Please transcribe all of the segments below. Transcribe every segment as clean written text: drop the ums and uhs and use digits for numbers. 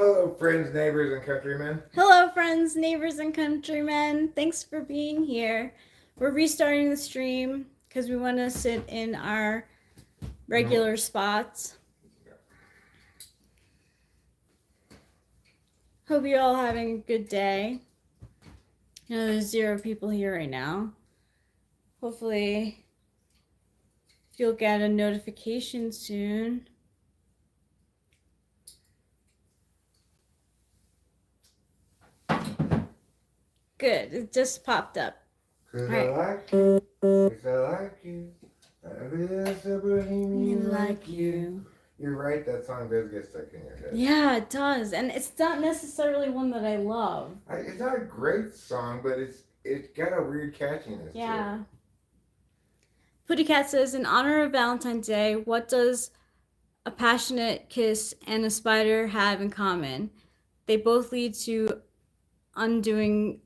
Hello, friends, neighbors, and countrymen. Hello, friends, neighbors, and countrymen. Thanks for being here. We're restarting the stream because we want to sit in our regular spots. Hope you're all having a good day. You know, there's 0 people here right now. Hopefully, you'll get a notification soon. Good, it just popped up. Cause I like you, cause I like you. I'm just a bohemian like you. You're right, that song does get stuck in your head. Yeah, it does. And it's not necessarily one that I love. It's not a great song, but it's got a weird catchiness Yeah. to it. Putty Cat says, in honor of Valentine's Day, what does a passionate kiss and a spider have in common? They both lead to undoing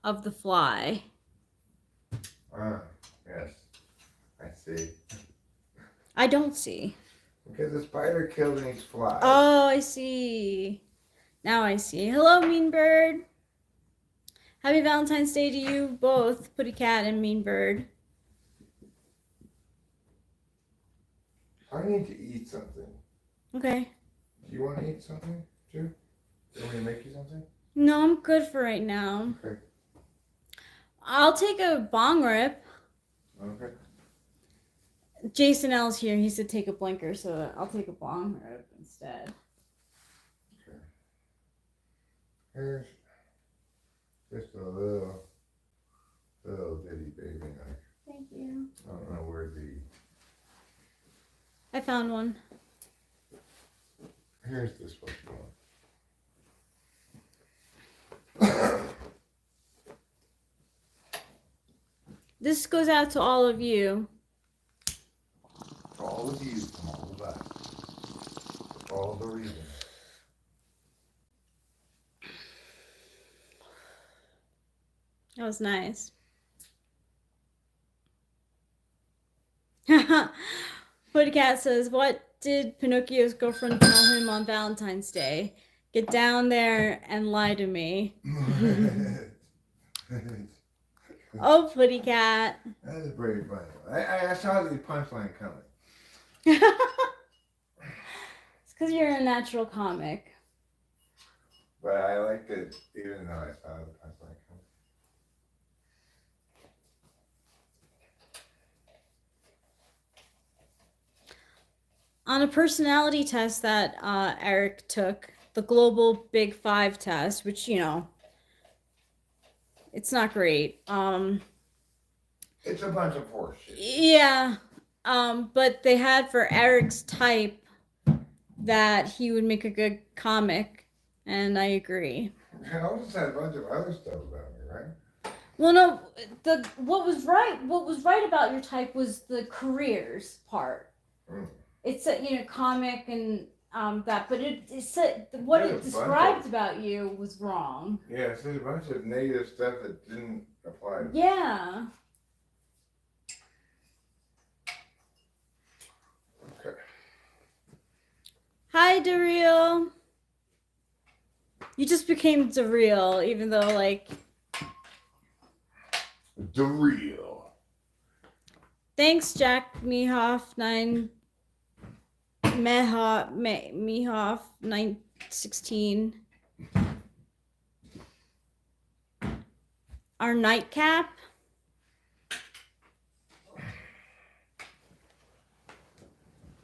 of the fly. Ah, yes. I see. I don't see. Because the spider killed and eats flies. Oh, I see. Now I see. Hello, Mean Bird. Happy Valentine's Day to you both, Putty Cat and Mean Bird. I need to eat something. Okay. Do you want to eat something, too? Do you want me to make you something? No, I'm good for right now. Okay. I'll take a bong rip. Okay. Jason L's here. He said take a blinker, so I'll take a bong rip instead. Okay. Here's just a little bitty baby knife. Thank you. I don't know where I found one. here's this one. This goes out to all of you. For all of you, from all of us. For all the reasons. That was nice. Putty Cat says, what did Pinocchio's girlfriend tell him on Valentine's Day? Get down there and lie to me. Oh, Putty Cat. That is pretty funny. I saw the punchline coming. It's because you're a natural comic. But I liked it even though I saw the punchline coming. On a personality test that Eric took, the Global Big 5 test, which, you know, it's not great. It's a bunch of horse shit. Yeah. But they had for Eric's type that he would make a good comic, and I agree. I also said a bunch of other stuff about me, right? Well, no, what was right about your type was the careers part. It's a comic and that, but it said what it described about you was wrong. Yeah, it said a bunch of negative stuff that didn't apply to me. Yeah. Okay. Hi, Daryl. You just became Daryl, even though The real. Thanks, Jack Mehoff 916. Our nightcap.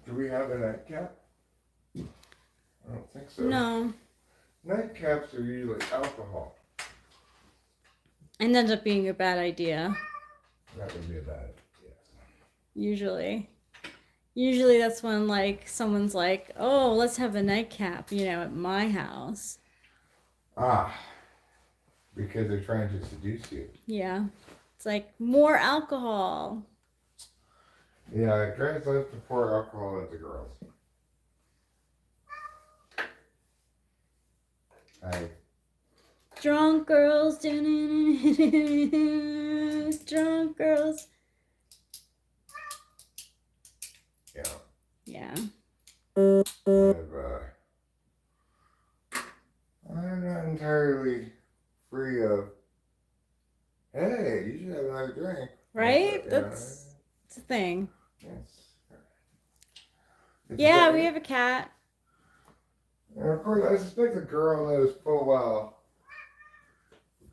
Do we have a nightcap? I don't think so. No. Nightcaps are usually alcohol. It ends up being a bad idea. That would be a bad idea. Usually that's when someone's like, oh, let's have a nightcap, at my house. Ah, because they're trying to seduce you. Yeah. It's like more alcohol. Yeah, it translates to pour alcohol into girls. Drunk girls. Drunk girls. Yeah. Yeah. I've It's a thing. Yes. Yeah, we have a cat. And of course, I suspect the girl knows full well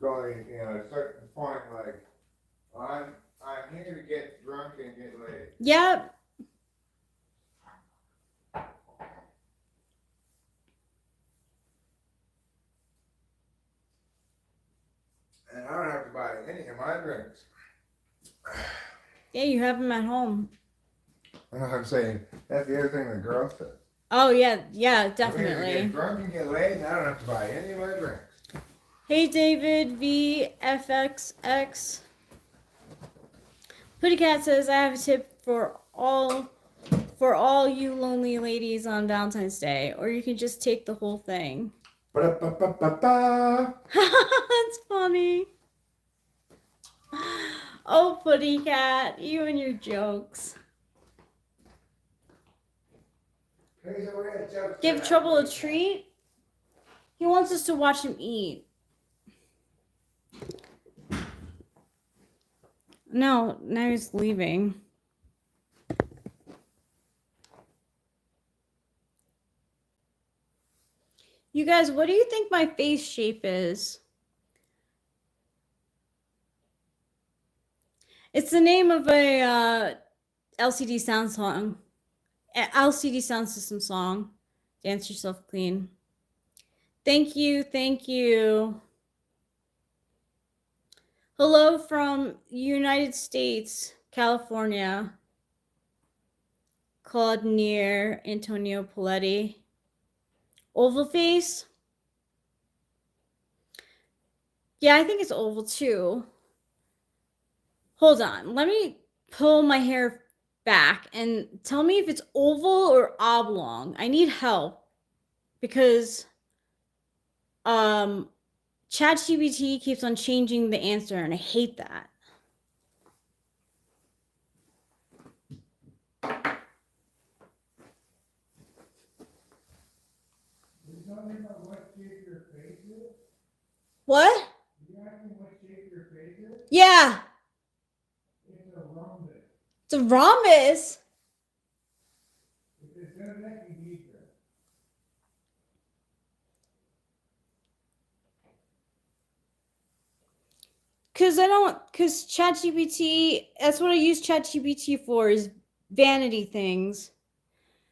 going, at a certain point, like, I'm here to get drunk and get laid. Yep. And I don't have to buy any of my drinks. Yeah, you have them at home. I'm saying, that's the other thing the girl said. Oh, yeah, I'm definitely. here to get drunk and get laid, and I don't have to buy any of my drinks. Hey, David VFXX. Putty Cat says, I have a tip for all you lonely ladies on Valentine's Day, or you can just take the whole thing. Ba-da-ba-ba-ba-ba. That's funny. Oh, Putty Cat, you and your jokes. Give Trouble a treat? He wants us to watch him eat. No, now he's leaving. You guys, what do you think my face shape is? It's the name of a LCD sound song. LCD sound system song. Dance Yourself Clean. Thank you, thank you. Hello from United States, California. Claude Near, Antonio Paletti. Oval face? Yeah, I think it's oval too. Hold on, let me pull my hair back and tell me if it's oval or oblong. I need help because ChatGPT keeps on changing the answer and I hate that. What? Yeah. It's a rhombus. Because ChatGPT, that's what I use ChatGPT for, is vanity things.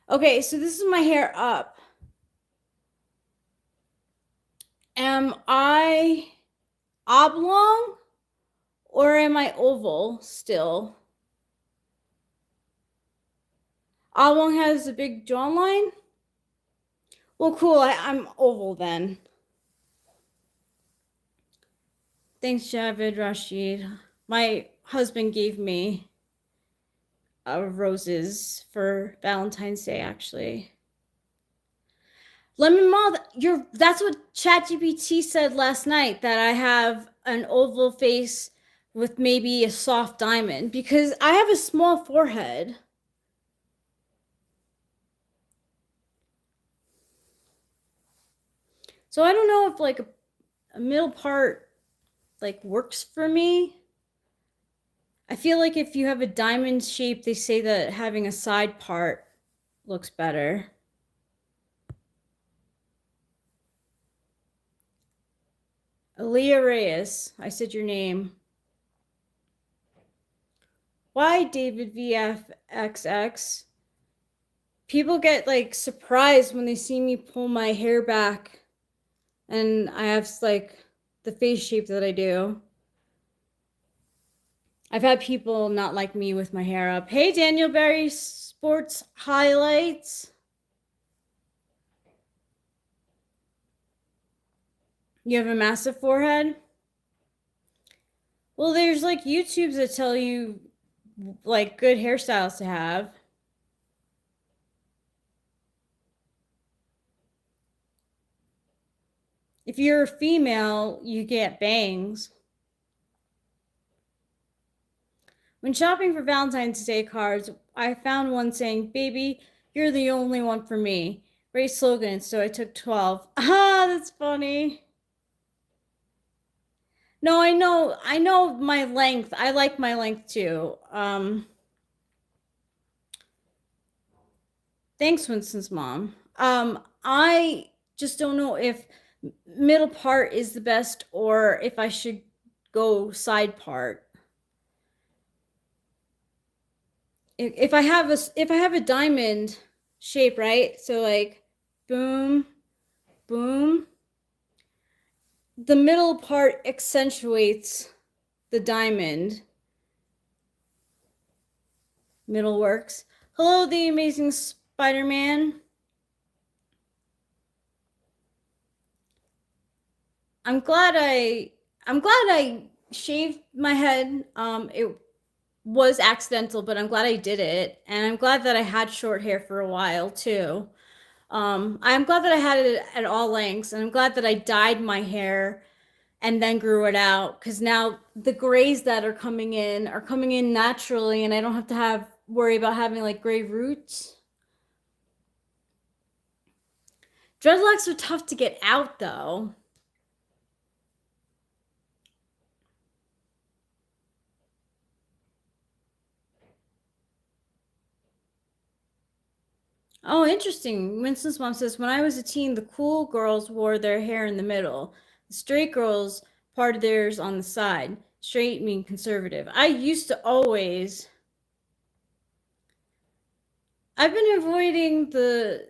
Okay, so this is my hair up. Am I oblong or am I oval still? Oblong has a big jawline? Well, cool, I'm oval then. Thanks, Javid Rashid. My husband gave me roses for Valentine's Day, actually. Lemon Mall, that's what ChatGPT said last night, that I have an oval face with maybe a soft diamond because I have a small forehead. So I don't know if like a middle part like works for me. I feel like if you have a diamond shape, they say that having a side part looks better. Aaliyah Reyes, I said your name. Why, David VFXX? People get like surprised when they see me pull my hair back and I have like the face shape that I do. I've had people not like me with my hair up. Hey, Daniel Berry Sports Highlights. You have a massive forehead? Well, there's like YouTubes that tell you like good hairstyles to have. If you're a female, you get bangs. When shopping for Valentine's Day cards, I found one saying, "Baby, you're the only one for me." Great slogan, so I took 12. Ah, that's funny. No, I know my length. I like my length too. Thanks, Winston's mom. I just don't know if middle part is the best or if I should go side part. If I have a diamond shape, right? So like boom, boom. The middle part accentuates the diamond. Middle works. Hello, the amazing Spider-Man. I'm glad I shaved my head. It was accidental, but I'm glad I did it, and I'm glad that I had short hair for a while too. I'm glad that I had it at all lengths, and I'm glad that I dyed my hair and then grew it out because now the grays that are coming in naturally, and I don't have to have worry about having like gray roots. Dreadlocks are tough to get out though. Oh, interesting. Winston's mom says, when I was a teen, the cool girls wore their hair in the middle. The straight girls parted theirs on the side. Straight mean conservative. I used to always. I've been avoiding the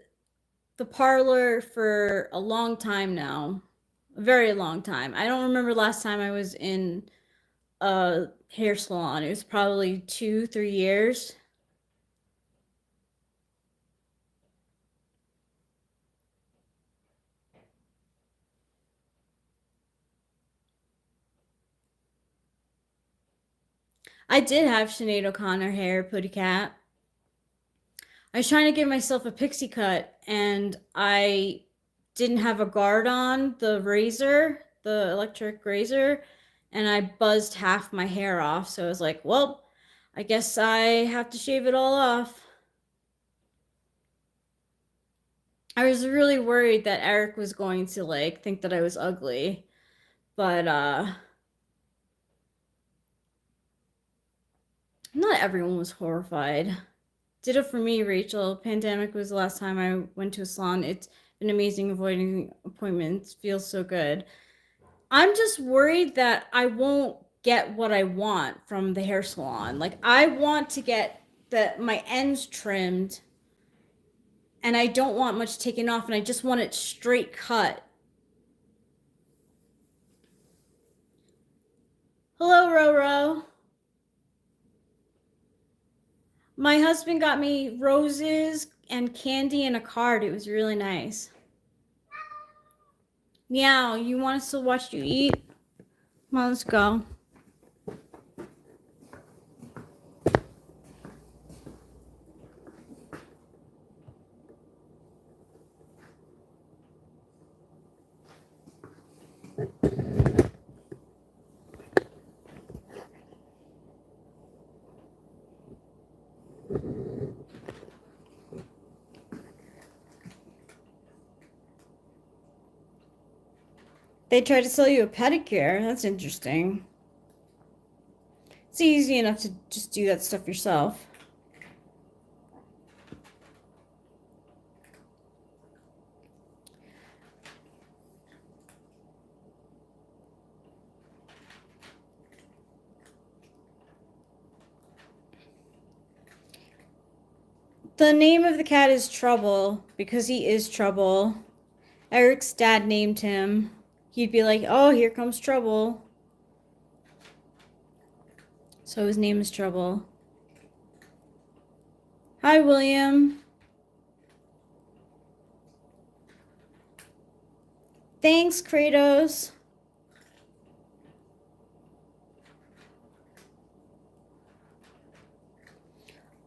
parlor for a long time now. A very long time. I don't remember last time I was in a hair salon. It was probably 2, 3 years. I did have Sinead O'Connor hair, Putty Cat. I was trying to give myself a pixie cut and I didn't have a guard on the razor, the electric razor, and I buzzed half my hair off. So I was like, well, I guess I have to shave it all off. I was really worried that Eric was going to like think that I was ugly, but not everyone was horrified. Did it for me, Rachel. Pandemic was the last time I went to a salon. It's been amazing avoiding appointments. Feels so good. I'm just worried that I won't get what I want from the hair salon. Like I want to get my ends trimmed and I don't want much taken off and I just want it straight cut. Hello, Roro. My husband got me roses and candy and a card. It was really nice. Meow, you want us to watch you eat? Come on, let's go. They tried to sell you a pedicure. That's interesting. It's easy enough to just do that stuff yourself. The name of the cat is Trouble because he is trouble. Eric's dad named him. He'd be like, oh, here comes trouble. So his name is Trouble. Hi, William. Thanks, Kratos.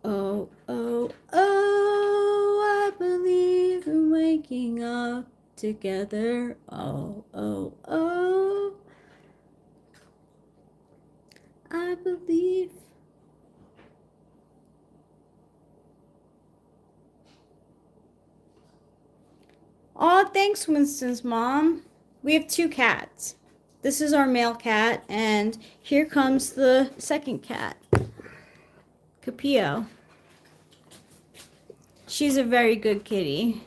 Oh, oh, oh, I believe in waking up together. Oh, oh, oh. I believe. Oh, thanks, Winston's mom. We have 2 cats. This is our male cat, and here comes the second cat, Capio. She's a very good kitty.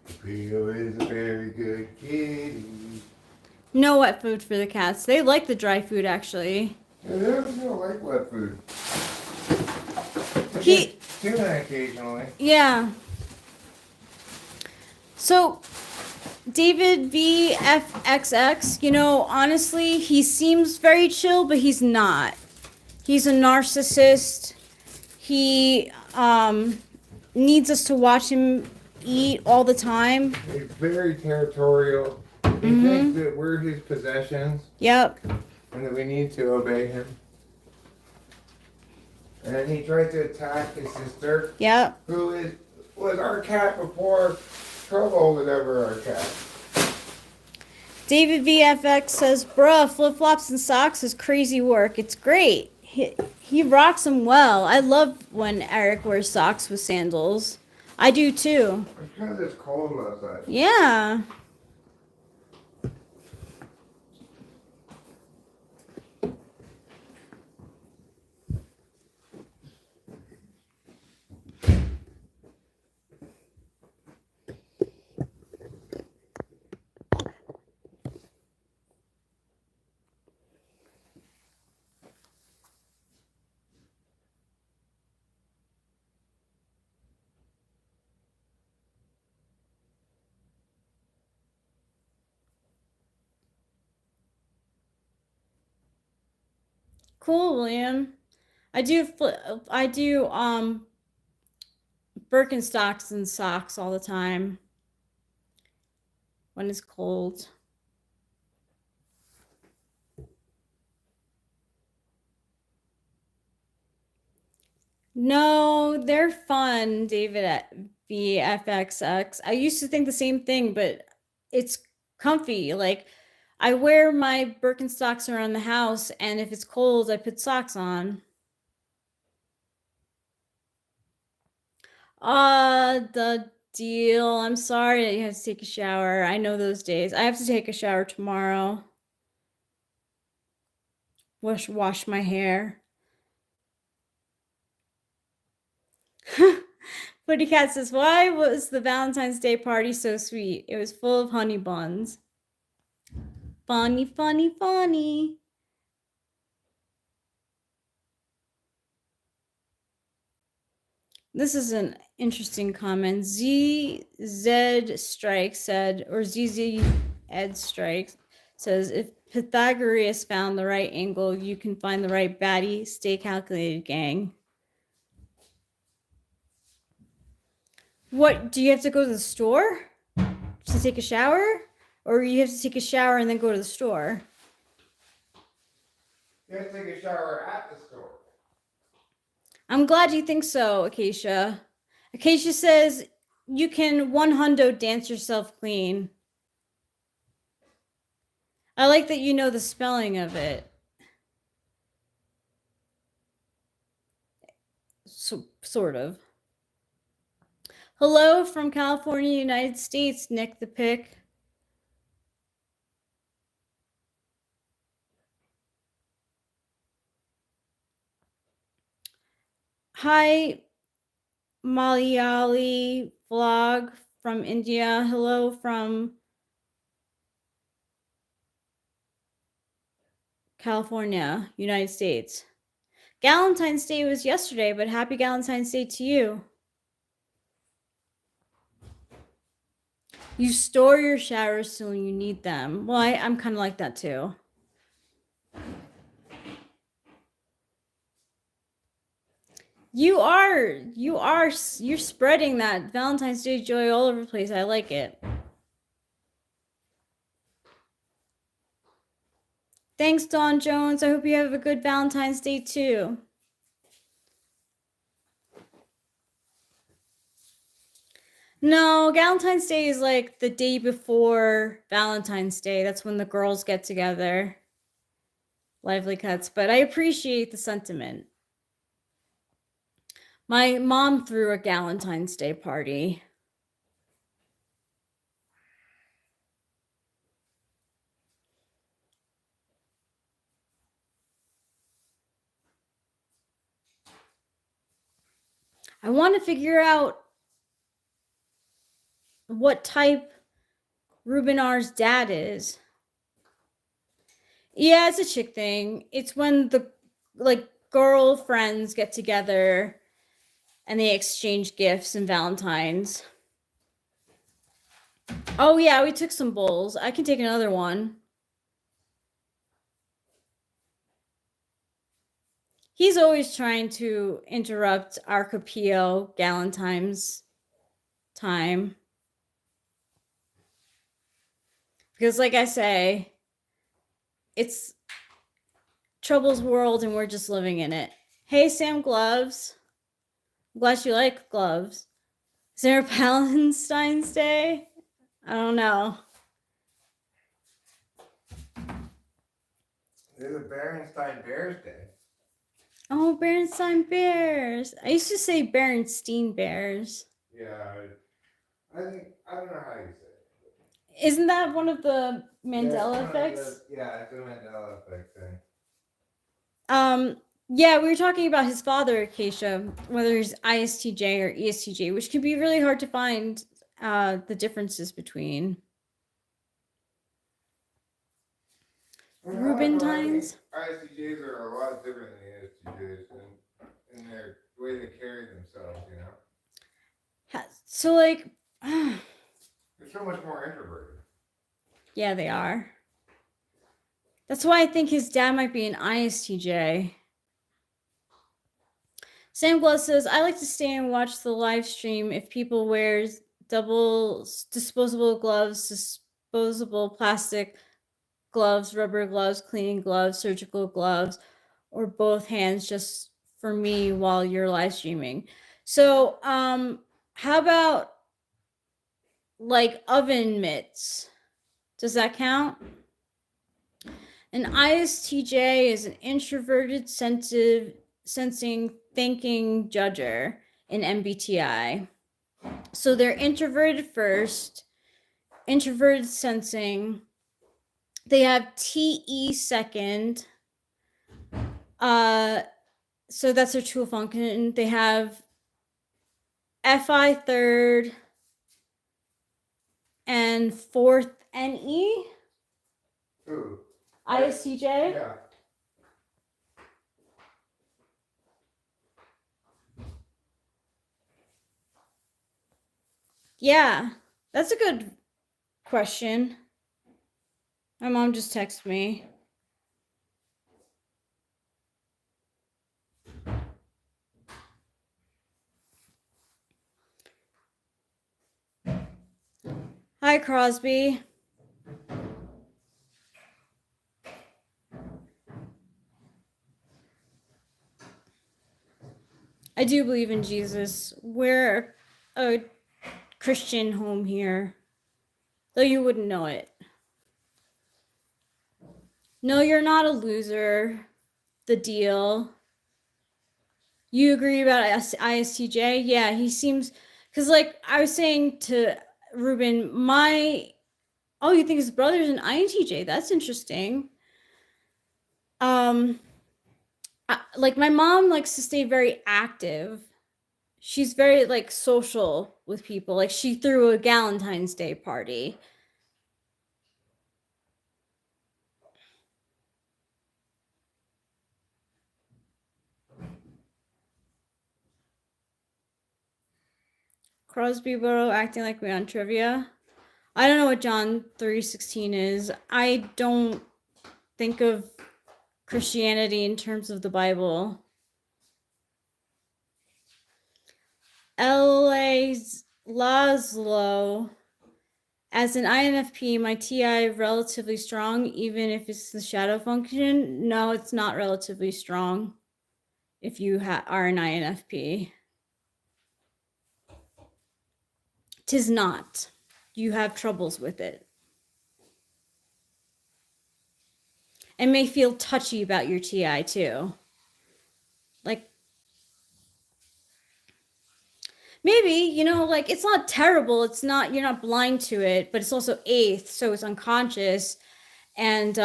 Capio is a very good kitty. No wet food for the cats. They like the dry food, actually. Yeah, they don't like wet food. Tuna occasionally. Yeah. So, David VFXX, you know, honestly, he seems very chill, but he's not. He's a narcissist. He needs us to watch him eat all the time. He's very territorial. He thinks that we're his possessions. Yep. And that we need to obey him. And he tried to attack his sister. Yep. Who was our cat before trouble was ever our cat. David VFX says, bruh, flip-flops and socks is crazy work. It's great. He rocks them well. I love when Eric wears socks with sandals. I do too. Because it's cold outside. Yeah. Cool, William. I do Birkenstocks and socks all the time when it's cold. No, they're fun, David at VFXX. I used to think the same thing, but it's comfy. Like, I wear my Birkenstocks around the house, and if it's cold, I put socks on. The deal. I'm sorry that you have to take a shower. I know those days. I have to take a shower tomorrow. Wash my hair. Putty Cat says, why was the Valentine's Day party so sweet? It was full of honey buns. Funny, funny, funny. This is an interesting comment. ZZ Strike said, or ZZ Ed Strike says, if Pythagoras found the right angle, you can find the right baddie. Stay calculated, gang. What, do you have to go to the store to take a shower? Or you have to take a shower and then go to the store? You have to take a shower at the store. I'm glad you think so, Acacia. Acacia says, you can 100 dance yourself clean. I like that you know the spelling of it. So, sort of. Hello from California, United States, Nick the Pick. Hi, Malayali vlog from India. Hello from California, United States. Valentine's Day was yesterday, but happy Valentine's Day to you. You store your showers till you need them. Well, I'm kind of like that too. You're spreading that Valentine's Day joy all over the place. I like it. Thanks, Dawn Jones. I hope you have a good Valentine's Day too. No, Valentine's Day is like the day before Valentine's Day. That's when the girls get together. Lively Cuts, but I appreciate the sentiment. My mom threw a Valentine's Day party. I want to figure out what type Ruben R's dad is. Yeah, it's a chick thing. It's when the girlfriends get together and they exchange gifts and Valentines. Oh yeah, we took some bowls. I can take another one. He's always trying to interrupt our Capio Galentine's time. Because like I say, it's Trouble's world and we're just living in it. Hey Sam Gloves. I'm glad you like gloves. Is there a Palestine's Day? I don't know. There's a Berenstein Bears Day. Oh, Berenstein Bears. I used to say Berenstein Bears. Yeah, I don't know how you say it. Isn't that one of the Mandela effects? Yeah, it's a Mandela effect thing. Yeah, we were talking about his father, Acacia, whether he's ISTJ or ESTJ, which can be really hard to find the differences between. Rubentines? ISTJs are a lot different than ESTJs in their way they carry themselves, you know? So, like, they're so much more introverted. Yeah, they are. That's why I think his dad might be an ISTJ. Sam Gloss says, I like to stay and watch the live stream if people wear double disposable gloves, disposable plastic gloves, rubber gloves, cleaning gloves, surgical gloves, or both hands just for me while you're live streaming. So, how about like oven mitts? Does that count? An ISTJ is an introverted, sensitive, sensing, thinking judger in MBTI. So they're introverted first, introverted sensing. They have TE second. So that's their tool function. They have FI third and fourth NE. Who? ISTJ? Yeah. Yeah, that's a good question. My mom just texted me. Hi, Crosby. I do believe in Jesus. We're a Christian home here, though you wouldn't know it. No, you're not a loser. The deal. You agree about ISTJ? Yeah, he seems, because like I was saying to Ruben, oh, you think his brother's an INTJ? That's interesting. Like my mom likes to stay very active. She's very like social with people. Like she threw a Valentine's Day party. Crosby Borough acting like we on trivia. I don't know what John 3:16 is. I don't think of Christianity in terms of the Bible. L.A. Laszlo. As an INFP, my TI relatively strong, even if it's the shadow function. No, it's not relatively strong if you are an INFP. Tis not. You have troubles with it. And may feel touchy about your TI too. Like, maybe, you know, like it's not terrible. It's not, you're not blind to it, but it's also eighth, so it's unconscious. And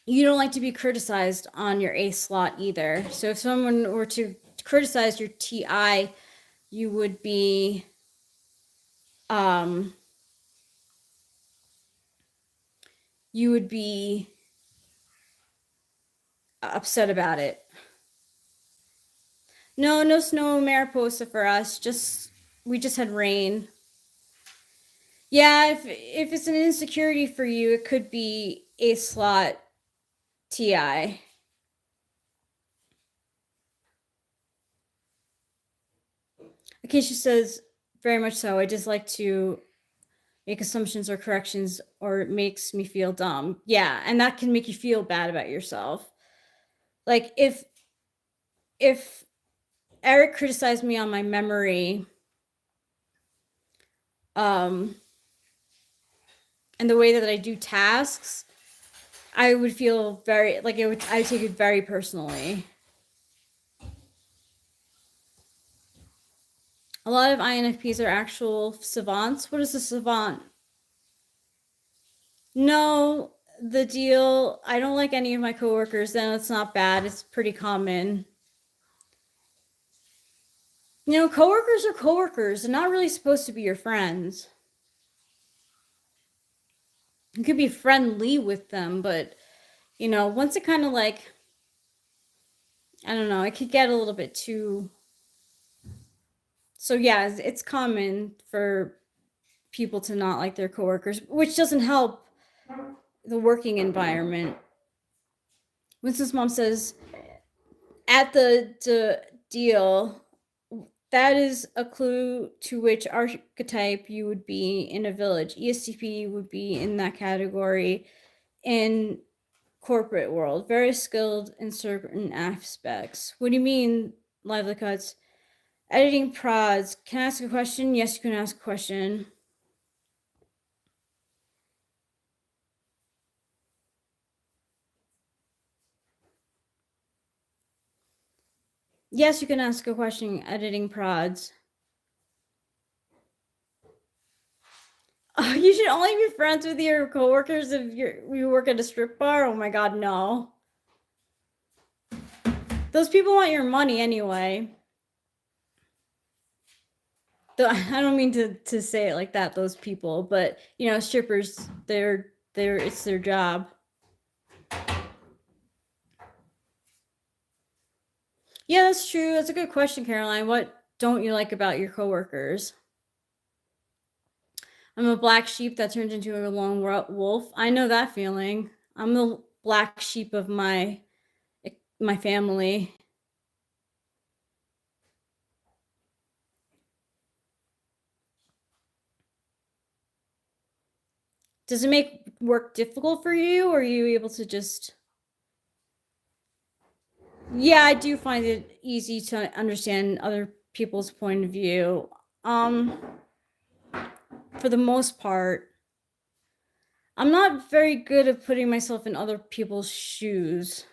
you don't like to be criticized on your eighth slot either. So if someone were to criticized your TI, you would be upset about it. No snow Mariposa for us. We just had rain. Yeah, if it's an insecurity for you, it could be a slot TI. Acacia says, very much so. I just like to make assumptions or corrections, or it makes me feel dumb. Yeah, and that can make you feel bad about yourself. Like if Eric criticized me on my memory, and the way that I do tasks, I would feel very like I would take it very personally. A lot of INFPs are actual savants. What is a savant? No, the deal. I don't like any of my coworkers. Then it's not bad. It's pretty common. You know, coworkers are coworkers. They're not really supposed to be your friends. You could be friendly with them, but you know, once it kind of like, I don't know, it could get a little bit too. So yeah, it's common for people to not like their coworkers, which doesn't help the working environment. Winston's mom says, at the deal, that is a clue to which archetype you would be in a village. ESTP would be in that category in corporate world. Very skilled in certain aspects. What do you mean, Lively Cuts? Editing prods. Can I ask a question? Yes, you can ask a question. Yes, you can ask a question. Editing prods. Oh, you should only be friends with your coworkers if you work at a strip bar. Oh my god, no. Those people want your money anyway. I don't mean to say it like that, those people, but you know, strippers, it's their job. Yeah, that's true. That's a good question, Caroline. What don't you like about your coworkers? I'm a black sheep that turns into a lone wolf. I know that feeling. I'm the black sheep of my family. Does it make work difficult for you, or are you able to just... Yeah, I do find it easy to understand other people's point of view. For the most part, I'm not very good at putting myself in other people's shoes.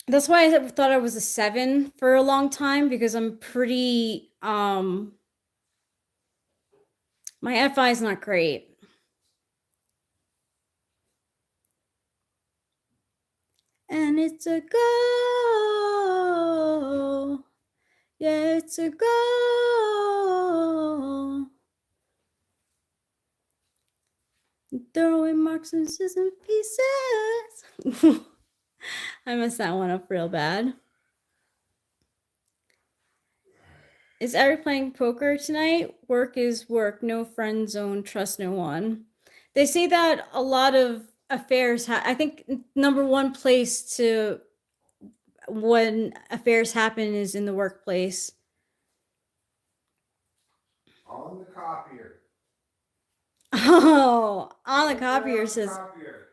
That's why I thought I was a 7 for a long time, because I'm pretty my FI is not great. And it's a go. Yeah, it's a go. Throwing marks and scissors and pieces. I messed that one up real bad. Is Eric playing poker tonight? Work is work. No friend zone. Trust no one. They say that a lot of affairs. I think number one place to when affairs happen is in the workplace. On the copier. Oh, on the copier says. Copier.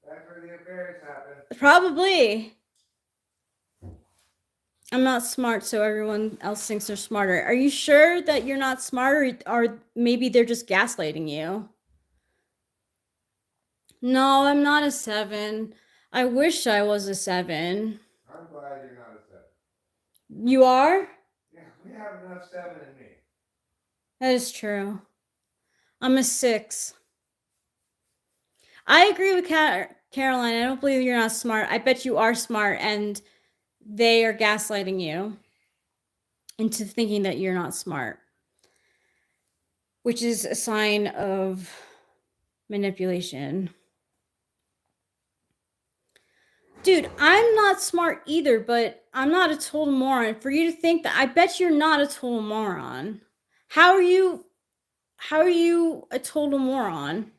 That's where the affairs happen. Probably. I'm not smart, so everyone else thinks they're smarter. Are you sure that you're not smart, or maybe they're just gaslighting you? No, I'm not a 7. I wish I was a 7. I'm glad you're not a 7. You are? Yeah, we have enough 7 in me. That is true. I'm a 6. I agree with Caroline, I don't believe you're not smart. I bet you are smart, and they are gaslighting you into thinking that you're not smart, which is a sign of manipulation. Dude, I'm not smart either, but I'm not a total moron. For you to think that, I bet you're not a total moron. How are you a total moron?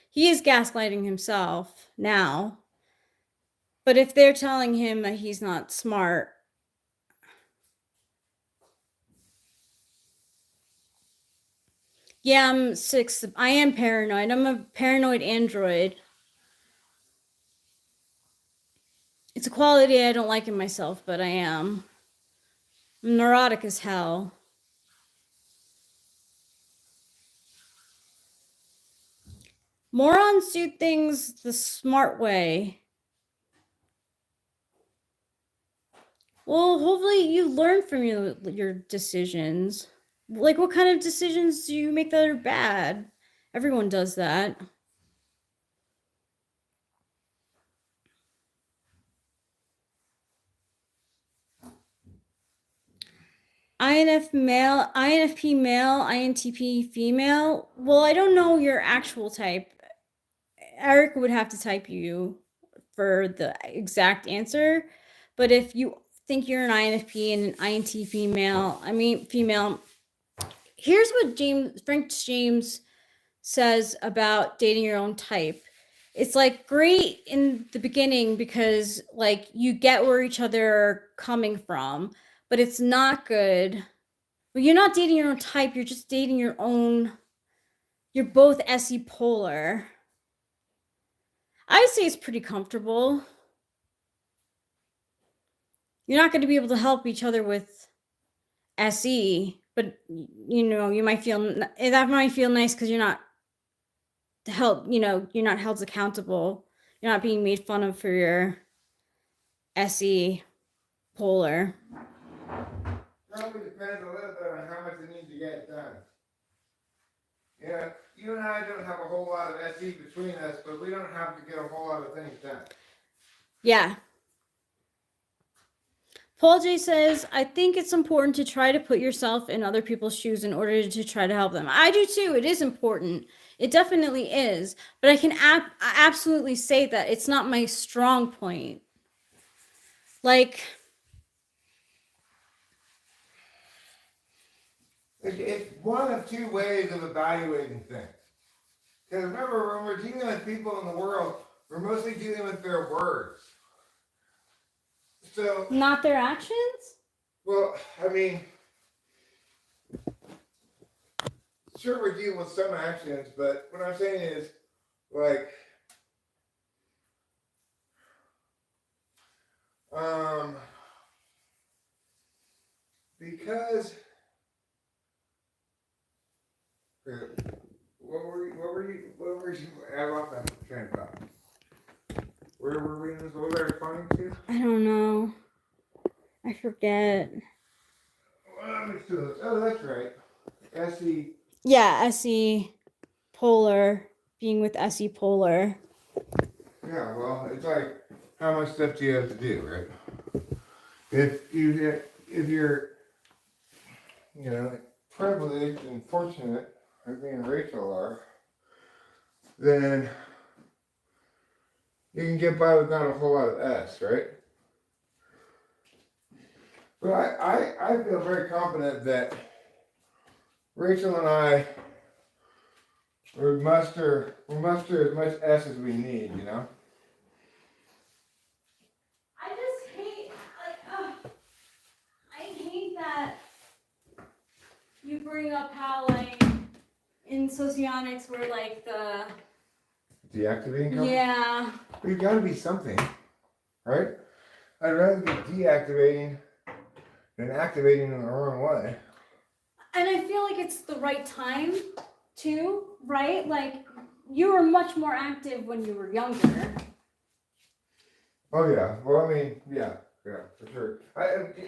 He is gaslighting himself now. But if they're telling him that he's not smart, yeah, I'm 6. I am paranoid. I'm a paranoid android. It's a quality I don't like in myself, but I am. I'm neurotic as hell. Morons do things the smart way. Well, hopefully you learn from your decisions. Like, what kind of decisions do you make that are bad? Everyone does that. INFP male, INTP female. Well, I don't know your actual type. Eric would have to type you for the exact answer. But if you think you're an INFP and an INT female, here's what Frank James says about dating your own type. It's like great in the beginning because like you get where each other are coming from, but it's not good. But you're not dating your own type, you're just dating your own. You're both SE polar. I would say it's pretty comfortable. You're not going to be able to help each other with SE, but you might feel that might feel nice because you're not you're not held accountable. You're not being made fun of for your SE polar. Probably depends a little bit on how much it needs to get done. Yeah, you and I don't have a whole lot of SE between us, but we don't have to get a whole lot of things done. Yeah. Paul J says, I think it's important to try to put yourself in other people's shoes in order to try to help them. I do too. It is important. It definitely is. But I can absolutely say that it's not my strong point. Like, it's one of two ways of evaluating things. Because remember, when we're dealing with people in the world, we're mostly dealing with their words. So, not their actions? well, I mean, sure we're dealing with some actions, but what I'm saying is, like, because, what were you, I lost that train of thought. Where were we in this? What was I responding to? I don't know. I forget. Well, oh, that's right. SE. Yeah, SE polar, being with SE polar. Yeah, well, it's like, how much stuff do you have to do, right? If you're, privileged and fortunate, like me and Rachel are, then you can get by with not a whole lot of S, right? But I feel very confident that Rachel and I will muster as much S as we need, you know? I just hate, I hate that you bring up how, like, in socionics, we're like the... Deactivating company? Yeah. There's gotta be something, right? I'd rather be deactivating than activating in the wrong way. And I feel like it's the right time, too, right? Like, you were much more active when you were younger. Oh yeah, well I mean, yeah, for sure.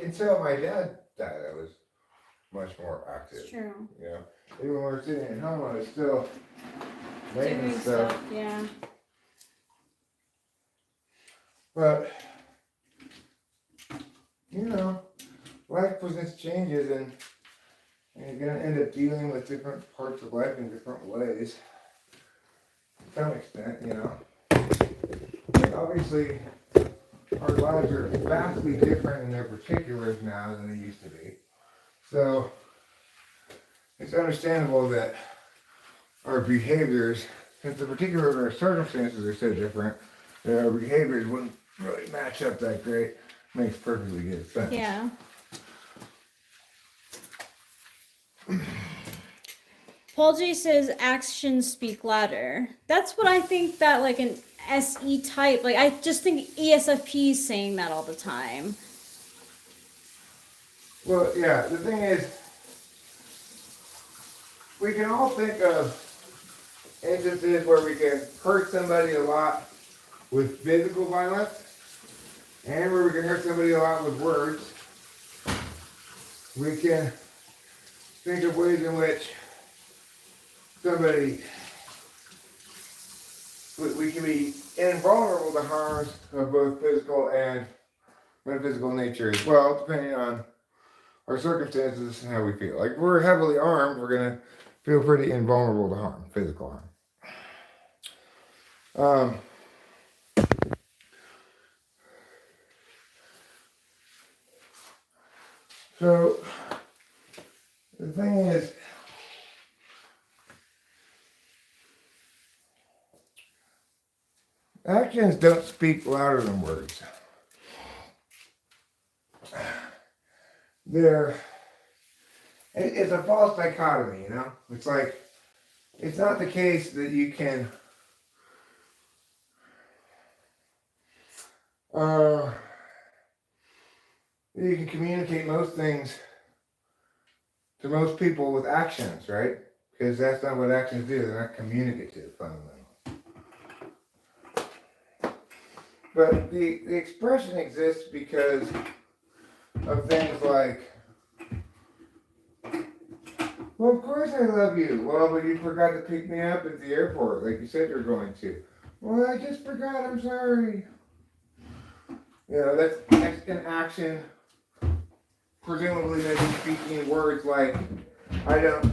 Until my dad died, I was much more active. It's true. You know, even when we were sitting at home, I was still Doing making stuff. yeah. But, you know, life presents changes, and you're going to end up dealing with different parts of life in different ways. To some extent, you know. And obviously, our lives are vastly different in their particulars now than they used to be. So, it's understandable that our behaviors, since the particulars of our circumstances are so different, that our behaviors wouldn't really match up that great. Makes perfectly good sense. Yeah. Paul J says actions speak louder. That's what I think that like an SE type, like I just think ESFP is saying that all the time. Well, yeah, the thing is, we can all think of instances where we can hurt somebody a lot with physical violence, and where we can hurt somebody a lot with words. We can think of ways in which somebody, we can be invulnerable to harms of both physical and metaphysical nature as well, depending on our circumstances and how we feel. Like, we're heavily armed, we're going to feel pretty invulnerable to harm, physical harm. So, the thing is, actions don't speak louder than words. It's a false dichotomy, you know? It's like, it's not the case that you can, communicate most things to most people with actions, right? Because that's not what actions do. They're not communicative, fundamentally. But the expression exists because of things like, well, of course I love you. Well, but you forgot to pick me up at the airport like you said you were going to. Well, I just forgot. I'm sorry. You know, that's an action. Presumably maybe speaking words like, I don't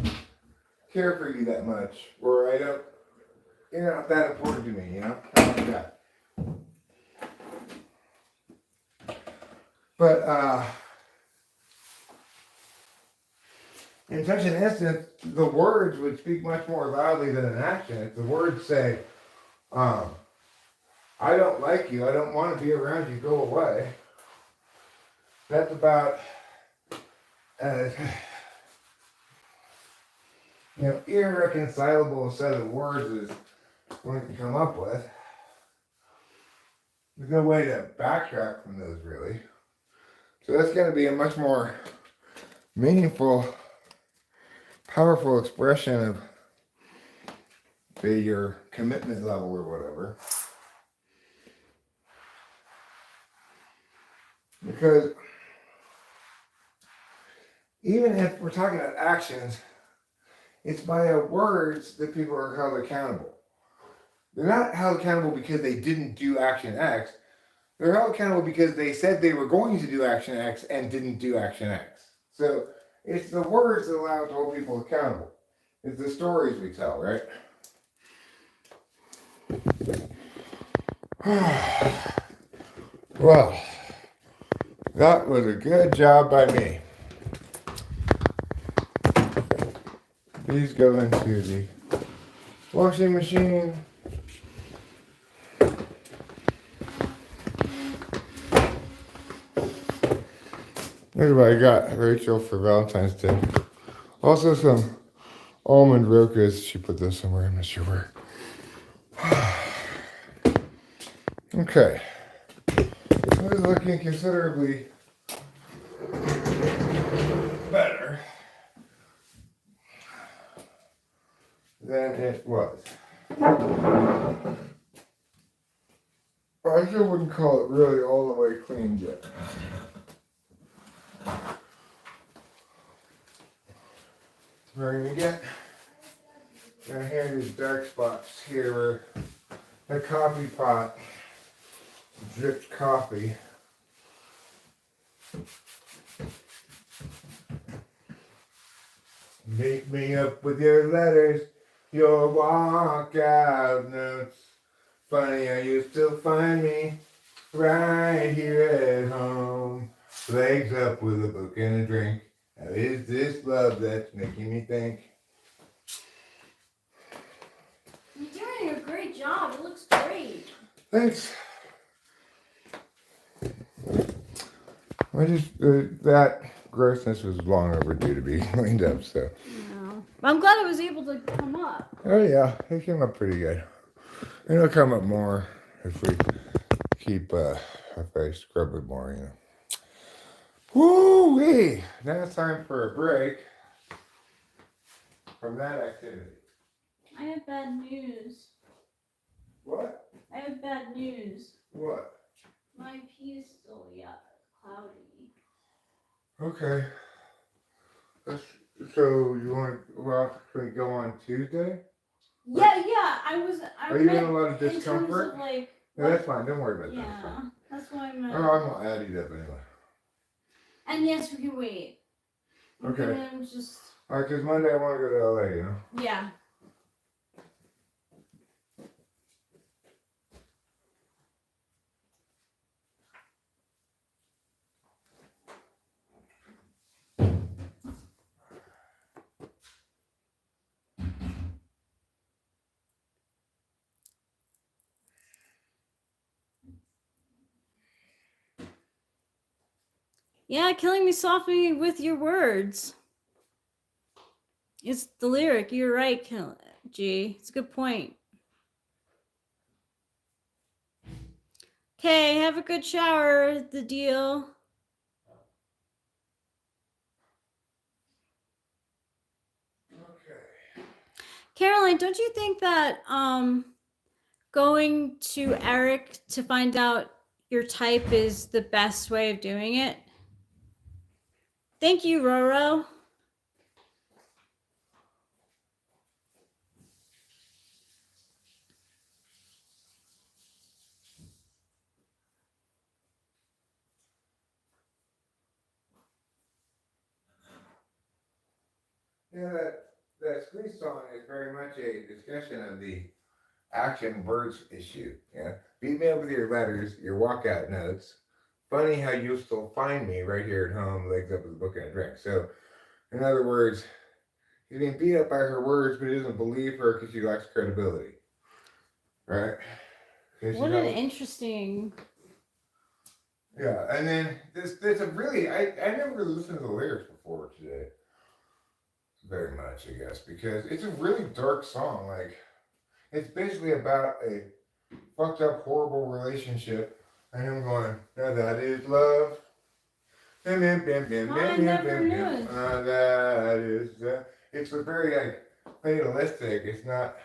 care for you that much, or I don't, you're not that important to me, you know? I like that. But, in such an instance, the words would speak much more loudly than an action. If the words say, I don't like you, I don't want to be around you, go away. That's about irreconcilable set of words as one can come up with. There's no way to backtrack from those, really. So that's going to be a much more meaningful, powerful expression of, say, your commitment level or whatever. Because even if we're talking about actions, it's by our words that people are held accountable. They're not held accountable because they didn't do action X. They're held accountable because they said they were going to do action X and didn't do action X. So it's the words that allow us to hold people accountable. It's the stories we tell, right? Well, that was a good job by me. These go into the washing machine. Here's what I got Rachel for Valentine's Day. Also some almond rokas. She put those somewhere, I'm not sure where. Okay. This is looking considerably better than it was. I still wouldn't call it really all the way clean yet. We're gonna get down here these dark spots here where the coffee pot dripped coffee. Meet me up with your letters, your walkout notes. Funny how you still find me right here at home. Legs up with a book and a drink. Now is this love that's making me think? You're doing a great job. It looks great. Thanks. I just, that grossness was long overdue to be cleaned up, so. No. But I'm glad I was able to come up. Oh yeah, it came up pretty good. And it'll come up more if we keep, if I scrub it more, you know. Woo-wee! Now it's time for a break from that activity. I have bad news. What? I have bad news. What? My pee is still cloudy. Okay. So you want to, well, can we go on Tuesday? Yeah. Are you in a lot of in terms discomfort? of like. No, that's fine. Don't worry about that. Yeah, that's what I meant. Oh, I'm gonna add it up anyway. And yes, we can wait. Okay. Just. Alright, because Monday I want to go to LA, you know? Yeah. Yeah, killing me softly with your words. It's the lyric. You're right, G. It's a good point. Okay, have a good shower, the deal. Okay. Caroline, don't you think that going to Eric to find out your type is the best way of doing it? Thank you, Roro. Yeah, that squeeze song is very much a discussion of the action words issue. Yeah. Beat me up with your letters, your walkout notes. Funny how you still find me right here at home, legs up with a book and a drink. So, in other words, he's being beat up by her words, but he doesn't believe her because she lacks credibility. Right? What an interesting. Yeah, and then there's a really, I never really listened to the lyrics before today. Very much, I guess, because it's a really dark song. Like, it's basically about a fucked up, horrible relationship, and him going, now that is love. I never knew it. That is, it's a very like fatalistic. It's not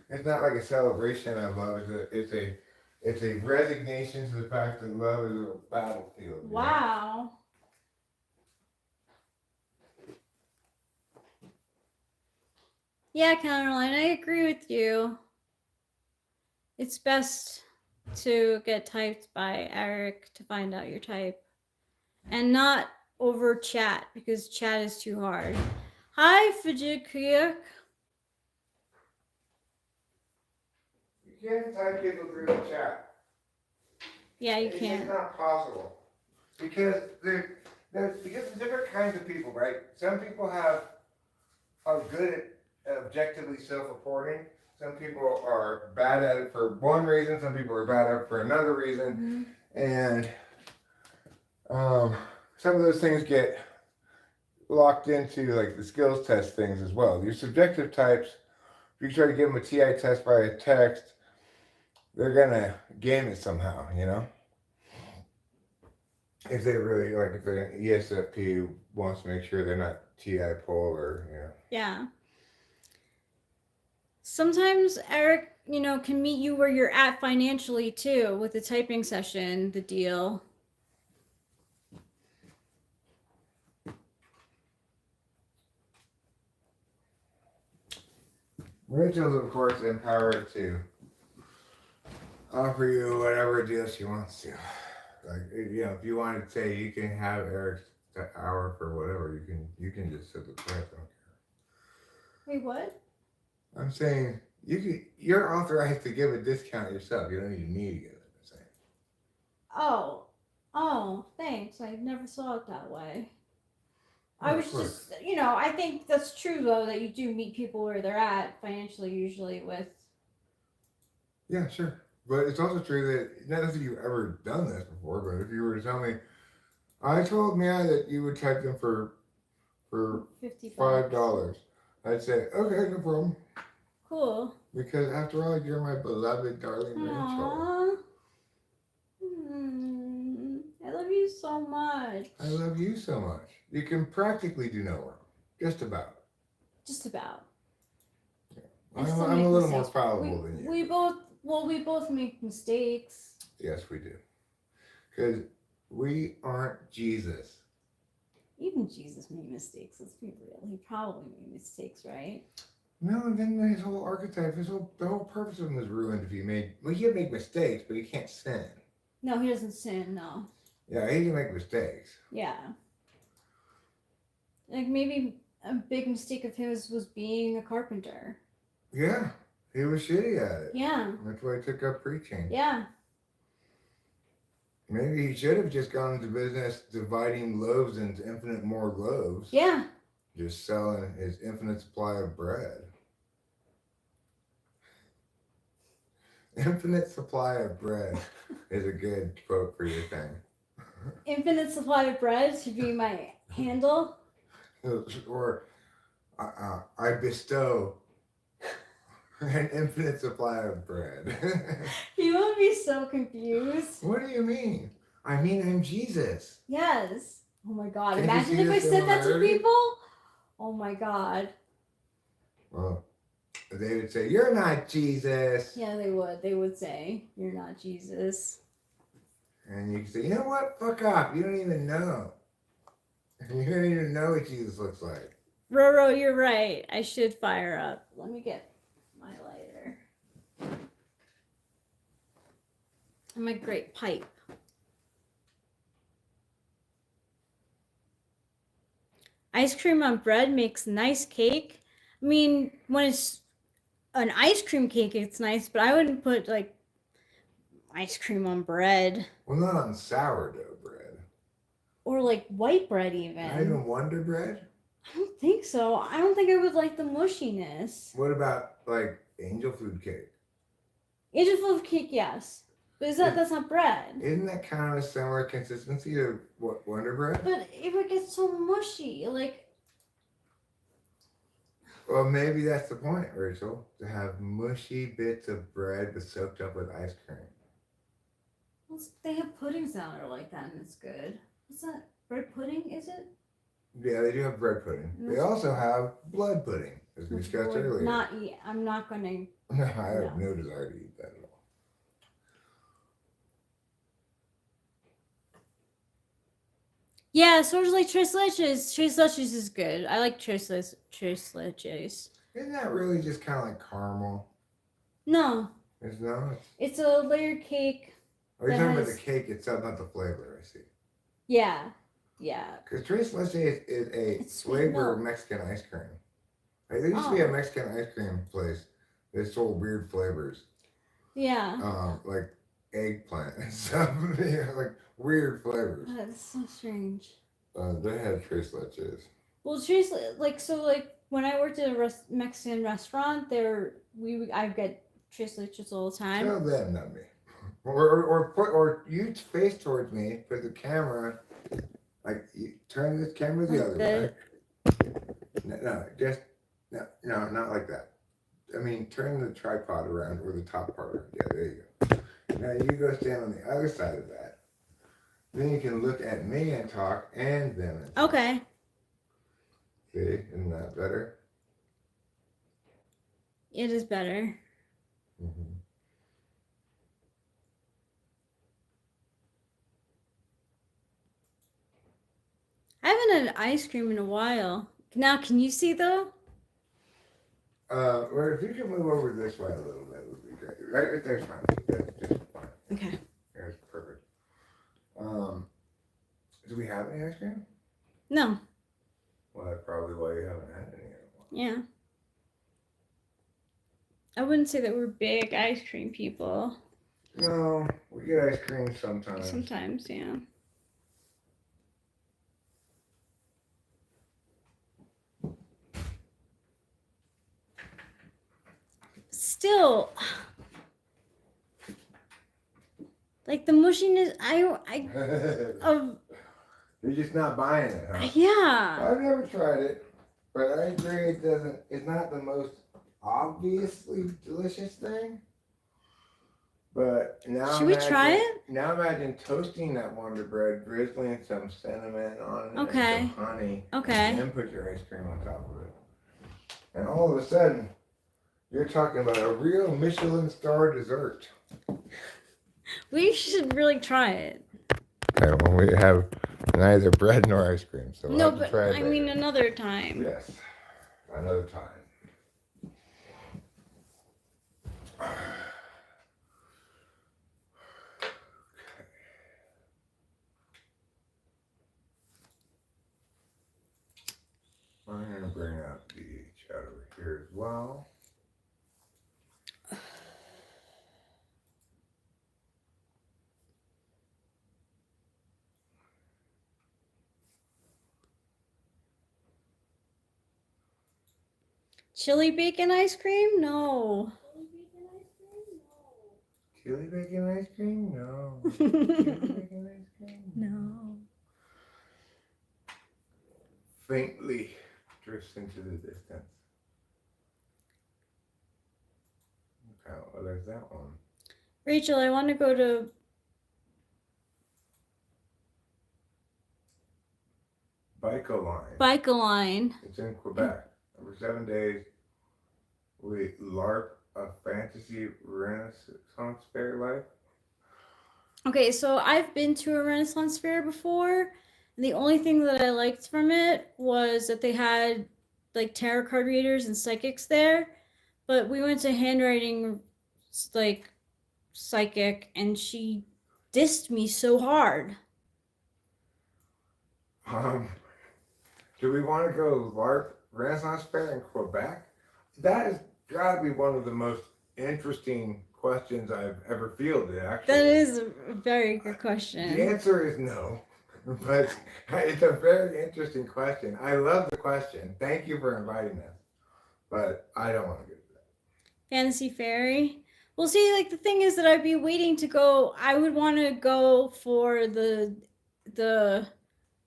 like a celebration of love. It's a resignation to the fact that love is a battlefield. Wow. Yeah, Caroline, I agree with you. It's best to get typed by Eric to find out your type. And not over chat, because chat is too hard. Hi, Fujikuyuk. You can't type people through the chat. Yeah, you can't. It's not possible. Because there's different kinds of people, right? Some people are good at objectively self-reporting. Some people are bad at it for one reason. Some people are bad at it for another reason. Mm-hmm. And some of those things get locked into like the skills test things as well. Your subjective types, if you try to give them a TI test by a text, they're gonna game it somehow, you know? If they really, like if an ESFP wants to make sure they're not TI polar, you know. Yeah. Sometimes Eric, can meet you where you're at financially too with the typing session, the deal. Rachel's, of course, empowered to offer you whatever deal she wants to. Like, if you want to say you can have Eric's hour for whatever, you can just set the price. I don't care. Wait, what? I'm saying you're authorized to give a discount yourself. You don't need me to give it. I'm saying. Oh, thanks. I never saw it that way. I Oh, was of course. just, I think that's true though that you do meet people where they're at financially usually with. Yeah, sure. But it's also true that not that you've ever done this before, but if you were to tell me, I told Mia that you would type them for $50. $5, I'd say okay, no problem. Cool. Because after all, you're my beloved, darling grandchild. Aww. I love you so much. I love you so much. You can practically do no wrong. Just about. Just about. Yeah. I I'm still a make little more mistakes. fallible than you. We both make mistakes. Yes, we do. Because we aren't Jesus. Even Jesus made mistakes. Let's be real. He probably made mistakes, right? No, and then his whole archetype, the whole purpose of him is ruined if he made. Well, he can make mistakes, but he can't sin. No, he doesn't sin. No. Yeah, he can make mistakes. Yeah. Like maybe a big mistake of his was being a carpenter. Yeah, he was shitty at it. Yeah. That's why he took up preaching. Yeah. Maybe he should have just gone into business dividing loaves into infinite more loaves. Yeah. Just selling his infinite supply of bread. Infinite supply of bread is a good quote for your thing. Infinite supply of bread should be my handle. Or I bestow an infinite supply of bread. You would be so confused. What do you mean? I mean, I'm Jesus. Yes. Oh my god. Can't you Imagine see if the I said that to similarity? people. Oh my god. Well, they would say, "You're not Jesus." Yeah, they would. They would say, "You're not Jesus." And you can say, "You know what? Fuck off. You don't even know. You don't even know what Jesus looks like." Roro, you're right. I should fire up. Let me get my lighter. And my great pipe. Ice cream on bread makes nice cake. I mean, when it's an ice cream cake, it's nice, but I wouldn't put like ice cream on bread. Well, not on sourdough bread. Or like white bread even. Not even Wonder Bread? I don't think so. I don't think I would like the mushiness. What about like angel food cake? Angel food cake, yes. But that's not bread. Isn't that kind of a similar consistency to what Wonder Bread? But it would get so mushy. Like, Well, maybe that's the point, Rachel. To have mushy bits of bread but soaked up with ice cream. they have puddings now that are like that, and it's good. What's that? Bread pudding, is it? Yeah, they do have bread pudding. They also have blood pudding, as we discussed earlier. Not eat. I'm not gonna. No, I have no desire to eat that at all. Yeah, sort of like tres leches. Tres leches is good. I like tres leches. Isn't that really just kind of like caramel? No, It's not. it's a layered cake. Oh, you're that talking about has- the cake itself, not the flavor. I see. Yeah. Because tres leches is a It's sweet flavor milk. of Mexican ice cream. Like, there used to be a Mexican ice cream place that sold weird flavors. Yeah. Like eggplant and stuff. Yeah, like weird flavors. That's so strange. They had tres leches. Well, tres like when I worked at a Mexican restaurant, I get tres leches all the time. Tell them, not me. Or you face towards me, put the camera, like you turn this camera the other way. No, not like that. I mean, turn the tripod around or the top part around. Yeah, there you go. Now you go stand on the other side of that. Then you can look at me and talk, and them. And talk. Okay. See, isn't that better? It is better. Mm-hmm. I haven't had ice cream in a while. Now, can you see though? Or if you can move over this way a little bit, would be great. Right there's fine. Okay. It was perfect. Do we have any ice cream? No. Well, that's probably why you haven't had any anymore. Yeah. I wouldn't say that we're big ice cream people. No, we get ice cream sometimes. Sometimes, yeah. Still, like the mushiness, You're just not buying it, huh? yeah. I've never tried it, but I agree it doesn't. It's not the most obviously delicious thing. But now Should we try it? Now imagine toasting that Wonder Bread, drizzling some cinnamon on it, Okay. and some honey, Okay. and then put your ice cream on top of it. And all of a sudden, you're talking about a real Michelin star dessert. We should really try it. Okay, well, we have neither bread nor ice cream, so we'll No, have to but try it I later. mean another time. Yes, another time. I'm going to bring out the chat over here as well. Chili bacon ice cream? No. Chili bacon ice cream? No. Chili bacon ice cream? No. Faintly drifts into the distance. Okay, well, there's that one. Rachel, I want to go to Bike-A-Line. It's in Quebec. Over 7 days, we LARP a fantasy Renaissance fair life. Okay, so I've been to a Renaissance fair before, and the only thing that I liked from it was that they had like tarot card readers and psychics there. But we went to handwriting like psychic, and she dissed me so hard. Do we want to go LARP Renaissance fair in Quebec? That has got to be one of the most interesting questions I've ever fielded, actually. That is a very good question. The answer is no, but it's a very interesting question. I love the question. Thank you for inviting us, but I don't want to go to that. Fantasy Fairy? Well, see, like the thing is that I'd be waiting to go. I would want to go for the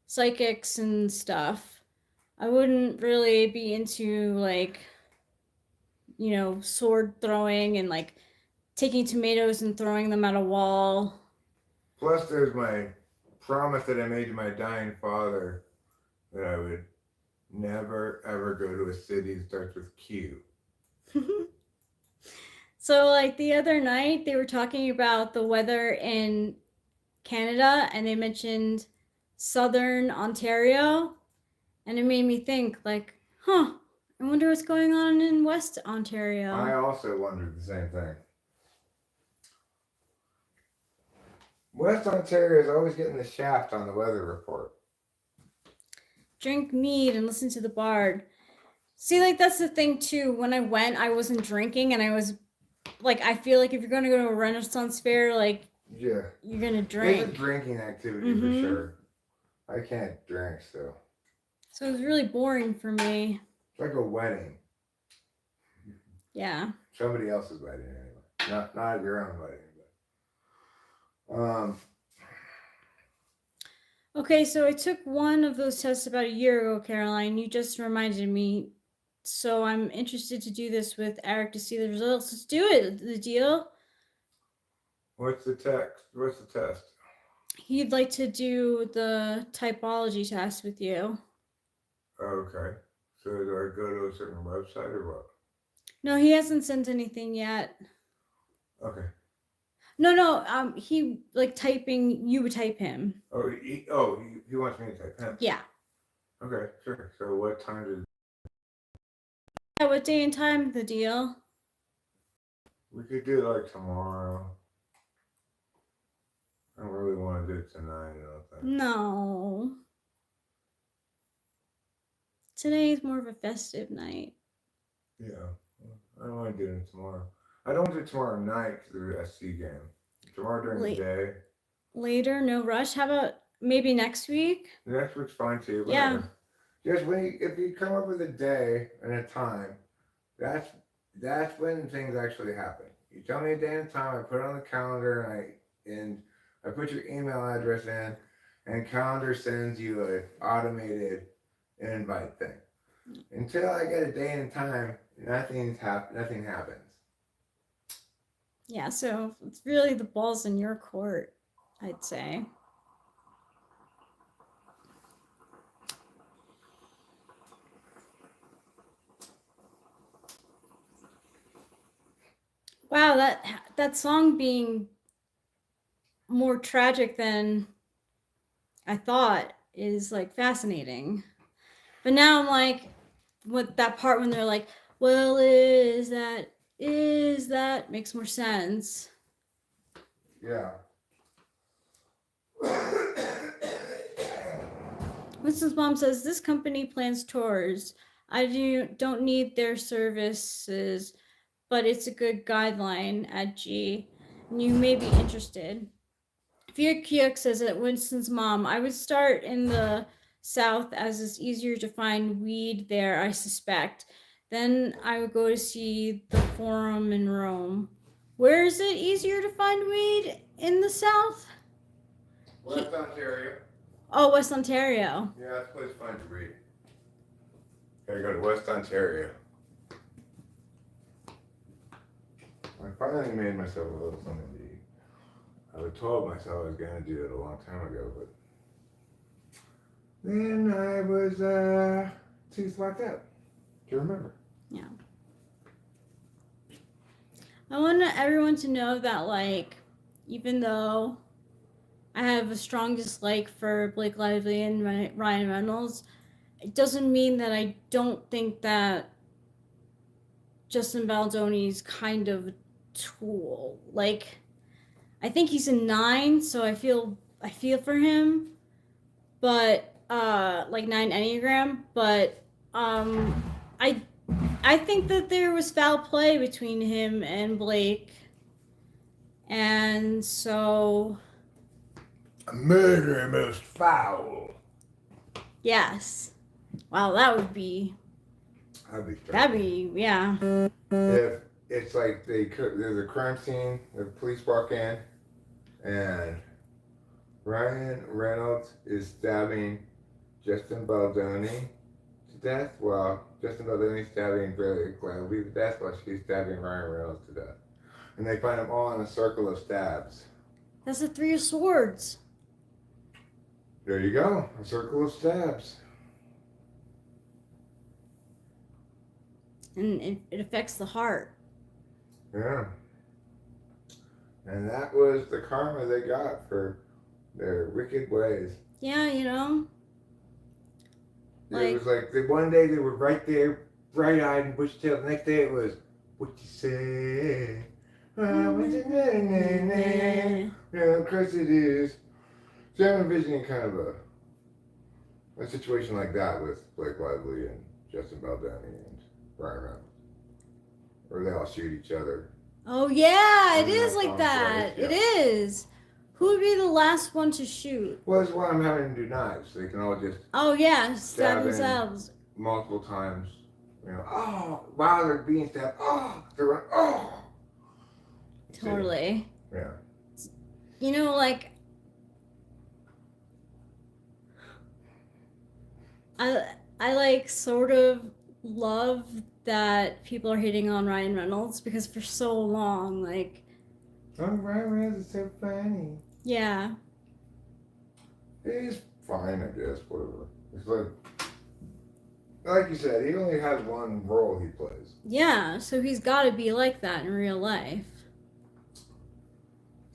psychics and stuff. I wouldn't really be into like, sword throwing and like taking tomatoes and throwing them at a wall. Plus, there's my promise that I made to my dying father that I would never ever go to a city that starts with Q. So, like the other night, they were talking about the weather in Canada, and they mentioned southern Ontario, and it made me think, like, I wonder what's going on in West Ontario. I also wondered the same thing. West Ontario is always getting the shaft on the weather report. Drink mead and listen to the bard. See, like, that's the thing, too. When I went, I wasn't drinking, and I was, like, I feel like if you're going to go to a Renaissance fair, like, yeah, you're going to drink. It's a drinking activity for sure. I can't drink, so. So it was really boring for me. It's like a wedding. Yeah. Somebody else's wedding, anyway. Not your own wedding. Okay, so I took one of those tests about a year ago, Caroline. You just reminded me. So I'm interested to do this with Eric to see the results. Let's do it. The deal. What's the text? What's the test? He'd like to do the typology test with you. Okay. So do I go to a certain website or what? No, he hasn't sent anything yet. Okay. No. He like typing. You would type him. Oh, he wants me to type him. Yeah. Okay, sure. So what time did? Yeah, what day and time? The deal. We could do like tomorrow. don't really want to do it tonight, I don't think. No. Today is more of a festive night. Yeah. I don't want to do it tomorrow. I don't do it tomorrow night because of the SC game. Tomorrow during the day. Later, no rush. How about maybe next week? Next week's fine too. Yeah. Whatever. Just if you come up with a day and a time, that's when things actually happen. You tell me a day and a time, I put it on the calendar, and I put your email address in, and calendar sends you an automated invite thing. Until I get a day and time, nothing happens. Yeah, so it's really the ball's in your court, I'd say. Wow, that song being more tragic than I thought is like fascinating. But now I'm like, with that part when they're like, well, is that makes more sense. Yeah. Winston's mom says this company plans tours. I don't need their services, but it's a good guideline at G, and you may be interested. Fiat Kyuk says that Winston's mom, I would start in the south as it's easier to find weed there, I suspect. Then I would go to see the Forum in Rome. Where is it easier to find weed in the south? West Ontario. Oh, West Ontario. Yeah, that's a place fun to read. Gotta go to West Ontario. I finally made myself a little something to eat. I had told myself I was gonna do it a long time ago, but then I was too slacked out to remember. Yeah. I want everyone to know that, like, even though I have a strong dislike for Blake Lively and Ryan Reynolds, it doesn't mean that I don't think that Justin Baldoni's kind of a tool. Like, I think he's a 9, so I feel for him, but like 9 Enneagram, but I think that there was foul play between him and Blake, and so Murder most foul. yes. Wow, that'd be yeah. If it's like there's a crime scene, the police walk in, and Ryan Reynolds is stabbing Justin Baldoni to death, while Justin Baldoni is stabbing Blake Lively to death, while she's stabbing Ryan Reynolds to death. And they find them all in a circle of stabs. That's the 3 of Swords. There you go, a circle of stabs. And it affects the heart. Yeah. And that was the karma they got for their wicked ways. Yeah, you know? It was like one day they were right there, bright-eyed and bushy-tailed. The next day it was, what you say? What's your name? Yeah, of course it is. So I'm envisioning kind of a situation like that with Blake Lively and Justin Baldoni and Ryan Reynolds, where they all shoot each other. Oh yeah, it is like that. Yeah. It is. Who would be the last one to shoot? Well, that's why I'm having to do knives. So they can all just stab themselves multiple times. You know, oh, wow, they're being stabbed. Oh, they're running. Oh. Totally. Yeah. You know, like I like sort of love that people are hating on Ryan Reynolds, because for so long, like, oh, Ryan Reynolds is so funny. Yeah. He's fine, I guess, whatever. It's like you said, he only has one role he plays. Yeah, so he's got to be like that in real life.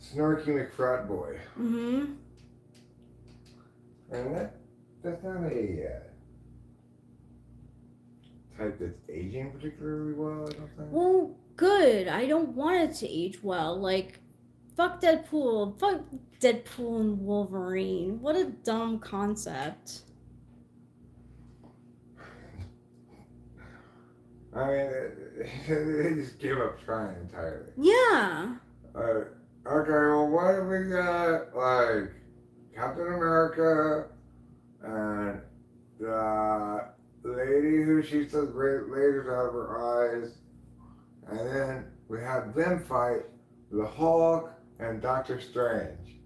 Snarky McFrat boy. Mm-hmm. And that's not a type that's aging particularly well, I don't think. Well, good. I don't want it to age well. Like, Fuck Deadpool. Fuck Deadpool and Wolverine. What a dumb concept. I mean, they just give up trying entirely. Yeah. Okay, well, what do we got? Like, Captain America and the lady who shoots those lasers out of her eyes. And then we have them fight the Hulk and Doctor Strange.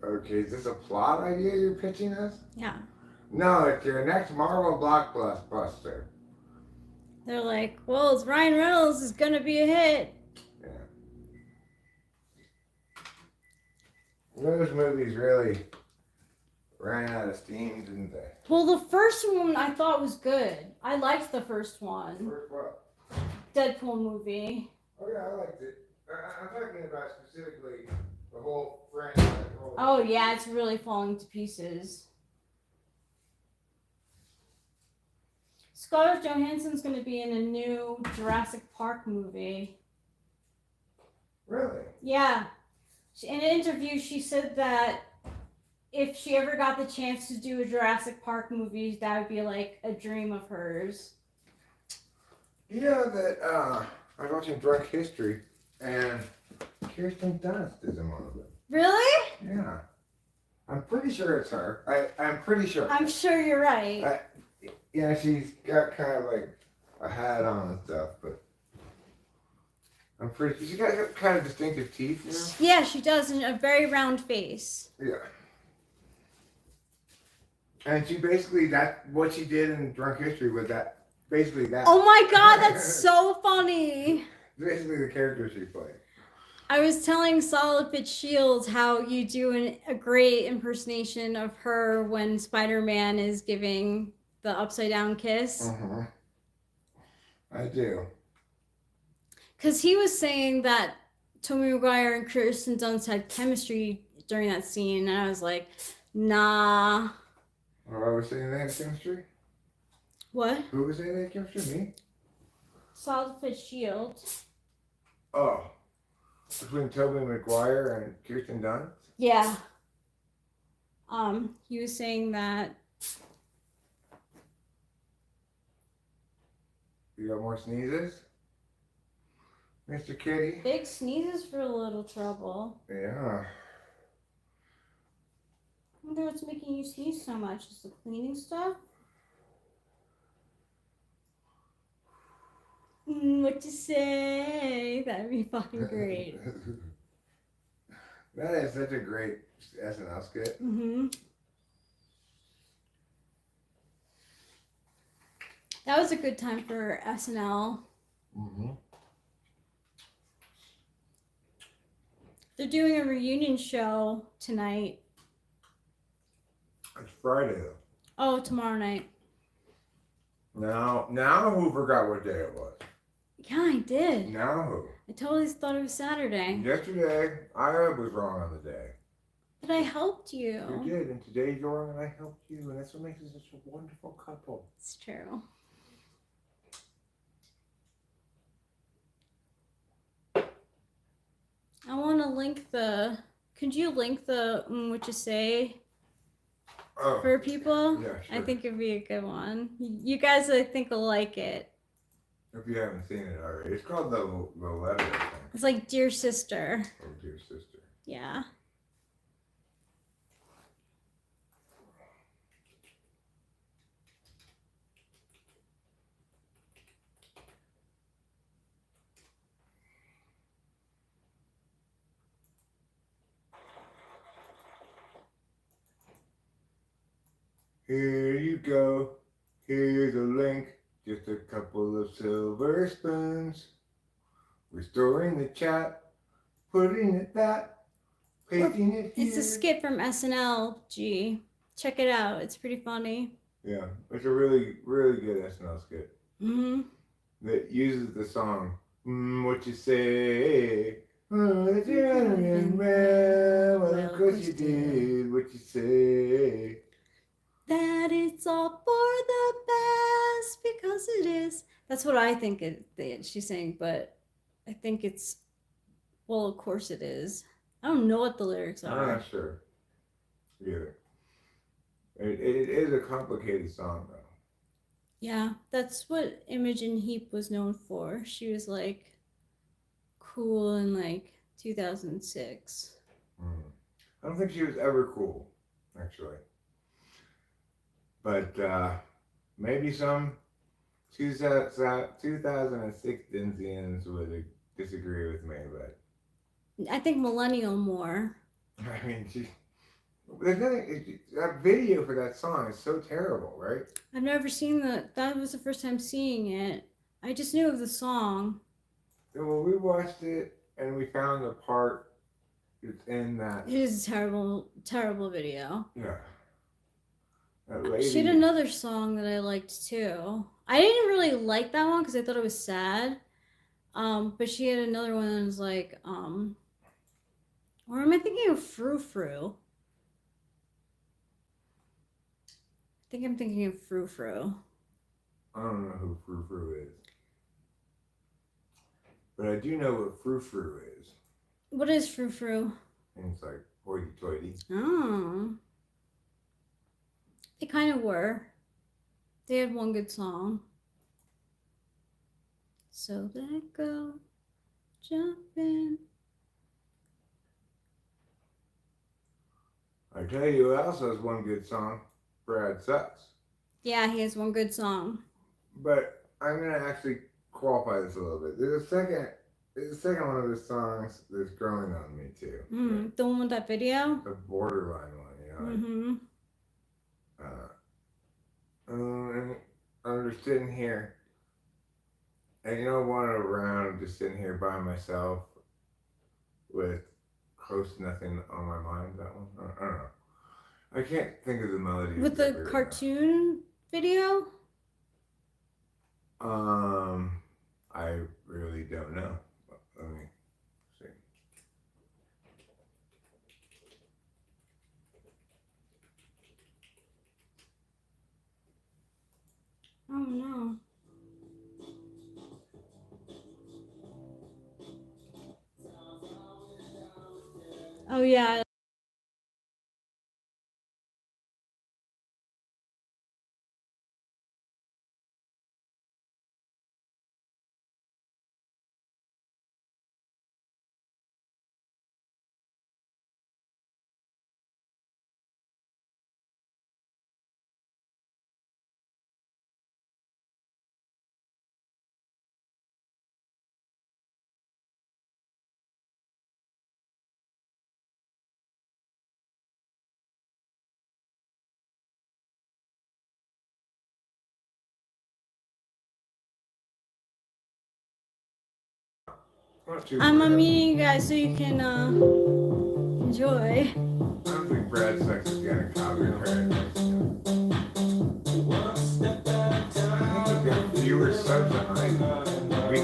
Okay, is this a plot idea you're pitching us? Yeah. No, it's your next Marvel blockbuster. They're like, well, it's Ryan Reynolds is gonna be a hit. Yeah. Those movies really ran out of steam, didn't they? Well, the first one I thought was good. I liked the first one. First what? Deadpool movie. Oh yeah, I liked it. I'm talking about specifically the whole franchise. Oh yeah, it's really falling to pieces. Scarlett Johansson's going to be in a new Jurassic Park movie. Really? Yeah. In an interview, she said that if she ever got the chance to do a Jurassic Park movie, that would be like a dream of hers. You know that I was watching Drunk History, and Kirsten Dunst is in one of them. Really? Yeah. I'm pretty sure it's her. I'm pretty sure. I'm sure you're right. Yeah, she's got kind of like a hat on and stuff, but I'm pretty. She's got kind of distinctive teeth, you know? Yeah, she does, and a very round face. Yeah. And she basically what she did in Drunk History was that basically that. Oh my god, that's so funny. Basically the character she played. I was telling Solid Pitch Shields how you do a great impersonation of her when Spider-Man is giving the upside down kiss. Uh-huh. I do. Because he was saying that Tobey Maguire and Kirsten Dunst had chemistry during that scene, and I was like, nah. Oh, I was saying they had chemistry? What? Who was saying they had chemistry? Me? Solid Pitch Shields. Oh. Between Tobey Maguire and Kirsten Dunst? Yeah. He was saying that. You got more sneezes? Mr. Kitty? Big sneezes for a little trouble. Yeah. I wonder what's making you sneeze so much. Is the cleaning stuff? What you say? That'd be fucking great. That is such a great SNL skit. Mm-hmm. That was a good time for SNL. Mm-hmm. They're doing a reunion show tonight. It's Friday though. Oh, tomorrow night. Now who forgot what day it was? Yeah, I did. Now who? I totally thought it was Saturday. Yesterday, I was wrong on the day. But I helped you. You did, and today you're wrong and I helped you, and that's what makes us such a wonderful couple. It's true. I want to link the... Could you link the what you say for people? Yeah, sure. I think it'd be a good one. You guys, I think, will like it. If you haven't seen it already. It's called the letter, I think. It's like Dear Sister. Oh, dear sister. Yeah. Here you go. Here's a link. Just a couple of silver spoons. Restoring the chat. Putting it that. Pasting it here. It's a skit from SNL. G. Check it out. It's pretty funny. Yeah, it's a really, really good SNL skit. Mm-hmm. That uses the song, what you say? Oh, that you done well, of course you did. What you say? That it's all for the best because it is. That's what I think she's saying, but I think it's Well, of course it is. I don't know what the lyrics I'm are. not sure either. It is a complicated song though. Yeah, that's what Imogen Heap was known for. She was like cool in like 2006. I don't think she was ever cool, actually. But maybe some 2006 Denzians would disagree with me, but I think millennial more. I mean, there's nothing. That video for that song is so terrible, right? I've never seen that was the first time seeing it. I just knew of the song. Well, we watched it and we found the part it's in that. It is a terrible, terrible video. Yeah. That lady. She had another song that I liked too. I didn't really like that one because I thought it was sad. But she had another one that was like, or am I thinking of Frou Frou? I think I'm thinking of Frou Frou. I don't know who Frou Frou is. But I do know what Frou Frou is. What is Frou Frou? And it's like hoity toity. Oh. They kind of were. They had one good song. So that girl jumping. I tell you who else has one good song? Brad Sucks. Yeah, he has one good song. But I'm gonna actually qualify this a little bit. There's a second one of his songs that's growing on me too. The one with that video? The borderline one, you know. And I'm just sitting here, and you know, wandering around, just sitting here by myself with close to nothing on my mind. That one, I don't know. I can't think of the melody. With the cartoon video? I really don't know. Let me see. Oh no. Oh yeah. I'm meeting you guys so you can enjoy. I don't think Brad Sucks is gonna copyright. I think we got fewer subs than I do.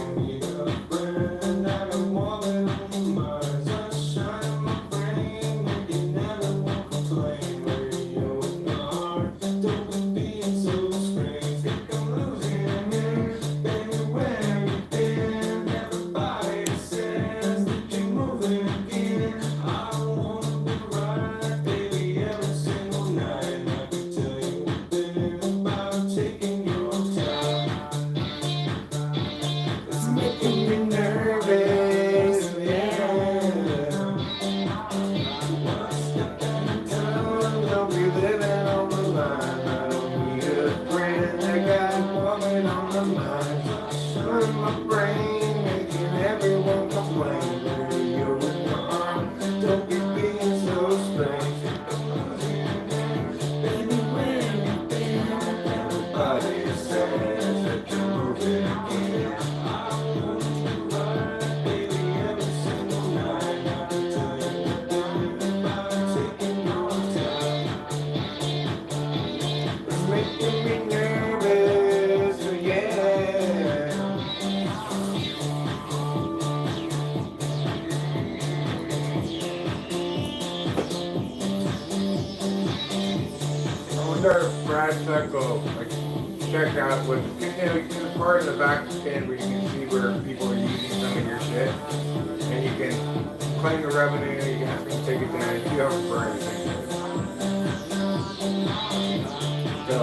Brad Sucks will like check out what, there's part in the back end where you can see where people are using some of your shit, and you can claim the revenue, you can have to take it down, you don't have to burn anything. So,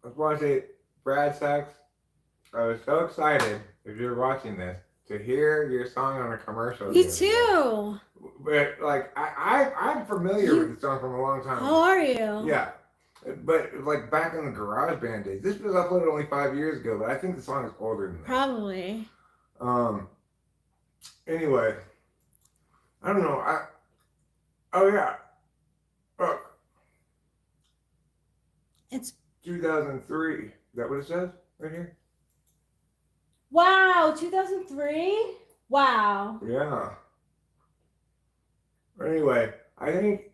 let's watch it. Brad Sachs, I was so excited, if you're watching this, to hear your song on a commercial. Me too. But like I'm familiar with the song from a long time ago. How are you? Yeah. But like back in the garage band days. This was uploaded only 5 years ago, but I think the song is older than that. Probably. Anyway. I don't know. Oh yeah. Look. It's 2003. Is that what it says right here? Wow, 2003? Wow. Yeah. But anyway, I think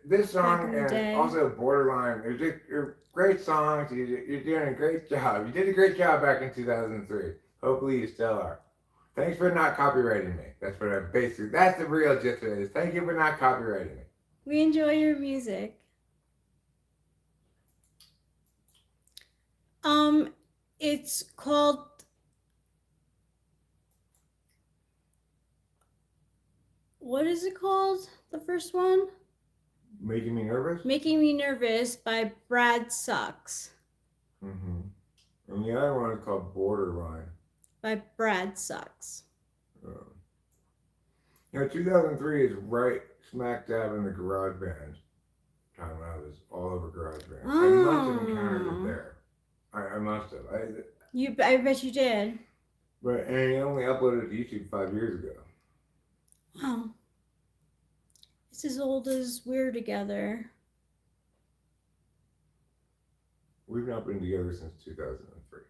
this song and also Borderline, they're great songs. You're doing a great job. You did a great job back in 2003. Hopefully you still are. Thanks for not copyrighting me. That's what that's the real gist of it is. Thank you for not copyrighting me. We enjoy your music. It's called what is it called? The first one? Making Me Nervous? Making Me Nervous by Brad Sucks. Mm-hmm. And the other one is called Borderline. By Brad Sucks. 2003 is right smack dab in the garage band time when I was all over garage band. I must have encountered it there. I must have. I bet you did. But and he only uploaded it to YouTube 5 years ago. Wow. It's as old as we're together. We've not been together since 2003.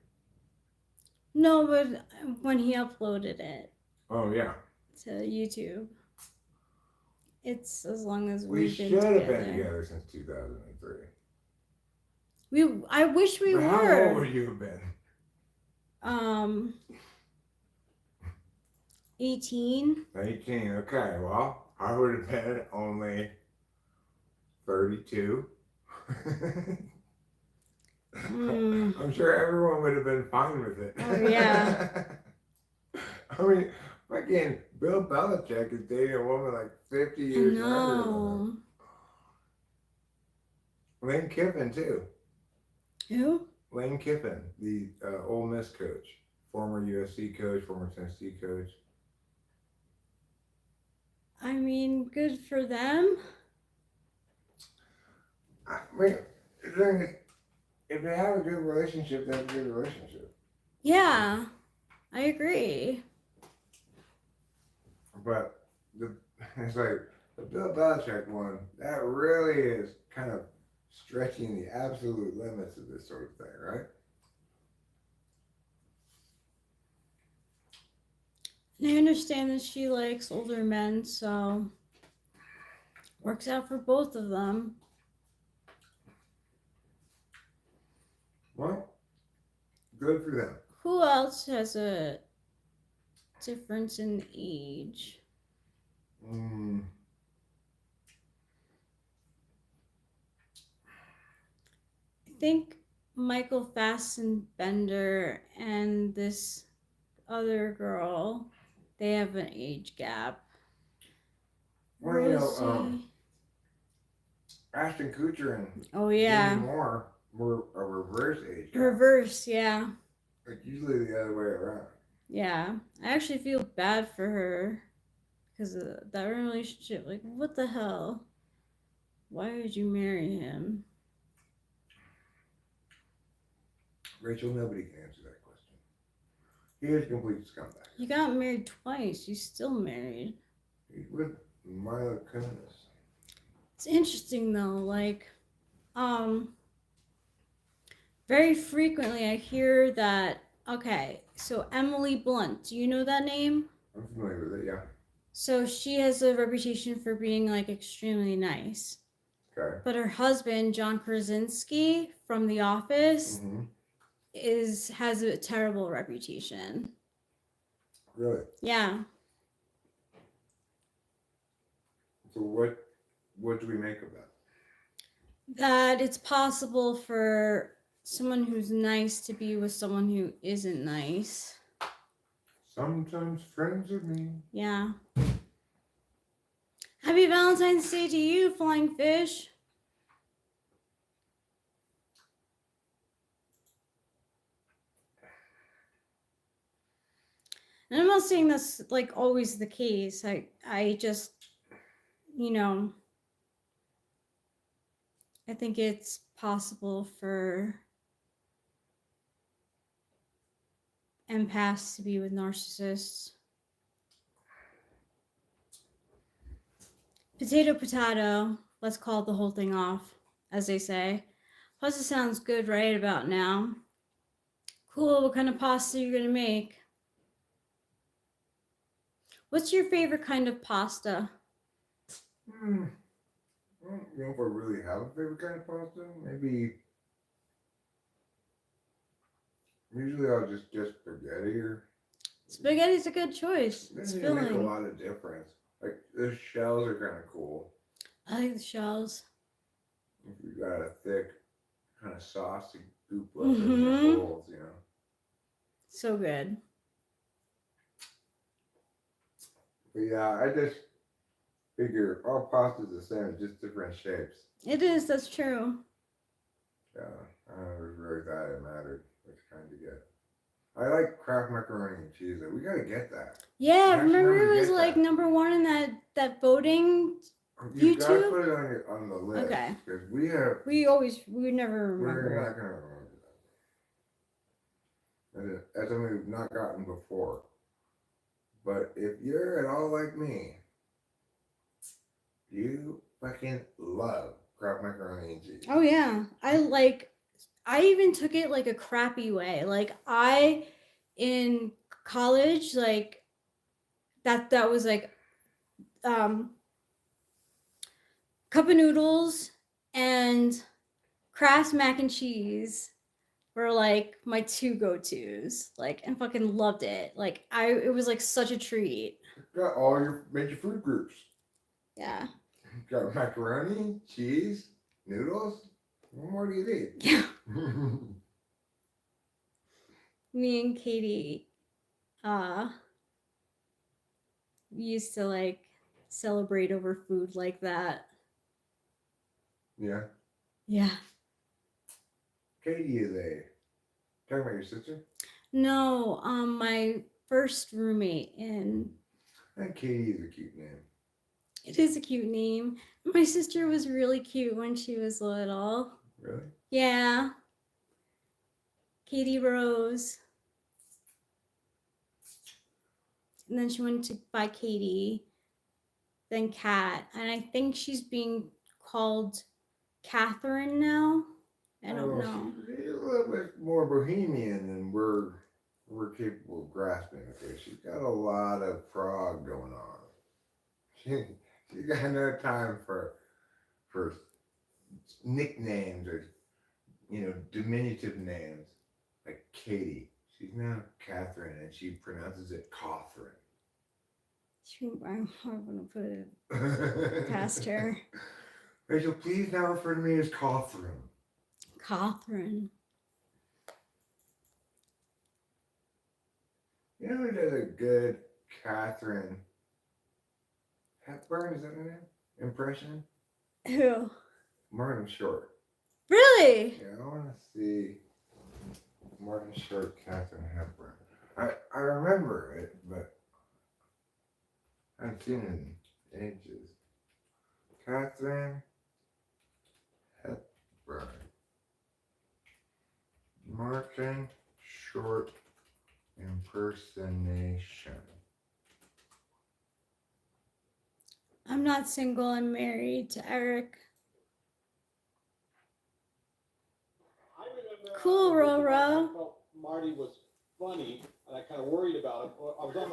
No, but when he uploaded it. Oh yeah. To YouTube. It's as long as we we've been together. We should have been together since 2003. I wish we were. How old would you have been? 18. 18, okay. Well, I would have been only 32. I'm sure everyone would have been fine with it. Oh, yeah. I mean, fucking Bill Belichick is dating a woman like 50 years younger than him. Lane Kiffin, too. Who? Lane Kiffin, the Ole Miss coach. Former USC coach, former Tennessee coach. I mean, good for them. I mean, if they have a good relationship, they have a good relationship. Yeah, I agree. But it's like the Bill Belichick one, that really is kind of stretching the absolute limits of this sort of thing, right? And I understand that she likes older men, so works out for both of them. Well, good for them. Who else has a difference in age? I think Michael Fassbender and this other girl, they have an age gap. Well, you know, Ashton Kutcher and Demi Moore were a reverse age gap. Reverse, yeah. Like usually the other way around. Yeah, I actually feel bad for her because of that relationship. Like, what the hell? Why would you marry him? Rachel, nobody can answer that question. He is a complete scumbag. You got married twice. You still married. He's with Mila Kunis. It's interesting though. Like, very frequently I hear that. Okay, so Emily Blunt. Do you know that name? I'm familiar with it. Yeah. So she has a reputation for being like extremely nice. Okay. But her husband, John Krasinski from The Office, has a terrible reputation. Really? Yeah. So what what do we make of that? That it's possible for someone who's nice to be with someone who isn't nice. Sometimes friends are mean. Yeah. Happy Valentine's Day to you, flying fish. And I'm not saying that's like always the case. I just, you know, I think it's possible for empaths to be with narcissists. Potato, potato. Let's call the whole thing off, as they say. Pasta sounds good right about now. Cool, what kind of pasta are you gonna make? What's your favorite kind of pasta? I don't know if I really have a favorite kind of pasta. Maybe. Usually I'll just get spaghetti or. Spaghetti's a good choice. It It's doesn't make a filling. lot of difference. Like the shells are kind of cool. I like the shells. If you got a thick kind of sauce, you goop up in Mm-hmm. your bowls, you know. So good. But yeah, I just figure all pasta's the same, just different shapes. It is, that's true. Yeah, I was really glad it mattered which kind to get. I like Kraft macaroni and cheese. We gotta get that. Yeah, Actually, remember never it was get like that. number 1 in that voting. You gotta YouTube? put it on the list. Okay. Because we never remember we're it. not gonna remember that. That's something we've not gotten before. But if you're at all like me, you fucking love Kraft macaroni and cheese. Oh yeah. I even took it like a crappy way. Like I in college, like that was like cup of noodles and Kraft mac and cheese were like my 2 go-tos. Like and fucking loved it. Like it was like such a treat. Got all your major food groups. Yeah. Got macaroni, cheese, noodles. What more do you need? Yeah. Me and Katie we used to like celebrate over food like that. Yeah. Yeah. Katie is talking about your sister? No, my first roommate in. I think Katie is a cute name. It is a cute name. My sister was really cute when she was little. Really? Yeah. Katie Rose. And then she went to by Katie, then Kat, and I think she's being called Catherine now. I don't know. She's a little bit more bohemian than we're capable of grasping. Okay, she's got a lot of prog going on. She got no time for nicknames or diminutive names like Katie. She's now Catherine, and she pronounces it Catherine. I'm gonna put it past her. Rachel, please now refer to me as Catherine. Catherine. You know who does a good Catherine Hepburn? Is that her name? Impression? Who? Martin Short. Really? Yeah, I want to see Martin Short, Catherine Hepburn. I remember it, but I haven't seen it in ages. Catherine Hepburn. Martin Short impersonation. I'm not single. I'm married to Eric. I remember Cool, I Roro. felt Marty was funny, and I kind of worried about him. I was on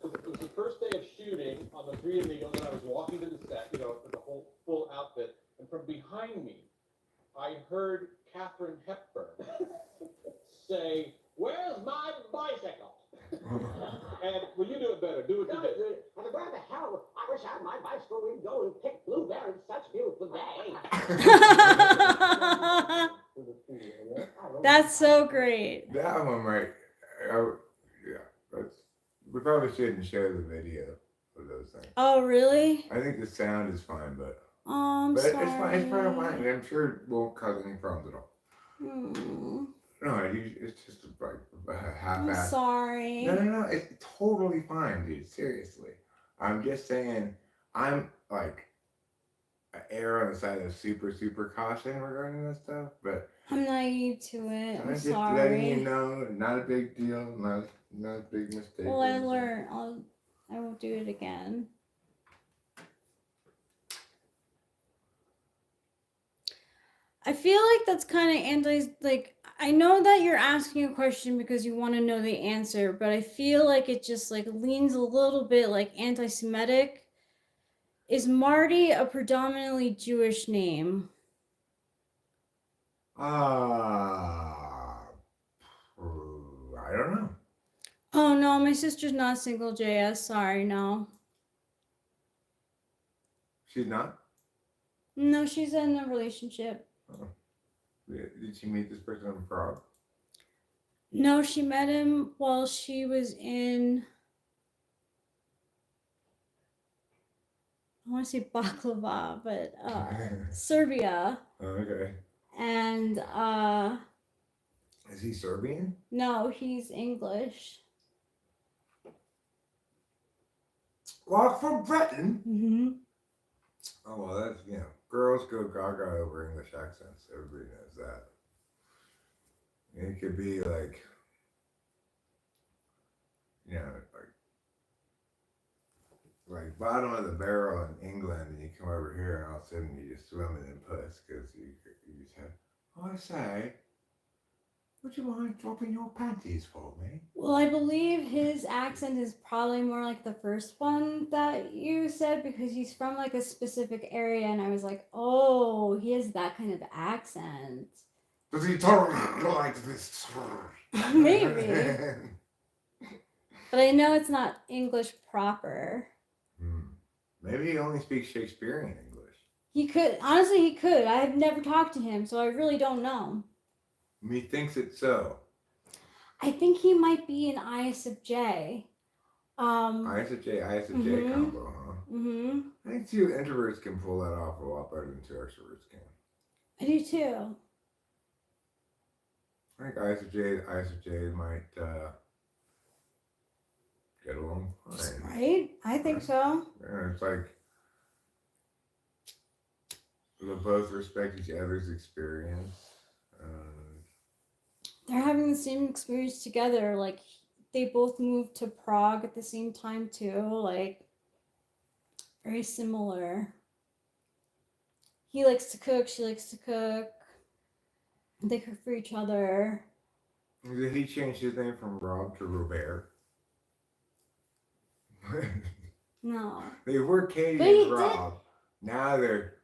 it was the first day of shooting on the Three Amigos, and I was walking to the set, with the whole full outfit, and from behind me, I heard Katharine Hepburn say, "Where's my bicycle?" And well, you do it better. Do it today. And where the hell? I wish I had my bicycle. We'd go and pick blueberries. having such a beautiful day. That's so great. That one might, yeah, we probably shouldn't show the video of those things. Oh, really? I think the sound is fine, but Oh, I'm it's sorry. fine. It's probably fine. I'm sure it won't cause any problems at all. Hmm. No, it's just like a I'm half-ass. sorry. No, it's totally fine, dude. Seriously, I'm just saying. I'm like err on the side of super caution regarding this stuff, but I'm naive to it. I'm just letting you sorry. know, not a big deal, not a big mistake. Well, I learned. I won't do it again. I feel like that's kind of like, I know that you're asking a question because you want to know the answer, but I feel like it just like leans a little bit like anti-Semitic. Is Marty a predominantly Jewish name? I don't know. Oh no, my sister's not single, JS. Sorry, no. She's not? No, she's in a relationship. Oh. Did she meet this person in Prague? No, she met him while she was in, I want to say baklava, but Serbia. Okay. And Is he Serbian? no, he's English. Well, from Britain. Mm-hmm. Oh well, that's girls go gaga over English accents. Everybody knows that. It could be like, like bottom of the barrel in England, and you come over here, and all of a sudden you just swimming in puss because you just have. Oh, I say, would you mind dropping your panties for me? Well, I believe his accent is probably more like the first one that you said because he's from like a specific area, and I was like, oh, he has that kind of accent. Does he talk like this? Maybe. But I know it's not English proper. Maybe he only speaks Shakespearean English. He could. Honestly, he could. I have never talked to him, so I really don't know. Methinks it so. I think he might be an ISFJ. ISFJ combo, huh? Mm-hmm. I think two introverts can pull that off a lot better than two extroverts can. I do too. I think ISFJ might get along fine. Right? I think so. Yeah, it's like they'll both respect each other's experience. They're having the same experience together. Like, they both moved to Prague at the same time too. Like, very similar. He likes to cook. She likes to cook. They cook for each other. Did he change his name from Rob to Robert? No. They were Katie But he and Rob. Now they're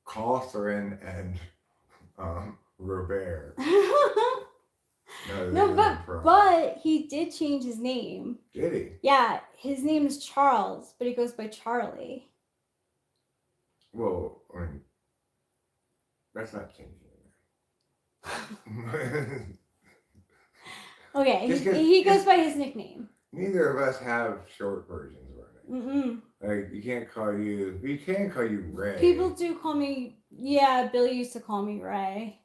Catherine and Robert. No, but he did change his name. Did he? Yeah, his name is Charles, but he goes by Charlie. Well, I mean, that's not changing anything. Okay, he goes by his nickname. Neither of us have short versions of our names. Mm-mm. Like, we can call you Ray. People do call me, yeah, Billy used to call me Ray.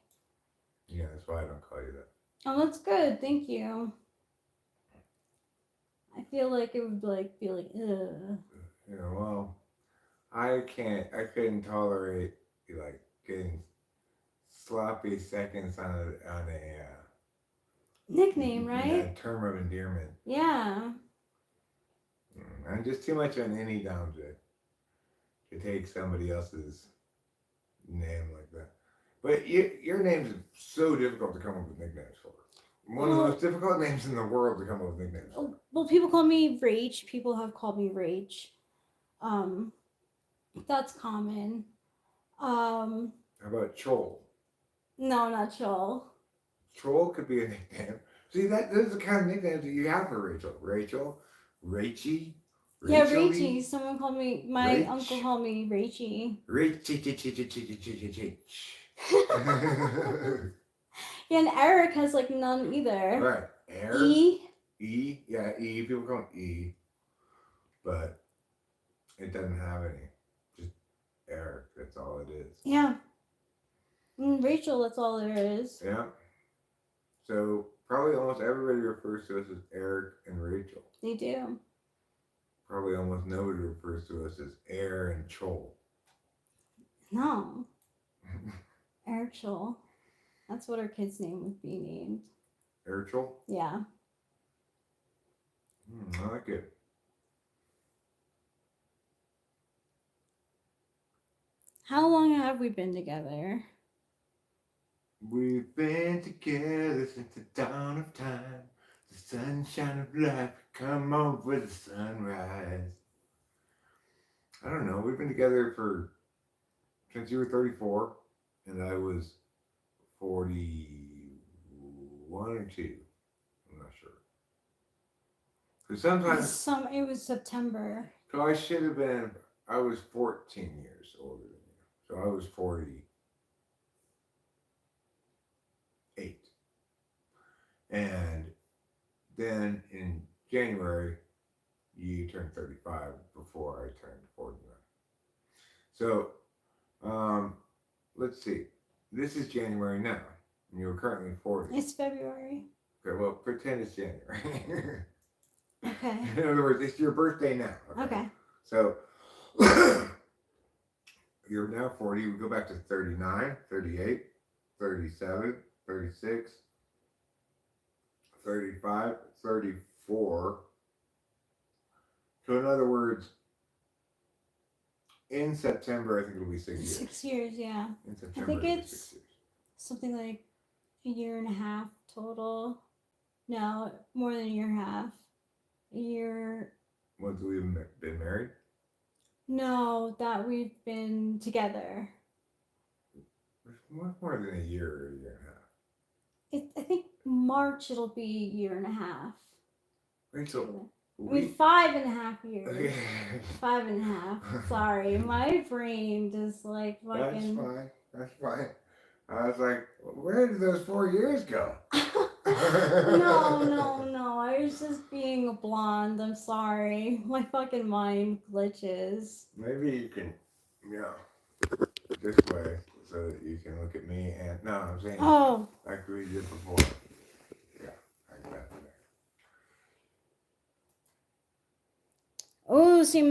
Yeah, that's why I don't call you that. Oh, that's good. Thank you. I feel like it would be like, ugh. Well, I couldn't tolerate like getting sloppy seconds on a Nickname, right? A term of endearment. Yeah. I'm just too much of an any down to take somebody else's name like that. But your name's so difficult to come up with nicknames for. One of the most difficult names in the world to come up with nicknames for. Well, people call me Rach. People have called me Rach. That's common. How about Chol? No, not Joel. Chol could be a nickname. See, those are the kind of nicknames that you have for Rachel. Rachel, Rachy, Yeah, Rachel Rachie. Someone called me. My Rach. uncle called me Rachie. Rachie. Yeah, and Eric has like none either. Right. Air. E. E. Yeah, E. People call it E. But it doesn't have any. Just Eric. That's all it is. Yeah. And Rachel, that's all there is. Yeah. So probably almost everybody refers to us as Eric and Rachel. They do. Probably almost nobody refers to us as Air and Chol. No. Erchel. That's what our kid's name would be named. Erchel? Yeah. I like it. How long have we been together? We've been together since the dawn of time. The sunshine of life come over the sunrise. I don't know. We've been together since you were 34 and I was 41 or 2. I'm not sure. Because sometimes. It was September. So I was 14 years older than you. So I was 48. And then in January, you turned 35 before I turned 49. So, let's see. This is January now, and you're currently 40. It's February. Okay, well, pretend it's January. Okay. In other words, it's your birthday now. Okay. So, you're now 40. We go back to 39, 38, 37, 36, 35, 34. So in other words, in September, I think it'll be 6 years. 6 years, yeah. In September, I think it'll be it's 6 years. something like a year and a half total. No, more than a year and a half. A year. Once we've been married? No, that we've been together. It's much more than a year or a year and a half. I think March it'll be a year and a half. Rachel, I mean, 5.5 years. 5.5. Sorry, my brain just like fucking. That's fine. I was like, where did those 4 years go? No. I was just being a blonde. I'm sorry. My fucking mind glitches. Maybe you can, this way so that you can look at me and, no, I'm saying, like we did before. Yeah, like that there. Oh, see,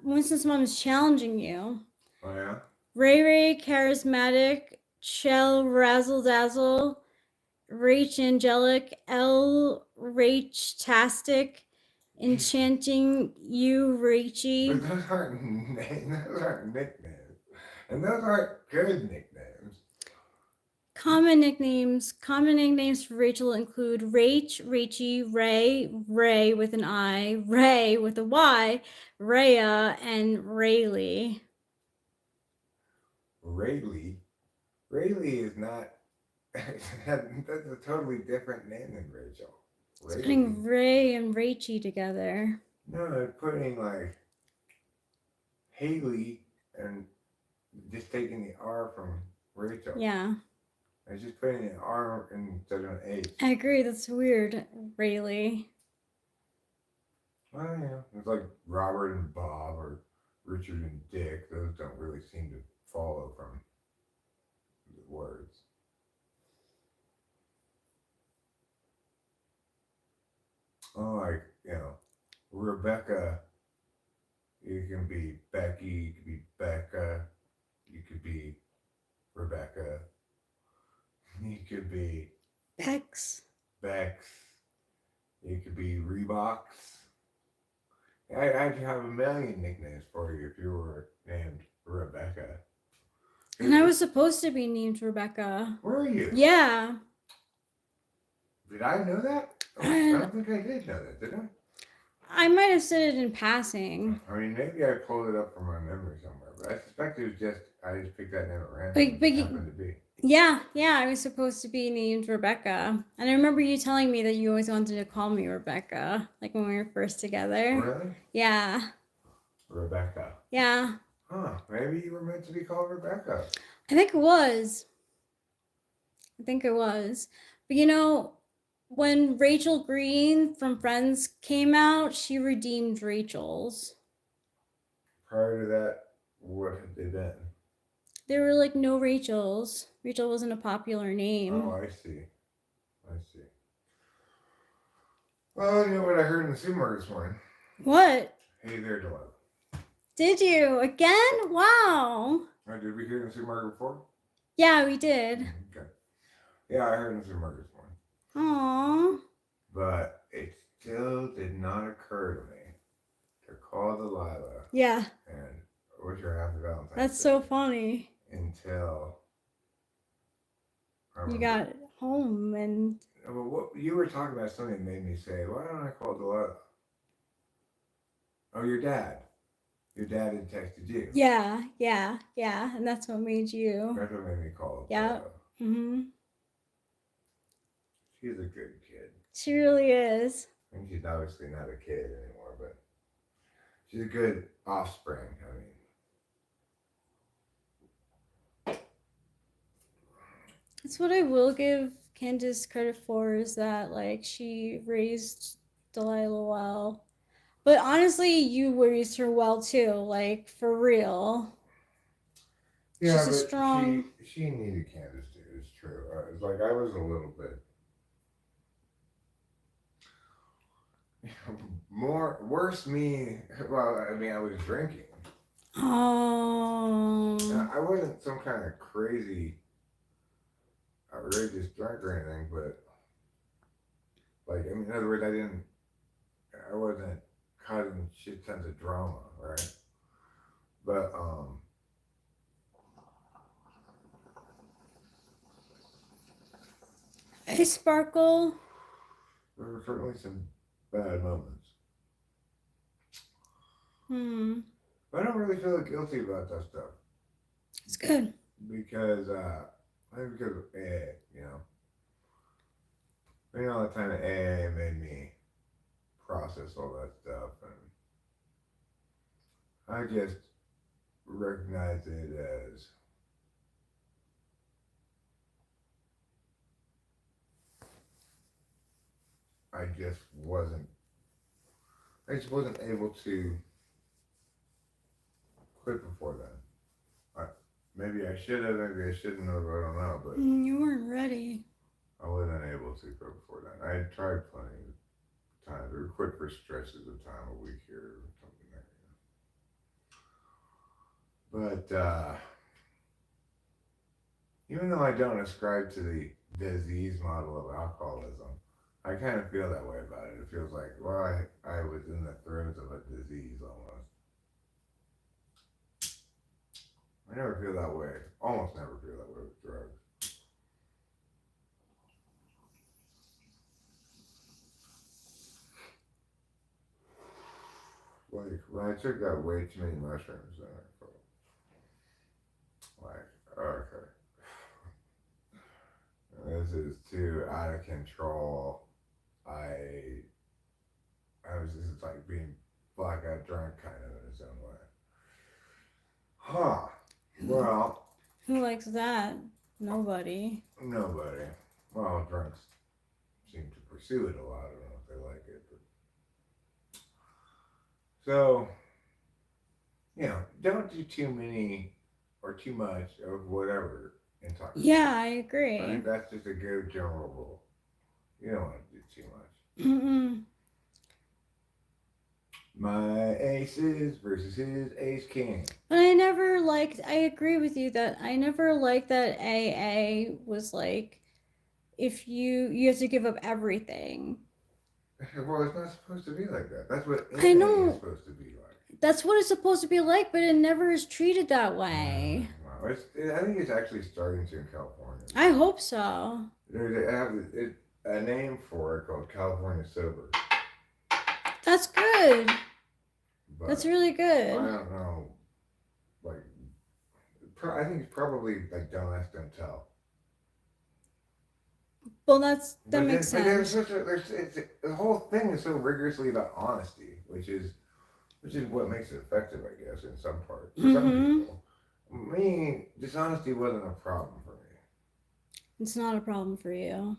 Winston's mom is challenging you. Oh, yeah? Ray, charismatic, Chell, razzle dazzle, Rach, angelic, L, Rach-tastic, enchanting, you, Rachie. But those aren't nicknames. And those aren't good nicknames. Common nicknames for Rachel include Rach, Rachie, Ray with an I, Ray with a Y, Rhea, and Rayleigh. Rayleigh is not, that's a totally different name than Rachel. It's putting Ray and Rachie together. No, they're putting like Haley and just taking the R from Rachel. Yeah. It's just putting an R instead of an H. I agree, that's weird, Rayleigh. Well, yeah. It's like Robert and Bob or Richard and Dick. Those don't really seem to follow from the words. Oh, like, Rebecca. You can be Becky, you could be Becca, you could be Rebecca, you could be Bex, you could be Reeboks. I'd have a million nicknames for you if you were named Rebecca. And I was supposed to be named Rebecca. Were you? Yeah. Did I know that? I don't think I did know that, did I? I might have said it in passing. I mean, maybe I pulled it up from my memory somewhere, but I suspect it was just I just picked that name at random. But It happened to be. yeah, I was supposed to be named Rebecca. And I remember you telling me that you always wanted to call me Rebecca, like when we were first together. Really? Yeah. Rebecca. Yeah. Huh? Maybe you were meant to be called Rebecca. I think it was. But you know, when Rachel Green from Friends came out, she redeemed Rachel's. Prior to that, what had they been? There were like no Rachels. Rachel wasn't a popular name. Oh, I see. Well, you know what I heard in the supermarket this morning? What? Hey there, Delilah. Did you? Again? Wow. Did we hear it in the supermarket before? Yeah, we did. Okay. Yeah, I heard it in the supermarket this morning. Aww. But it still did not occur to me to call Delilah Yeah. and wish her happy Valentine's That's Day so funny. until You got home and... Well, what you were talking about something that made me say, why don't I call Delilah? Oh, your dad. Your dad had texted you. Yeah. And that's what made you. That's what made me call Yeah. Delilah. She's a good kid. She really is. I mean, she's obviously not a kid anymore, but she's a good offspring. I mean, That's what I will give Candace credit for, is that like she raised Delilah well. But honestly, you raised her well too, like for real. yeah, She's a but strong... she needed Candace too. It's true. It's like I was a little bit worse me. Well, I mean, I was drinking. Oh. I wasn't some kind of crazy, outrageous drunk or anything, but like, I mean, in other words, I wasn't causing shit tons of drama, right? But Hey, Sparkle. there were certainly some bad moments. But I don't really feel guilty about that stuff. It's good. Because, I think because of AA, you know. Being all the time at AA made me process all that stuff, and I just recognize it as I just wasn't able to quit before then. Maybe I should have, maybe I shouldn't have, I don't know, but You weren't ready. I wasn't able to quit before then. I had tried plenty of times, or quit for stretches of time, a week here or something like that. But even though I don't ascribe to the disease model of alcoholism, I kind of feel that way about it. It feels like, well, I was in the throes of a disease almost. I never feel that way. Almost never feel that way with drugs. Like, when I took out way too many mushrooms, then I felt like, okay. This is too out of control. I was just like being blackout drunk kind of in its own way. Huh. Well. Who likes that? Nobody. Nobody. Well, drunks seem to pursue it a lot. I don't know if they like it. But... So, you know, don't do too many or too much of whatever intoxication. Yeah, I agree. I think that's just a good general rule. You don't want to do too much. My aces versus his ace king. But I agree with you that I never liked that AA was like, if you have to give up everything. Well, it's not supposed to be like that. That's what I know. is supposed to be like. That's what it's supposed to be like, but it never is treated that way. No, I think it's actually starting to in California. I hope so. They have a name for it called California Sober. That's good. But That's really I good. don't know. Like, I think it's probably like don't ask, don't tell. Well, that But makes then there's sense. the whole thing is so rigorously about honesty, which is what makes it effective, I guess, in some part for some Mm-hmm. people. Me, dishonesty wasn't a problem for me. It's not a problem for you.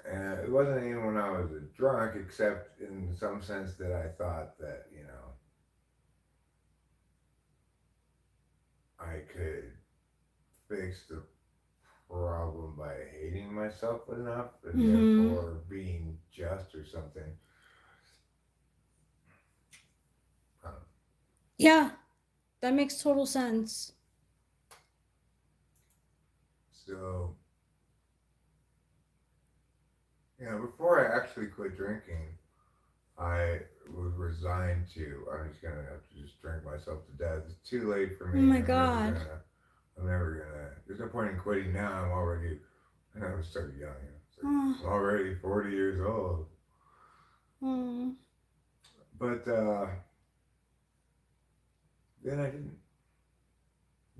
It wasn't even when I was a drunk, except in some sense that I thought that, I could fix the problem by hating myself enough and Mm-hmm. therefore being just or something. Um, Yeah, that makes total sense. so, before I actually quit drinking, I was resigned to, I'm just gonna have to just drink myself to death. It's too late for Oh me. my God. I'm never gonna, there's no point in quitting now. I'm already, and I was so young. It's like, Oh, I'm already 40 years old. oh. But then I didn't.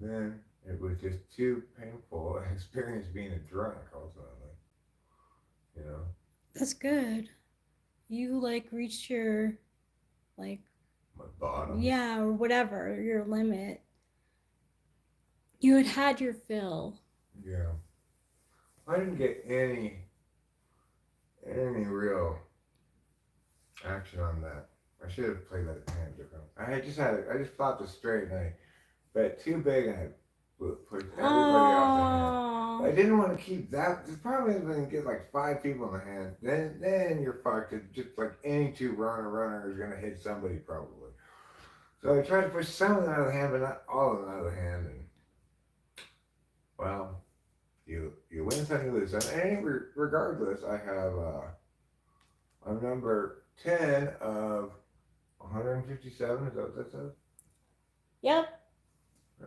Then it was just too painful an experience being a drunk, ultimately. You know? That's good. You like reached your like My bottom. yeah or whatever your limit. You had your fill. Yeah. I didn't get any real action on that. I should have played that hand different. I just flopped it straight and I bet too big and I pushed everybody off the hand. But I Oh. didn't want to keep that. The problem is when you get like 5 people in the hand, then you're fucked. It's just like any two runner is gonna hit somebody probably. So I tried to push some of them out of the hand, but not all of them out of the hand. And well, you win some, you lose some. And regardless, I have I'm number 10 of 157. Is that what that says? Yep. Yeah.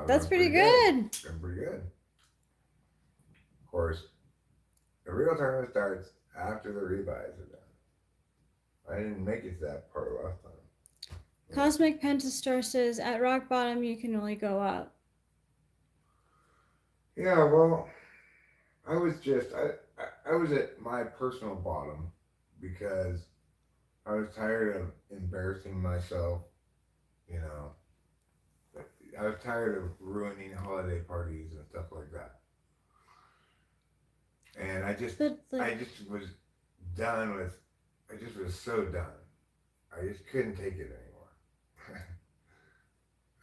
That's I'm pretty pretty good. good. I'm pretty good. Of course, the real tournament starts after the rebuys are done. I didn't make it to that part last time. Cosmic Pentastar says at rock bottom you can only go up. Yeah, well, I was at my personal bottom because I was tired of embarrassing myself. You know, I was tired of ruining holiday parties and stuff like that. And But I like just was done with. I just was so done. I just couldn't take it anymore.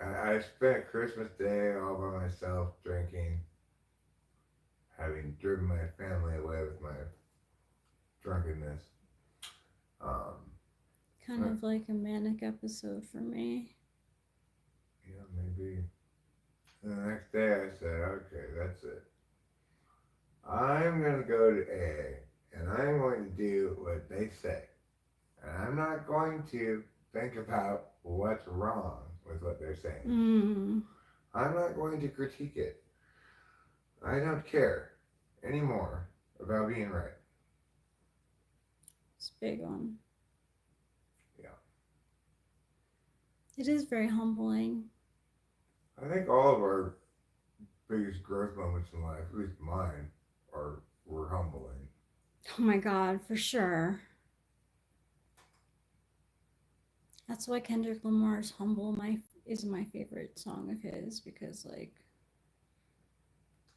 I spent Christmas Day all by myself drinking, having driven my family away with my drunkenness. Um, kind of like a manic episode for me. maybe. And the next day I said, okay, that's it. I'm going to go to AA and I'm going to do what they say. And I'm not going to think about what's wrong with what they're saying. Mm. I'm not going to critique it. I don't care anymore about being right. It's a big one. Yeah. It is very humbling. I think all of our biggest growth moments in life, at least mine, were humbling. Oh my God, for sure. That's why Kendrick Lamar's "Humble" is my favorite song of his because like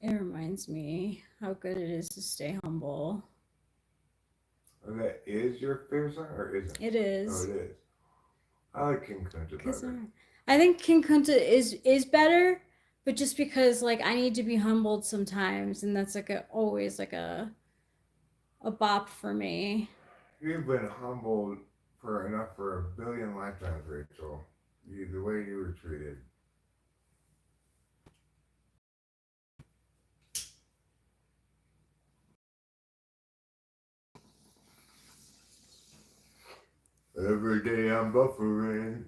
it reminds me how good it is to stay humble. And that is your favorite song, or isn't? It is. Oh, it is. I like King Kunta better. I think King Kunta is better, but just because like I need to be humbled sometimes, and that's like always like a bop for me. You've been humbled for enough for a billion lifetimes, Rachel. The way you were treated. Every day I'm buffering.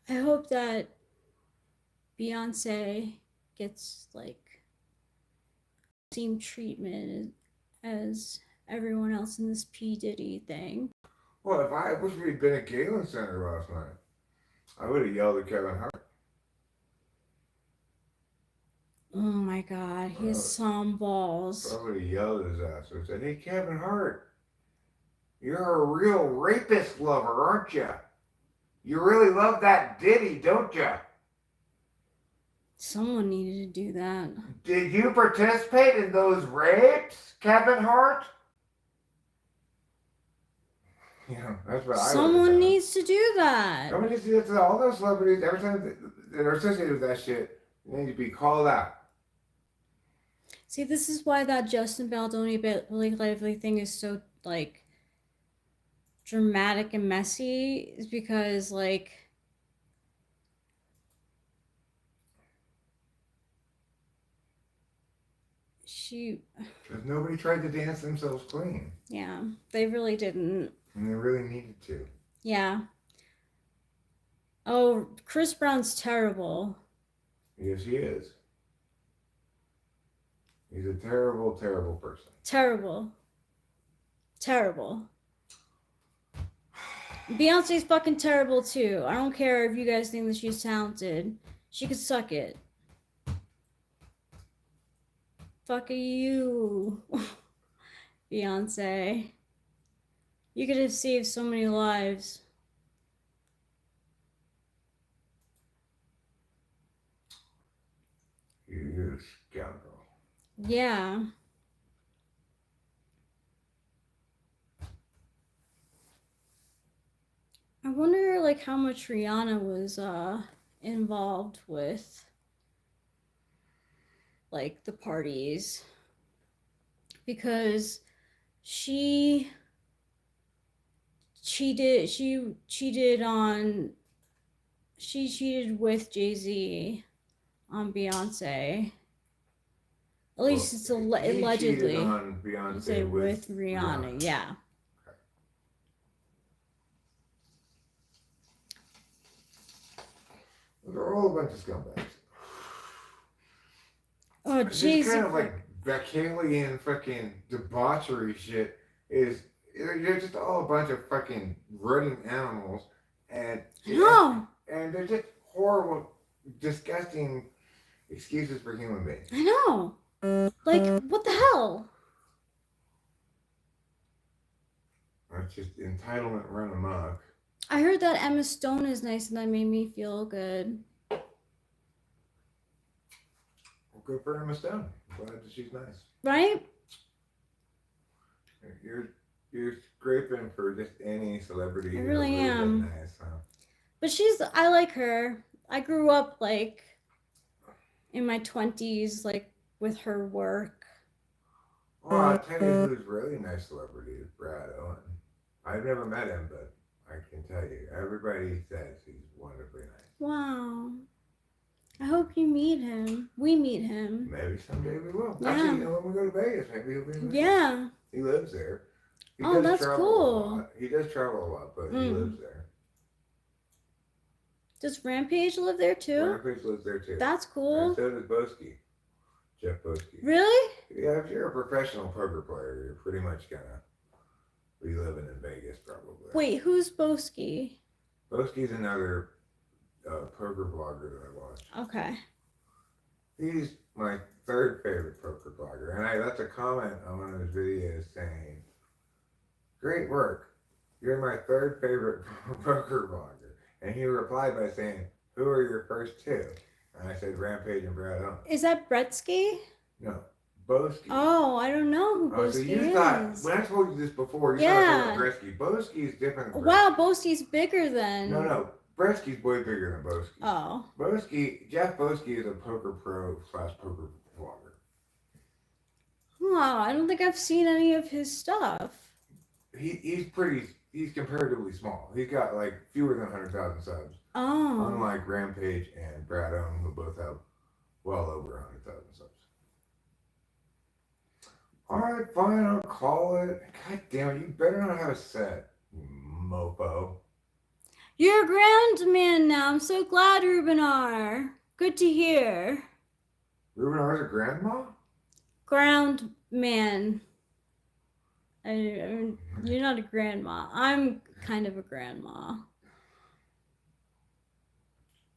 I hope that Beyonce gets like same treatment as everyone else in this P. Diddy thing. Well, if I wish we'd been at Galen Center last night, I would have yelled at Kevin Hart. Oh my God, he has some balls. I would have yelled at his ass and said, "Hey, Kevin Hart, you're a real rapist lover, aren't you? You really love that Diddy, don't you? Someone needed to do that. Did you participate in those rapes, Kevin Hart?" Yeah, that's what I would have Someone done. needs to do that. Someone needs to do that to all those celebrities. Every time that are associated with that shit, they need to be called out. See, this is why that Justin Baldoni Blake Lively thing is so like dramatic and messy. Is because like Because nobody tried to dance themselves clean. Yeah, they really didn't. And they really needed to. Yeah. Oh, Chris Brown's terrible. Yes, he is. He's a terrible, terrible person. Terrible. Terrible. Beyonce's fucking terrible too. I don't care if you guys think that she's talented. She could suck it. Fuck you, Beyonce. You could have saved so many lives. You scoundrel. Yeah. I wonder like how much Rihanna was involved with like the parties, because she cheated with Jay-Z on Beyonce. At least it's allegedly. Cheated on Beyonce with Rihanna. Yeah. Okay. They're all a bunch of scumbags. Oh, This kind of like Bacchanalian fucking debauchery shit is, they're just all a bunch of fucking running animals, and No. and they're just horrible, disgusting excuses for human beings. I know. Like, what the hell? That's just entitlement run amok. I heard that Emma Stone is nice, and that made me feel good. Well, good for Emma Stone. I'm glad that she's nice. Right? You're scraping for just any celebrity. I really am. Nice, huh? But I like her. I grew up, like, in my 20s, like, with her work. Well, I'll tell you who's really nice celebrity is Brad Owen. I've never met him, but I can tell you, everybody says he's wonderfully nice. Wow. I hope you meet him. We meet him. Maybe someday we will. Yeah. Actually, when we go to Vegas, maybe he'll be in Vegas. Yeah. He lives there. He Oh, does that's travel cool. a lot. He does travel a lot, but he lives there. Does Rampage live there too? Rampage lives there too. That's And cool. so does Boski. Jeff Boski. Really? Yeah, if you're a professional poker player, you're pretty much gonna be living in Vegas probably. Wait, who's Boski? Boski's another poker vlogger that I watch. Okay. He's my third favorite poker vlogger, and that's a comment on one of his videos saying, "Great work, you're my third favorite poker vlogger." And he replied by saying, "Who are your first two?" And I said, "Rampage and Brad Owen." Is that Bretsky? No, Boski. Oh, I don't know who Oh, so Boski you thought, is. when I told you this before, you Yeah. thought Bretsky. Boski is different than Bretsky. Wow, Boski's bigger than. No, Bretsky's way bigger than Boski. Oh. Jeff Boski is a poker pro / poker vlogger. Wow, I don't think I've seen any of his stuff. He's comparatively small. He's got like fewer than 100,000 subs. Oh. Unlike Rampage and Brad Owen, who both have well over 100,000 subs. Alright, fine, I'll call it. God damn it, you better not have a set, you mofo. You're a ground man now. I'm so glad, Rubenar. Good to hear. Ruben R's a grandma? Ground man. mean, you're not a grandma. I'm kind of a grandma.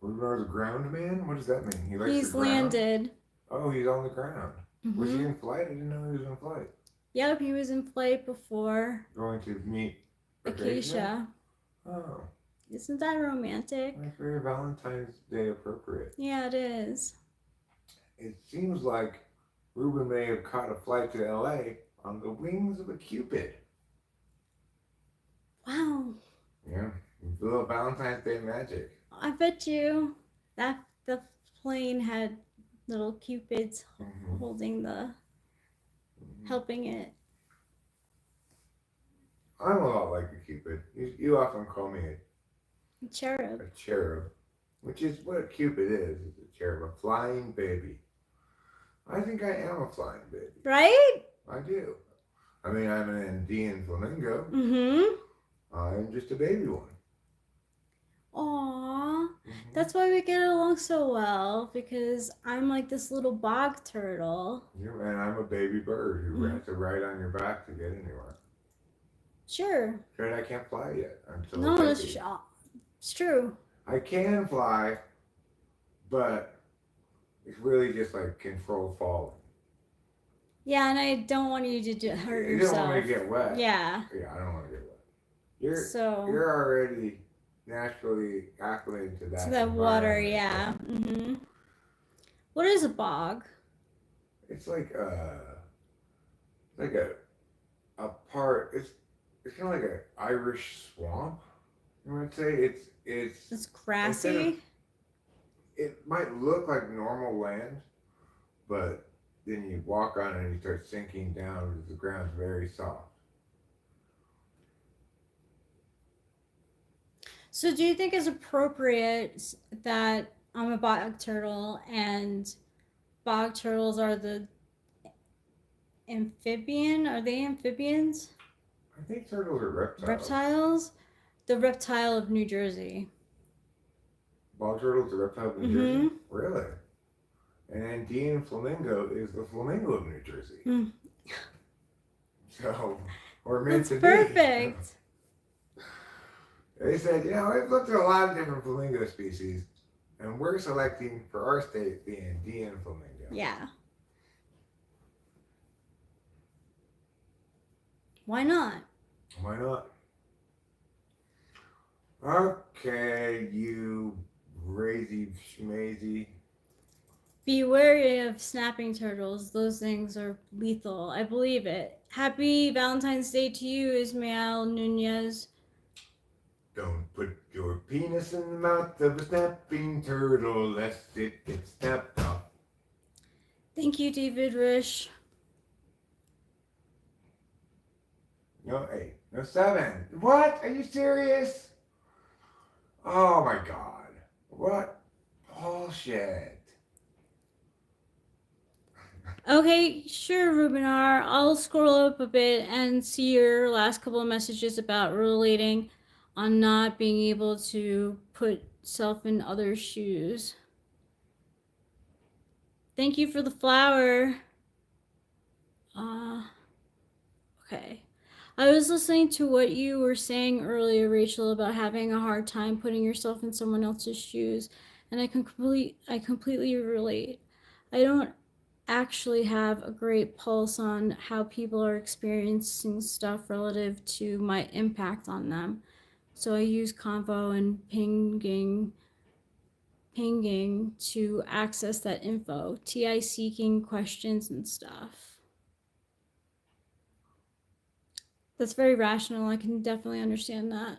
Rubenar's a ground man? What does that mean? He likes He's the ground? landed. Oh, he's on the ground. Was he Hmm. in flight? I didn't know he was in flight. Yep, he was in flight before Going to meet Acacia. Oh, Isn't that romantic? that's very Valentine's Day appropriate. Yeah, it is. It seems like Ruben may have caught a flight to LA on the wings of a Cupid. Wow. Yeah, a little Valentine's Day magic. I bet you that the plane had little cupids Mm-hmm. holding the, helping it. I'm a lot like a Cupid. You often call me Cherub. a cherub, which is what a Cupid is a cherub, a flying baby. I think I am a flying baby. Right? I do. I mean, I'm an Andean flamingo. Mm-hmm. I'm just a baby one. Aww. Mm-hmm. That's why we get along so well, because I'm like this little bog turtle. And I'm a baby bird who has to ride on your back to get anywhere. Sure. But I can't fly yet. I'm still No, a that's baby. it's true. I can fly, but it's really just like controlled falling. Yeah, and I don't want you to hurt You yourself. don't want to get wet. Yeah. Yeah, I don't want to get wet. You're So already naturally acclimated to that. to that water, environment. yeah. Mm-hmm. What is a bog? It's like a part. It's kind of like an Irish swamp. You might say It's grassy. it might look like normal land, but then you walk on it and you start sinking down because the ground's very soft. So do you think it's appropriate that I'm a bog turtle and bog turtles are the amphibian? Are they amphibians? I think turtles are reptiles. Reptiles? The reptile of New Jersey. Bog turtles are reptiles of New Jersey? Really? And Andean flamingo is the flamingo of New Jersey. Mm. So we're meant That's to be. perfect. They said, we've looked at a lot of different flamingo species, and we're selecting for our state the Andean flamingo. Yeah. Why not? Why not? Okay, you crazy schmazy. Be wary of snapping turtles. Those things are lethal. I believe it. Happy Valentine's Day to you, Ismael Nunez. Don't put your penis in the mouth of a snapping turtle lest it get snapped off. Thank you, David Rish. No 8, no 7. What? Are you serious? Oh my God. What bullshit. Okay, sure, Rubenar. I'll scroll up a bit and see your last couple of messages about relating on not being able to put self in others' shoes. Thank you for the flower. Okay. I was listening to what you were saying earlier, Rachel, about having a hard time putting yourself in someone else's shoes, and I completely relate. I don't actually have a great pulse on how people are experiencing stuff relative to my impact on them. So I use Convo and pinging to access that info, TI seeking questions and stuff. That's very rational. I can definitely understand that.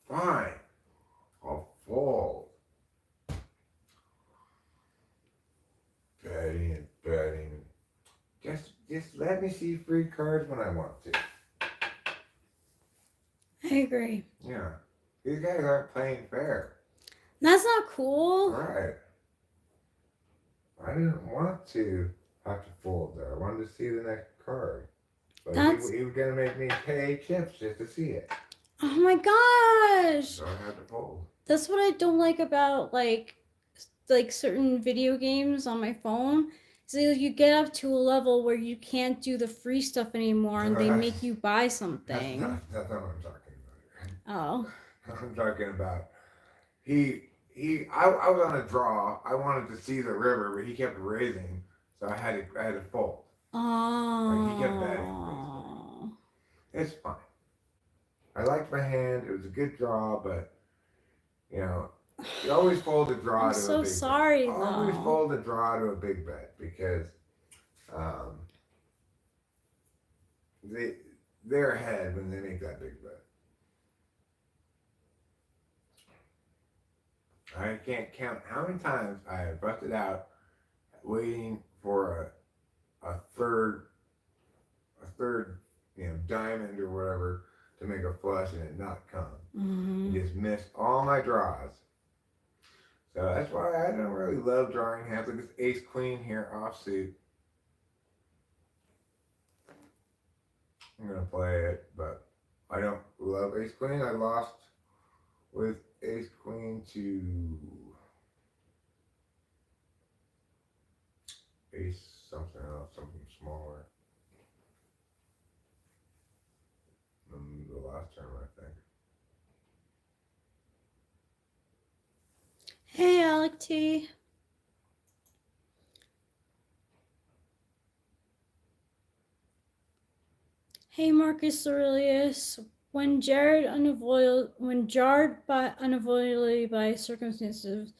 Fine. I'll fold. Betting. Just let me see free cards when I want to. I agree. Yeah. These guys aren't playing fair. That's not cool. Right. I didn't want to have to fold there. I wanted to see the next card. But he was going to make me pay chips just to see it. Oh my gosh. So I had to fold. That's what I don't like about like certain video games on my phone. So you get up to a level where you can't do the free stuff anymore, and they make you buy something. That's not what I'm talking about. Oh. I'm talking about I was on a draw. I wanted to see the river, but he kept raising, so I had to fold. Like he kept betting, Oh. basically. It's fine. I liked my hand. It was a good draw, but you know, you always fold a draw I'm to a so big sorry bet. Always though. fold a draw to a big bet because um, they're ahead when they make that big bet. I can't count how many times I have busted out waiting for a third, diamond or whatever to make a flush and it not come. Mm-hmm. And just missed all my draws. So that's why I don't really love drawing hands like this ace queen here offsuit. I'm gonna play it, but I don't love ace queen. I lost with ace queen to ace something else, something smaller. The last term, I think. Hey, Alec T. Hey, Marcus Aurelius. When jarred unavoidably by circumstances,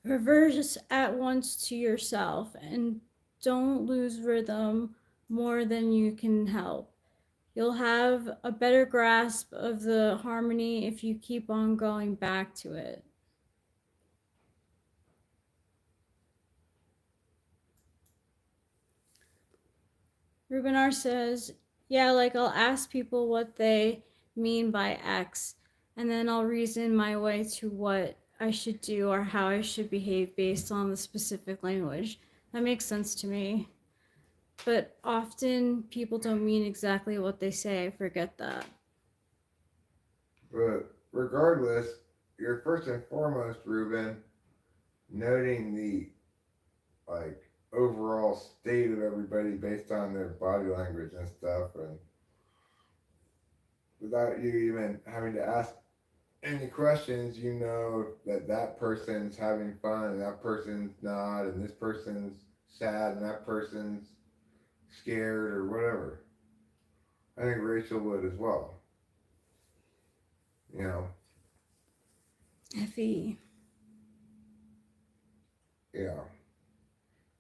reverse at once to yourself and don't lose rhythm more than you can help. You'll have a better grasp of the harmony if you keep on going back to it. Rubenar says, yeah, like I'll ask people what they mean by X, and then I'll reason my way to what I should do or how I should behave based on the specific language. That makes sense to me. But often people don't mean exactly what they say. I forget that. But regardless, you're first and foremost, Ruben, noting the like overall state of everybody based on their body language and stuff, and without you even having to ask any questions, you know that that person's having fun and that person's not, and this person's sad and that person's scared or whatever. I think Rachel would as well. You know, Effie. yeah.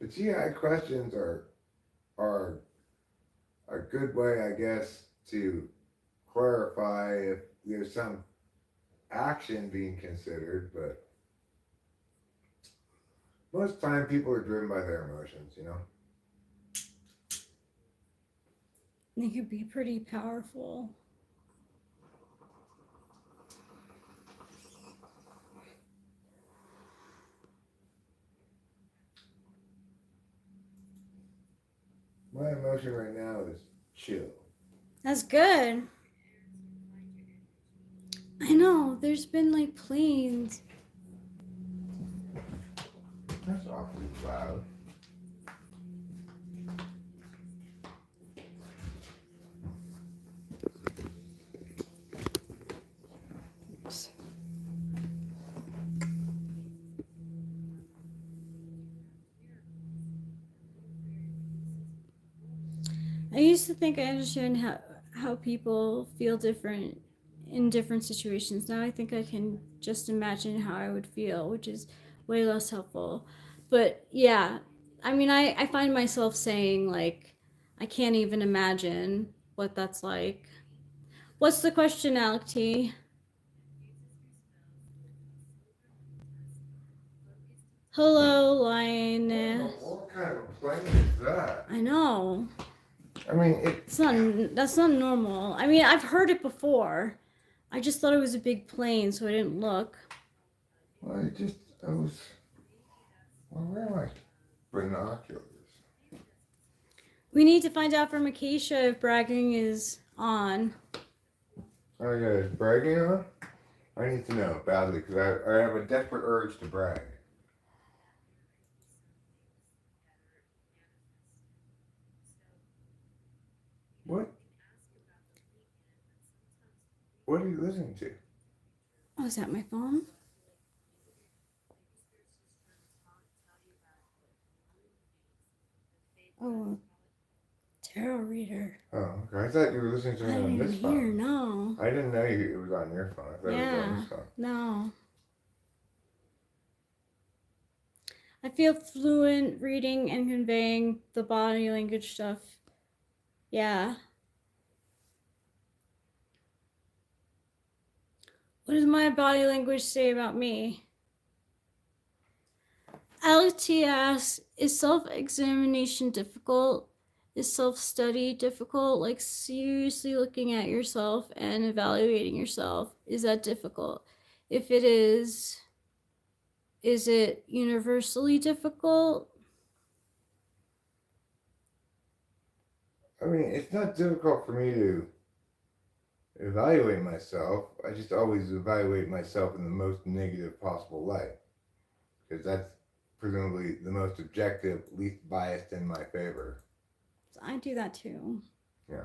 The GI questions are a good way, I guess, to clarify if there's some action being considered, but most time people are driven by their emotions, you know? They could be pretty powerful. My emotion right now is chill. That's good. I know, there's been like planes. That's awfully loud. Oops. I used to think I understood how people feel different in different situations. Now I think I can just imagine how I would feel, which is way less helpful. But yeah, I mean, I find myself saying, like, I can't even imagine what that's like. What's the question, Alec T? Hello, Lioness. What kind of a plane is that? I know. I mean, It's not. That's not normal. I mean, I've heard it before. I just thought it was a big plane, so I didn't look. well, I was, well, where am I? Binoculars. We need to find out from Acacia if bragging is on. Oh, yeah, it's bragging on? I need to know badly because I have a desperate urge to brag. What? What are you listening to? Oh, is that my phone? Oh, tarot reader. Oh, okay. I thought you were listening to I me on didn't this hear. phone. No. I didn't know it was on your phone. I thought it was on Yeah. this phone. No. I feel fluent reading and conveying the body language stuff. Yeah. What does my body language say about me? LT asks, is self-examination difficult? Is self-study difficult? Like seriously looking at yourself and evaluating yourself, is that difficult? If it is it universally difficult? I mean, it's not difficult for me to evaluate myself. I just always evaluate myself in the most negative possible light because that's presumably the most objective, least biased in my favor. I do that too. Yeah.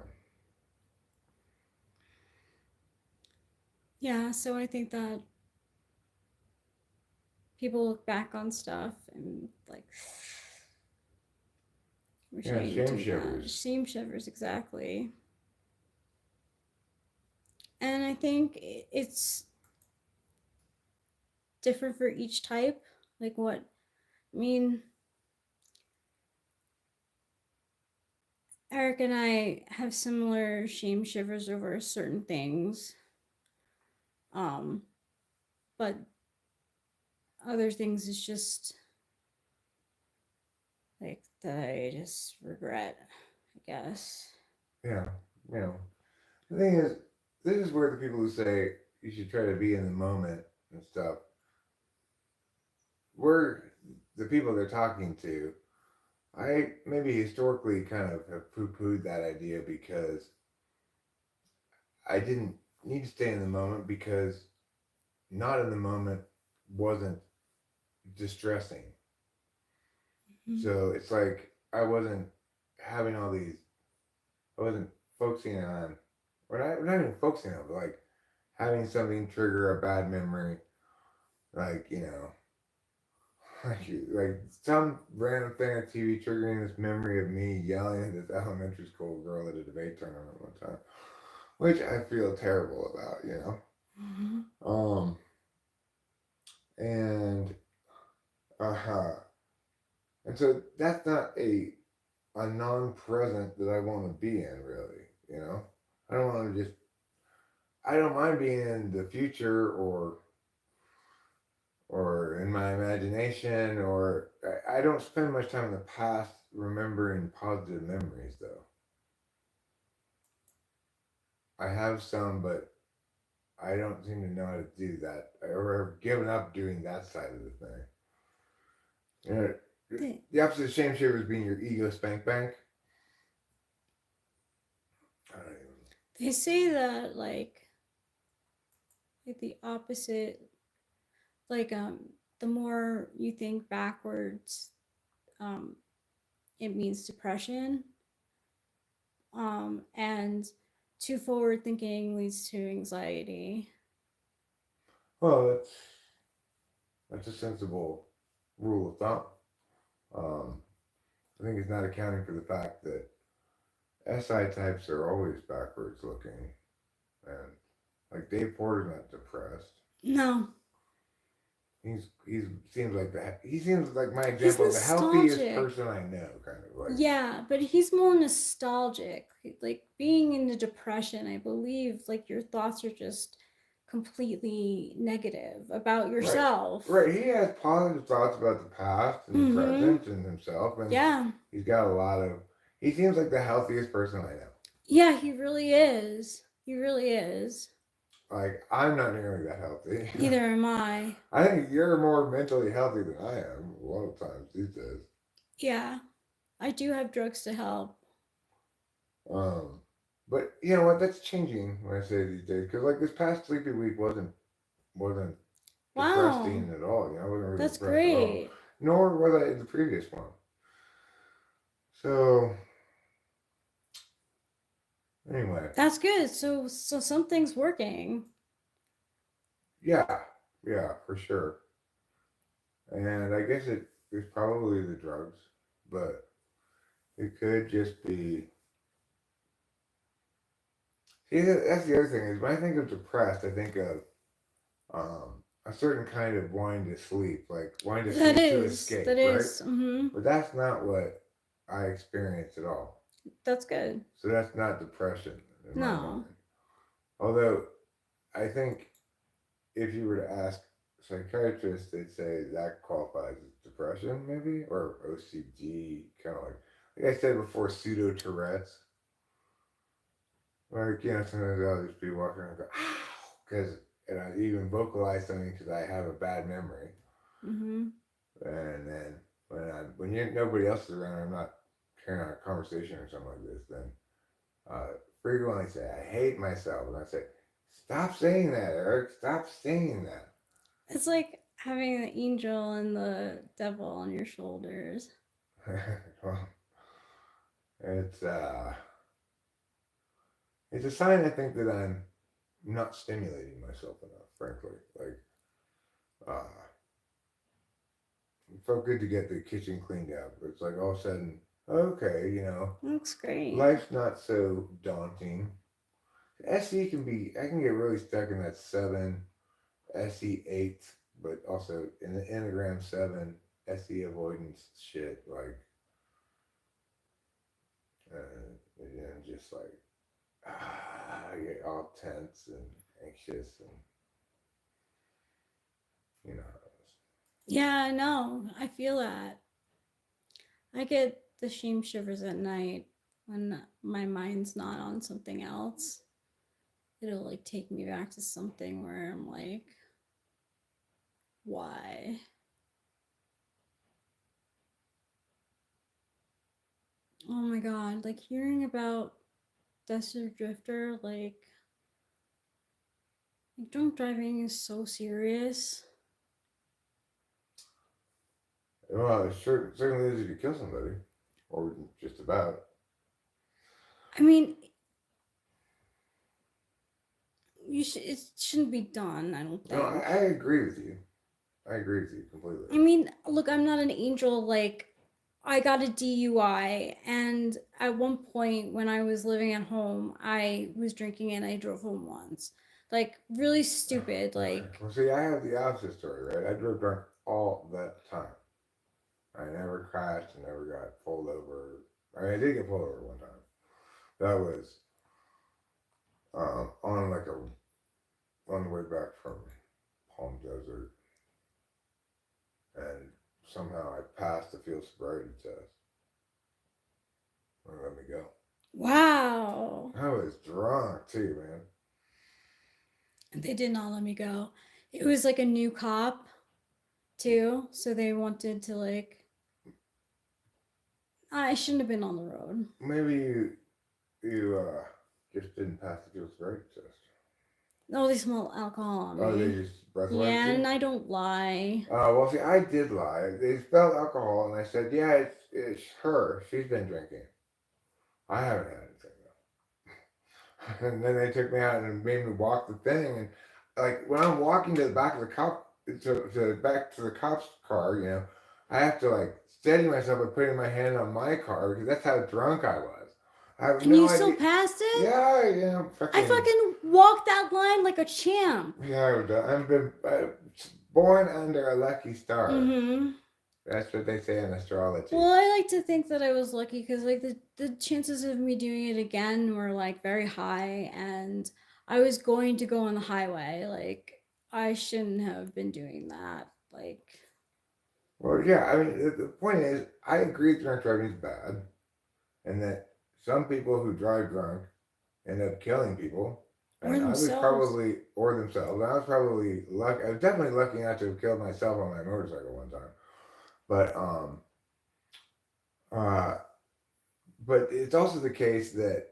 Yeah, so I think that people look back on stuff and like, wish Yeah, I didn't shame do shivers. that. Shame shivers, exactly. And I think it's different for each type. Like what, I mean, Eric and I have similar shame shivers over certain things. But other things is just like that I just regret, I guess. Yeah. You know, the thing is, this is where the people who say you should try to be in the moment and stuff, we're the people they're talking to. I maybe historically kind of have poo pooed that idea because I didn't need to stay in the moment because not in the moment wasn't distressing. Mm-hmm. So it's like I wasn't having all these, I wasn't focusing on, or not even focusing on, but like having something trigger a bad memory, like, you know, like some random thing on TV triggering this memory of me yelling at this elementary school girl at a debate tournament one time, which I feel terrible about, you know. Mm-hmm. And and so that's not a non-present that I want to be in, really. You know, I don't want to just. I don't mind being in the future or in my imagination, or I don't spend much time in the past remembering positive memories, though. I have some, but I don't seem to know how to do that, or I've given up doing that side of the thing. You know, the opposite of shame shivers being your ego spank bank. I don't even. They say that like the opposite, like the more you think backwards, um it means depression, and too forward thinking leads to anxiety. Well, that's a sensible rule of thumb. Um, I think it's not accounting for the fact that SI types are always backwards looking, and like Dave Porter's not depressed. No, He's seems like that. He seems like my he's example of the healthiest nostalgic. person I know, kind of like. Yeah, but he's more nostalgic. Like being in a depression, I believe like your thoughts are just completely negative about yourself. Right. He has positive thoughts about the past and the present and himself, and yeah, he's got a lot of. He seems like the healthiest person I know. yeah, he really is. He really is. Like, I'm not nearly that healthy. Neither am I. I think you're more mentally healthy than I am a lot of times these days. Yeah, I do have drugs to help. But you know what? That's changing when I say these days. Because, like, this past sleepy week wasn't wasn't Wow, depressing at all. You know, I wasn't really that's depressed at all. great. Nor was I in the previous one. So anyway, That's good. So something's working. yeah, yeah, for sure. And I guess it was probably the drugs, but it could just be. See, that's the other thing is when I think of depressed, I think of a certain kind of wanting to sleep, like wanting to That sleep to is. escape, That right? is. Mm-hmm. But that's not what I experience at all. That's good. So that's not depression in my No. mind. Although I think if you were to ask psychiatrists, they'd say that qualifies as depression, maybe, or OCD, kind of like I said before, pseudo Tourette's. Like, you know, sometimes I'll just be walking around and go, ow, because, and I even vocalize something because I have a bad memory. Mm-hmm. And then when nobody else is around, I'm not carrying on a conversation or something like this, then frequently say, I hate myself. And I say, stop saying that, Eric. Stop saying that. It's like having the angel and the devil on your shoulders. Well, it's it's a sign I think that I'm not stimulating myself enough, frankly. Like it felt good to get the kitchen cleaned out, but it's like all of a sudden, okay, you know, Looks great. life's not so daunting. SE can be, I can get really stuck in that 7, SE8, but also in the Enneagram 7, SE avoidance shit, like, you know, just like, I get all tense and anxious and, you know. Yeah, no, I feel that. I get the shame shivers at night when my mind's not on something else. It'll like take me back to something where I'm like, why? Oh my god, like hearing about Desert Drifter, like drunk driving is so serious. Well, it certainly is if you kill somebody, or just about. I mean, it shouldn't be done, I don't No, think. I agree with you. I agree with you completely. I mean, look, I'm not an angel. Like, I got a DUI, and at one point when I was living at home, I was drinking and I drove home once. Like, really stupid. Like, Well, see, I have the opposite story, right? I drove drunk all the time. I never crashed, and never got pulled over. I mean, I did get pulled over one time. That was on like on the way back from Palm Desert, and somehow I passed the field sobriety test. And let me go. wow. I was drunk too, man. They did not let me go. It was like a new cop, too. So they wanted to, like, I shouldn't have been on the road. Maybe you just didn't pass the field sobriety test. Oh, they smell alcohol on me. Oh, they just breathalyzed Yeah, you? and I don't lie. Well, see, I did lie. They spelled alcohol, and I said, yeah, it's her. She's been drinking. I haven't had anything, though. And then they took me out and made me walk the thing. And, like, when I'm walking to the back of the cop, back to the cop's car, you know, I have to, like, steady myself by putting my hand on my car because that's how drunk I was. I have And no you idea. still passed it? Yeah, yeah, I fucking walked that line like a champ. Yeah, I've been born under a lucky star. Mm-hmm. That's what they say in astrology. Well, I like to think that I was lucky because like the chances of me doing it again were like very high, and I was going to go on the highway. Like I shouldn't have been doing that. Like Well, yeah, I mean, the point is, I agree that drunk driving is bad, and that some people who drive drunk end up killing people. or And I was themselves. probably, or themselves, I was probably lucky. I was definitely lucky not to have killed myself on my motorcycle one time. But, uh, but it's also the case that,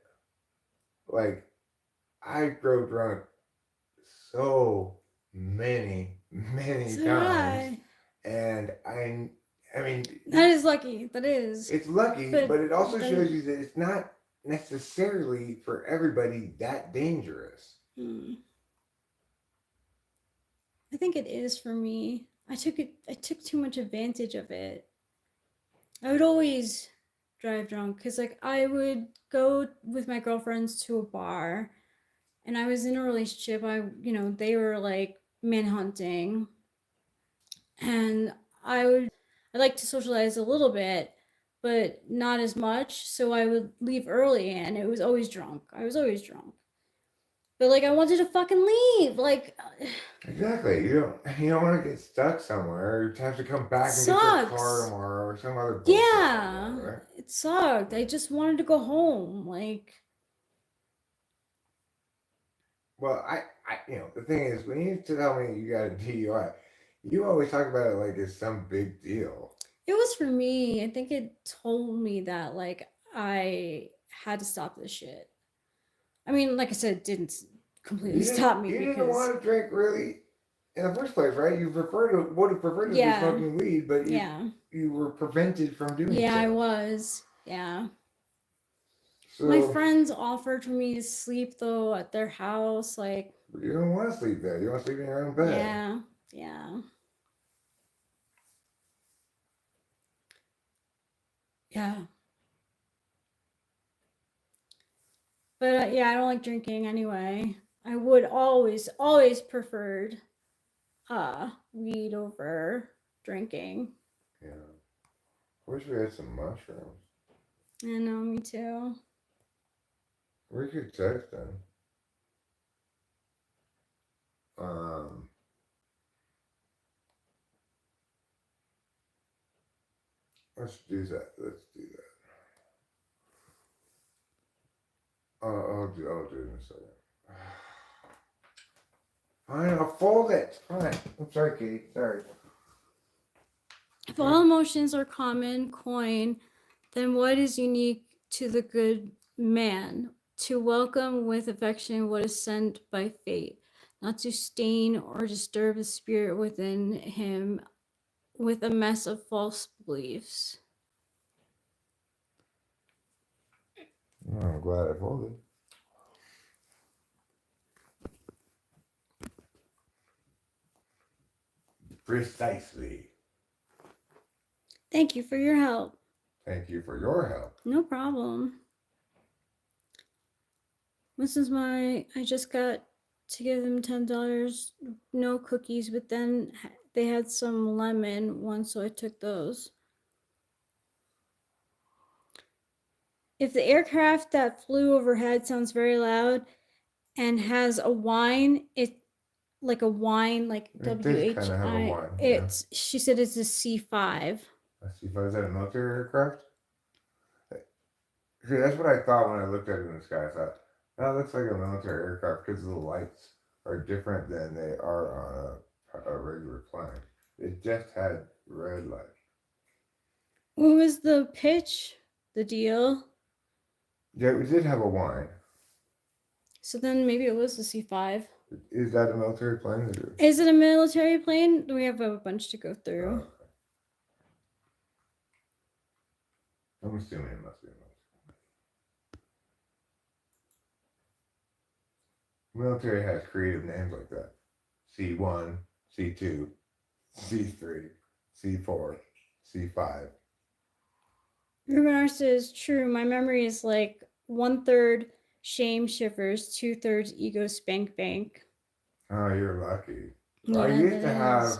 like, I drove drunk so many So did times, I. and I mean, That is lucky. That is. it's lucky, But but it also then- shows you that it's not necessarily for everybody that dangerous. I think it is for me. I took too much advantage of it. I would always drive drunk because like I would go with my girlfriends to a bar, and I was in a relationship. They were like manhunting, and I like to socialize a little bit, but not as much. So I would leave early, and it was always drunk. I was always drunk. But like I wanted to fucking leave. Like Exactly. You don't want to get stuck somewhere. You have to come back and get your car sucks. tomorrow or some other bullshit. Yeah, Like that, right? it sucked. I just wanted to go home. Like Well, the thing is, when you tell me you got a DUI, you always talk about it like it's some big deal. it was for me. I think it told me that like I had to stop this shit. I mean, like I said, it didn't completely stop me You because didn't want to drink really in the first place, right? You would have preferred to be smoking weed, but you were prevented from doing so. Yeah, I was. Yeah. So My friends offered for me to sleep though at their house, like you don't want to sleep there. You want to sleep in your own bed. yeah. Yeah. But yeah, I don't like drinking anyway. I would always preferred weed over drinking. Yeah. I wish we had some mushrooms. I know, me too. We could text them. Let's do that. I'll do it in a second. Fine, I'll fold it. Fine. I'm sorry, Katie. Sorry. If all emotions are common coin, then what is unique to the good man? To welcome with affection what is sent by fate, not to stain or disturb the spirit within him with a mess of false beliefs. Oh, I'm glad I folded. Precisely. Thank you for your help. Thank you for your help. No problem. This is I just got to give them $10. No cookies, but then they had some lemon ones, so I took those. If the aircraft that flew overhead sounds very loud and has a whine, it like a whine, like WHI. It's she said it's a C5. A C5, is that a military aircraft? See, that's what I thought when I looked at it in the sky. I thought, that looks like a military aircraft because the lights are different than they are on a regular plane. It just had red lights. What was the pitch? The deal? Yeah, we did have a whine. So then maybe it was the C5. Is that a military plane? Is it a military plane? We have a bunch to go through. Oh, okay. I'm assuming it must be a military. Military has creative names like that. C1, C2, C3, C4, C5. Ruben says, true, my memory is like 1/3 shame shivers, 2/3 ego spank bank. Oh, you're lucky. Yeah, I used to have,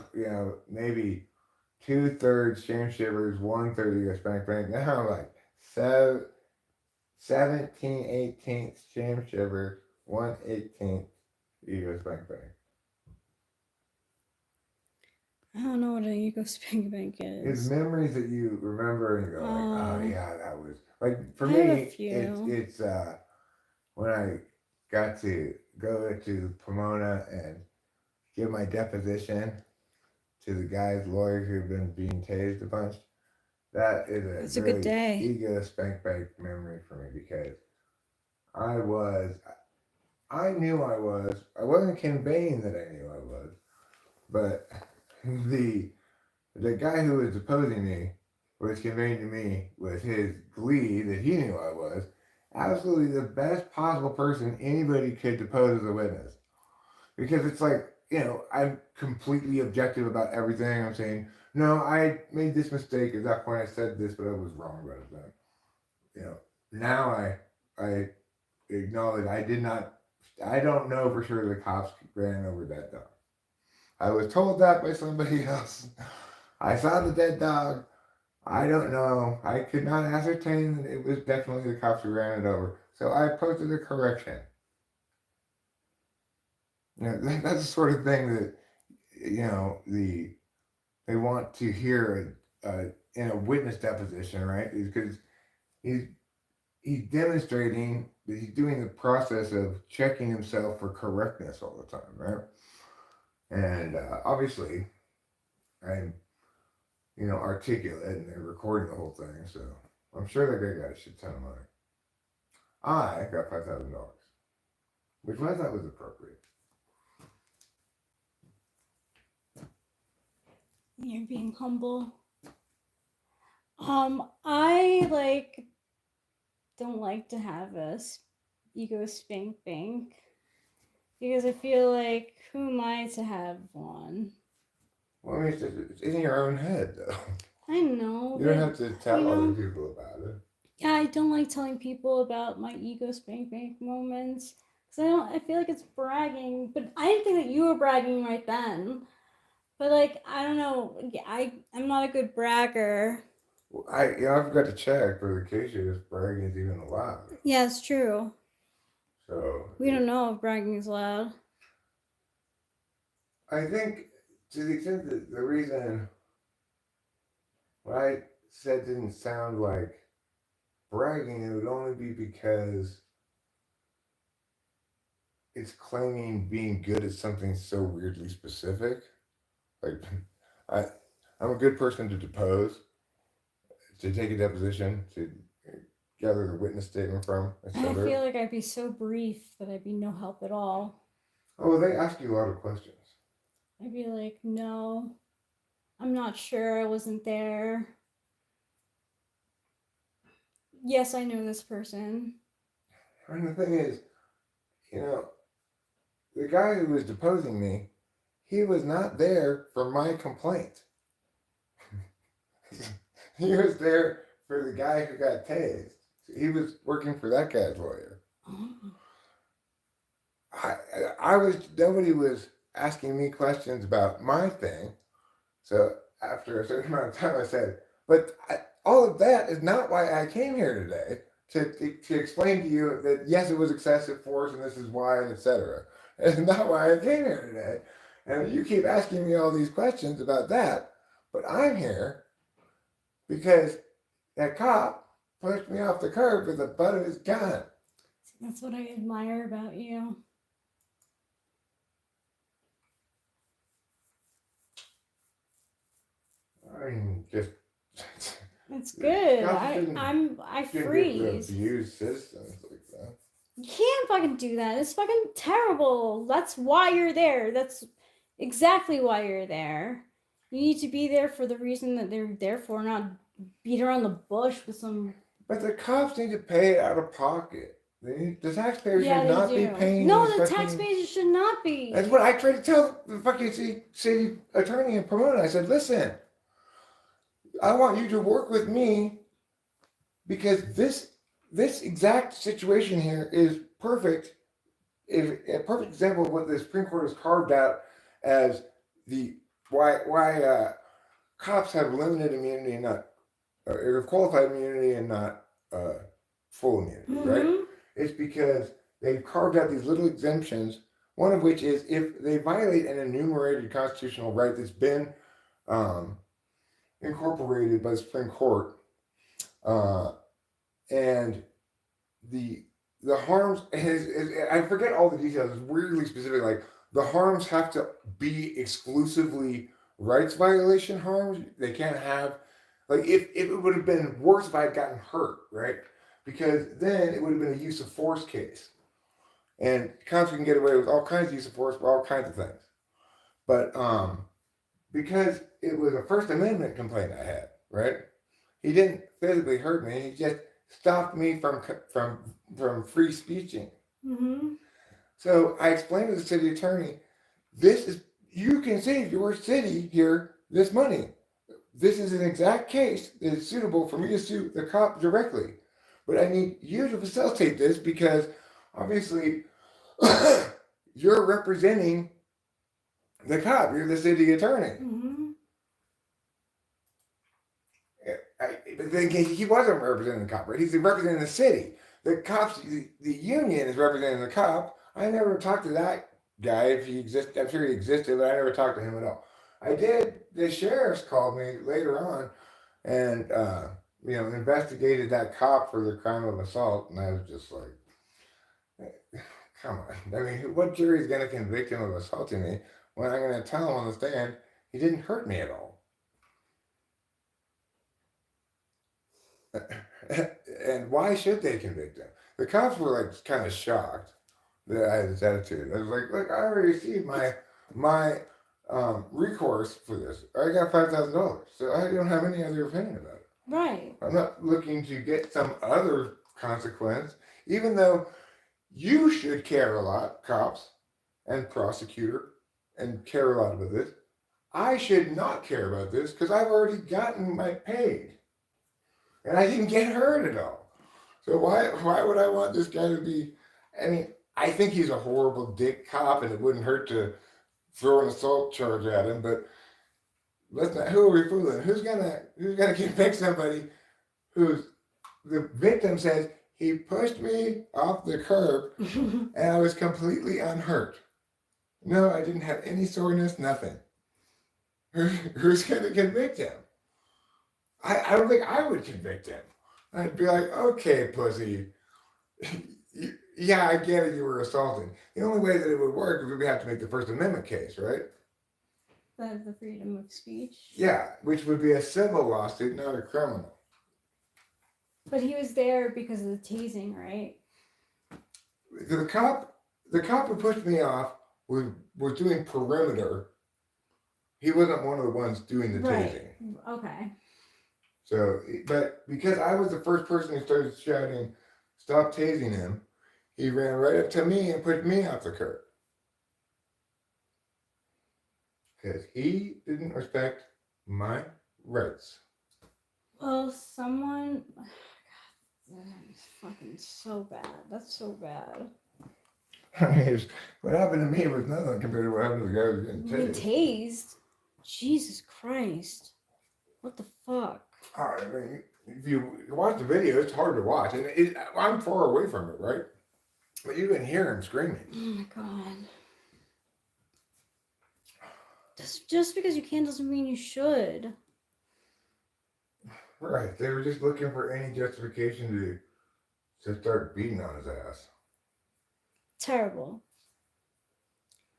maybe 2/3 shame shivers, 1/3 ego spank bank. Now I'm like 17/18 shame shivers, 1/18 ego spank bank. I don't know what an ego spank bank is. It's memories that you remember and you're like, oh yeah, that was like for me. It's when I got to go to Pomona and give my deposition to the guys, lawyers who've been being tased a bunch. That is a good day. Ego spank bank memory for me because I knew I was. I wasn't conveying that I knew I was, but the the guy who was deposing me was conveying to me with his glee that he knew I was absolutely the best possible person anybody could depose as a witness. Because it's like, I'm completely objective about everything. I'm saying, no, I made this mistake. At that point, I said this, but I was wrong about it then. Now I acknowledge I did not, I don't know for sure the cops ran over that dog. I was told that by somebody else. I saw the dead dog. I don't know. I could not ascertain that it was definitely the cops who ran it over. So I posted a correction. That's the sort of thing that they want to hear in a witness deposition, right? Because he's he's demonstrating that he's doing the process of checking himself for correctness all the time, right? And obviously, I'm articulate, and they're recording the whole thing, so I'm sure that guy got a shit ton of money. I got $5,000, which I thought was appropriate. You're being humble. I don't like to have a ego spank bank because I feel like who am I to have one? Well, I mean, it's in your own head, though. I know. You don't have to tell other people about it. Yeah, I don't like telling people about my ego spank bank moments because I feel like it's bragging. But I didn't think that you were bragging right then. But I don't know. I'm not a good bragger. Well, I forgot to check for the case if bragging is even allowed. Yeah, it's true. So we don't know if bragging is allowed. I think to the extent that the reason what I said didn't sound like bragging, it would only be because it's claiming being good at something so weirdly specific. Like, I'm a good person to depose, to take a deposition, to gather the witness statement from, etc. I feel like I'd be so brief that I'd be no help at all. Oh, they ask you a lot of questions. I'd be like, no, I'm not sure, I wasn't there. Yes, I know this person. And the thing is, the guy who was deposing me, he was not there for my complaint. He was there for the guy who got tased. He was working for that guy's lawyer. Nobody was asking me questions about my thing. So after a certain amount of time, I said, but all of that is not why I came here today, to explain to you that yes, it was excessive force and this is why, and etc. It's not why I came here today. And you keep asking me all these questions about that, but I'm here because that cop pushed me off the curb with the butt of his gun. That's what I admire about you. I mean, just. It's good. I freeze. Abuse systems like that. You can't fucking do that. It's fucking terrible. That's why you're there. That's exactly why you're there. You need to be there for the reason that they're there for, not beat around the bush with some. But the cops need to pay it out of pocket. The taxpayers should not be paying. No, the taxpayers should not be. That's what I tried to tell the fucking city attorney and promoter. I said, listen, I want you to work with me because this exact situation here is perfect. A perfect example of what the Supreme Court has carved out as the why cops have limited immunity and not or qualified immunity and not full immunity, right? It's because they've carved out these little exemptions. One of which is if they violate an enumerated constitutional right that's been incorporated by the Supreme Court, and the harms. I forget all the details. It's weirdly specific. Like the harms have to be exclusively rights violation harms. They can't have if it would have been worse if I had gotten hurt, right? Because then it would have been a use of force case. And cops can get away with all kinds of use of force for all kinds of things. But because it was a First Amendment complaint I had, right? He didn't physically hurt me. He just stopped me from free speeching. Mm-hmm. So I explained to the city attorney, this is, you can save your city here this money. This is an exact case that is suitable for me to sue the cop directly. But I need you to facilitate this because obviously you're representing the cop. You're the city attorney. Mm-hmm. But then he wasn't representing the cop, right? He's representing the city. The cops, the union is representing the cop. I never talked to that guy if he existed. I'm sure he existed, but I never talked to him at all. I did. The sheriffs called me later on and, investigated that cop for the crime of assault. And I was just like, come on. I mean, what jury is going to convict him of assaulting me when I'm going to tell him on the stand he didn't hurt me at all? And why should they convict him? The cops were like kind of shocked that I had this attitude. I was like, look, I already received my recourse for this. I got $5,000, so I don't have any other opinion about it. Right. I'm not looking to get some other consequence, even though you should care a lot, cops and prosecutor, and care a lot about this. I should not care about this because I've already gotten my paid. And I didn't get hurt at all. So why would I want this guy to be? I mean, I think he's a horrible dick cop, and it wouldn't hurt to throw an assault charge at him. But let's not. Who are we fooling? Who's gonna convict somebody who's the victim says he pushed me off the curb and I was completely unhurt? No, I didn't have any soreness, nothing. Who's gonna convict him? I don't think I would convict him. I'd be like, okay, pussy. Yeah, I get it, you were assaulted. The only way that it would work is we would have to make the First Amendment case, right? The freedom of speech. Yeah, which would be a civil lawsuit, not a criminal. But he was there because of the tasing, right? The cop who pushed me off was doing perimeter. He wasn't one of the ones doing the tasing. Okay. So, but because I was the first person who started shouting, stop tasing him, he ran right up to me and pushed me off the curb. Because he didn't respect my rights. Well, someone... Oh, God, that's fucking so bad. That's so bad. I mean, what happened to me was nothing compared to what happened to the guy who was getting Being tased. tased? Jesus Christ. What the fuck? I mean, if you watch the video, it's hard to watch. And I'm far away from it, right? But you can hear him screaming. Oh my God. Just because you can doesn't mean you should. Right. They were just looking for any justification to start beating on his ass. Terrible.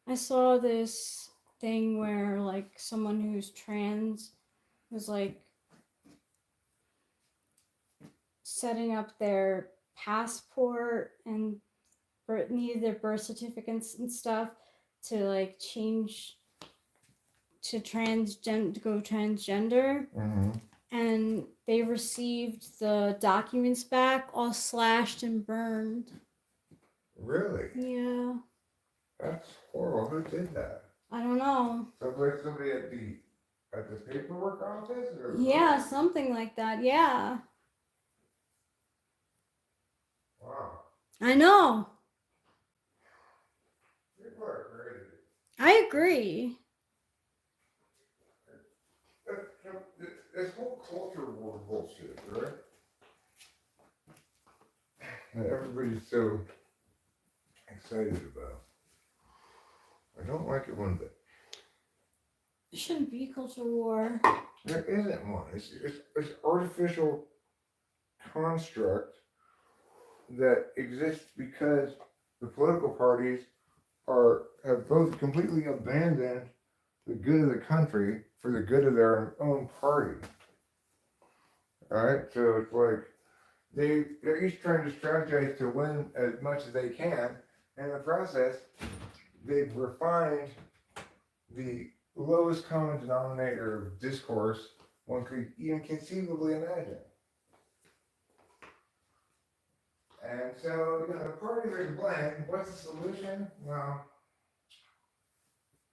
I saw this thing where like someone who's trans was like setting up their passport and needed their birth certificates and stuff to like change to go transgender. Mm-hmm. And they received the documents back all slashed and burned. Really? Yeah. That's horrible. Who did that? I don't know. Somebody at the paperwork office? Or Yeah, something like that. Yeah. Wow. I know. People are crazy. I agree. This whole culture war bullshit, right? That everybody's so excited about. I don't like it one bit. It shouldn't be culture war. There isn't one. It's artificial construct that exists because the political parties have both completely abandoned the good of the country for the good of their own party. Alright, so it's like they're each trying to strategize to win as much as they can In the process, they've refined the lowest common denominator of discourse one could even conceivably imagine. And so, the parties are to blame. What's the solution? Well,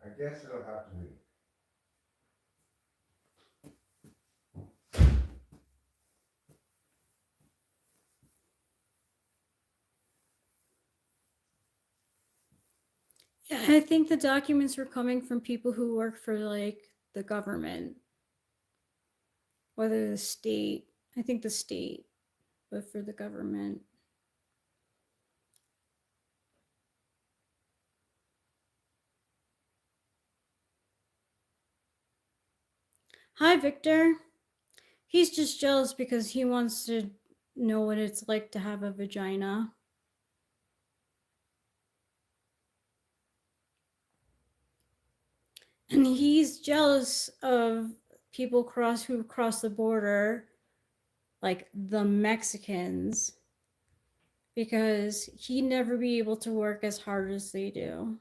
I guess it'll have to be. Yeah, I think the documents were coming from people who work for like the government, whether the state, I think the state, but for the government. Hi, Victor. He's just jealous because he wants to know what it's like to have a vagina. And he's jealous of people who cross the border, like the Mexicans, because he'd never be able to work as hard as they do.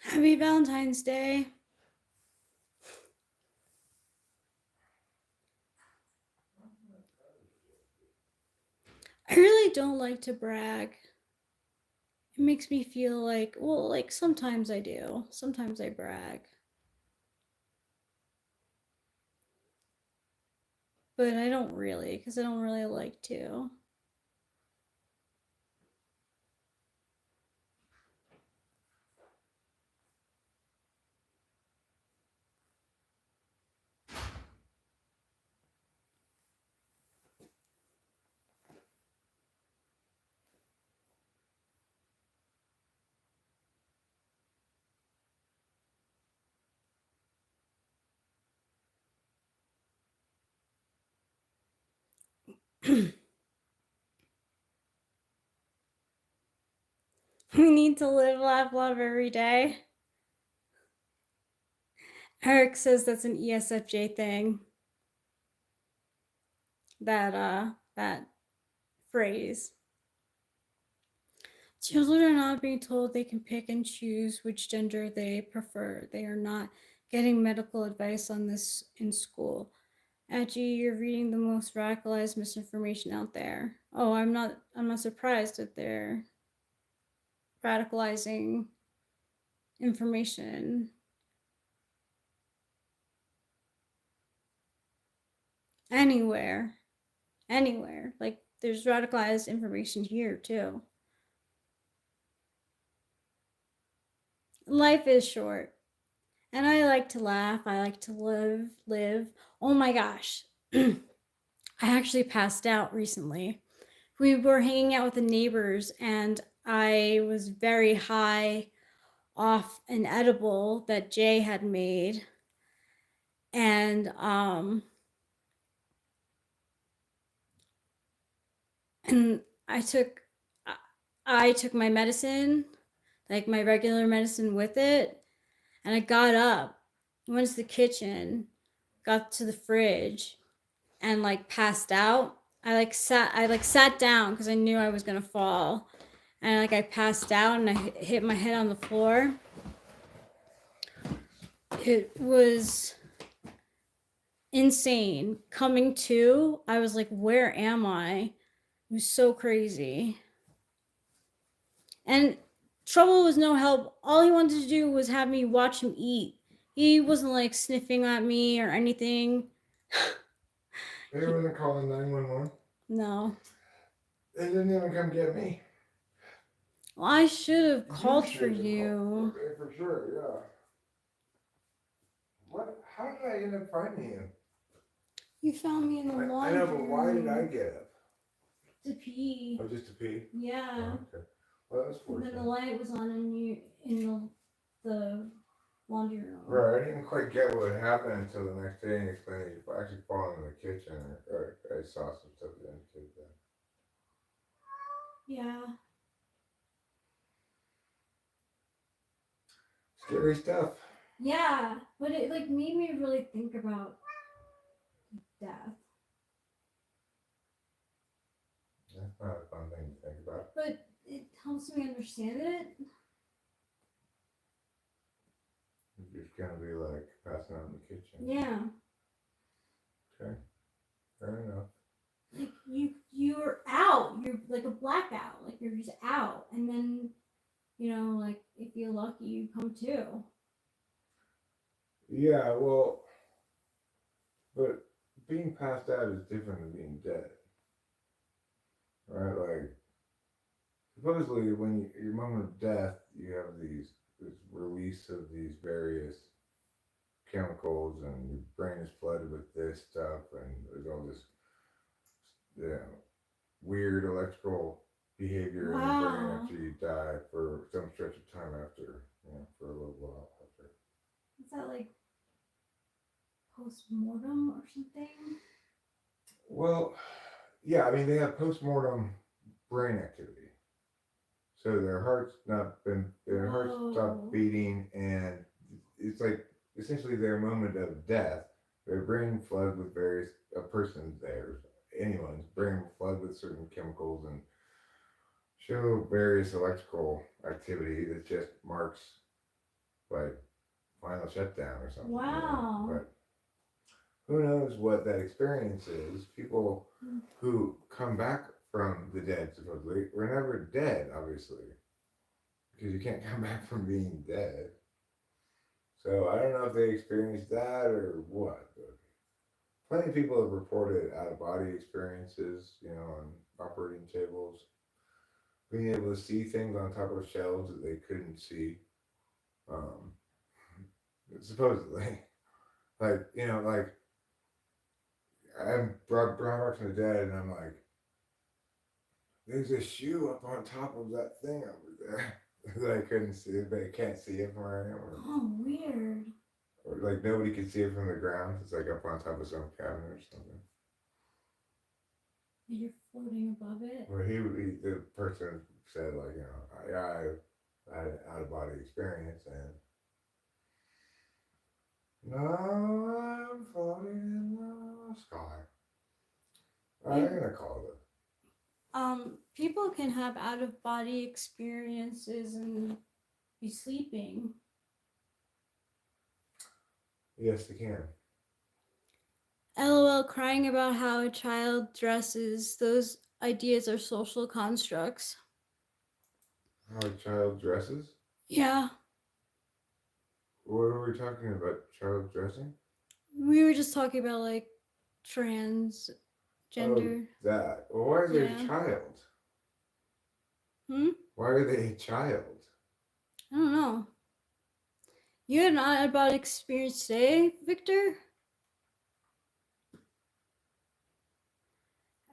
Happy Valentine's Day. I really don't like to brag. It makes me feel like, well, like sometimes I do. Sometimes I brag. But I don't really, because I don't really like to. We need to live, laugh, love every day. Eric says that's an ESFJ thing. That phrase. Children are not being told they can pick and choose which gender they prefer. They are not getting medical advice on this in school. Angie, you're reading the most radicalized misinformation out there. Oh, I'm not surprised that they're radicalizing information. Anywhere. Like there's radicalized information here too. Life is short. And I like to laugh. I like to live. Oh my gosh. I actually passed out recently. We were hanging out with the neighbors and I was very high off an edible that Jay had made. And I took my medicine, like my regular medicine with it, and I got up, went to the kitchen, got to the fridge, and like passed out. I sat down because I knew I was gonna fall, and like I passed out and I hit my head on the floor. It was insane. Coming to, I was like, where am I? It was so crazy. And Trouble was no help. All he wanted to do was have me watch him eat. He wasn't like sniffing at me or anything. They wasn't calling 911. No. They didn't even come get me. Well, I should have called for you. For sure, yeah. How did I end up finding you? You found me in the laundry. I know, but why did I get up? To pee. Oh, just to pee? Yeah. Oh, okay. Well, that was And then fortunate. the light was on in the laundry room. Right, I didn't quite get what happened until the next day and he explained that you actually fallen in the kitchen. Or I saw some stuff that indicated that. Yeah. Scary stuff. Yeah, but it like made me really think about death. That's not a fun thing to think about. But it helps me understand it. You're just gonna be like passing out in the kitchen. Yeah. Okay. Fair enough. Like you're out. You're like a blackout. Like you're just out. And then, like if you're lucky you come to. Yeah, well, but being passed out is different than being dead. Right? Like, supposedly when your moment of death, you have this release of these various chemicals and your brain is flooded with this stuff and there's all this weird electrical behavior in your brain Wow. after you die for some stretch of time after, for a little while after. Is that like post-mortem or something? Well, yeah, I mean they have post-mortem brain activity. So their heart's stopped beating and it's like essentially their moment of death. Their brain floods with various anyone's brain flood with certain chemicals and show various electrical activity that just marks like final shutdown or something. Wow. But who knows what that experience is? People who come back from the dead supposedly were never dead, obviously, because you can't come back from being dead. So I don't know if they experienced that or what, but plenty of people have reported out-of-body experiences, on operating tables, being able to see things on top of shelves that they couldn't see, supposedly. Like, I'm brought back from the dead and I'm like, there's a shoe up on top of that thing over there that I couldn't see, but I can't see it from where I am. Oh, weird. Or like nobody can see it from the ground. It's like up on top of some cabinet or something. You're floating above it. Well, the person said like, I had an out of body experience and now I'm floating in the sky. I'm gonna call it. People can have out of body experiences and be sleeping. Yes, they can. LOL, crying about how a child dresses. Those ideas are social constructs. How a child dresses? Yeah. What are we talking about? Child dressing? We were just talking about like transgender. Oh, that. Well, why are they a child? Why are they a child? I don't know. You had an out of body experience today, Victor?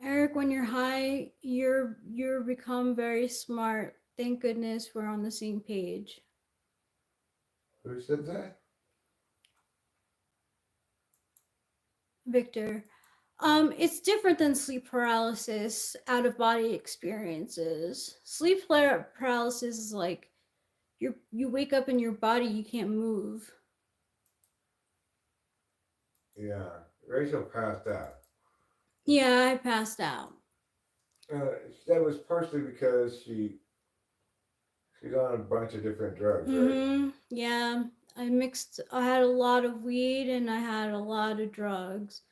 Eric, when you're high, you're become very smart. Thank goodness we're on the same page. Who said that? Victor. It's different than sleep paralysis, out of body experiences. Sleep paralysis is like you wake up in your body, you can't move. Yeah, Rachel passed out. Yeah, I passed out. That was partially because she's on a bunch of different drugs, right? Yeah, I had a lot of weed and I had a lot of drugs.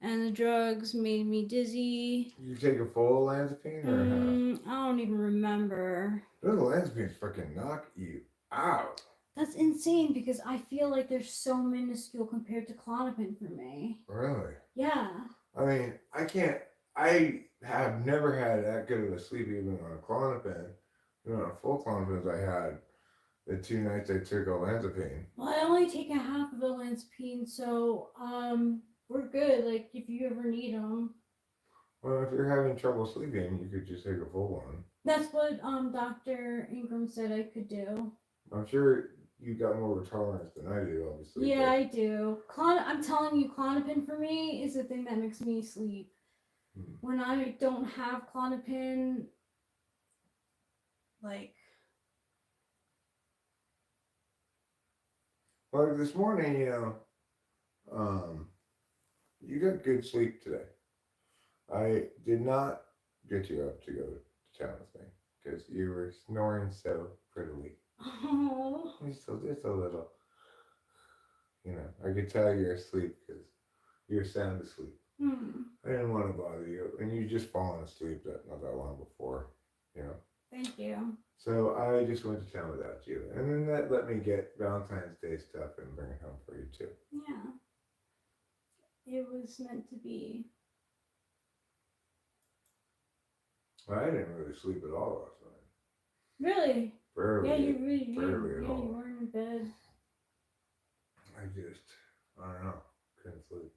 And the drugs made me dizzy. Did you take a full olanzapine or half? I don't even remember. Those olanzapines fucking knock you out. That's insane because I feel like they're so minuscule compared to Klonopin for me. Really? Yeah. I mean, I have never had that good of a sleep even on a Klonopin. On full Klonopins I had the 2 nights I took olanzapine. Well, I only take a half of olanzapine, so we're good. Like if you ever need them. Well, if you're having trouble sleeping, you could just take a full one. That's what Dr. Ingram said I could do. I'm sure you got more tolerance than I do, obviously. Yeah, I do. I'm telling you, Clonopin for me is the thing that makes me sleep. When I don't have Clonopin, like. Well, this morning, you got good sleep today. I did not get you up to go to town with me because you were snoring so prettily. Oh. Just a little. I could tell you're asleep because you're sound asleep. I didn't want to bother you, and you just fallen asleep not that long before, Thank you. So I just went to town without you, and then that let me get Valentine's Day stuff and bring it home for you too. Yeah. It was meant to be. Well, I didn't really sleep at all last night. Really? Barely. Yeah, you really barely did. at Yeah, all. you weren't in bed. I don't know, couldn't sleep.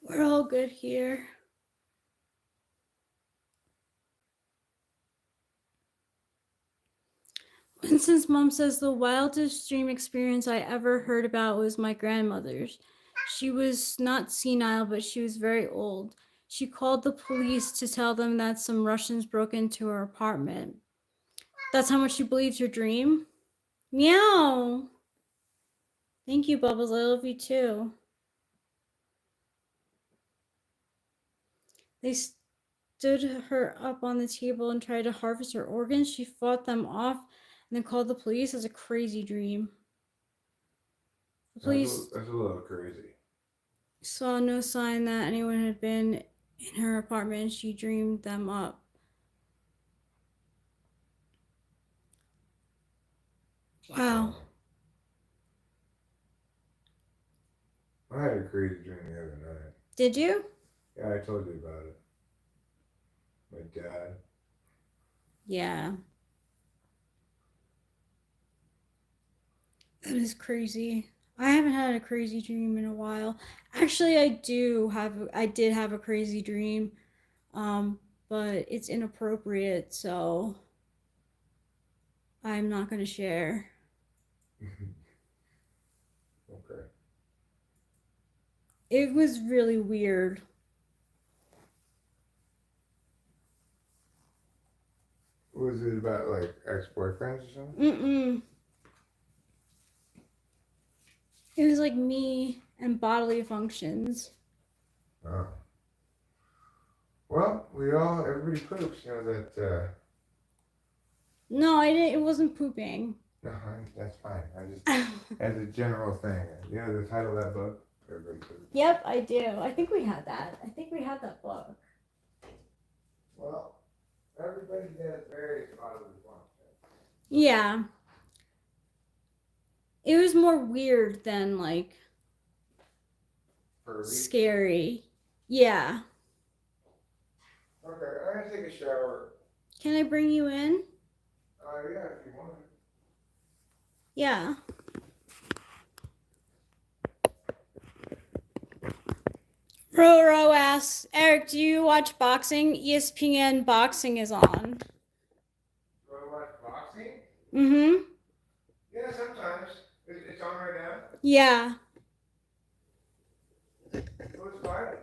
We're all good here. Winston's mom says the wildest dream experience I ever heard about was my grandmother's. She was not senile, but she was very old. She called the police to tell them that some Russians broke into her apartment. That's how much she believed her dream? Meow! Thank you, Bubbles. I love you too. They stood her up on the table and tried to harvest her organs. She fought them off and then called the police. As a crazy dream. The police That's a little crazy. saw no sign that anyone had been in her apartment and she dreamed them up. Wow. I had a crazy dream the other night. Did you? Yeah, I told you about it. My dad. Yeah. That is crazy. I haven't had a crazy dream in a while. Actually, I did have a crazy dream. But it's inappropriate, so I'm not going to share. Okay. It was really weird. Was it about like ex-boyfriends or something? Mm-mm. It was like me and bodily functions. Oh. Well, everybody poops, that. No, I didn't. It wasn't pooping. No, that's fine. I just, as a general thing, the title of that book? Everybody poops. Yep, I do. I think we had that. that book. Well, everybody has various bodily functions. Yeah. It was more weird than like scary. Yeah. Okay, I'm gonna take a shower. Can I bring you in? Yeah, if you want. Yeah. Roro asks, Eric, do you watch boxing? ESPN boxing is on. Do I watch boxing? Mm-hmm. Yeah, sometimes. It's on right now? Yeah. Who's fighting?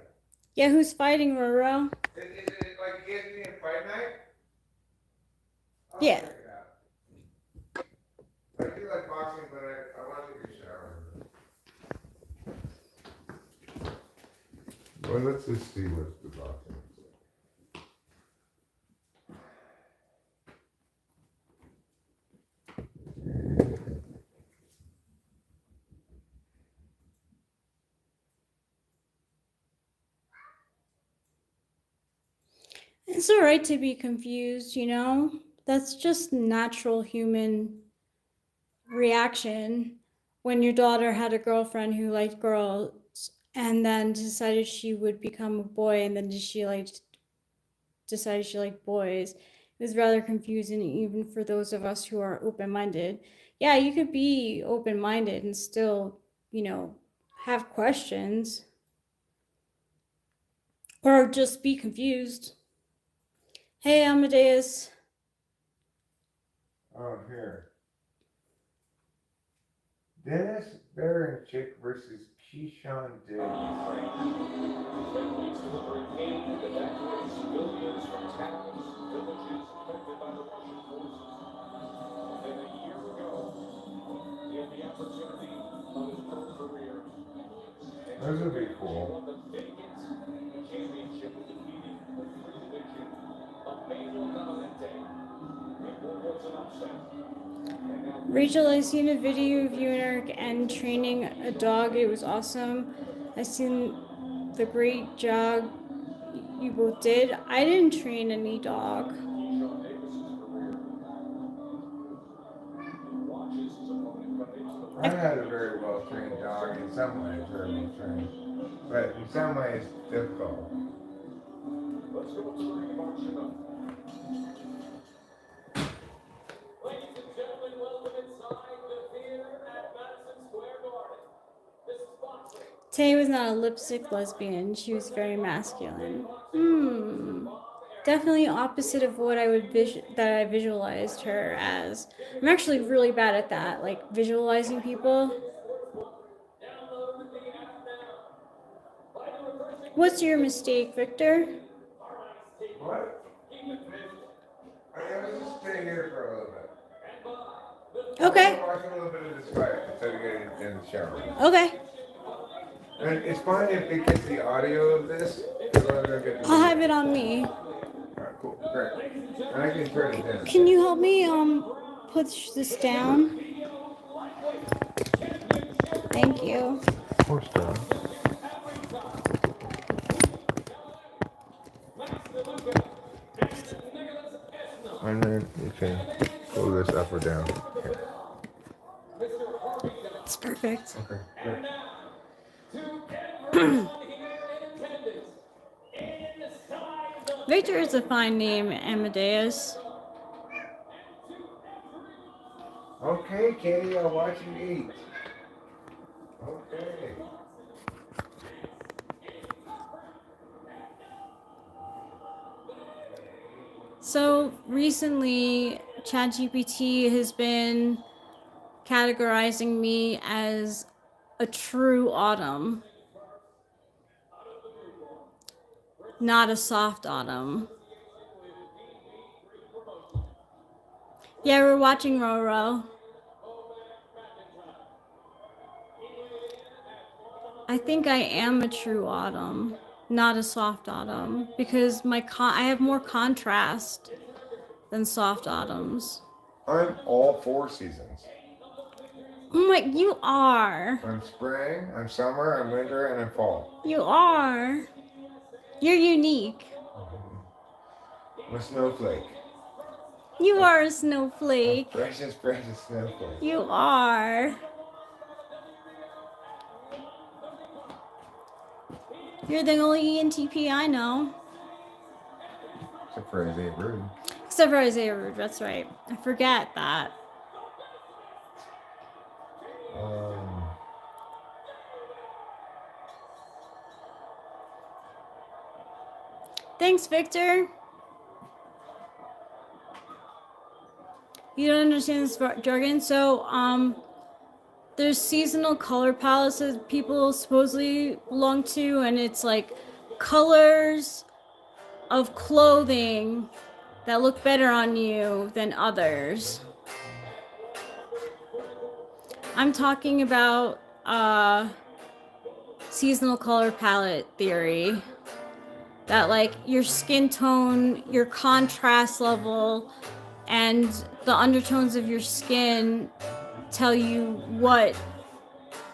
Yeah, who's fighting, Roro? Is it like ESPN Fight Night? Yeah. Check it out. I do like boxing, but I want to take a shower. Well, let's just see what the boxing is like. It's all right to be confused, That's just natural human reaction. When your daughter had a girlfriend who liked girls and then decided she would become a boy and then decided she liked boys. It was rather confusing even for those of us who are open-minded. Yeah, you could be open-minded and still, have questions. Or just be confused. Hey, Amadeus. Oh, here. Dennis Baranchik versus Keyshawn Davis. Those would be cool. Rachel, I seen a video of you and Eric and training a dog. It was awesome. I seen the great job you both did. I didn't train any dog. I had a very well trained dog, in some ways very well trained, but in some ways difficult. Let's go to the ring of action. Ladies and gentlemen, welcome inside the theater at Madison Square Garden. This is boxing. Tay was not a lipstick lesbian. She was very masculine. Definitely opposite of what I would that I visualized her as. I'm actually really bad at that, like visualizing people. What's your mistake, Victor? What? I was just staying here for a little bit. Okay. I'm watching a little bit of this fight instead of getting in the shower. Okay. And it's fine if it gets the audio of this, because I'm gonna get the I'll have it on me. Alright, cool, great. And I can turn it down. Can you help me push this down? Thank you. Of course, Don. And then you can pull this up or down. Here. It's perfect. Okay, great. Victor is a fine name, Amadeus. Okay, Katie, I'll watch you eat. Okay. So recently, ChatGPT has been categorizing me as a true autumn, not a soft autumn. Yeah, we're watching Roro. I think I am a true autumn, not a soft autumn, because I have more contrast than soft autumns. I'm all four seasons. Oh my, you are. I'm spring, I'm summer, I'm winter, and I'm fall. You are. You're unique. I'm a snowflake. You are a snowflake. Precious, precious snowflake. You are. You're the only ENTP I know. Except for Isaiah Brood. Except for Isaiah Rude, that's right. I forget that. Thanks, Victor. You don't understand this jargon? So, there's seasonal color palettes that people supposedly belong to, and it's like colors of clothing that look better on you than others. I'm talking about seasonal color palette theory. That like your skin tone, your contrast level, and the undertones of your skin tell you what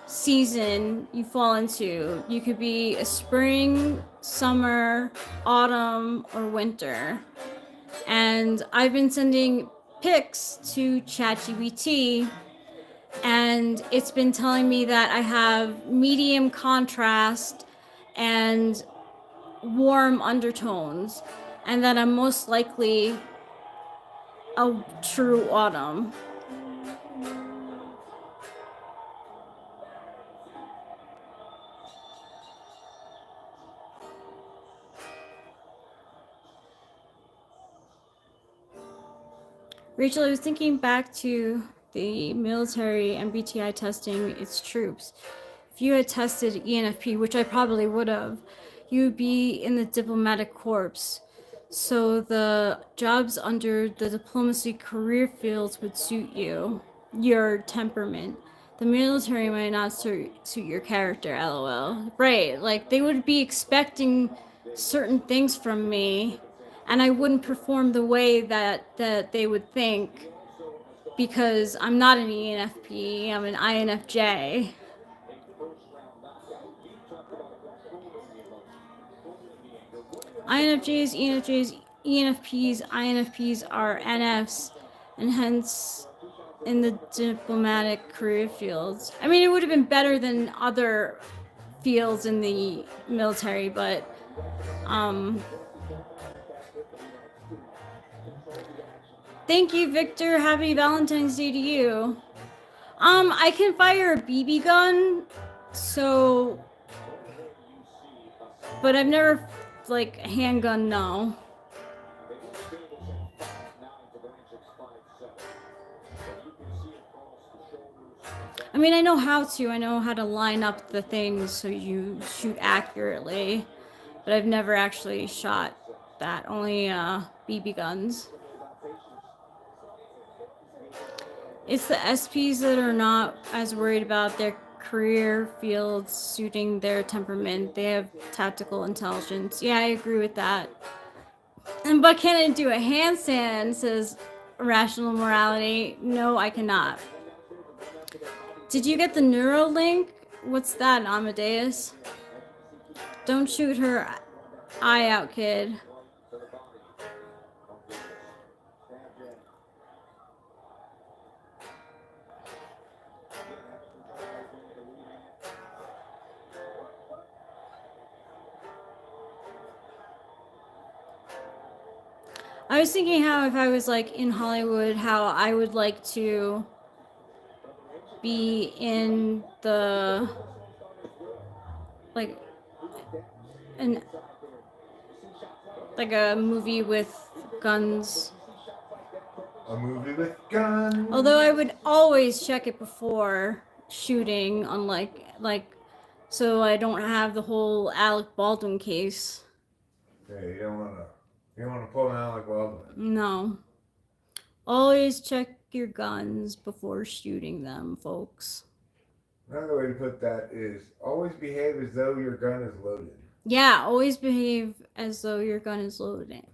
season you fall into. You could be a spring, summer, autumn, or winter. And I've been sending pics to ChatGPT, and it's been telling me that I have medium contrast and warm undertones, and that I'm most likely a true autumn. Rachel, I was thinking back to the military MBTI testing its troops. If you had tested ENFP, which I probably would have, you would be in the diplomatic corps. So the jobs under the diplomacy career fields would suit you, your temperament. The military might not suit your character, lol. Right, like they would be expecting certain things from me, and I wouldn't perform the way that they would think because I'm not an ENFP, I'm an INFJ. INFJs, ENFJs, ENFPs, INFPs are NFs, and hence in the diplomatic career fields. I mean, it would have been better than other fields in the military, but thank you, Victor. Happy Valentine's Day to you. I can fire a BB gun, so, but I've never, like, a handgun, no. I mean, I know how to. I know how to line up the things so you shoot accurately, but I've never actually shot that. Only BB guns. It's the SPs that are not as worried about their career fields suiting their temperament. They have tactical intelligence. Yeah, I agree with that. And but can I do a handstand? Says Irrational Morality. No, I cannot. Did you get the Neuralink? What's that, Amadeus? Don't shoot her eye out, kid. I was thinking how if I was like in Hollywood, how I would like to be in the like a movie with guns. A movie with guns. Although I would always check it before shooting, unlike so I don't have the whole Alec Baldwin case. Yeah, you don't wanna pull an Alec Baldwin. No. Always check your guns before shooting them, folks. Another way to put that is always behave as though your gun is loaded. Yeah, always behave as though your gun is loaded.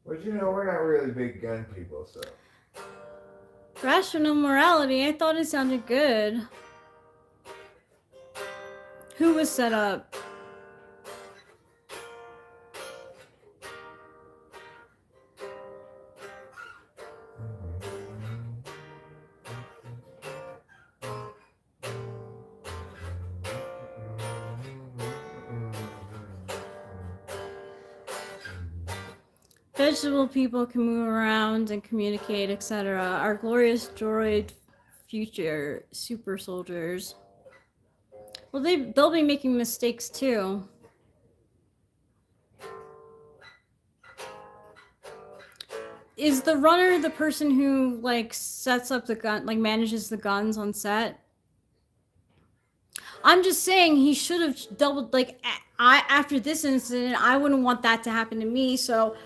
But you know, we're not really big gun people, so. Rational Morality, I thought it sounded good. Who was set up? Vegetable people can move around and communicate, etc. Our glorious droid future super soldiers. Well, they'll be making mistakes too. Is the runner the person who like sets up the gun, like manages the guns on set? I'm just saying he should have doubled, like, after this incident, I wouldn't want that to happen to me, so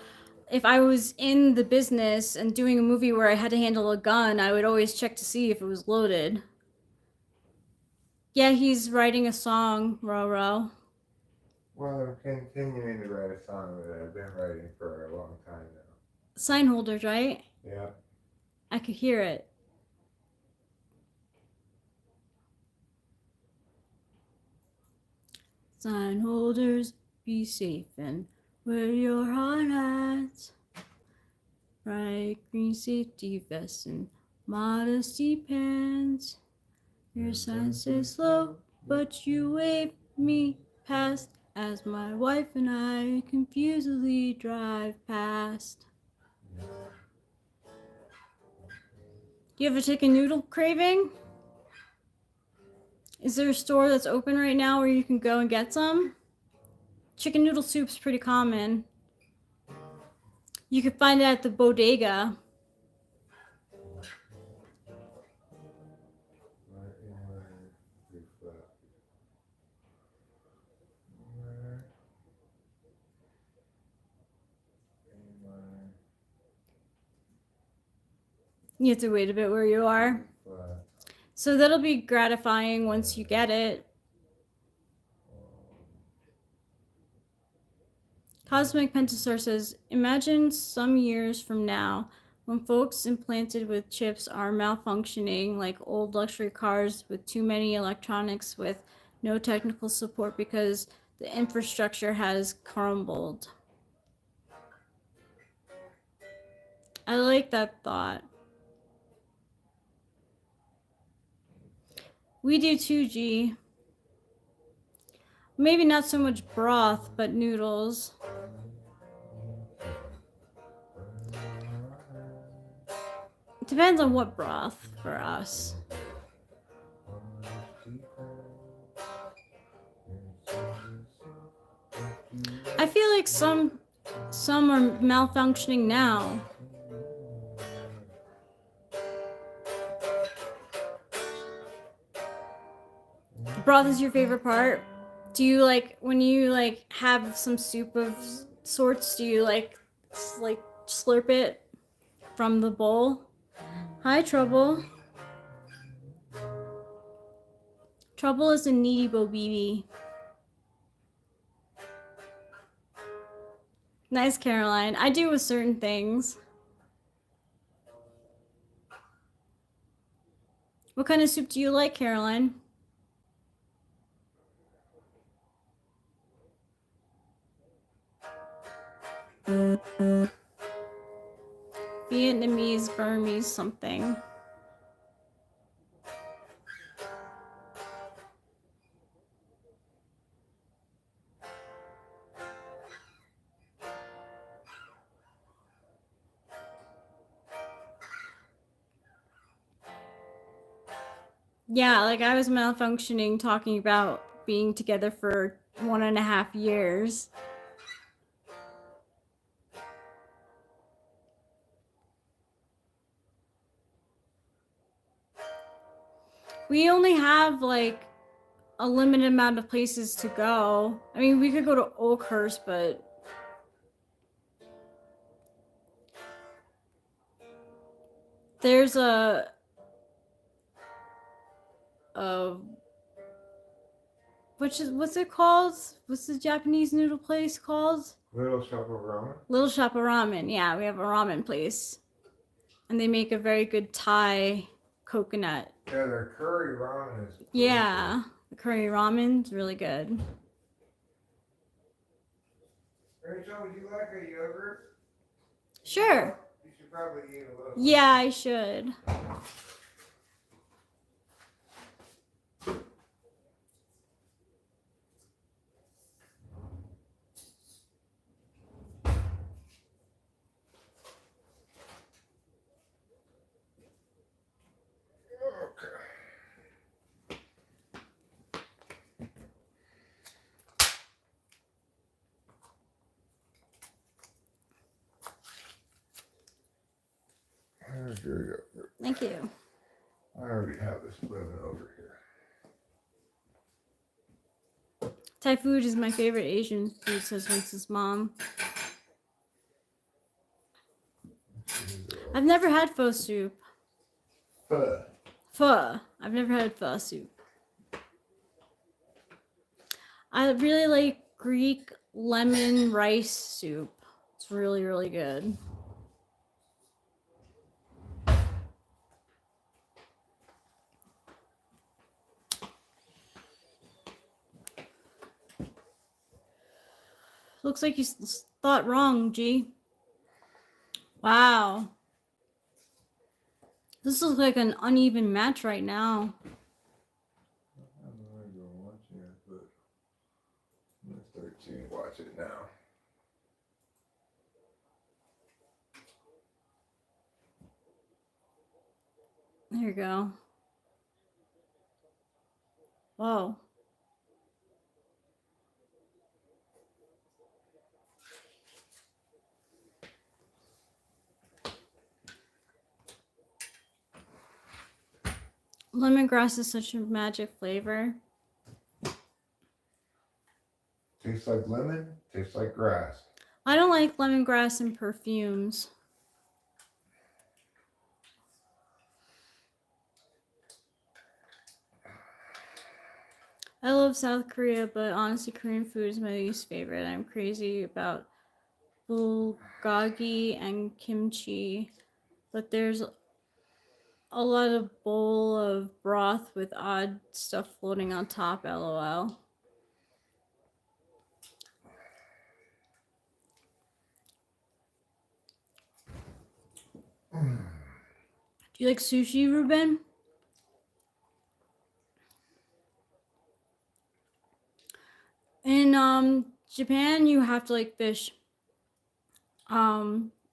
if I was in the business and doing a movie where I had to handle a gun, I would always check to see if it was loaded. Yeah, he's writing a song, Roro. Well, I'm continuing to write a song that I've been writing for a long time now. Sign holders, right? Yeah. I could hear it. Sign holders, be safe and wear your hard hats. Bright green safety vests and modesty pants. Your sign says slow, but you wave me past as my wife and I confusedly drive past. Do you have a chicken noodle craving? Is there a store that's open right now where you can go and get some? Chicken noodle soup's pretty common. You can find it at the bodega. You have to wait a bit where you are. So that'll be gratifying once you get it. Cosmic Pentasaur says, imagine some years from now when folks implanted with chips are malfunctioning like old luxury cars with too many electronics with no technical support because the infrastructure has crumbled. I like that thought. We do too, G. Maybe not so much broth, but noodles. It depends on what broth for us. I feel like some are malfunctioning now. Broth is your favorite part? Do you like when you like have some soup of sorts? Do you like slurp it from the bowl? Hi, Trouble. Trouble is a needy Bo BB. Nice, Caroline. I do with certain things. What kind of soup do you like, Caroline? Vietnamese, Burmese, something. Yeah, like I was malfunctioning talking about being together for 1.5 years. We only have like a limited amount of places to go. I mean, we could go to Oakhurst, but there's a what's it called? What's the Japanese noodle place called? Little Shop of Ramen. Little Shop of Ramen. Yeah, we have a ramen place, and they make a very good Thai coconut. Yeah, their curry ramen is. Yeah, the curry ramen's really good. Rachel, would you like a yogurt? Sure. You should probably eat a little. Yeah, I should. There's your yogurt. Thank you. I already have this living over here. Thai food is my favorite Asian food, says Vince's mom. I've never had pho soup. Pho. Pho. I've never had pho soup. I really like Greek lemon rice soup. It's really, really good. Looks like you thought wrong, G. Wow. This looks like an uneven match right now. I'm not going to watch it, but I'm going to start to watch it now. There you go. Whoa. Lemongrass is such a magic flavor. Tastes like lemon, tastes like grass. I don't like lemongrass in perfumes. I love South Korea, but honestly, Korean food is my least favorite. I'm crazy about bulgogi and kimchi, but there's a lot of bowl of broth with odd stuff floating on top, lol. Do you like sushi, Ruben? In Japan, you have to like fish.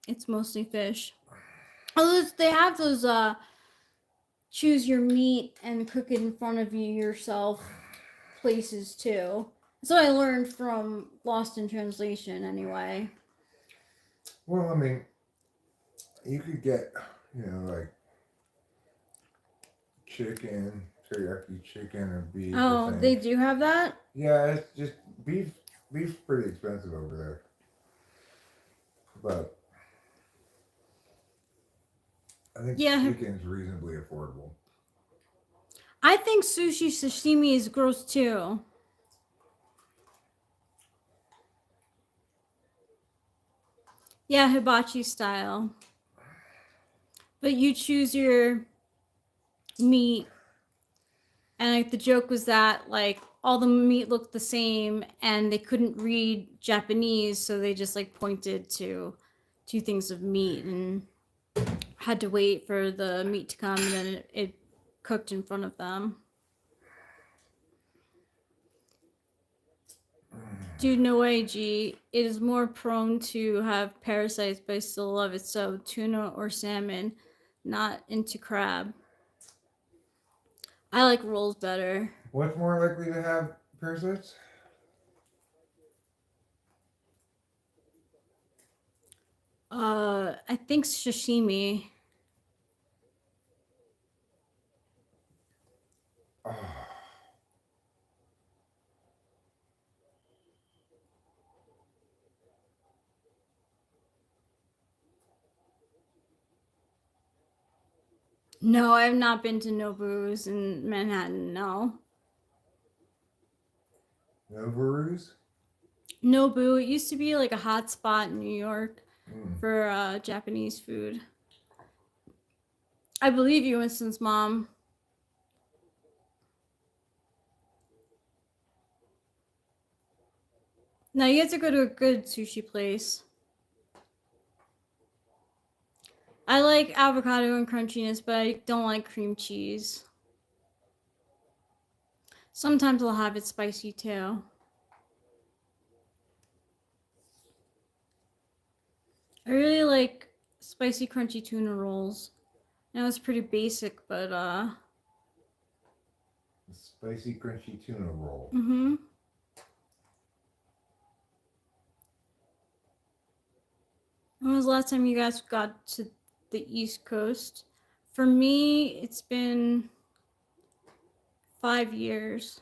It's mostly fish. Although they have those choose your meat and cook it in front of you yourself places too. So I learned from Lost in Translation anyway. Well, I mean, you could get, like chicken, teriyaki chicken or beef. Oh, they do have that? Yeah, it's just beef. Beef's pretty expensive over there, but I think chicken's reasonably affordable. I think sushi sashimi is gross too. Yeah, hibachi style. But you choose your meat, and like the joke was that like all the meat looked the same and they couldn't read Japanese, so they just like pointed to two things of meat and had to wait for the meat to come, and then it cooked in front of them. Dude, no way, G. It is more prone to have parasites, but I still love it. So tuna or salmon, not into crab. I like rolls better. What's more likely to have parasites? I think sashimi. Oh. No, I have not been to Nobu's in Manhattan. No. Nobu's? Nobu. It used to be like a hot spot in New York for Japanese food. I believe you, Winston's mom. Now you have to go to a good sushi place. I like avocado and crunchiness, but I don't like cream cheese. Sometimes I'll have it spicy too. I really like spicy crunchy tuna rolls. Now it's pretty basic, but Spicy crunchy tuna roll. Mm-hmm. When was the last time you guys got to the East Coast? For me, it's been 5 years.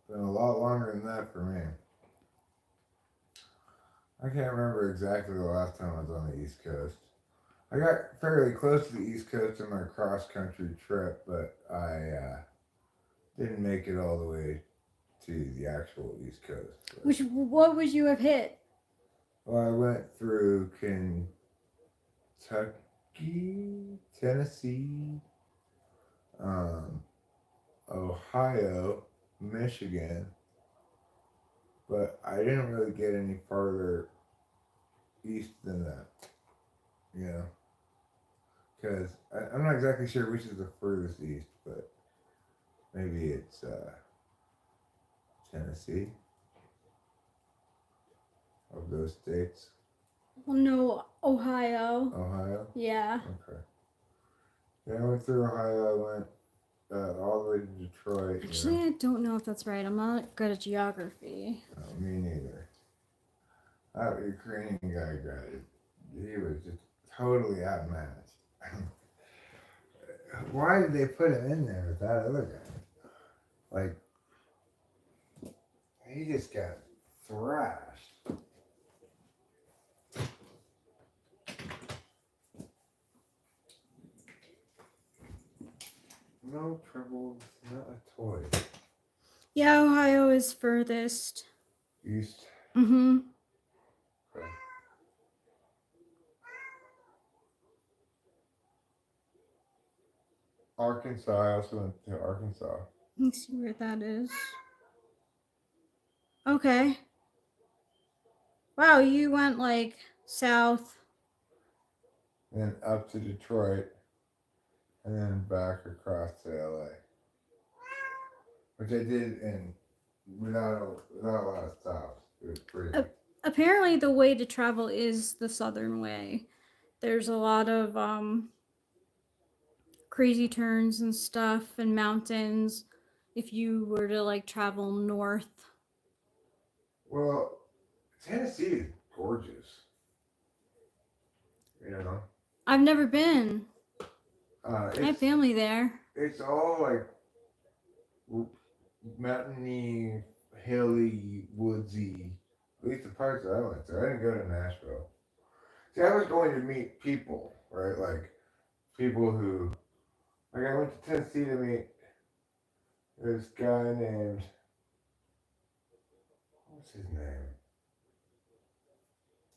Been a lot longer than that for me. I can't remember exactly the last time I was on the East Coast. I got fairly close to the East Coast in my cross-country trip, but I didn't make it all the way to the actual East Coast. What would you have hit? Well, I went through Kentucky, Tennessee, Ohio, Michigan, but I didn't really get any farther east than that, because I'm not exactly sure which is the furthest east, but maybe it's Tennessee of those states. Well, no, Ohio. Ohio? Yeah. Okay. Yeah, I went through Ohio. I went all the way to Detroit. Actually, I don't know if that's right. I'm not good at geography. No, me neither. That Ukrainian guy got it. He was just totally outmatched. Why did they put him in there with that other guy? Like, he just got thrashed. No trouble, not a toy. Yeah, Ohio is furthest. East. Mm-hmm. Okay. Arkansas. I also went to Arkansas. Let me see where that is. Okay. Wow, you went like south. And then up to Detroit. And then back across to LA. Which I did in without a lot of stops. It was pretty. Apparently, the way to travel is the southern way. There's a lot of crazy turns and stuff and mountains if you were to like travel north. Well, Tennessee is gorgeous. You know? I've never been. I I have family there. It's all like mountainy, hilly, woodsy. At least the parts that I went to. I didn't go to Nashville. See, I was going to meet people, right? Like people who, like I went to Tennessee to meet this guy named, what's his name?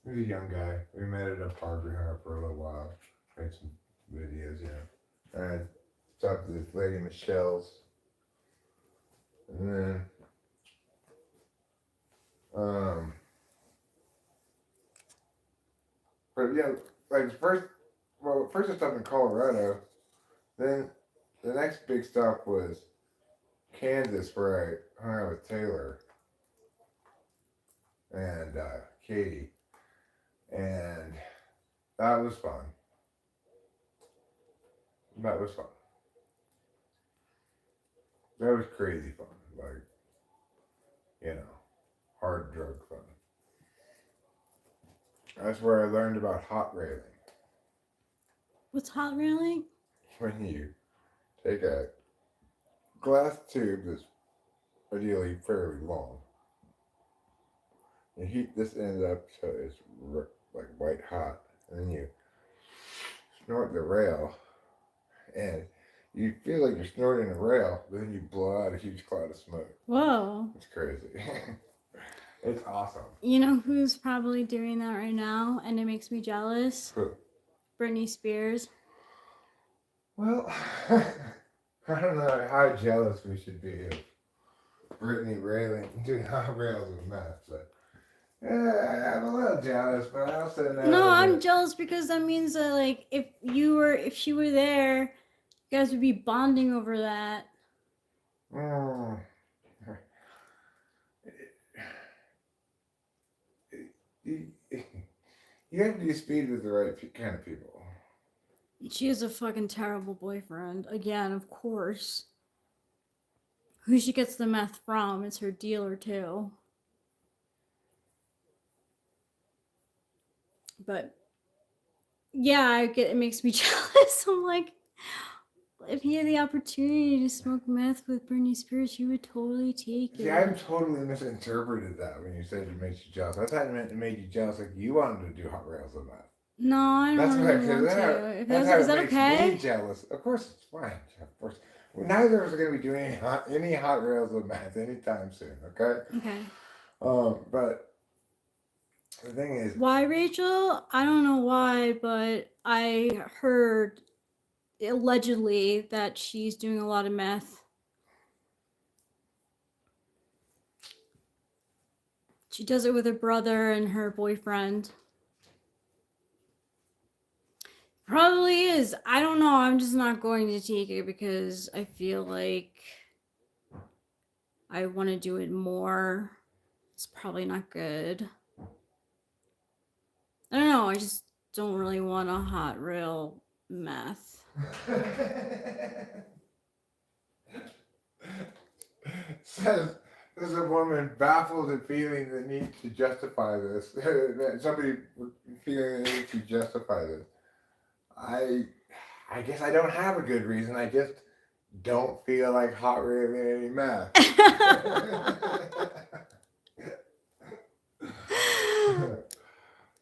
He was a young guy. We met at a park. We hung out for a little while. Made some videos, you know. And I talked to this lady, Michelle's. And then, but yeah, like first I stopped in Colorado. Then the next big stop was Kansas, where I hung out with Taylor and Katie, and that was fun. That was fun. That was crazy fun. Like, you know, hard drug fun. That's where I learned about hot railing. What's hot railing? When you take a glass tube that's ideally fairly long, you heat this end up so it's like white hot, and then you snort the rail, and you feel like you're snorting a rail, but then you blow out a huge cloud of smoke. Whoa. It's crazy. It's awesome. You know who's probably doing that right now, and it makes me jealous? Who? Britney Spears. Well, I don't know how jealous we should be of Brittany railing doing hot rails with meth, but yeah, I'm a little jealous, but I also know. No, I'm jealous because that means that like if she were there, you guys would be bonding over that. Mm. You have to be speed with the right kind of people. She has a fucking terrible boyfriend. Again, of course. Who she gets the meth from is her dealer too. But yeah, it makes me jealous. I'm like, if he had the opportunity to smoke meth with Britney Spears, you would totally take it. See, I totally misinterpreted that when you said it makes you jealous. I thought it meant it made you jealous, like you wanted to do hot rails with meth. No, I don't really want to. Is that okay? Me jealous. Of course, it's fine. Of course, neither of us are going to be doing any hot rails with meth anytime soon. Okay. Okay. But the thing is, why, Rachel? I don't know why, but I heard allegedly that she's doing a lot of meth. She does it with her brother and her boyfriend. Probably is. I don't know. I'm just not going to take it because I feel like I want to do it more. It's probably not good. I don't know. I just don't really want a hot rail meth. says, there's a woman baffled and feeling the need to justify this. Somebody feeling the need to justify this. I guess I don't have a good reason. I just don't feel like hot raving any math.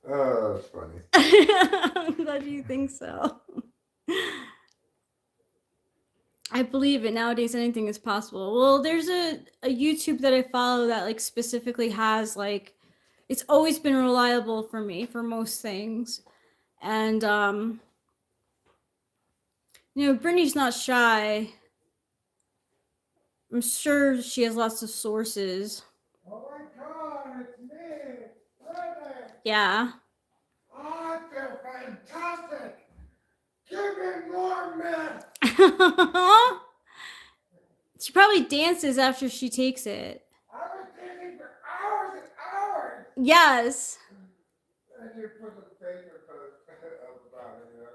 Oh, that's funny. I'm glad you think so. I believe it. Nowadays, anything is possible. Well, there's a YouTube that I follow that like specifically has like, it's always been reliable for me for most things, and you know, Brittany's not shy. I'm sure she has lots of sources. Oh my God, it's me, Brittany. Yeah. I feel fantastic. Give me more meth. She probably dances after she takes it. I was dancing for hours and hours. Yes. And you put the finger up about it, you know.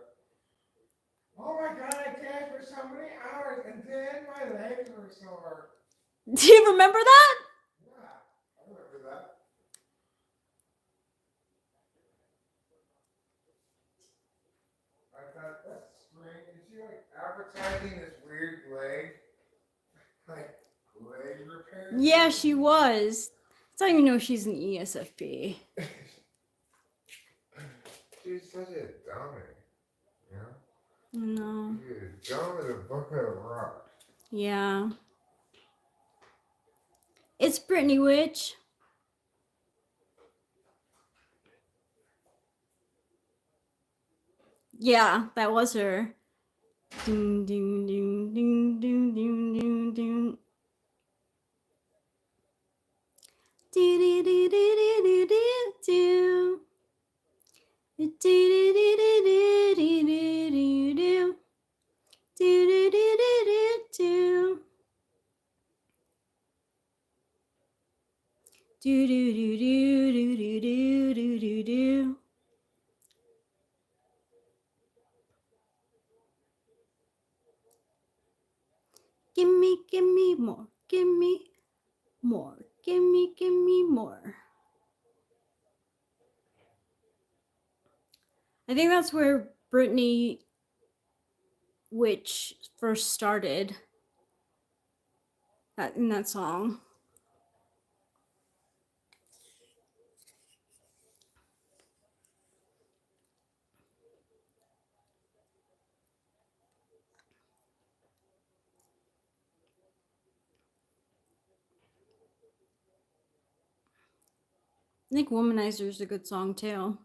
Oh my God, I danced for so many hours and then my legs were sore. Do you remember that? Yeah, I remember that. I thought, that's strange. Is she like advertising this weird leg? Like leg repair? Yeah, she was. I don't even know if she's an ESFP. She's such a dummy. You know? No. She's dumb as a bucket of rocks. Yeah. It's Brittany Witch. Yeah, that was her. Ding ding ding ding ding ding ding ding. Do do do do do do do. Do do do do do do do do. Do do do do do. Do do do do do do do do do. Give me more. Give me more. Give me more. I think that's where Brittany Witch first started. In that song. I think Womanizer is a good song too.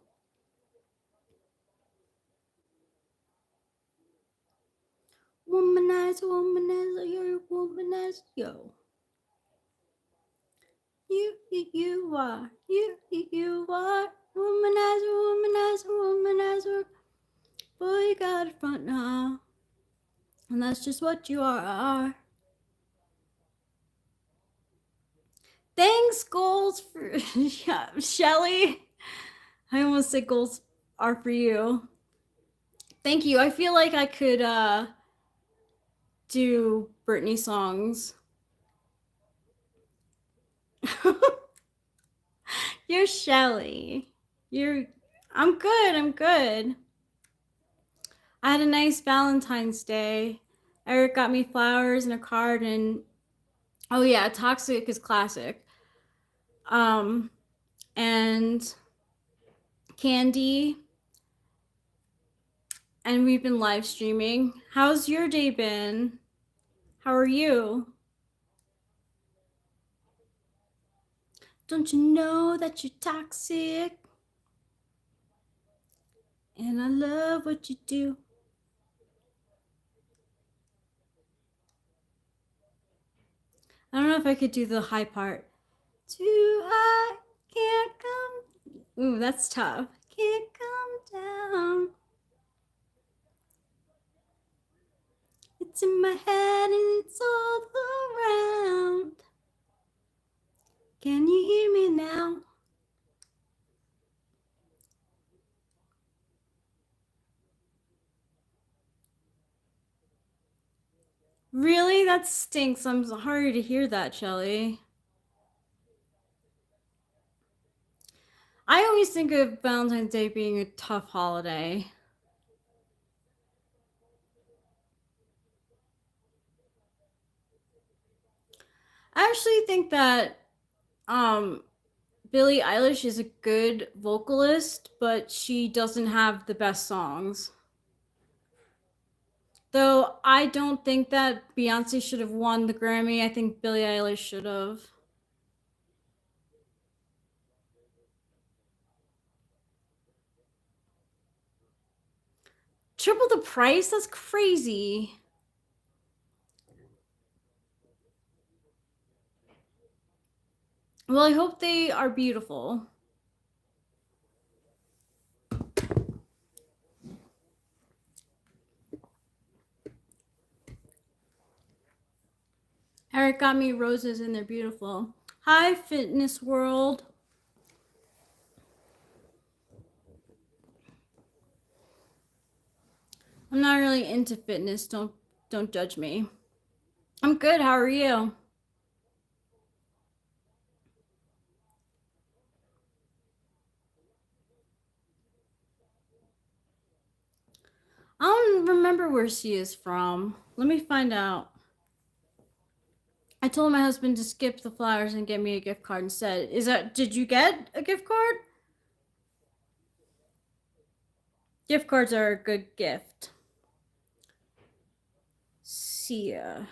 Womanizer, womanizer, you're a womanizer, yo. You are, you are. Womanizer, womanizer, womanizer. Boy, you got it front now. And that's just what you are. Thanks, goals for Shelly. I almost said goals are for you. Thank you. I feel like I could do Britney songs. You're Shelly. I'm good. I had a nice Valentine's Day. Eric got me flowers and a card, and oh yeah, Toxic is classic. And candy, and we've been live streaming. How's your day been? How are you? Don't you know that you're toxic? And I love what you do. I don't know if I could do the high part. Too high, can't come. Ooh, that's tough. Can't come down. It's in my head and it's all around. Can you hear me now? Really? That stinks. I'm sorry to hear that, Shelly. I always think of Valentine's Day being a tough holiday. I actually think that Billie Eilish is a good vocalist, but she doesn't have the best songs. Though I don't think that Beyonce should have won the Grammy. I think Billie Eilish should have. Triple the price? That's crazy. Well, I hope they are beautiful. Eric got me roses and they're beautiful. Hi, Fitness World. I'm not really into fitness. Don't judge me. I'm good. How are you? I don't remember where she is from. Let me find out. I told my husband to skip the flowers and get me a gift card instead. Did you get a gift card? Gift cards are a good gift. Sia.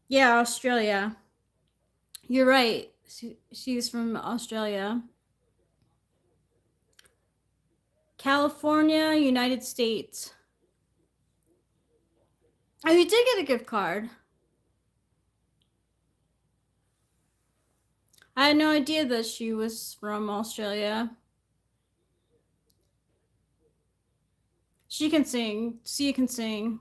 Yeah, Australia. You're right. She's from Australia. California, United States. Oh, you did get a gift card. I had no idea that she was from Australia. She can sing. Sia can sing.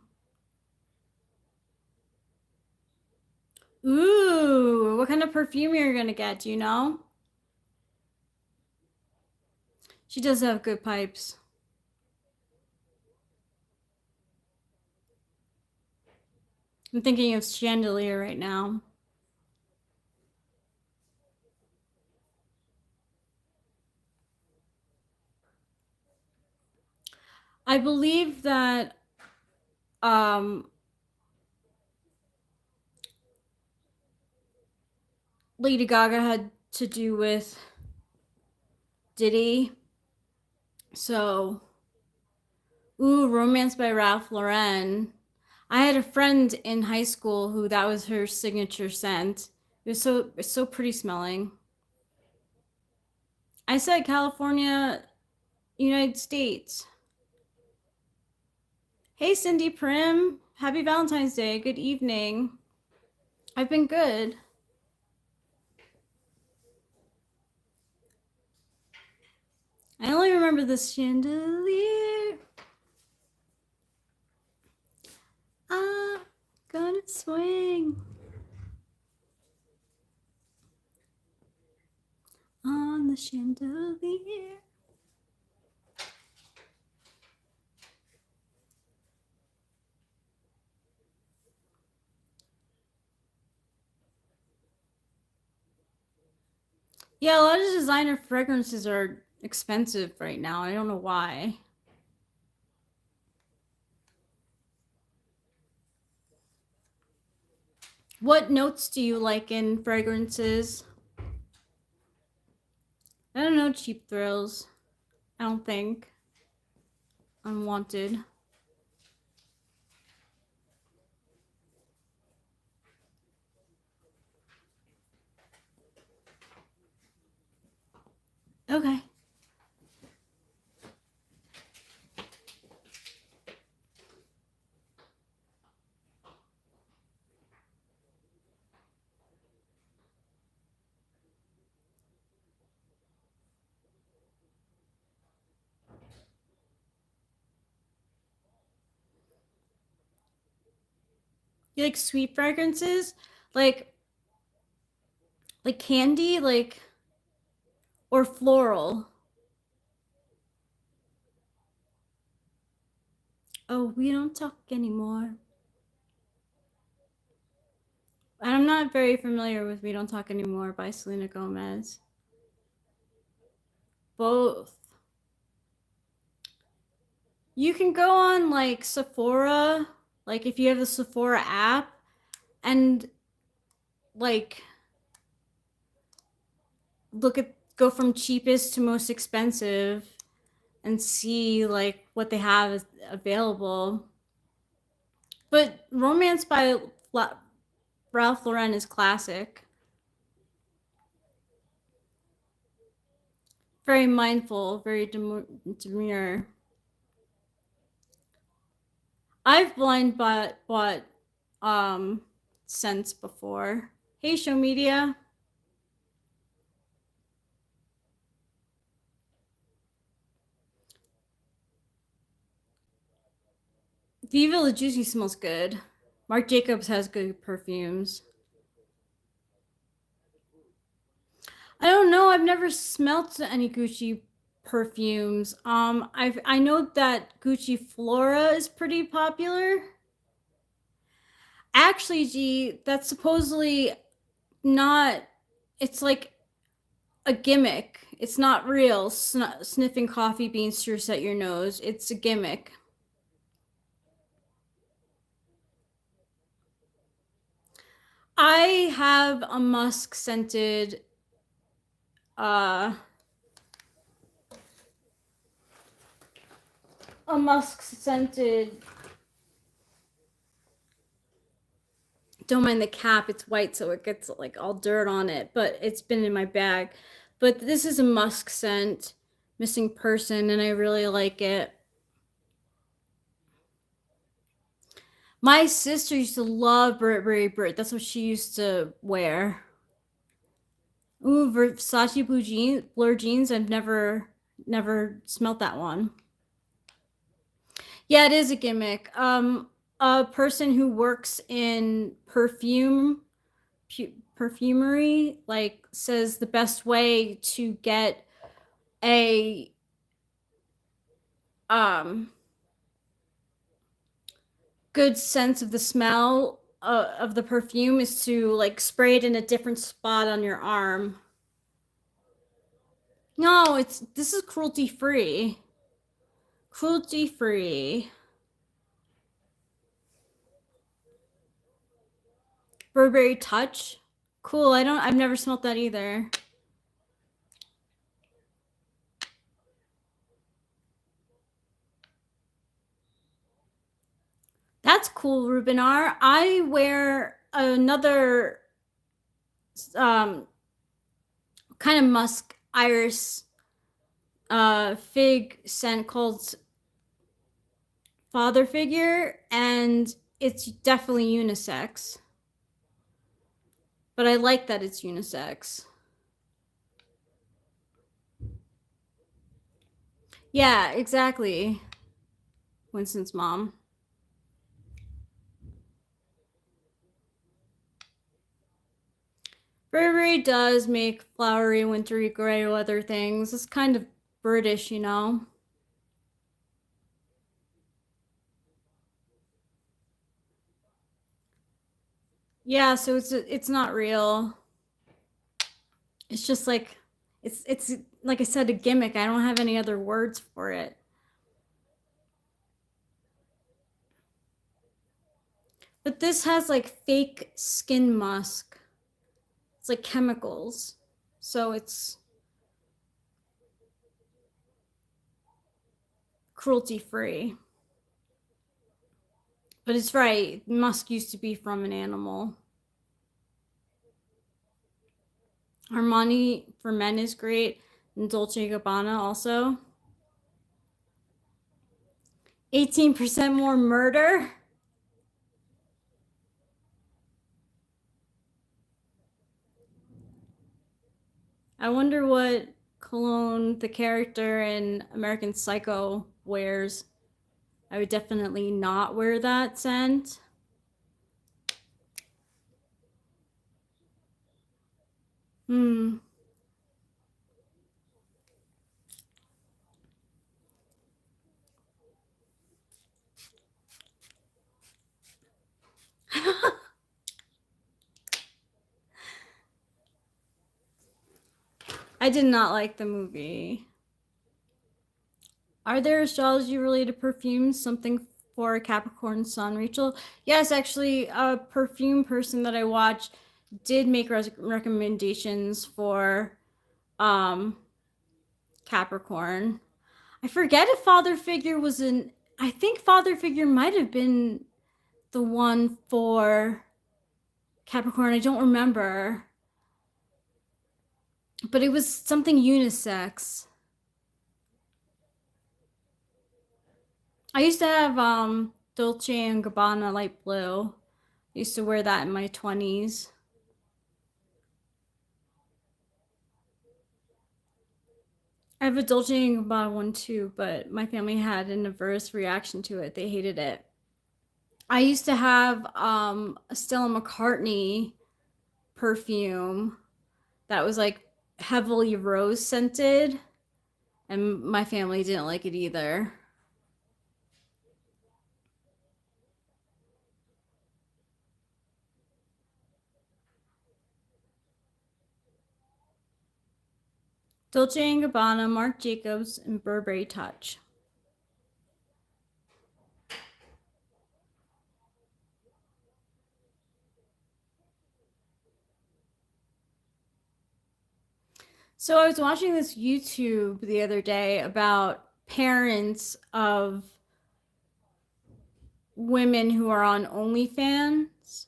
Ooh, what kind of perfume you're gonna get? Do you know? She does have good pipes. I'm thinking of chandelier right now. I believe that Lady Gaga had to do with Diddy. So, ooh, Romance by Ralph Lauren. I had a friend in high school who that was her signature scent. It's so pretty smelling. I said California, United States. Hey, Cindy Prim. Happy Valentine's Day. Good evening. I've been good. I only remember the chandelier. I'm gonna swing on the chandelier. Yeah, a lot of designer fragrances are expensive right now. I don't know why. What notes do you like in fragrances? I don't know, cheap thrills. I don't think. Unwanted. Okay. You like sweet fragrances? Like candy, or floral? Oh, we don't talk anymore. And I'm not very familiar with We Don't Talk Anymore by Selena Gomez. Both. You can go on like Sephora, like if you have the Sephora app, and like go from cheapest to most expensive and see like what they have available. But Romance by Ralph Lauren is classic. Very mindful, very demure. I've blind bought scents before. Hey, Show Media. Viva La Juicy smells good. Marc Jacobs has good perfumes. I don't know. I've never smelt any Gucci perfumes. I know that Gucci Flora is pretty popular. Actually, G, that's supposedly not. It's like a gimmick. It's not real. Sniffing coffee beans to reset your nose. It's a gimmick. I have a musk scented don't mind the cap, it's white so it gets like all dirt on it, but it's been in my bag. But this is a musk scent, Missing Person, and I really like it. My sister used to love Burberry Brit. That's what she used to wear. Ooh, Versace blue jeans. I've never smelt that one. Yeah, it is a gimmick. A person who works in perfumery like says the best way to get a good sense of the smell of the perfume is to like spray it in a different spot on your arm. No, this is cruelty free. Cruelty free. Burberry Touch. Cool. I've never smelled that either. That's cool, Rubinar. I wear another kind of musk iris fig scent called Father Figure, and it's definitely unisex. But I like that it's unisex. Yeah, exactly. Winston's mom. Burberry does make flowery, wintry, gray weather things. It's kind of British, you know. Yeah, so it's not real. It's just like it's like I said, a gimmick. I don't have any other words for it. But this has like fake skin musk. It's like chemicals. So it's cruelty free. But it's right. Musk used to be from an animal. Armani for men is great. And Dolce & Gabbana also. 18% more murder. I wonder what cologne the character in American Psycho wears. I would definitely not wear that scent. I did not like the movie. Are there astrology related perfumes? Something for Capricorn Sun, Rachel? Yes, actually, a perfume person that I watch did make recommendations for um Capricorn. I forget if Father Figure was in. I think Father Figure might have been the one for Capricorn. I don't remember. But it was something unisex. I used to have Dolce and Gabbana light blue. I used to wear that in my 20s. I have a Dolce and Gabbana one too, but my family had an adverse reaction to it. They hated it. I used to have a Stella McCartney perfume that was like heavily rose scented, and my family didn't like it either. Dolce & Gabbana, Marc Jacobs, and Burberry Touch. So I was watching this YouTube the other day about parents of women who are on OnlyFans,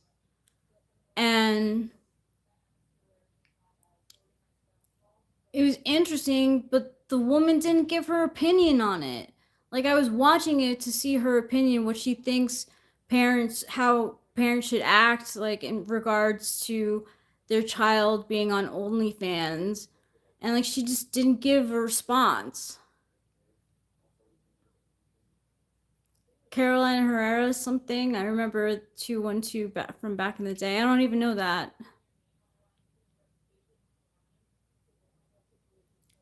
and it was interesting, but the woman didn't give her opinion on it. Like, I was watching it to see her opinion, what she thinks how parents should act, like in regards to their child being on OnlyFans, and like she just didn't give a response. Carolina Herrera something. I remember 212 from back in the day. I don't even know that.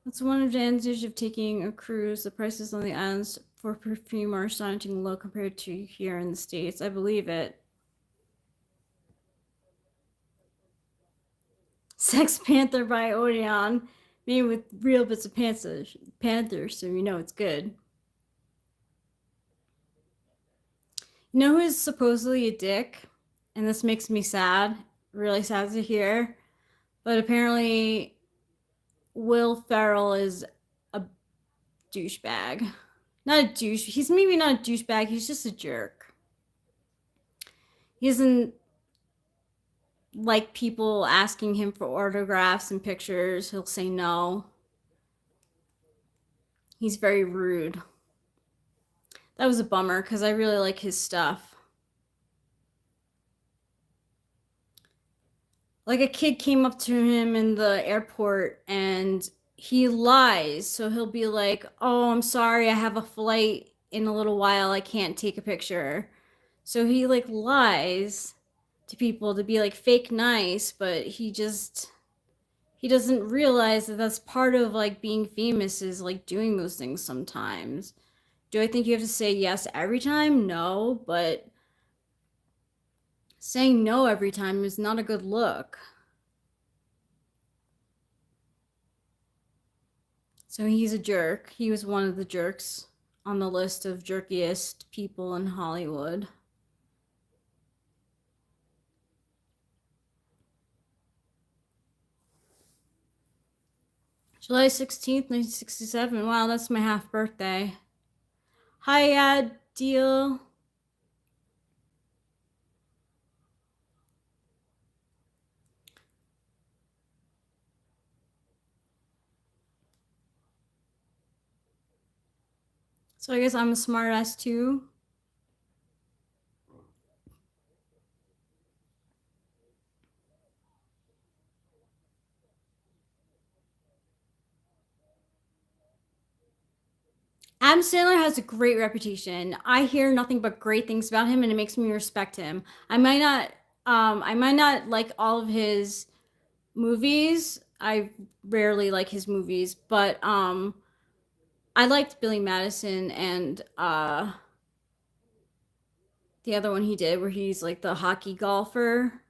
That's one advantage of taking a cruise. The prices on the islands for perfume are astonishingly low compared to here in the States. I believe it. Sex Panther by Odeon, made with real bits of panther, so you know it's good. You know who is supposedly a dick? And this makes me sad, really sad to hear. But apparently, Will Ferrell is a douchebag. Not a douche. He's maybe not a douchebag. He's just a jerk. He doesn't like people asking him for autographs and pictures. He'll say no. He's very rude. That was a bummer because I really like his stuff. Like, a kid came up to him in the airport and he lies. So he'll be like, "Oh, I'm sorry, I have a flight in a little while. I can't take a picture." So he like lies to people to be like fake nice, but he doesn't realize that that's part of like being famous, is like doing those things sometimes. Do I think you have to say yes every time? No, but saying no every time is not a good look. So he's a jerk. He was one of the jerks on the list of jerkiest people in Hollywood. July 16th, 1967. Wow, that's my half birthday. Hi, Deal. So I guess I'm a smartass too. Adam Sandler has a great reputation. I hear nothing but great things about him, and it makes me respect him. I might not like all of his movies. I rarely like his movies, but I liked Billy Madison and the other one he did where he's like the hockey golfer.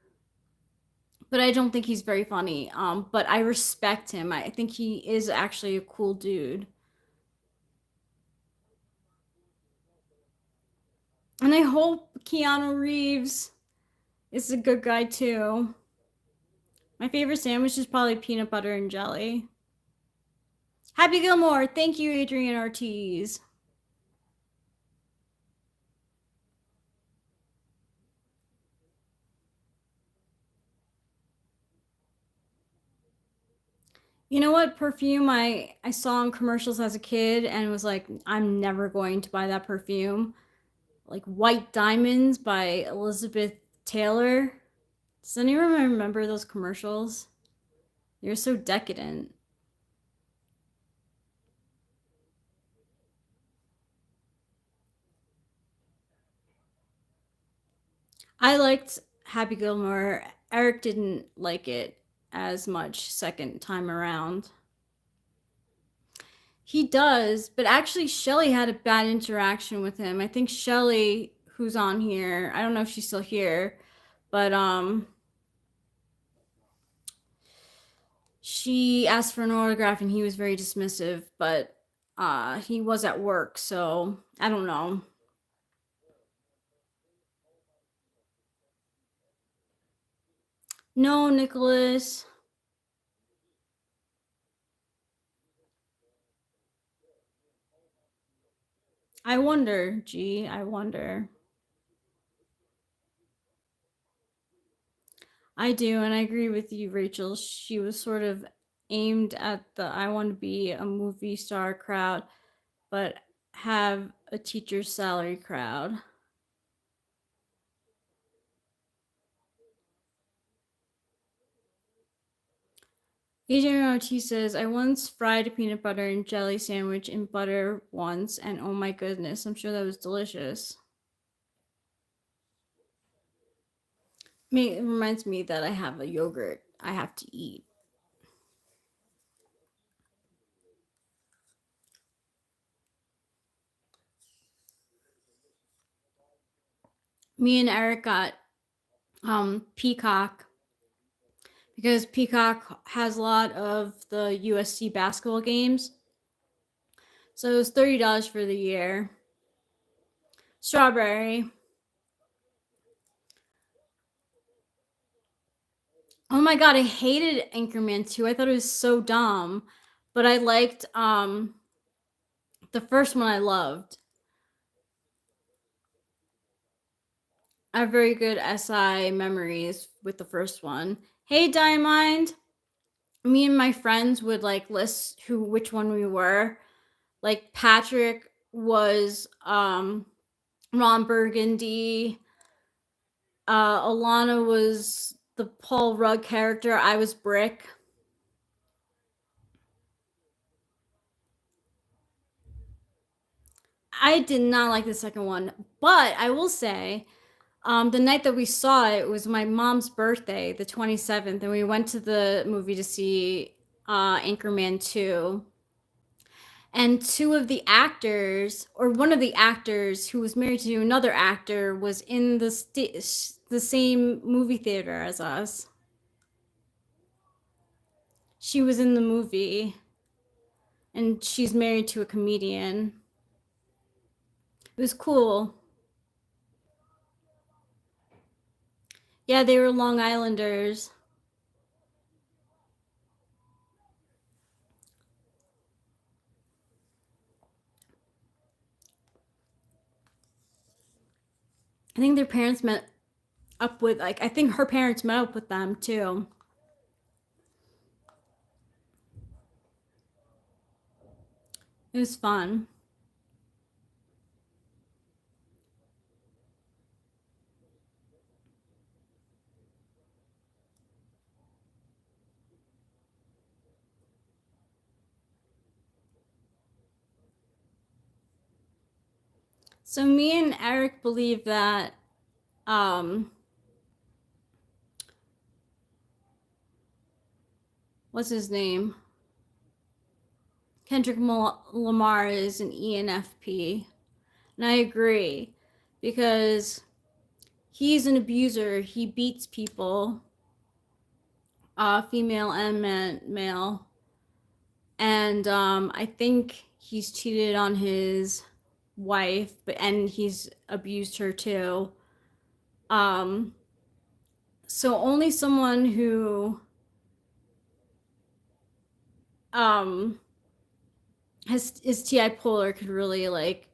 but I don't think he's very funny. But I respect him. I think he is actually a cool dude. And I hope Keanu Reeves is a good guy too. My favorite sandwich is probably peanut butter and jelly. Happy Gilmore, thank you, Adrian Ortiz. You know what perfume I saw in commercials as a kid and was like, I'm never going to buy that perfume? Like White Diamonds by Elizabeth Taylor. Does anyone remember those commercials? You're so decadent. I liked Happy Gilmore. Eric didn't like it as much second time around. He does, but actually Shelly had a bad interaction with him. I think Shelly, who's on here, I don't know if she's still here, but she asked for an autograph and he was very dismissive, but he was at work, so I don't know. No, Nicholas. I wonder, G, I wonder. I do, and I agree with you, Rachel. She was sort of aimed at the I want to be a movie star crowd, but have a teacher's salary crowd. Adrian Ortiz says, I once fried a peanut butter and jelly sandwich in butter once, and oh my goodness, I'm sure that was delicious. It reminds me that I have a yogurt I have to eat. Me and Eric got Peacock because Peacock has a lot of the USC basketball games. So it was $30 for the year. Strawberry. Oh my god, I hated Anchorman 2. I thought it was so dumb. But I liked the first one I loved. I have very good SI memories with the first one. Hey Diamond. Me and my friends would like list which one we were. Like Patrick was Ron Burgundy. Alana was the Paul Rudd character. I was Brick. I did not like the second one, but I will say, the night that we saw it was my mom's birthday, the 27th, and we went to the movie to see Anchorman 2. And two of the actors, or one of the actors who was married to another actor, was in the same movie theater as us. She was in the movie, and she's married to a comedian. It was cool. Yeah, they were Long Islanders. I think their parents met up with, like, I think her parents met up with them too. It was fun. So me and Eric believe that what's his name? Kendrick Lamar is an ENFP. And I agree, because he's an abuser. He beats people. female and male. And I think he's cheated on his wife, and he's abused her too. Um, so only someone who um is TI polar could really like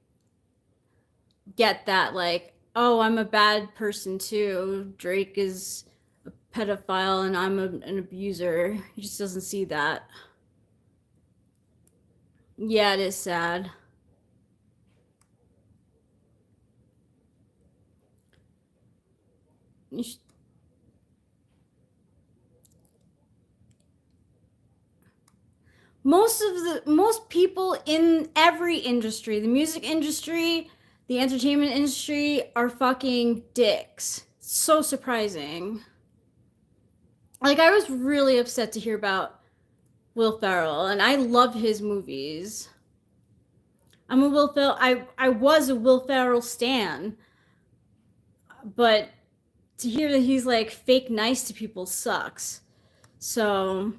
get that, like, oh, I'm a bad person too. Drake is a pedophile and I'm an abuser. He just doesn't see that. Yeah, it is sad. Most people in every industry, the music industry, the entertainment industry, are fucking dicks. So surprising. Like, I was really upset to hear about Will Ferrell, and I love his movies. I'm a Will Ferrell. I was a Will Ferrell stan, but to hear that he's like fake nice to people sucks. So,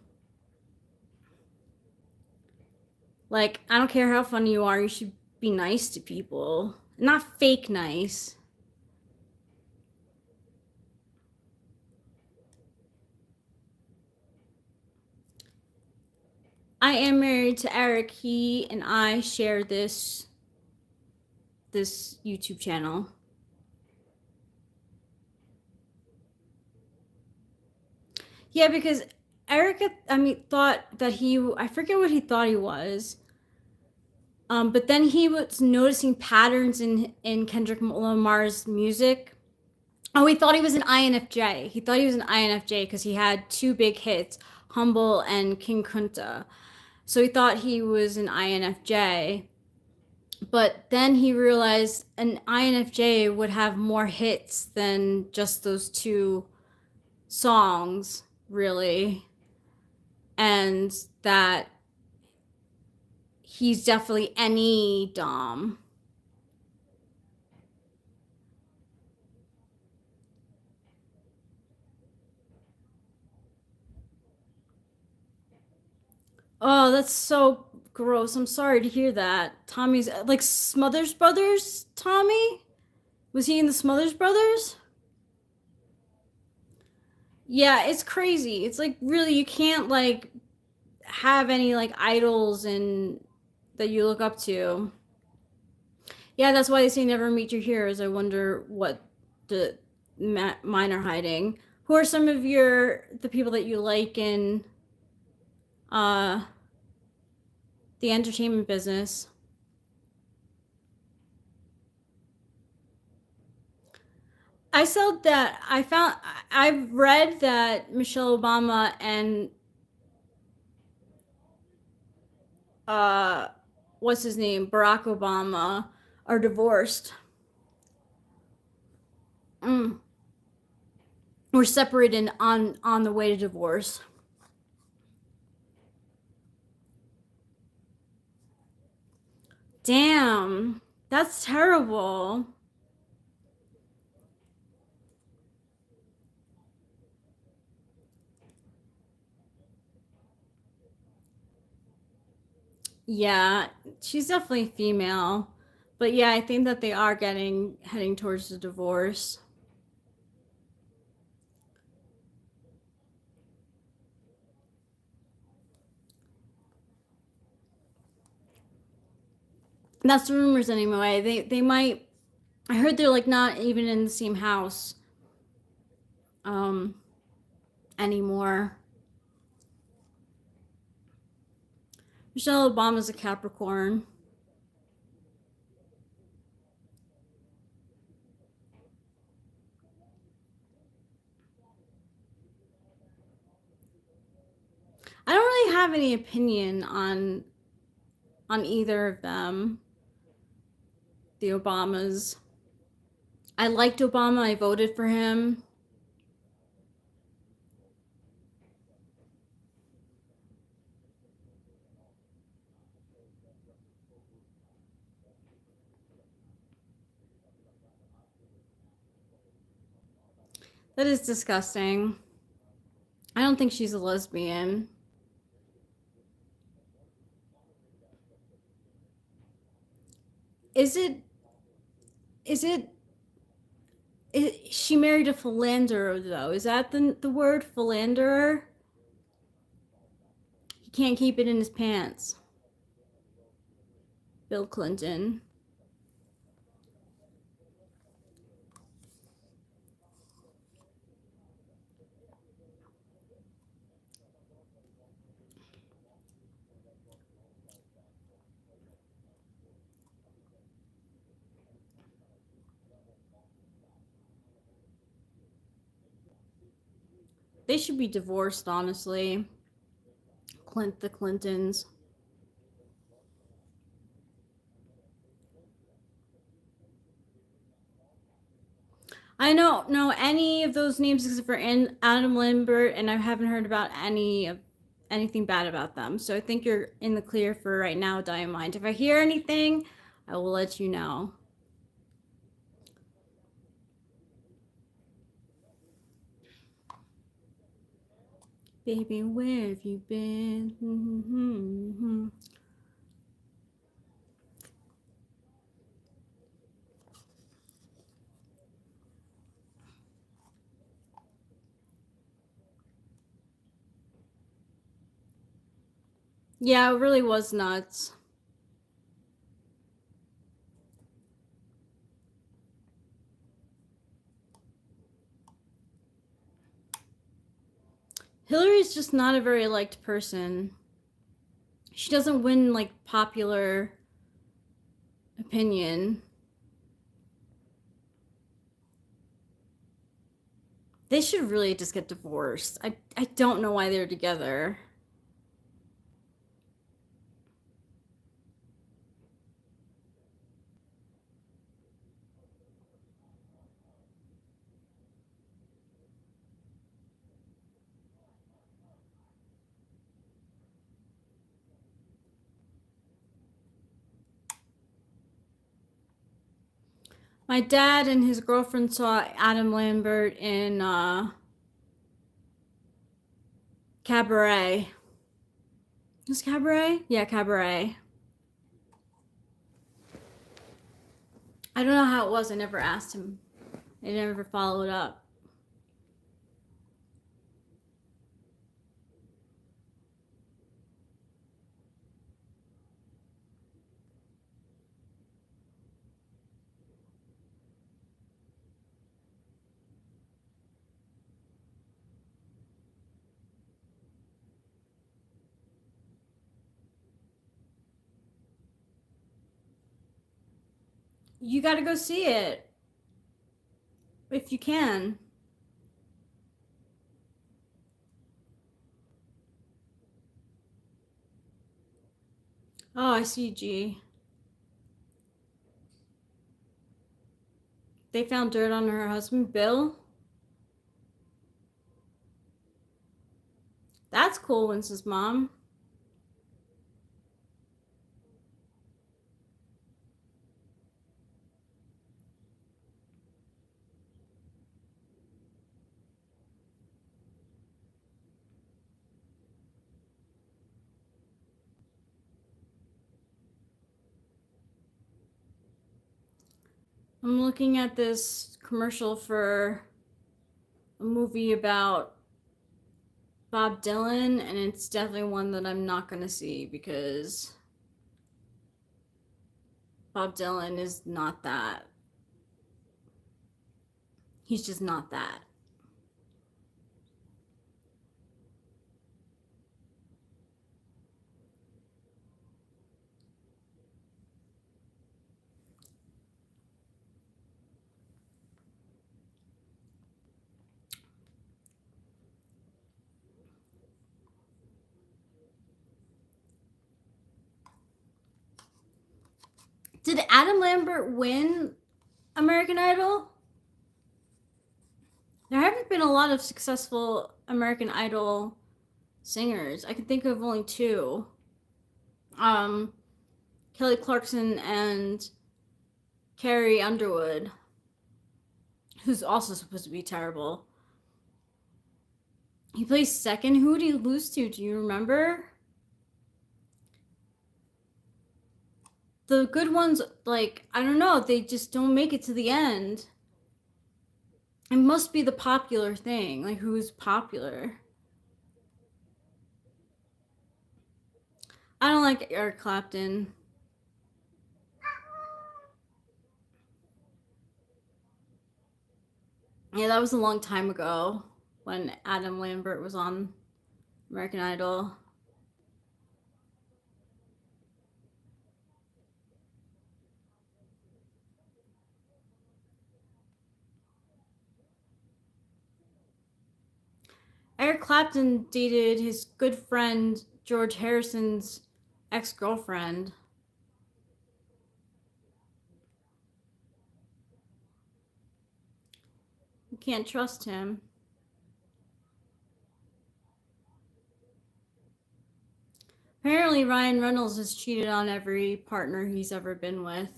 like, I don't care how funny you are, you should be nice to people, not fake nice. I am married to Eric. He and I share this YouTube channel. Yeah, because Eric, thought that I forget what he thought he was. But then he was noticing patterns in Kendrick Lamar's music. Oh, he thought he was an INFJ. He thought he was an INFJ because he had two big hits, Humble and King Kunta. So he thought he was an INFJ. But then he realized an INFJ would have more hits than just those two songs, really. And that he's definitely any Dom. Oh, that's so gross. I'm sorry to hear that. Tommy's like Smothers Brothers, Tommy? Was he in the Smothers Brothers? Yeah, it's crazy. It's like really you can't like have any like idols and that you look up to. Yeah, that's why they say never meet your heroes. I wonder what the mine are hiding. Who are some of the people that you like in uh the entertainment business? I said that I've read that Michelle Obama and uh what's his name, Barack Obama, are divorced. Mm. We're separated on the way to divorce. Damn, that's terrible. Yeah, she's definitely female. But yeah, I think that they are heading towards the divorce. That's the rumors anyway. They might, I heard they're like not even in the same house um anymore. Michelle Obama's a Capricorn. I don't really have any opinion on either of them. The Obamas. I liked Obama. I voted for him. That is disgusting. I don't think she's a lesbian. Is it? Is it? She married a philanderer, though. Is that the word philanderer? He can't keep it in his pants. Bill Clinton. They should be divorced, honestly. The Clintons. I don't know any of those names except for Adam Lambert, and I haven't heard about anything bad about them. So I think you're in the clear for right now, Diamond. If I hear anything, I will let you know. Baby, where have you been? Mm-hmm. Yeah, it really was nuts. Hillary's just not a very liked person. She doesn't win like popular opinion. They should really just get divorced. I don't know why they're together. My dad and his girlfriend saw Adam Lambert in Cabaret. Was Cabaret? Yeah, Cabaret. I don't know how it was. I never asked him. I never followed up. You got to go see it if you can. Oh, I see, G. They found dirt on her husband, Bill. That's cool, Winston's mom. I'm looking at this commercial for a movie about Bob Dylan, and it's definitely one that I'm not going to see because Bob Dylan is not that. He's just not that. Did Adam Lambert win American Idol? There haven't been a lot of successful American Idol singers. I can think of only two. Kelly Clarkson and Carrie Underwood, who's also supposed to be terrible. He placed second. Who did he lose to? Do you remember? The good ones, like, I don't know, they just don't make it to the end. It must be the popular thing. Like, who's popular? I don't like Eric Clapton. Yeah, that was a long time ago when Adam Lambert was on American Idol. Eric Clapton dated his good friend George Harrison's ex-girlfriend. You can't trust him. Apparently, Ryan Reynolds has cheated on every partner he's ever been with.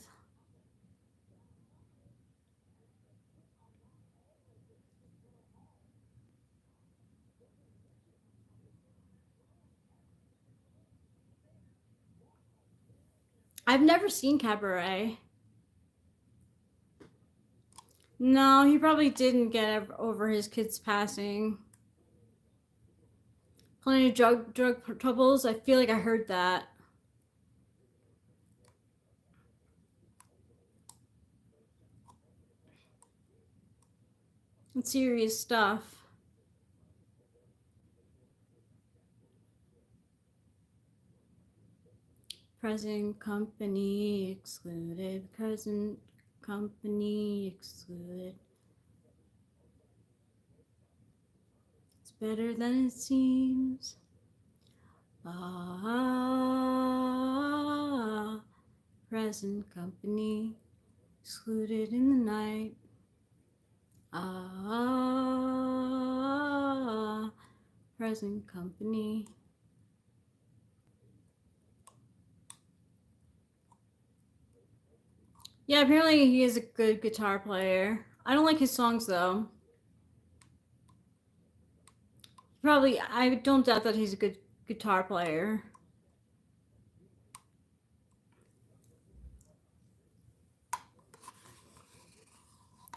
I've never seen Cabaret. No, he probably didn't get over his kid's passing. Plenty of drug troubles. I feel like I heard that. It's serious stuff. Present company excluded. Present company excluded. It's better than it seems. Ah, present company excluded in the night. Ah, present company. Yeah, apparently he is a good guitar player. I don't like his songs though. Probably, I don't doubt that he's a good guitar player.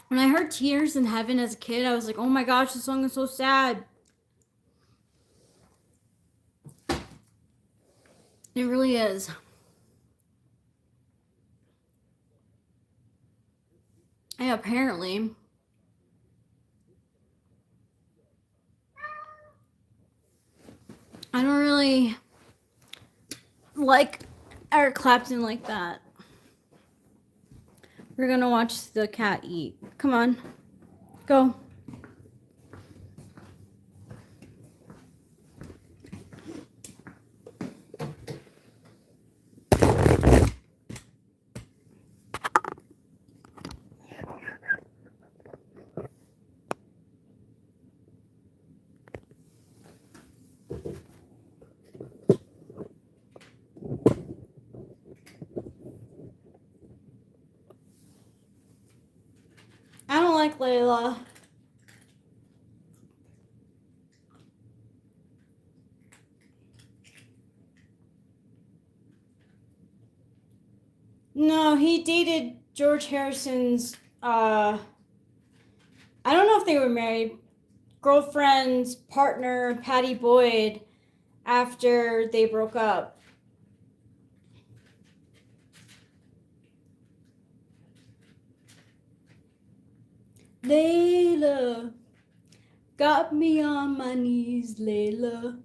When I heard Tears in Heaven as a kid, I was like, oh my gosh, this song is so sad. It really is. Yeah, apparently. I don't really like Eric Clapton like that. We're gonna watch the cat eat. Come on. Go. I don't like Layla. No, he dated George Harrison's I don't know if they were married, girlfriend's partner, Patty Boyd, after they broke up. Layla got me on my knees, Layla.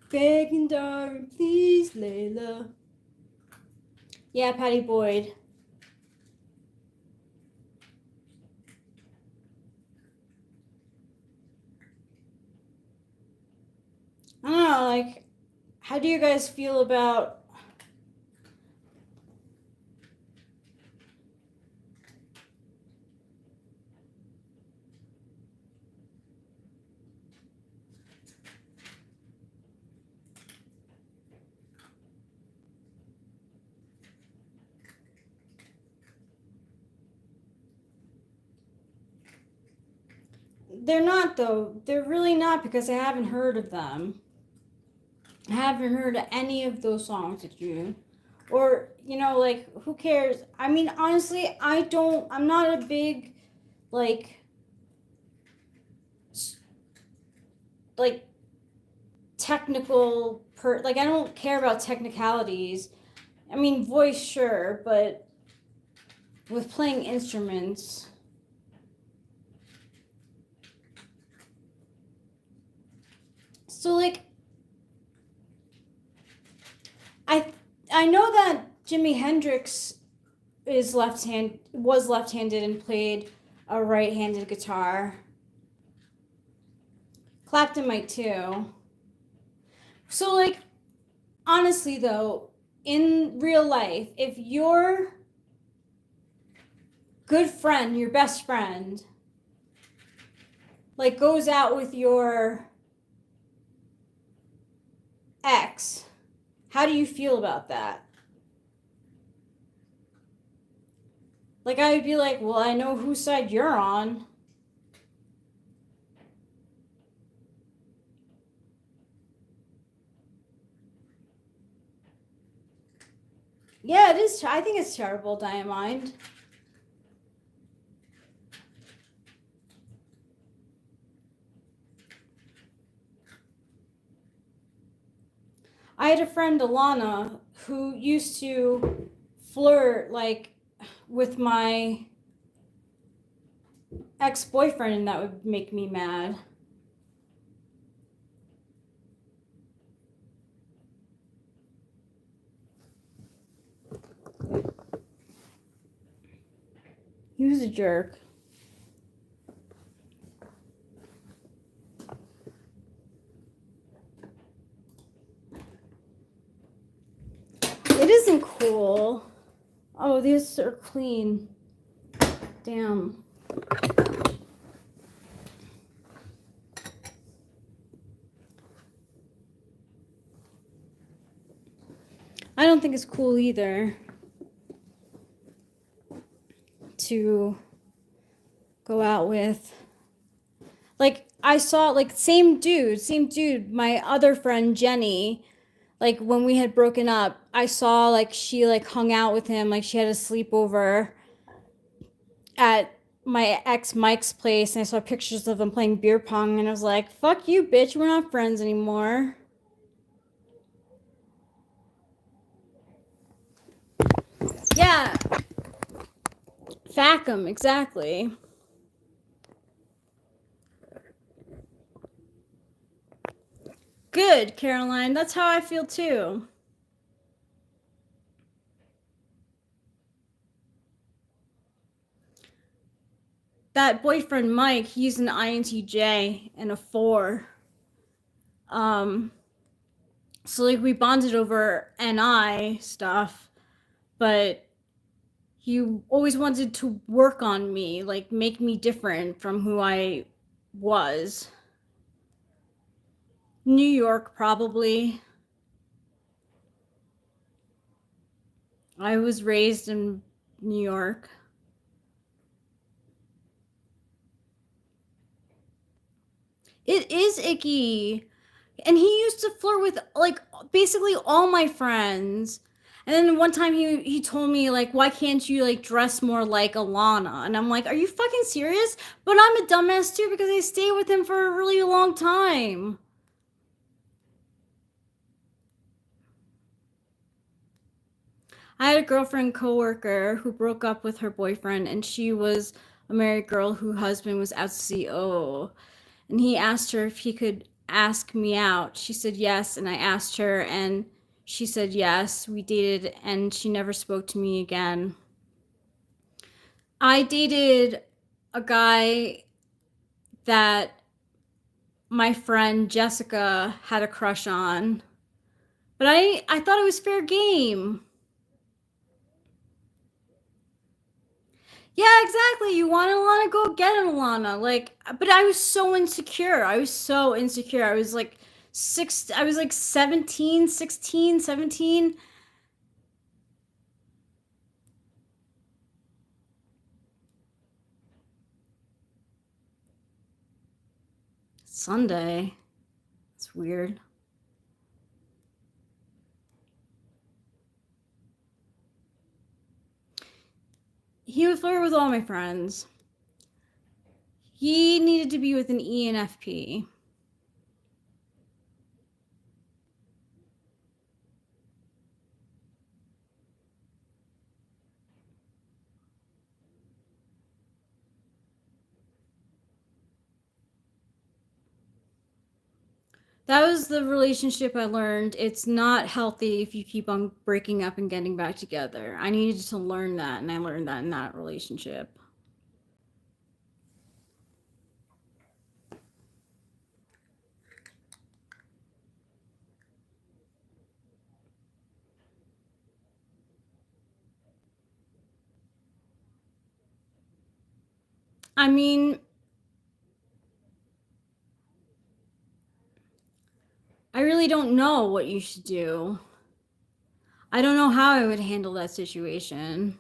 Begging, darling, please, Layla. Yeah, Patty Boyd. I don't know, like, how do you guys feel about They're not though. They're really not because I haven't heard of them. I haven't heard of any of those songs that you, or like who cares? I mean, honestly, I'm not a big like like technical like I don't care about technicalities. I mean, voice sure, but with playing instruments. So like I know that Jimi Hendrix was left-handed and played a right-handed guitar. Clapton might too. So like honestly though, in real life, if your good friend, your best friend, like goes out with your ex, how do you feel about that? Like I would be like, well, I know whose side you're on. Yeah, it is. I think it's terrible, Diamond. I had a friend, Alana, who used to flirt like with my ex-boyfriend, and that would make me mad. He was a jerk. It isn't cool. Oh, these are clean. Damn. I don't think it's cool either to go out with. Like, I saw, like, same dude, my other friend, Jenny, like, when we had broken up, I saw, like, she, like, hung out with him, like, she had a sleepover at my ex Mike's place, and I saw pictures of them playing beer pong, and I was like, fuck you, bitch, we're not friends anymore. Yeah. Fack 'em, exactly. Good, Caroline. That's how I feel too. That boyfriend Mike, he's an INTJ and a 4. So like we bonded over NI stuff, but he always wanted to work on me, like make me different from who I was. New York, probably. I was raised in New York. It is icky. And he used to flirt with like basically all my friends. And then one time he told me like, why can't you like dress more like Alana? And I'm like, are you fucking serious? But I'm a dumbass too because I stayed with him for a really long time. I had a girlfriend coworker who broke up with her boyfriend, and she was a married girl whose husband was out to sea. Oh, and he asked her if he could ask me out. She said yes, and I asked her, and she said yes. We dated, and she never spoke to me again. I dated a guy that my friend Jessica had a crush on, but I thought it was fair game. Yeah, exactly. You want Alana, go get an Alana. Like, but I was so insecure. I was so insecure. I was like 17, 16, 17. Sunday. It's weird. He would flirt with all my friends. He needed to be with an ENFP. That was the relationship I learned. It's not healthy if you keep on breaking up and getting back together. I needed to learn that, and I learned that in that relationship. I mean, I really don't know what you should do. I don't know how I would handle that situation.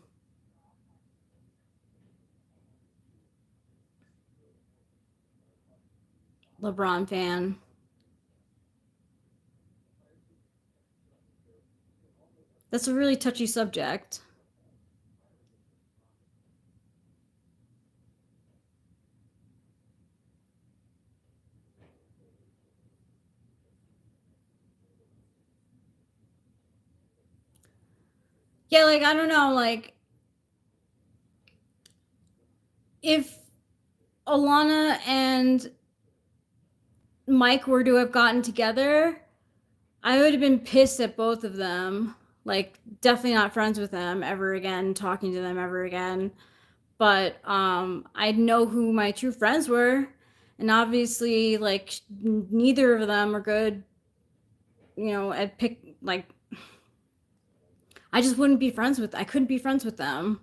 LeBron fan. That's a really touchy subject. Yeah, like, I don't know, like, if Alana and Mike were to have gotten together, I would have been pissed at both of them. Like, definitely not friends with them ever again, talking to them ever again. But I know who my true friends were, and obviously, like, neither of them are good. You know, at pick like, I just wouldn't be friends with. I couldn't be friends with them.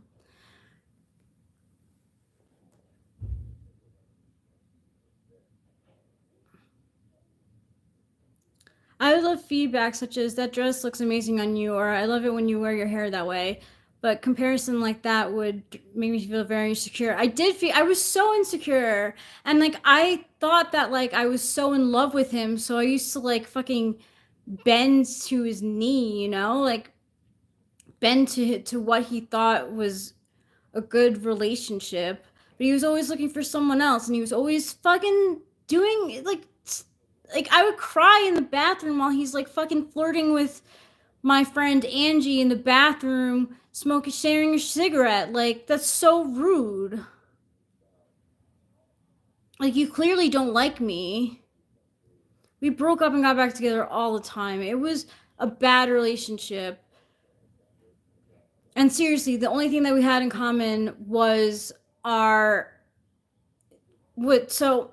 I would love feedback such as that dress looks amazing on you, or I love it when you wear your hair that way. But comparison like that would make me feel very insecure. I was so insecure. And like, I thought that like I was so in love with him. So I used to like fucking bend to his knee, you know? Like, bend to what he thought was a good relationship. But he was always looking for someone else, and he was always fucking doing like I would cry in the bathroom while he's like fucking flirting with my friend Angie in the bathroom, smoking, sharing a cigarette. Like, that's so rude. Like, you clearly don't like me. We broke up and got back together all the time. It was a bad relationship. And seriously, the only thing that we had in common was our what so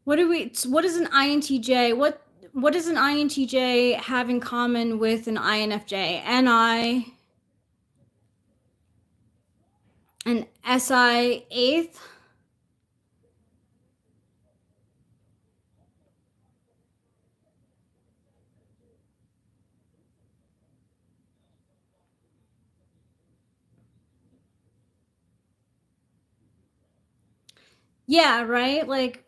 what is an INTJ? What does an INTJ have in common with an INFJ? NI, an SI eighth? Yeah, right? Like,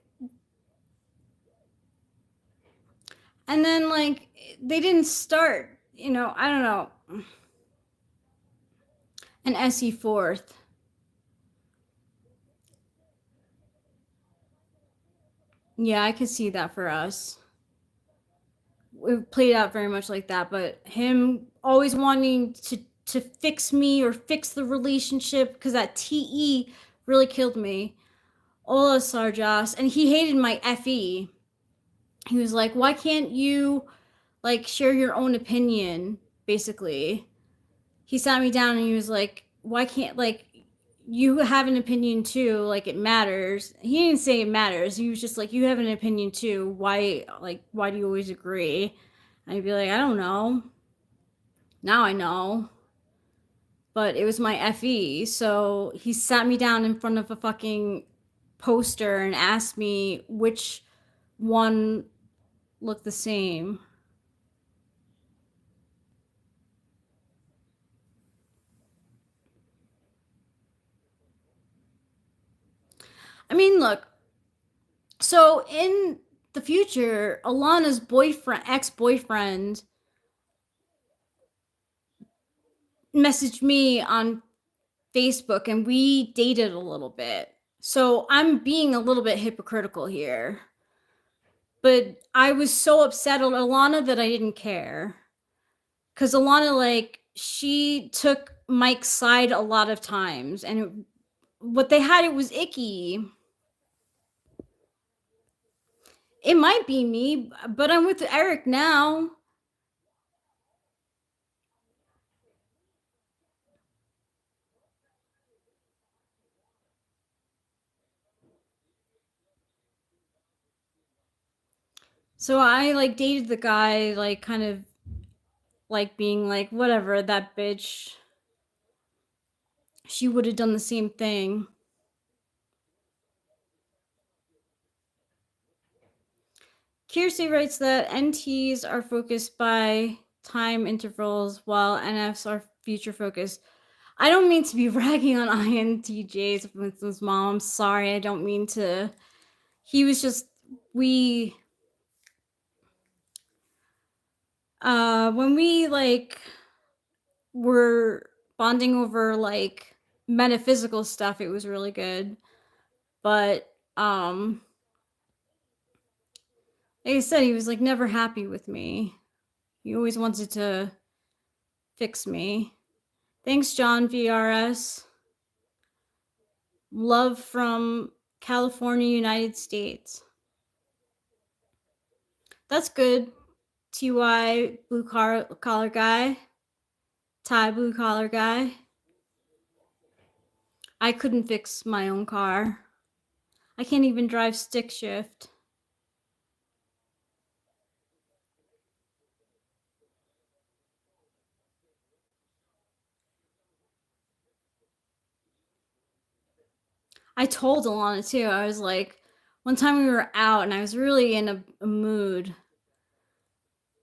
and then like they didn't start, you know, I don't know. An SE fourth. Yeah, I could see that for us. It played out very much like that, but him always wanting to fix me or fix the relationship because that TE really killed me. Ola Sarjas, and he hated my FE. He was like, "Why can't you like share your own opinion?" Basically, he sat me down and he was like, "Why can't like you have an opinion too? Like, it matters." He didn't say it matters. He was just like, "You have an opinion too. Why do you always agree?" And I'd be like, "I don't know. Now I know." But it was my FE, so he sat me down in front of a fucking poster and asked me which one looked the same. I mean, look. So in the future, Alana's ex-boyfriend, messaged me on Facebook and we dated a little bit. So I'm being a little bit hypocritical here. But I was so upset at Alana that I didn't care. Because Alana, like, she took Mike's side a lot of times. And what they had, it was icky. It might be me, but I'm with Eric now. So I like dated the guy, like kind of like being like, whatever, that bitch. She would have done the same thing. Kiersey writes that NTs are focused by time intervals while NFs are future focused. I don't mean to be ragging on INTJs with his mom. I'm sorry, I don't mean to. He was just, we when we like were bonding over like metaphysical stuff, it was really good. But like I said, he was like never happy with me. He always wanted to fix me. Thanks, John VRS. Love from California, United States. That's good. TY blue collar guy. Ty blue collar guy. I couldn't fix my own car. I can't even drive stick shift. I told Alana too. I was like, one time we were out and I was really in a mood.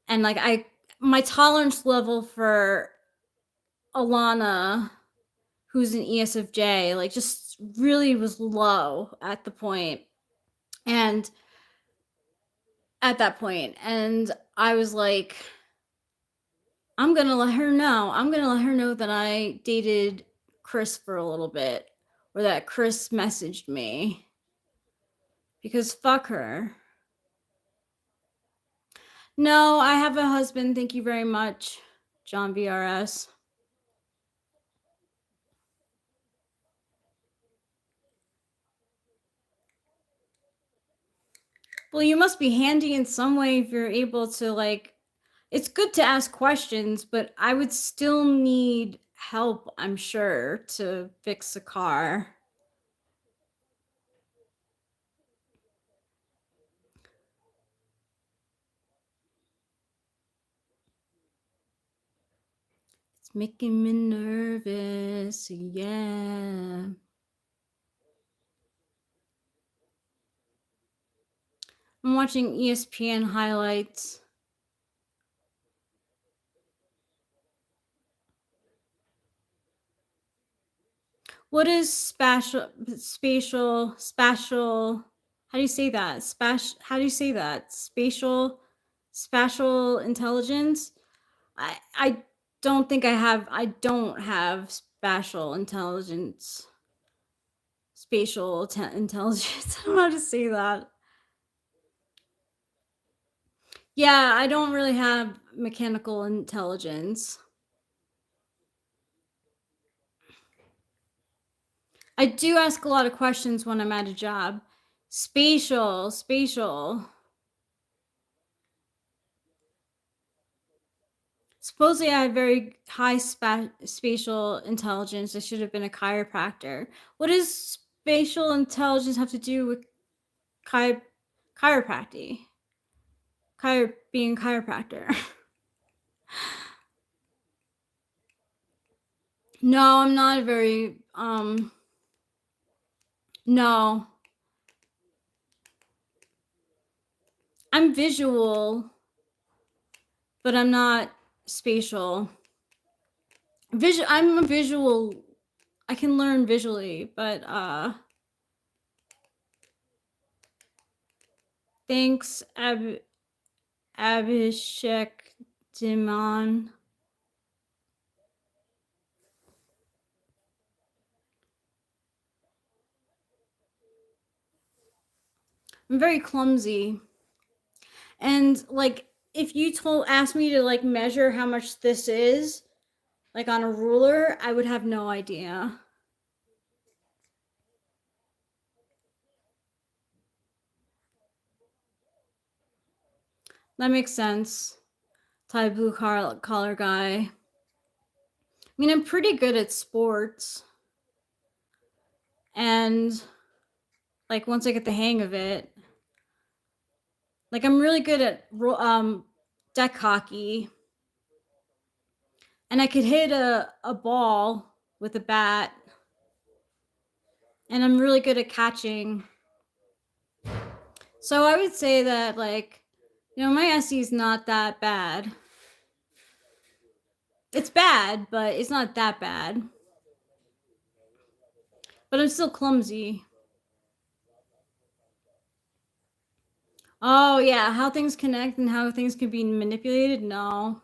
And like my tolerance level for Alana, who's an ESFJ, like just really was low at the point. And at that point, and I was like, I'm gonna let her know. I'm gonna let her know that I dated Chris for a little bit, or that Chris messaged me. Because fuck her. No, I have a husband. Thank you very much, John VRS. Well, you must be handy in some way if you're able to, like, it's good to ask questions, but I would still need help, I'm sure, to fix a car. It's making me nervous, yeah. I'm watching ESPN highlights. What is spatial? How do you say that? How do you say that? Spatial intelligence? I don't think I don't have spatial intelligence. Intelligence. I don't know how to say that. Yeah, I don't really have mechanical intelligence. I do ask a lot of questions when I'm at a job. Spatial. Supposedly, I have very high spatial intelligence. I should have been a chiropractor. What does spatial intelligence have to do with chiropractic? Being a chiropractor. No, I'm not a very no. I'm visual, but I'm not spatial. I'm a visual. I can learn visually, but Thanks, Abhishek Dimon. I'm very clumsy. And like if you asked me to like measure how much this is, like on a ruler, I would have no idea. That makes sense. Thai blue collar guy. I mean, I'm pretty good at sports. And like once I get the hang of it, like I'm really good at deck hockey. And I could hit a ball with a bat. And I'm really good at catching. So I would say that like, you know, my SE is not that bad. It's bad, but it's not that bad. But I'm still clumsy. Oh yeah, how things connect and how things can be manipulated? No.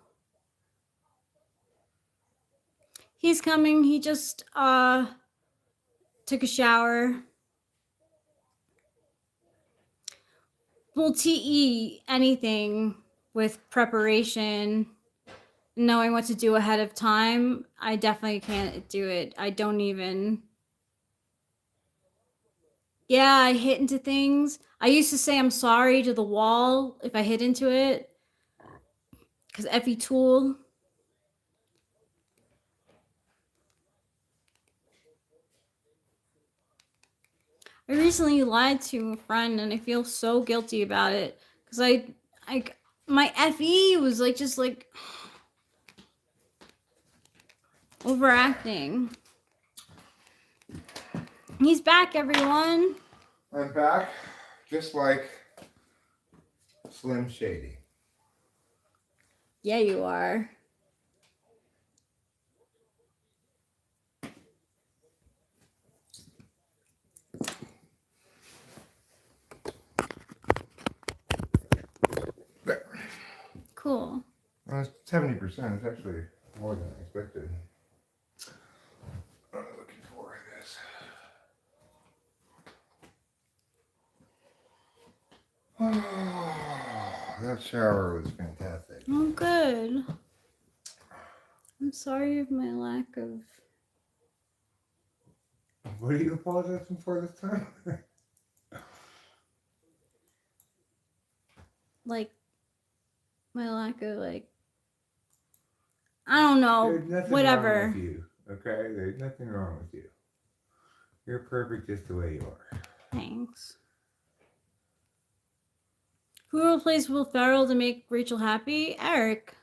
He's coming. He just took a shower. Well, TE anything with preparation, knowing what to do ahead of time, I definitely can't do it. I don't even. Yeah, I hit into things. I used to say I'm sorry to the wall if I hit into it. Because Effie Tool. I recently lied to a friend and I feel so guilty about it. Because my FE was like just like overacting. He's back, everyone. I'm back, just like Slim Shady. Yeah, you are. There. Cool. Well, it's 70%. It's actually more than I expected. What am I looking for this? That shower was fantastic. Oh, good. I'm sorry of my lack of. What are you apologizing for this time? Like, my lack of, like. I don't know. There's nothing Whatever. wrong with you, okay? There's nothing wrong with you. You're perfect just the way you are. Thanks. Who replaced Will Ferrell to make Rachel happy? Eric.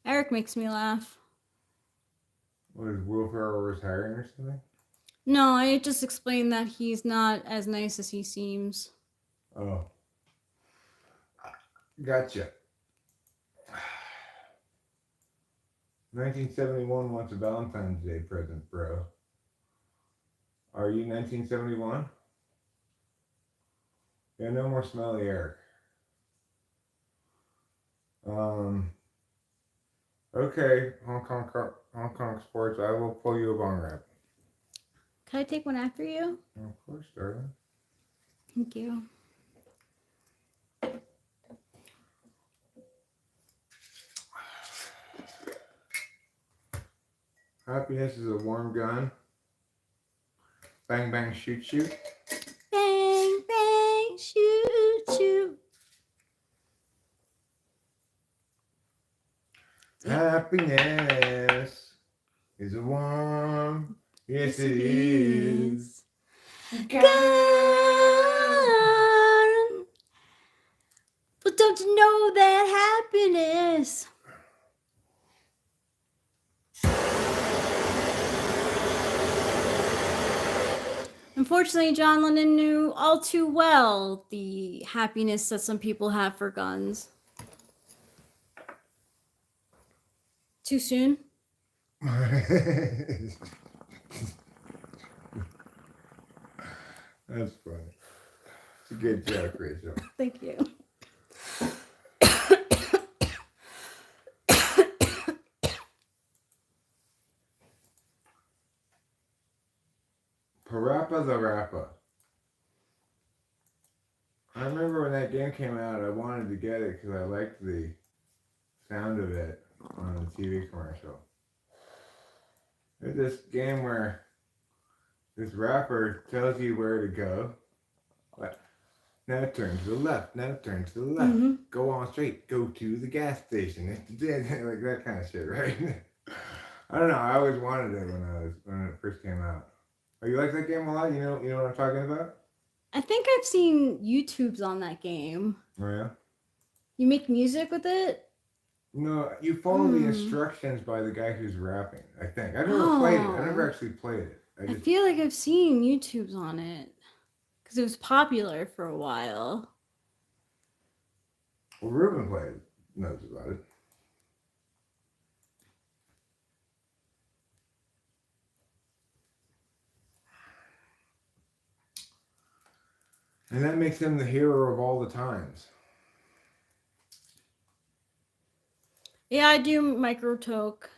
Eric makes me laugh. What is Will Ferrell retiring or something? No, I just explained that he's not as nice as he seems. Oh. Gotcha. 1971 wants a Valentine's Day present, bro. Are you 1971? Yeah, no more smelly Eric. Okay, Hong Kong sports. I will pull you a bong rip. Can I take one after you? Of course, darling. Thank you. Happiness is a warm gun. Bang, bang, shoot, shoot. Bang, bang, shoot, shoot. Happiness is a warm. Yes, it is. Gone. But don't you know that happiness? Unfortunately, John Lennon knew all too well the happiness that some people have for guns. Too soon? That's funny. a good joke, Rachel. Thank you. Parappa the Rappa. I remember when that game came out, I wanted to get it because I liked the sound of it on the TV commercial. There's this game where this rapper tells you where to go. Like, now turn to the left, now turn to the left. Mm-hmm. Go on straight, go to the gas station. Like that kind of shit, right? I don't know, I always wanted it when it first came out. Oh, you like that game a lot? You know what I'm talking about? I think I've seen YouTubes on that game. Oh yeah? You make music with it? No, you follow the instructions by the guy who's rapping, I think. I've never played it. I never actually played it. I feel like I've seen YouTubes on it. Because it was popular for a while. Well, Ruben knows about it. And that makes him the hero of all the times. Yeah, I do microtoke.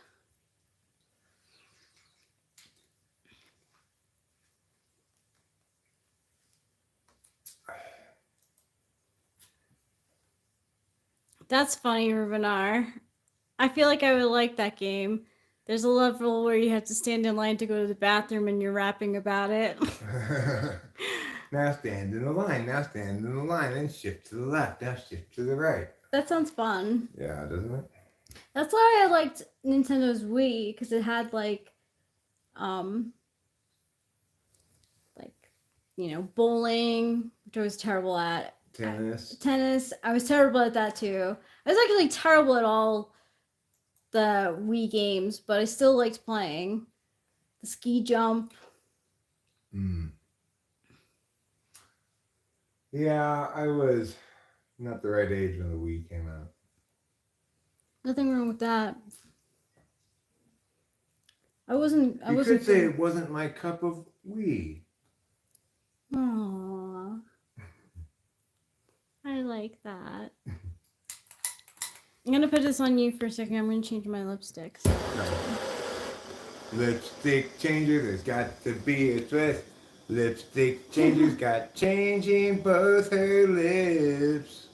That's funny, Rubenar. I feel like I would like that game. There's a level where you have to stand in line to go to the bathroom and you're rapping about it. Now stand in the line, now stand in the line, then shift to the left, now shift to the right. That sounds fun. Yeah, doesn't it? That's why I liked Nintendo's Wii, because it had bowling, which I was terrible at. Tennis. I was terrible at that too. I was actually terrible at all the Wii games, but I still liked playing. The ski jump. Yeah, I was not the right age when the Wii came out. Nothing wrong with that. I You could say it wasn't my cup of Wii. Aww. I like that. I'm gonna put this on you for a second. I'm gonna change my lipsticks. Lipstick changer, there's got to be a twist. Lipstick changer's got changing both her lips.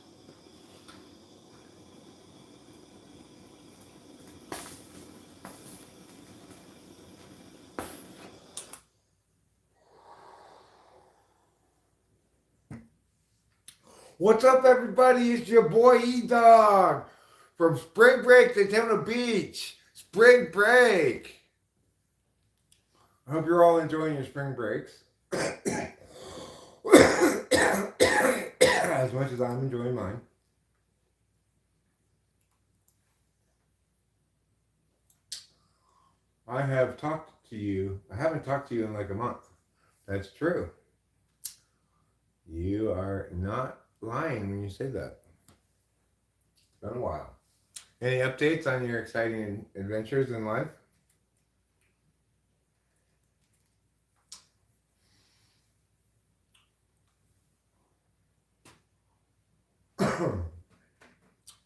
What's up, everybody? It's your boy E-Dog from Spring Break to Daytona Beach. Spring break. I hope you're all enjoying your spring breaks as much as I'm enjoying mine. I haven't talked to you in like a month. That's true. You are not lying when you say that. It's been a while. Any updates on your exciting adventures in life?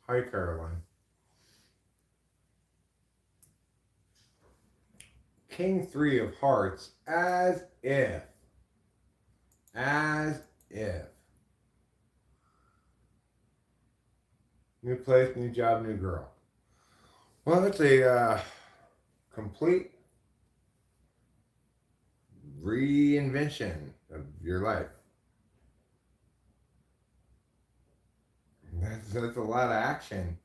Hi, Caroline. King 3 of Hearts, as if. New place, new job, new girl. Well, that's a complete reinvention of your life. That's a lot of action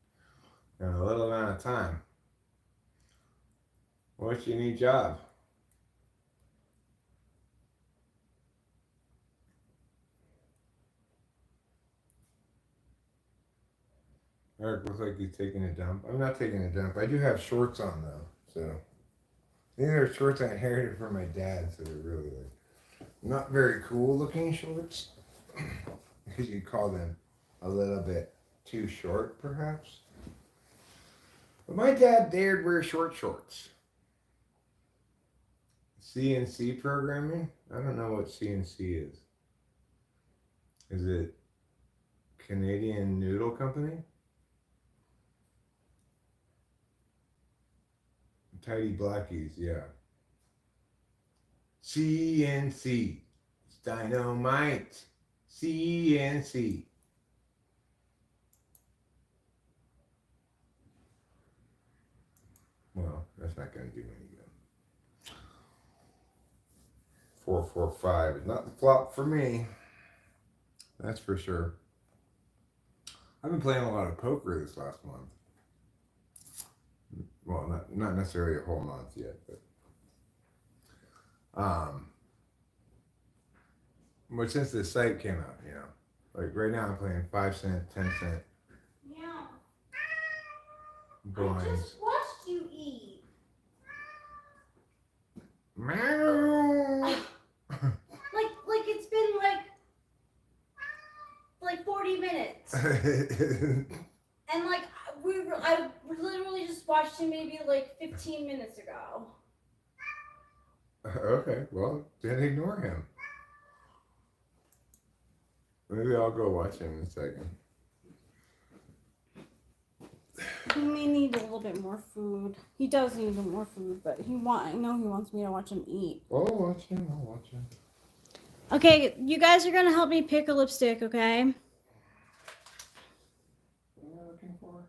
in a little amount of time. What's your new job? Eric looks like he's taking a dump. I'm not taking a dump. I do have shorts on though, so these are shorts I inherited from my dad, so they're really not very cool looking shorts. You could call them a little bit too short, perhaps. But my dad dared wear short shorts. CNC programming? I don't know what CNC is. Is it Canadian Noodle Company? Tidy Blackies, yeah. CNC. It's dynamite. CNC. Well, that's not going to do any good. 445 is not the flop for me. That's for sure. I've been playing a lot of poker this last month. Well, not necessarily a whole month yet, but since the site came out, you know, like right now I'm playing 5 cent, 10 cent Yeah. I blinds. just watched you eat. Meow. Like it's been like 40 minutes. And like I literally just watched him maybe like 15 minutes ago. Okay, well, then ignore him. Maybe I'll go watch him in a second. He may need a little bit more food. He does need a little more food, but I know he wants me to watch him eat. I'll watch him. Okay, you guys are gonna help me pick a lipstick, okay? What am I looking for?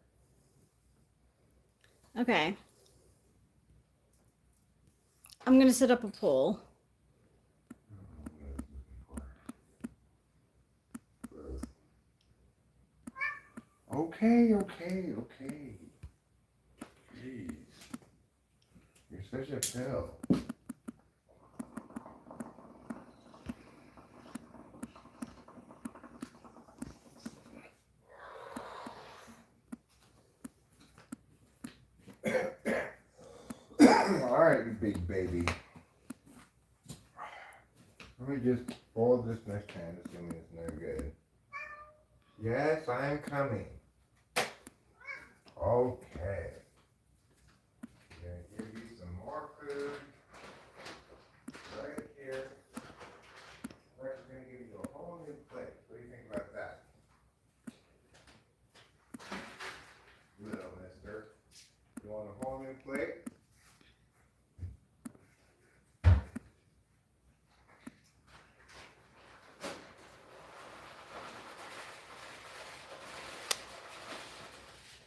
Okay. I'm gonna set up a poll. Okay. Jeez. You're such a pill. Alright, you big baby. Let me just fold this next hand, assuming it's no good. Yes, I'm coming. Okay. I'm gonna give you some more food. Right here. We're gonna give you a whole new plate. What do you think about that? Little mister. You want a whole new plate?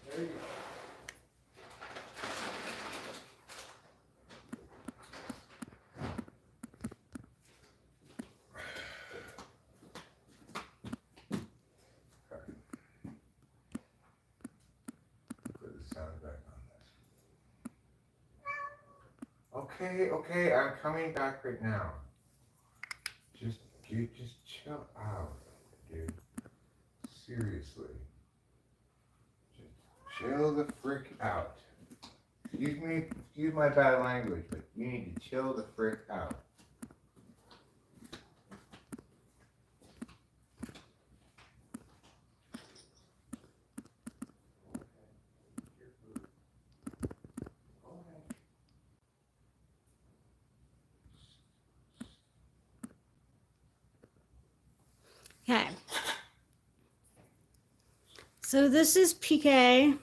There you go. Put the sound back on this. Okay, I'm coming back right now. Just chill out, dude. Seriously. Just chill the frick out. Excuse my bad language, but you need to chill the frick out. Okay. So this is PK.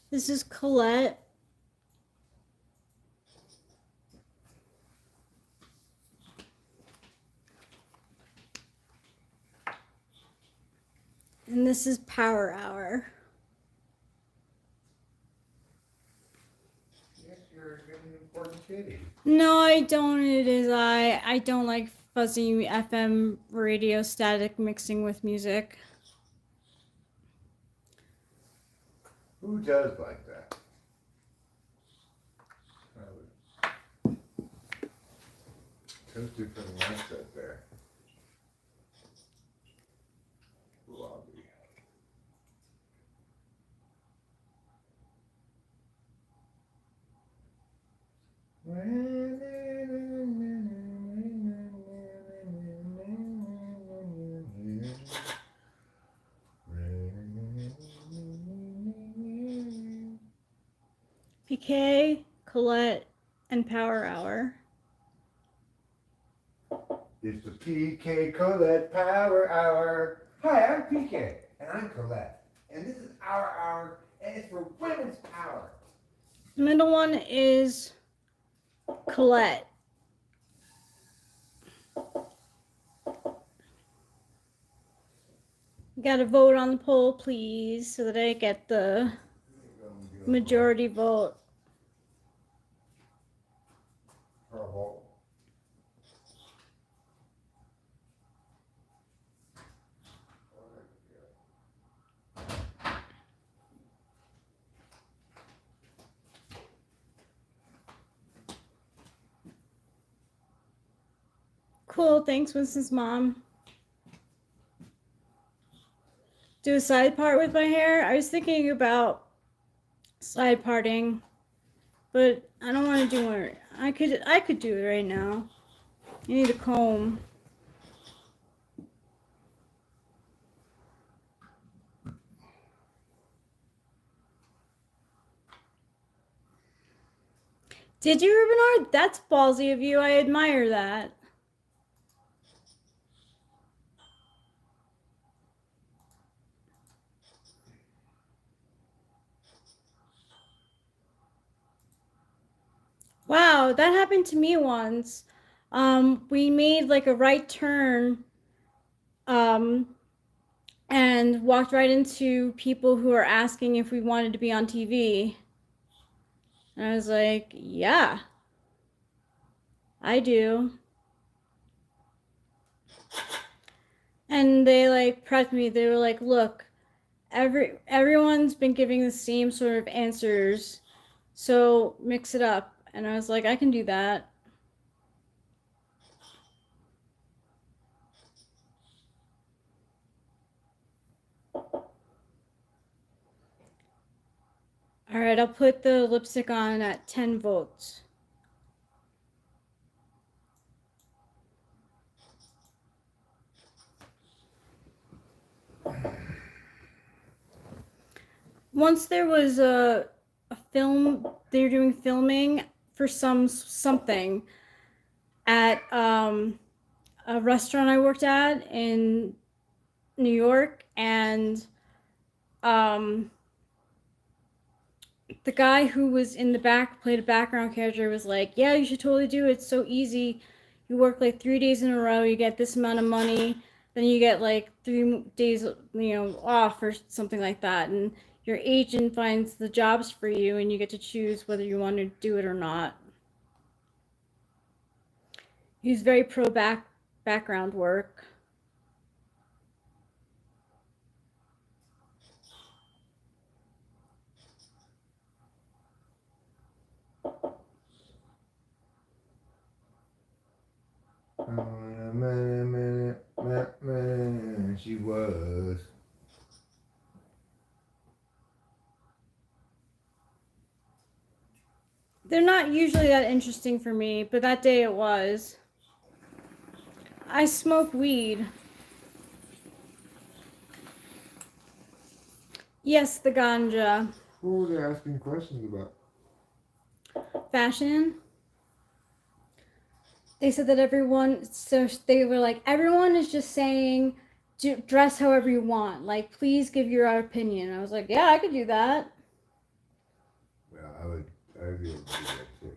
This is Colette. And this is Power Hour. Yes, you're an important kitty. No, I don't. It is I don't like fuzzy FM radio static mixing with music. Who does like that? Two different mindset there. Lobby. PK, Colette, and Power Hour. It's the PK Colette Power Hour. Hi, I'm PK, and I'm Colette, and this is our hour, and it's for women's power. The middle one is Colette. You gotta vote on the poll, please, so that I get the majority vote. Trouble. Cool, thanks, Winston's mom. Do a side part with my hair? I was thinking about side parting, but I don't want to do it. I could do it right now. I need a comb. Did you, Rubenard? That's ballsy of you. I admire that. Wow, that happened to me once. We made like a right turn, and walked right into people who are asking if we wanted to be on TV. And I was like, yeah, I do. And they like prepped me. They were like, look, everyone's been giving the same sort of answers, so mix it up. And I was like, I can do that. All right, I'll put the lipstick on at 10 votes. Once there was a film, they were doing filming for something at a restaurant I worked at in New York, and the guy who was in the back, played a background character, was like, yeah, you should totally do it. It's so easy. You work like 3 days in a row, you get this amount of money, then you get like 3 days, off or something like that. And your agent finds the jobs for you, and you get to choose whether you want to do it or not. He's very pro background work. She was. They're not usually that interesting for me, but that day it was. I smoke weed. Yes, the ganja. Who were they asking questions about? Fashion. They said that they were like, everyone is just saying, dress however you want. Like, please give your opinion. I was like, yeah, I could do that. Well, I'd be able to do that too.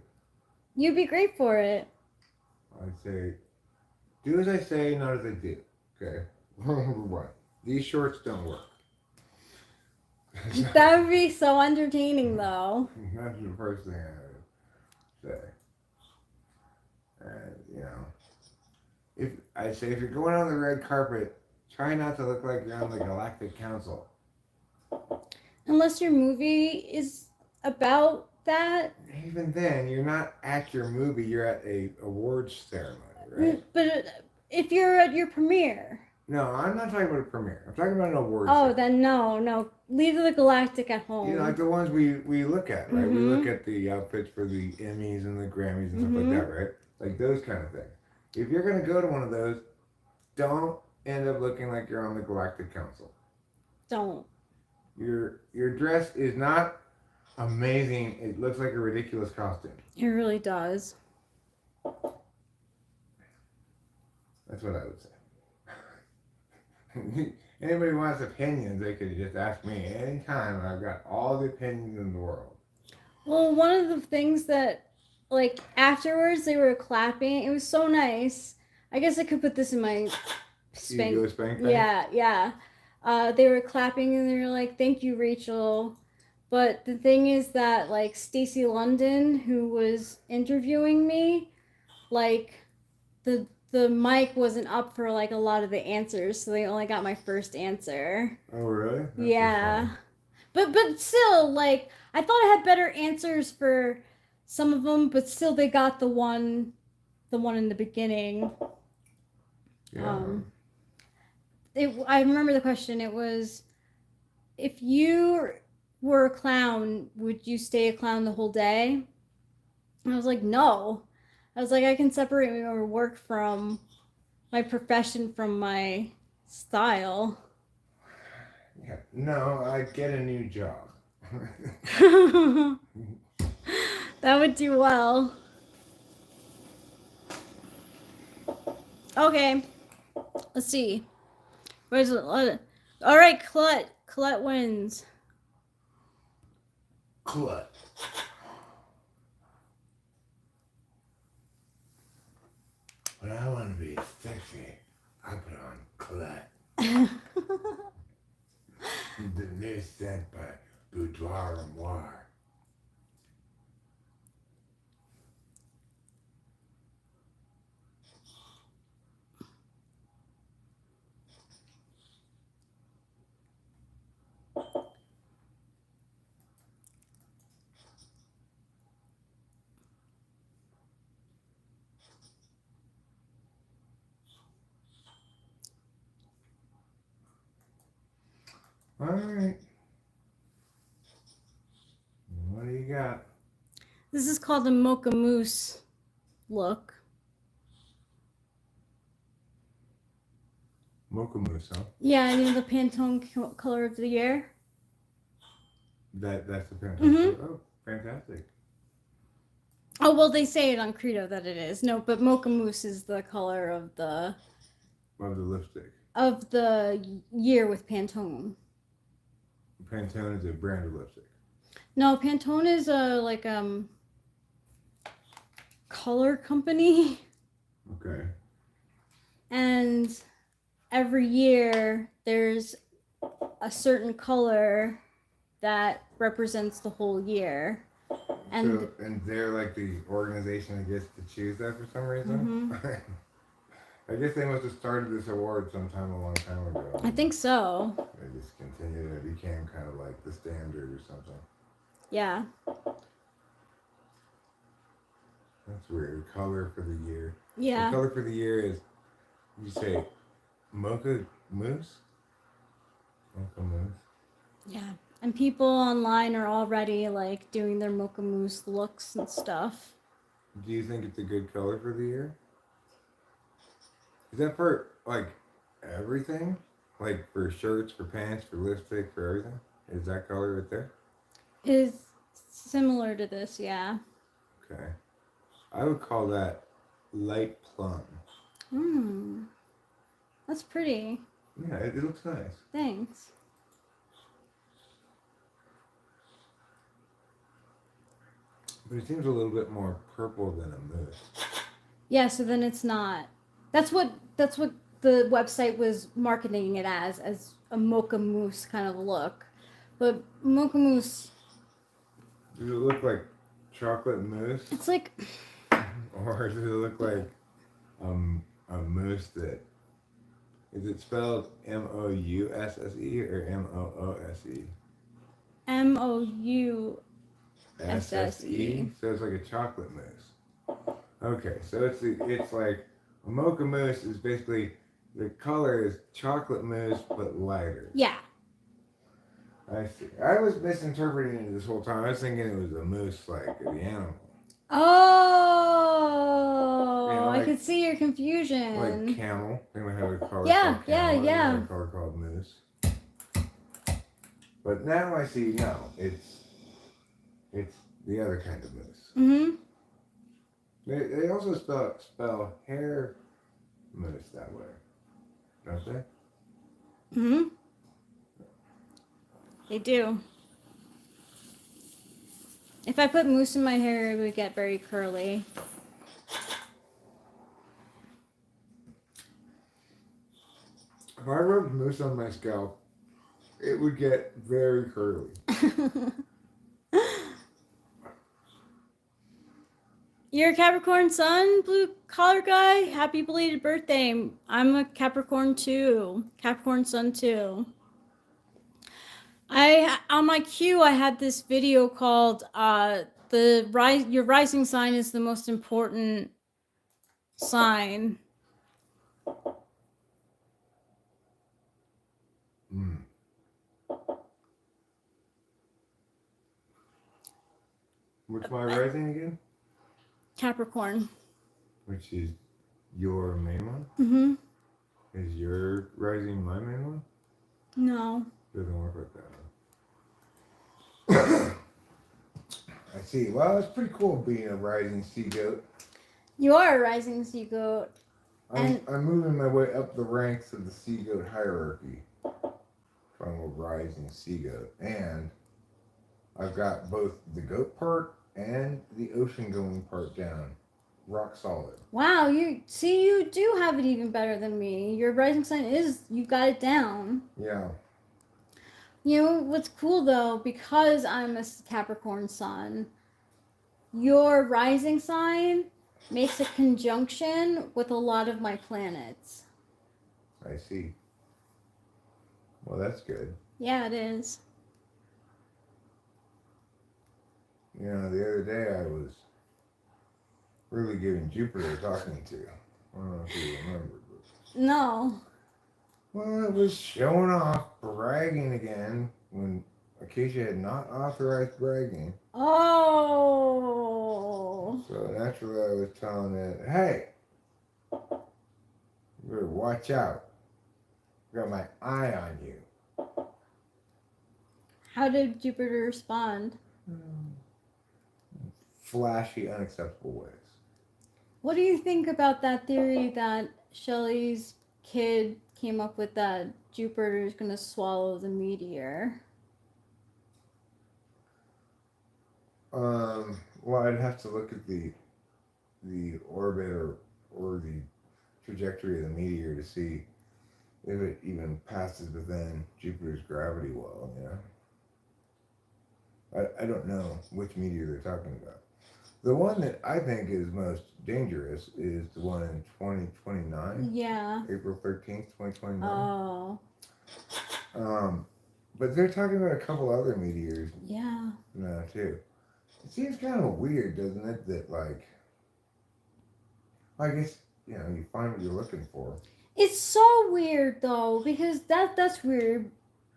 You'd be great for it. I'd say, do as I say, not as I do. Okay? Number one, these shorts don't work. That would be so entertaining, though. That's the first thing I would say. And, if you're going on the red carpet, try not to look like you're on the Galactic Council. Unless your movie is about that. Even then, you're not at your movie, you're at a awards ceremony, right? But if you're at your premiere. No, I'm not talking about a premiere. I'm talking about an awards Oh, ceremony. then no. Leave the Galactic at home. Like the ones we look at, right? Mm-hmm. We look at the outfits for the Emmys and the Grammys and stuff like that, right? Like those kind of things. If you're going to go to one of those, don't end up looking like you're on the Galactic Council. Don't. Your dress is not amazing. It looks like a ridiculous costume. It really does. That's what I would say. Anybody wants opinions, they could just ask me anytime. I've got all the opinions in the world. Well, one of the things that, like, afterwards they were clapping. It was so nice. I guess I could put this in my spank. Ego spank thing? Yeah. They were clapping and they were like, "Thank you, Rachel." But the thing is that, like, Stacey London, who was interviewing me, like, the mic wasn't up for like a lot of the answers, so they only got my first answer. Oh, really? That's Yeah. But still, like, I thought I had better answers for some of them, but still they got the one in the beginning. Yeah. I remember the question. It was, if you were a clown, would you stay a clown the whole day? And I was like, no. I was like, I can separate my work from my profession from my style. Yeah. No, I'd get a new job. That would do well. Okay. Let's see. Where's it? All right, Colette wins. Clut. When I want to be sexy, I put on Clut. The new scent by Boudoir Armoire. All right. What do you got? This is called the Mocha Mousse look. Mocha mousse, huh? Yeah, you know the Pantone color of the year? That's the Pantone. Mhm. Oh, fantastic. Oh, well, they say it on Credo that it is. No, but Mocha Mousse is the color of the lipstick. year with Pantone. Pantone is a brand of lipstick. No, Pantone is a color company, Okay. and every year there's a certain color that represents the whole year. And And they're like the organization that gets to choose that for some reason. I guess they must have started this award sometime a long time ago. I think so. They just continued and it became kind of like the standard or something. Yeah. That's weird. Color for the year. Yeah. The color for the year is, you say, mocha mousse? Mocha mousse. Yeah. And people online are already like doing their Mocha Mousse looks and stuff. Do you think it's a good color for the year? Is that for like everything? Like for shirts, for pants, for lipstick, for everything? Is that color right there? Is similar to this, yeah. Okay. I would call that light plum. That's pretty. Yeah, it looks nice. Thanks. But it seems a little bit more purple than a mousse. Yeah, so then it's not. That's what the website was marketing it as a Mocha Mousse kind of look. But Mocha Mousse, Does it look like chocolate mousse? it's like, Or does it look like a mousse that... Is it spelled M-O-U-S-S-E or M-O-O-S-E? MOU. S-S-E? So it's like a chocolate mousse. Okay, so it's like a mocha mousse is basically, the color is chocolate mousse but lighter. Yeah. I see. I was misinterpreting it this whole time. I was thinking it was a moose like the animal. Oh, You know, I like- could see your confusion. Like camel. They might have a color Yeah, called camel. yeah. They might have a color called moose. But now I see, no, it's It's the other kind of moose. Mm-hmm. They also spell hair moose that way, don't they? Mm-hmm. They do. If I put mousse in my hair, it would get very curly. If I rubbed mousse on my scalp, it would get very curly. You're a Capricorn sun, blue collar guy. Happy belated birthday. I'm a Capricorn too. Capricorn sun too. On my queue I had this video called your rising sign is the most important sign. Mm. What's my rising again? Capricorn. Which is your main one? Mm-hmm. Is your rising my main one? No. Doesn't work like that. I see. Well, it's pretty cool being a rising sea goat. You are a rising sea goat. I'm moving my way up the ranks of the sea goat hierarchy from a rising sea goat. And I've got both the goat part and the ocean going part down. Rock solid. Wow, you do have it even better than me. Your rising sign you've got it down. Yeah. You know what's cool though, because I'm a Capricorn sun, your rising sign makes a conjunction with a lot of my planets. I see. Well, that's good. Yeah, it is. You know, the other day I was really giving Jupiter a talking to. I don't know if you remember. But... No. Well, it was showing off, bragging again when Acacia had not authorized bragging. Oh. So naturally I was telling it, hey, you better watch out. I got my eye on you. How did Jupiter respond? Flashy, unacceptable ways. What do you think about that theory that Shelley's kid came up with, that Jupiter is going to swallow the meteor? Well, I'd have to look at the orbit or the trajectory of the meteor to see if it even passes within Jupiter's gravity well, you know. I don't know which meteor they're talking about. The one that I think is most dangerous is the one in 2029. Yeah. April 13th, 2029. Oh. But they're talking about a couple other meteors Yeah. now, too. It seems kind of weird, doesn't it, that, like, I guess, you know, you find what you're looking for. It's so weird, though, because that's weird.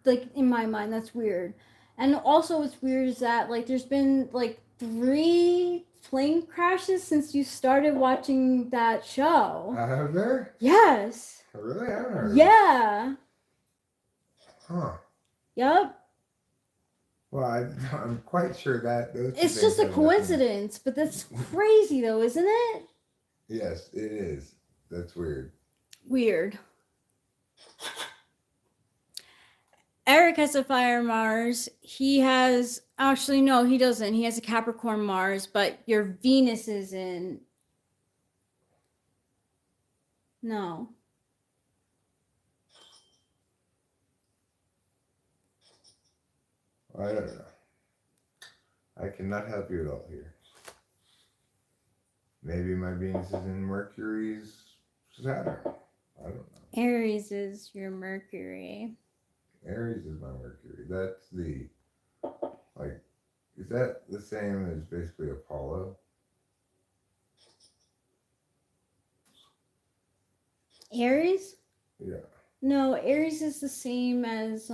Like, in my mind, that's weird. And also what's weird is that, like, there's been, like, 3 plane crashes since you started watching that show. Have there? Yes. Really? I haven't heard. Yeah. Huh. Yep. Well, I'm quite sure that those. It's just a coincidence, but that's crazy, though, isn't it? Yes, it is. That's weird. Weird. Eric has a fire Mars. He has, actually, no, he doesn't. He has a Capricorn Mars, but your Venus is in. No. I don't know. I cannot help you at all here. Maybe my Venus is in Mercury's Saturn. I don't know. Aries is your Mercury. Aries is my Mercury. That's the, like, is that the same as basically Apollo? Aries? Yeah. No, Aries is the same as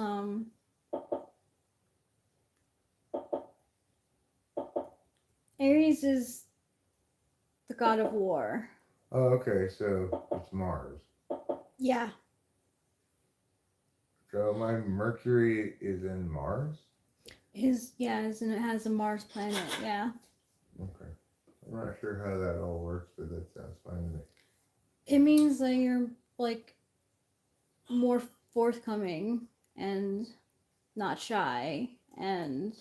Aries is the god of war. Oh, okay. So it's Mars. Yeah. So my Mercury is in Mars? And it has a Mars planet. Yeah, Okay. I'm not sure how that all works, but that sounds fine to me. it means that you're like more forthcoming and not shy, and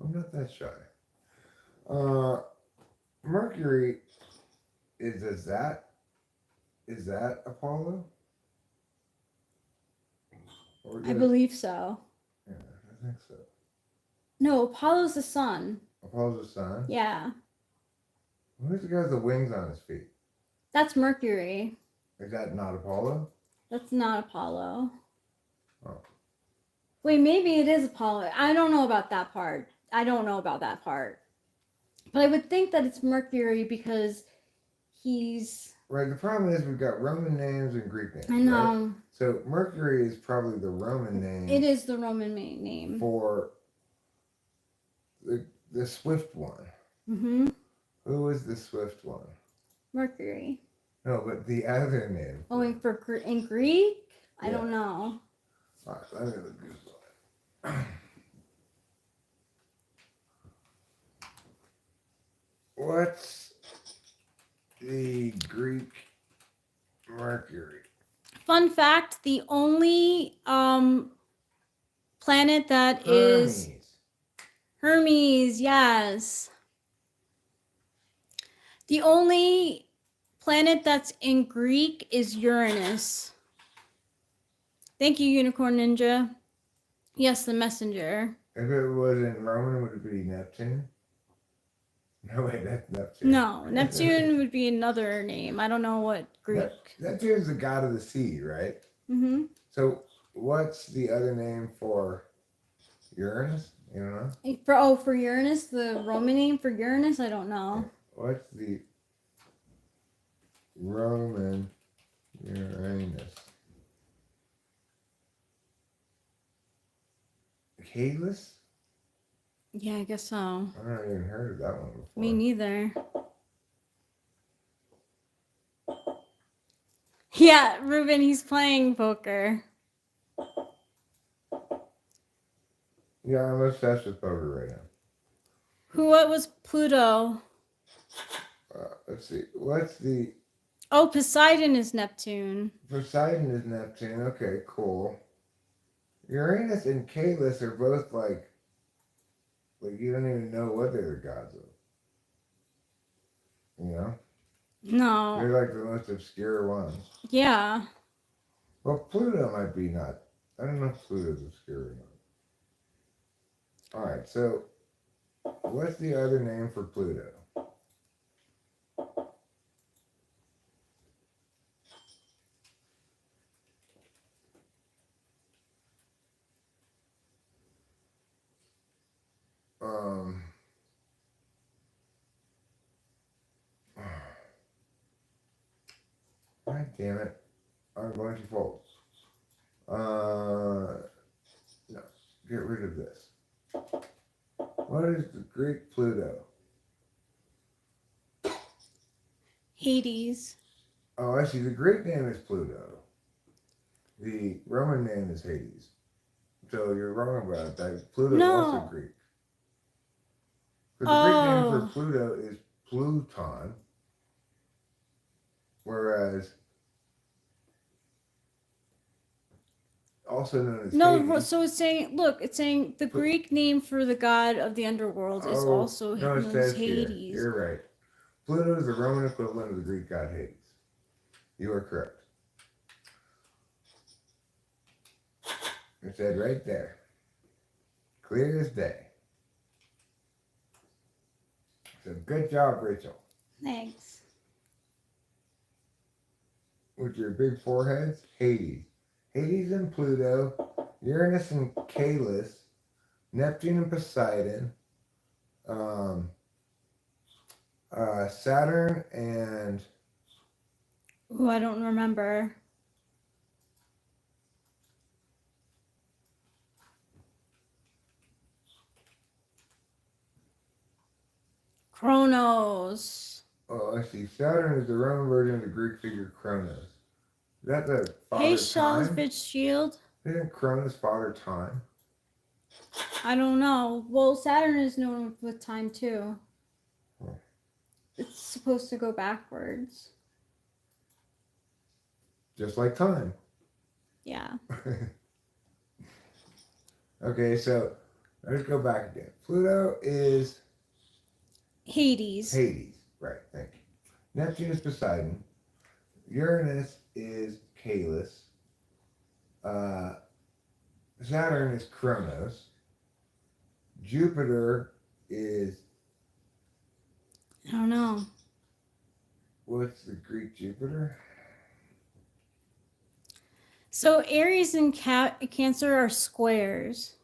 I'm not that shy. Mercury is that Apollo? Or I believe so. Yeah, I think so. No, Apollo's the sun. Apollo's the sun. Yeah, Who's the guy with the wings on his feet? that's Mercury. Is that not Apollo? That's not Apollo. Oh. Wait, maybe it is Apollo. I don't know about that part. But I would think that it's Mercury because he's. Right. The problem is we've got Roman names and Greek names. I know. Right? So Mercury is probably the Roman name. It is the Roman name. For the swift one. Mm-hmm. Who is the swift one? Mercury. No, but the other name. Oh, in Greek? I Yeah. don't know. All right, let me look Google it. What's the Greek Mercury? Fun fact: the only planet that is Hermes. Yes. The only planet that's in Greek is Uranus. Thank you, Unicorn Ninja. Yes, the messenger. If it was in Roman, would it be Neptune? No, wait, that's Neptune. No, Neptune would be another name. I don't know what Greek. Neptune's the god of the sea, right? Mm-hmm. So what's the other name for Uranus? You don't know? For Uranus, the Roman name for Uranus, I don't know. What's the Roman Uranus? Caelus? Yeah, I guess so. I've never even heard of that one before. Me neither. Yeah, Ruben, he's playing poker. Yeah, I'm obsessed with poker right now. What was Pluto? Let's see. What's the... Oh, Poseidon is Neptune. Poseidon is Neptune. Okay, cool. Uranus and Caelus are both like you don't even know what they're the gods of. You know? No. They're like the most obscure ones. Yeah. Well, Pluto might be not. I don't know if Pluto's obscure or not. Alright, so what's the other name for Pluto? God damn it. I'm going to fold. No. Get rid of this. What is the Greek Pluto? Hades. Oh, I see. The Greek name is Pluto. The Roman name is Hades. So you're wrong about that. Pluto is also Greek. But the Greek name for Pluto is Pluton. Whereas also known as Hades. So it's saying the Greek name for the god of the underworld is also known as Hades. Here. You're right. Pluto is the Roman equivalent of the Greek god Hades. You are correct. It said right there. Clear as day. So good job, Rachel. Thanks. With your big foreheads, Hades. Hades and Pluto, Uranus and Caelus, Neptune and Poseidon, Saturn and... Oh, I don't remember. Kronos. Oh, I see. Saturn is the Roman version of the Greek figure Kronos. Is that the father Hey, time? Charles Fitzgerald. Isn't Kronos father time? I don't know. Well, Saturn is known with time too. Oh. It's supposed to go backwards. Just like time. Yeah. Okay, so let's go back again. Pluto is Hades. Hades. Right, thank you. Neptune is Poseidon. Uranus is Caelus. Saturn is Kronos. Jupiter is, I don't know. what's the Greek Jupiter? So Aries and Cancer are squares.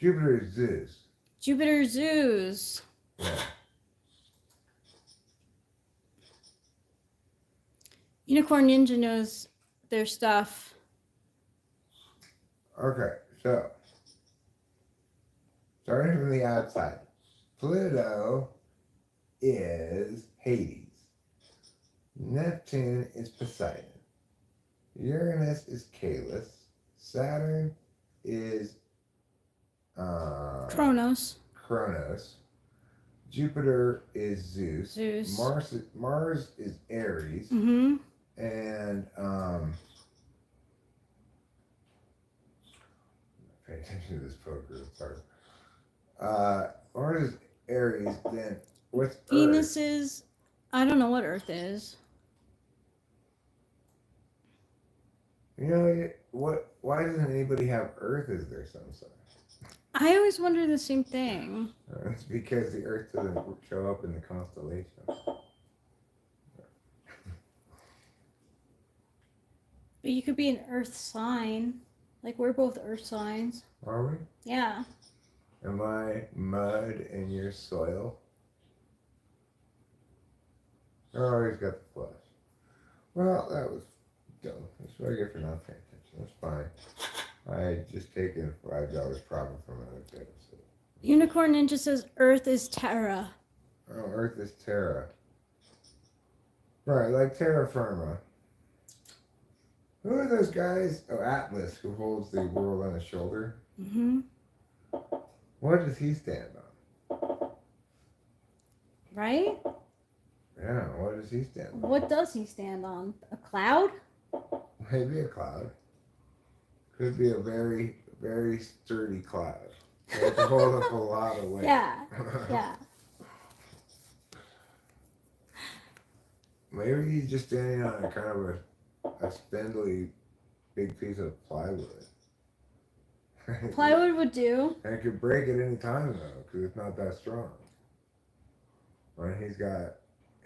Jupiter is Zeus. Jupiter, Zeus. Yeah. Unicorn Ninja knows their stuff. Okay, so starting from the outside, Pluto is Hades. Neptune is Poseidon. Uranus is Caelus. Saturn is Kronos. Kronos. Jupiter is Zeus. Zeus. Mars is Aries. Mm-hmm. And pay attention to this poker. Sorry. Mars is Aries. Then what's Venus Earth? is, I don't know what Earth is. You know what? Why doesn't anybody have Earth as their sun sign? I always wonder the same thing. It's because the Earth doesn't show up in the constellations. But you could be an Earth sign. Like, we're both Earth signs. Are we? Yeah. Am I mud and you're soil? Oh, he's got the flesh. Well, that was dumb. That's what I get for not paying attention. That's fine. I just taken $5 profit from another episode. Unicorn Ninja says Earth is Terra. Oh, Earth is Terra. Right, like terra firma. Who are those guys? Oh, Atlas, who holds the world on his shoulder. Mm-hmm. What does he stand on? Right? Yeah, what does he stand on? What does he stand on? A cloud? Maybe a cloud. Could be a very, very sturdy cloud. It can hold up a lot of weight. Yeah. Yeah. Maybe he's just standing on a kind of a spindly big piece of plywood. Plywood would do. And it could break at any time though, because it's not that strong. Right? He's got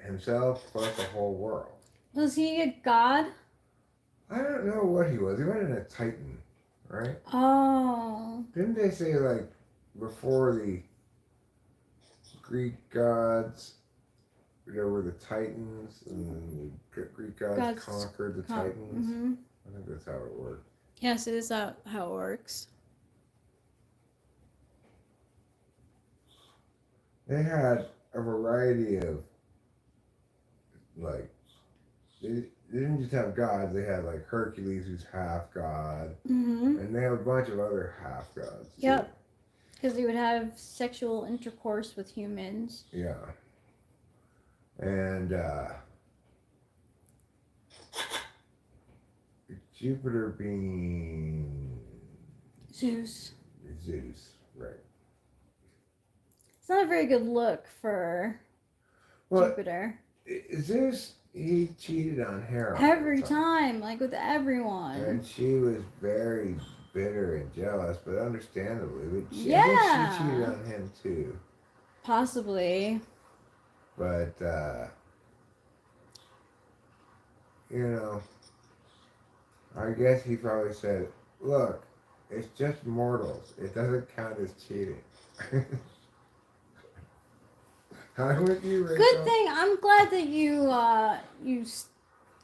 himself plus the whole world. Was he a god? I don't know what he was. He went in a Titan, right? Oh. Didn't they say like before the Greek gods, there were the Titans, and then the Greek gods conquered the Titans? Mm-hmm. I think that's how it worked. Yes, it is how it works. They had a variety of, like, they didn't just have gods, they had like Hercules, who's half god, Mm-hmm. and they have a bunch of other half gods. Yep. Because they would have sexual intercourse with humans. Yeah. And Jupiter being Zeus. Zeus, right? It's not a very good look for Jupiter. Zeus, he cheated on Hera Every time, like with everyone. and she was very bitter and jealous, but understandably. But I Yeah. think she cheated on him too. Possibly. But you know, I guess he probably said, "Look, it's just mortals. It doesn't count as cheating." I'm with you, Rachel. Good thing. I'm glad that you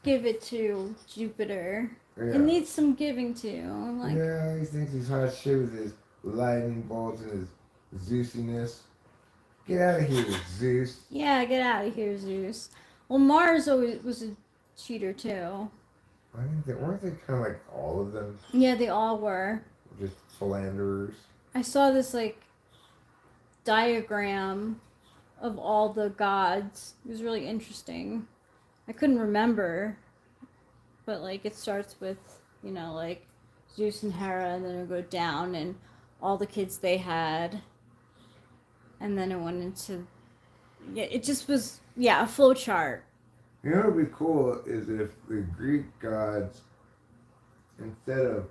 give it to Jupiter. Yeah. It needs some giving to. Like, Yeah, he thinks he's hot shit with his lightning bolts and his Zeusiness. Get out of here, Zeus. yeah, get out of here, Zeus. Well, Mars always was a cheater too. I think that weren't they kind of like all of them, Yeah, they all were. just philanderers. I saw this like diagram of all the gods. It was really interesting. I couldn't remember, but like it starts with, you know, like Zeus and Hera, and then it'll go down and all the kids they had, and then it went into, yeah, it just was, yeah, a flow chart. You know what would be cool is if the Greek gods, instead of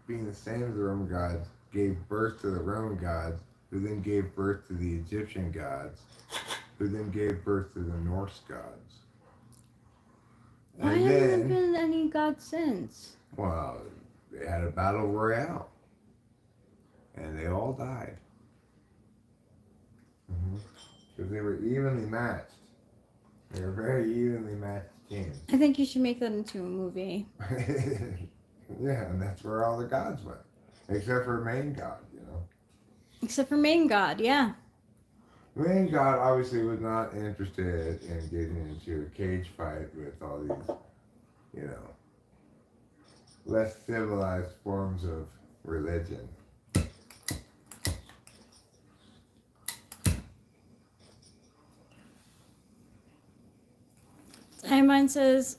being the same as the Roman gods, gave birth to the Roman gods, who then gave birth to the Egyptian gods, who then gave birth to the Norse gods. Why And haven't there then, been any gods since? well, they had a battle royale, and they all died. Because they were evenly matched. They were very evenly matched teams. I think you should make that into a movie. Yeah, and that's where all the gods went. Except for main god, you know. Except for main god, yeah. The main god obviously was not interested in getting into a cage fight with all these, you know, less civilized forms of religion. Mine says,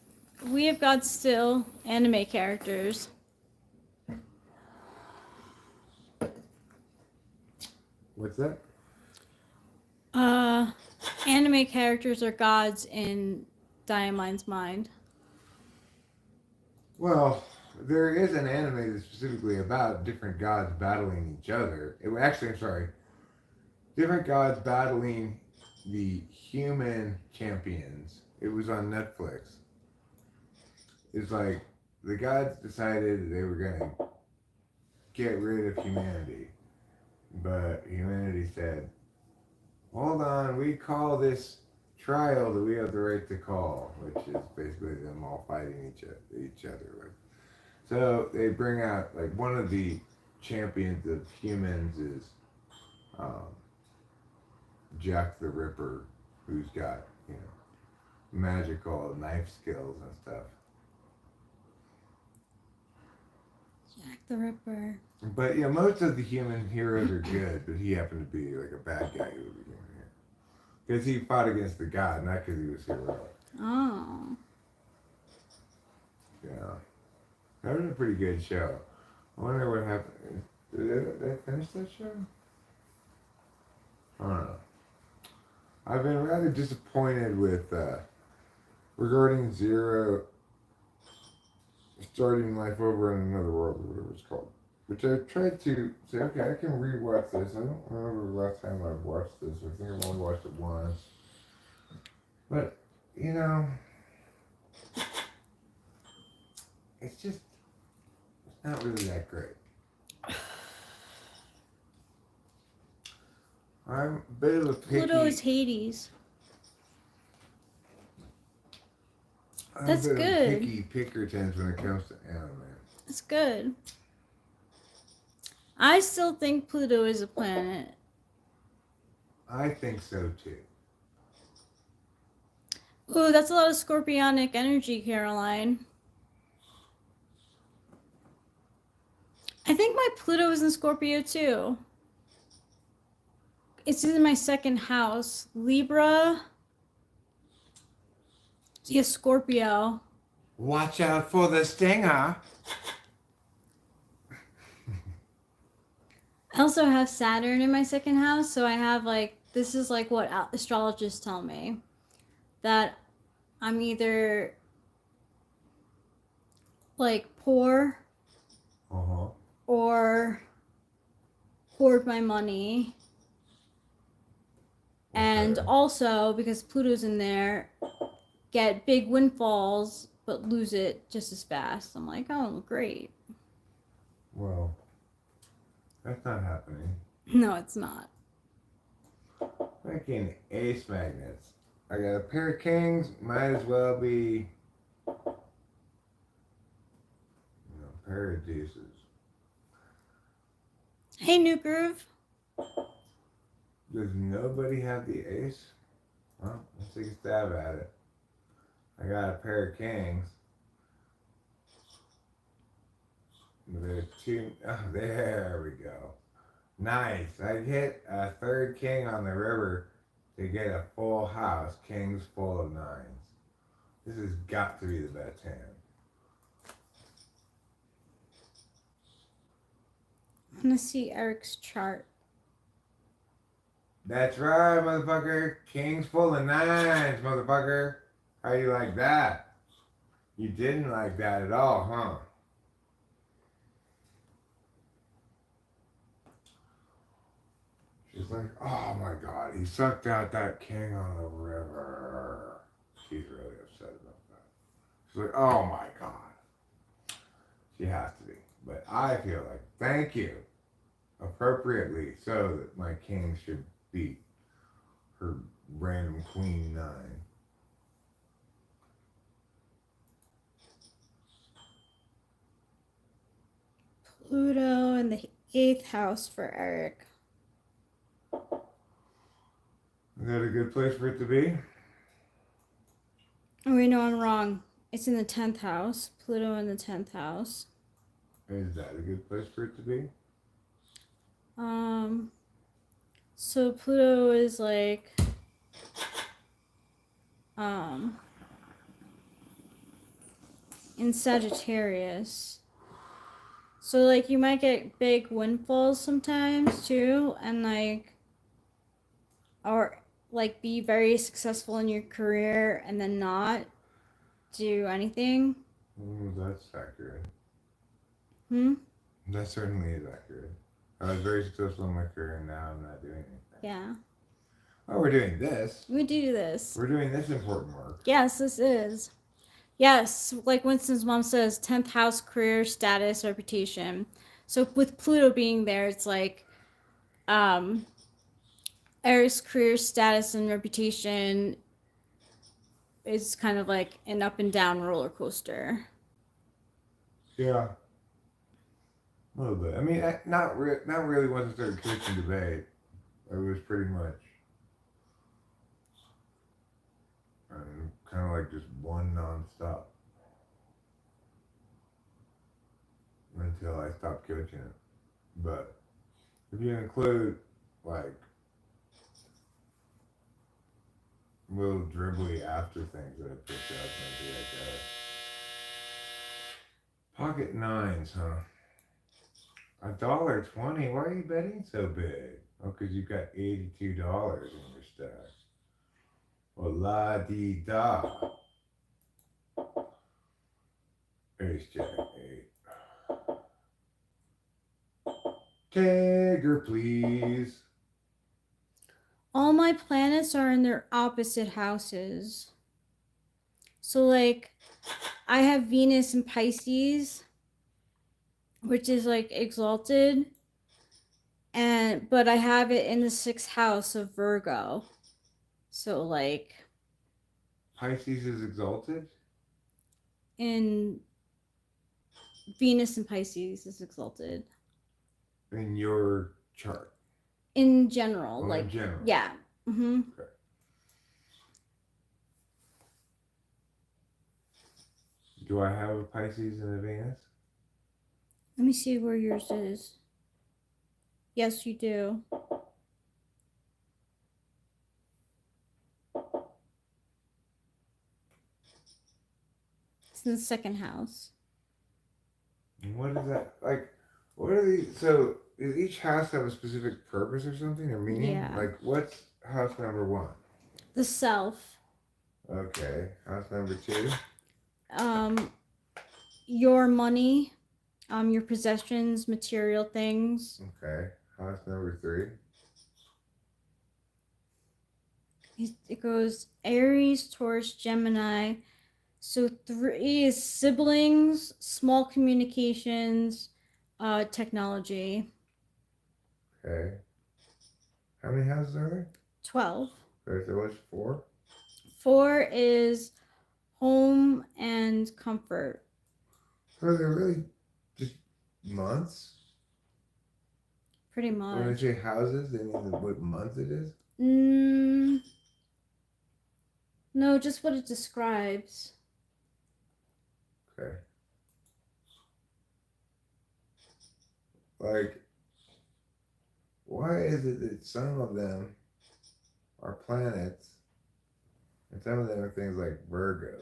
we have got still anime characters. What's that? Anime characters are gods in Diamine's mind. Well, there is an anime that's specifically about different gods battling each other. Actually, I'm sorry. Different gods battling the human champions. It was on Netflix. It's like the gods decided they were going to get rid of humanity. But humanity said, hold on, we call this trial that we have the right to call, which is basically them all fighting each other. So they bring out, like, one of the champions of humans is Jack the Ripper, who's got, you know, magical knife skills and stuff. Jack the Ripper. But, you know, most of the human heroes are good, but he happened to be, like, a bad guy who was here. Because he fought against the god, not because he was heroic. Oh. Yeah. That was a pretty good show. I wonder what happened. Did they finish that show? I don't know. I've been rather disappointed with regarding Zero starting life over in another world, or whatever it's called. Which I tried to say, okay, I can rewatch this. I don't remember the last time I've watched this. I think I've only watched it once. But, you know, it's just, it's not really that great. I'm a bit of a picky... Pluto is Hades. That's I'm a bit good. of a picky Pickertons when it comes to anime. That's good. I still think Pluto is a planet. I think so too. Ooh, that's a lot of scorpionic energy, Caroline. I think my Pluto is in Scorpio too. It's in my second house. Libra. Yeah, Scorpio. Watch out for the stinger. I also have Saturn in my second house, so I have like, this is like what astrologists tell me, that I'm either like poor or hoard my money. And also, because Pluto's in there, get big windfalls, but lose it just as fast. I'm like, oh, great. Well, that's not happening. No, it's not. Freaking ace magnets. I got a pair of kings, might as well be, you know, a pair of deuces. Hey, New Groove. Does nobody have the ace? Well, let's take a stab at it. I got a pair of kings. There's two, oh, there we go. Nice. I hit a third king on the river to get a full house. Kings full of nines. This has got to be the best hand. I want to see Eric's chart. That's right, motherfucker. Kings full of nines, motherfucker. How you like that? You didn't like that at all, huh? She's like, oh my god, he sucked out that king on the river. She's really upset about that. She's like, oh my god. She has to be. But I feel like, thank you. Appropriately so that my king should beat her random queen nine. Pluto in the 8th house for Eric. Is that a good place for it to be? Oh, wait, no, I'm wrong. It's in the 10th house. Pluto in the 10th house. Is that a good place for it to be? So Pluto is like, in Sagittarius. So, like, you might get big windfalls sometimes, too, and, like, or, like, be very successful in your career and then not do anything. That's accurate. Hmm? That certainly is accurate. I was very successful in my career and now I'm not doing anything. Yeah. Oh, we're doing this. We do this. We're doing this important work. Yes, this is. Yes, like Winston's mom says, 10th house, career, status, reputation. So with Pluto being there, it's like Eric's career, status, and reputation is kind of like an up and down roller coaster. Yeah. A little bit. I mean, not really once I started coaching debate. It was pretty much kind of like just one nonstop until I stopped coaching it. But if you include like little dribbly after things that I picked up, might be like pocket nines, huh? $1.20. Why are you betting so big? Oh, because you've got $82 in your stack. Well, la di da. Ace Jack 8. Tiger, please. All my planets are in their opposite houses. So, like, I have Venus in Pisces, which is like exalted, but I have it in the 6th house of Virgo. So, like, Pisces is exalted? in Venus and Pisces is exalted. In your chart? In general, Oh, like, in general. yeah. Mm-hmm. Okay. Do I have a Pisces and a Venus? Let me see where yours is. Yes, you do. It's in the 2nd house. And what is that? Like, what are these? So, does each house have a specific purpose or something or meaning? Yeah. Like, what's house number 1? The self. Okay. House number 2? Your money, your possessions, material things. Okay. House number 3? It goes Aries, Taurus, Gemini. So 3 is siblings, small communications, technology. Okay. How many houses are there? 12. Okay, so what's 4? 4 is home and comfort. So are they really just months? Pretty When they much. say houses, they mean what month it is? No, just what it describes. Okay. Like, why is it that some of them are planets and some of them are things like Virgo?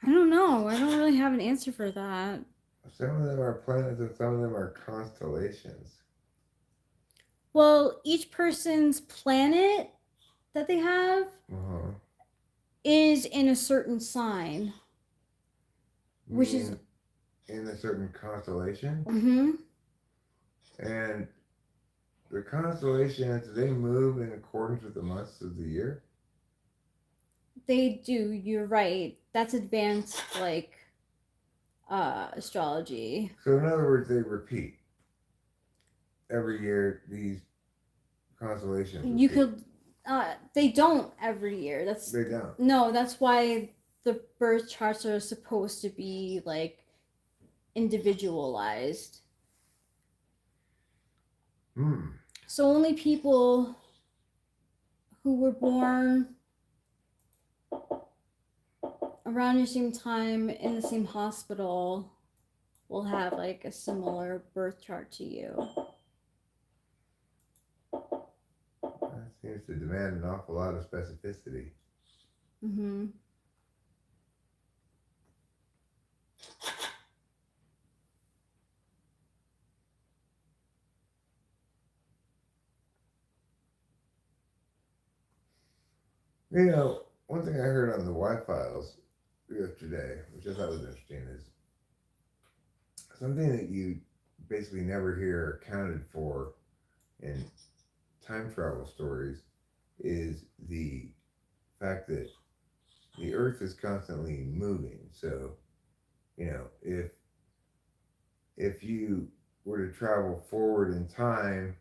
I don't know. I don't really have an answer for that. Some of them are planets and some of them are constellations. Well, each person's planet that they have Uh-huh. is in a certain sign, which is in a certain constellation. mm-hmm. And the constellations, they move in accordance with the months of the year. They do. You're right. That's advanced, like astrology. So in other words, they repeat every year. These constellations. You repeat. could. They don't every year. They don't. No. That's why the birth charts are supposed to be like individualized. So only people who were born around the same time in the same hospital will have like a similar birth chart to you. That seems to demand an awful lot of specificity. Mm-hmm. You know, one thing I heard on the Y-Files yesterday, which I thought was interesting, is something that you basically never hear accounted for in time travel stories is the fact that the Earth is constantly moving. So, you know, if you were to travel forward in time,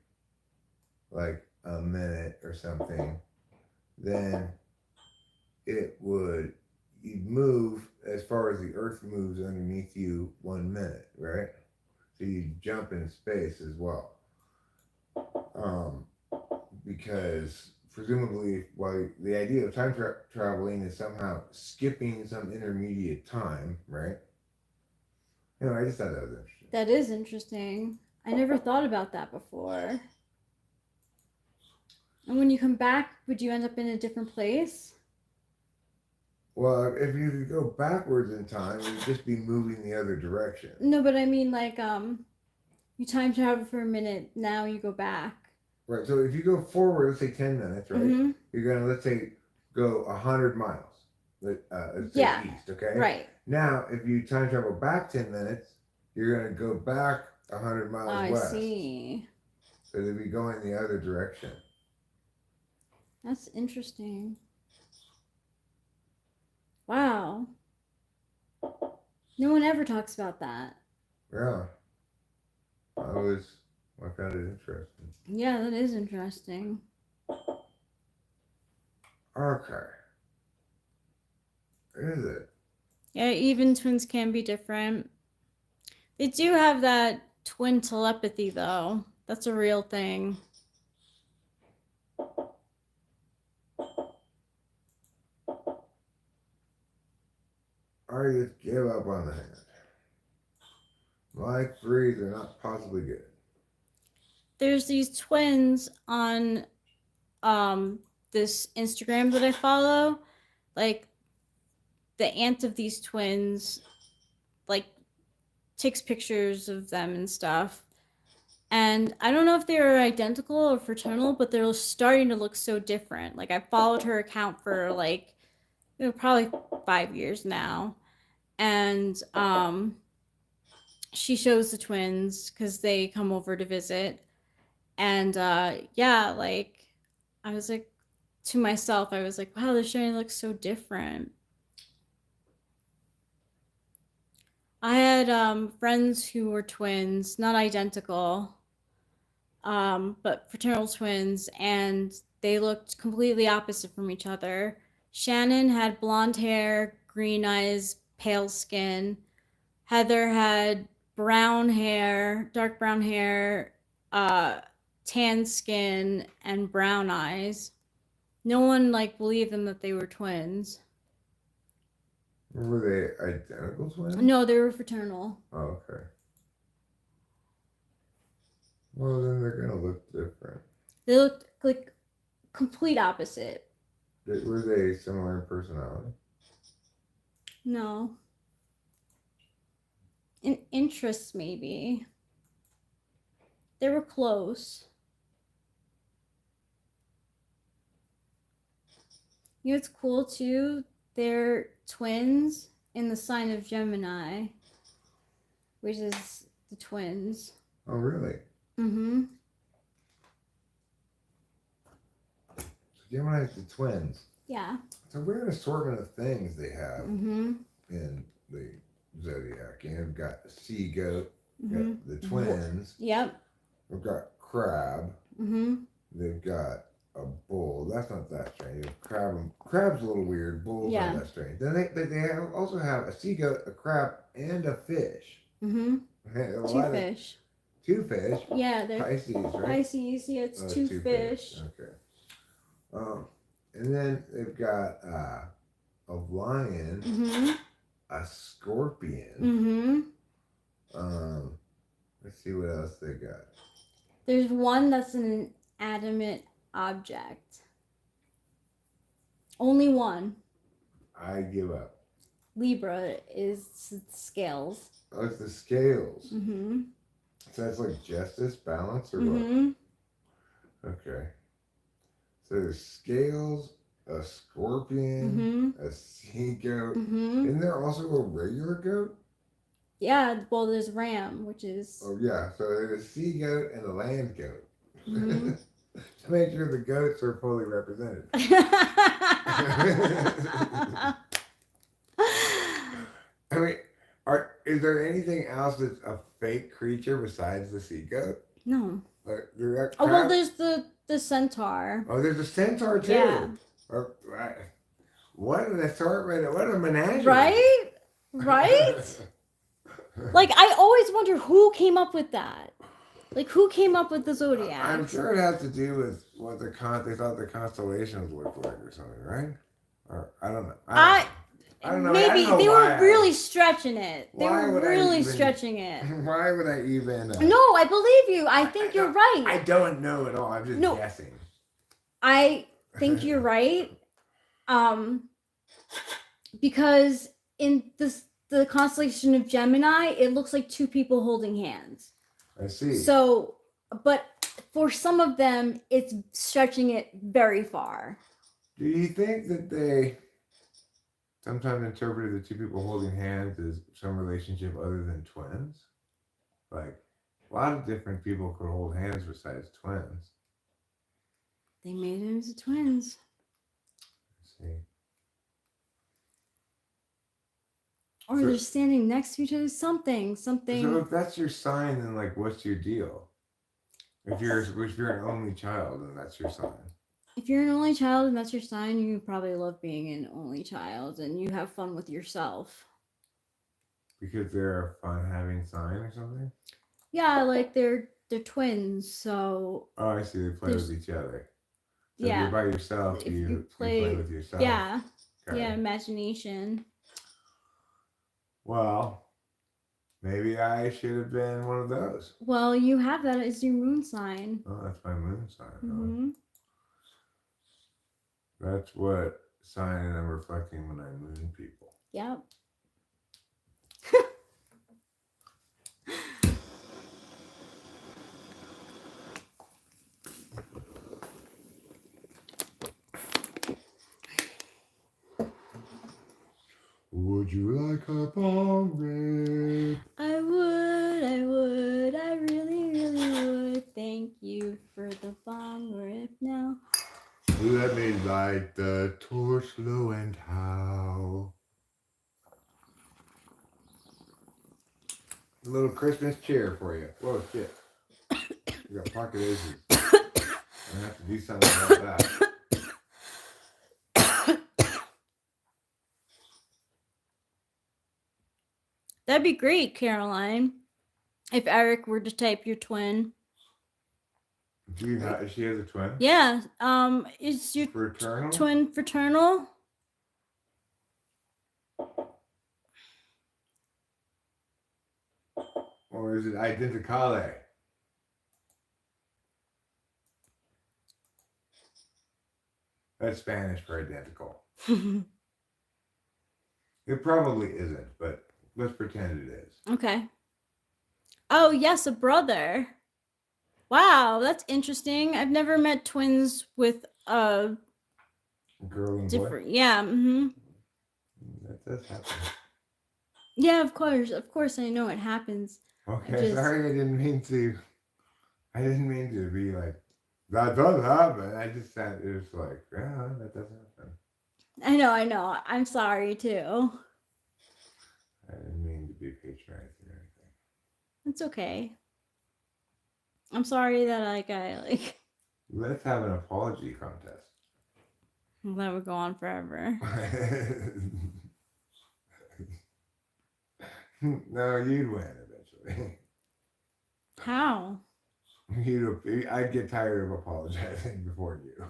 like a minute or something, then it would you'd move as far as the Earth moves underneath you 1 minute, right? So you jump in space as well, um, because presumably, while the idea of time traveling is somehow skipping some intermediate time, right? You know, I just thought that was interesting. That is interesting. I never thought about that before. And when you come back, would you end up in a different place? Well, if you could go backwards in time, you'd just be moving the other direction. No, but I mean like you time travel for a minute, now you go back. Right. So if you go forward, let's say 10 minutes, right? Mm-hmm. You're gonna let's say go 100 miles. Let's say Yeah. east. Okay. Right. Now, if you time travel back 10 minutes, you're gonna go back 100 miles west. I see. So they'd be going the other direction. That's interesting. Wow. No one ever talks about that. Yeah. I found it interesting. Yeah, that is interesting. Okay. Is it? Yeah, even twins can be different. They do have that twin telepathy, though. That's a real thing. I just give up on the hand. My threes are not possibly good. There's these twins on this Instagram that I follow. Like the aunt of these twins like takes pictures of them and stuff. And I don't know if they were identical or fraternal, but they're starting to look so different. Like I followed her account for like probably 5 years now. And she shows the twins because they come over to visit. And yeah, like I was like to myself, I was like, wow, they're starting to look so different. I had friends who were twins, not identical, but fraternal twins, and they looked completely opposite from each other. Shannon had blonde hair, green eyes, pale skin. Heather had brown hair, dark brown hair, tan skin, and brown eyes. No one like believed them that they were twins. Were they identical twins? No, they were fraternal. Oh, okay. Well, then they're gonna look different. They looked like complete opposite. Were they similar in personality? No. In interests, maybe. They were close. You know what's cool too? They're twins in the sign of Gemini, which is the twins. Oh, really? Mm-hmm. So Gemini's the twins. Yeah. It's a weird assortment of things they have Mm-hmm. in the zodiac. You've got the sea goat, Mm-hmm. got the twins. Yep. We've got crab. Mm-hmm. They've got a bull. That's not that strange. Crab's a little weird. Bull's Yeah. not that strange. Then they also have a sea goat, a crab, and a fish. Mm-hmm. Two fish. Two fish. Yeah, they're Pisces, right? Pisces. Yeah, it's two fish. Okay. And then they've got a lion, Mm-hmm. a scorpion. Mm-hmm. Let's see what else they got. There's one that's an inanimate object. Only one. I give up. Libra is scales. Oh, it's the scales. Mm-hmm. So that's like justice, balance, or what? Mm-hmm. Okay. So there's scales, a scorpion, a sea goat. Mm-hmm. Isn't there also a regular goat? Yeah, well, there's ram, which is... Oh, yeah. So there's a sea goat and a land goat. Mm-hmm. To make sure the goats are fully represented. I mean, is there anything else that's a fake creature besides the sea goat? No. Like, Oh, well, there's the centaur. Oh, there's a centaur too. Yeah. What an assortment! What a menagerie! Right? Right? Like, I always wonder who came up with that. Like, who came up with the zodiac? I'm sure it has to do with what they thought the constellations looked like or something, right? Or I don't know. I don't know. Maybe they were really stretching it. They Why were would I really even- stretching it. Why would I even? No, I believe you. I think you're right. I don't know at all. I'm just guessing. I think you're right. Because in the constellation of Gemini, it looks like two people holding hands. I see. So, but for some of them, it's stretching it very far. Do you think that they sometimes interpreted the two people holding hands as some relationship other than twins? Like, a lot of different people could hold hands besides twins. They made it into twins. Let's see. Or they're standing next to each other. Something. So if that's your sign, then like, what's your deal? If you're an only child, then that's your sign. If you're an only child and that's your sign, you probably love being an only child and you have fun with yourself. Because they're a fun-having sign or something? Yeah, like they're twins, so... Oh, I see. They play with each other. So yeah. if you're by yourself, you play with yourself. Yeah. Okay. Yeah, imagination. Well, maybe I should have been one of those. Well, you have that as your moon sign. Oh, that's my moon sign. Mm-hmm. That's what sign I'm reflecting when I moon people. Yep. Would you like a bong rip? I really would. Thank you for the bong rip now. Let me light the torch low and how. A little Christmas cheer for you. Whoa, shit. You got pocket aces. I'm gonna have to do something about that. That'd be great, Caroline. If Eric were to type your twin. She has a twin? Yeah. Is your Fraternal? twin fraternal? Or is it identicale? That's Spanish for identical. It probably isn't, but let's pretend it is. Okay. Oh, yes, a brother. Wow, that's interesting. I've never met twins with a Girl and boy? different. Yeah. Mm-hmm. That does happen. Yeah, of course. Of course, I know it happens. Okay, sorry, I didn't mean to be like, that does happen. I just said it was like, yeah, that does happen. I know. I'm sorry too. I didn't mean to be patronizing or anything. It's okay. I'm sorry that I Let's have an apology contest. that would go on forever. No, you'd win eventually. How? I'd get tired of apologizing before you.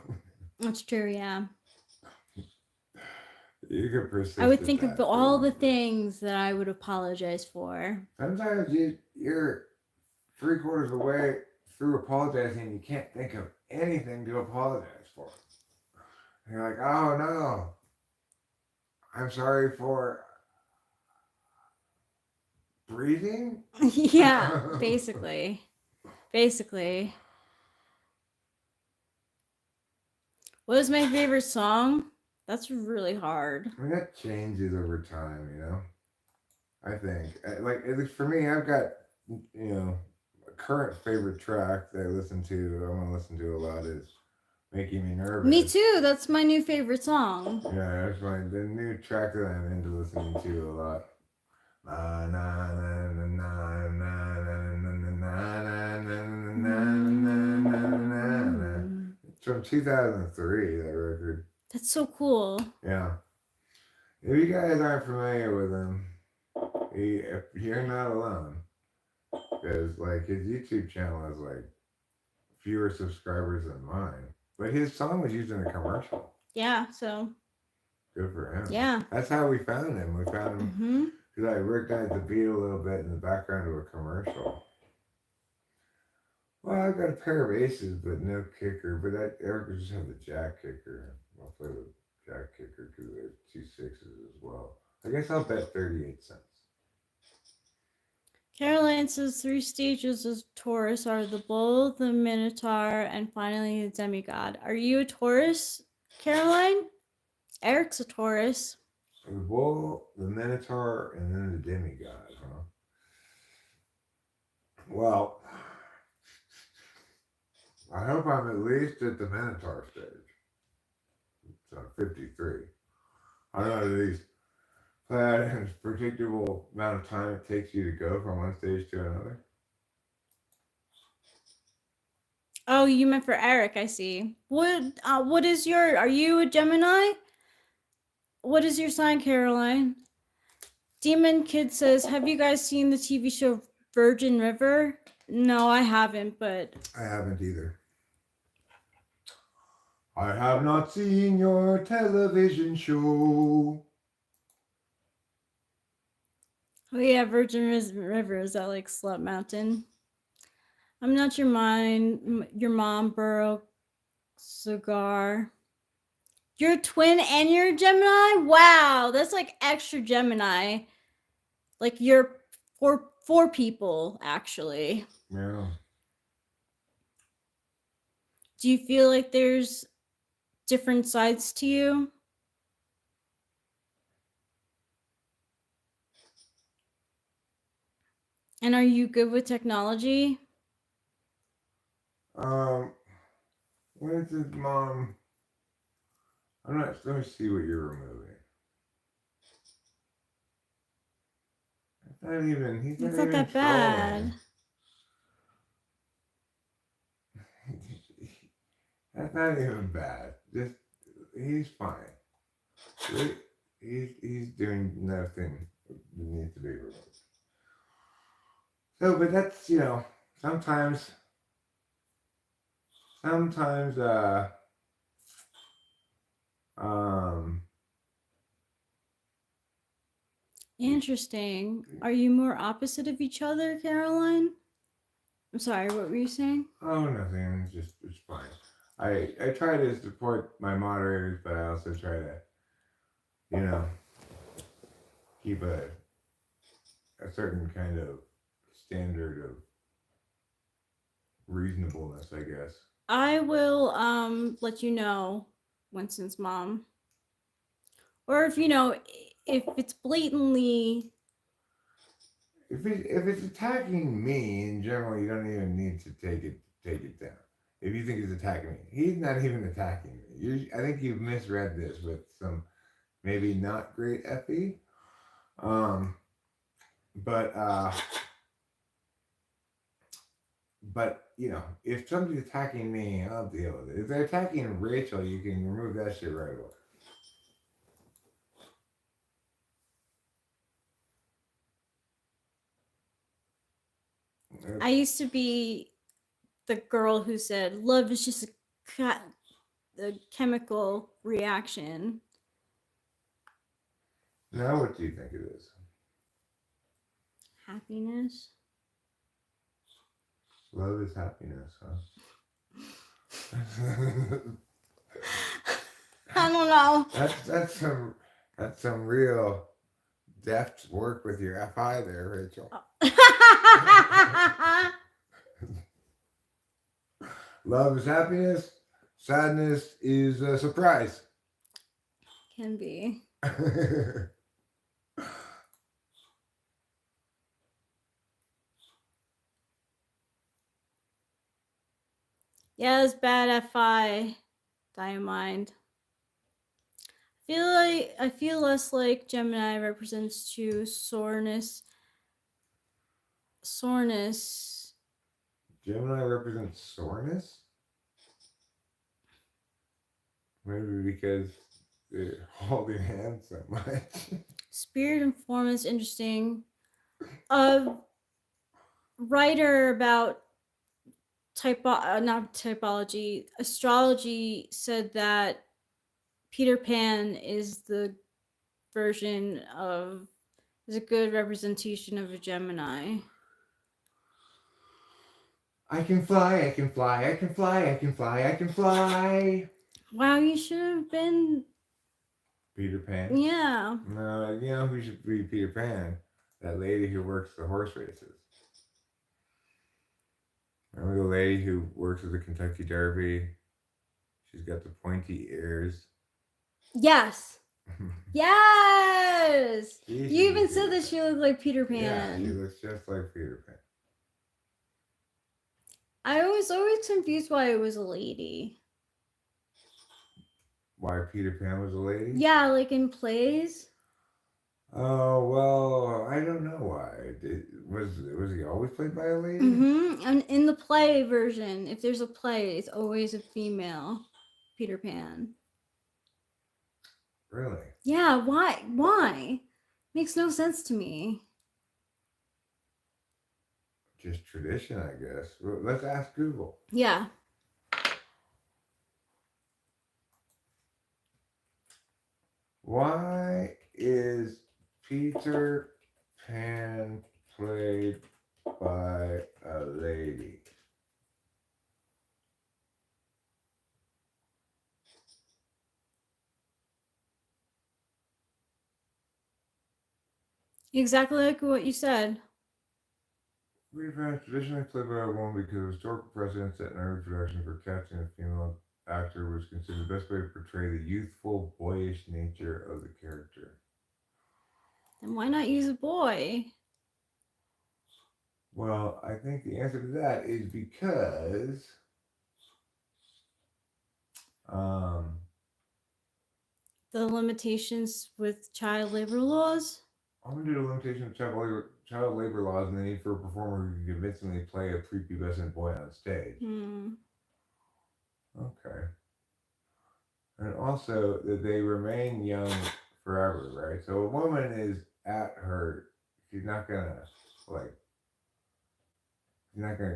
That's true, yeah. You could persist. I would think of all the things that I would apologize for. Sometimes you're 3/4 of the way through apologizing and you can't think of anything to apologize for. And you're like, oh no, I'm sorry for breathing? Yeah, basically. What is my favorite song? That's really hard. I mean, that changes over time, you know? I think. Like, at least for me, I've got, you know, a current favorite track that I want to listen to a lot is Making Me Nervous. Me too. That's my new favorite song. Yeah, that's the new track that I'm into listening to a lot. It's from 2003, that record. That's so cool. Yeah. If you guys aren't familiar with him, you're not alone. Because, like, his YouTube channel has, like, fewer subscribers than mine. But his song was used in a commercial. Yeah, so. Good for him. Yeah. That's how we found him. We found him because I recognized the beat a little bit in the background of a commercial. Well, I've got a pair of aces, but no kicker. But Eric will just have the jack kicker. I'll play the jack kicker because there's 2 6s as well. I guess I'll bet 38 cents. Caroline says 3 stages of Taurus are the bull, the minotaur, and finally the demigod. Are you a Taurus, Caroline? Eric's a Taurus. The bull, the minotaur, and then the demigod, huh? Well, I hope I'm at least at the minotaur stage. It's on 53. I don't know, do these play out in a predictable amount of time it takes you to go from one stage to another? Oh, you meant for Eric, I see. What is are you a Gemini? What is your sign, Caroline? Demon Kid says, have you guys seen the TV show Virgin River? No, I haven't, but... I haven't either. I have not seen your television show. Oh yeah, Virgin River, is that like Slut Mountain? I'm not your mom, Burrow Cigar. You're a twin and you're a Gemini? Wow, that's like extra Gemini. Like you're four people, actually. Yeah. Do you feel like there's different sides to you? And are you good with technology? Where's his mom? Let me see what you're removing. He's It's not not that bad. That's not even bad. He's fine. He's doing nothing that needs to be removed. So, but that's, sometimes, Interesting. Are you more opposite of each other, Caroline? I'm sorry, what were you saying? Oh, nothing. It's fine. I try to support my moderators, but I also try to, you know, keep a certain kind of standard of reasonableness, I guess. I will let you know, Winston's mom. Or if if it's blatantly If it's attacking me in general, you don't even need to take it down. If you think it's attacking me, he's not even attacking me. I think you've misread this with some maybe not great FE. But if somebody's attacking me, I'll deal with it. If they're attacking Rachel, you can remove that shit right away. I used to be the girl who said love is just a chemical reaction. Now, what do you think it is? Happiness. Love is happiness, huh? I don't know. That's some real deft work with your FI there, Rachel. Love is happiness. Sadness is a surprise. Can be. Yeah, it's bad FI. Diamind. I feel less like Gemini represents to soreness. Gemini represents soreness? Maybe because they're holding hands so much. Spirit and form is interesting. A writer about not typology, astrology said that Peter Pan is a good representation of a Gemini. I can fly, I can fly, I can fly, I can fly, I can fly. Wow, you should have been Peter Pan? Yeah. No, you know who should be Peter Pan? That lady who works the horse races. Remember the lady who works at the Kentucky Derby? She's got the pointy ears. Yes. Yes. You even said that Pan. she looked like Peter Pan. Yeah, she looks just like Peter Pan. I was always confused why it was a lady. Why Peter Pan was a lady? Yeah, like in plays. Oh well, I don't know why. Was he always played by a lady? Mm-hmm. And in the play version, if there's a play, it's always a female Peter Pan. Really? Yeah. Why? Why? Makes no sense to me. Just tradition, I guess. Well, let's ask Google. Yeah. Why is Peter Pan played by a lady? Exactly like what you said. Peter Pan is traditionally played by a woman because of historical precedents set in early production for casting a female actor was considered the best way to portray the youthful, boyish nature of the character. Then why not use a boy? Well, I think the answer to that is because the limitations with child labor laws. I'm gonna do the limitation of child labor laws and the need for a performer who can convincingly play a prepubescent boy on stage. Okay. And also that they remain young forever, right? So a woman is at her, she's not gonna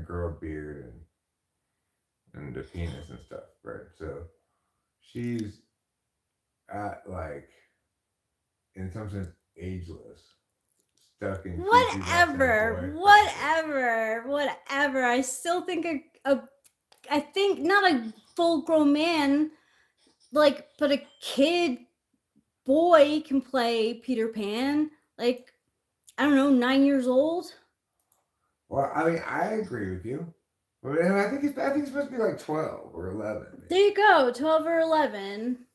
grow a beard and a penis and stuff, right? So she's at in some sense ageless. stuck in Whatever. I still think I think not a full grown man, like, but a kid boy can play Peter Pan. Like, I don't know, 9 years old. Well, I mean, I agree with you. But I think it's supposed to be like 12 or 11. There you go, 12 or 11.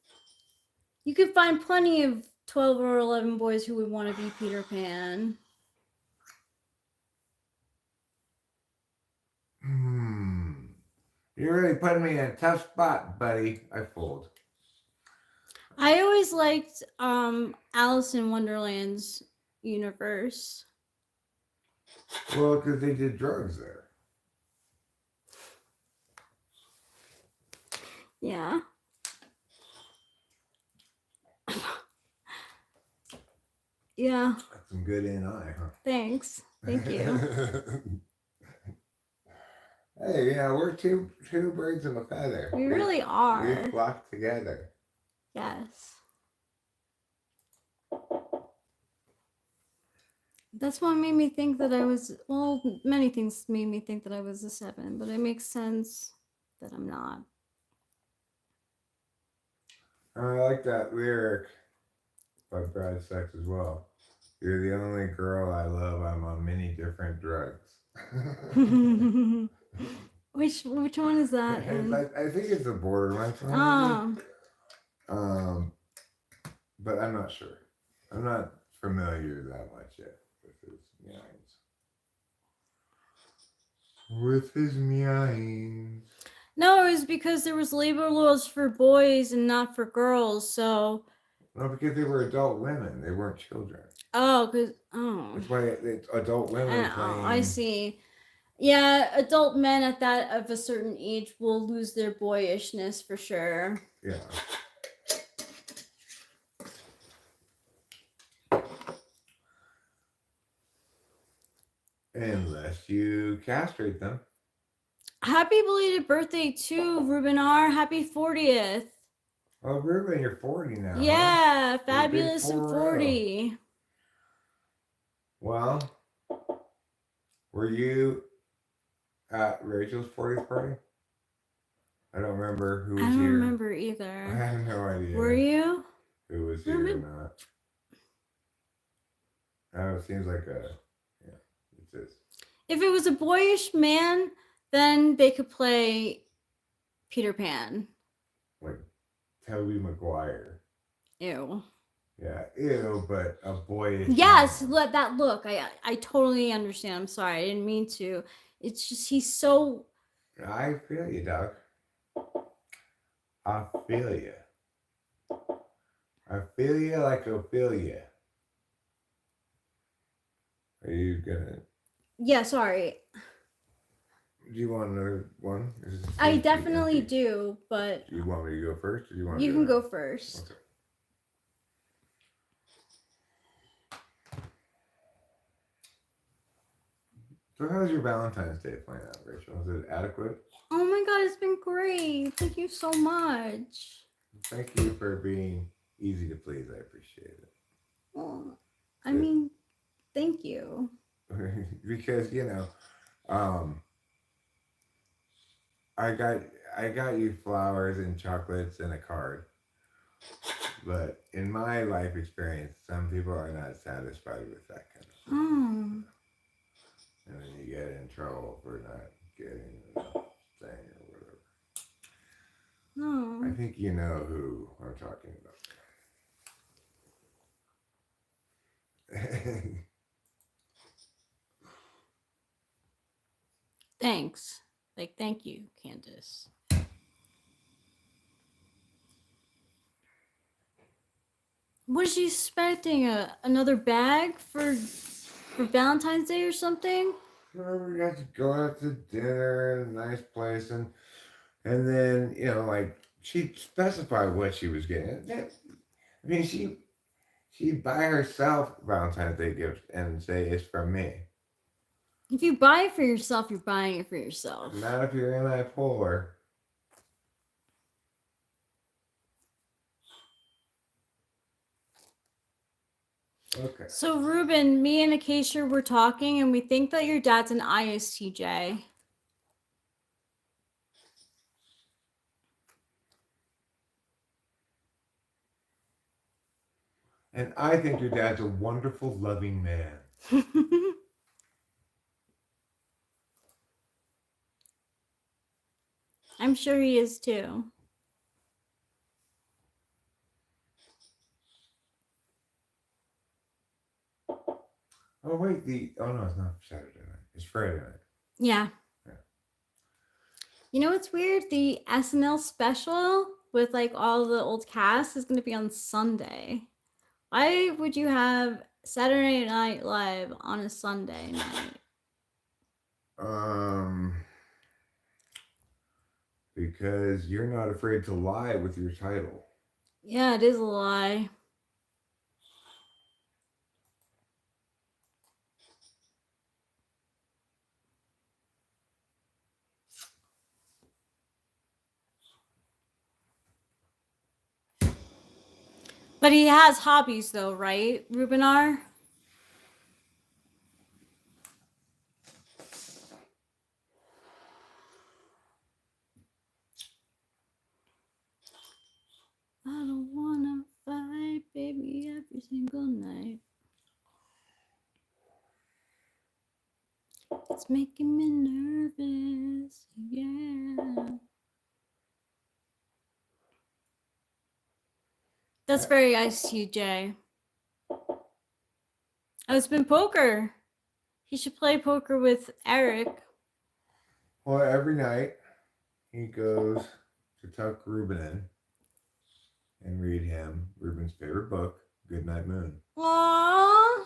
You could find plenty of 12 or 11 boys who would want to be Peter Pan. You're really putting me in a tough spot, buddy. I fold. I always liked Alice in Wonderland's universe. Well, because they did drugs there. Yeah. Yeah. That's some good NI, huh? Thanks. Thank you. Hey, we're two birds in a feather. We really are. We flock together. Yes. That's what made me think that I was, well, many things made me think that I was a 7, but it makes sense that I'm not. I like that lyric by Brad Sex as well. You're the only girl I love. I'm on many different drugs. Which one is that? I think it's a Borderline song. Oh. But I'm not sure. I'm not familiar that much yet with his meowings. With his meowings. No, it was because there was labor laws for boys and not for girls, so. No, because they were adult women. They weren't children. Oh, That's why it's adult women playing. I see. Yeah, adult men of a certain age will lose their boyishness for sure. Yeah. Unless you castrate them. Happy belated birthday to Ruben R. Happy 40th. Oh, Ruben, you're 40 now. Yeah, huh? fabulous and 40. Well, were you at Rachel's 40th party? I don't remember who was here. I don't remember either. I have no idea. Were you? Who was here or not. Oh, it seems like it's this. If it was a boyish man, then they could play Peter Pan. Like Tobey Maguire. Ew. Yeah, ew, but a boyish. Yes, man. let that look. I totally understand. I'm sorry. I didn't mean to. It's just he's so. I feel you, Doc. I feel you. I feel you like Ophelia. Are you gonna? Yeah, sorry. Do you want another one? I definitely do, but. Do you want me to go first, or do you want? You can go first. Okay. So how's your Valentine's Day playing out, Rachel? Is it adequate? Oh my god, it's been great. Thank you so much. Thank you for being easy to please. I appreciate it. Well, I mean, thank you. Because I got you flowers and chocolates and a card. But in my life experience, some people are not satisfied with that kind of stuff. Oh. And then you get in trouble for not getting enough thing or whatever. No. I think you know who I'm talking about. Thanks. Like, thank you, Candace. Was she expecting another bag for Valentine's Day or something? Sure, we got to go out to dinner at a nice place, and then like she specified what she was getting. I mean, she'd buy herself Valentine's Day gift and say it's from me. If you buy it for yourself, you're buying it for yourself. Not if you're anti-polar. Okay. So, Ruben, me and Acacia were talking, and we think that your dad's an ISTJ. And I think your dad's a wonderful, loving man. I'm sure he is too. Oh wait, oh no, it's not Saturday night. It's Friday night. Yeah. Yeah. You know what's weird? The SNL special with like all the old cast is going to be on Sunday. Why would you have Saturday Night Live on a Sunday night? Because you're not afraid to lie with your title. Yeah, it is a lie. But he has hobbies though, right, Rubenar? I don't wanna fight, baby, every single night. It's making me nervous, yeah. That's very ICJ. Oh, it's been poker. He should play poker with Eric. Well, every night he goes to tuck Ruben in and read him Ruben's favorite book, Goodnight Moon. Aww.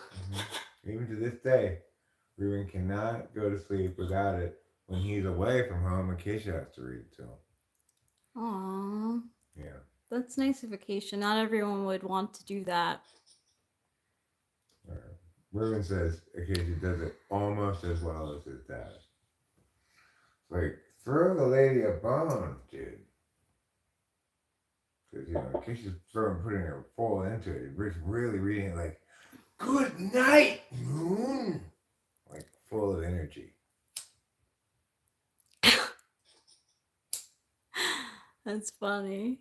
Even to this day, Ruben cannot go to sleep without it. When he's away from home, Acacia has to read it to him. Aww. Yeah. That's nice of Acacia. Not everyone would want to do that. Ruben says Acacia does it almost as well as his dad. Like, throw the lady a bone, dude. Because, Acacia's putting her full into it. Rick's really reading it like, good night, Moon. Like, full of energy. That's funny.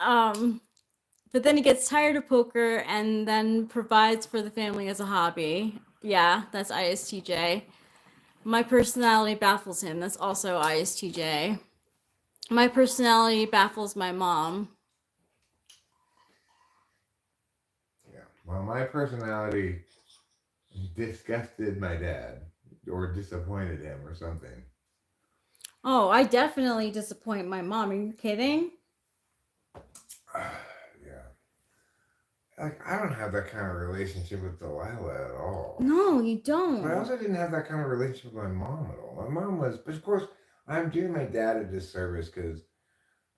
But then he gets tired of poker and then provides for the family as a hobby. Yeah, that's ISTJ. My personality baffles him. That's also ISTJ. My personality baffles my mom. Yeah. Well, my personality disgusted my dad or disappointed him or something. Oh, I definitely disappoint my mom. Are you kidding? Yeah. Like, I don't have that kind of relationship with Delilah at all. No, you don't. But I also didn't have that kind of relationship with my mom at all. My mom was, but of course, I'm doing my dad a disservice because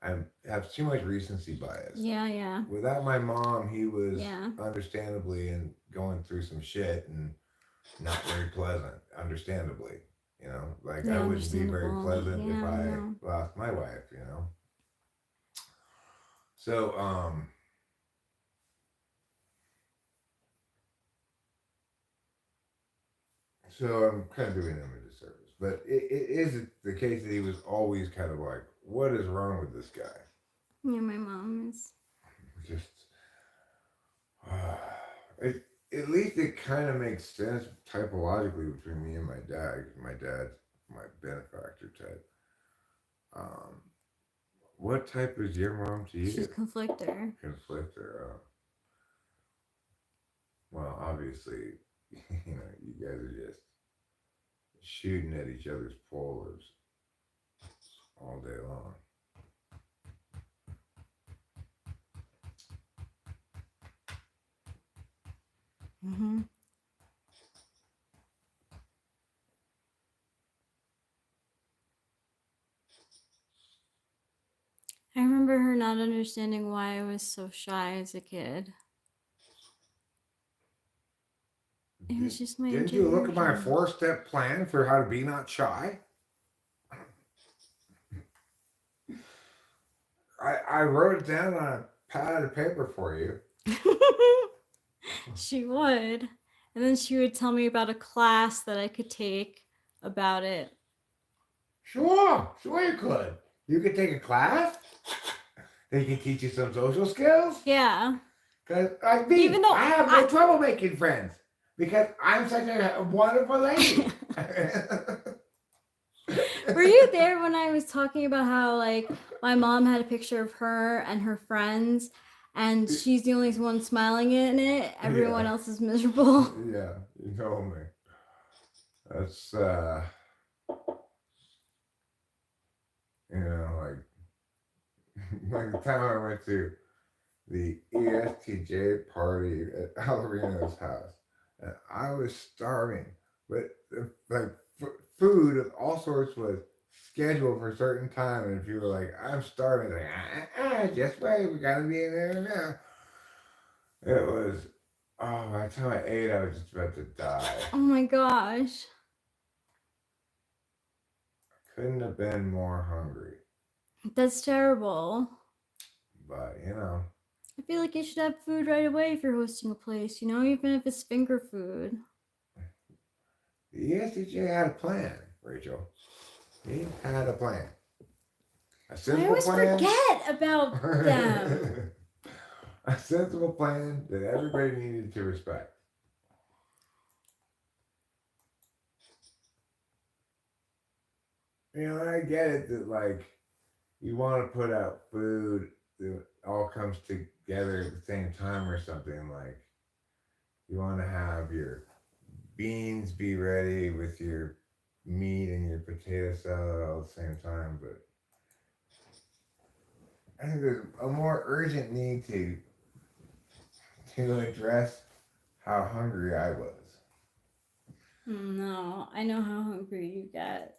I have too much recency bias. Yeah. Without my mom, he was Yeah. understandably and going through some shit and not very pleasant, understandably. Like Yeah, I wouldn't be very understandable. pleasant Yeah, if I no. lost my wife, So, I'm kind of doing him a disservice. But it is the case that he was always kind of like, what is wrong with this guy? Yeah, my mom is. Just, at least it kind of makes sense typologically between me and my dad. My dad's my benefactor type. What type is your mom to you? She's conflictor. Conflictor. Well, obviously, you guys are just shooting at each other's polars all day long. Mm-hmm. I remember her not understanding why I was so shy as a kid. It was just my Didn't you look at my introversion. 4-step plan for how to be not shy? I wrote it down on a pad of paper for you. She would. And then she would tell me about a class that I could take about it. Sure you could. You could take a class. They can teach you some social skills. Yeah. Cause like me, Even though I have no trouble making friends because I'm such a wonderful lady. Were you there when I was talking about how like my mom had a picture of her and her friends and she's the only one smiling in it, everyone else is miserable? Yeah, you told me. That's like the time I went to the ESTJ party at Alvarino's house, and I was starving, but like food of all sorts was scheduled for a certain time, and if you were like, "I'm starving," like, just wait, we gotta be in there now. It was, oh, by the time I ate, I was just about to die. Oh my gosh. Couldn't have been more hungry, That's terrible. but I feel like you should have food right away if you're hosting a place, even if it's finger food. the ESTJ had a plan, Rachel. He had a plan. A I simple always plan. forget about them. A sensible plan that everybody needed to respect. And I get it that like you want to put out food that all comes together at the same time or something. Like you want to have your beans be ready with your meat and your potato salad all at the same time, but I think there's a more urgent need to address how hungry I was. No, I know how hungry you get.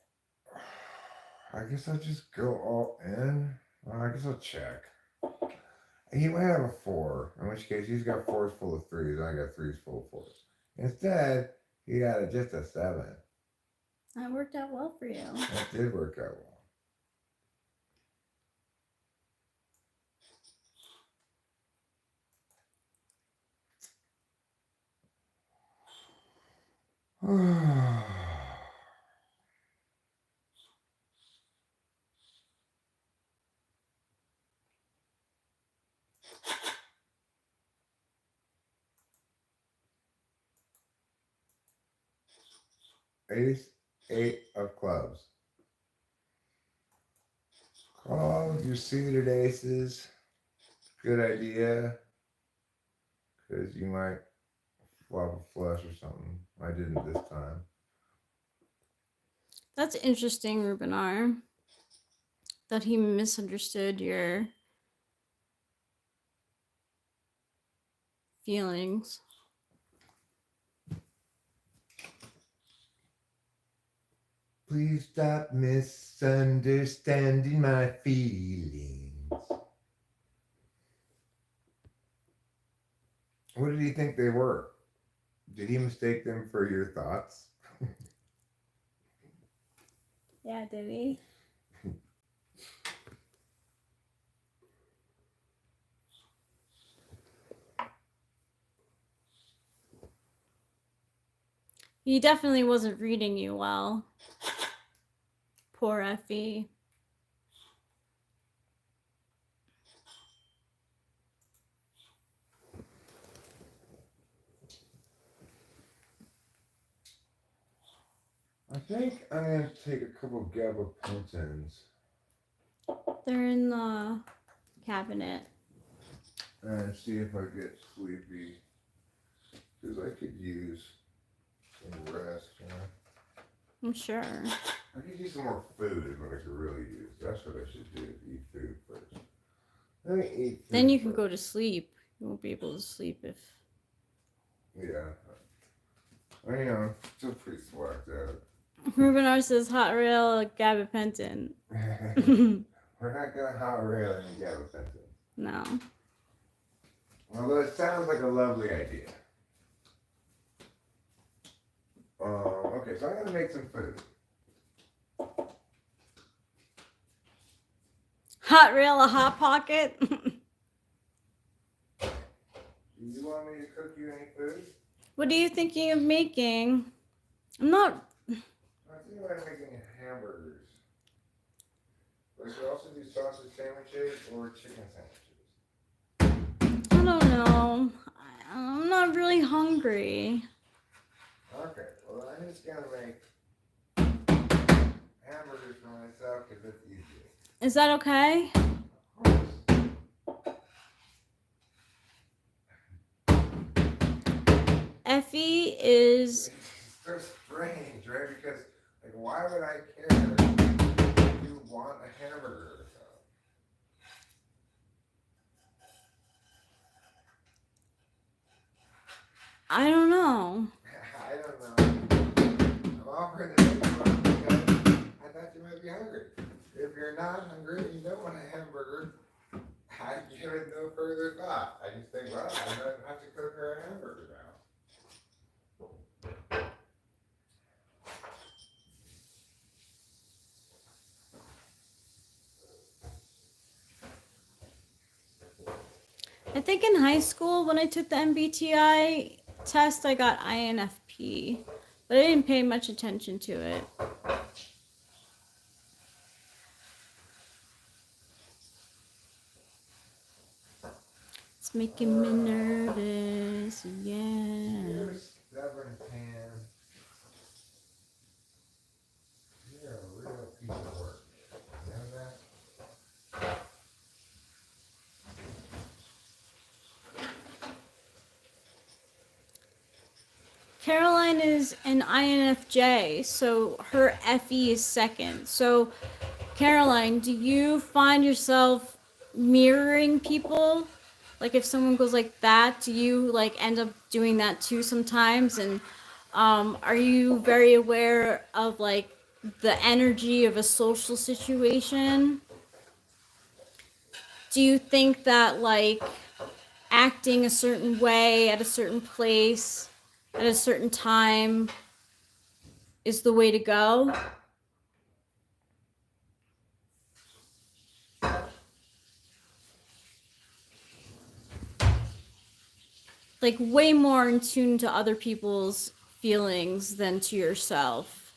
I guess I'll just go all in. Well, I guess I'll check. He might have a 4, in which case he's got 4s full of 3s, and I got 3s full of 4s. Instead, he got just a 7. That worked out well for you. That did work out well. 8 of clubs. Call your suited aces. Good idea. Because you might flop a flush or something. I didn't this time. That's interesting, Rubinar. That he misunderstood your feelings. Please stop misunderstanding my feelings. What did he think they were? Did he mistake them for your thoughts? Yeah, did he? He definitely wasn't reading you well. Poor Effie. I think I'm going to take a couple of gabapentins. They're in the cabinet. And see if I get sleepy. Because I could use some rest, I'm sure. I could use some more food is what I could really use. That's what I should do. Eat food first. Let me eat food Then you can first. go to sleep. You won't be able to sleep if... Yeah. I'm still pretty swacked out. Rubinar says hot rail gabapentin. We're not going to hot rail any gabapentin. No. Although it sounds like a lovely idea. Okay, so I'm going to make some food. Hot rail a hot pocket? You want me to cook you any food? What are you thinking of making? I'm not. I think about making hamburgers. We should also do sausage sandwiches or chicken sandwiches. I don't know. I'm not really hungry. Okay, well I'm just gonna make hamburgers for myself because it's easier. Is that okay? Of course. Effie is. It's so strange, right? Because, like, why would I care if you want a hamburger or so? I don't know. I don't know. I'm offering to make one because I thought you might be hungry. If you're not hungry and you don't want a hamburger, I give it no further thought. I just think, well, I'm going to have to cook her a hamburger now. I think in high school when I took the MBTI test, I got INFP, but I didn't pay much attention to it. It's making me nervous, yeah. You're stubborn, Pam. You're a real piece of work. You know that? Caroline is an INFJ, so her FE is second. So, Caroline, do you find yourself mirroring people? Like if someone goes like that, do you like end up doing that too sometimes? And are you very aware of like the energy of a social situation? Do you think that like acting a certain way at a certain place at a certain time is the way to go? Like way more in tune to other people's feelings than to yourself.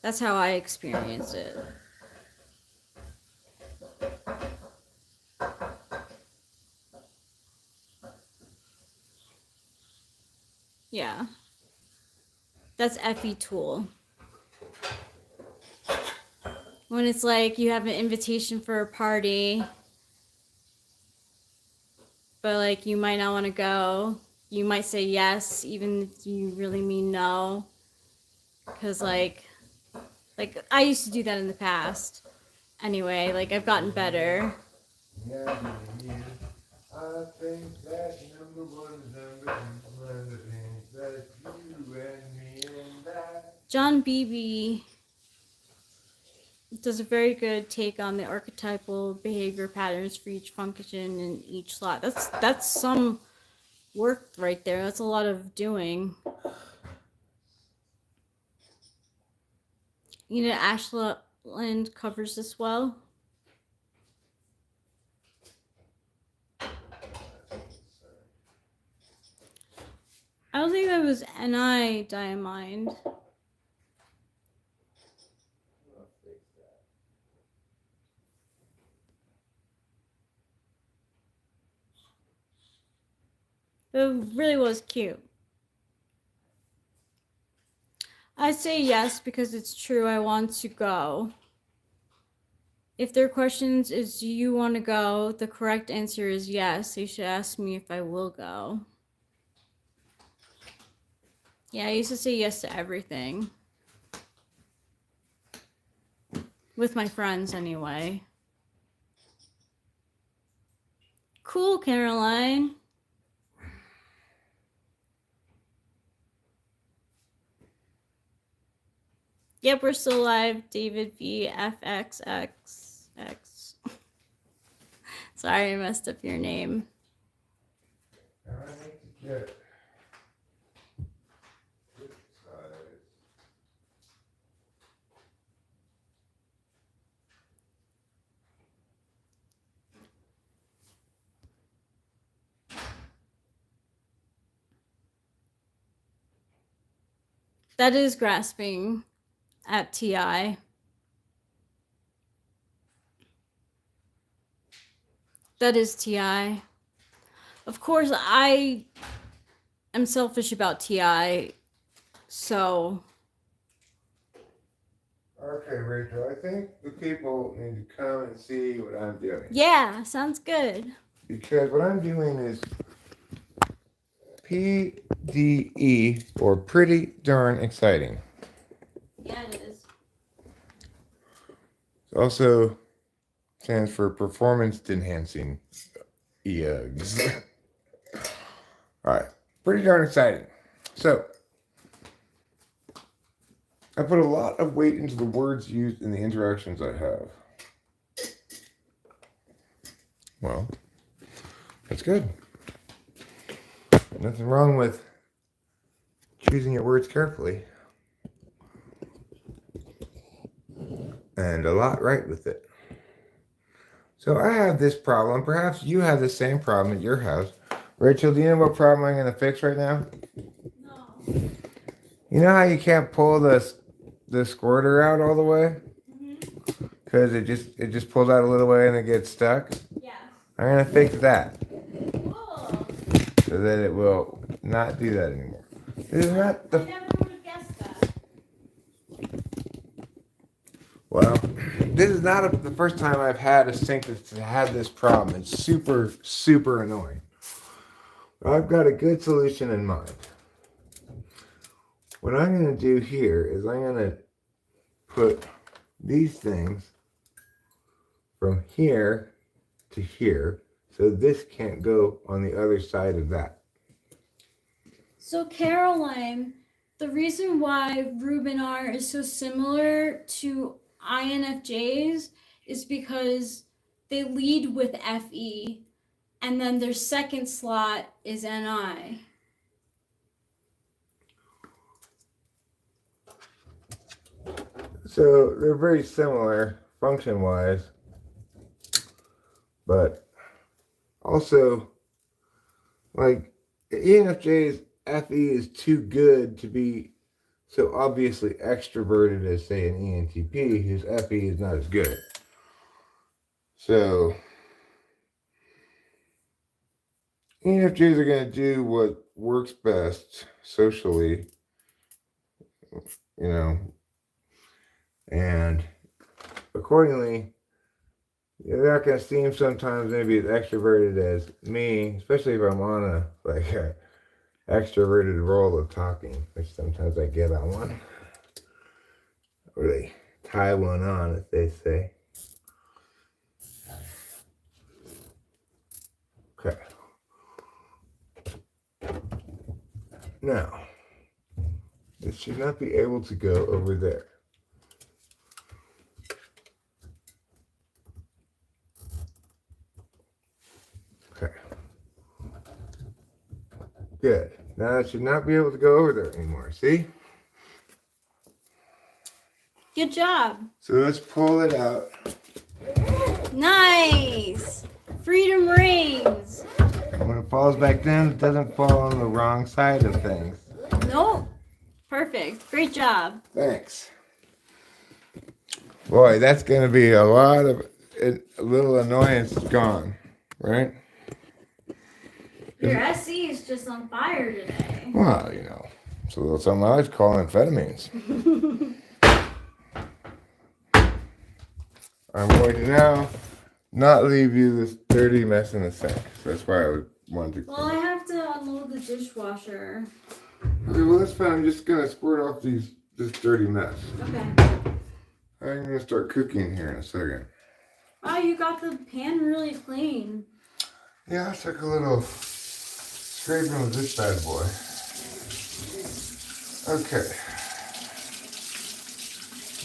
That's how I experience it. Yeah. That's FE tool. When it's like you have an invitation for a party, but like you might not want to go. You might say yes, even if you really mean no. Because like I used to do that in the past. Anyway, like I've gotten better. Yeah, I think that number one is one of the things that you and me and that. John Beebe does a very good take on the archetypal behavior patterns for each function in each slot. That's some work right there. That's a lot of doing. You know, Ashland covers this well. I don't think that was NI Diamind. It really was cute. I say yes because it's true. I want to go. If their questions is, do you want to go? The correct answer is yes. You should ask me if I will go. Yeah, I used to say yes to everything. With my friends, anyway. Cool, Caroline. Yep, we're still live. David VFXXX. Sorry, I messed up your name. I need to get this size. That is grasping at TI. That is TI. Of course, I am selfish about TI, so. Okay, Rachel, I think the people need to come and see what I'm doing. Yeah, sounds good. Because what I'm doing is PDE, or pretty darn exciting. Yeah, it is. It also stands for performance enhancing EUGs. Alright, pretty darn exciting. So, I put a lot of weight into the words used in the interactions I have. Well, that's good. Nothing wrong with choosing your words carefully. And a lot right with it. So I have this problem. Perhaps you have the same problem at your house. Rachel, do you know what problem I'm going to fix right now? No. You know how you can't pull the squirter out all the way? Because it just pulls out a little way and it gets stuck? Yeah. I'm going to fix that. Cool. So that it will not do that anymore. This is not I the... never would have guessed that. Well, this is not the first time I've had a sink that's had this problem. It's super, super annoying. I've got a good solution in mind. What I'm going to do here is I'm going to put these things from here to here, so this can't go on the other side of that. So, Caroline, the reason why Rubenar is so similar to INFJs is because they lead with FE, and then their second slot is NI. So they're very similar function-wise, but also, like, ENFJ's FE is too good to be so obviously extroverted as, say, an ENTP, whose FE is not as good. So, ENFJs are going to do what works best socially, and accordingly, they're not going to seem sometimes maybe as extroverted as me, especially if I'm on a extroverted role of talking, which sometimes I get on one, or they tie one on, as they say. Okay. Now, this should not be able to go over there. Okay. Good. Now it should not be able to go over there anymore. See? Good job. So let's pull it out. Nice. Freedom reigns. When it falls back down, it doesn't fall on the wrong side of things. Nope. Perfect. Great job. Thanks. Boy, that's going to be a lot of a little annoyance gone, right? Your SE is just on fire today. Well, it's a little something I like to call amphetamines. I'm going to now not leave you this dirty mess in the sink. So that's why I wanted to. Well, I have to unload the dishwasher. Okay, well that's fine. I'm just gonna squirt off this dirty mess. Okay. I'm gonna start cooking here in a second. Wow, you got the pan really clean. Yeah, I took a little scraping with this bad boy. Okay.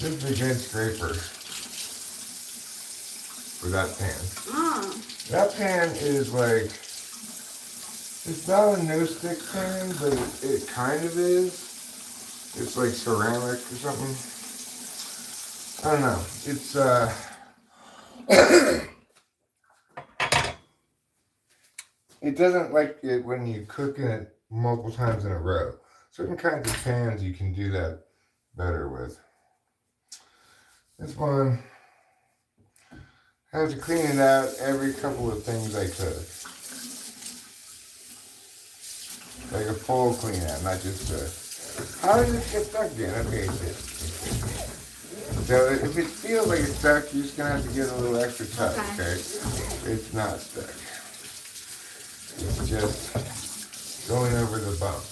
This is a good scraper for that pan. Ah. That pan is like, it's not a no-stick pan, but it kind of is. It's like ceramic or something. I don't know. It's, it doesn't like it when you cook in it multiple times in a row. certain kinds of pans you can do that better with. This one, I have to clean it out every couple of things I cook. Like a full clean out, not just a, how did this get stuck again? Okay, it did. So if it feels like it's stuck, you're just going to have to give it a little extra touch, okay? It's not stuck. It's just going over the bump.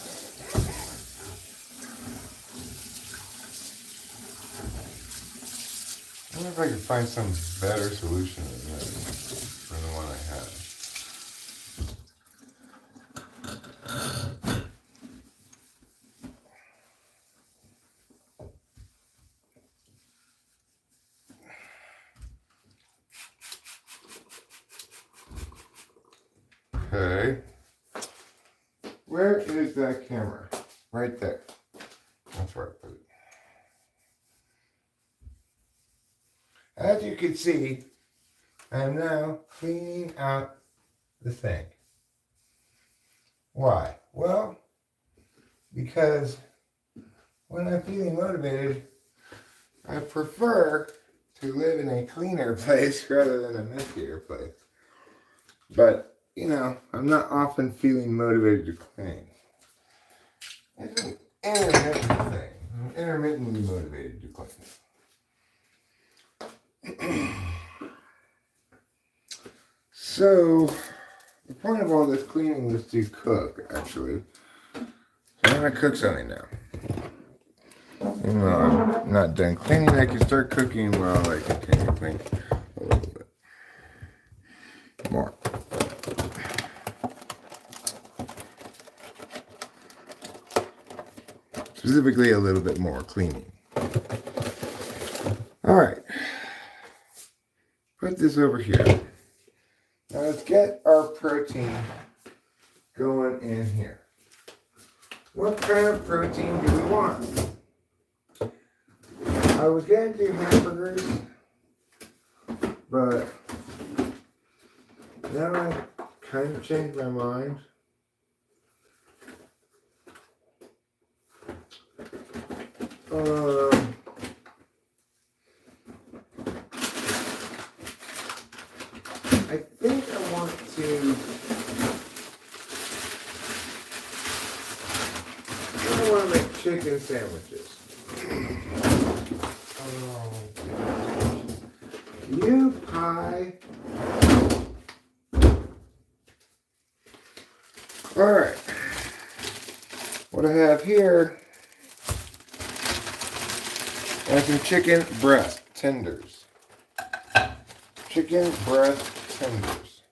I wonder if I can find some better solution than this for the one I have. Okay. Where is that camera? Right there. That's where I put it. As you can see, I am now cleaning out the sink. Why? Well, because when I'm feeling motivated, I prefer to live in a cleaner place rather than a messier place. But, you know, I'm not often feeling motivated to clean. It's an intermittent thing. I'm intermittently motivated to clean. So, the point of all this cleaning was to cook, actually. So I'm going to cook something now. Even though I'm not done cleaning, I can start cooking while I continue cleaning a little bit more. Specifically, a little bit more cleaning. All right. Put this over here. Now let's get our protein going in here. What kind of protein do we want? I was going to do hamburgers, but now I kind of changed my mind. I think I want to. I want to make chicken sandwiches. You pie. All right. What I have here are some chicken breast tenders. Chicken breast tenders.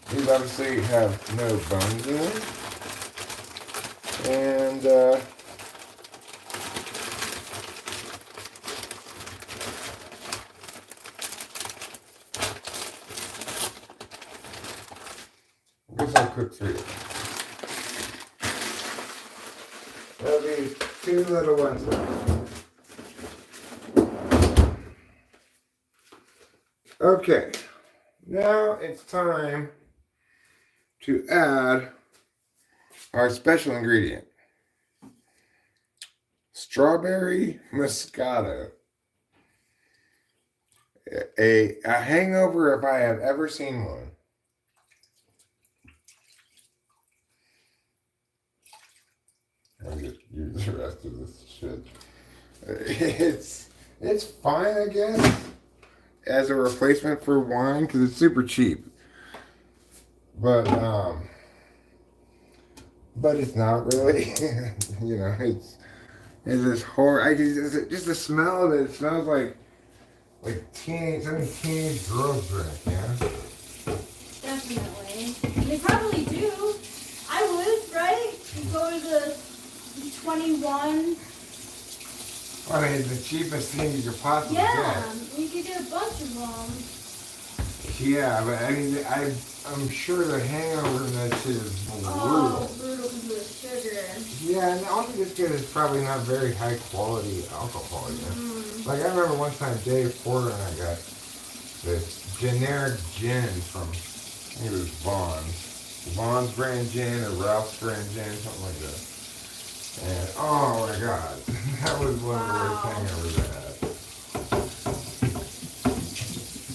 These obviously have no bones in them. And I guess I'll cook 3 of them. There'll be 2 little ones left. Okay, now it's time to add our special ingredient. Strawberry Moscato. A hangover if I have ever seen one. I'll just use the rest of this shit. It's fine, I guess, as a replacement for wine because it's super cheap. But it's not really. You know, it's this horror. Just the smell of it. It smells like teenage girls drink. Yeah. Definitely. They probably do. I would, right? You go to the 21. I mean, it's the cheapest thing you could possibly get. Yeah, you could get a bunch of them. Yeah, but I mean, I'm sure the hangover in that shit is brutal. Oh, brutal because of the sugar. Yeah, and all you just get is probably not very high quality alcohol. Yeah? Mm. Like I remember one time Dave Porter and I got this generic gin from, I think it was Vaughn's brand gin or Ralph's brand gin, something like that. And oh my god, that was one of the worst hangovers I had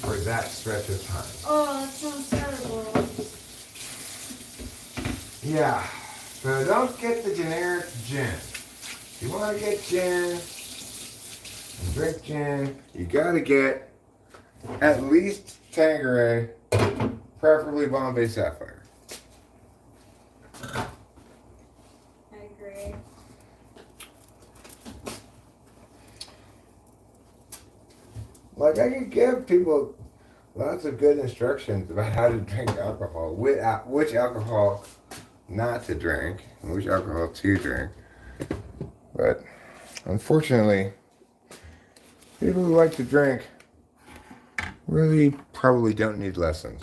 for that stretch of time. Oh, that sounds terrible. Yeah, so don't get the generic gin. If you want to get gin and drink gin, you gotta get at least Tanqueray, preferably Bombay Sapphire. I agree. Like, I could give people lots of good instructions about how to drink alcohol, which alcohol not to drink, and which alcohol to drink. But unfortunately, people who like to drink really probably don't need lessons.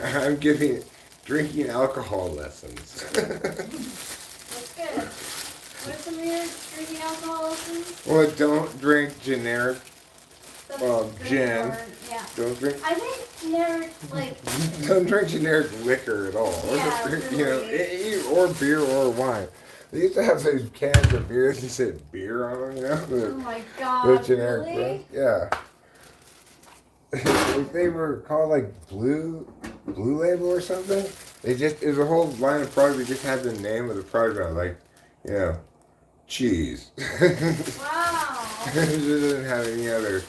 I'm giving drinking alcohol lessons. That's good. What are some of your drinking alcohol lessons? Well, don't drink generic That's good gin. for- yeah. Don't drink. I think generic, like, Don't drink generic liquor at all. Yeah, You know, or beer or wine. They used to have those cans of beer that said beer on them, you know? oh my god, Those generic really? brands. Yeah. They were called like Blue Label or something. It was a whole line of products that just had the name of the product on it, like, you know, cheese. Wow. It doesn't have any other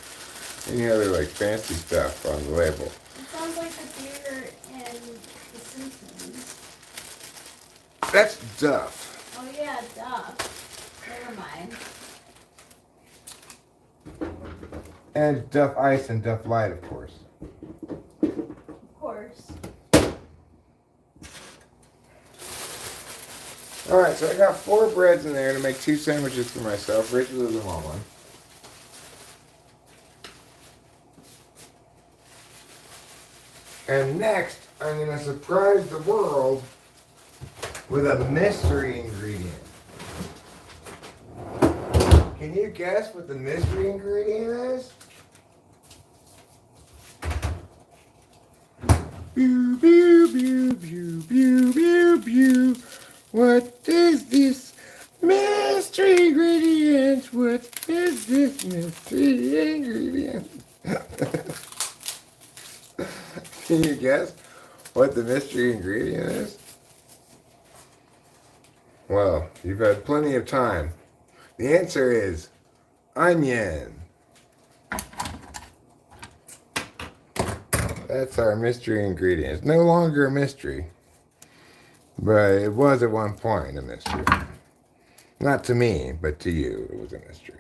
like fancy stuff on the label. It sounds like the beer in The Simpsons. That's Duff. Oh yeah, Duff. Never mind. And Duff Ice and Duff Light, of course. Of course. Alright, so I got 4 breads in there to make 2 sandwiches for myself. Rachel doesn't want one. And next, I'm going to surprise the world with a mystery ingredient. Can you guess what the mystery ingredient is? Pew, pew, pew, pew, pew, pew, pew. What is this mystery ingredient? What is this mystery ingredient? Can you guess what the mystery ingredient is? Well, you've had plenty of time. The answer is onion. That's our mystery ingredient. It's no longer a mystery, but it was at one point a mystery. Not to me, but to you, it was a mystery.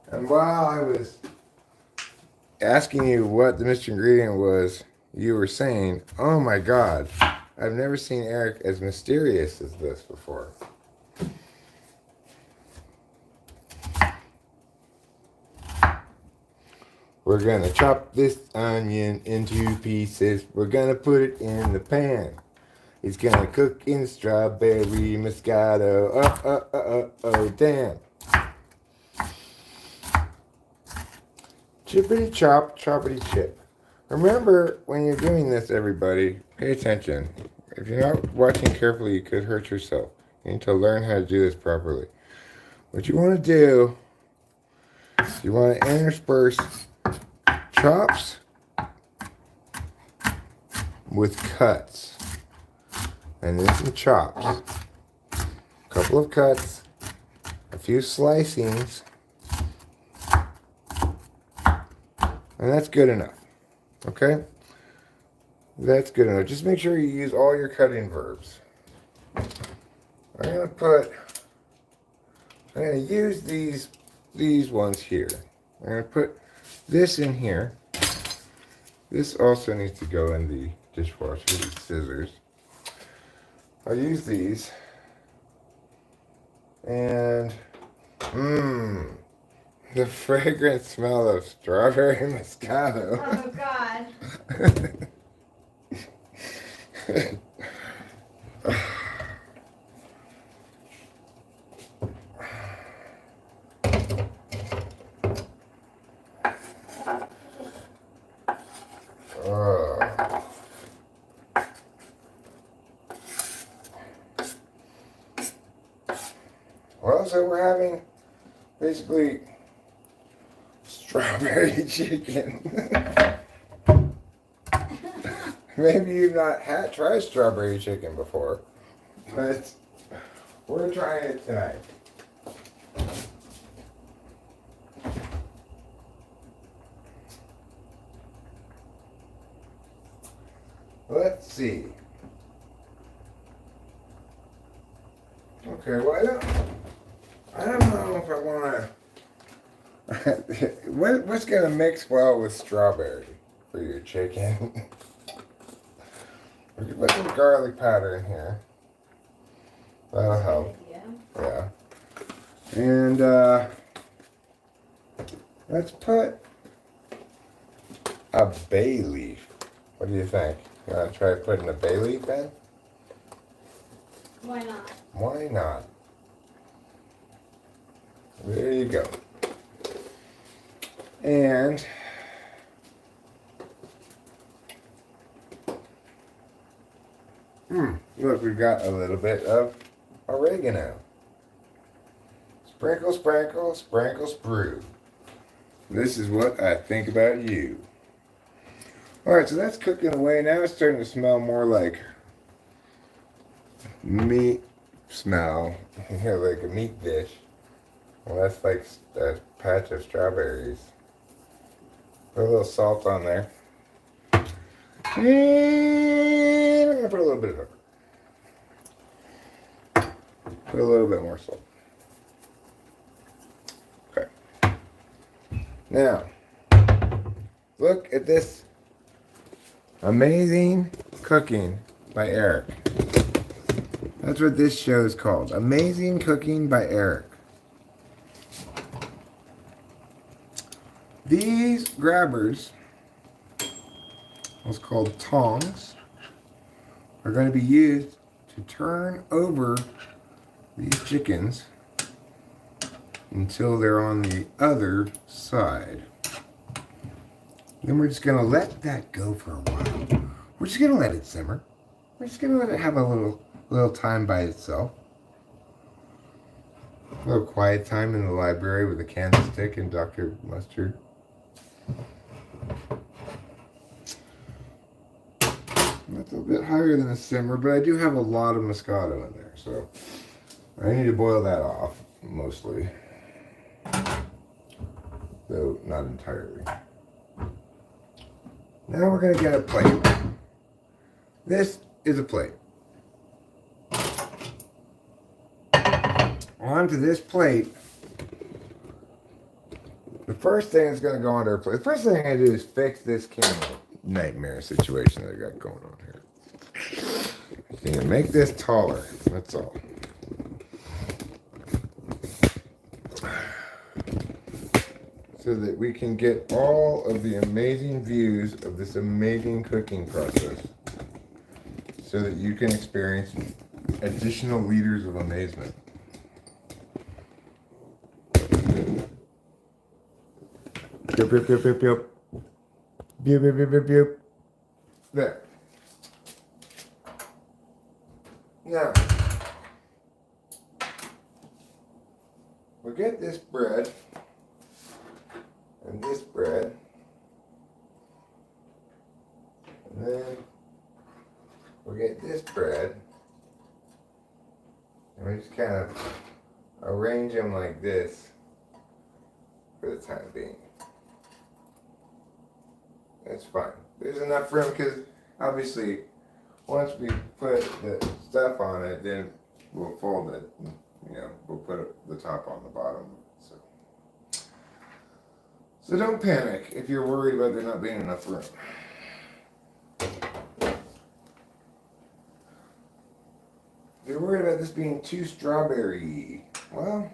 And while I was asking you what the mystery ingredient was, you were saying, oh my God, I've never seen Eric as mysterious as this before. We're gonna chop this onion into pieces. We're gonna put it in the pan. It's gonna cook in strawberry Moscato. Oh, damn. Chippity chop, choppity chip. Remember, when you're doing this, everybody, pay attention. If you're not watching carefully, you could hurt yourself. You need to learn how to do this properly. What you want to do, you want to intersperse chops with cuts. And then some chops. A couple of cuts, a few slicings, and that's good enough. Okay? That's good enough. Just make sure you use all your cutting verbs. I'm going to use these ones here. I'm going to put this in here. This also needs to go in the dishwasher, these scissors. I'll use these. And, the fragrant smell of strawberry Moscato. Oh god. so we're having basically strawberry chicken. Maybe you've not tried strawberry chicken before, but we're trying it tonight. Let's see. Okay, well, I don't know if I want to. What's going to mix well with strawberry for your chicken? We can put some garlic powder in here. That'll help. Yeah. And let's put a bay leaf. What do you think? You want to try putting a bay leaf in? Why not? Why not? There you go. And look, we've got a little bit of oregano. Sprinkle, sprinkle, sprinkle, sprue. This is what I think about you. Alright, so that's cooking away. Now it's starting to smell more like meat smell. Like a meat dish. Well, that's like a patch of strawberries. Put a little salt on there. And I'm going to put a little bit of pepper. Put a little bit more salt. Okay. Now, look at this amazing cooking by Eric. That's what this show is called. Amazing Cooking by Eric. These grabbers, what's called tongs, are going to be used to turn over these chickens until they're on the other side. Then we're just going to let that go for a while. We're just going to let it simmer. We're just going to let it have a little time by itself. A little quiet time in the library with a candlestick and Dr. Mustard. That's a bit higher than a simmer, but I do have a lot of Moscato in there, so I need to boil that off, mostly. Though not entirely. Now we're going to get a plate. This is a plate. Onto this plate, the first thing that's going to go onto our plate, the first thing I do is fix this camera nightmare situation that I got going on here. I'm going to make this taller, that's all. So that we can get all of the amazing views of this amazing cooking process. So that you can experience additional liters of amazement. Yup, yup, yup, yup, yup. Yup, yup, yup, yup, yup. There. Now, we'll get this bread and this bread, and then we'll get this bread, and we just kind of arrange them like this for the time being. That's fine. There's enough room because obviously once we put the stuff on it, then we'll fold it. You know, we'll put the top on the bottom. So don't panic if you're worried about there not being enough room. If you're worried about this being too strawberry, well,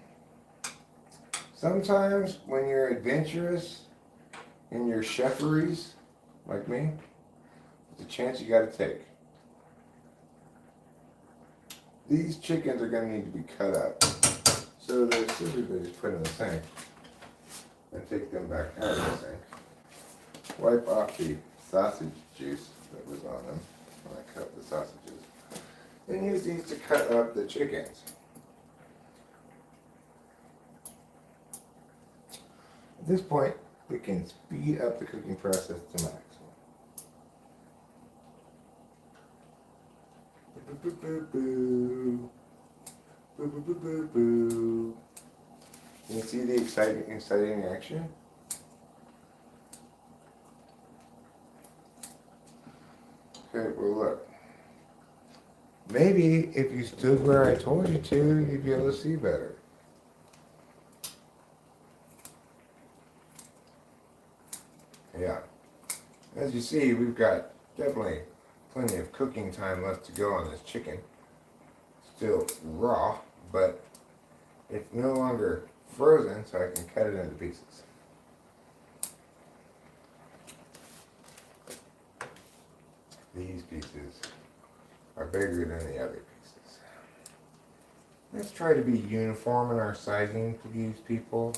sometimes when you're adventurous in your cheferys, like me, it's a chance you gotta take. These chickens are gonna need to be cut up. So the scissors I just put in the sink and take them back out of the sink. Wipe off the sausage juice that was on them when I cut the sausages. Then use these to cut up the chickens. At this point, we can speed up the cooking process to maximum. Boo, boo, boo, boo. Boo, boo, boo, boo, boo. Can you see the exciting action? Okay, well look. Maybe if you stood where I told you to, you'd be able to see better. Yeah. As you see, we've got definitely plenty of cooking time left to go on this chicken. Still raw, but it's no longer frozen, so I can cut it into pieces. These pieces are bigger than the other pieces. Let's try to be uniform in our sizing to these people.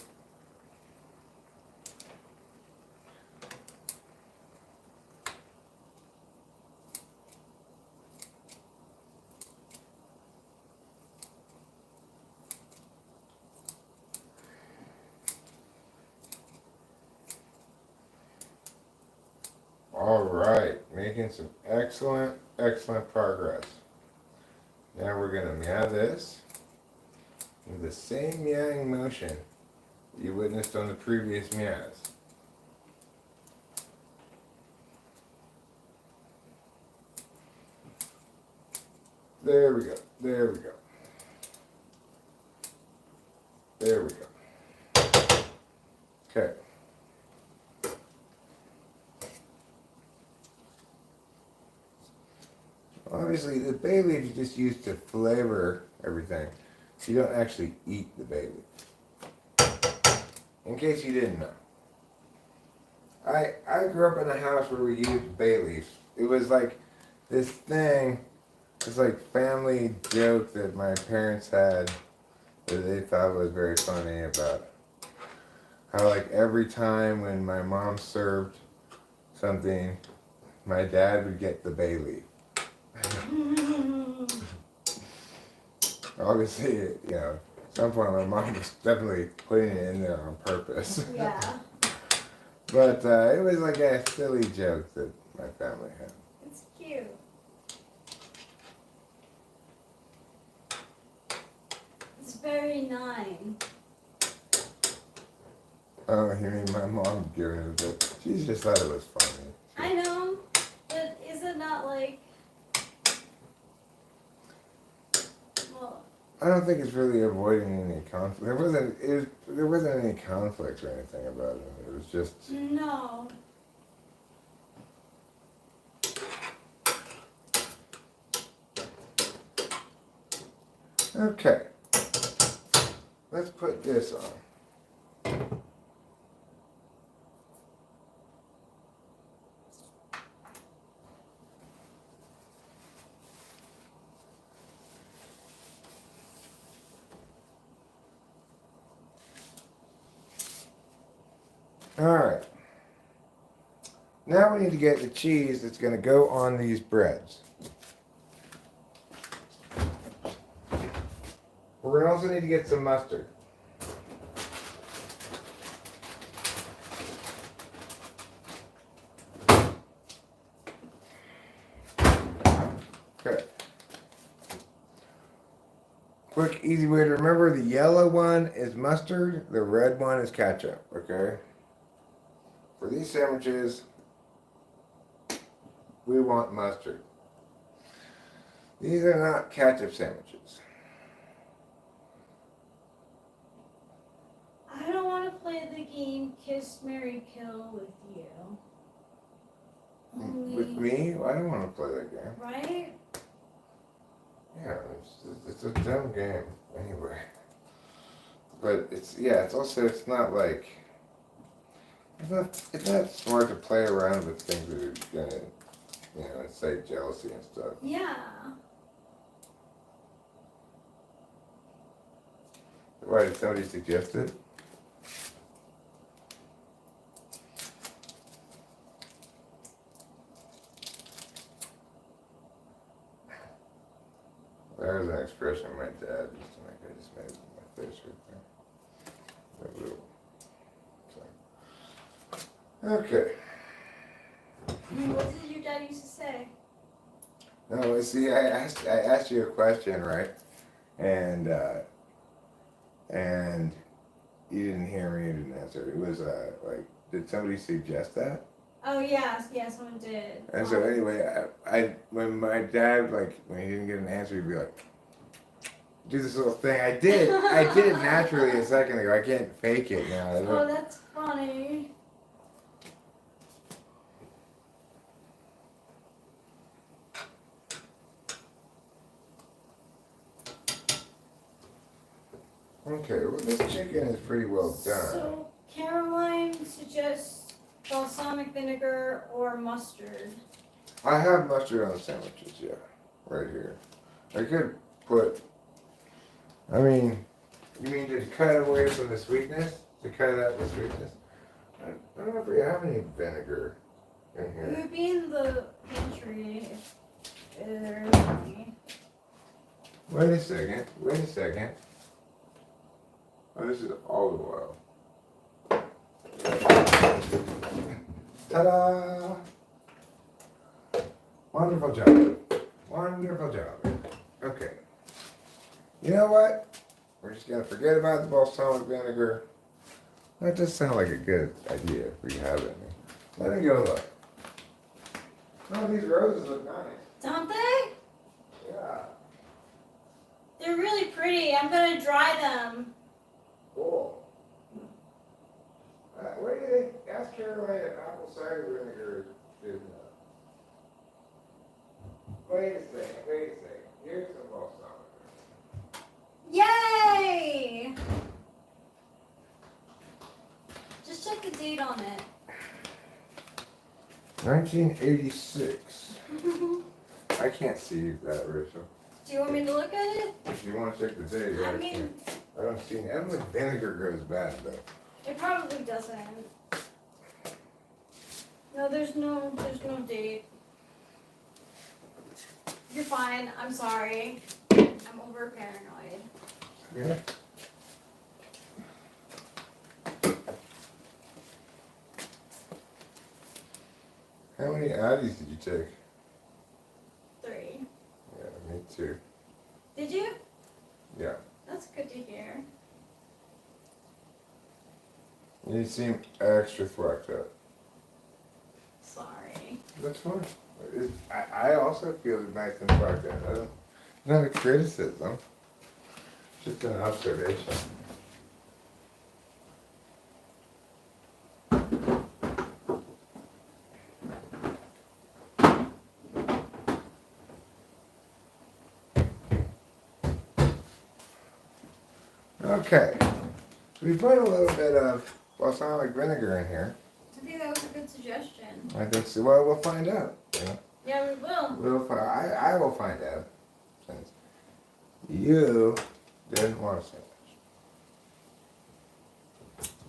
All right, making some excellent progress. Now we're gonna meow this with the same meowing motion you witnessed on the previous meows. There we go, there we go. There we go. Okay. Obviously, the bay leaf is just used to flavor everything. You don't actually eat the bay leaf. In case you didn't know. I grew up in a house where we used bay leaves. It was like this thing, this like family joke that my parents had that they thought was very funny about how like every time when my mom served something, my dad would get the bay leaf. Obviously, you know, at some point my mom was definitely putting it in there on purpose. Yeah. But it was like a silly joke that my family had. It's cute. It's very nine. Oh, you mean my mom giving it a bit? She just thought it was funny. I know, but is it not like... Well, I don't think it's really avoiding any conflict. There wasn't any conflict or anything about it. It was just. no. Okay. Let's put this on. Alright. Now we need to get the cheese that's going to go on these breads. We're going to also need to get some mustard. Okay. Quick, easy way to remember, the yellow one is mustard, the red one is ketchup, okay? For these sandwiches, we want mustard. These are not ketchup sandwiches. I don't want to play the game Kiss, Marry, Kill with you. With me? I don't want to play that game. Right? Yeah, it's a dumb game anyway. But it's not like it's not smart to play around with things that are gonna, you know, incite jealousy and stuff. Yeah. Why, did somebody suggest it? There's an expression my dad used to make. I just made it with my face right there. That little. Sorry. Okay. What did your dad used to say? No, see, I asked you a question, right? And you didn't hear me. You didn't answer. It was like, did somebody suggest that? Oh yes, yes, someone did. And so anyway, I when my dad like when he didn't get an answer, he'd be like, do this little thing. I did it naturally a second ago. I can't fake it now. Oh, that's funny. Okay, well this chicken is pretty well done. So Caroline suggests balsamic vinegar or mustard. I have mustard on the sandwiches, yeah, right here. I could put. I mean, you mean to cut away from the sweetness? To cut out the sweetness? I don't know if we have any vinegar in It here. would be in the pantry if there's any. Wait a second. Oh, this is olive oil. Ta-da! Wonderful job. Okay. You know what? We're just gonna forget about the balsamic vinegar. That does sound like a good idea if we have any. Let me go look. Oh, these roses look nice. Don't they? Yeah. They're really pretty. I'm gonna dry them. Cool. What do you think? Ask Caroline if apple cider vinegar is Wait a second. Here's some balsamic. Yay! Just check the date on it. 1986. I can't see that, Rachel. Do you want me to look at it? If you want to check the date, I mean, I don't see. I don't think vinegar goes bad though. it probably doesn't. No, there's no date. You're fine. I'm sorry. I'm over paranoid. Yeah. How many Addies did you take? 3. Yeah, me too. Did you? Yeah. That's good to hear. You seem extra thwacked out. Sorry. That's fine. I also feel nice and thwacked out. It's not a criticism. Just an observation. Okay, so we put a little bit of balsamic vinegar in here. I think that was a good suggestion. I think so. Well, we'll find out. Yeah. Yeah, we will. I will find out. Since you didn't want a sandwich.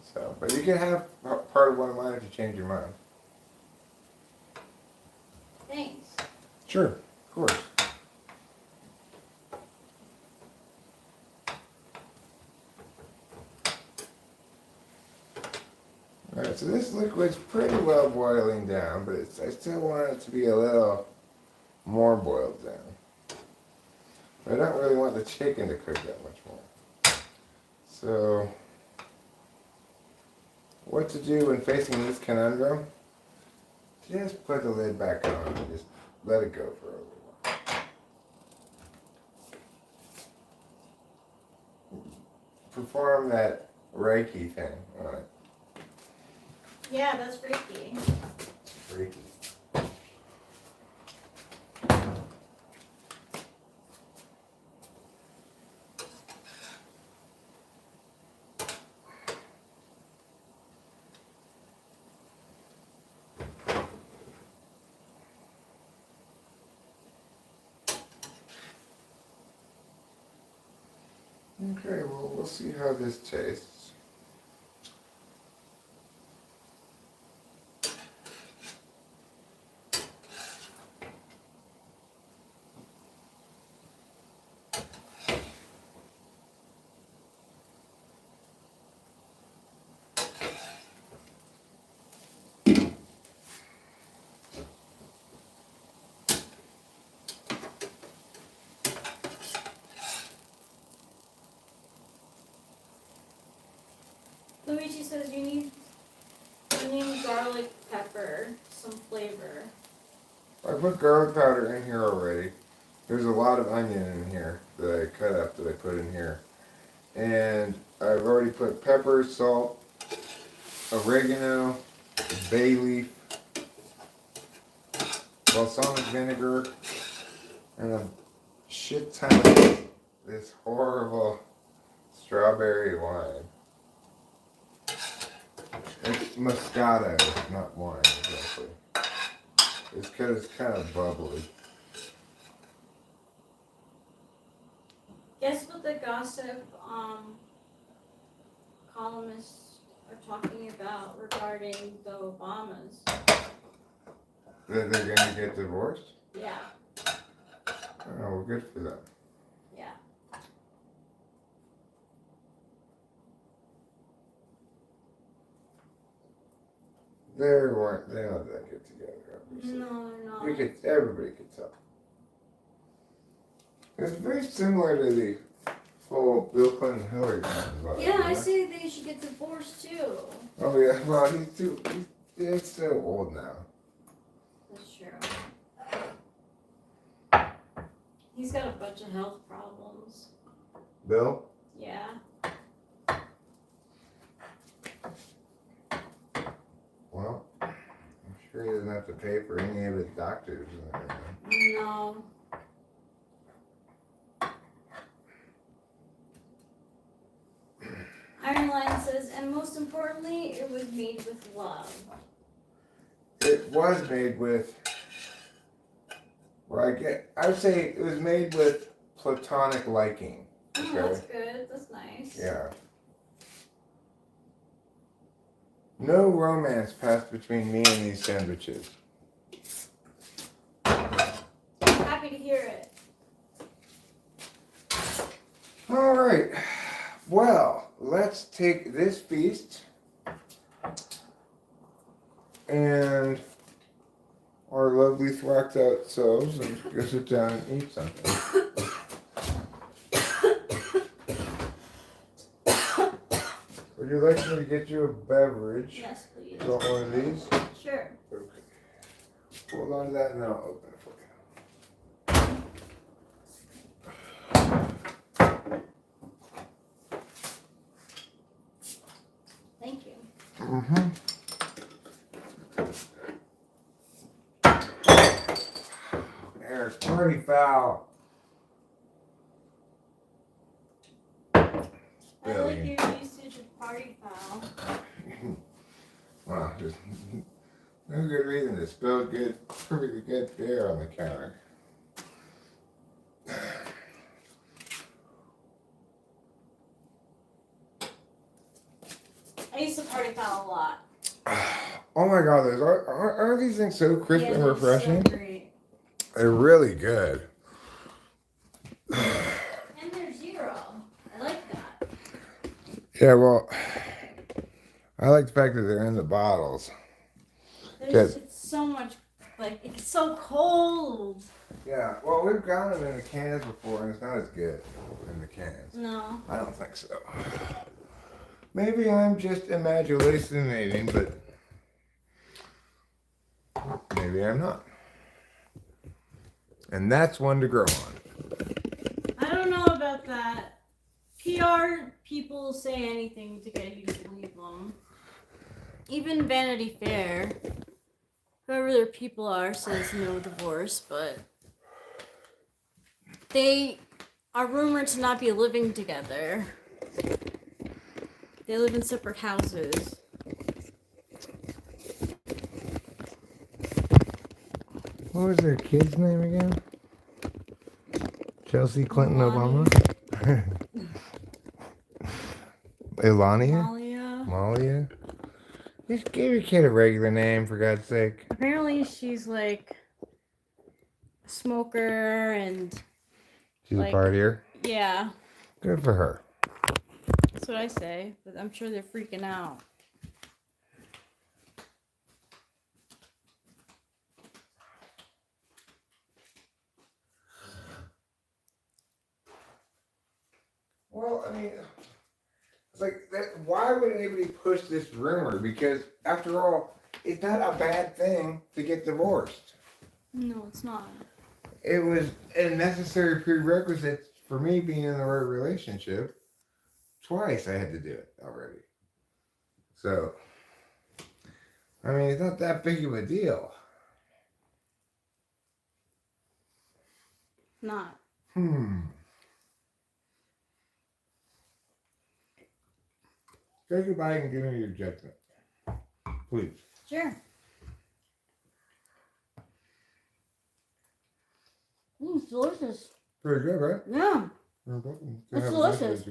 So, but you can have part of one of mine if you change your mind. Thanks. Sure, of course. Alright, so this liquid's pretty well boiling down, but I still want it to be a little more boiled down. But I don't really want the chicken to cook that much more. So, what to do when facing this conundrum? Just put the lid back on and just let it go for a little while. Perform that Reiki thing on it. Yeah, that's freaky. Freaky. Okay, well, we'll see how this tastes. Luigi says you need onion, garlic, pepper, some flavor. I put garlic powder in here already. There's a lot of onion in here that I cut up that I put in here. And I've already put pepper, salt, oregano, bay leaf, balsamic vinegar, and a shit ton of this horrible strawberry wine. It's Moscato, not wine, exactly. It's because it's kind of bubbly. Guess what the gossip columnists are talking about regarding the Obamas? That they're gonna get divorced? Yeah, Oh, well, good for them. yeah. They're not that good together, obviously. No, they're not. Everybody could tell. It's very similar to the whole Bill Clinton Hillary Clinton. Yeah, I say they should get divorced too. Oh yeah, well he's so old now. That's true. He's got a bunch of health problems. Bill? Yeah. Well, I'm sure he doesn't have to pay for any of his doctors and everything. No. Iron Lion says, and most importantly, it was made with love. It was made with, I would say it was made with platonic liking. Oh, Okay? that's good. That's nice. Yeah. No romance passed between me and these sandwiches. Happy to hear it. All right. Well, let's take this feast and our lovely thwacked out selves and go sit down and eat something. Would you like me to get you a beverage? Yes, please. You want one of these? Sure. Okay. Hold on to that and I'll open it for you. Thank you. Mm-hmm. There's party foul. I like your usage of party foul. Well, there's no good reason to spill perfectly good beer on the counter. I used to party foul a lot. Oh my God, aren't these things so crisp and refreshing? So great. They're really good. And they're zero. I like that. Yeah, well, I like the fact that they're in the bottles. It's so much, it's so cold. Yeah, well, we've gotten them in the cans before, and it's not as good in the cans. No. I don't think so. Maybe I'm just imaginating, but maybe I'm not. And that's one to grow on. I don't know about that. PR people say anything to get you to believe them. Even Vanity Fair, whoever their people are, says no divorce, but they are rumored to not be living together. They live in separate houses. What was their kid's name again? Chelsea Clinton Obama? Elania? Malia? Just give your kid a regular name, for God's sake. Apparently she's like a smoker and She's a partier? yeah. Good for her. That's what I say, but I'm sure they're freaking out. Well, I mean, It's like that. Why would anybody push this rumor? Because after all, it's not a bad thing to get divorced. No, it's not. It was a necessary prerequisite for me being in the right relationship. Twice I had to do it already. So, I mean, it's not that big of a deal. Not. Say goodbye and give me your judgment. Please. Sure. It's delicious. Pretty good, right? Yeah. It's delicious.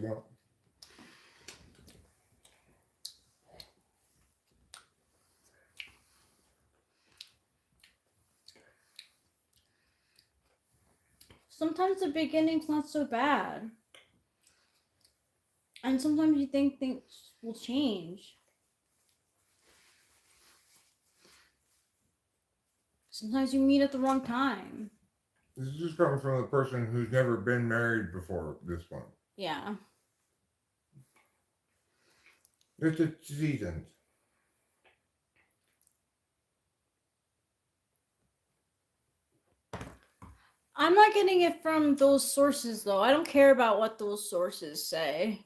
Sometimes the beginning's not so bad. And sometimes you think things will change. Sometimes you meet at the wrong time. This is just coming from a person who's never been married before this one. Yeah. It's a seasoned. I'm not getting it from those sources though. I don't care about what those sources say.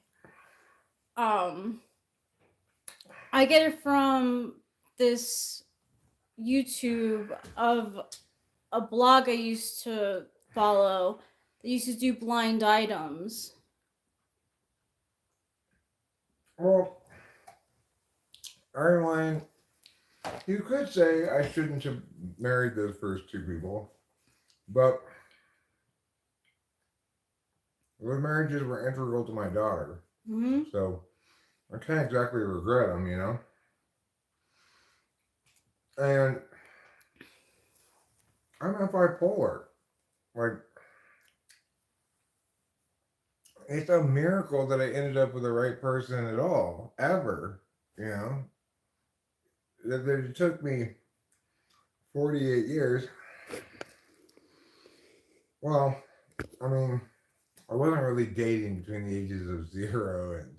I get it from this YouTube of a blog I used to follow that used to do blind items. Well, Ireland, you could say I shouldn't have married those first two people, but those marriages were integral to my daughter. Mm-hmm. So I can't exactly regret them, you know? And I'm not bipolar. Like, it's a miracle that I ended up with the right person at all, ever, you know? That it took me 48 years. Well, I mean, I wasn't really dating between the ages of 0 and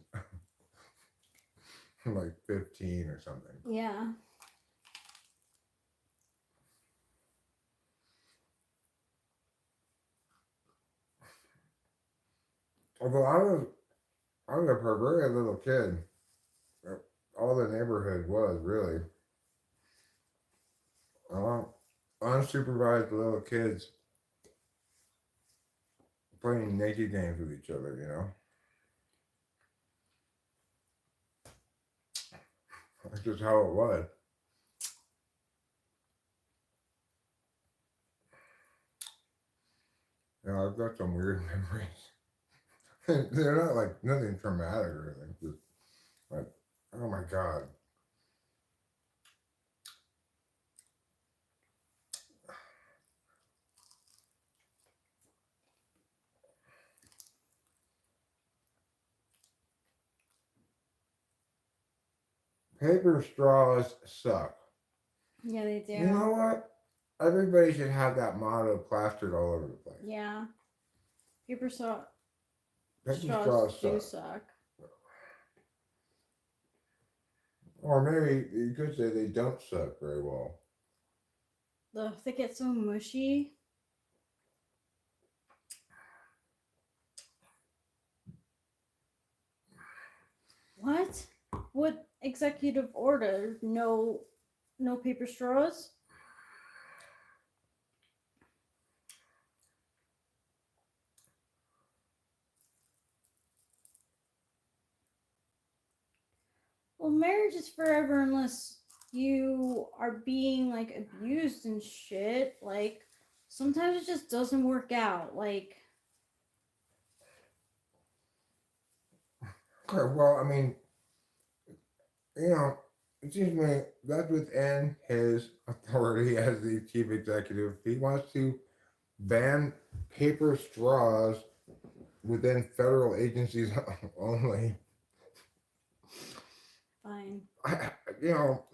like 15 or something. Yeah. Although I was a very little kid. All the neighborhood was really. Unsupervised little kids playing naked games with each other, you know? That's just how it was. You know, I've got some weird memories. They're not like nothing traumatic or anything. Just like, oh my God. Paper straws suck. Yeah, they do. You know what? Everybody should have that motto plastered all over the place. Yeah. Paper straws Straws do suck. suck. Or maybe you could say they don't suck very well. They get so mushy. What? What executive order? No paper straws? Well, marriage is forever unless you are being like abused and shit. Like sometimes it just doesn't work out. Like Well, I mean, you know, excuse me, that's within his authority as the chief executive. If he wants to ban paper straws within federal agencies only, fine. you know,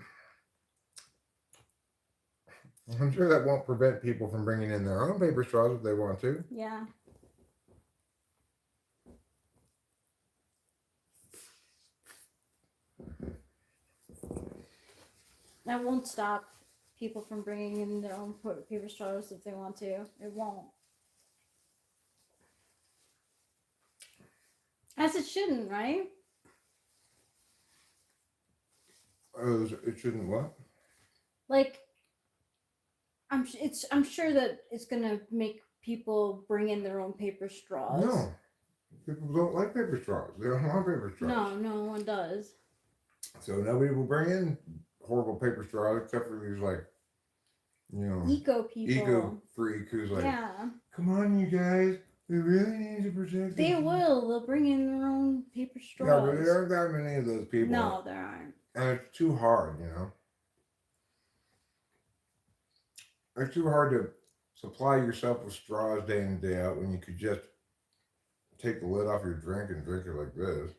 I'm sure that won't prevent people from bringing in their own paper straws if they want to. Yeah. That won't stop people from bringing in their own paper straws if they want to. It won't. As it shouldn't, right? It shouldn't what? Like, I'm sure that it's gonna make people bring in their own paper straws. No. People don't like paper straws. They don't want paper straws. No one does. So nobody will bring in horrible paper straws except for these like, you know, Eco people. ego freak who's like, Yeah. come on, you guys, we really need to protect. They will. They'll bring in their own paper Yeah, straws. but there aren't that many of those people. No, there aren't. And it's too hard, you know. It's too hard to supply yourself with straws day in and day out when you could just take the lid off your drink and drink it like this.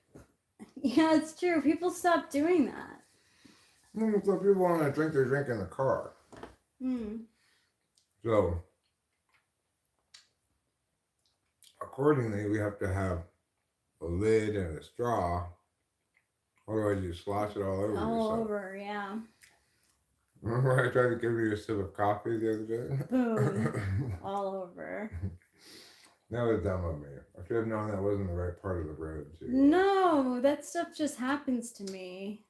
Yeah, it's true. People stop doing that. So people want to drink their drink in the car. So, accordingly, we have to have a lid and a straw. Otherwise, you slosh it all over yourself. All over, yeah. Remember I tried to give you a sip of coffee the other day? Boom. All over. That was dumb of me. I should have known that wasn't the right part of the road, too. No, that stuff just happens to me.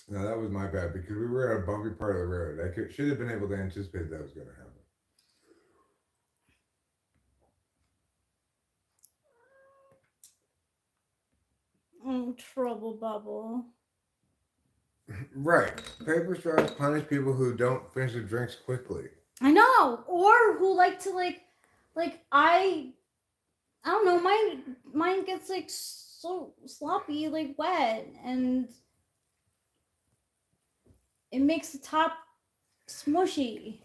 No, that was my bad because we were at a bumpy part of the road. I should have been able to anticipate that was going to happen. Oh, trouble bubble. Right. Paper straws punish people who don't finish their drinks quickly. I know, or who like to like I don't know. Mine gets like so sloppy, like wet, and it makes the top smushy.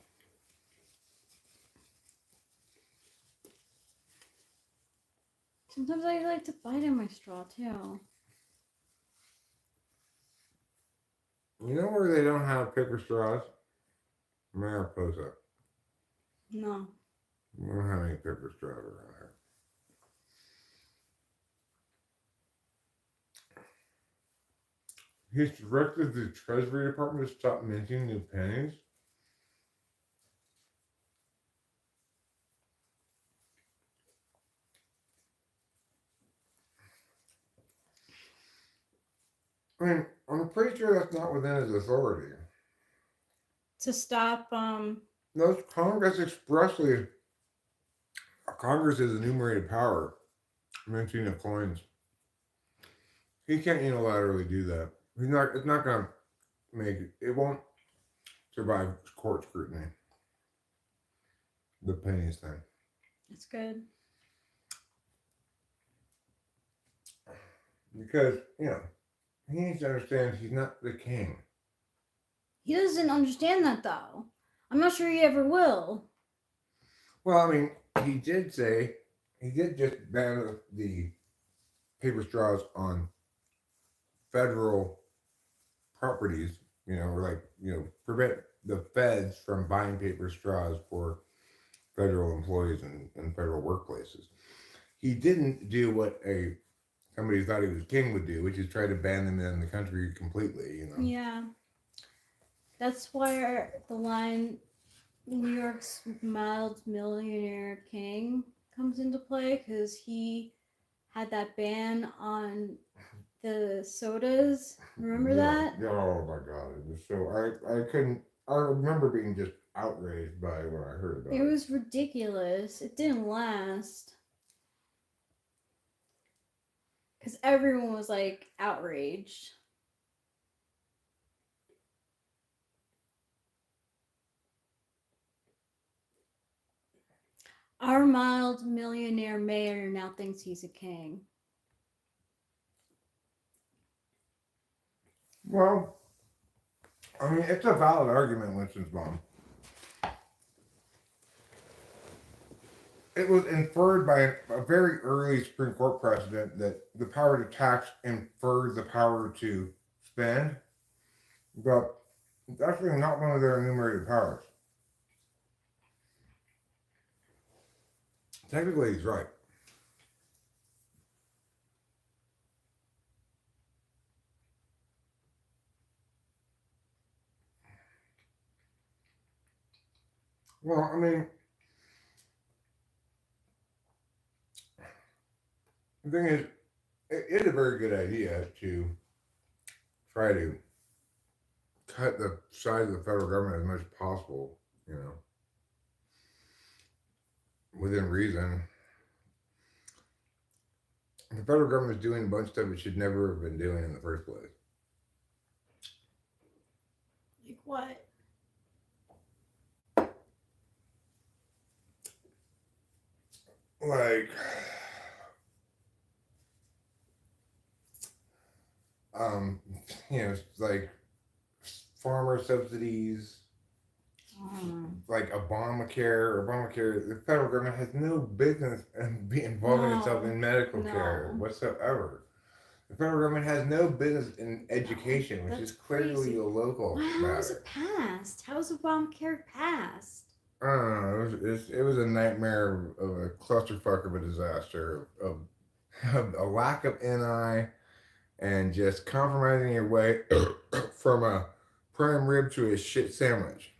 Sometimes I like to bite in my straw too. You know where they don't have paper straws? Mariposa. No. We don't have any paper straws around here. He's directed the Treasury Department to stop minting new pennies. I mean, I'm pretty sure that's not within his authority. To stop, No, Congress expressly. Congress is enumerated power, minting of coins. He can't unilaterally do that. He's not. It's not gonna make it. It won't survive court scrutiny. The pennies thing. it's good. Because he needs to understand he's not the king. He doesn't understand that though. I'm not sure he ever will. Well, I mean, he did just ban the paper straws on federal properties, prevent the feds from buying paper straws for federal employees and federal workplaces. He didn't do what somebody who thought he was king would do, which is try to ban them in the country completely, Yeah. That's why the line New York's mild millionaire king comes into play, because he had that ban on the sodas. Remember that? Oh my God. It was so, I remember being just outraged by what I heard about it. It was ridiculous. It didn't last. Because everyone was like outraged. Our mild millionaire mayor now thinks he's a king. Well, I mean, it's a valid argument, Winston's mom. It was inferred by a very early Supreme Court precedent that the power to tax inferred the power to spend, but it's actually not one of their enumerated powers. Technically, he's right. Well, I mean, the thing is, it's a very good idea to try to cut the size of the federal government as much as possible, you know, within reason. The federal government is doing a bunch of stuff it should never have been doing in the first place. Like what? Like, um, like farmer subsidies, like Obamacare. The federal government has no business involving itself in medical care whatsoever. The federal government has no business in education, which is clearly crazy. a local How matter. was it passed? How was Obamacare passed? I don't know. It was a nightmare of a clusterfuck of a disaster of a lack of NI and just compromising your way from a prime rib to a shit sandwich.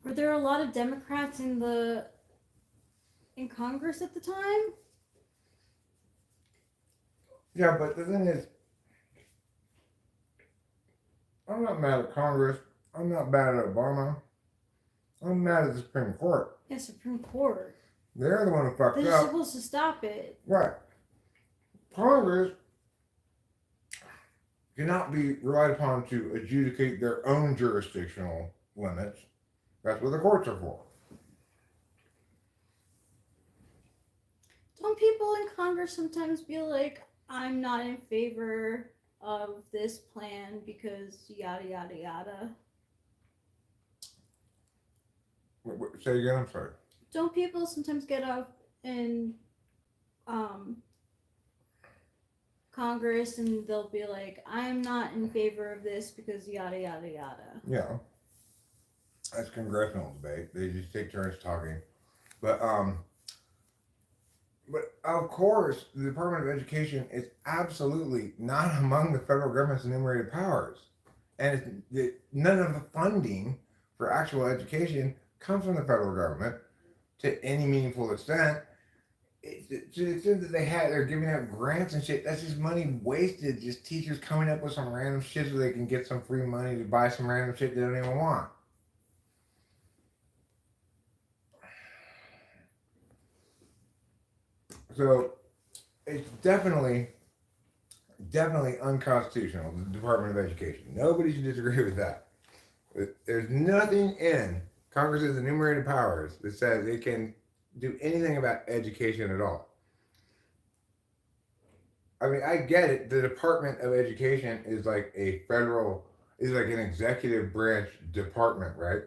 Were there a lot of Democrats in Congress at the time? Yeah, but the thing is, I'm not mad at Congress. I'm not mad at Obama. I'm mad at the Supreme Court. Yeah, Supreme Court. They're the one who fucked They're up. supposed to stop it. Right. Congress cannot be relied upon to adjudicate their own jurisdictional limits. That's what the courts are for. Don't people in Congress sometimes be like, I'm not in favor of this plan because yada yada yada? Say again, I'm sorry. Don't people sometimes get up in Congress and they'll be like, I'm not in favor of this because yada yada yada? Yeah. That's congressional debate. They just take turns talking. But of course, the Department of Education is absolutely not among the federal government's enumerated powers. And none of the funding for actual education comes from the federal government to any meaningful extent. To the extent that they're giving out grants and shit, that's just money wasted. Just teachers coming up with some random shit so they can get some free money to buy some random shit they don't even want. So it's definitely unconstitutional, the Department of Education. Nobody should disagree with that. There's nothing in Congress's enumerated powers that says it can do anything about education at all. I mean, I get it. The Department of Education is like an executive branch department, right?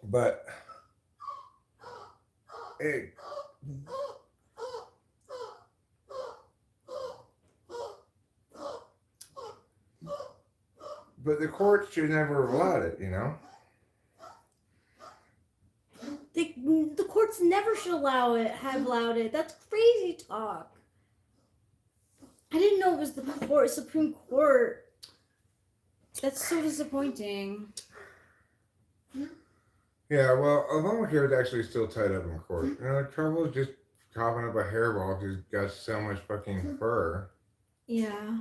But the courts should never have allowed it, you know? The courts never should have allowed it. That's crazy talk. I didn't know it was the Supreme Court. That's so disappointing. Yeah, well, Obamacare is actually still tied up in court. You know, the trouble is just chopping up a hairball because it's got so much fucking fur. Yeah.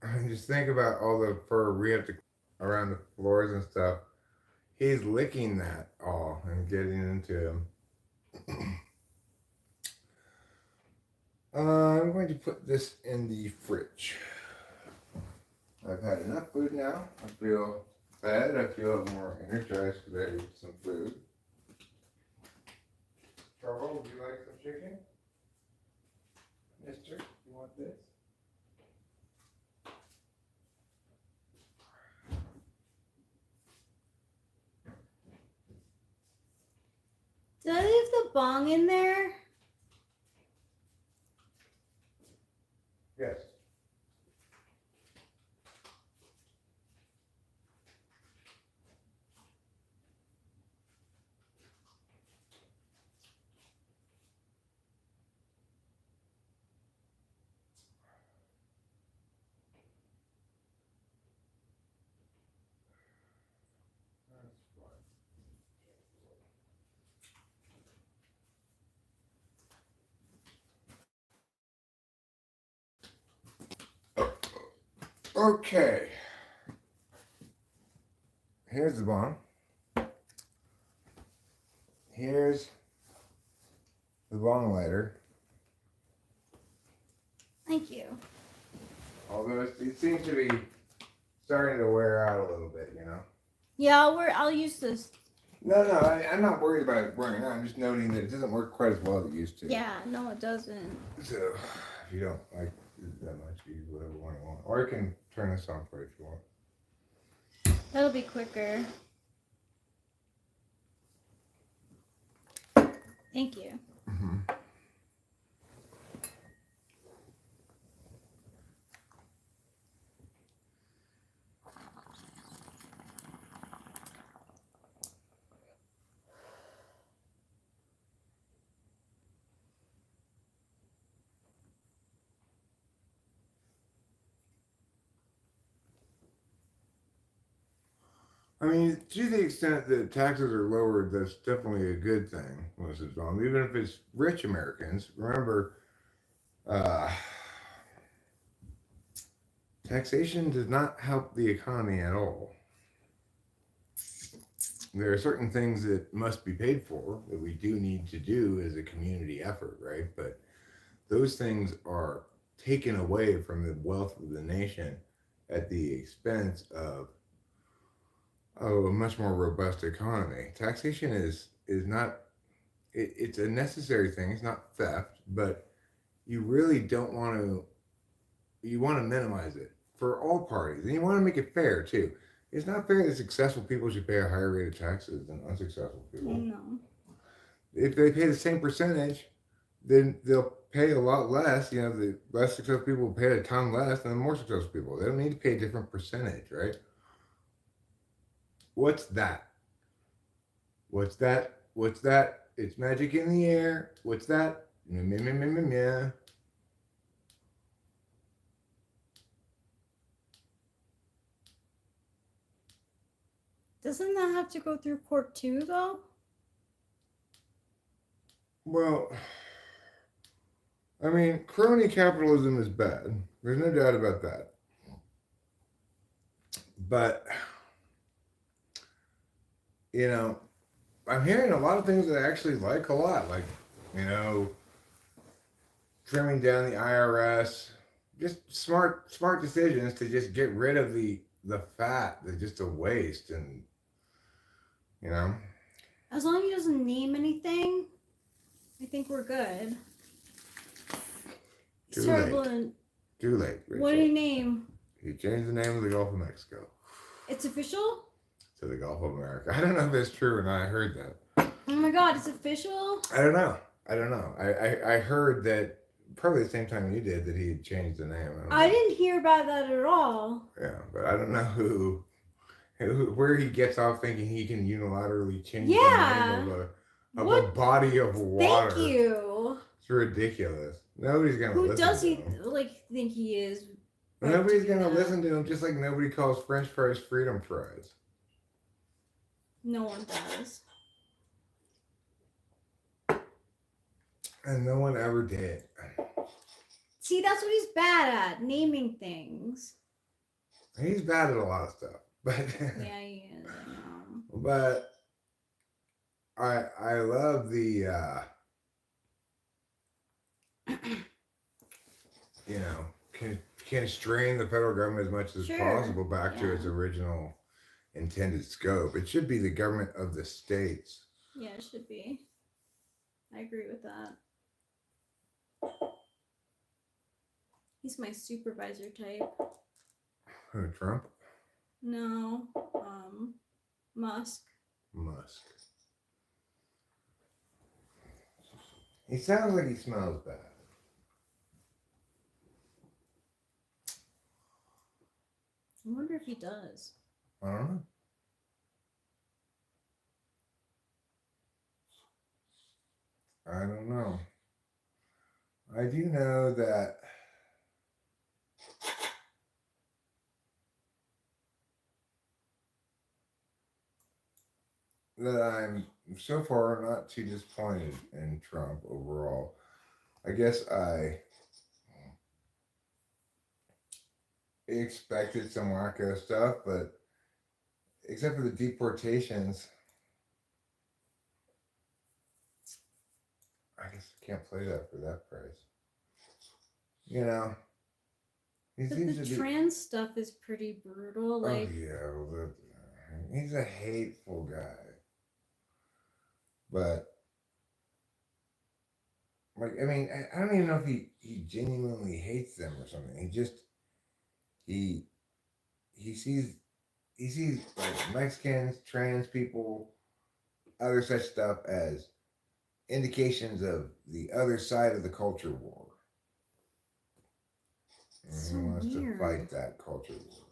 And just think about all the fur we have to around the floors and stuff. He's licking that all and getting into him. I'm going to put this in the fridge. I've had enough food now. I feel fed. I feel more energized because I ate some food. Trouble, would you like some chicken? Mister, you want this? Did I leave the bong in there? Yes. Okay. Here's the bong. Here's the bong lighter. Thank you. Although it seems to be starting to wear out a little bit, you know. Yeah, I'll use this. No, I'm not worried about it wearing out. I'm just noting that it doesn't work quite as well as it used to. Yeah, no, it doesn't. So, if you don't like it that much, you use whatever one you want. Or I can turn this on for you if you want. That'll be quicker. Thank you. Mm-hmm. I mean, to the extent that taxes are lowered, that's definitely a good thing. Most of the time, even if it's rich Americans. Remember, taxation does not help the economy at all. There are certain things that must be paid for that we do need to do as a community effort, right? But those things are taken away from the wealth of the nation at the expense of a much more robust economy. Taxation is not it's a necessary thing. It's not theft, but you really don't want to. You want to minimize it for all parties, and you want to make it fair too. It's not fair that successful people should pay a higher rate of taxes than unsuccessful people. No. If they pay the same percentage, then they'll pay a lot less. You know, the less successful people will pay a ton less than the more successful people. They don't need to pay a different percentage, right? What's that? What's that? What's that? It's magic in the air. What's that? Meh, meh, meh, meh, meh, meh. Doesn't that have to go through court too, though? Well, I mean, crony capitalism is bad. There's no doubt about that. But, you know, I'm hearing a lot of things that I actually like a lot. Like, you know, trimming down the IRS. Just smart decisions to just get rid of the fat. That's just a waste. And, you know. As long as he doesn't name anything, I think we're good. Too late, Rachel. What did he name? He changed the name of the Gulf of Mexico It's official? to the Gulf of America. I don't know if it's true or not. I heard that. Oh my god, it's official? I don't know. I heard that probably the same time you did that he had changed the name. I didn't hear about that at all. Yeah, but I don't know who where he gets off thinking he can unilaterally change the name of a body of water. Thank you. It's ridiculous. Nobody's gonna Who listen does to he him. think he is? Nobody's gonna listen to him, just like nobody calls French fries freedom fries. No one does. And no one ever did. See, that's what he's bad at, naming things. He's bad at a lot of stuff. But Yeah, he is, I know. but I love the you know, constrain the federal government as much as Sure, possible back to yeah. its original intended scope. It should be the government of the states. Yeah, it should be. I agree with that. He's my supervisor type. Who, Trump? No, Musk. Musk. He sounds like he smells bad. I wonder if he does. I don't know. I don't know. I do know that I'm so far not too disappointed in Trump overall. I guess expected some wacko stuff, but except for the deportations, I guess I can't play that for that price. You know, he But seems the to be. trans stuff is pretty brutal. Oh Like, yeah, well, he's a hateful guy, but like I mean, I don't even know if he genuinely hates them or something. He he sees he sees like Mexicans, trans people, other such stuff as indications of the other side of the culture war. And so he wants to weird. fight that culture war.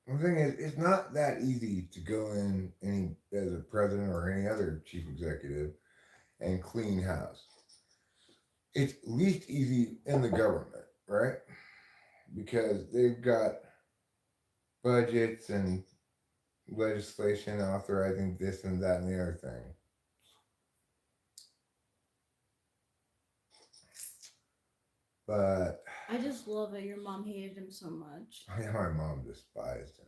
The thing is, it's not that easy to go in any as a president or any other chief executive and clean house. It's least easy in the government, right? Because they've got budgets and legislation authorizing this and that and the other thing. But I just love it. Your mom hated him so much. my mom despised him.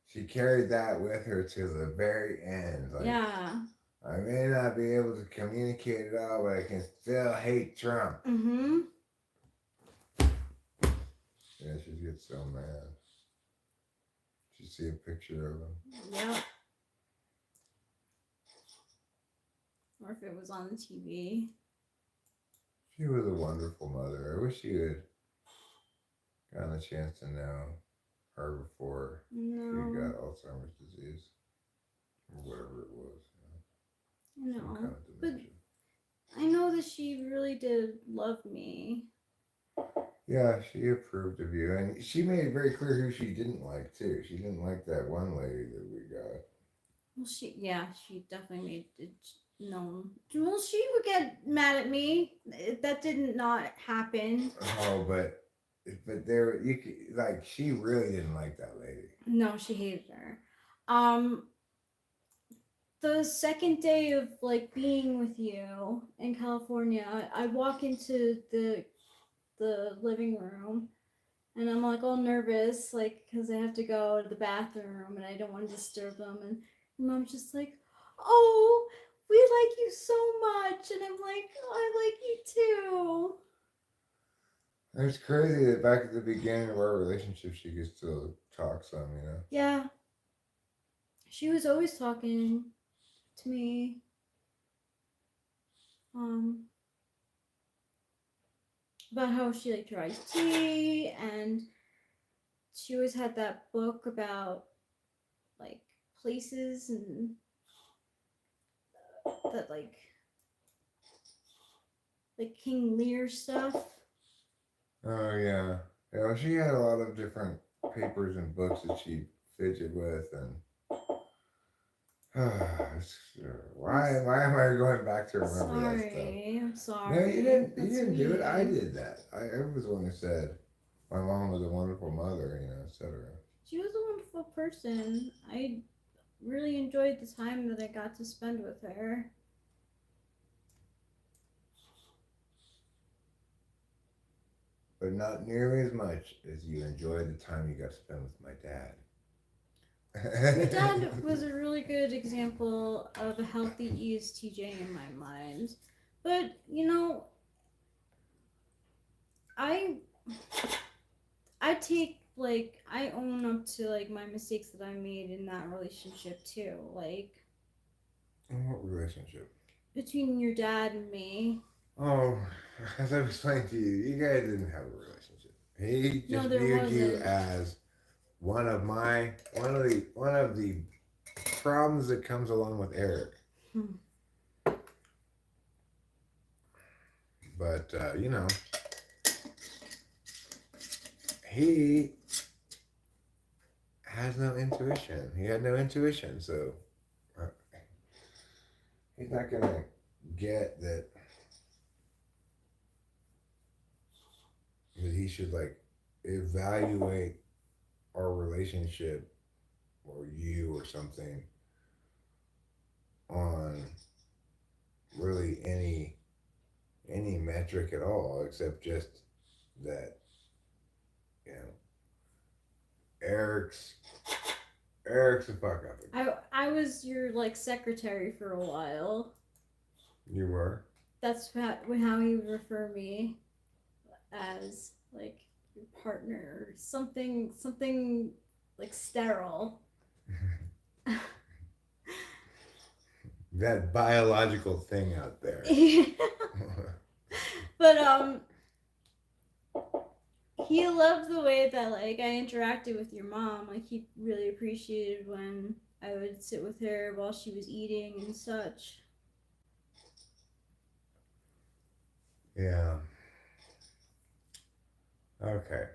She carried that with her to the very end. Like, Yeah. I may not be able to communicate it all, but I can still hate Trump. Mm-hmm. Yeah, she gets so mad. Did you see a picture of him? Yep. Or if it was on the TV. She was a wonderful mother. I wish you had gotten a chance to know her before she No. got Alzheimer's disease. Or whatever it was. Some No. kind of But dementia. I know that she really did love me. Yeah, she approved of you. And she made it very clear who she didn't like, too. She didn't like that one lady that we got. Well, she definitely made it known. Well, she would get mad at me. That did not happen. Oh, but there, you could, like, she really didn't like that lady. No, she hated her. The second day of like being with you in California, I walk into the living room and I'm like all nervous, like because I have to go to the bathroom and I don't want to disturb them. And mom's just like, "Oh, we like you so much," and I'm like, "I like you too." It's crazy that back at the beginning of our relationship, she could still talk some, you know? Yeah, she was always talking to me. About how she liked her iced tea, and she always had that book about like places and that like King Lear stuff. Oh, yeah. Yeah, well, she had a lot of different papers and books that she fidgeted with, and why am I going back to remember that stuff? I'm sorry. No, you didn't. That's You didn't do it. I sweet. did that. I was the one who said my mom was a wonderful mother, you know, etc. She was a wonderful person. I really enjoyed the time that I got to spend with her. But not nearly as much as you enjoyed the time you got to spend with my dad. Your dad was a really good example of a healthy ESTJ in my mind. But, you know, I take like I own up to like my mistakes that I made in that relationship too. Like What relationship? between your dad and me. Oh, as I was explaining to you, you guys didn't have a relationship. He just viewed you wasn't. as one of the problems that comes along with Eric. But you know, he has no intuition. He had no intuition, so he's not gonna get that he should like evaluate our relationship or you or something on really any metric at all, except just that, you know, Eric's a fuck up. I was your like secretary for a while. You were? That's how he would refer me, as like your partner or something like sterile. That biological thing out there. But he loved the way that like I interacted with your mom. Like he really appreciated when I would sit with her while she was eating and such. Yeah. Okay.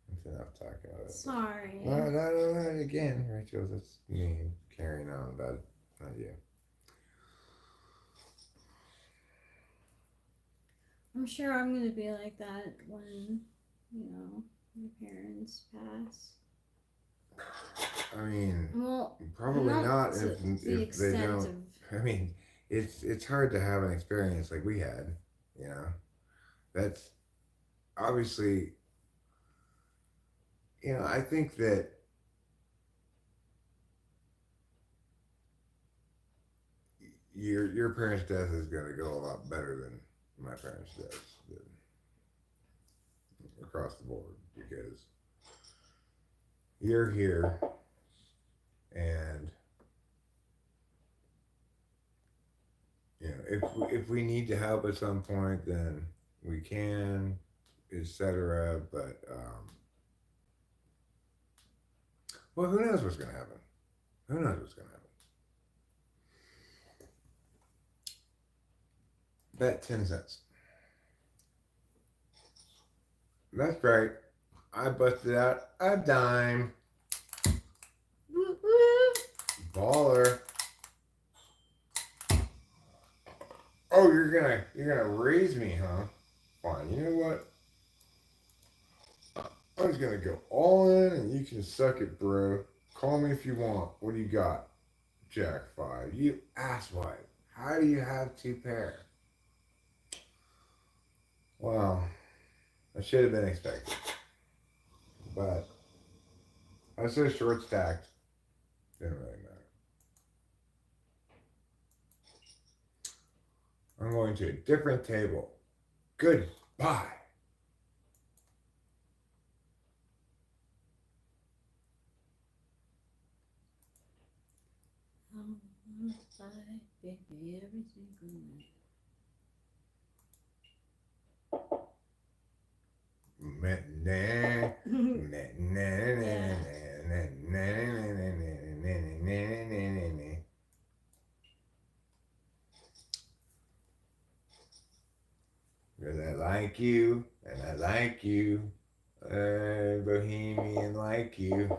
That's enough talking about it. Sorry. No. Again, Rachel, that's me carrying on about it, not you. I'm sure I'm gonna be like that when, my parents pass. I mean, Well, probably not to if the they extent don't. of. I mean, it's hard to have an experience like we had. You know, that's obviously. You know, I think that your parents' death is going to go a lot better than my parents' death across the board, because you're here and you know if we need to help at some point, then we can, etc. But well, who knows what's going to happen? Who knows what's going to happen? Bet 10 cents. That's right. I busted out a dime. Woo woo. Baller. Oh, you're gonna raise me, huh? Fine. You know what? I'm just gonna go all in, and you can suck it, bro. Call me if you want. What do you got? Jack 5. You asswipe. How do you have 2 pair? Well, I should have been expected. But I was so short stacked. Didn't really matter. I'm going to a different table. Goodbye. Baby, every single night. Because I like you, and I like you, bohemian like you.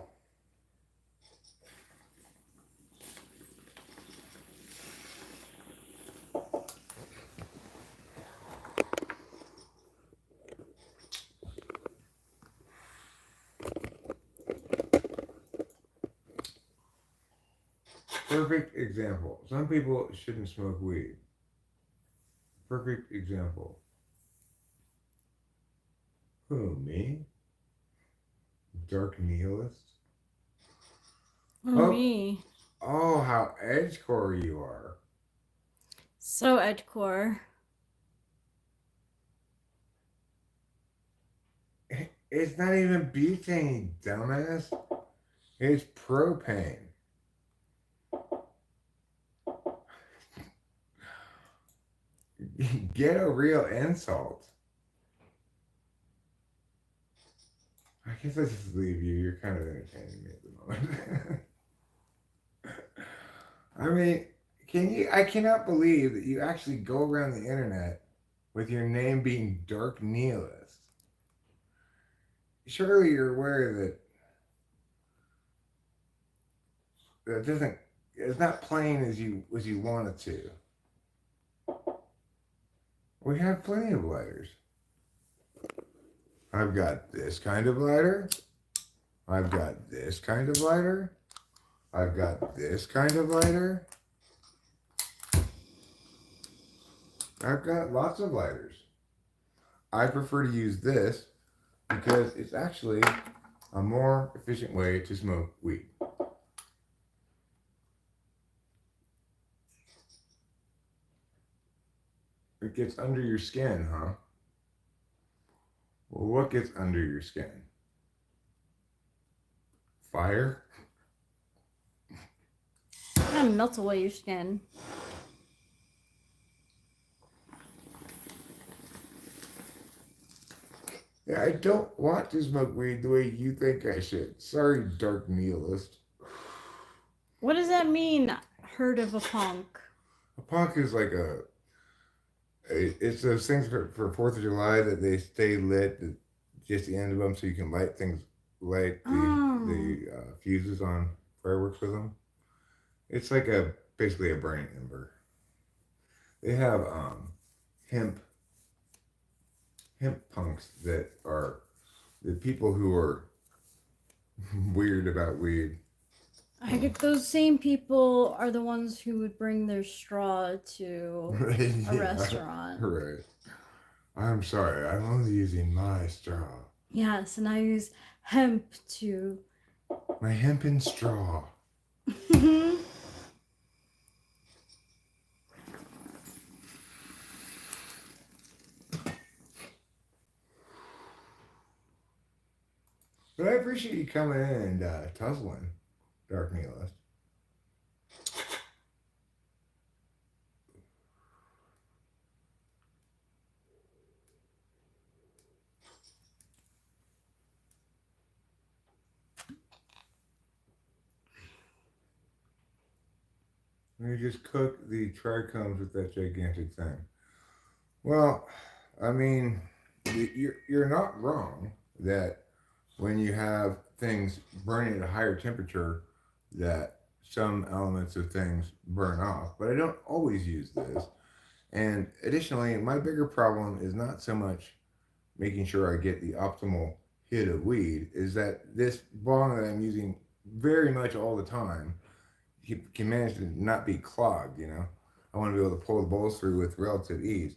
Perfect example. Some people shouldn't smoke weed. Perfect example. Who, me? Dark nihilist? Oh, me. Oh, how edgecore you are. So edgecore. It's not even butane, dumbass. It's propane. Get a real insult. I guess I just leave you. You're kind of entertaining me at the moment. I mean, I cannot believe that you actually go around the internet with your name being Dark Nihilist. Surely you're aware that it's not plain as you want it to. We have plenty of lighters. I've got this kind of lighter. I've got this kind of lighter. I've got this kind of lighter. I've got lots of lighters. I prefer to use this because it's actually a more efficient way to smoke weed. It gets under your skin, huh? Well, what gets under your skin? Fire? Kind of melts away your skin. Yeah, I don't want to smoke weed the way you think I should. Sorry, dark nihilist. What does that mean? Heard of a punk? A punk is like it's those things for 4th of July that they stay lit, just the end of them, so you can light the fuses on fireworks with them. It's like basically a burning ember. They have hemp punks that are the people who are weird about weed. I get those same people are the ones who would bring their straw to a restaurant. Right. I'm sorry, I'm only using my straw. Yes, and I use hemp to. My hempen straw. But I appreciate you coming in and tussling, Dark Nihilist. You just cook the trichomes with that gigantic thing. Well, I mean, you're not wrong that when you have things burning at a higher temperature, that some elements of things burn off. But I don't always use this. And additionally, my bigger problem is not so much making sure I get the optimal hit of weed, is that this bong that I'm using very much all the time can manage to not be clogged, you know? I want to be able to pull the bowls through with relative ease.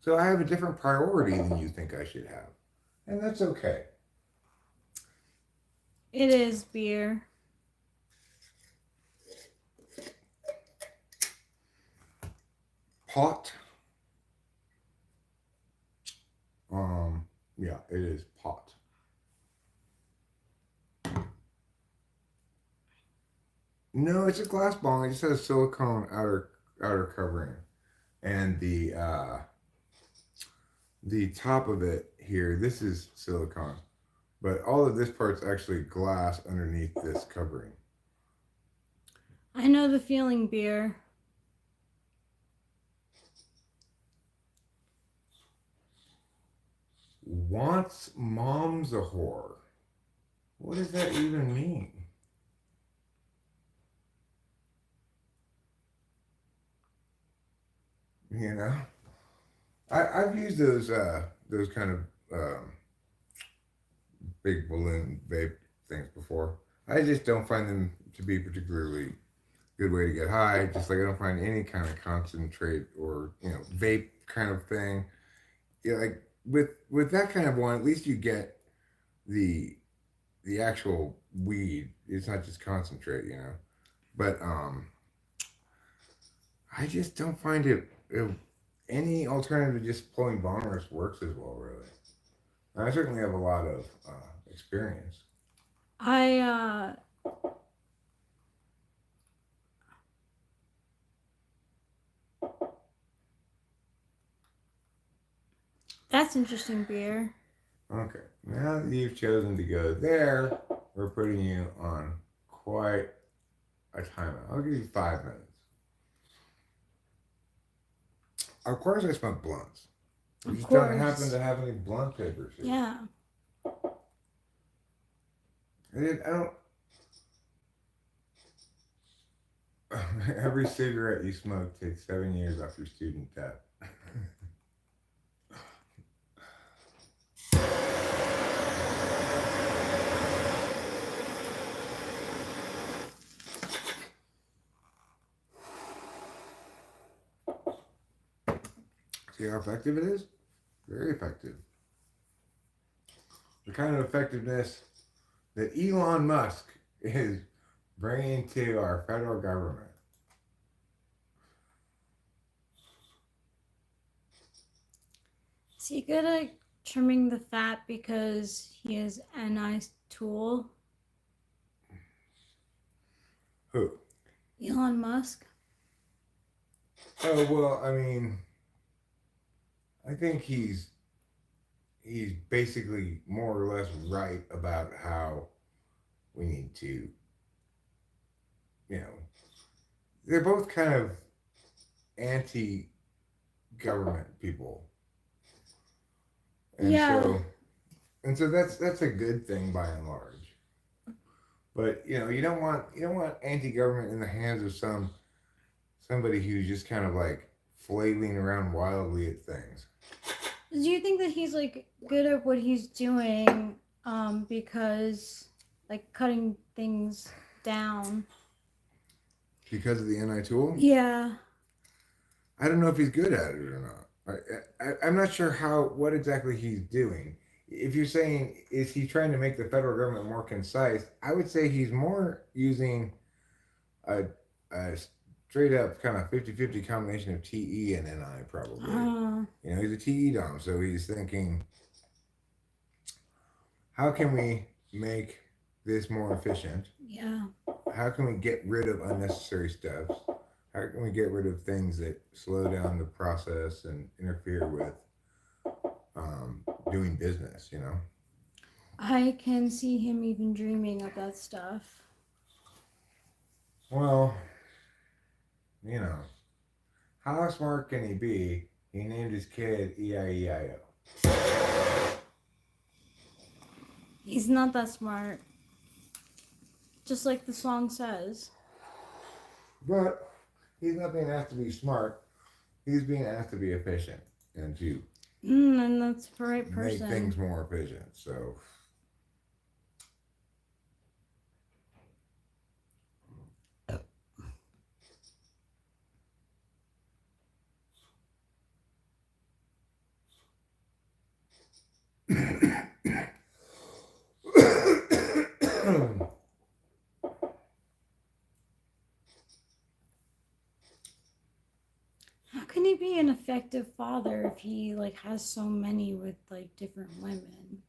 So I have a different priority than you think I should have. And that's okay. It is beer. Pot. Yeah, it is pot. No, it's a glass bong. It just has a silicone outer covering, and the top of it here. This is silicone, but all of this part's actually glass underneath this covering. I know the feeling, beer. Wants mom's a whore. What does that even mean? You know, I've used those kind of big balloon vape things before. I just don't find them to be particularly good way to get high. Just like I don't find any kind of concentrate or vape kind of thing. Yeah, like with that kind of one, at least you get the actual weed. It's not just concentrate, But I just don't find it any alternative to just pulling bongers works as well, really. And I certainly have a lot of experience. That's interesting, beer. Okay, now that you've chosen to go there, we're putting you on quite a timeout. I'll give you 5 minutes. Of course, I smoke blunts. You just don't happen to have any blunt papers here. Yeah. I don't. Every cigarette you smoke takes 7 years off your student debt. See how effective it is? Very effective. The kind of effectiveness that Elon Musk is bringing to our federal government. Is he good at trimming the fat because he has a nice tool? Who? Elon Musk? Oh, well, I mean, I think he's basically more or less right about how we need to, you know, they're both kind of anti-government people. And Yeah. so that's a good thing by and large. But you don't want anti-government in the hands of somebody who's just kind of like flailing around wildly at things. Do you think that he's like good at what he's doing because like cutting things down? Because of the NI tool? Yeah. I don't know if he's good at it or not. I'm not sure what exactly he's doing. If you're saying, is he trying to make the federal government more concise, I would say he's more using a straight up kind of 50-50 combination of TE and NI, probably. He's a TE dom, so he's thinking, how can we make this more efficient? Yeah. How can we get rid of unnecessary steps? How can we get rid of things that slow down the process and interfere with doing business, I can see him even dreaming of that stuff. Well, how smart can he be? He named his kid E-I-E-I-O. He's not that smart. Just like the song says. But he's not being asked to be smart. He's being asked to be efficient and to and that's the right person. make things more efficient. So How can he be an effective father if he like has so many with like different women?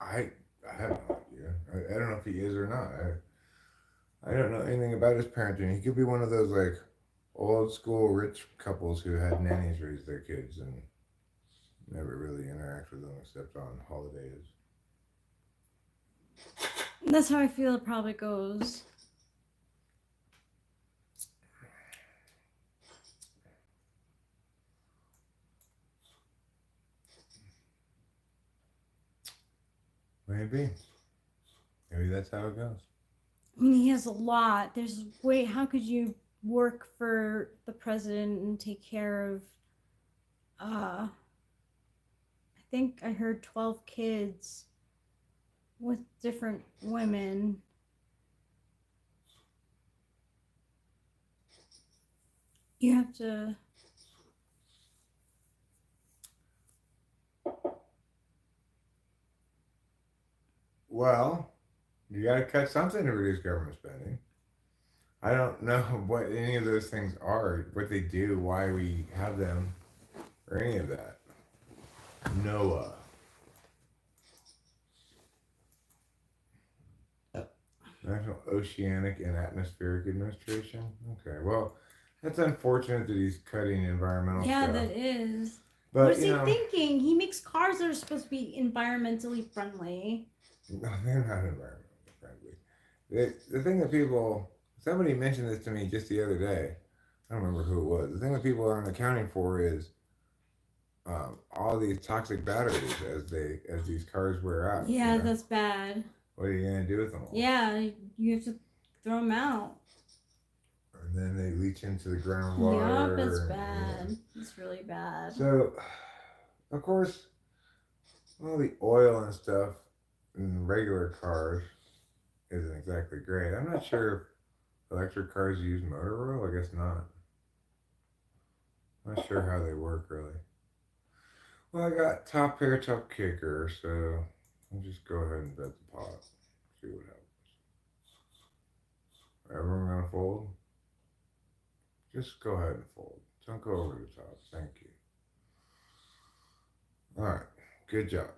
I have no idea. I don't know if he is or not. I don't know anything about his parenting. He could be one of those like old school rich couples who had nannies raise their kids and never really interact with them except on holidays. That's how I feel it probably goes. Maybe that's how it goes. I mean, he has a lot. How could you work for the president and take care of, I think I heard 12 kids with different women. You have to... Well, you got to cut something to reduce government spending. I don't know what any of those things are, what they do, why we have them, or any of that. NOAA. National Oceanic and Atmospheric Administration. Okay, well, that's unfortunate that he's cutting environmental stuff. Yeah, that is. But, what is he thinking? He makes cars that are supposed to be environmentally friendly. No, they're not environmentally friendly. The thing that somebody mentioned this to me just the other day. I don't remember who it was. The thing that people aren't accounting for is all these toxic batteries as these cars wear out. Yeah, that's bad. What are you gonna do with them all? Yeah, you have to throw them out. And then they leach into the groundwater. Yeah, that's bad. It's really bad. So, of course, all the oil and stuff in regular cars isn't exactly great. I'm not sure if electric cars use motor oil. I guess not. Not sure how they work really. Well, I got top pair, top kicker, so I'll just go ahead and bet the pot. See what happens. Everyone gonna fold? Just go ahead and fold. Don't go over the top. Thank you. All right. Good job.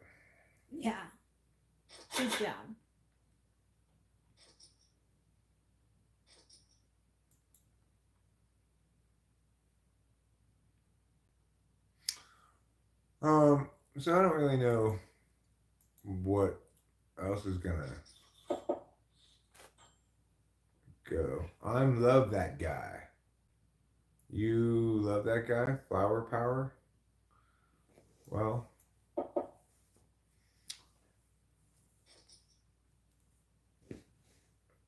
Yeah. Good job. So I don't really know what else is gonna go. I love that guy. You love that guy? Flower power? Well,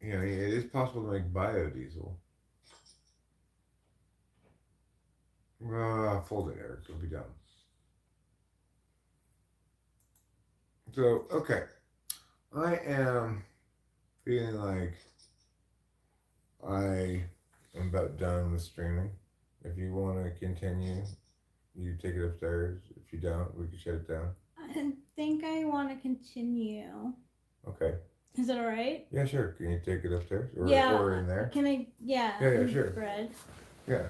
you know, it is possible to make biodiesel. Fold it, Eric. It'll be done. So, okay. I am feeling like I am about done with streaming. If you want to continue, you take it upstairs. If you don't, we can shut it down. I think I want to continue. Okay. Is that all right? Yeah, sure. Can you take it upstairs? Or, Yeah. or in there? Can I? Yeah. Yeah, sure. Bread. Yeah.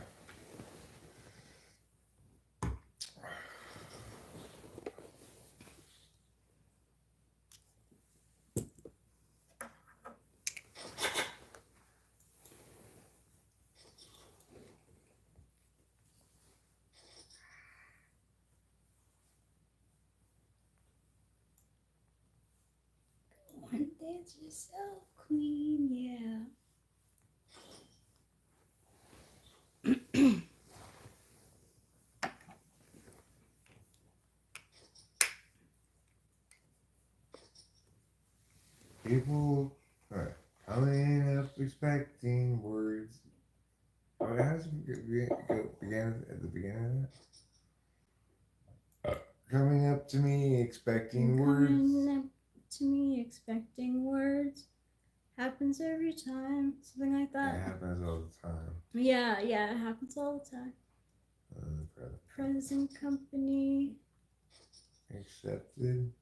One dance yourself, queen. Yeah. People are coming up expecting words. Oh, how does it begin at the beginning of that? Coming up to me expecting words. Coming up to me expecting words. Happens every time. Something like It that. happens all the time. Yeah, it happens all the time. Present company. Accepted.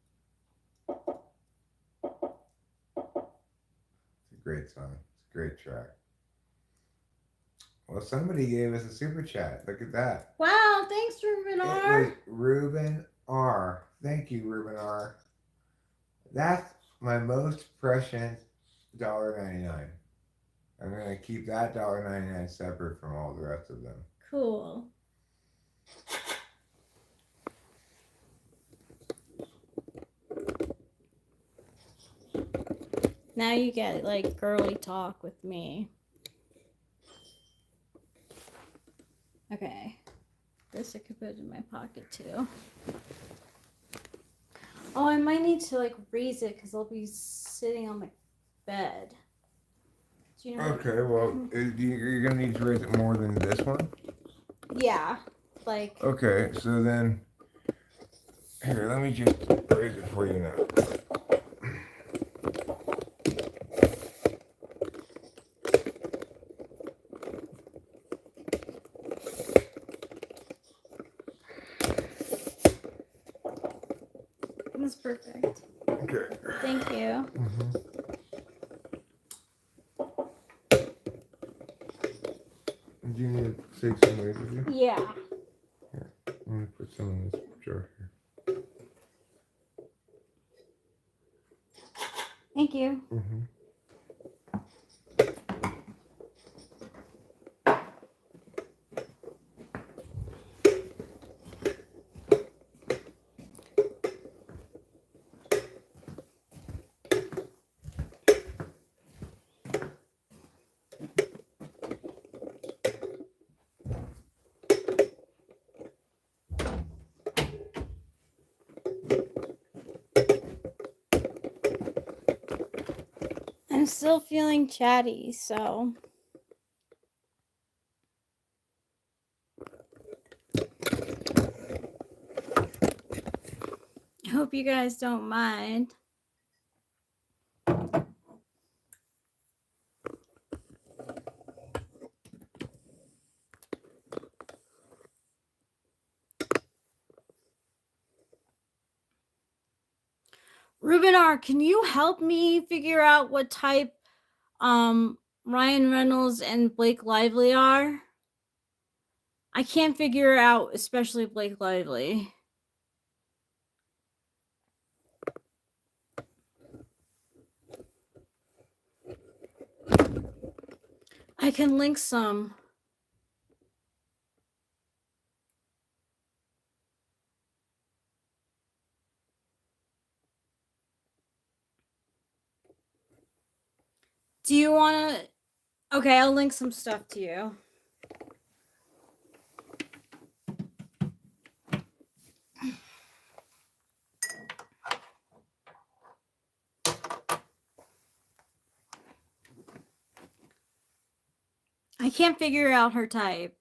It's a great song. It's a great track. Well, somebody gave us a super chat. Look at that. Wow, thanks, Ruben It R. was Ruben R. Thank you, Ruben R. That's my most precious $1.99. I'm gonna keep that $1.99 separate from all the rest of them. Cool. Now you get like girly talk with me. Okay. This I could put in my pocket too. Oh, I might need to like raise it because I'll be sitting on my bed. Do you know? Okay, well, you're gonna need to raise it more than this one? Yeah. Like. Okay, so then, here, let me just raise it for you now. That's perfect. Okay. Thank you. Do you need to take some weight with you? Yeah. Here, I'm gonna put some in this jar here. Thank you. I'm still feeling chatty, so. I hope you guys don't mind. Ruben R, can you help me figure out what type Ryan Reynolds and Blake Lively are? I can't figure out, especially Blake Lively. I can link some. Do you want to? Okay, I'll link some stuff to you. I can't figure out her type.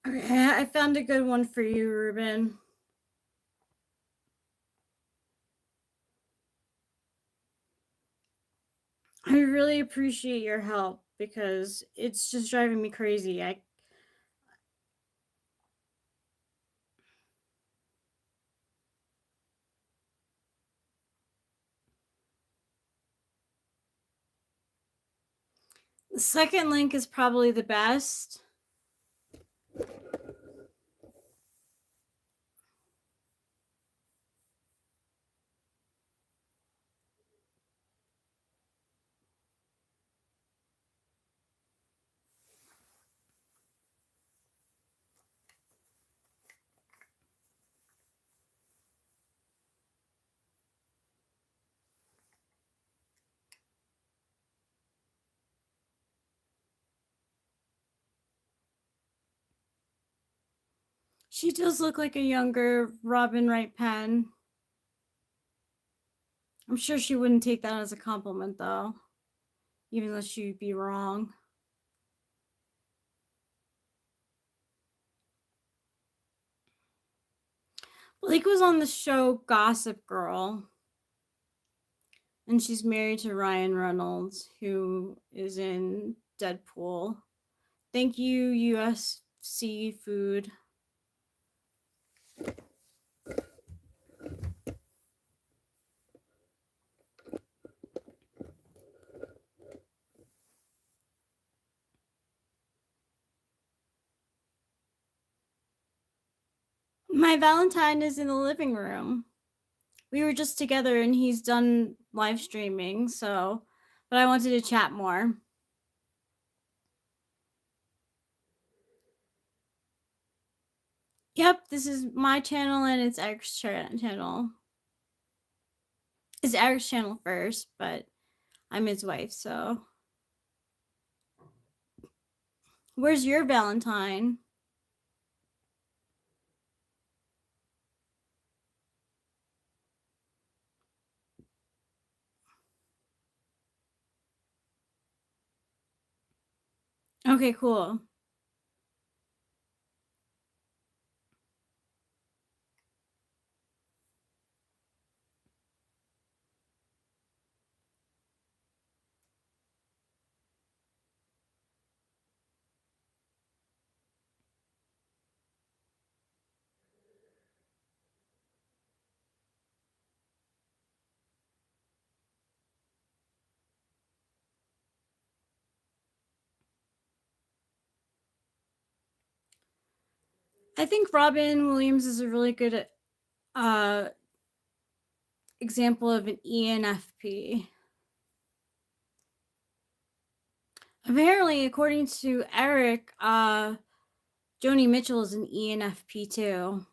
Okay, I found a good one for you, Ruben. I really appreciate your help because it's just driving me crazy. The second link is probably the best. She does look like a younger Robin Wright Penn. I'm sure she wouldn't take that as a compliment, though, even though she'd be wrong. Blake was on the show Gossip Girl, and she's married to Ryan Reynolds, who is in Deadpool. Thank you, UFC Food. My Valentine is in the living room. We were just together and he's done live streaming, so but I wanted to chat more. Yep, this is my channel and it's Eric's channel. It's Eric's channel first, but I'm his wife, so. Where's your Valentine? Okay, cool. I think Robin Williams is a really good example of an ENFP. Apparently, according to Eric, Joni Mitchell is an ENFP too.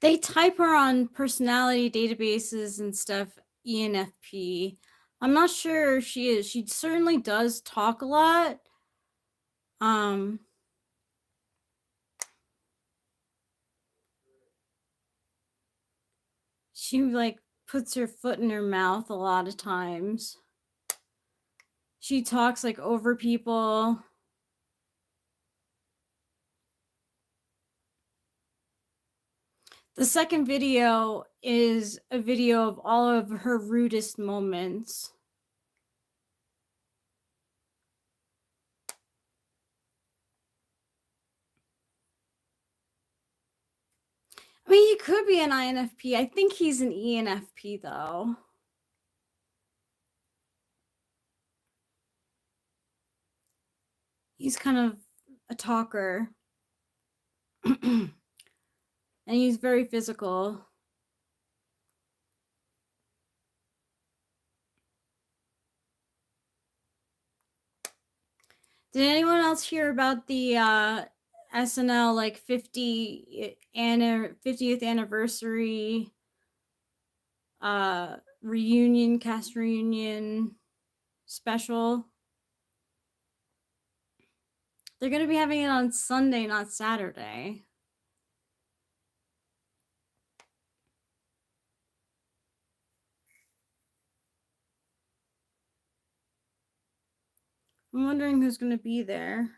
They type her on personality databases and stuff, ENFP. I'm not sure if she is. She certainly does talk a lot. She like puts her foot in her mouth a lot of times. She talks like over people. The second video is a video of all of her rudest moments. I mean, he could be an INFP. I think he's an ENFP though. He's kind of a talker. And he's very physical. Did anyone else hear about the SNL like 50th anniversary reunion, cast reunion special? They're going to be having it on Sunday, not Saturday. I'm wondering who's going to be there.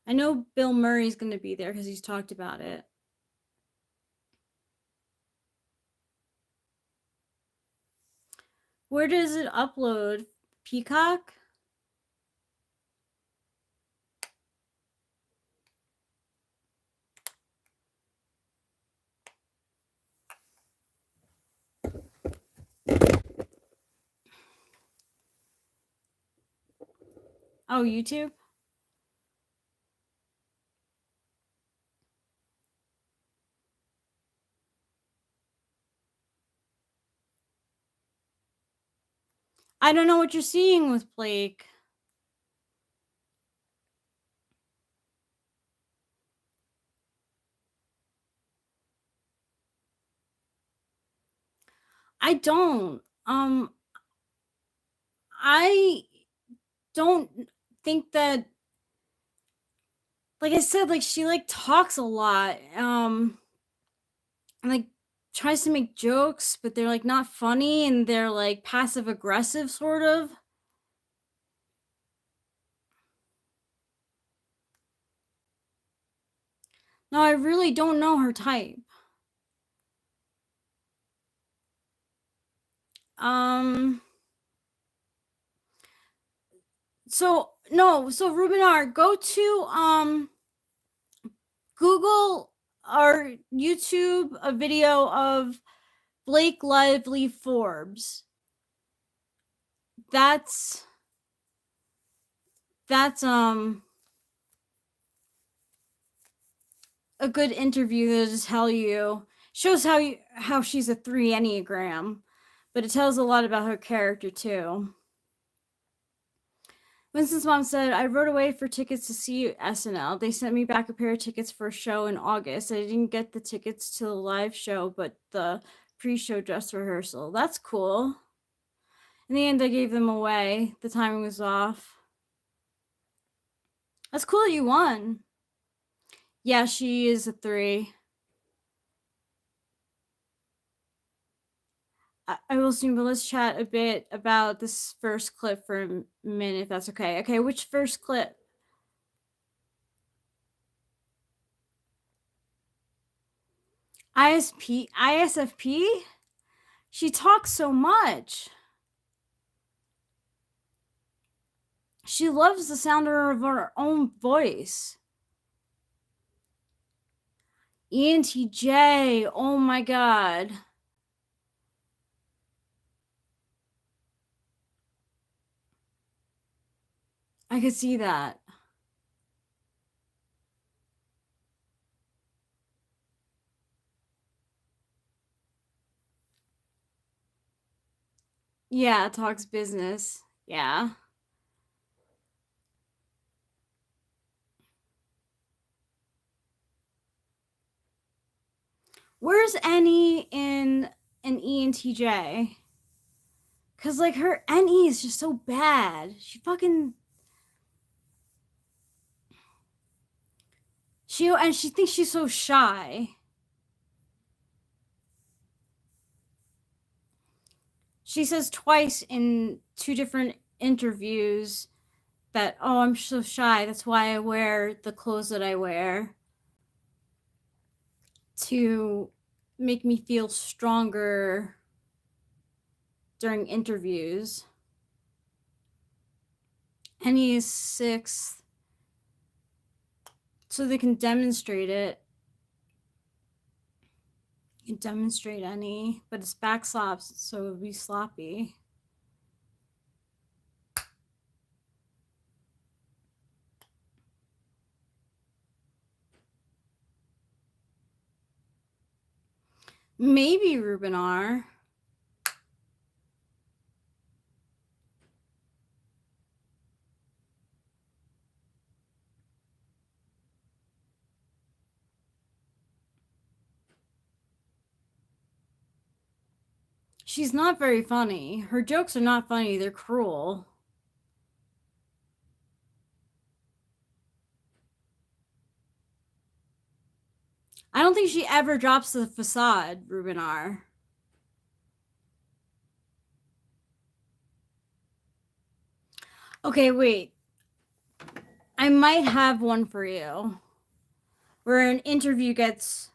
I know Bill Murray's going to be there because he's talked about it. Where does it upload? Peacock? Oh, YouTube? I don't know what you're seeing with Blake. I don't. I don't think that, like I said, like she like talks a lot. And like tries to make jokes, but they're like not funny and they're like passive aggressive sort of. No, I really don't know her type. So Rubinar, go to Google or YouTube a video of Blake Lively Forbes. That's a good interview that just tell you shows how she's a 3 Enneagram, but it tells a lot about her character too. Winston's mom said, I wrote away for tickets to see SNL. They sent me back a pair of tickets for a show in August. I didn't get the tickets to the live show, but the pre-show dress rehearsal. That's cool. In the end, I gave them away. The timing was off. That's cool that you won. Yeah, she is a 3. I will soon, but let's chat a bit about this first clip for a minute, if that's okay. Okay, which first clip? ISFP? She talks so much. She loves the sound of her own voice. ENTJ, oh my god. I could see that. Yeah, talks business. Yeah. Where's Annie in an ENTJ? Cause like her NE is just so bad. She thinks she's so shy. She says twice in 2 different interviews that, oh, I'm so shy. That's why I wear the clothes that I wear to make me feel stronger during interviews. And he is 6th, so they can demonstrate it. You can demonstrate any, but it's back slops, so it would be sloppy. Maybe Rubinar. She's not very funny. Her jokes are not funny, they're cruel. I don't think she ever drops the facade, Rubinar. Okay, wait. I might have one for you. Where an interview gets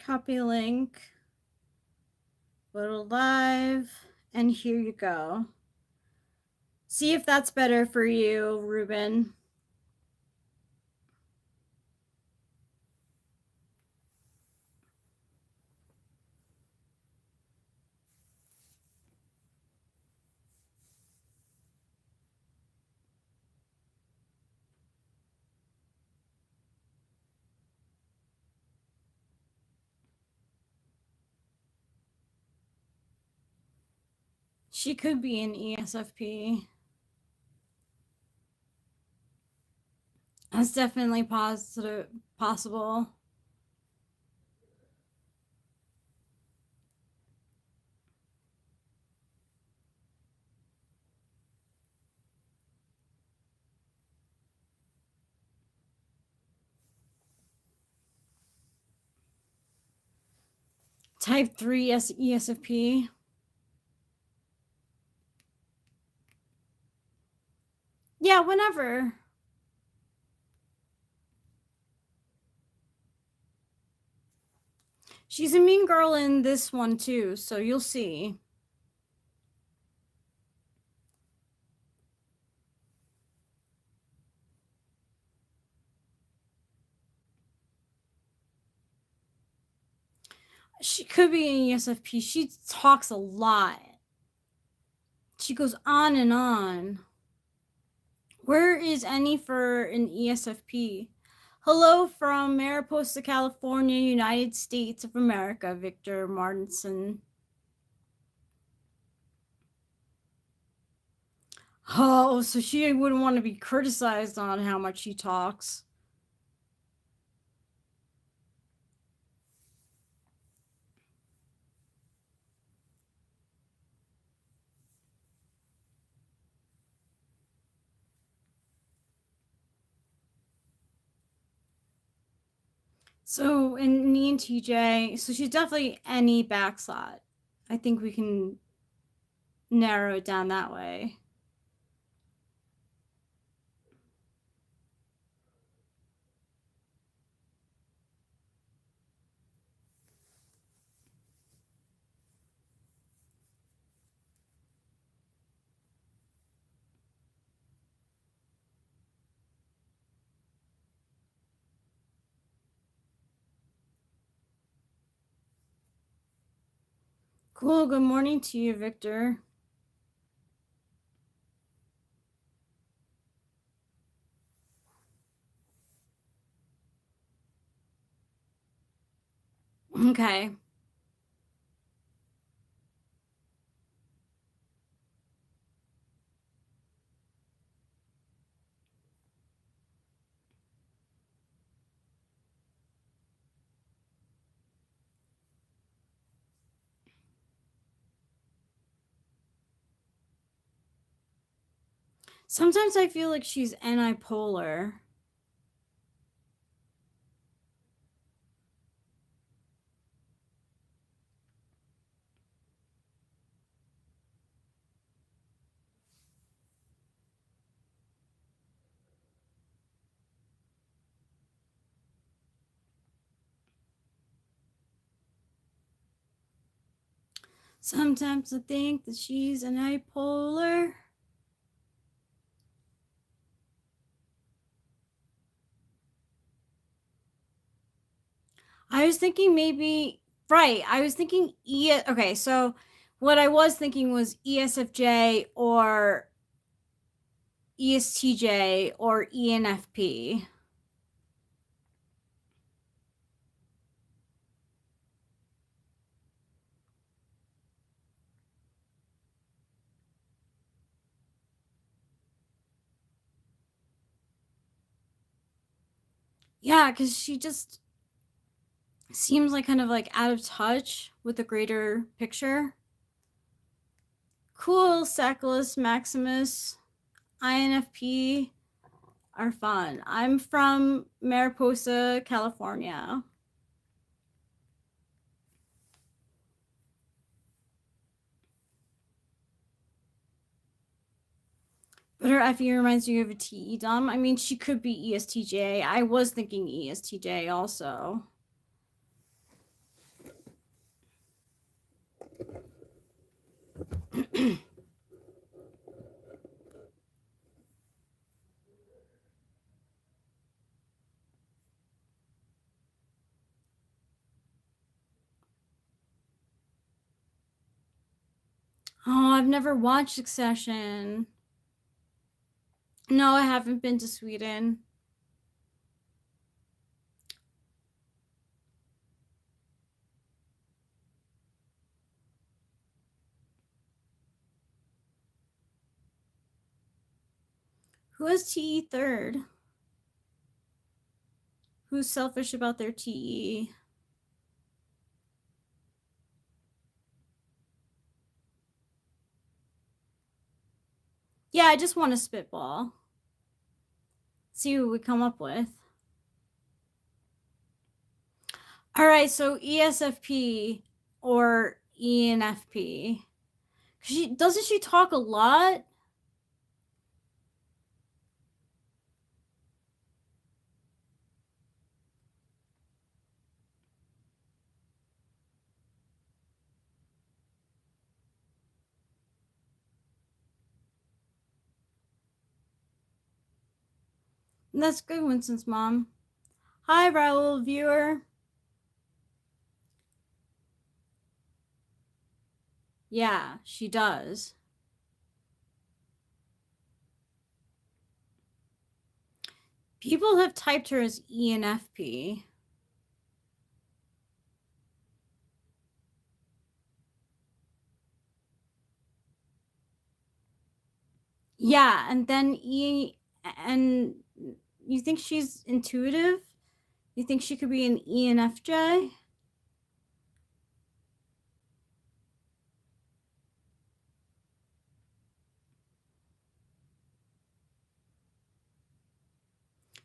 copy link, go to live, and here you go. See if that's better for you, Ruben. She could be an ESFP. That's definitely possible. Type 3 ESFP. Yeah, whenever. She's a mean girl in this one too, so you'll see. She could be an ESFP. She talks a lot. She goes on and on. Where is any for an ESFP? Hello from Mariposa, California, United States of America, Victor Martinson. Oh, so she wouldn't want to be criticized on how much she talks. So in me and TJ, so she's definitely any backslot. I think we can narrow it down that way. Cool. Good morning to you, Victor. Okay. Sometimes I feel like she's antipolar. Sometimes I think that she's antipolar. I was thinking maybe, right. I was thinking okay, so what I was thinking was ESFJ or ESTJ or ENFP. Yeah, because she just seems like kind of like out of touch with the greater picture. Cool, Sackless Maximus. INFP are fun. I'm from Mariposa, California. But her FE reminds me of a TE Dom. I mean, she could be ESTJ. I was thinking ESTJ also. Oh, I've never watched Succession. No, I haven't been to Sweden. Who has TE third? Who's selfish about their TE? Yeah, I just want to spitball. See what we come up with. All right, so ESFP or ENFP. Doesn't she talk a lot? That's good, Winston's mom. Hi, Raul viewer. Yeah, she does. People have typed her as ENFP. Yeah, and then and you think she's intuitive? You think she could be an ENFJ?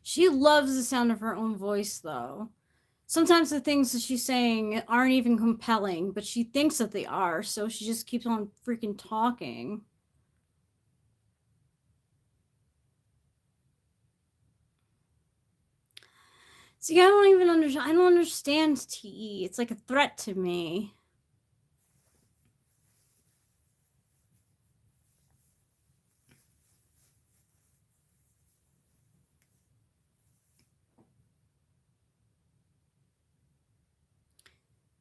She loves the sound of her own voice, though. Sometimes the things that she's saying aren't even compelling, but she thinks that they are, so she just keeps on freaking talking. See, I don't even understand. I don't understand TE. It's like a threat to me.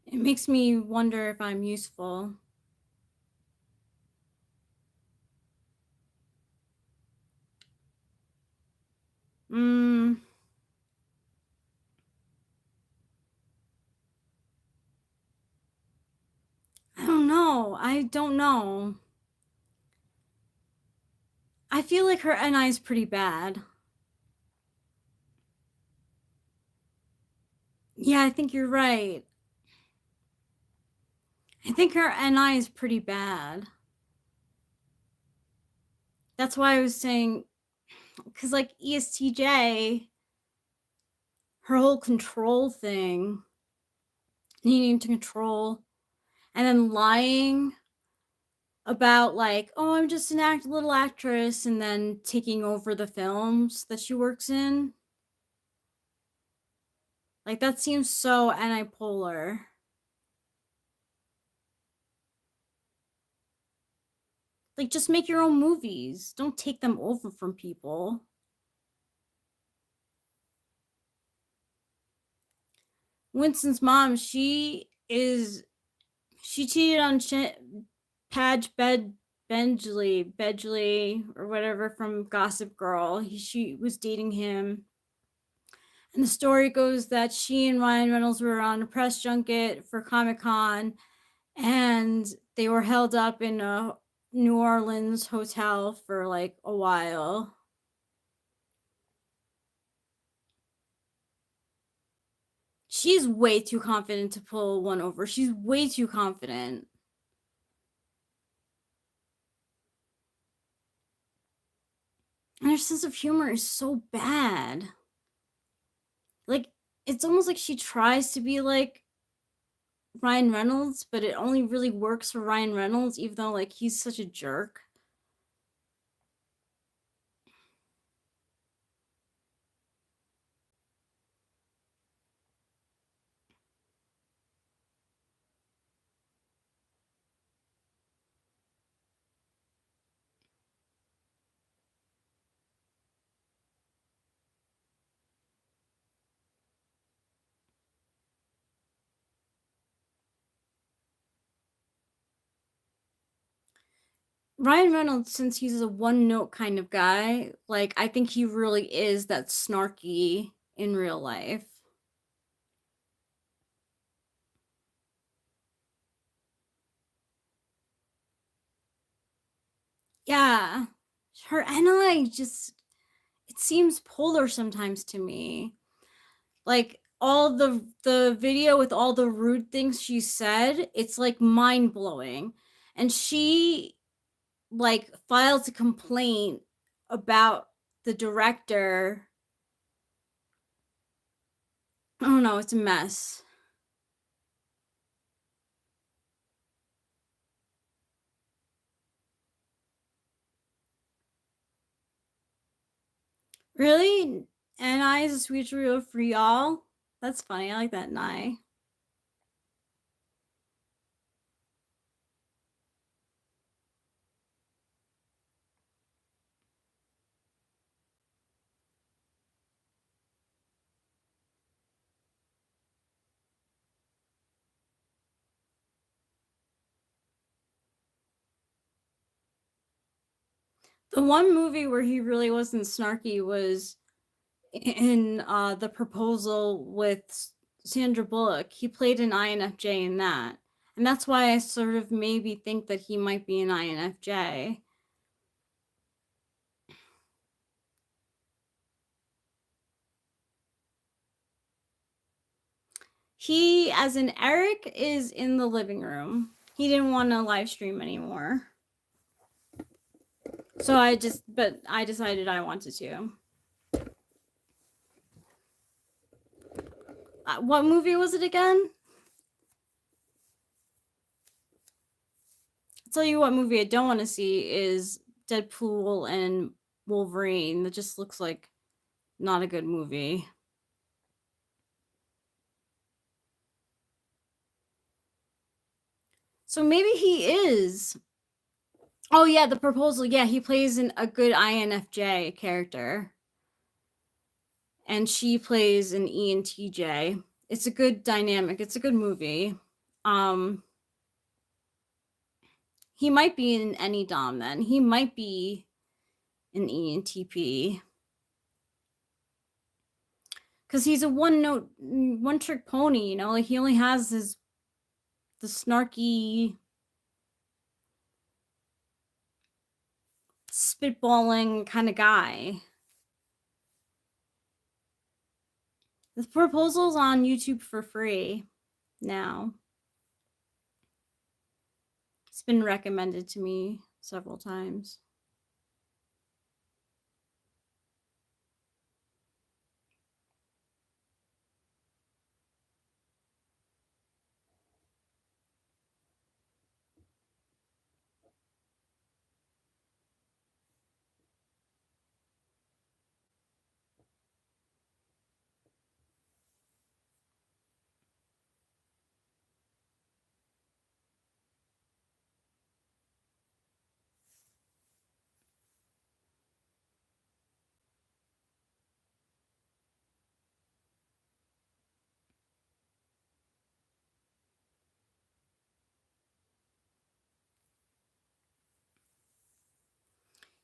It makes me wonder if I'm useful. I don't know. I don't know. I feel like her NI is pretty bad. Yeah, I think you're right. I think her NI is pretty bad. That's why I was saying, because like ESTJ, her whole control thing, needing to control, and then lying about like, oh, I'm just an little actress, and then taking over the films that she works in. Like that seems so antipolar. Like just make your own movies. Don't take them over from people. Winston's mom, she cheated on Padge Bedgley or whatever from Gossip Girl. She was dating him. And the story goes that she and Ryan Reynolds were on a press junket for Comic-Con, and they were held up in a New Orleans hotel for like a while. She's way too confident to pull one over. She's way too confident. And her sense of humor is so bad. Like, it's almost like she tries to be like Ryan Reynolds, but it only really works for Ryan Reynolds, even though like he's such a jerk. Ryan Reynolds, since he's a one note kind of guy, like I think he really is that snarky in real life. Yeah. Her NI just, it seems polar sometimes to me. Like all the video with all the rude things she said, it's like mind-blowing. And she like filed a complaint about the director. I don't know, it's a mess. Really? NI is a sweet real for y'all? That's funny. I like that NI. The one movie where he really wasn't snarky was in The Proposal with Sandra Bullock. He played an INFJ in that. And that's why I sort of maybe think that he might be an INFJ. He, as in Eric, is in the living room. He didn't want to live stream anymore. So I decided I wanted to. What movie was it again? I'll tell you what movie I don't want to see is Deadpool and Wolverine. That just looks like not a good movie. So maybe he is. Oh yeah, the proposal. Yeah, he plays a good INFJ character. And she plays an ENTJ. It's a good dynamic. It's a good movie. He might be in any Dom then. He might be an ENTP. Because he's a one trick pony, you know, like he only has the snarky spitballing kind of guy. The proposal's on YouTube for free now. It's been recommended to me several times.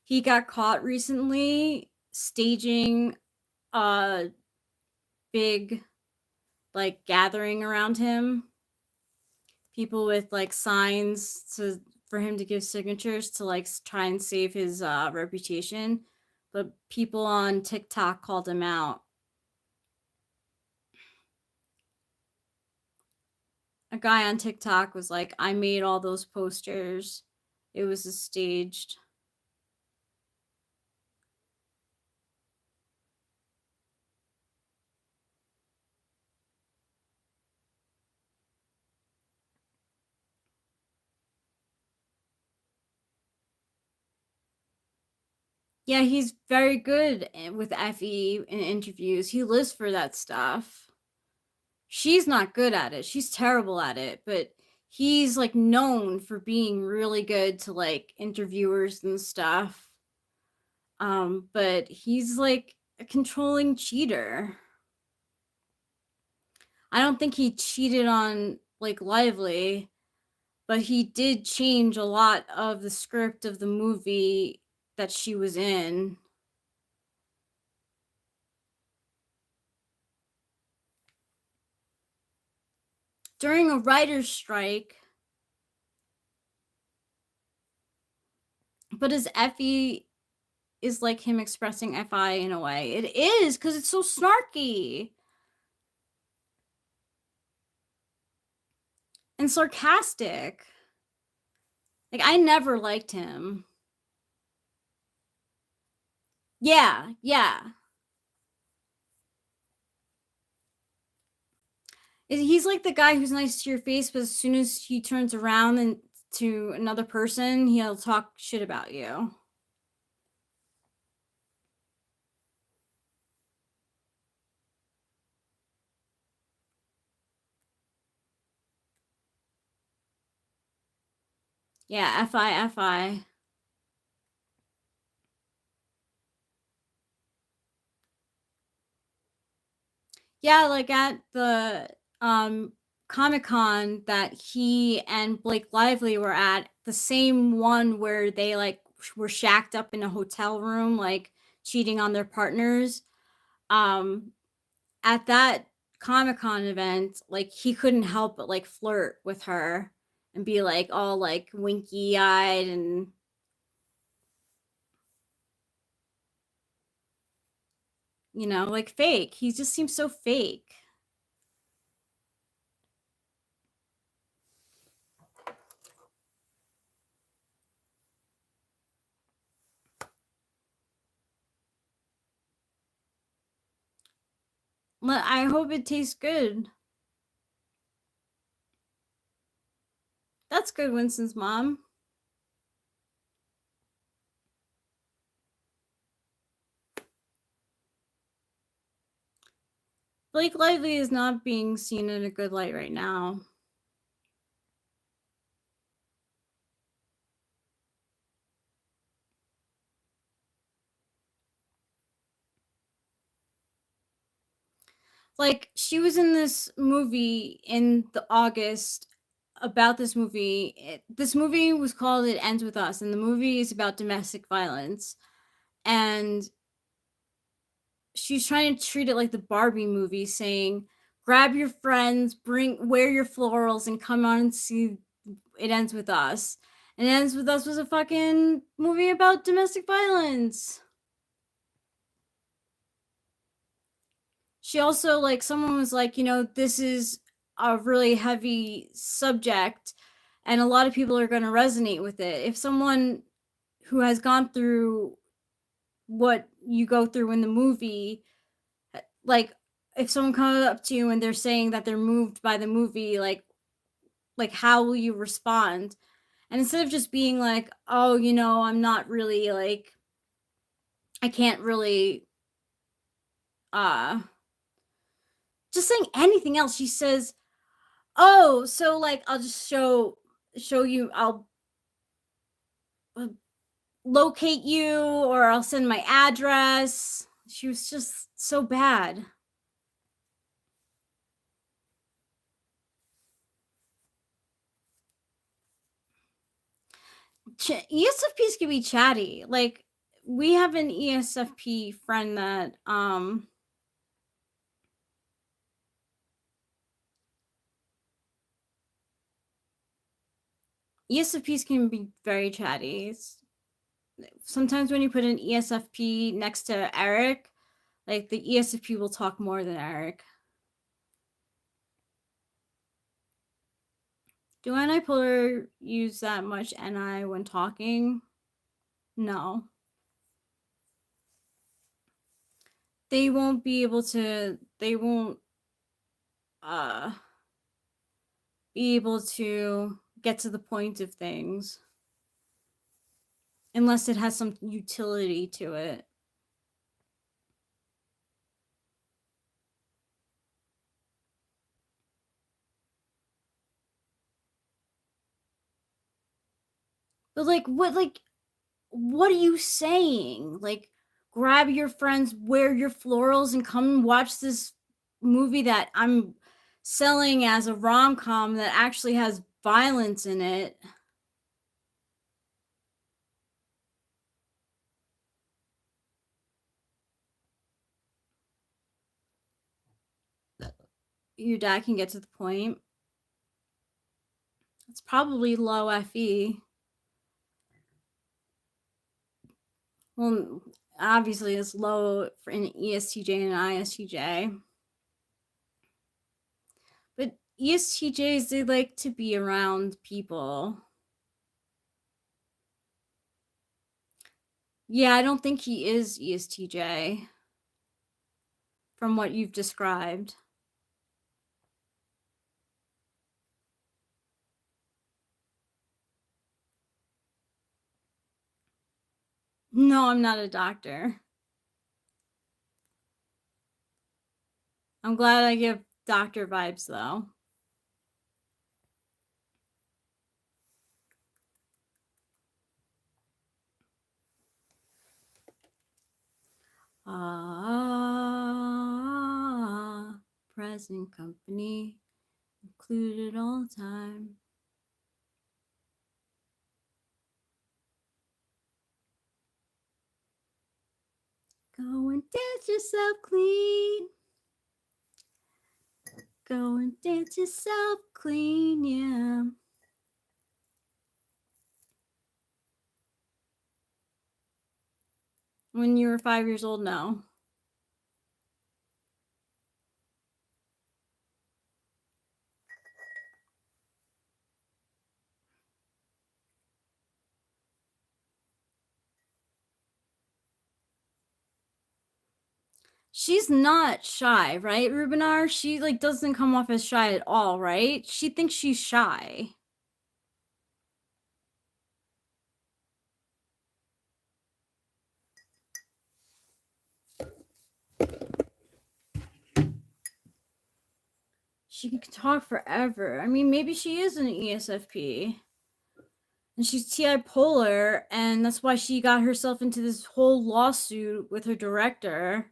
He got caught recently staging a big like gathering around him. People with like signs for him to give signatures to like try and save his reputation, but people on TikTok called him out. A guy on TikTok was like, "I made all those posters. It was a staged." Yeah, he's very good with Effie in interviews. He lives for that stuff. She's not good at it. She's terrible at it, but he's like known for being really good to like interviewers and stuff. But he's like a controlling cheater. I don't think he cheated on like Lively, but he did change a lot of the script of the movie that she was in. During a writer's strike, but his Effie is like him expressing FI in a way. It is, because it's so snarky and sarcastic. Like, I never liked him. Yeah, yeah. He's like the guy who's nice to your face, but as soon as he turns around and to another person, he'll talk shit about you. Yeah, FI. Yeah, like at the Comic-Con that he and Blake Lively were at, the same one where they like were shacked up in a hotel room, like cheating on their partners. At that Comic-Con event, like he couldn't help but like flirt with her and be like all like winky eyed and you know, like fake. He just seems so fake. I hope it tastes good. That's good, Winston's mom. Blake Lively is not being seen in a good light right now. Like, she was in this movie in the August about this movie. This movie was called It Ends With Us, and the movie is about domestic violence. And she's trying to treat it like the Barbie movie, saying, grab your friends, wear your florals, and come on and see It Ends With Us. And It Ends With Us was a fucking movie about domestic violence. She also, like, someone was like, this is a really heavy subject, and a lot of people are going to resonate with it. If someone who has gone through what you go through in the movie, like, if someone comes up to you and they're saying that they're moved by the movie, like how will you respond? And instead of just being like, oh, I'm not really, like, I can't really just saying anything else, she says, oh, so, like, I'll just show you, I'll locate you, or I'll send my address. She was just so bad. ESFPs can be chatty. Like, we have an ESFP friend that ESFPs can be very chatty. Sometimes when you put an ESFP next to Eric, like, the ESFP will talk more than Eric. Do antipolar use that much NI when talking? No. They won't be able to, be able to get to the point of things unless it has some utility to it. But, like, what are you saying? Like, grab your friends, wear your florals, and come and watch this movie that I'm selling as a rom-com that actually has violence in it. Your dad can get to the point. It's probably low FE. Well, obviously it's low for an ESTJ and an ISTJ. But ESTJs, they like to be around people. Yeah, I don't think he is ESTJ from what you've described. No, I'm not a doctor. I'm glad I give doctor vibes, though. Present company included all the time. Go and dance yourself clean. Go and dance yourself clean, yeah. When you were 5 years old, no. She's not shy, right, Rubinar? She like doesn't come off as shy at all, right? She thinks she's shy. She can talk forever. I mean, maybe she is an ESFP. And she's TI polar, and that's why she got herself into this whole lawsuit with her director.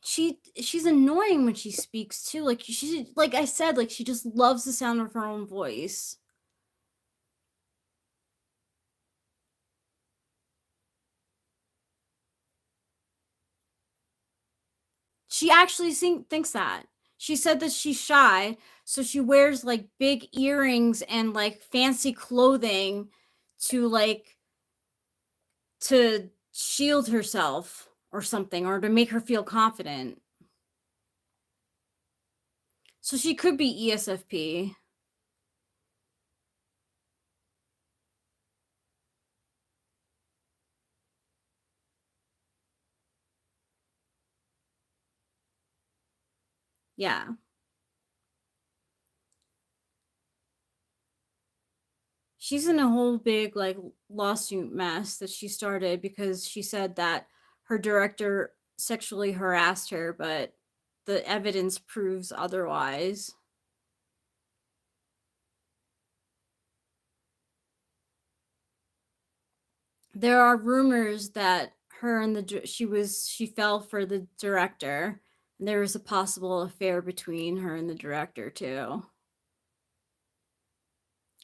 She's annoying when she speaks too. Like she like I said, like she just loves the sound of her own voice. She actually thinks that. She said that she's shy, so she wears like big earrings and like fancy clothing to shield herself or something, or to make her feel confident. So she could be ESFP. Yeah. She's in a whole big like lawsuit mess that she started because she said that her director sexually harassed her, but the evidence proves otherwise. There are rumors that her and she fell for the director. And there was a possible affair between her and the director too.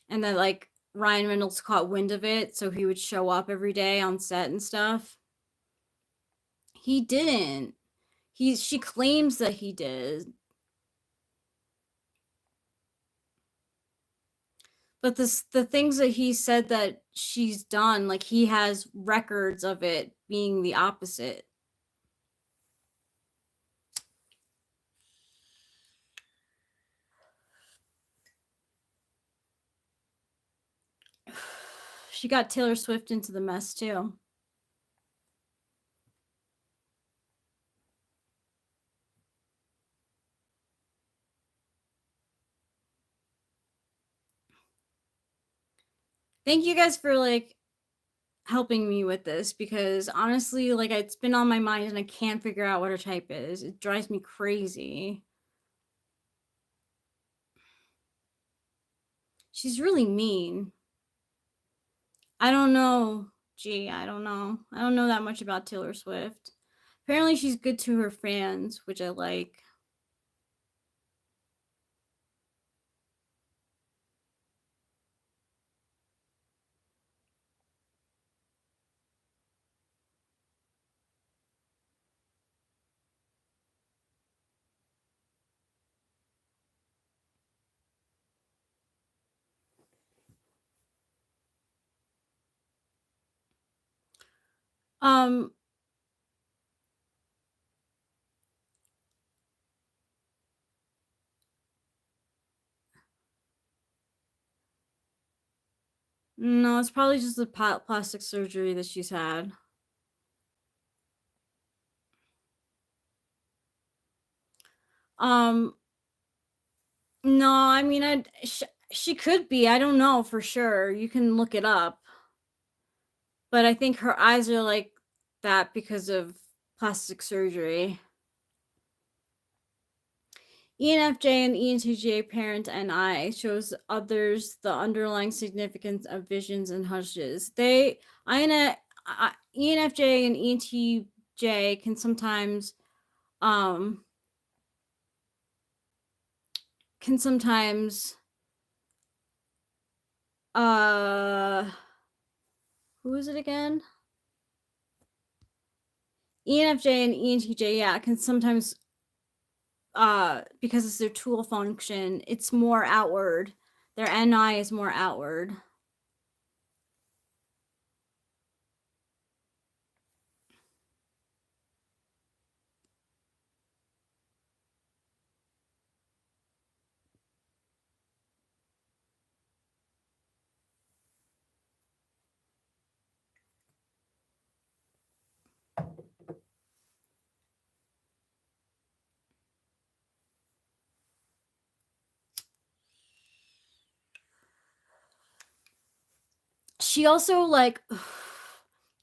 And then like Ryan Reynolds caught wind of it, so he would show up every day on set and stuff. He didn't. She claims that he did. But the things that he said that she's done, like he has records of it being the opposite. She got Taylor Swift into the mess too. Thank you guys for like helping me with this, because honestly, like it's been on my mind and I can't figure out what her type is. It drives me crazy. She's really mean. I don't know. Gee, I don't know. I don't know that much about Taylor Swift. Apparently she's good to her fans, which I like. Um no, it's probably just the plastic surgery that she's had. Um no, I mean she could be. I don't know for sure. You can look it up. But I think her eyes are like that because of plastic surgery. ENFJ and ENTJ parent and I shows others the underlying significance of visions and hunches. ENFJ and ENTJ can sometimes um can sometimes uh who is it again? ENFJ and ENTJ, yeah, can sometimes because it's their tool function, it's more outward. Their NI is more outward. She also like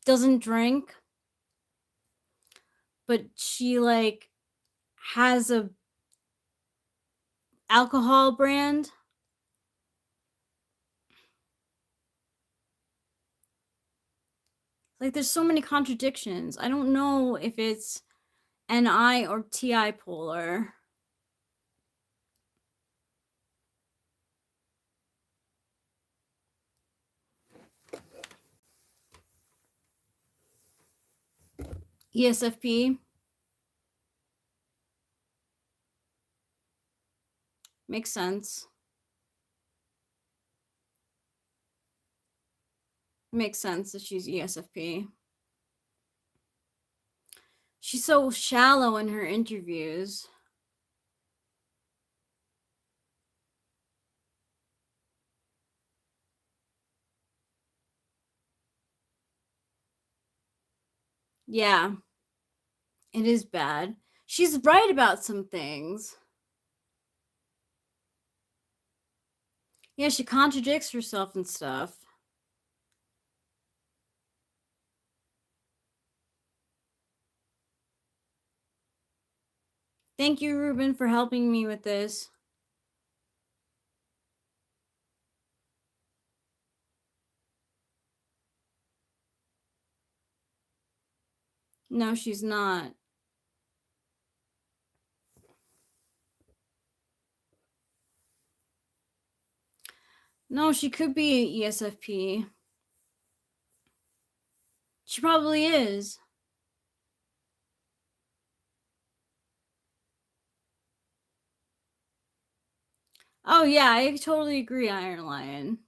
doesn't drink, but she like has a alcohol brand. Like there's so many contradictions. I don't know if it's NI or TI polar. ESFP. Makes sense. Makes sense that she's ESFP. She's so shallow in her interviews. Yeah, it is bad. She's right about some things. Yeah, she contradicts herself and stuff. Thank you, Ruben, for helping me with this. No, she's not. No, she could be an ESFP. She probably is. Oh, yeah, I totally agree, Iron Lion.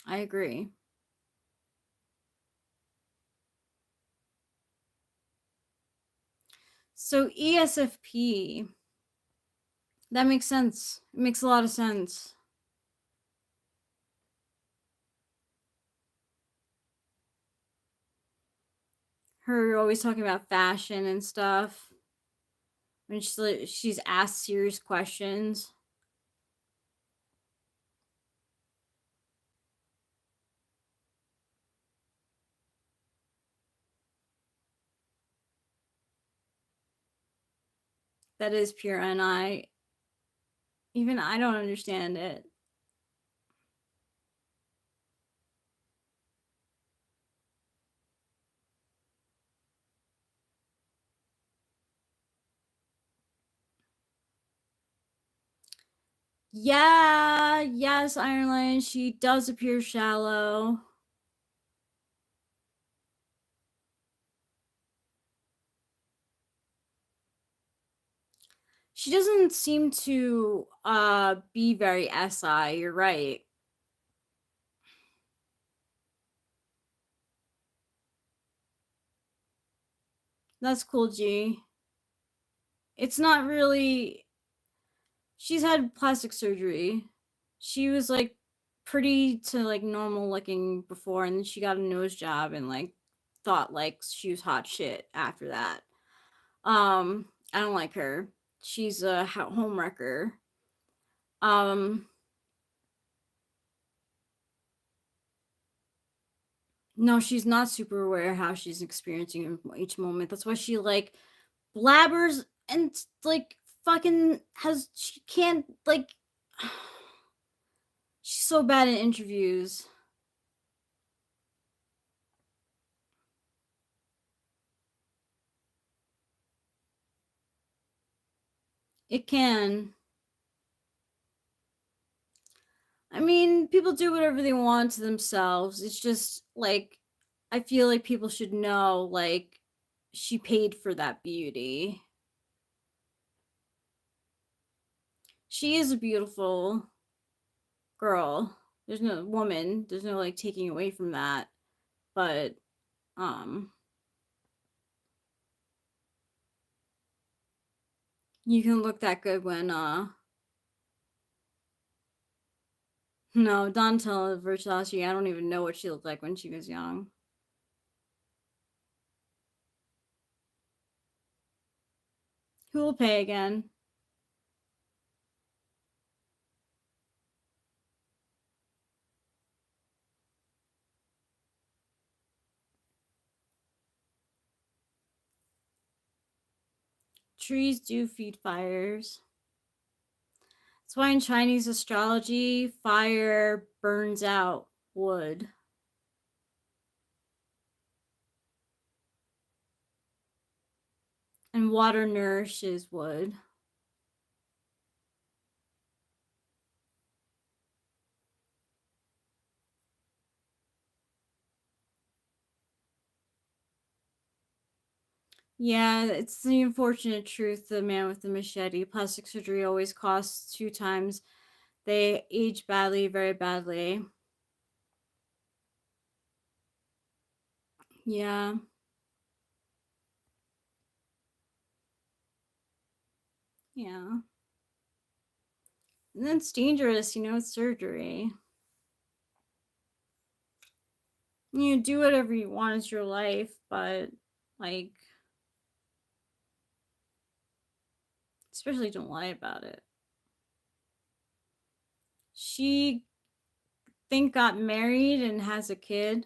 I agree. So ESFP, that makes sense. It makes a lot of sense. Her always talking about fashion and stuff. When she's asked serious questions. That is pure NI. Even I don't understand it. Yeah, yes, Iron Lion, she does appear shallow. She doesn't seem to be very SI, you're right. That's cool, G. It's not really. She's had plastic surgery. She was like pretty to like normal looking before, and then she got a nose job and like thought like she was hot shit after that. I don't like her. She's a home wrecker. No, she's not super aware how she's experiencing each moment. That's why she like blabbers and like fucking has she can't like she's so bad in interviews. It can. I mean, people do whatever they want to themselves. It's just like I feel like people should know like she paid for that beauty. She is a beautiful girl. There's no woman. There's no like taking away from that. But you can look that good when no, Donatella Versace, I don't even know what she looked like when she was young. Who will pay again? trees do feed fires. That's why in Chinese astrology, fire burns out wood. And water nourishes wood. Yeah, it's the unfortunate truth. The man with the machete. Plastic surgery always costs 2 times. They age badly, very badly. Yeah. Yeah. And it's dangerous, it's surgery. You do whatever you want, it's your life, but like, especially don't lie about it. She got married and has a kid.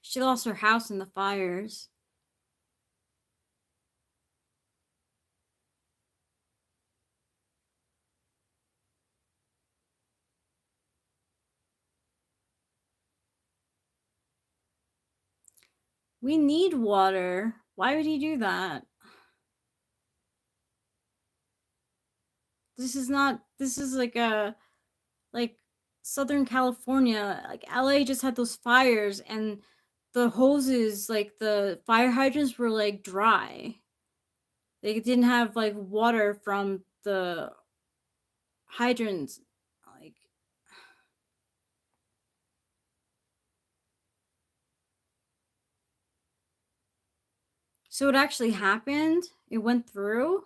She lost her house in the fires. We need water. Why would he do that? This is like Southern California. Like LA just had those fires and the hoses, like the fire hydrants were like dry. They didn't have like water from the hydrants. Like, so it actually happened. It went through.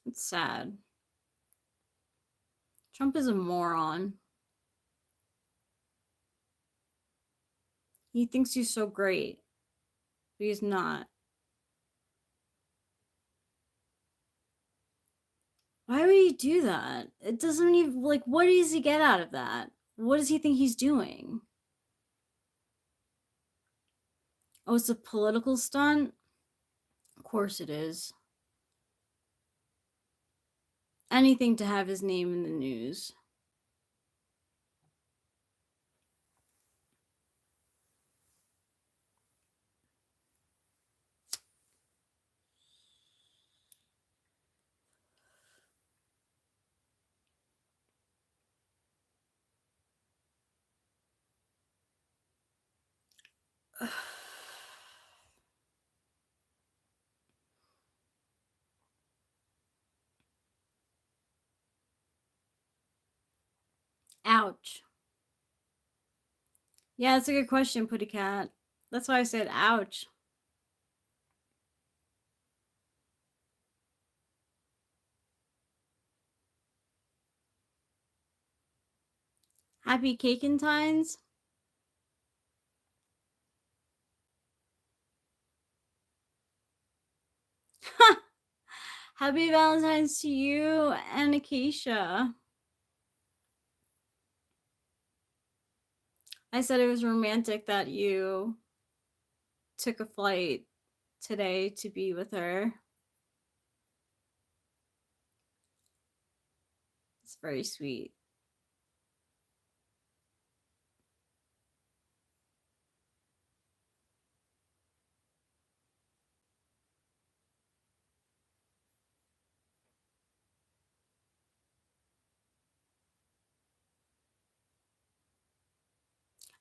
It's sad. Trump is a moron. He thinks he's so great, but he's not. Why would he do that? It doesn't even, like, what does he get out of that? What does he think he's doing? Oh, it's a political stunt? Of course it is. Anything to have his name in the news. Ouch. Yeah, that's a good question, Putty Cat. That's why I said ouch. Happy Cakentines. Happy Valentine's to you and Acacia. I said it was romantic that you took a flight today to be with her. It's very sweet.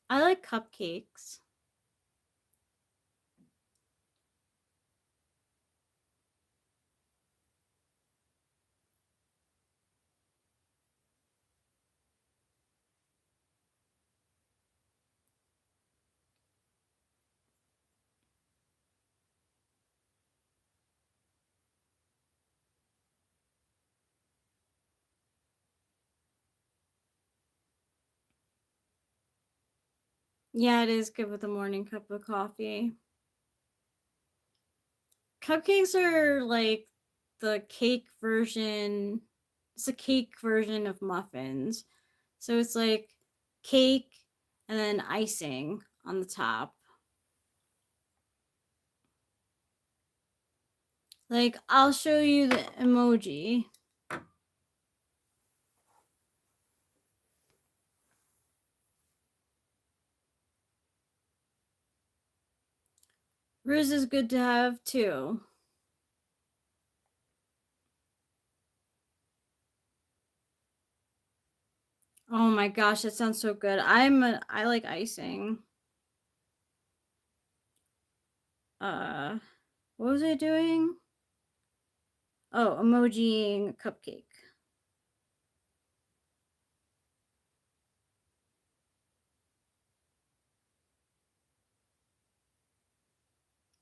I like cupcakes. Yeah, it is good with a morning cup of coffee. cupcakes are like the cake version. It's a cake version of muffins. So it's like cake and then icing on the top. Like, I'll show you the emoji. Riz is good to have too. Oh my gosh, that sounds so good. I like icing. What was I doing? Oh, emojiing a cupcake.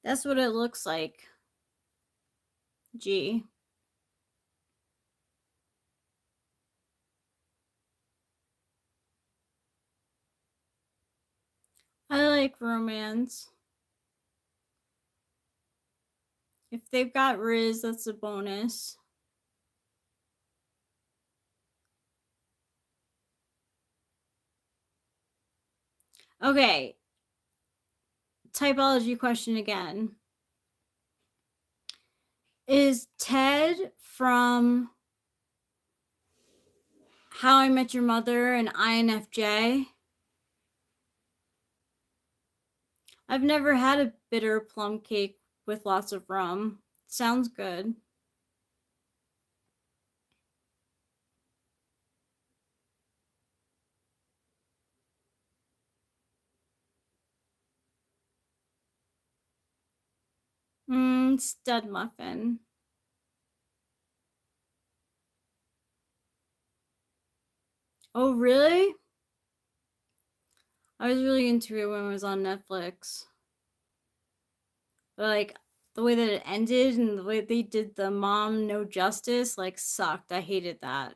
That's what it looks like. Gee. I like romance. If they've got Riz, that's a bonus. Okay. Typology question again. Is Ted from How I Met Your Mother an INFJ? I've never had a bitter plum cake with lots of rum. Sounds good. Stud muffin. Oh, really? I was really into it when it was on Netflix. But like the way that it ended and the way they did the mom no justice, like, sucked. I hated that.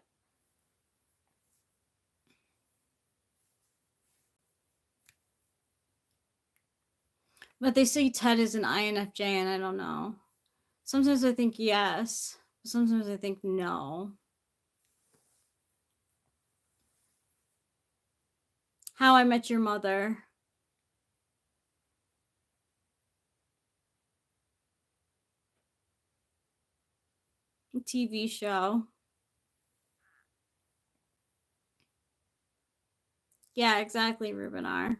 But they say Ted is an INFJ, and I don't know. Sometimes I think yes, sometimes I think no. How I Met Your Mother. TV show. Yeah, exactly, Ruben R.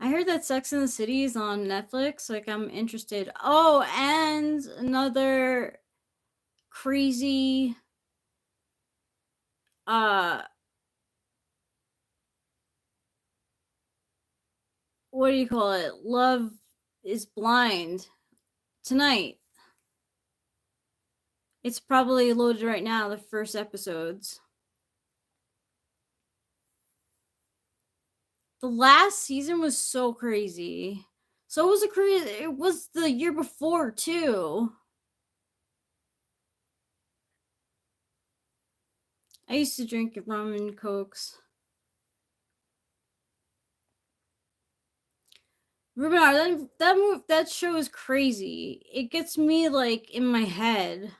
I heard that Sex in the City is on Netflix. Like, I'm interested. Oh, and another crazy what do you call it? Love is Blind tonight. It's probably loaded right now, the first episodes. The last season was so crazy. So was it was the year before too. I used to drink rum and cokes. Ruben, that show is crazy. It gets me like in my head.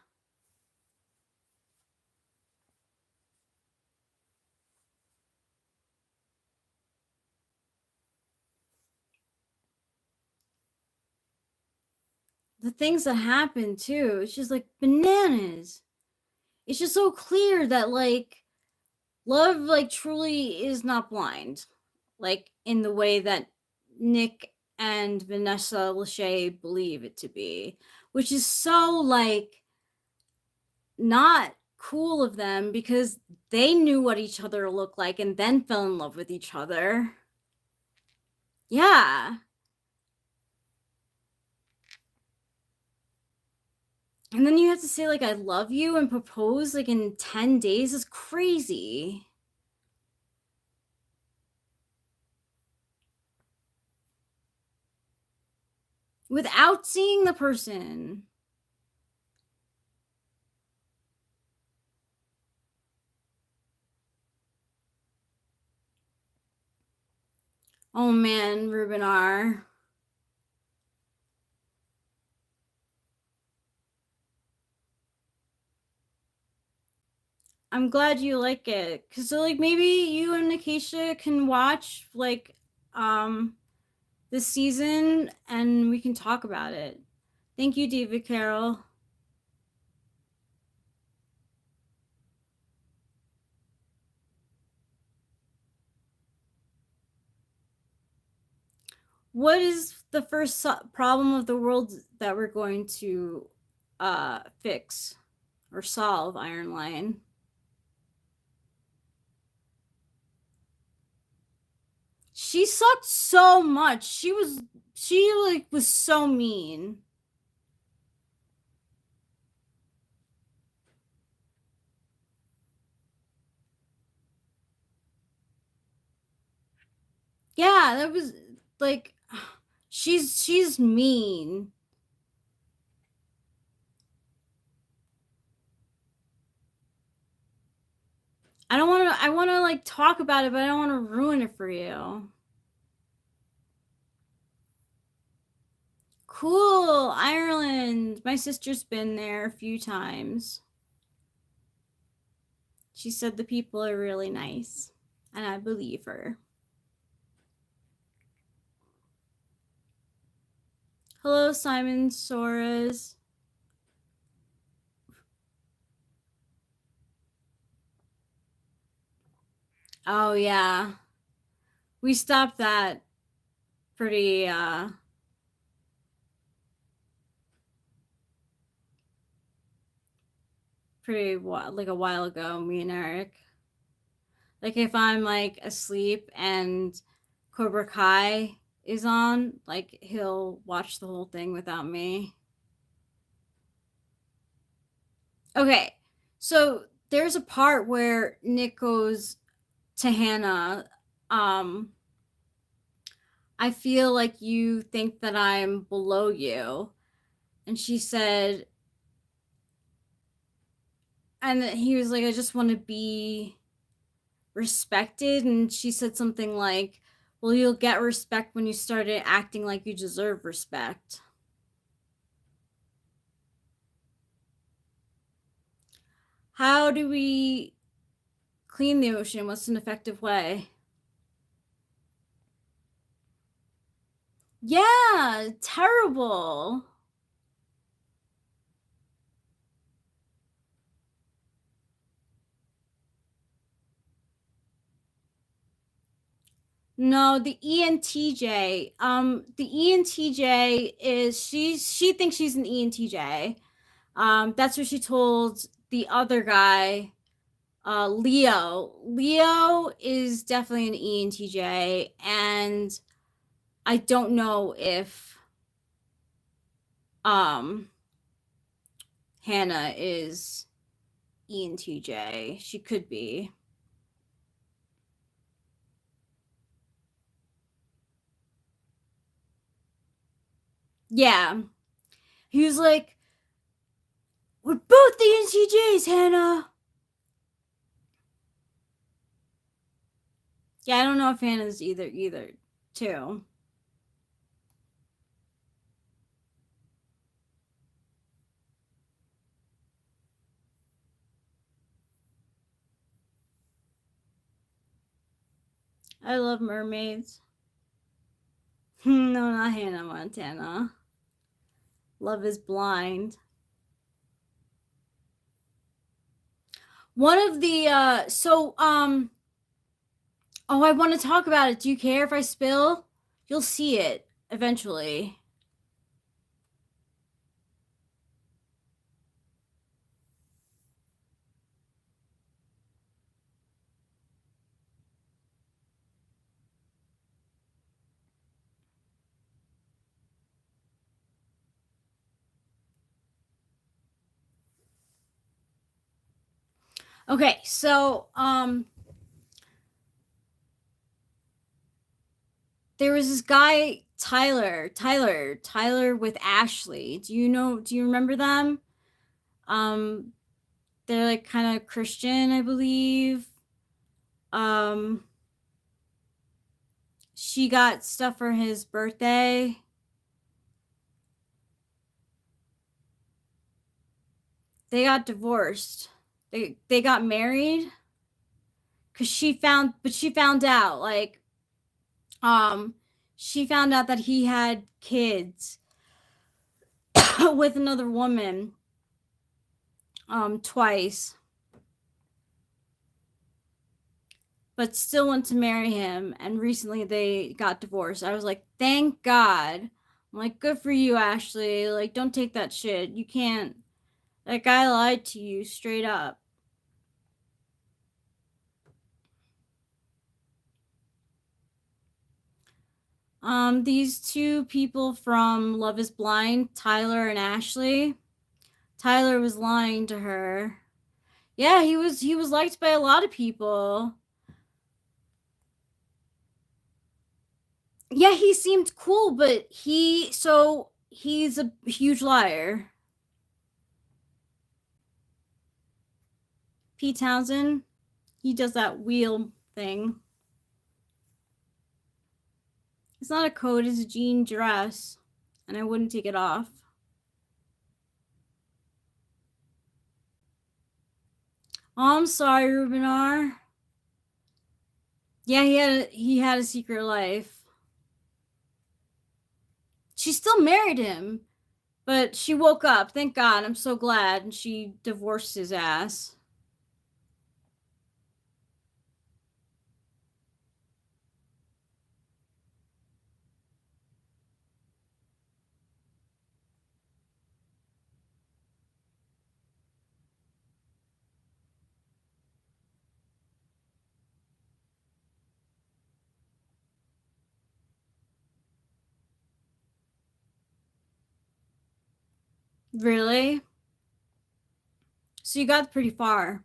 The things that happen too, it's just like bananas. It's just so clear that like love like truly is not blind, like in the way that Nick and Vanessa Lachey believe it to be, which is so like not cool of them because they knew what each other looked like and then fell in love with each other. Yeah. And then you have to say like I love you and propose like in 10 days is crazy. Without seeing the person. Oh man, Ruben R. I'm glad you like it, cause so like maybe you and Acacia can watch like this season and we can talk about it. Thank you, David Carroll. What is the first problem of the world that we're going to fix or solve, Iron Lion? She sucked so much. She like was so mean. Yeah, that was like she's mean. I want to like talk about it, but I don't want to ruin it for you. Cool, Ireland. My sister's been there a few times. She said the people are really nice, and I believe her. Hello, Simon Soares. Oh yeah. We stopped that pretty like a while ago, me and Eric. Like if I'm like asleep and Cobra Kai is on, like he'll watch the whole thing without me. Okay. So there's a part where Nick goes to Hannah, um, I feel like you think that I'm below you. And she said, and he was like, I just want to be respected. And she said something like, well, you'll get respect when you started acting like you deserve respect. How do we clean the ocean? What's an effective way? Yeah, terrible. No, the ENTJ. The ENTJ is she thinks she's an ENTJ. That's what she told the other guy, Leo. Leo is definitely an ENTJ, and I don't know if um Hannah is ENTJ. She could be. Yeah. He was like, we're both the ENTJs, Hannah. Yeah, I don't know if Hannah's either too. I love mermaids. No, not Hannah Montana. Love is blind. One of the oh, I want to talk about it. Do you care if I spill? You'll see it eventually. Okay, so there was this guy Tyler with Ashley. Do you remember them? Um they're like kind of Christian, I believe. Um she got stuff for his birthday. They got divorced. They got married because she found out, like, she found out that he had kids with another woman twice, but still went to marry him, and recently they got divorced. I was like, thank God. I'm like, good for you, Ashley. Like, don't take that shit. You can't. That guy lied to you straight up. These two people from Love is Blind, Tyler and Ashley. Tyler was lying to her. Yeah, he was liked by a lot of people. Yeah, he seemed cool, but he's a huge liar. Pete Townsend, he does that wheel thing. It's not a coat, it's a jean dress, and I wouldn't take it off. Oh, I'm sorry, Rubinar. Yeah, he had a secret life. She still married him, but she woke up. Thank God. I'm so glad. And she divorced his ass. Really? So you got pretty far.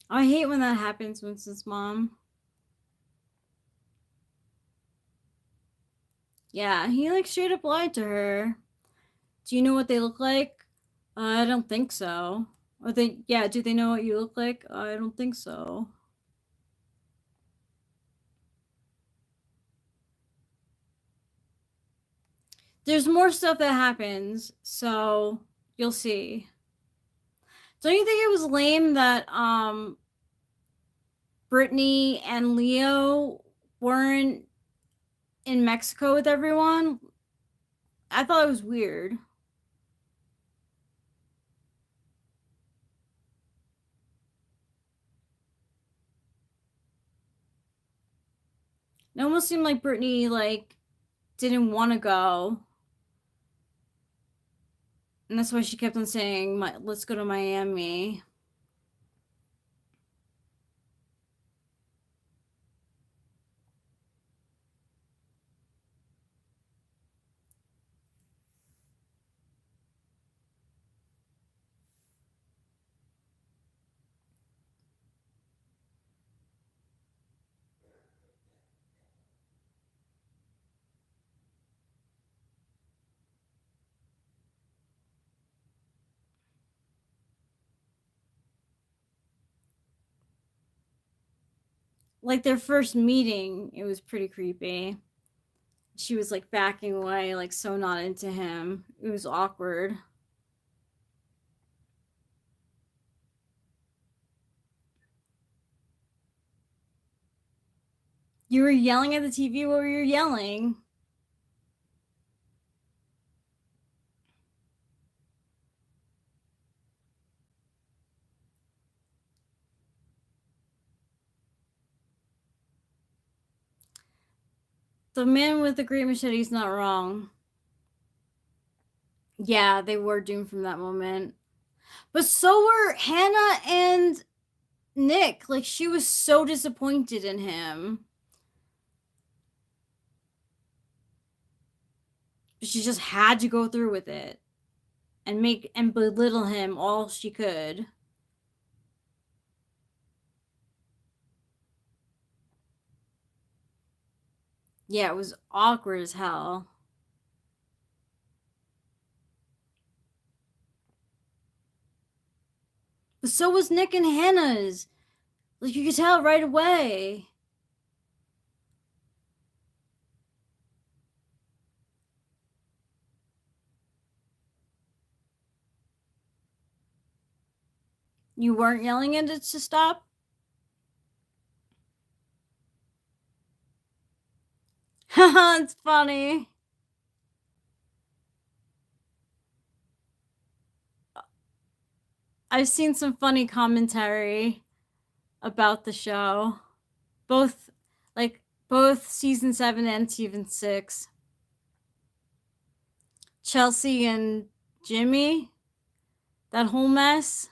I hate when that happens, Winston's mom. Yeah, he like straight up lied to her. Do you know what they look like? I don't think so. Or do they know what you look like? I don't think so. There's more stuff that happens, so you'll see. Don't you think it was lame that Brittany and Leo weren't in Mexico with everyone? I thought it was weird. It almost seemed like Brittany like didn't want to go, and that's why she kept on saying, "Let's go to Miami." Like their first meeting, it was pretty creepy. She was like backing away, like so not into him. It was awkward. You were yelling at the TV. What were you yelling? The man with the great machete is not wrong. Yeah, they were doomed from that moment. But so were Hannah and Nick. Like, she was so disappointed in him. But she just had to go through with it and belittle him all she could. Yeah, it was awkward as hell. But so was Nick and Hannah's. Like, you could tell right away. You weren't yelling at it to stop? Haha, it's funny. I've seen some funny commentary about the show. Both season 7 and season 6. Chelsea and Jimmy, that whole mess.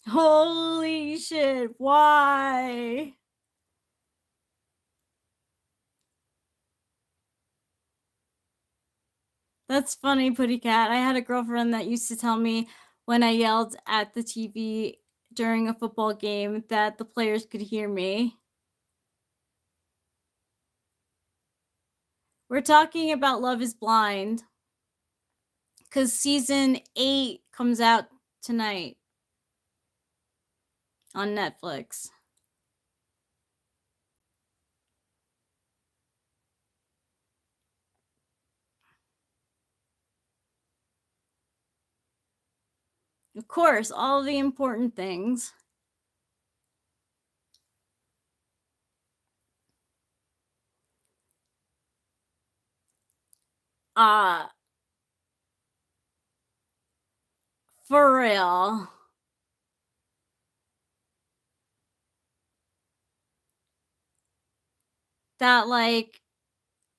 Holy shit, why? That's funny, Putty Cat. I had a girlfriend that used to tell me when I yelled at the TV during a football game that the players could hear me. We're talking about Love is Blind because season 8 comes out tonight on Netflix. Of course, all the important things. For real. That, like,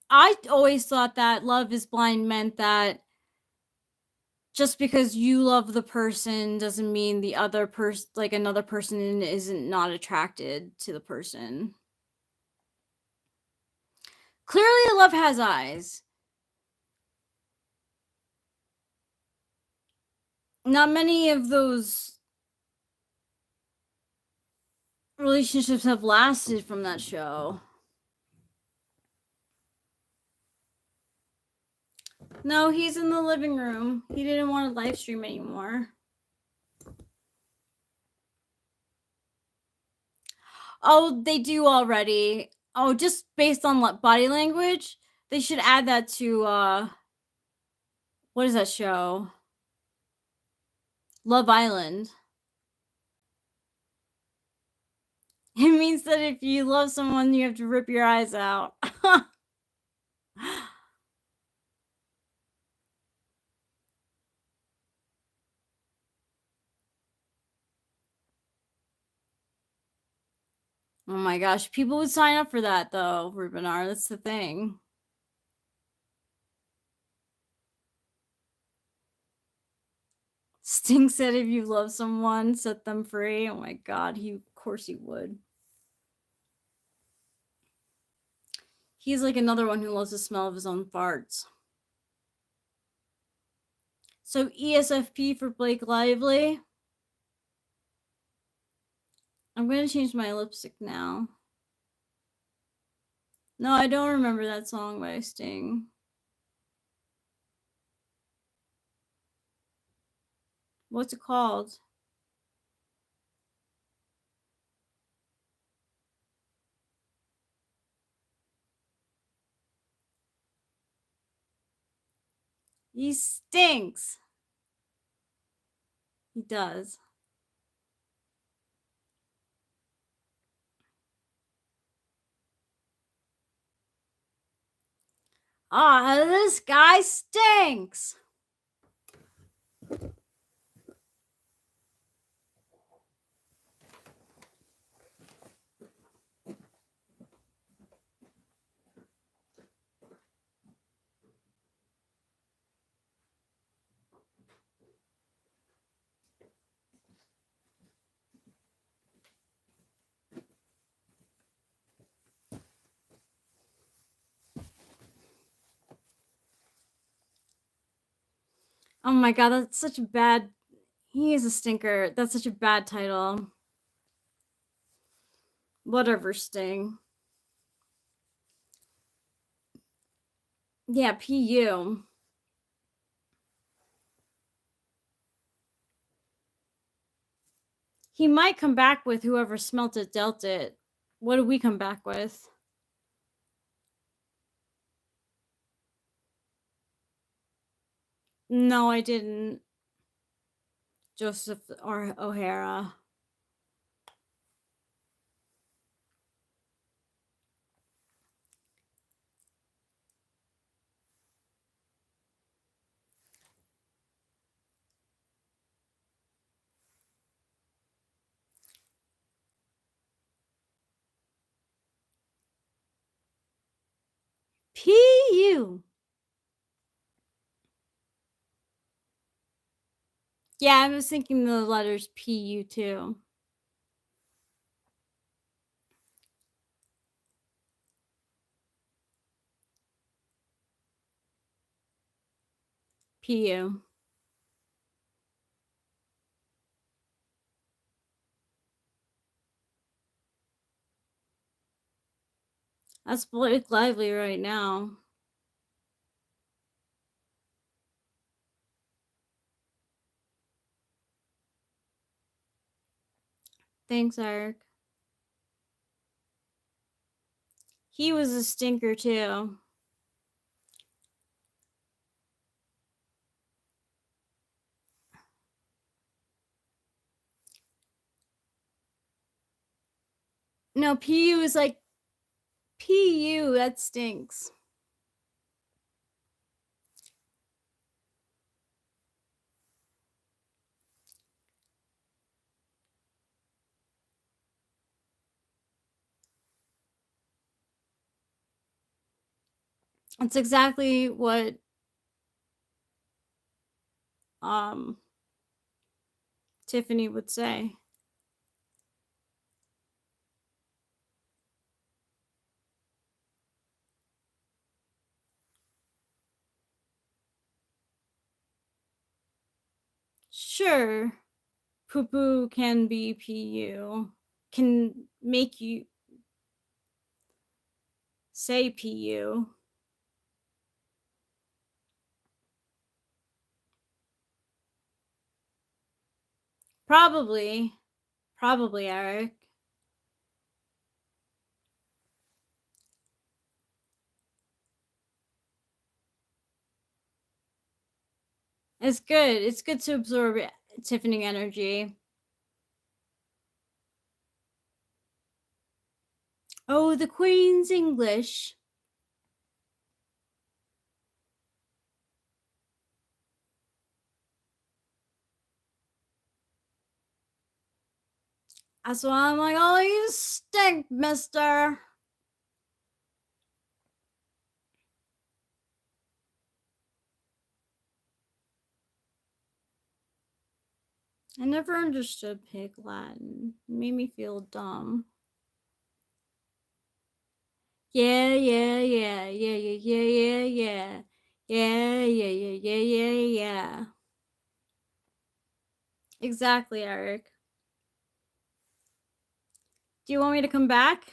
I always thought that Love is Blind meant that just because you love the person doesn't mean the other person, like another person, isn't not attracted to the person. Clearly, love has eyes. Not many of those relationships have lasted from that show. No, he's in the living room. He didn't want to live stream anymore. Oh, they do already. Oh, just based on body language, they should add that to what is that show? Love Island. It means that if you love someone, you have to rip your eyes out. Oh my gosh, people would sign up for that though, Rubinar. That's the thing. Sting said if you love someone, set them free. Oh my god, of course he would. He's like another one who loves the smell of his own farts. So ESFP for Blake Lively. I'm going to change my lipstick now. No, I don't remember that song by Sting. What's it called? He stinks. He does. Ah, this guy stinks. Oh my god, that's such a bad... He is a stinker. That's such a bad title. Whatever, Sting. Yeah, PU. He might come back with whoever smelt it dealt it. What did we come back with? No, I didn't. Joseph or O'Hara. PU. Yeah, I was thinking the letters PU too. PU. That's Blake Lively right now. Thanks, Eric. He was a stinker too. No, PU is like PU. That stinks. That's exactly what Tiffany would say. Sure, poo poo can be PU. Can make you say PU. Probably. Probably, Eric. It's good. It's good to absorb Tiffany energy. Oh, the Queen's English. That's why I'm like, oh, you stink, mister. I never understood Pig Latin. It made me feel dumb. Yeah, yeah, yeah, yeah, yeah, yeah, yeah, yeah. Yeah, yeah, yeah, yeah, yeah, yeah. Exactly, Eric. Do you want me to come back?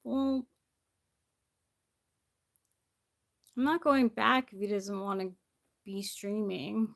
Well, I'm not going back if he doesn't want to be streaming.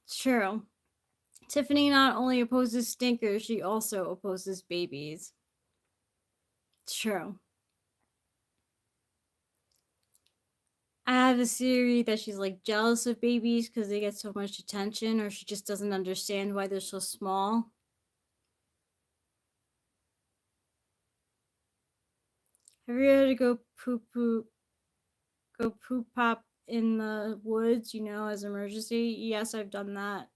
It's true. Tiffany not only opposes stinkers, she also opposes babies. It's true. I have a theory that she's like jealous of babies because they get so much attention, or she just doesn't understand why they're so small. Have you ever to go poo poo? go poop pop in the woods, as an emergency. Yes, I've done that.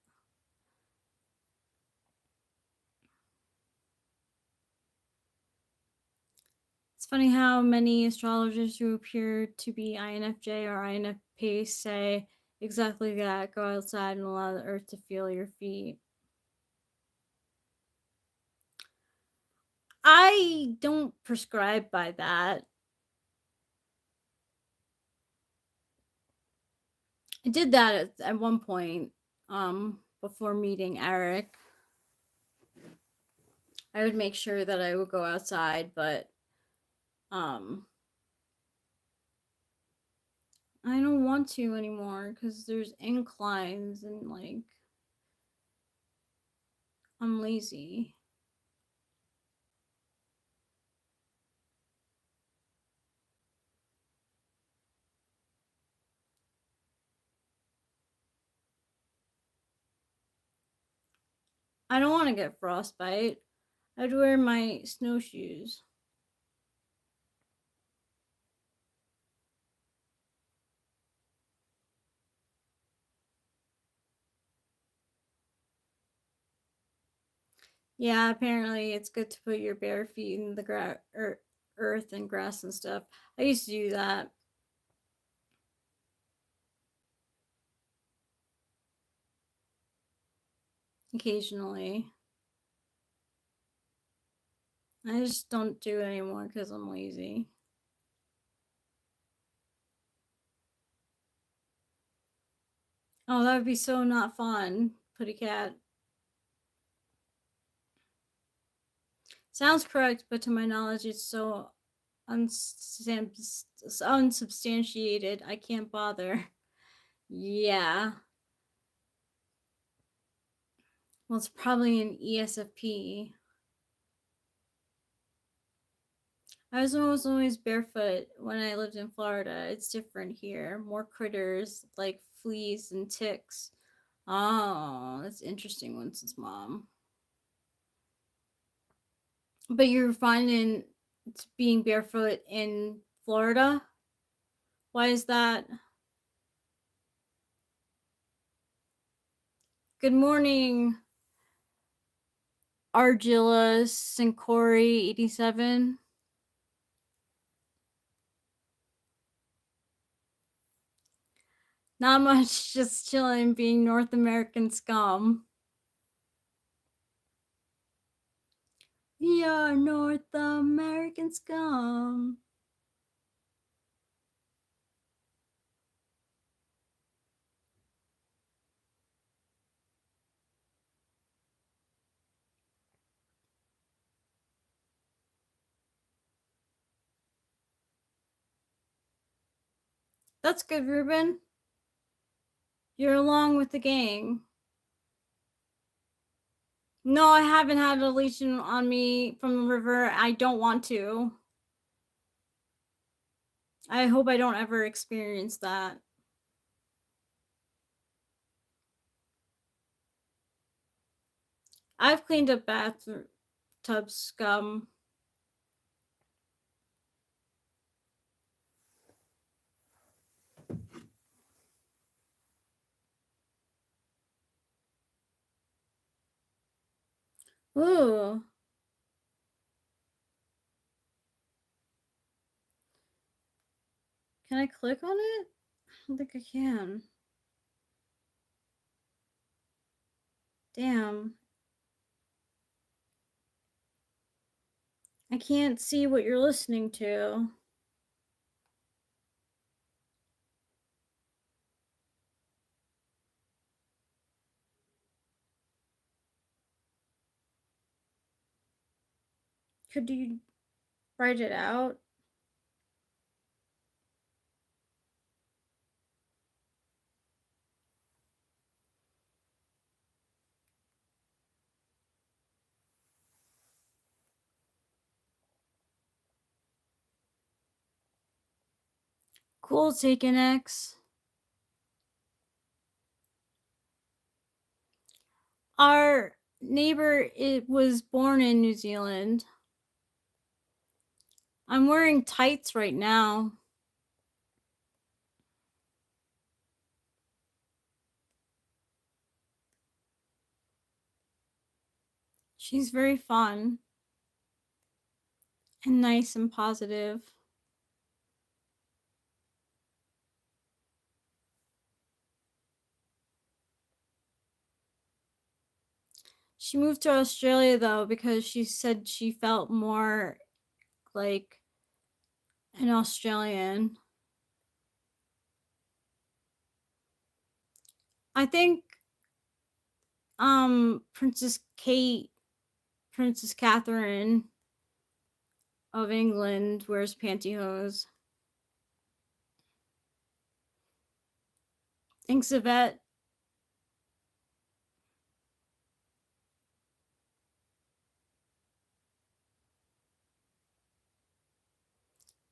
It's funny how many astrologers who appear to be INFJ or INFP say exactly that. Go outside and allow the earth to feel your feet. I don't prescribe by that. I did that at one point, before meeting Eric. I would make sure that I would go outside, but I don't want to anymore because there's inclines and I'm lazy. I don't want to get frostbite. I'd wear my snowshoes. Yeah, apparently it's good to put your bare feet in the earth and grass and stuff. I used to do that. Occasionally. I just don't do it anymore because I'm lazy. Oh, that would be so not fun, Putty Cat. Sounds correct, but to my knowledge, it's so unsubstantiated. I can't bother. Yeah. Well, it's probably an ESFP. I was always barefoot when I lived in Florida. It's different here. More critters like fleas and ticks. Oh, that's interesting, Winston's mom. But you're finding being barefoot in Florida? Why is that? Good morning, Argilla Sincori 87. Not much, just chilling, being North American scum. You're North American scum. That's good, Ruben. You're along with the gang. No, I haven't had a lesion on me from the river. I don't want to. I hope I don't ever experience that. I've cleaned up bathtub scum. Ooh. Can I click on it? I don't think I can. Damn. I can't see what you're listening to. Could you write it out? Cool, Taken X. Our neighbor was born in New Zealand. I'm wearing tights right now. She's very fun and nice and positive. She moved to Australia though because she said she felt more like an Australian. I think Princess Kate, Princess Catherine of England wears pantyhose. Thanks, Yvette.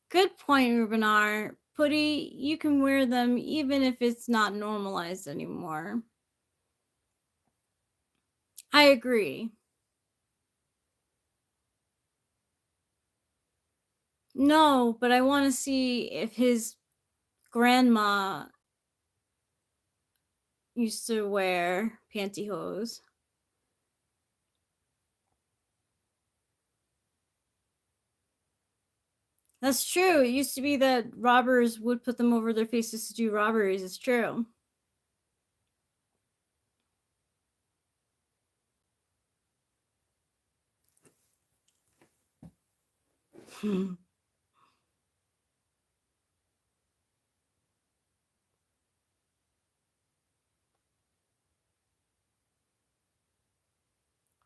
Good point, Rubenar. Putty, you can wear them even if it's not normalized anymore. I agree. No, but I want to see if his grandma used to wear pantyhose. That's true. It used to be that robbers would put them over their faces to do robberies. It's true.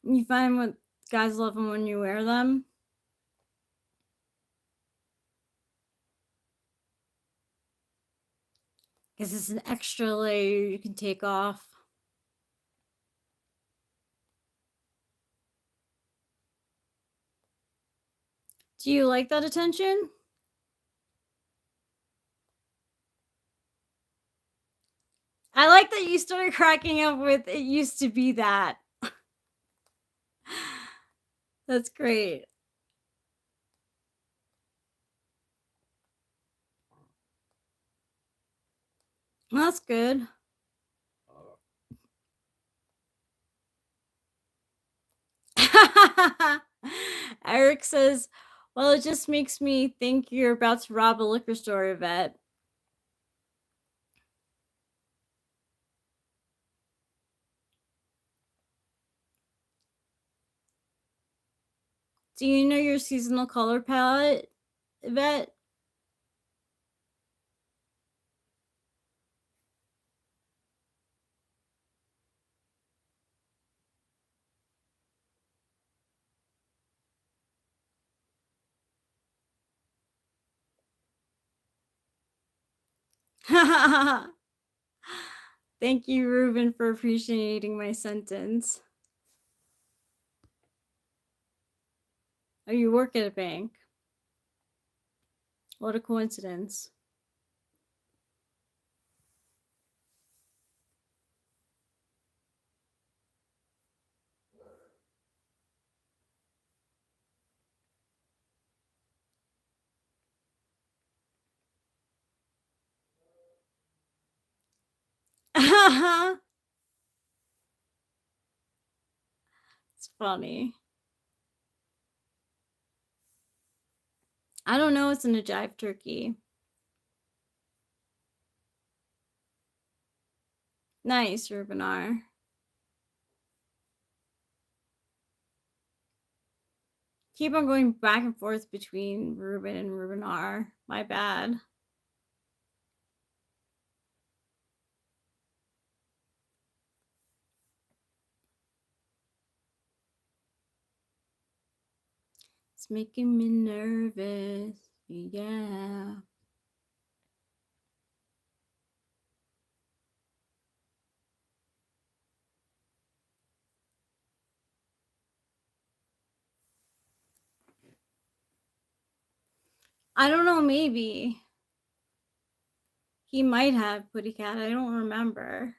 You find what guys love them when you wear them? Because it's an extra layer you can take off. Do you like that attention? I like that you started cracking up with it used to be that. That's great. That's good. Eric says, well, it just makes me think you're about to rob a liquor store, Yvette. Do you know your seasonal color palette, Yvette? Thank you, Ruben, for appreciating my sentence. Oh, you work at a bank. What a coincidence. It's funny. I don't know what's in a jive turkey. Nice, Rubenar. Keep on going back and forth between Ruben and Rubenar. My bad. It's making me nervous. Yeah. I don't know, maybe. He might have Putty Cat. I don't remember.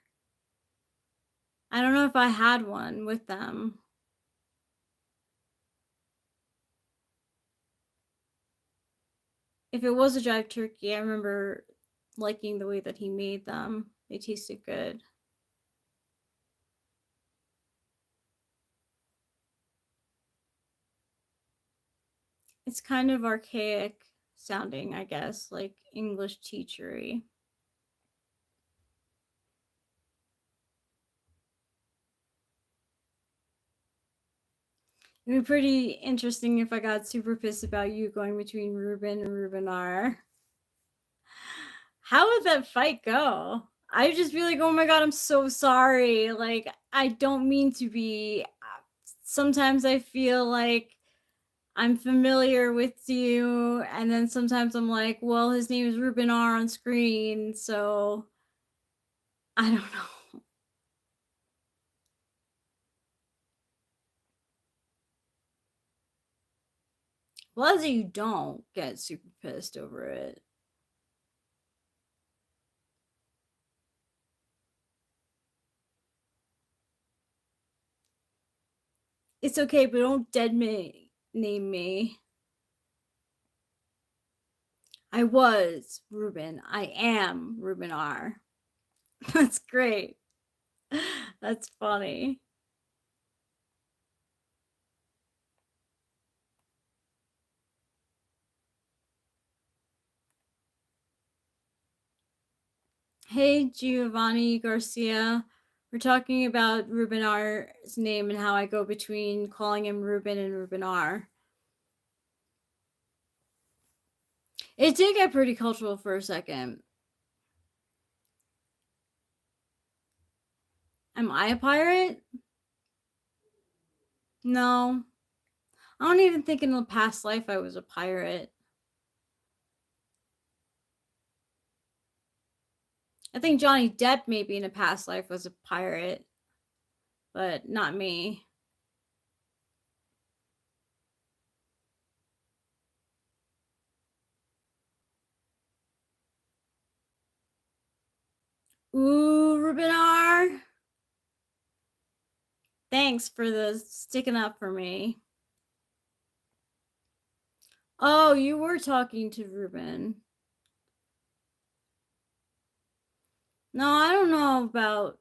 I don't know if I had one with them. If it was a jive turkey, I remember liking the way that he made them. They tasted good. It's kind of archaic sounding, I guess, like English teachery. It'd be pretty interesting if I got super pissed about you going between Ruben and Rubenar. How would that fight go? I'd just be like, oh my god, I'm so sorry. Like, I don't mean to be. Sometimes I feel like I'm familiar with you, and then sometimes I'm like, well, his name is Rubenar on screen, so I don't know. Well, as you don't get super pissed over it. It's okay, but don't dead name me. I was Ruben. I am Ruben R. That's great. That's funny. Hey, Giovanni Garcia. We're talking about Ruben R's name and how I go between calling him Ruben and Ruben R. It did get pretty cultural for a second. Am I a pirate? No. I don't even think in the past life I was a pirate. I think Johnny Depp maybe in a past life was a pirate, but not me. Ooh, Ruben R. Thanks for the sticking up for me. Oh, you were talking to Ruben. No, I don't know about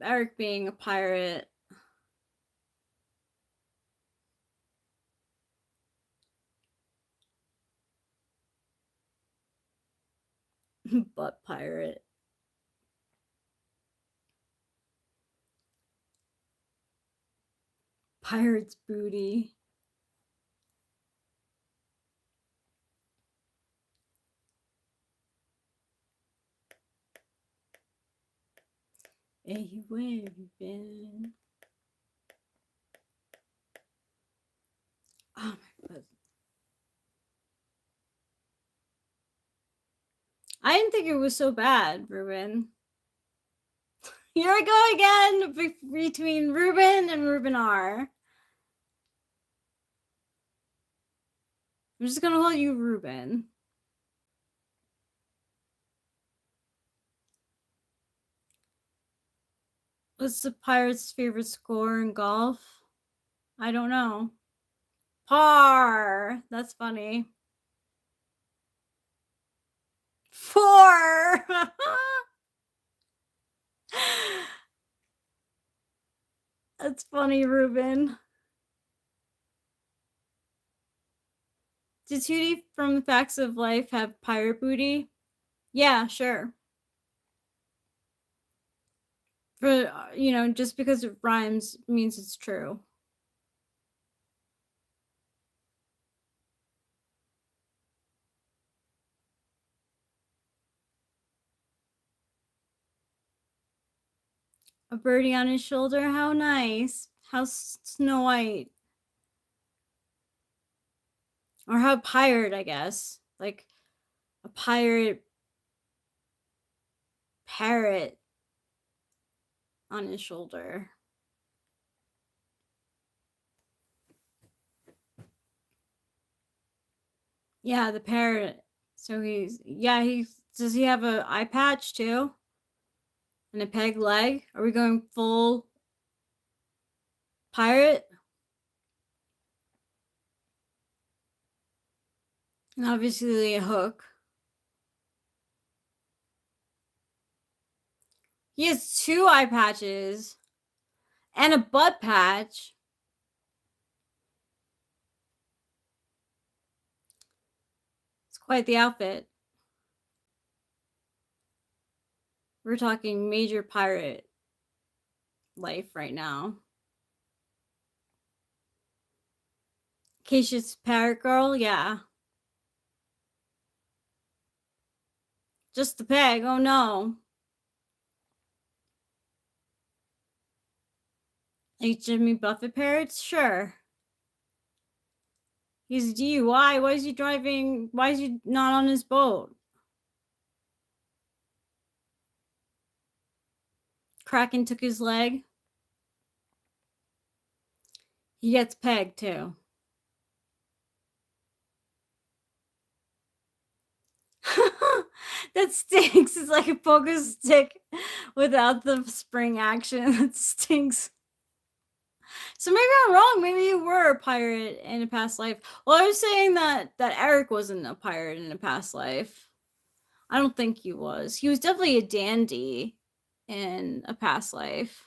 Eric being a pirate. But pirate. Pirate's booty. Hey, where have you been? Oh my god. I didn't think it was so bad, Ruben. Here I go again between Ruben and Ruben R. I'm just gonna call you Ruben. What's the Pirates' favorite score in golf? I don't know. Par. That's funny. 4. That's funny, Ruben. Did Tootie from the Facts of Life have pirate booty? Yeah, sure. For, just because it rhymes means it's true. A birdie on his shoulder? How nice. How Snow White. Or how pirate, I guess. Like a pirate parrot on his shoulder. Yeah, the parrot. So does he have an eye patch too? And a peg leg? Are we going full pirate? And obviously a hook. He has 2 eye patches and a butt patch. quite the outfit. We're talking major pirate life right now. Keisha's parrot girl, yeah. Just the peg, oh no. Like Jimmy Buffett parrots? Sure. He's a DUI. Why is he driving? Why is he not on his boat? Kraken took his leg. He gets pegged too. That stinks. It's like a pogo stick without the spring action. That stinks. So maybe I'm wrong. Maybe you were a pirate in a past life. Well, I was saying that Eric wasn't a pirate in a past life. I don't think he was. He was definitely a dandy in a past life.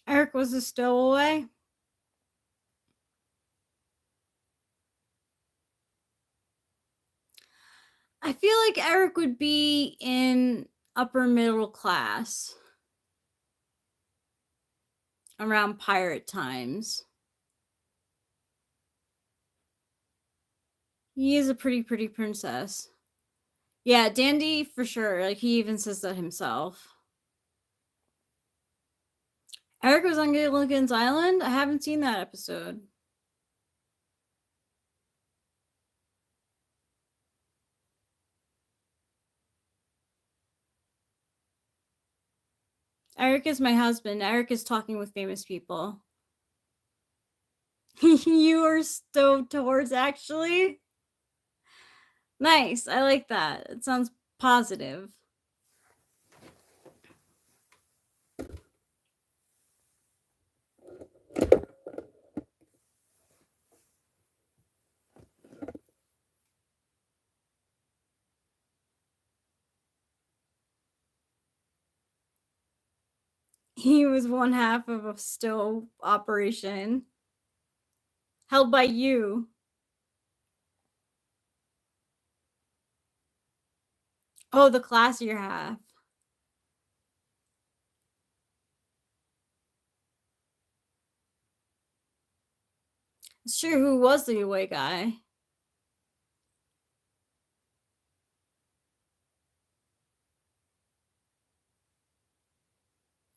Eric was a stowaway. I feel like Eric would be in upper middle class around pirate times. He is a pretty princess. Yeah, dandy for sure. Like, he even says that himself. Eric was on Gilligan's Island? I haven't seen that episode. Eric is my husband. Eric is talking with famous people. You are stowed towards, actually? Nice. I like that. It sounds positive. He was one half of a stow operation held by you. Oh, the classier half. Sure, who was the away guy?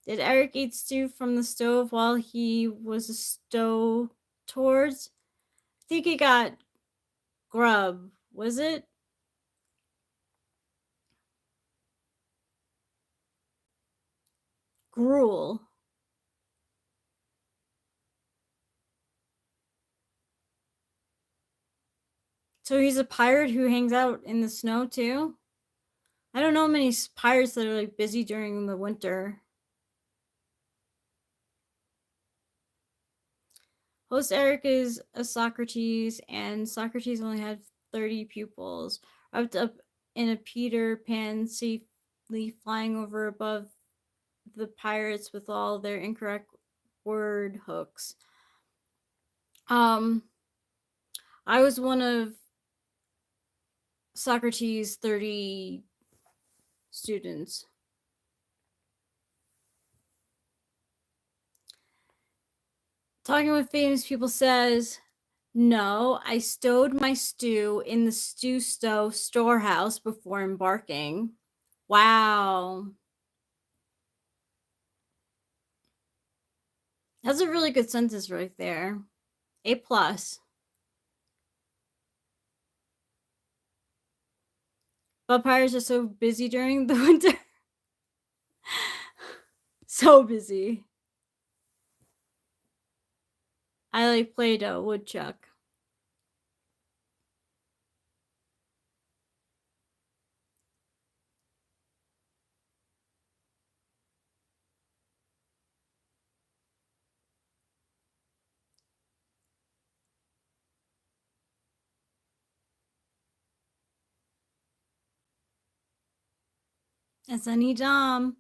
Did Eric eat stew from the stove while he was a stow towards? I think he got grub. Was it? Gruel. So he's a pirate who hangs out in the snow too? I don't know many pirates that are like busy during the winter. Host Eric is a Socrates, and Socrates only had 30 pupils. Wrapped up in a Peter Pan, safely flying over above the pirates with all their incorrect word hooks. I was one of Socrates' 30 students. Talking with famous people says, no, I stowed my stew in the stew stove storehouse before embarking. Wow. That's a really good sentence right there. A+. But pirates are so busy during the winter. So busy. I like Play-Doh, woodchuck. That's any Dom.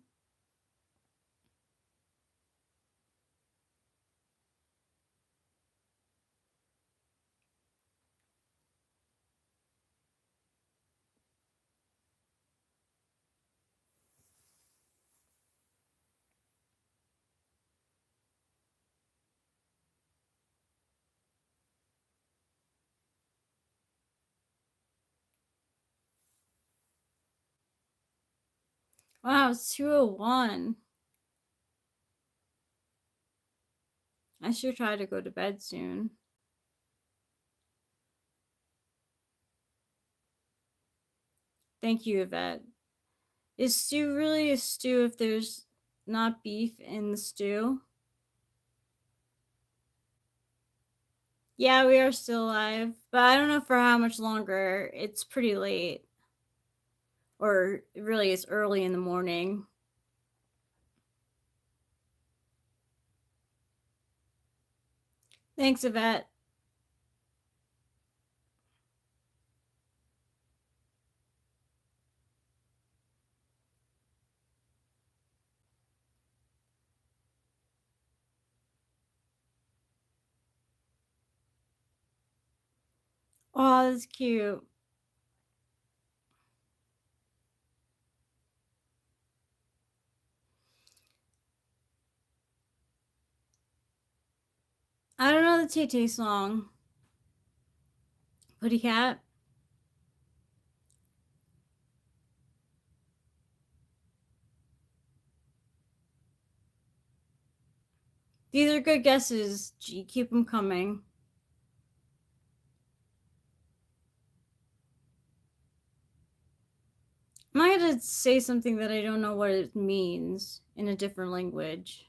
Wow, it's 2:01. I should try to go to bed soon. Thank you, Yvette. Is stew really a stew if there's not beef in the stew? Yeah, we are still alive, but I don't know for how much longer. It's pretty late. Or really, it's early in the morning. Thanks, Yvette. Oh, that's cute. I don't know the Tay Tay song. Putty Cat? These are good guesses. Gee, keep them coming. I'm not going to say something that I don't know what it means in a different language.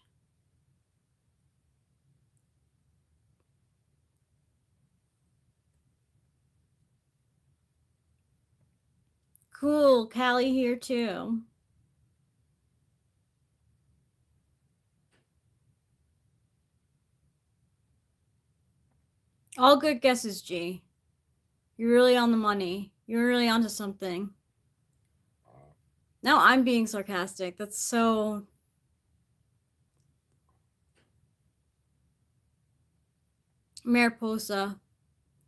Cool, Callie here too. All good guesses, G. You're really on the money. You're really onto something. Now I'm being sarcastic. That's so. Mariposa.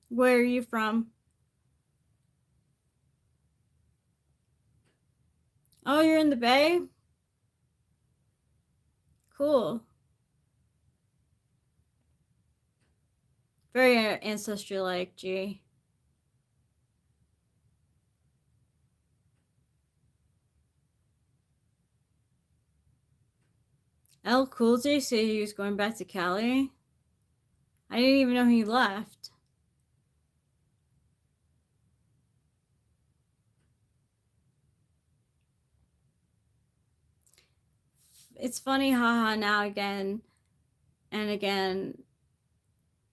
Where are you from? Oh, you're in the Bay? Cool. Very ancestral like, G. L Cool J said he was going back to Cali. I didn't even know he left. It's funny, haha, now again and again,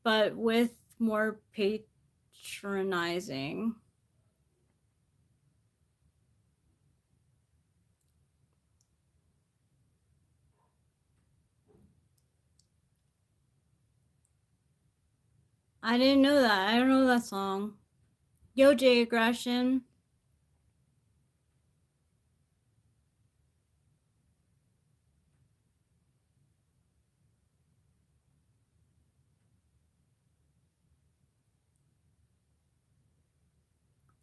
but with more patronizing. I didn't know that. I don't know that song. Yo, J Aggression.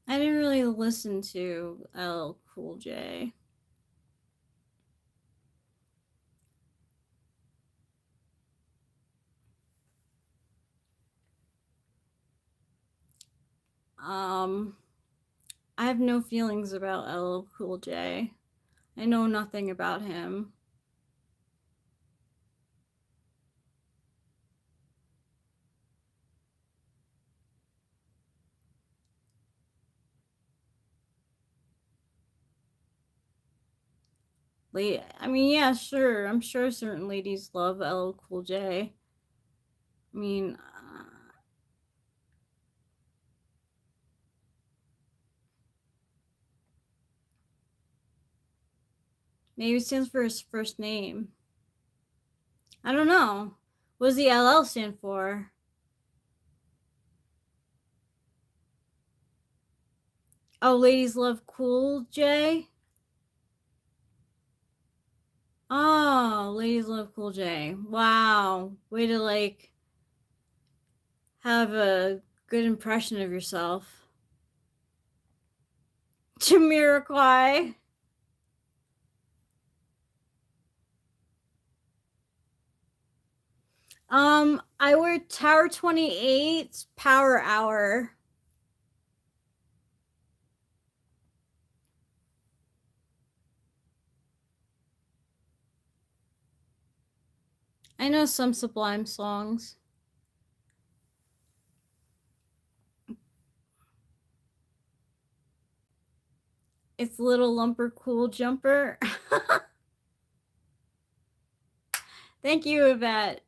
I didn't really listen to L Cool J. I have no feelings about LL Cool J. I know nothing about him. I mean, yeah, sure. I'm sure certain ladies love LL Cool J. I mean, maybe it stands for his first name. I don't know. What does the LL stand for? Oh, ladies love Cool J? Oh, Ladies Love Cool J. Wow. Way to like have a good impression of yourself. Jamiroquai. I wear Tower 28's Power Hour. I know some Sublime songs. It's Little Lumper Cool Jumper. Thank you, Yvette.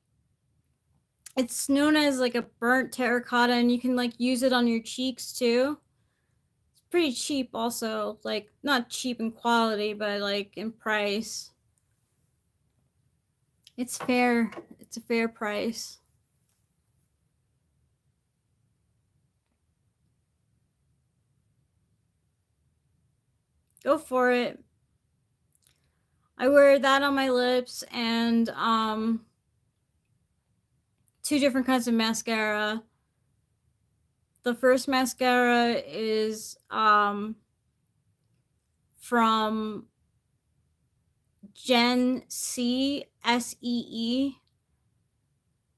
It's known as like a burnt terracotta, and you can like use it on your cheeks too. It's pretty cheap also, like not cheap in quality, but like in price. It's fair. It's a fair price. Go for it. I wear that on my lips and 2 different kinds of mascara. The first mascara is from Gen C SEE,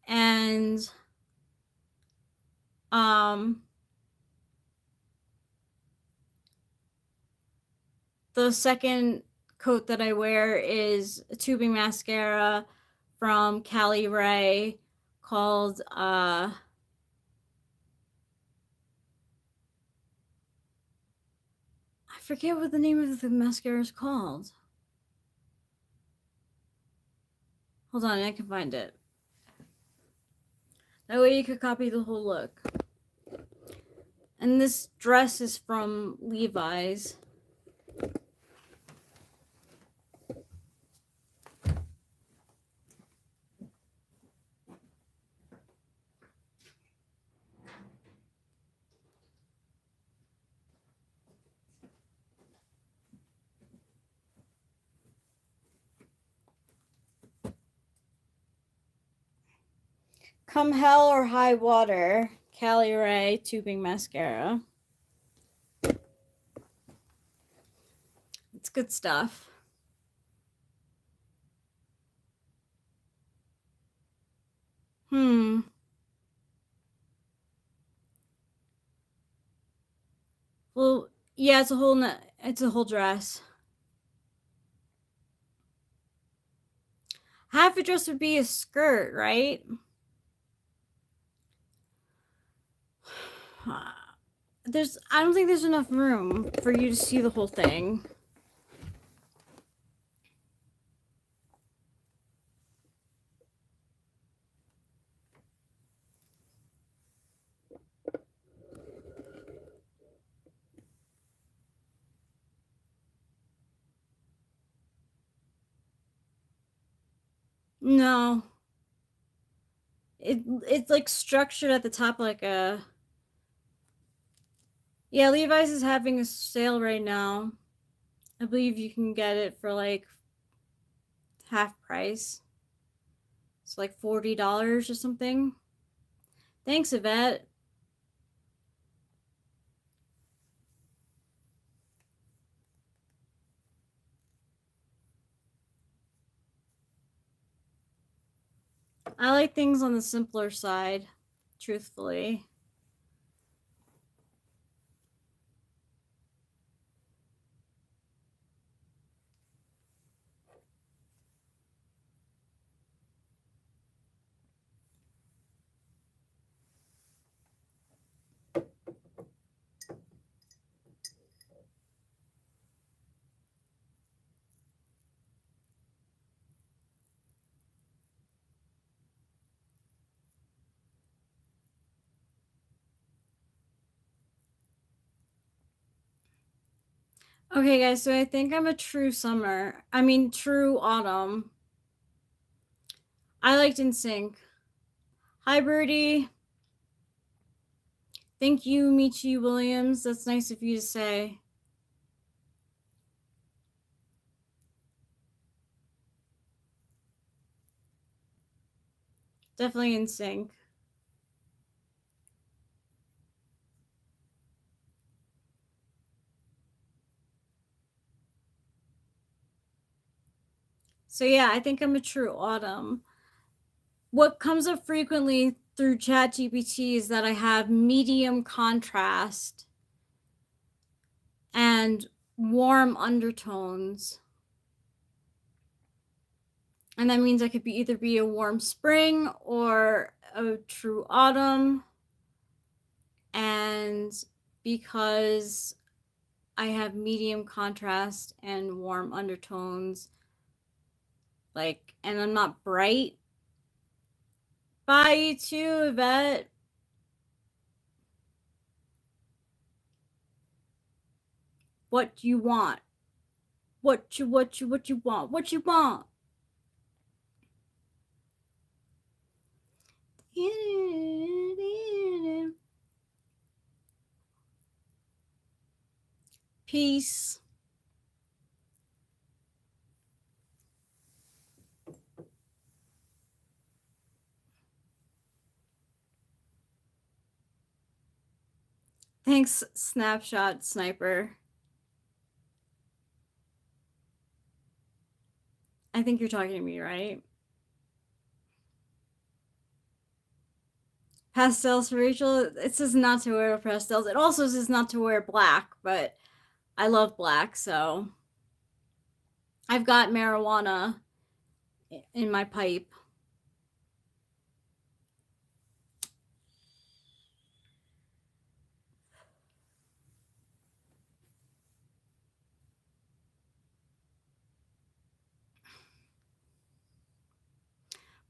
and the second coat that I wear is a tubing mascara from Cali Ray called I forget what the name of the mascara is called. Hold on, I can find it. That way you could copy the whole look. And this dress is from Levi's. Come Hell or High Water, Cali Ray tubing mascara. It's good stuff. Well, yeah, it's a whole dress. Half a dress would be a skirt, right? I don't think there's enough room for you to see the whole thing. No. It's like structured at the top like a... Yeah, Levi's is having a sale right now. I believe you can get it for like half price. It's like $40 or something. Thanks, Yvette. I like things on the simpler side, truthfully. Okay, guys, so I think I'm a true summer. I mean, true autumn. I liked NSYNC. Hi, Birdie. Thank you, Michi Williams. That's nice of you to say. Definitely in sync. So yeah, I think I'm a true autumn. What comes up frequently through ChatGPT is that I have medium contrast and warm undertones. And that means I could be either be a warm spring or a true autumn. And because I have medium contrast and warm undertones, like, and I'm not bright. Bye, you too, Yvette. What you want? What you want? What you want? Peace. Thanks, Snapshot Sniper. I think you're talking to me, right? Pastels for Rachel. It says not to wear pastels. It also says not to wear black, but I love black, so I've got marijuana in my pipe.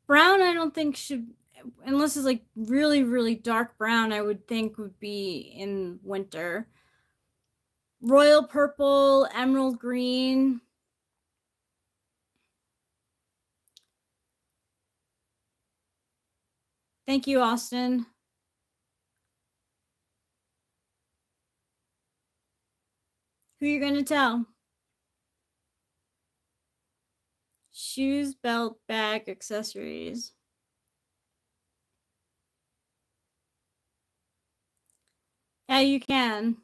Brown, I don't think should, unless it's like really, really dark brown, I would think would be in winter. Royal purple, emerald green. Thank you, Austin. Who you gonna tell? Shoes, belt, bag, accessories. Yeah, you can.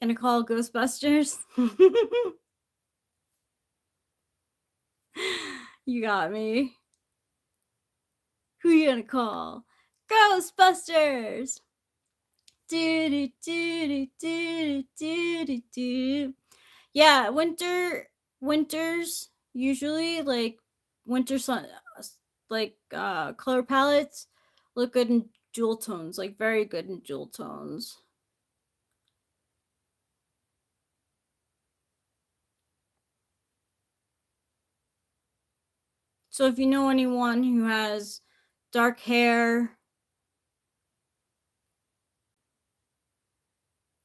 Gonna call Ghostbusters? You got me. Who you gonna call? Ghostbusters! Do do do do do do do. Yeah, winters usually like winter sun like color palettes look good in jewel tones, like very good in jewel tones. So if you know anyone who has dark hair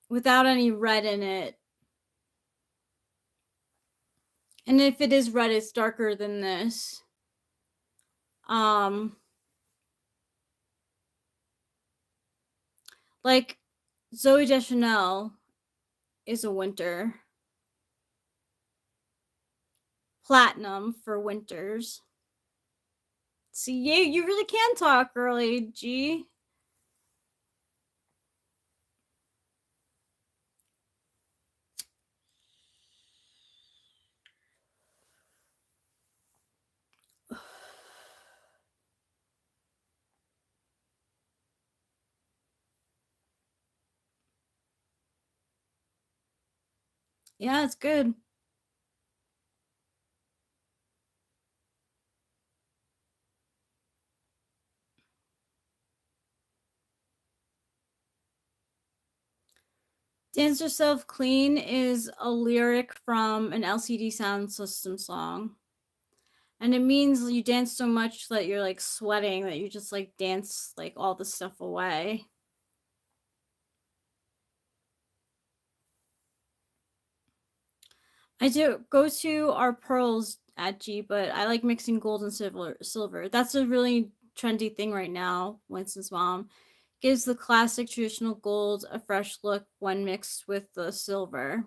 without any red in it, and if it is red, it's darker than this. Like Zoe Deschanel is a winter. Platinum for winters. See, you really can talk, girly G. Yeah, it's good. Dance Yourself Clean is a lyric from an LCD Sound System song. And it means you dance so much that you're like sweating that you just like dance like all the stuff away. I do go to our pearls at G, but I like mixing gold and silver. That's a really trendy thing right now. Winston's mom gives the classic traditional gold a fresh look when mixed with the silver.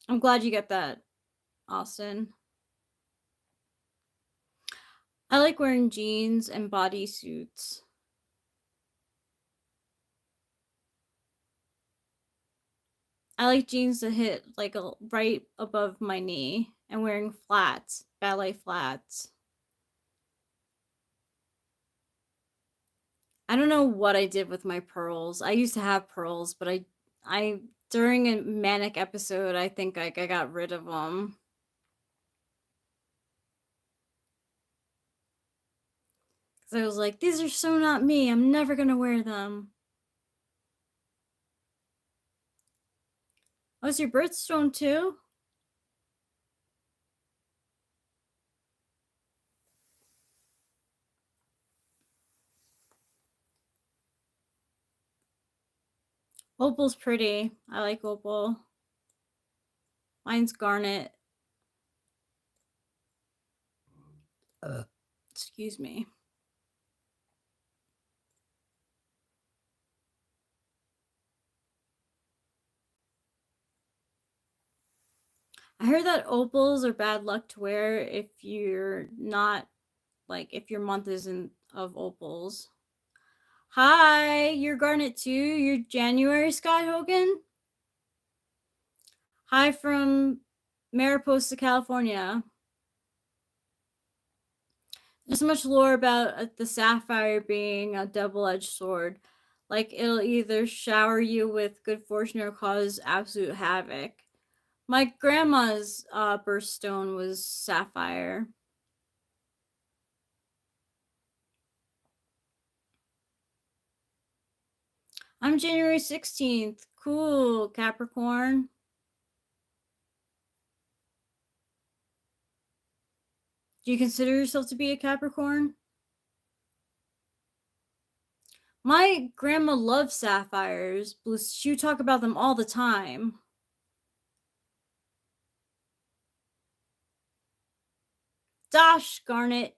I'm glad you get that, Austin. I like wearing jeans and bodysuits. I like jeans that hit like right above my knee and wearing flats, ballet flats. I don't know what I did with my pearls. I used to have pearls, but I during a manic episode, I think I got rid of them. Because I was like, these are so not me. I'm never going to wear them. Oh, is your birthstone too? Opal's pretty. I like opal. Mine's garnet. Excuse me. I heard that opals are bad luck to wear if you're not, like, if your month isn't of opals. Hi, you're garnet too? You're January, Scott Hogan? Hi from Mariposa, California. There's much lore about the sapphire being a double-edged sword. Like, it'll either shower you with good fortune or cause absolute havoc. My grandma's birthstone was sapphire. I'm January 16th. Cool, Capricorn. Do you consider yourself to be a Capricorn? My grandma loved sapphires. She would talk about them all the time. Dosh, garnet.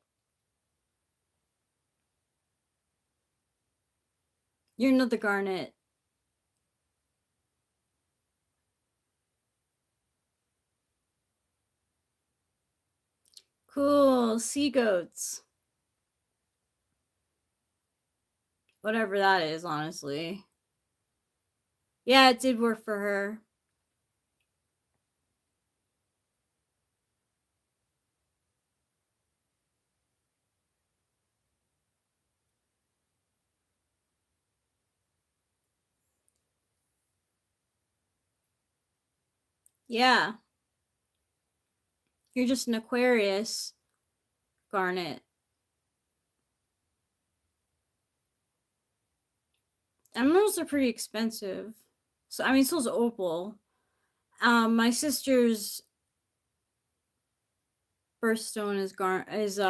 You're another garnet. Cool, sea goats. Whatever that is, honestly. Yeah, it did work for her. Yeah. You're just an Aquarius, garnet. Emeralds are pretty expensive. So I mean, so's opal. My sister's birthstone is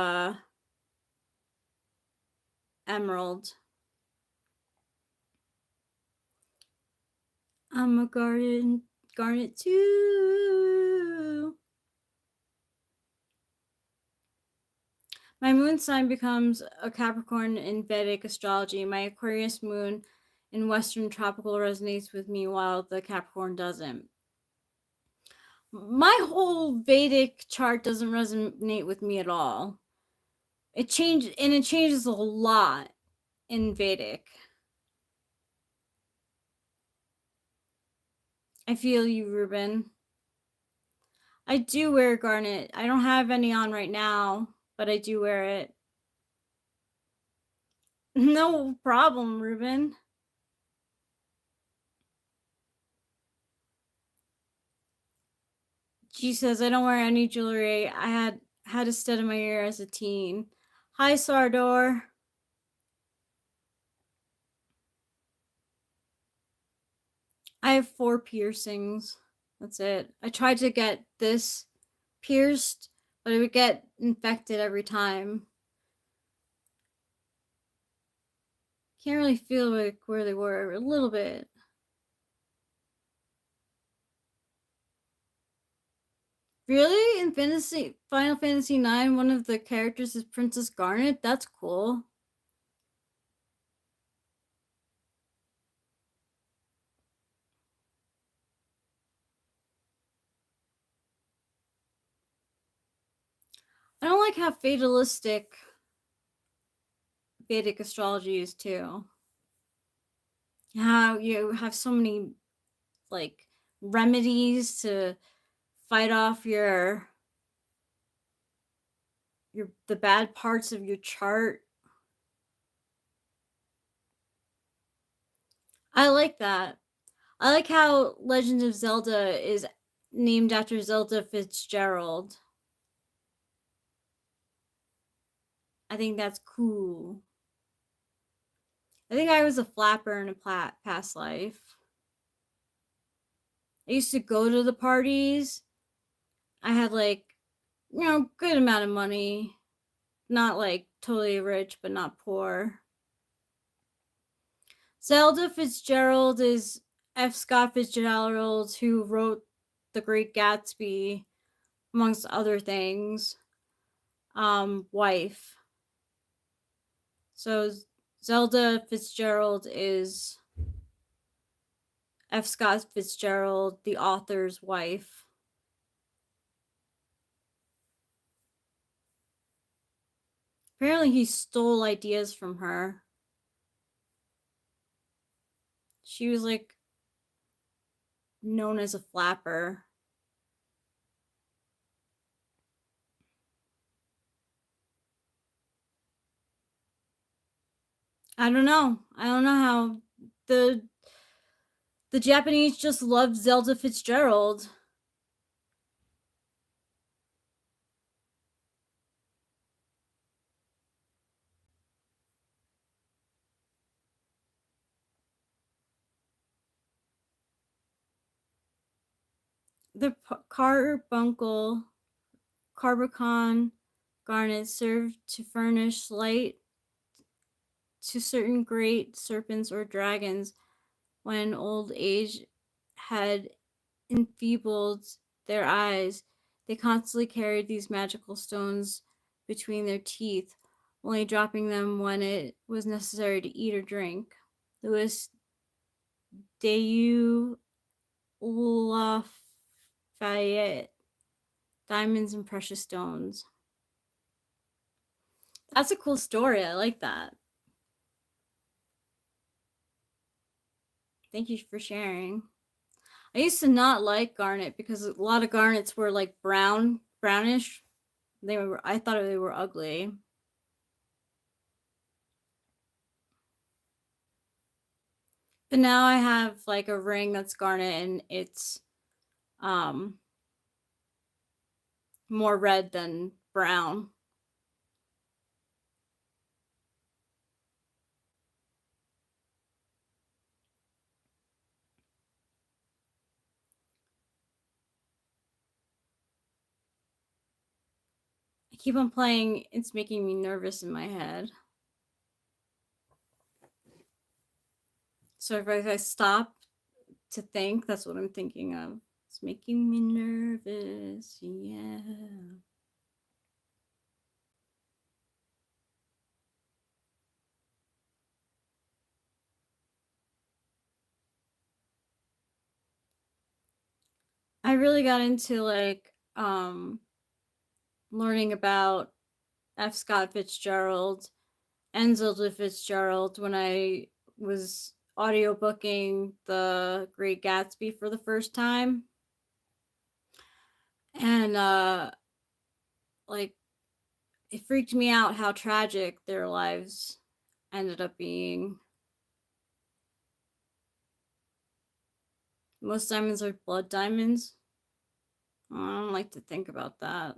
emerald. I'm a garnet too. My moon sign becomes a Capricorn in Vedic astrology. My Aquarius moon in Western tropical resonates with me while the Capricorn doesn't. My whole Vedic chart doesn't resonate with me at all. It changes a lot in Vedic. I feel you, Ruben. I do wear garnet. I don't have any on right now, but I do wear it. No problem, Ruben. She says, I don't wear any jewelry. I had a stud in my ear as a teen. Hi, Sardor. I have 4 piercings. That's it. I tried to get this pierced, but it would get infected every time. Can't really feel like where they were a little bit. Really? In Final Fantasy IX, one of the characters is Princess Garnet? That's cool. I don't like how fatalistic Vedic astrology is too. How you have so many like remedies to fight off your the bad parts of your chart. I like that. I like how Legend of Zelda is named after Zelda Fitzgerald. I think that's cool. I think I was a flapper in a past life. I used to go to the parties. I had like, good amount of money. Not like totally rich, but not poor. Zelda Fitzgerald is F. Scott Fitzgerald, who wrote The Great Gatsby, amongst other things, wife. So Zelda Fitzgerald is F. Scott Fitzgerald, the author's wife. Apparently, he stole ideas from her. She was like known as a flapper. I don't know. I don't know how the Japanese just loved Zelda Fitzgerald. The carbuncle garnet served to furnish light to certain great serpents or dragons when old age had enfeebled their eyes. They constantly carried these magical stones between their teeth, only dropping them when it was necessary to eat or drink. Louis Deu Lafayette, Diamonds and Precious Stones. That's a cool story. I like that. Thank you for sharing. I used to not like garnet because a lot of garnets were like brownish. I thought they were ugly. But now I have like a ring that's garnet and it's more red than brown. I keep on playing, it's making me nervous in my head. So if I stop to think, that's what I'm thinking of. It's making me nervous, yeah. I really got into like learning about F. Scott Fitzgerald and Zelda Fitzgerald when I was audiobooking The Great Gatsby for the first time. And like it freaked me out how tragic their lives ended up being. Most diamonds are blood diamonds. I don't like to think about that.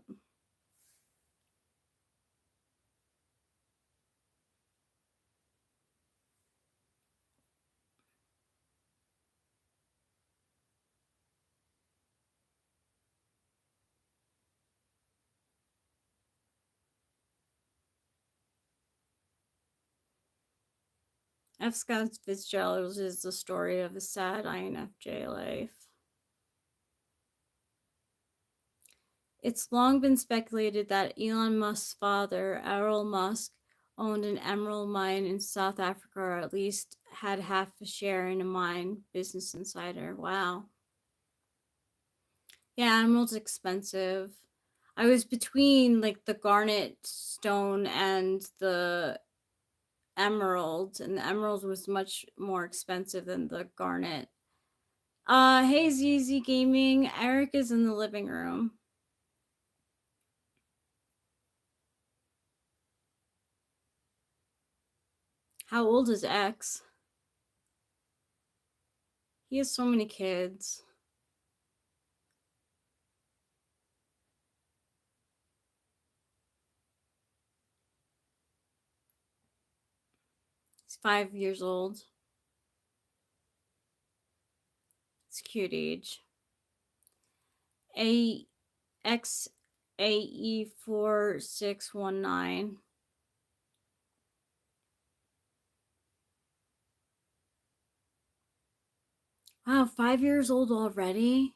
F. Scott Fitzgerald is the story of a sad INFJ life. It's long been speculated that Elon Musk's father, Errol Musk, owned an emerald mine in South Africa, or at least had half a share in a mine. Business Insider. Wow. Yeah, emerald's expensive. I was between like the garnet stone and the emerald, and the emerald was much more expensive than the garnet. Hey ZZ Gaming, Eric is in the living room. How old is X? He has so many kids. He's 5 years old. It's a cute age. AXAE4619. Wow, 5 years old already?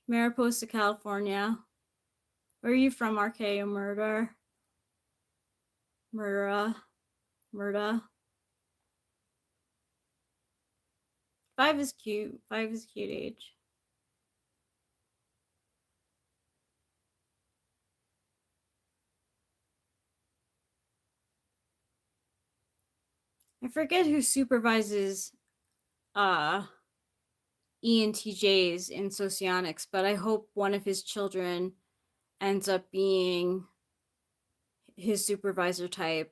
Mariposa, California. Where are you from, RKO Murder? Murda. 5 is cute. 5 is cute age. I forget who supervises ENTJs in socionics, but I hope one of his children ends up being his supervisor type.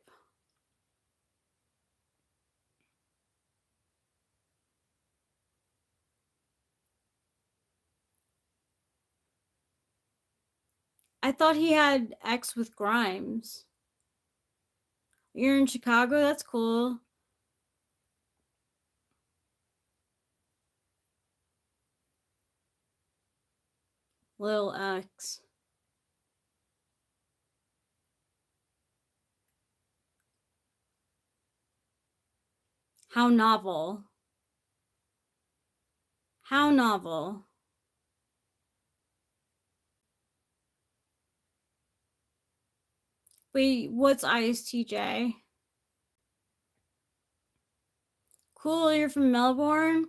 I thought he had X with Grimes. You're in Chicago? That's cool. Lil X. How novel. How novel. Wait, what's ISTJ? Cool, you're from Melbourne?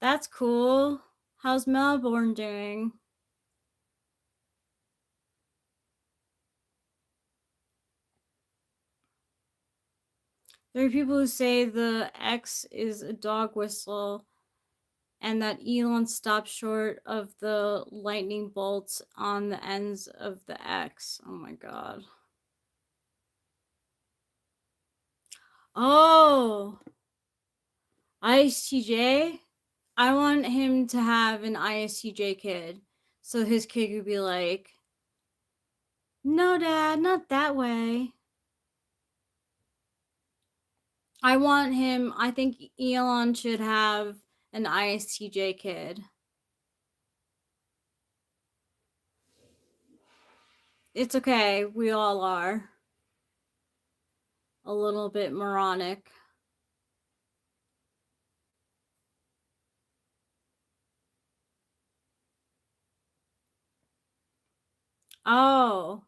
That's cool. How's Melbourne doing? There are people who say the X is a dog whistle and that Elon stopped short of the lightning bolts on the ends of the X. Oh my god. Oh, ISTJ? I want him to have an ISTJ kid. So his kid could be like, no, Dad, not that way. I think Elon should have an ISTJ kid. It's okay, we all are. A little bit moronic. Oh.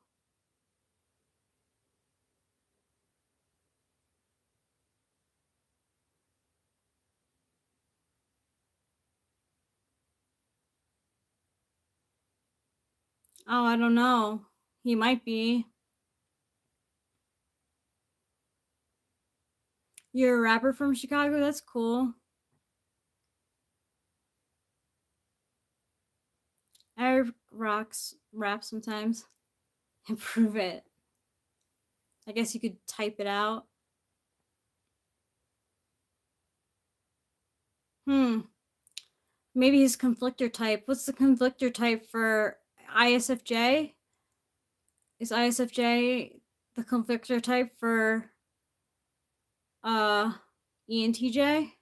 Oh, I don't know. He might be. You're a rapper from Chicago? That's cool. I rap sometimes. Improve it. I guess you could type it out. Maybe his conflictor type. What's the conflictor type for ISFJ? Is ISFJ the conflictor type for ENTJ?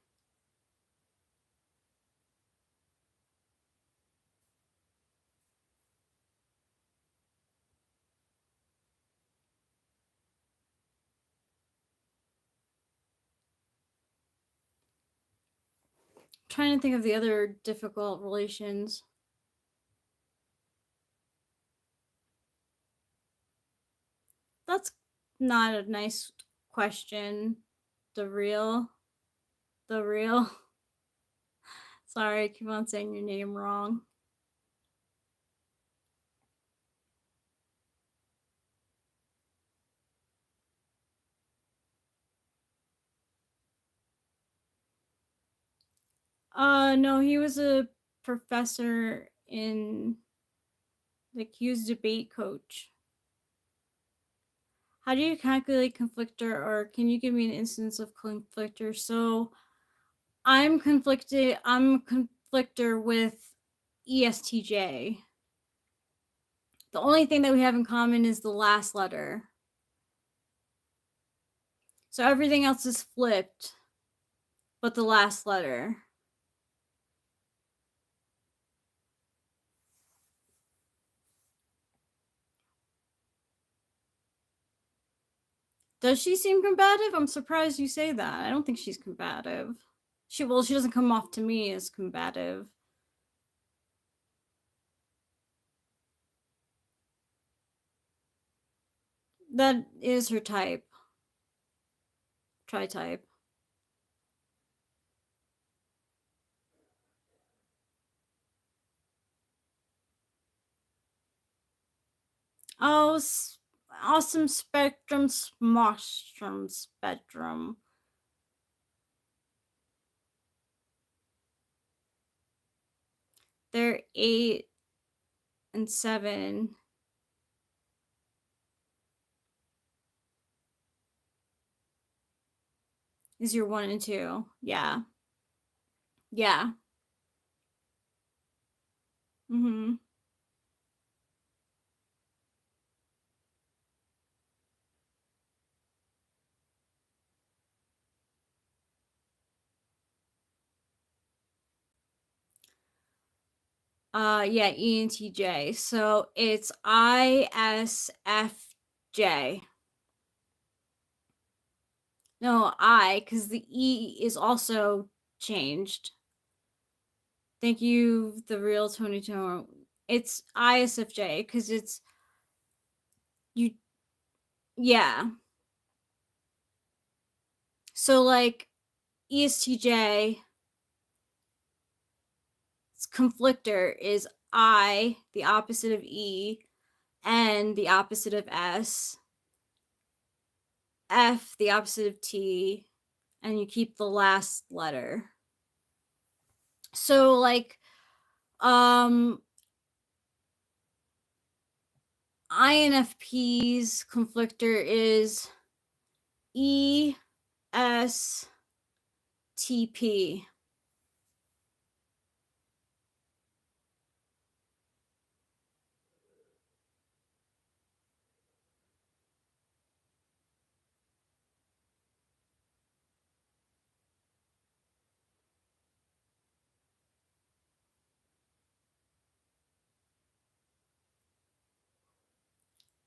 Trying to think of the other difficult relations. That's not a nice question. The real. It's Sorry, I keep on saying your name wrong. No, he was a professor in, like, he was a debate coach. How do you calculate conflictor, or can you give me an instance of conflictor? So I'm conflicted. I'm a conflictor with ESTJ. The only thing that we have in common is the last letter. So everything else is flipped, but the last letter. Does she seem combative? I'm surprised you say that. I don't think she's combative. She doesn't come off to me as combative. That is her type. Tri-type. Oh, awesome spectrum, smostrum spectrum. They're 8 and 7. Is your 1 and 2. Yeah. Yeah. Mm-hmm. Yeah, ENTJ. So it's ISFJ. No, because the E is also changed. Thank you, the real Tony Tone. It's ISFJ because it's you. Yeah. So like ESTJ, conflictor is I, the opposite of E, N, the opposite of S, F, the opposite of T, and you keep the last letter. So like INFP's conflictor is ESTP.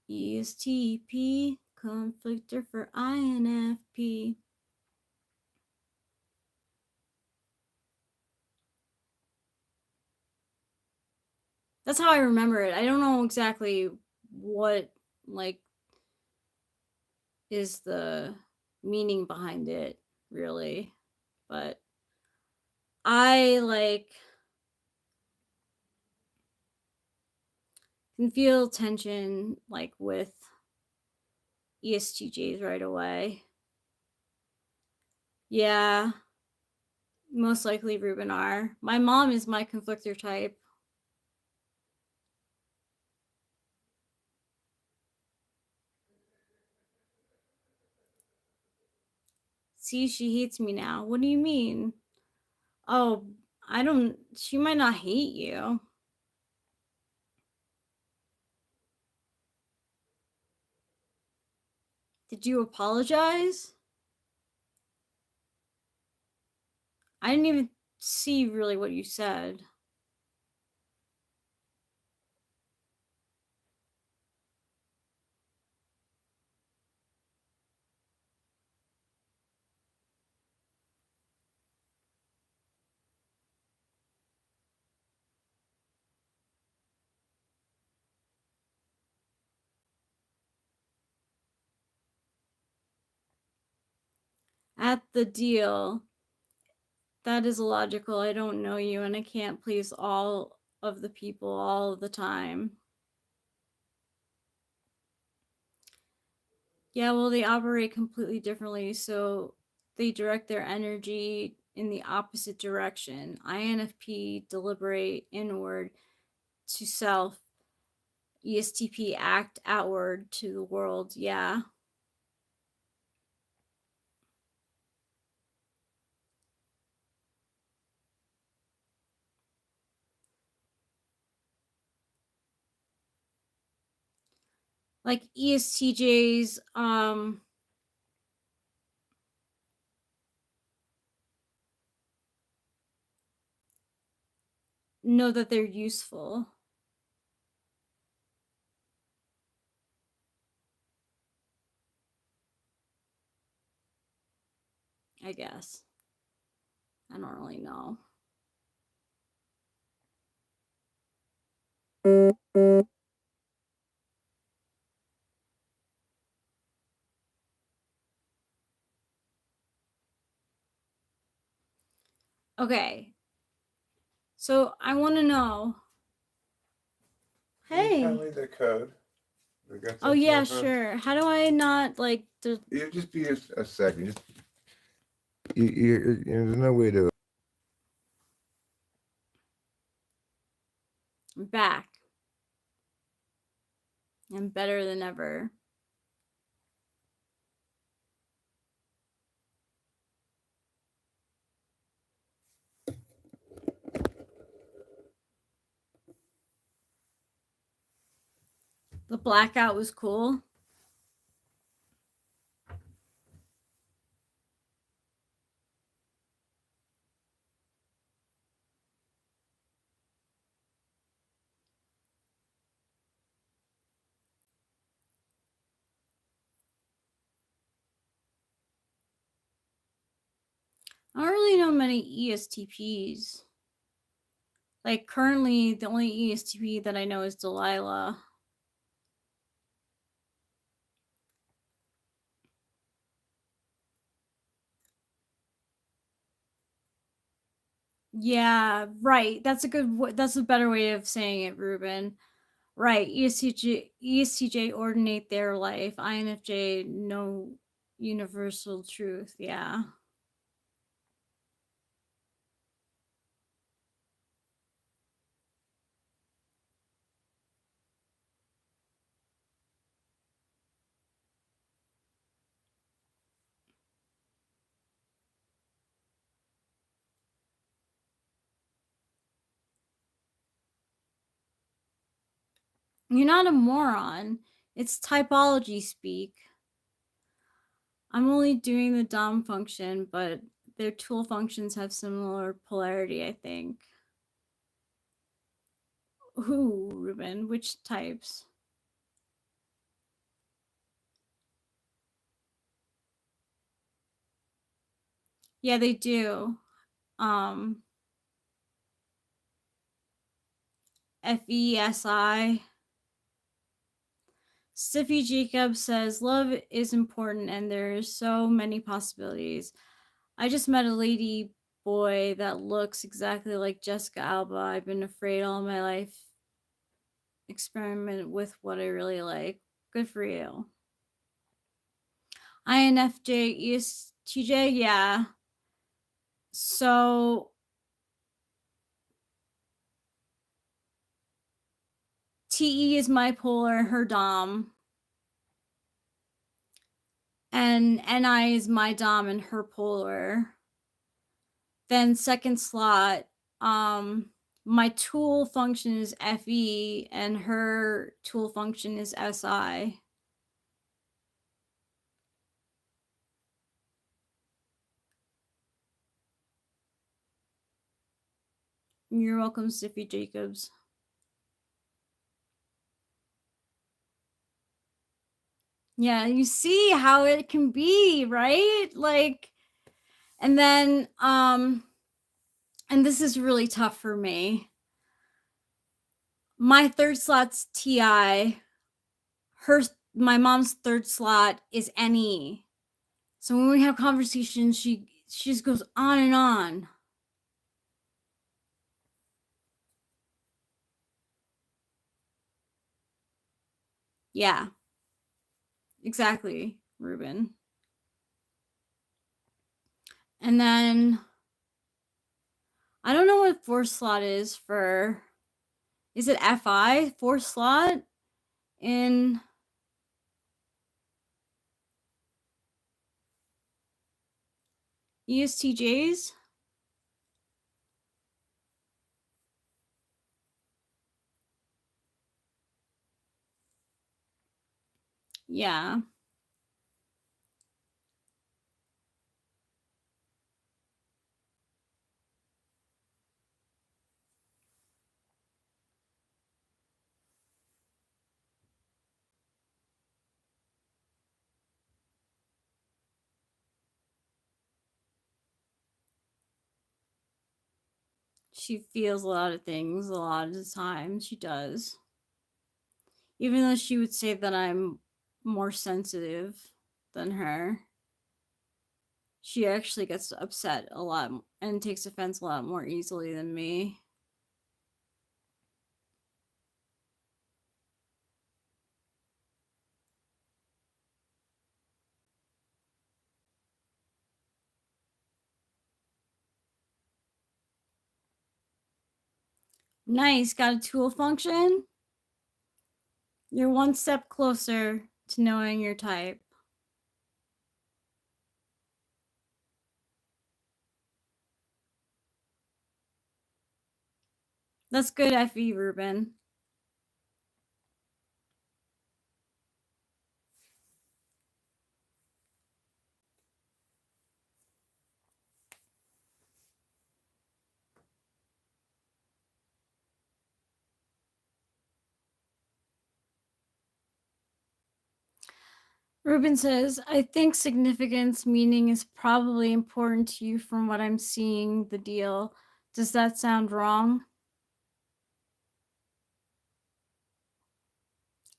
ESTP, conflictor for INFP. That's how I remember it. I don't know exactly what, like, is the meaning behind it, really. But I, like, can feel tension, like, with ESTJs right away. Yeah, most likely Ruben R. My mom is my conflictor type. See, she hates me now. What do you mean? Oh, she might not hate you. Did you apologize? I didn't even see really what you said. At the deal, That is illogical. I don't know you, and I can't please all of the people all of the time. Yeah, well, they operate completely differently, so they direct their energy in the opposite direction. INFP deliberate inward to self. ESTP act outward to the world. Yeah. Like ESTJs, know that they're useful. I guess. I don't really know. Okay. So I want to know. Can you tell Hey. me the code? Oh yeah, sure. How do I not like the? It'll just be a second. Just there's no way to. I'm back. I'm better than ever. The blackout was cool. I don't really know many ESTPs. Like currently, the only ESTP that I know is Delilah. Yeah, right. That's a good. That's a better way of saying it, Ruben. Right. ESTJ ordinate their life. INFJ no universal truth. Yeah. You're not a moron. It's typology speak. I'm only doing the DOM function, but their tool functions have similar polarity, I think. Who, Ruben? Which types? Yeah, they do. FESI. Stiffy Jacob says, love is important and there's so many possibilities. I just met a lady boy that looks exactly like Jessica Alba. I've been afraid all my life. Experiment with what I really like. Good for you. INFJ, ESTJ, yeah. So TE is my polar, her Dom. And NI is my Dom and her polar. Then second slot, my tool function is FE and her tool function is SI. You're welcome, Stiffy Jacobs. Yeah, you see how it can be, right? Like, and then, and this is really tough for me. My third slot's TI. My mom's third slot is NE. So when we have conversations, she just goes on and on. Yeah. Exactly, Ruben. And then I don't know what fourth slot is for. Is it FI? Fourth slot in ESTJs? Yeah. She feels a lot of things a lot of the time. She does. Even though she would say that I'm more sensitive than her, she actually gets upset a lot and takes offense a lot more easily than me. Nice, got a tool function? You're one step closer to knowing your type. That's good, FE, Ruben. Ruben says, I think significance meaning is probably important to you from what I'm seeing the deal. Does that sound wrong?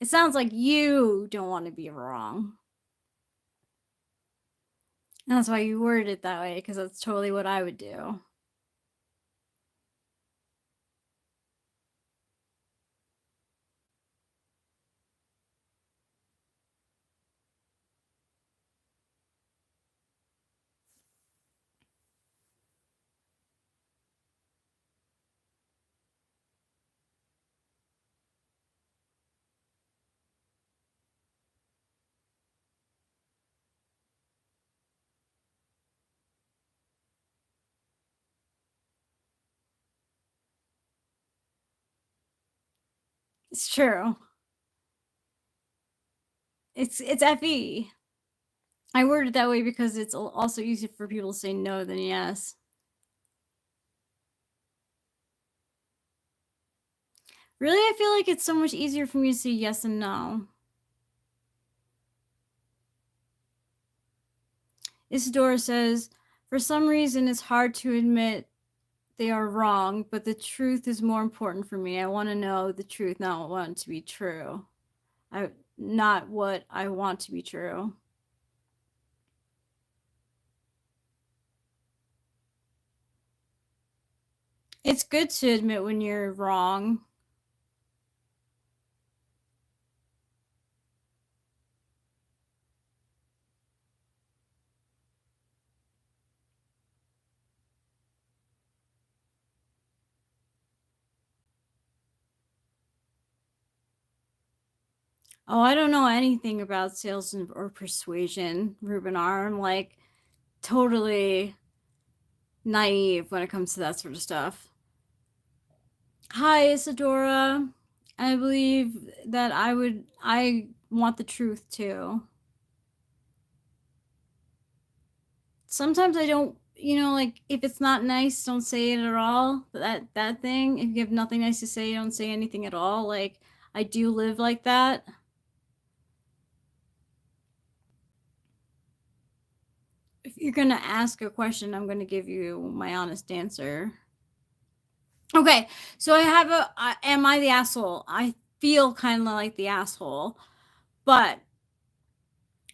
It sounds like you don't want to be wrong. And that's why you worded it that way, because that's totally what I would do. It's true. It's FE. I worded it that way because it's also easier for people to say no than yes. Really, I feel like it's so much easier for me to say yes and no. Isadora says, for some reason, it's hard to admit they are wrong, but the truth is more important for me. I want to know the truth, not want it to be true. Not what I want to be true. It's good to admit when you're wrong. Oh, I don't know anything about sales or persuasion, Ruben R. I'm like totally naive when it comes to that sort of stuff. Hi, Isadora. I believe that I want the truth too. Sometimes I don't, like if it's not nice, don't say it at all. That thing, if you have nothing nice to say, don't say anything at all. Like I do live like that. If you're going to ask a question, I'm going to give you my honest answer. Okay, so am I the asshole? I feel kind of like the asshole. But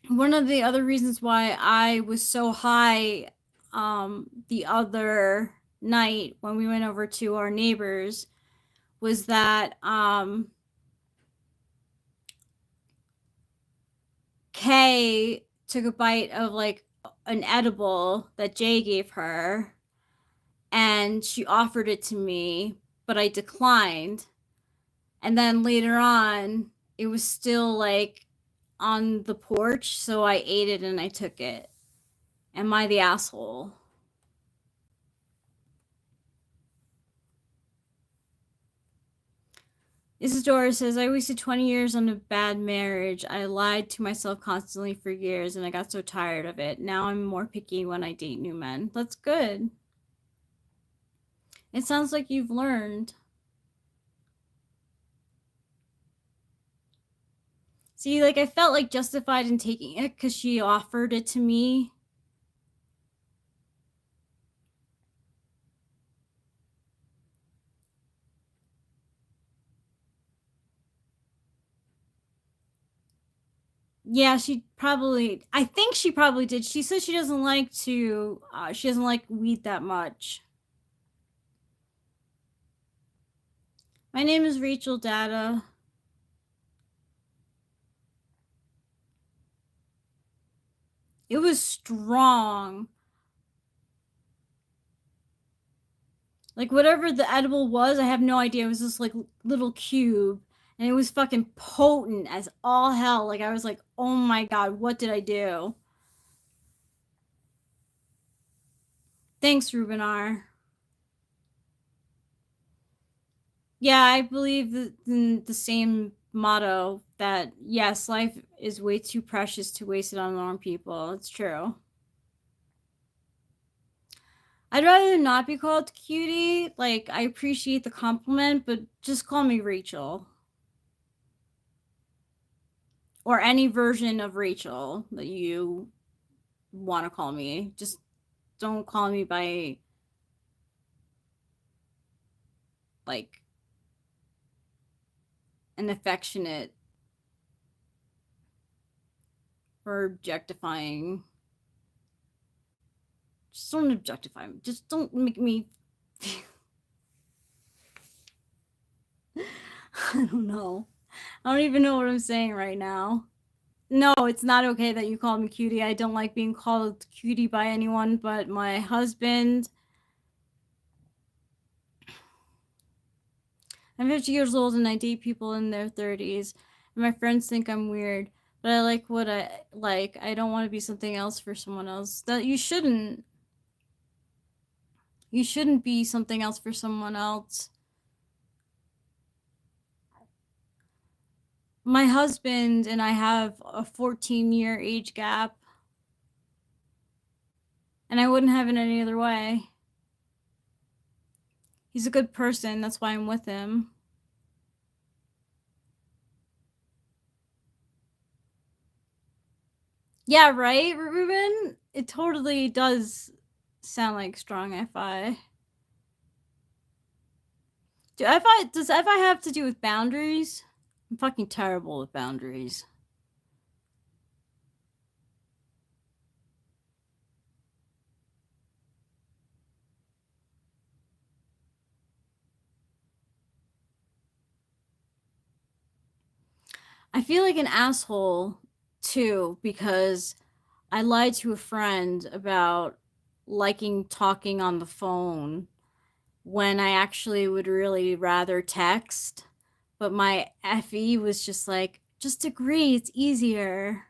one of the other reasons why I was so high the other night when we went over to our neighbors was that Kay took a bite of like an edible that Jay gave her, and she offered it to me, but I declined. And then later on, it was still like on the porch, so I ate it and I took it. Am I the asshole? Isadora says, I wasted 20 years on a bad marriage. I lied to myself constantly for years and I got so tired of it. Now I'm more picky when I date new men. That's good. It sounds like you've learned. See, like, I felt like justified in taking it because she offered it to me. Yeah, I think she probably did. She says she doesn't like weed that much. My name is Rachel Data. It was strong. Like, whatever the edible was, I have no idea. It was this, like, little cube. And it was fucking potent as all hell. Like, I was like, oh my god, what did I do? Thanks, Rubinar. Yeah, I believe in the same motto that, yes, life is way too precious to waste it on wrong people. It's true. I'd rather not be called cutie. Like, I appreciate the compliment, but just call me Rachel. Or any version of Rachel that you want to call me. Just don't call me by, like, an affectionate or objectifying. Just don't objectify me. Just don't make me I don't know. I don't even know what I'm saying right now. No, it's not okay that you call me cutie. I don't like being called cutie by anyone but my husband. I'm 50 years old and I date people in their 30s. And my friends think I'm weird, but I like what I like. I don't want to be something else for someone else. That you shouldn't. You shouldn't be something else for someone else. My husband and I have a 14-year age gap. And I wouldn't have it any other way. He's a good person. That's why I'm with him. Yeah, right, Ruben? It totally does sound like strong FI. Does FI have to do with boundaries? I'm fucking terrible with boundaries. I feel like an asshole too because I lied to a friend about liking talking on the phone when I actually would really rather text. But my FE was just like, just agree, it's easier.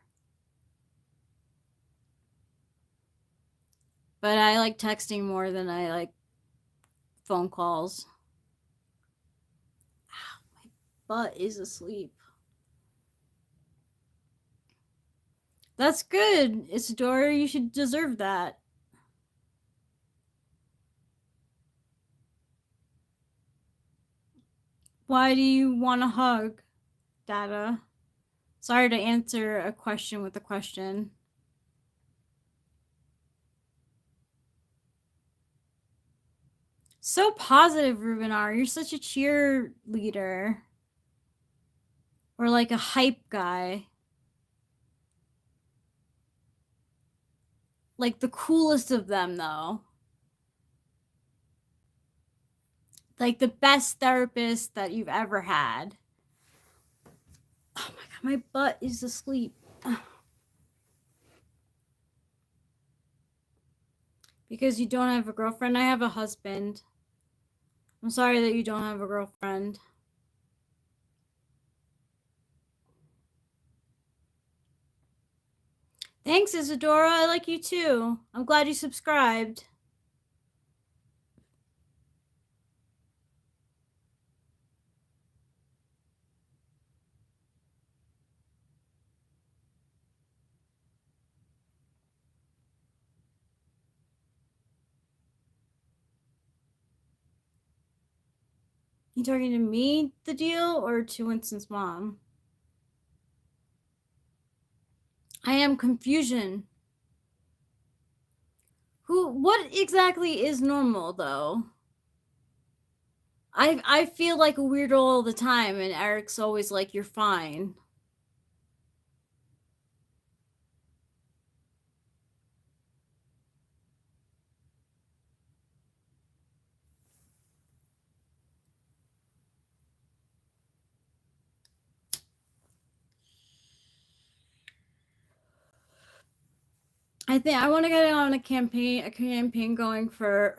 But I like texting more than I like phone calls. Ow, my butt is asleep. That's good, Isadora. You should deserve that. Why do you want a hug, Data? Sorry to answer a question with a question. So positive, Rubinar. You're such a cheerleader. Or like a hype guy. Like the coolest of them, though. Like the best therapist that you've ever had. Oh my god, my butt is asleep. Because you don't have a girlfriend. I have a husband. I'm sorry that you don't have a girlfriend. Thanks, Isadora. I like you too. I'm glad you subscribed. You talking to me, the deal, or to Winston's mom? I am confusion. What exactly is normal though? I feel like a weirdo all the time, and Eric's always like, "You're fine." I think I want to get on a campaign going for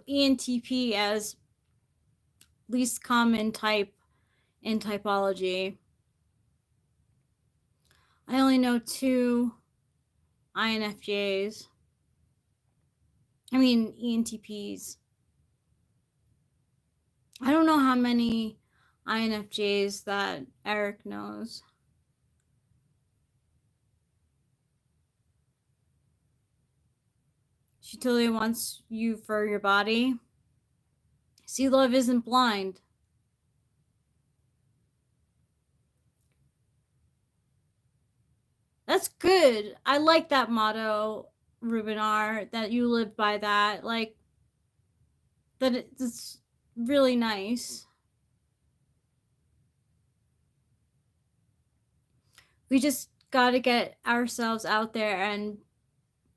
ENTP as least common type in typology. I only know 2 INFJs. I mean ENTPs. I don't know how many INFJs that Eric knows. She totally wants you for your body. See, love isn't blind. That's good. I like that motto, Ruben R, that you live by that. Like, that it's really nice. We just got to get ourselves out there and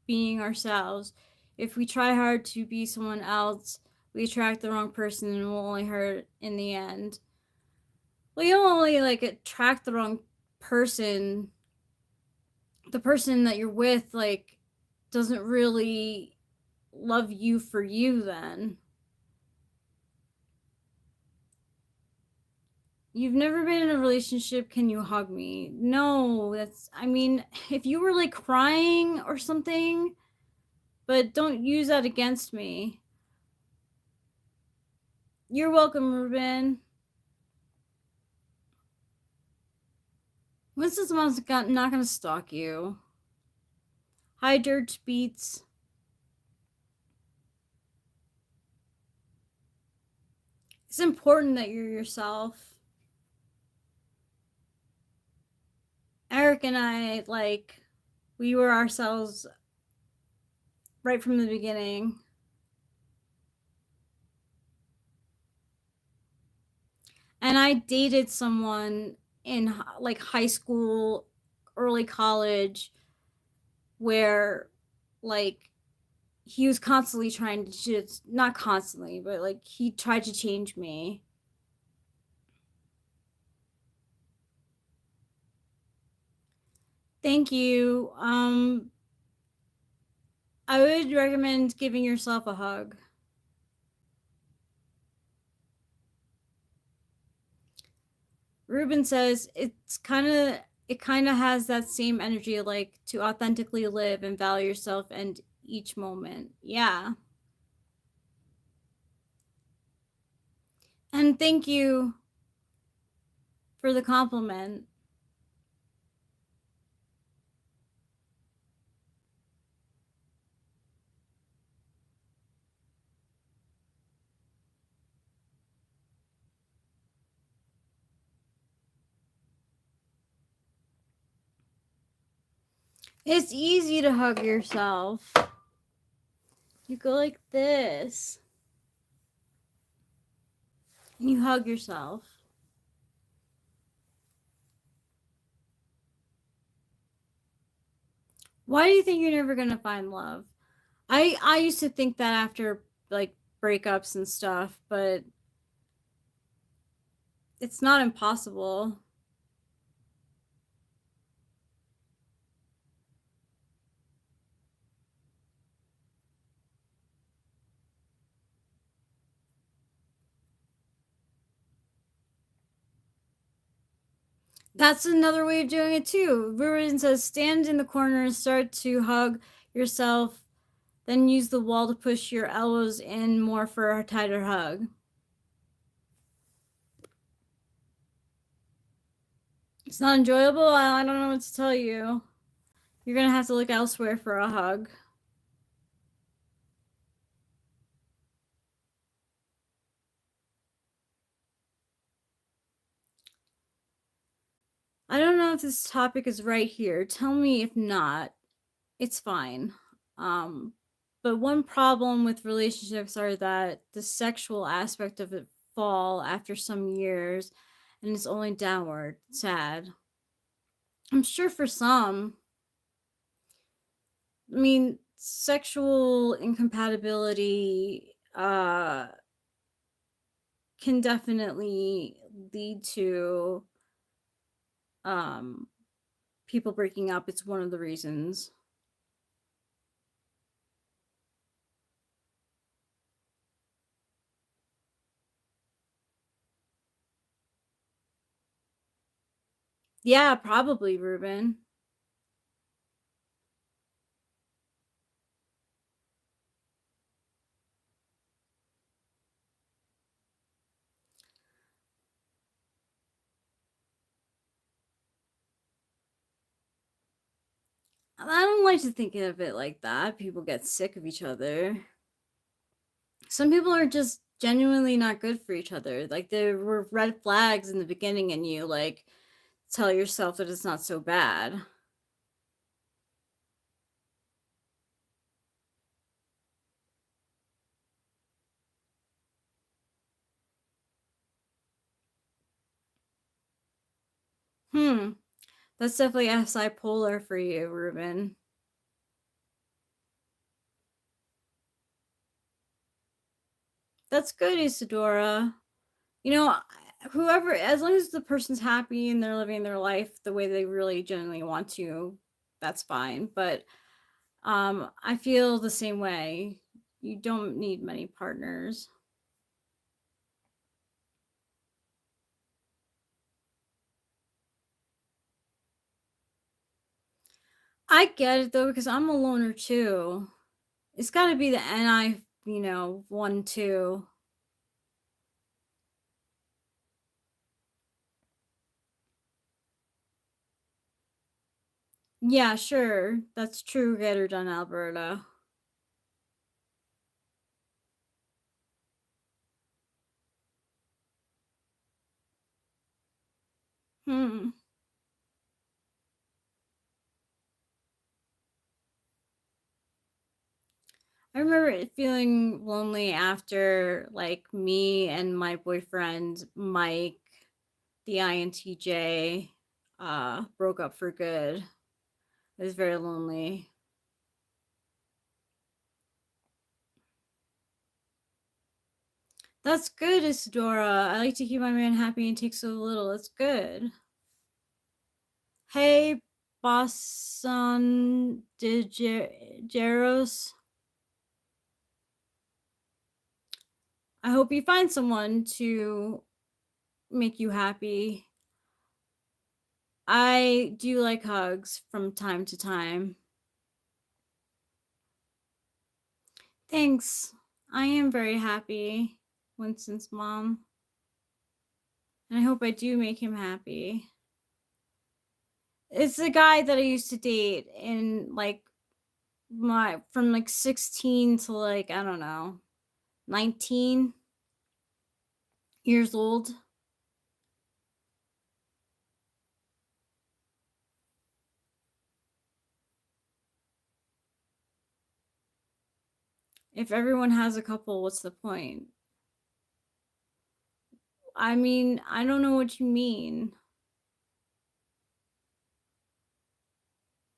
being ourselves. If we try hard to be someone else, we attract the wrong person and we'll only hurt in the end. Well, you don't only like attract the wrong person. The person that you're with like doesn't really love you for you then. You've never been in a relationship, can you hug me? No, I mean, if you were like crying or something, but don't use that against me. You're welcome, Ruben. Winston's mom's not gonna stalk you. Hi, Dirt Beats. It's important that you're yourself. Eric and I, like, we were ourselves right from the beginning. And I dated someone in like high school, early college, where like he was constantly trying to just, not constantly, but like he tried to change me. Thank you. I would recommend giving yourself a hug. Ruben says it kind of has that same energy, like to authentically live and value yourself and each moment. Yeah. And thank you for the compliment. It's easy to hug yourself. You go like this. And you hug yourself. Why do you think you're never gonna find love? I used to think that after like breakups and stuff, but it's not impossible. That's another way of doing it too. Ruben says stand in the corner and start to hug yourself, then use the wall to push your elbows in more for a tighter hug. It's not enjoyable? I don't know what to tell you. You're gonna have to look elsewhere for a hug. I don't know if this topic is right here. Tell me if not. It's fine. But one problem with relationships are that the sexual aspect of it fall after some years and it's only downward. Sad. I'm sure for some, I mean, sexual incompatibility can definitely lead to um people breaking up. It's one of the reasons. Yeah, probably, Ruben. I don't like to think of it like that. People get sick of each other. Some people are just genuinely not good for each other. Like there were red flags in the beginning and you like tell yourself that it's not so bad. Hmm. That's definitely SI-polar for you, Ruben. That's good, Isadora. You know, whoever, as long as the person's happy and they're living their life the way they really genuinely want to, that's fine. But I feel the same way. You don't need many partners. I get it though because I'm a loner too. It's got to be the NI, 1 2. Yeah, sure. That's true. Get her done, Alberta. Hmm. I remember feeling lonely after like me and my boyfriend Mike, the INTJ, broke up for good. It was very lonely. That's good, Isadora. I like to keep my man happy and take so little. That's good. Hey, Boston Digeros. I hope you find someone to make you happy. I do like hugs from time to time. Thanks. I am very happy, Winston's mom. And I hope I do make him happy. It's the guy that I used to date in like my from like 16 to like, I don't know, 19 years old. If everyone has a couple, what's the point? I mean, I don't know what you mean.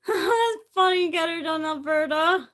That's funny, get her done, Alberta.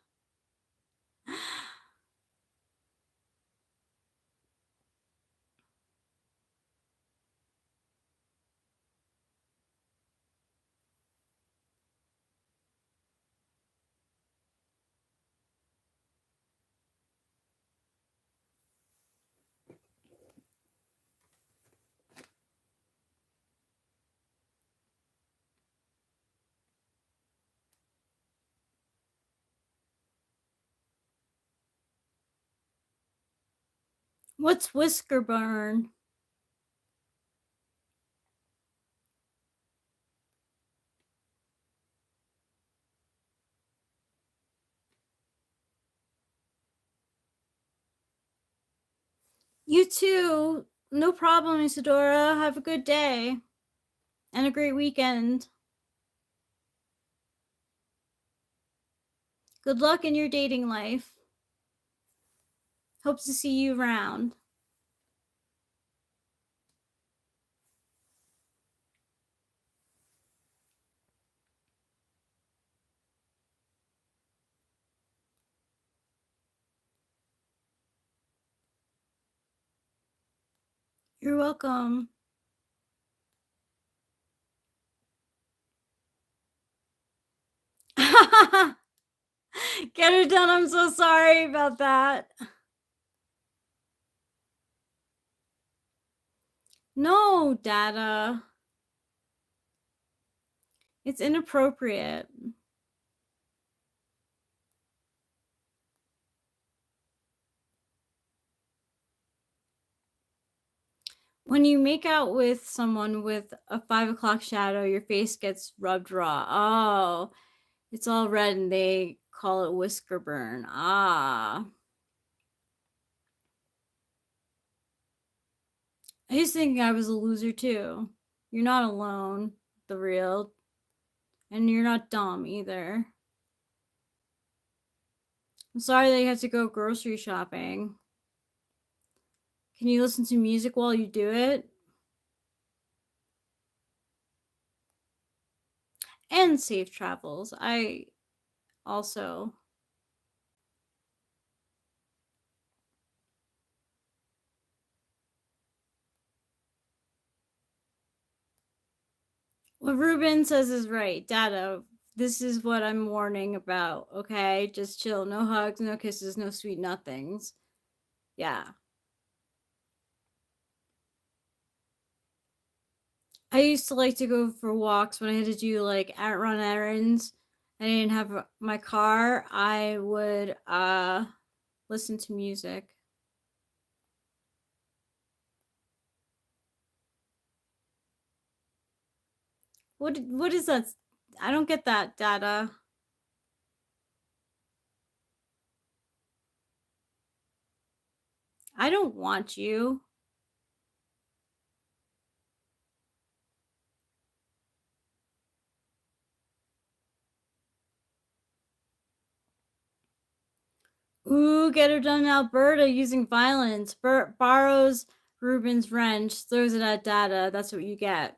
What's whisker burn? You too. No problem, Isadora. Have a good day and a great weekend. Good luck in your dating life. Hope to see you around. You're welcome. Get her done. I'm so sorry about that. No, Dada. It's inappropriate. When you make out with someone with a 5 o'clock shadow, your face gets rubbed raw. Oh, it's all red and they call it whisker burn. Ah. I used to think I was a loser too. You're not alone, the real. And you're not dumb either. I'm sorry that you have to go grocery shopping. Can you listen to music while you do it? And safe travels. I also. What Ruben says is right. Dada, this is what I'm warning about, okay? Just chill. No hugs, no kisses, no sweet nothings. Yeah. I used to like to go for walks when I had to do like run errands. I didn't have my car. I would listen to music. What is that? I don't get that, Dada. I don't want you. Ooh, get her done in Alberta using violence. Bert borrows Ruben's wrench, throws it at Dada. That's what you get.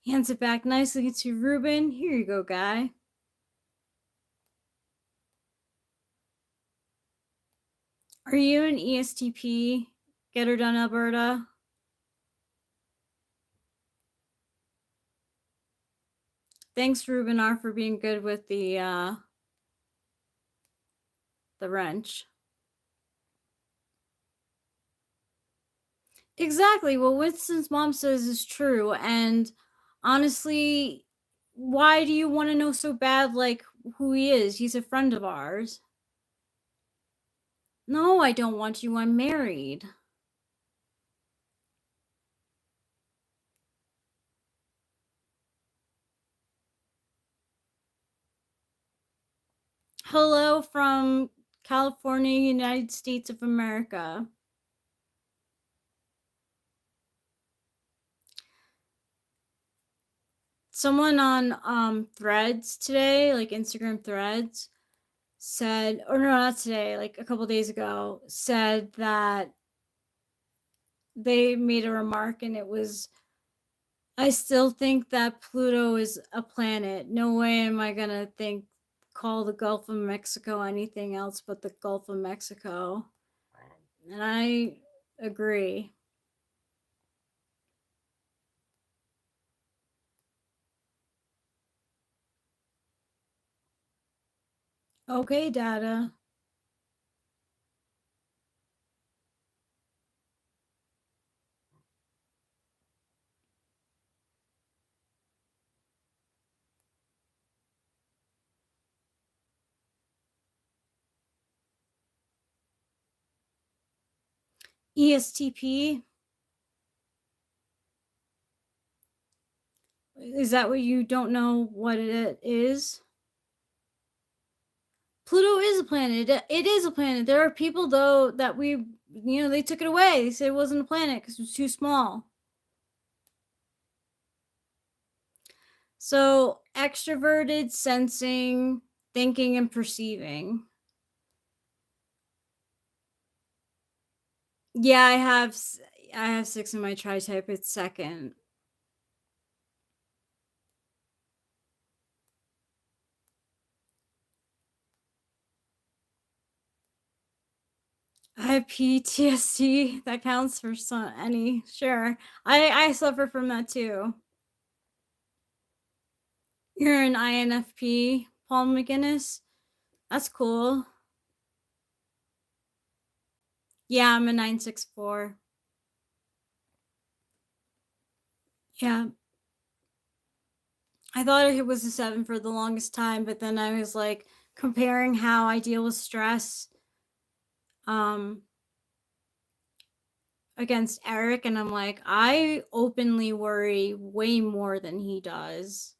Hands it back nicely to Ruben. Here you go, guy. Are you an ESTP? Get her done, Alberta. Thanks, Ruben R, for being good with the wrench. Exactly. What Winston's mom says is true. And honestly, why do you want to know so bad, like, who he is? He's a friend of ours. No, I don't want you. I'm married. Hello from California, United States of America. Someone on Threads today, like Instagram Threads, said, or no, not today, like a couple days ago, said that they made a remark and it was, I still think that Pluto is a planet. No way am I gonna call the Gulf of Mexico anything else but the Gulf of Mexico. And I agree. Okay, Dada. ESTP. Is that what you don't know what it is? Pluto is a planet. It is a planet. There are people, though, that they took it away. They said it wasn't a planet because it was too small. So, extroverted, sensing, thinking, and perceiving. Yeah, I have 6 in my tri-type. It's second. I have PTSD. That counts for any. Sure. I suffer from that too. You're an INFP, Paul McGinnis. That's cool. Yeah, I'm a 964. Yeah. I thought it was a 7 for the longest time, but then I was like comparing how I deal with stress against Eric, and I'm like, I openly worry way more than he does.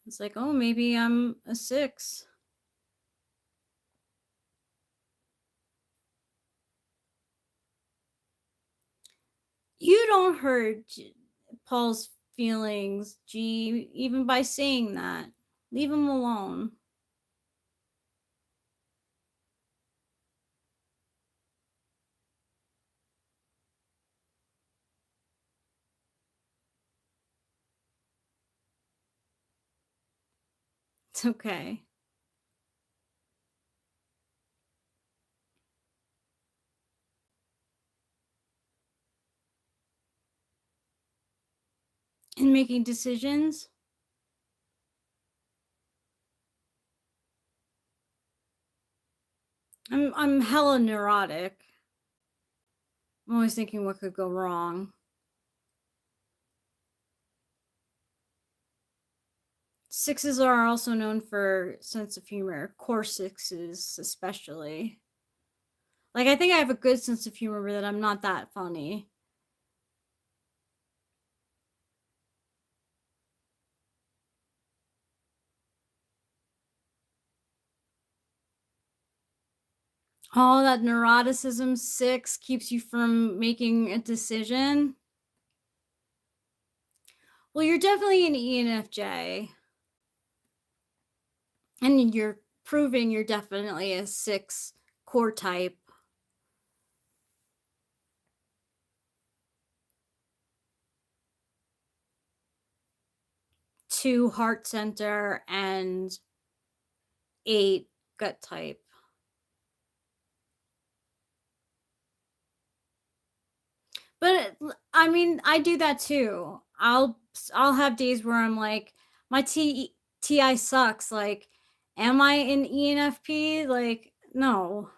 It's like, oh, maybe I'm a 6. You don't hurt Paul's feelings, G, even by saying that. Leave him alone. It's okay. In making decisions, I'm hella neurotic. I'm always thinking what could go wrong. 6s are also known for sense of humor. Core 6s especially. Like, I think I have a good sense of humor, but I'm not that funny. All that neuroticism 6 keeps you from making a decision. Well, you're definitely an ENFJ. And you're proving you're definitely a 6 core type. 2 heart center and 8 gut type. But I mean, I do that too. I'll have days where I'm like, my TI sucks. Like, am I an ENFP? Like, no.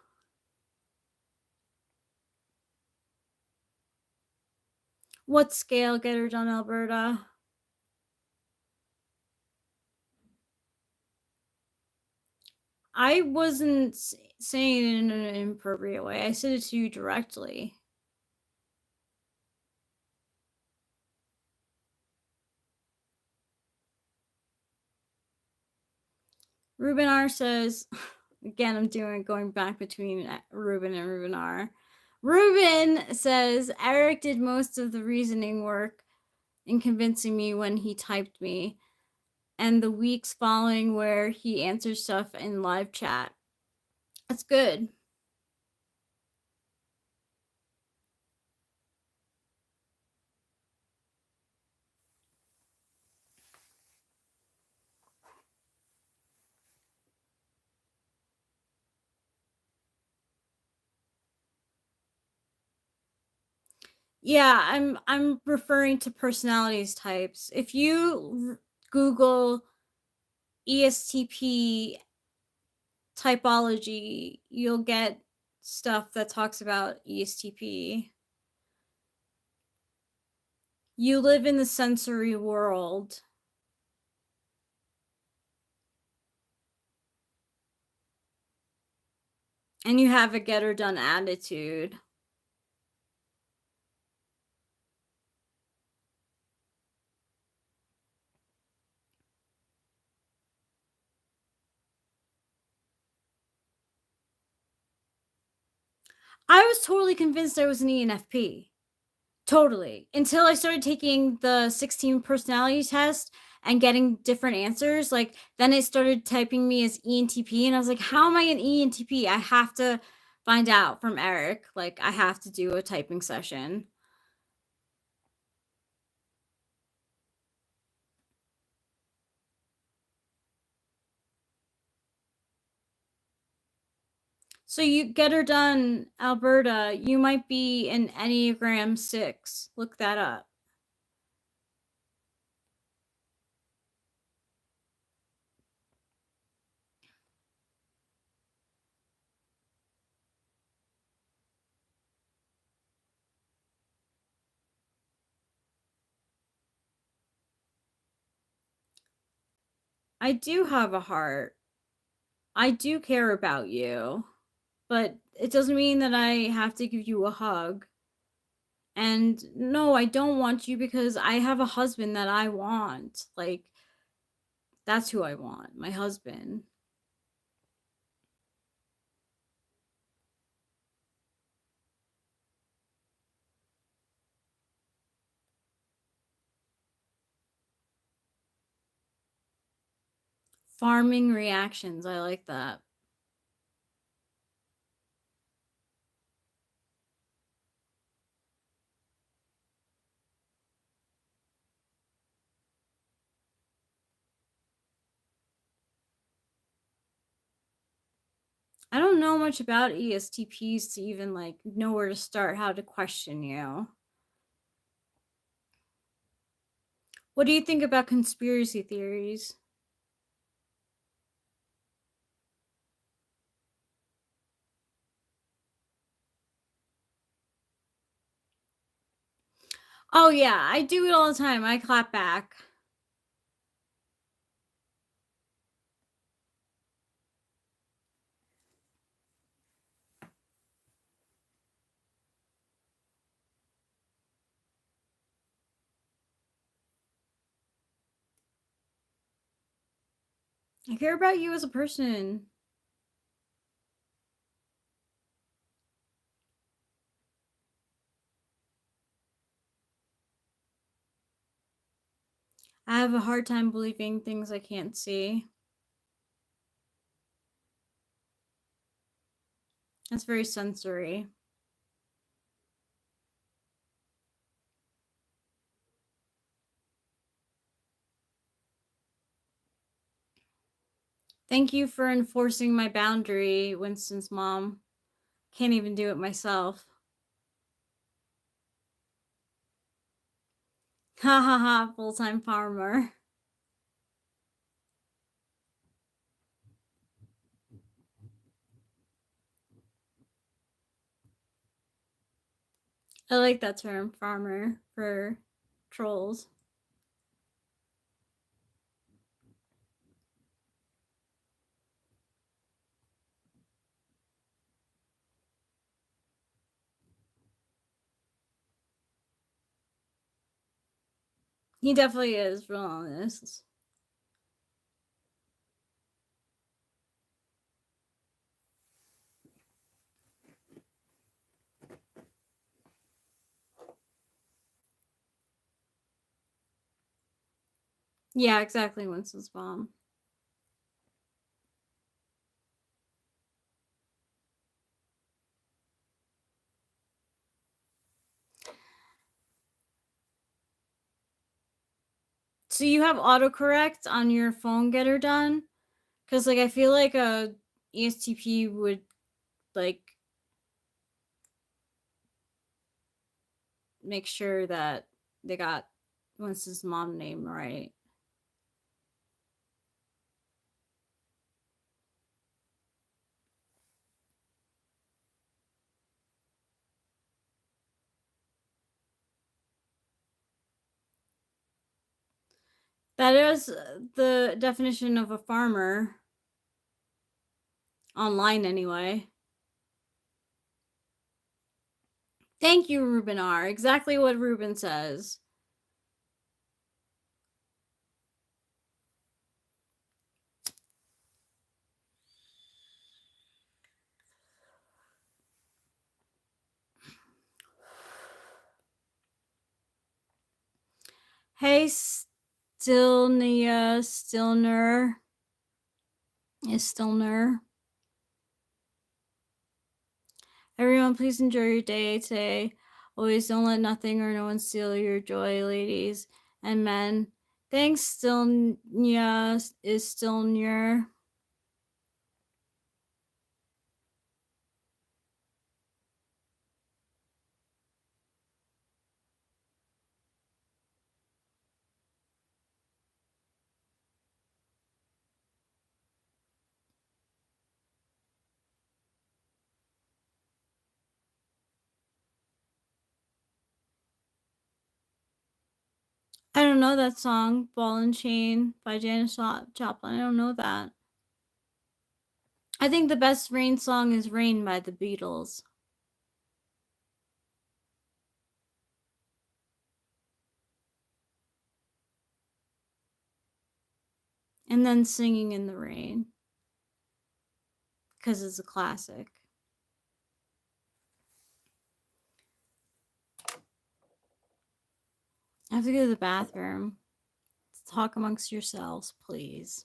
What scale, get her done, Alberta? I wasn't saying it in an inappropriate way. I said it to you directly. Ruben R says, again, I'm going back between Ruben and Ruben R. Ruben says, Eric did most of the reasoning work in convincing me when he typed me, and the weeks following where he answers stuff in live chat. That's good. Yeah, I'm referring to personalities types. If you Google ESTP typology, you'll get stuff that talks about ESTP. You live in the sensory world. And you have a get her done attitude. I was totally convinced I was an ENFP. Totally. Until I started taking the 16 personality test and getting different answers. Like, then it started typing me as ENTP, and I was like, how am I an ENTP? I have to find out from Eric. Like, I have to do a typing session. So you get her done, Alberta. You might be an Enneagram 6. Look that up. I do have a heart. I do care about you, but it doesn't mean that I have to give you a hug. And no, I don't want you because I have a husband that I want. Like, that's who I want, my husband. Farming reactions. I like that. I don't know much about ESTPs to even like know where to start, how to question you. What do you think about conspiracy theories? Oh yeah, I do it all the time. I clap back. I care about you as a person. I have a hard time believing things I can't see. That's very sensory. Thank you for enforcing my boundary, Winston's mom. Can't even do it myself. Ha ha ha, full-time farmer. I like that term, farmer, for trolls. He definitely is real honest. Yeah, exactly, Winston's mom. So you have autocorrect on your phone getter done? Because like I feel like a ESTP would like make sure that they got Winston's mom name right. That is the definition of a farmer. Online, anyway. Thank you, Ruben R. Exactly what Ruben says. Hey, Stilnia, Stilner. Everyone, please enjoy your day today. Always don't let nothing or no one steal your joy, ladies and men. Thanks, Stilnia, is Stilner. I don't know that song, Ball and Chain by Janis Joplin. I don't know that. I think the best rain song is Rain by the Beatles. And then Singing in the Rain, because it's a classic. I have to go to the bathroom. Talk amongst yourselves, please.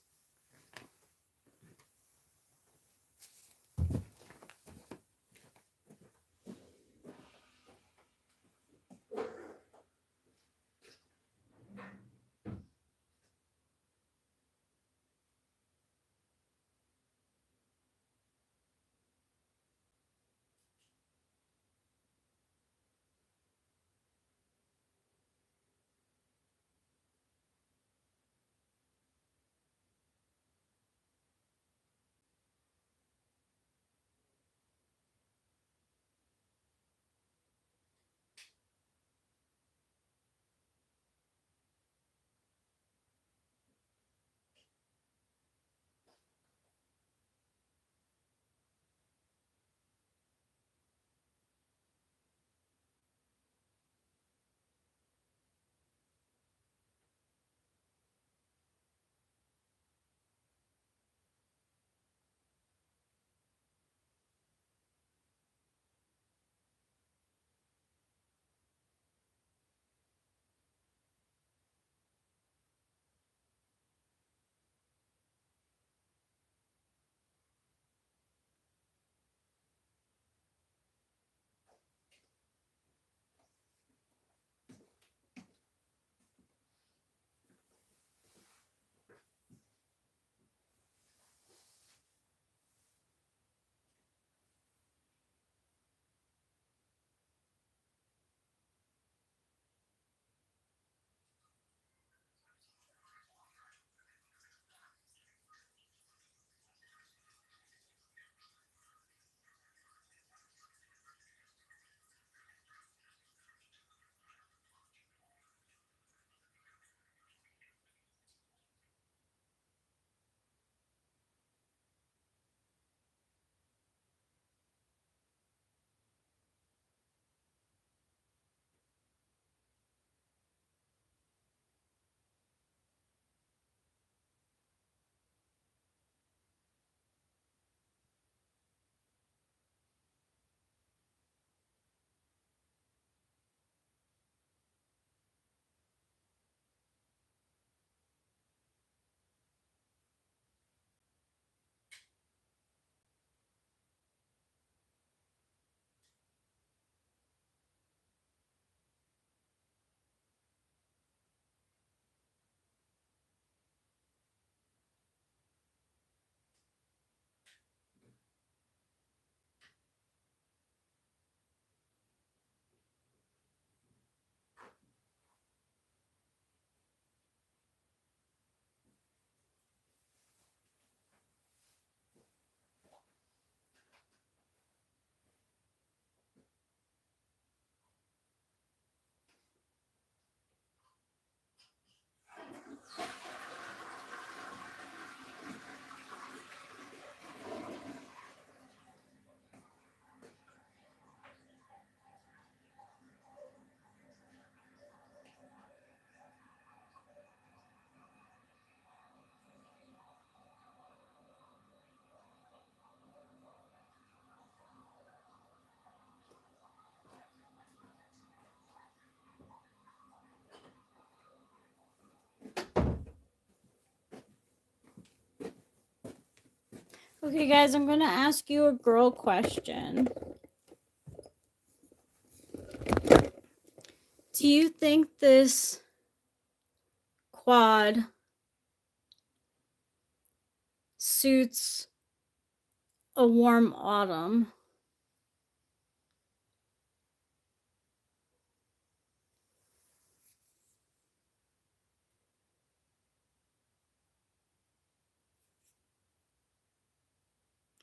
Okay, guys, I'm going to ask you a girl question. Do you think this quad suits a warm autumn?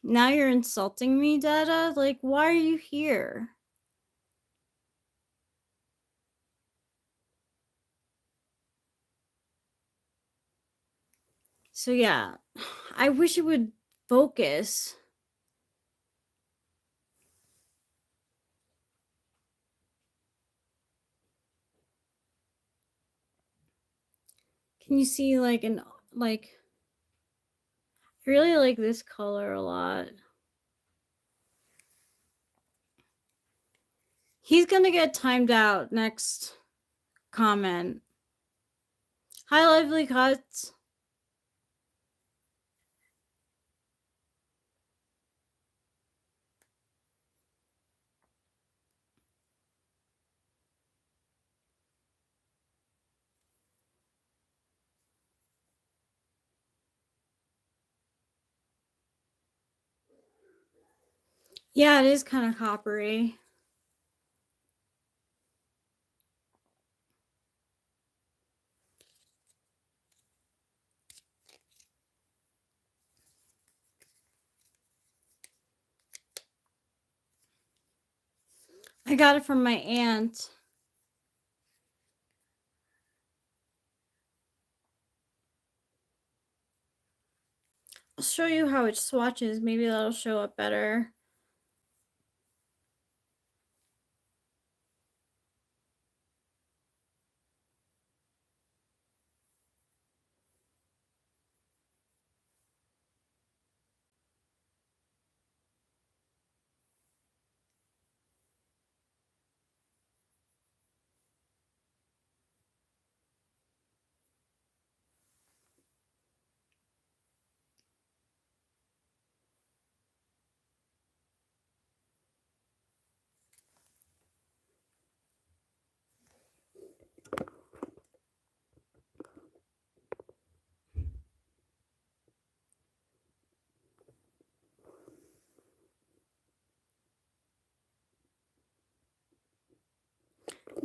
Now you're insulting me, Dada? Like, why are you here? So yeah, I wish it would focus. Can you see like I really like this color a lot. He's gonna get timed out next comment. Hi, Lively Cuts. Yeah, it is kind of coppery. I got it from my aunt. I'll show you how it swatches. Maybe that'll show up better.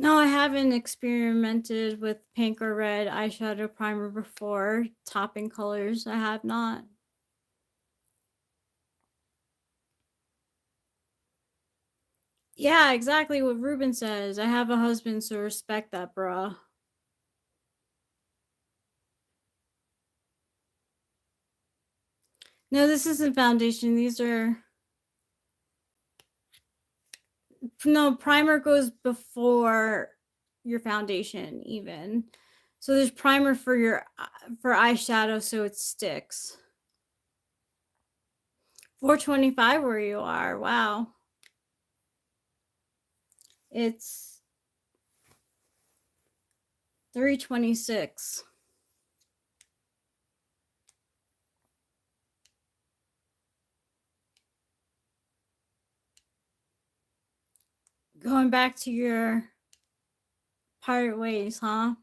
No, I haven't experimented with pink or red eyeshadow primer before. Topping colors, I have not. Yeah, exactly what Ruben says. I have a husband, so respect that, bruh. No, this isn't foundation. These are... No, primer goes before your foundation even. So there's primer for your for eyeshadow so it sticks. 425 where you are. Wow. It's 326. Going back to your pirate ways, huh?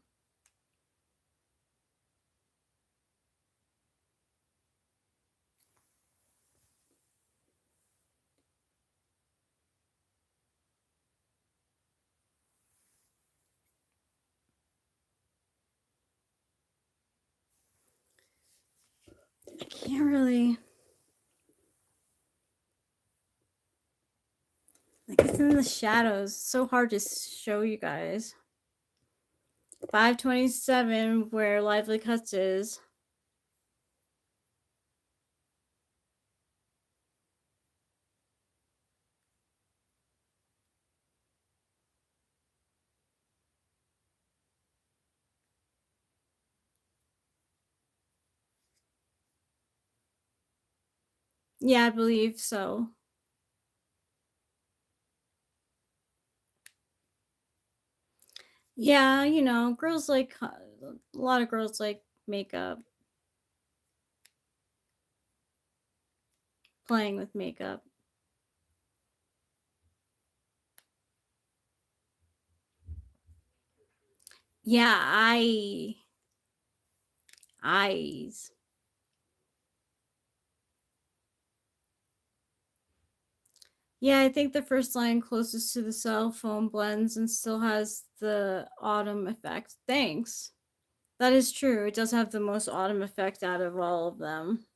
I can't really... Like, it's in the shadows. It's so hard to show you guys. 527 where Lively Cuts is. Yeah, I believe so. Yeah, you know, girls like... A lot of girls like makeup. playing with makeup. Yeah, eyes. Yeah, I think the first line closest to the cell phone blends and still has the autumn effect. Thanks. That is true. It does have the most autumn effect out of all of them.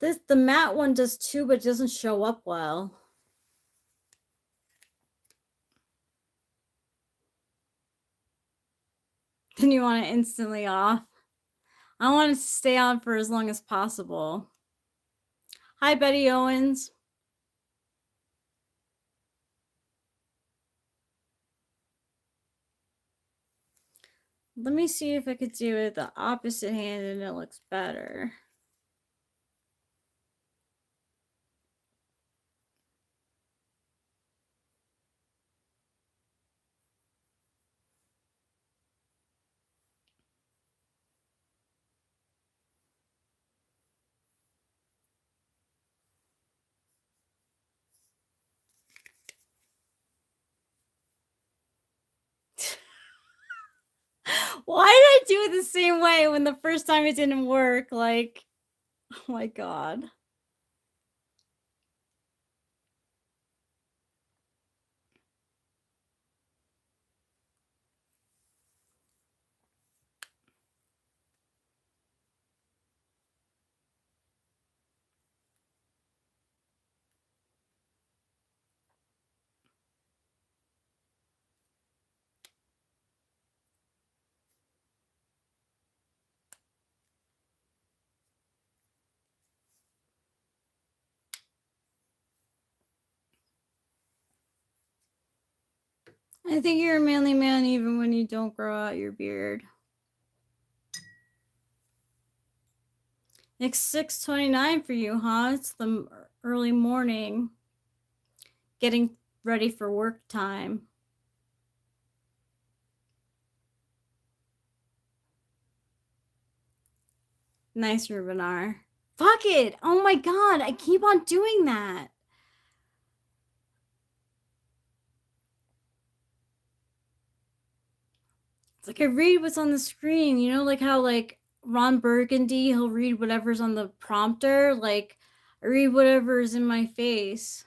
The matte one does too, but it doesn't show up well. Then you want it instantly off. I want it to stay on for as long as possible. Hi, Betty Owens. Let me see if I could do it the opposite hand and it looks better. Why did I do it the same way when the first time it didn't work? Like, oh my god. I think you're a manly man even when you don't grow out your beard. It's 6:29 for you, huh? It's the early morning. Getting ready for work time. Nice, Rubinar. Fuck it! Oh my god, I keep on doing that. It's like I read what's on the screen, you know, like how like Ron Burgundy, he'll read whatever's on the prompter. Like I read whatever is in my face.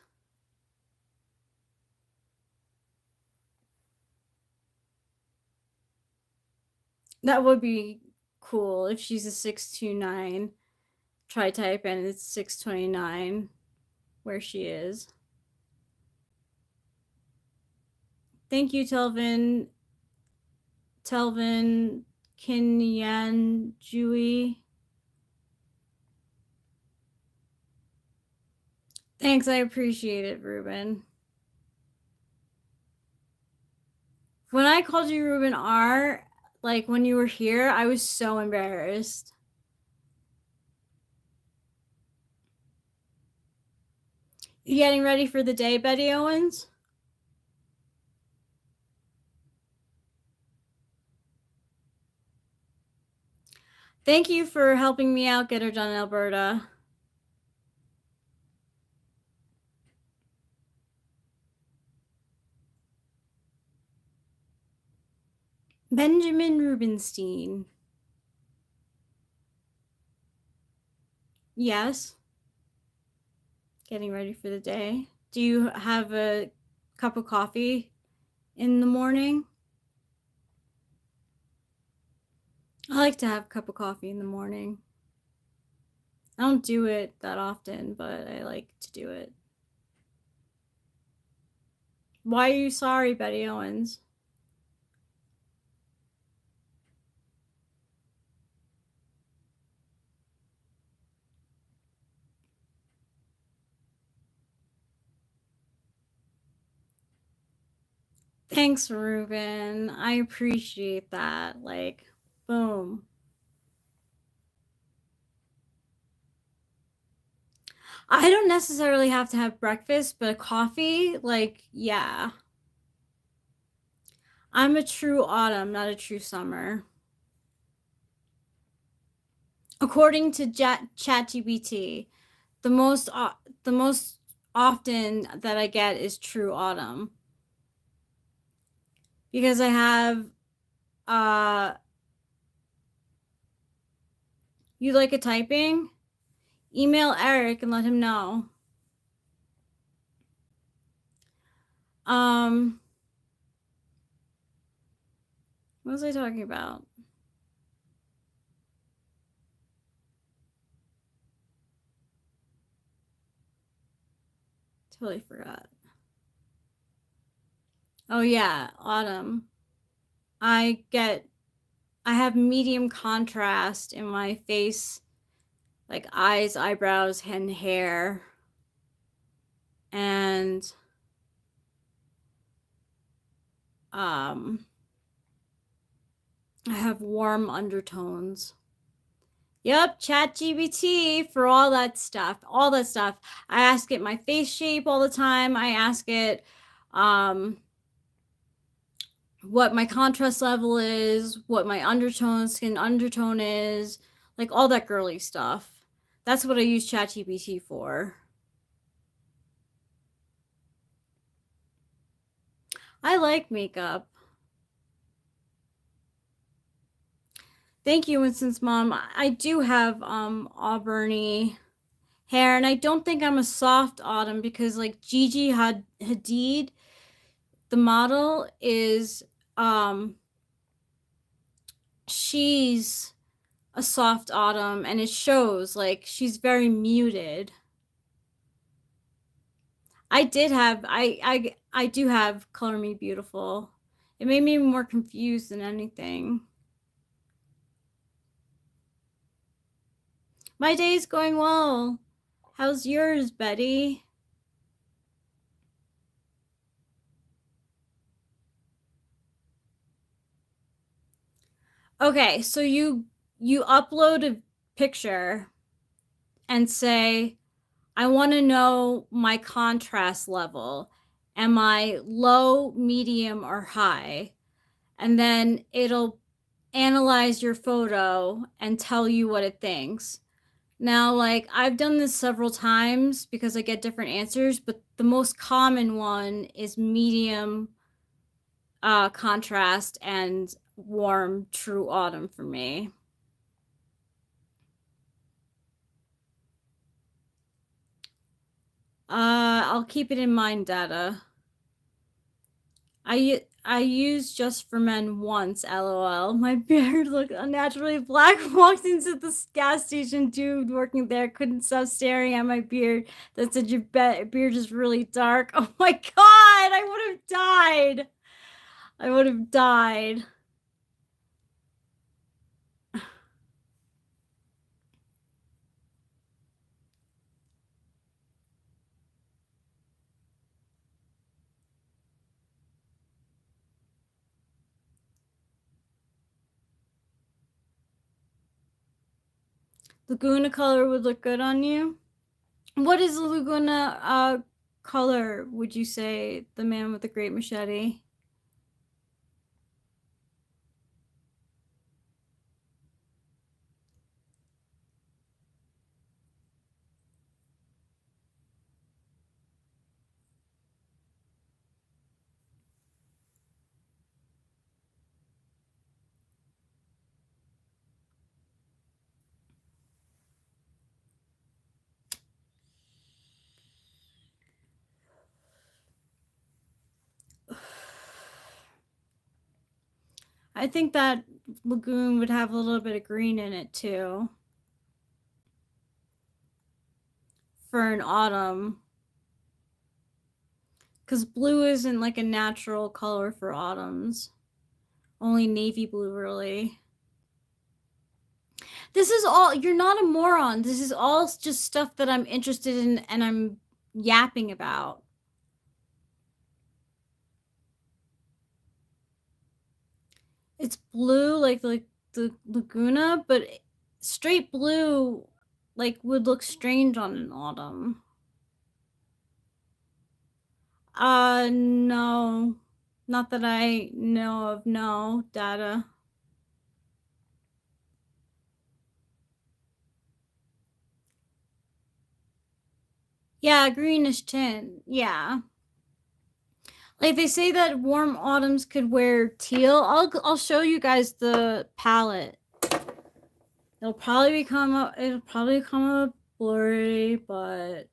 That would be cool if she's a 629 tri-type and it's 629 where she is. Thank you, Telvin Kinyanjui. Thanks, I appreciate it, Ruben. When I called you Ruben R, like when you were here, I was so embarrassed. You getting ready for the day, Betty Owens? Thank you for helping me out get her done, Alberta. Benjamin Rubenstein. Yes. Getting ready for the day. Do you have a cup of coffee in the morning? I like to have a cup of coffee in the morning. I don't do it that often, but I like to do it. Why are you sorry, Betty Owens? Thanks, Ruben. I appreciate that. Like, boom. I don't necessarily have to have breakfast, but a coffee, like, yeah. I'm a true autumn, not a true summer. according to ChatGPT, the most often that I get is true autumn. Because I have you like a typing? Email Eric and let him know. What was I talking about? Totally forgot. Oh yeah, autumn. I have medium contrast in my face, like eyes, eyebrows, and hair. And I have warm undertones. Yep, ChatGPT for all that stuff. All that stuff. I ask it my face shape all the time. I ask it what my contrast level is, what my skin undertone is, like all that girly stuff. That's what I use ChatGPT for. I like makeup. Thank you, Winston's mom. I do have auburny hair, and I don't think I'm a soft autumn because like Gigi Hadid, the model, is she's a soft autumn, and it shows. Like she's very muted. I do have Color Me Beautiful. It made me more confused than anything. My day's going well. How's yours, Betty? Okay, so you upload a picture and say, I want to know my contrast level. Am I low, medium, or high? And then it'll analyze your photo and tell you what it thinks. Now, like, I've done this several times because I get different answers, but the most common one is medium contrast and warm true autumn for me. I'll keep it in mind, data. I used Just for Men once, lol. My beard looked unnaturally black. Walked into the gas station, dude working there couldn't stop staring at my beard. That said, your beard is really dark. Oh my god, I would have died. I would have died. Laguna color would look good on you. What is the Laguna color, would you say? The man with the great machete. I think that lagoon would have a little bit of green in it too. For an autumn. Because blue isn't like a natural color for autumns. Only navy blue, really. This is all, you're not a moron. This is all just stuff that I'm interested in and I'm yapping about. It's blue like the Laguna, but straight blue like would look strange on an autumn. No. Not that I know of, no, data. Yeah, greenish tint. Yeah. Like they say that warm autumns could wear teal. I'll show you guys the palette. It'll probably come up blurry, but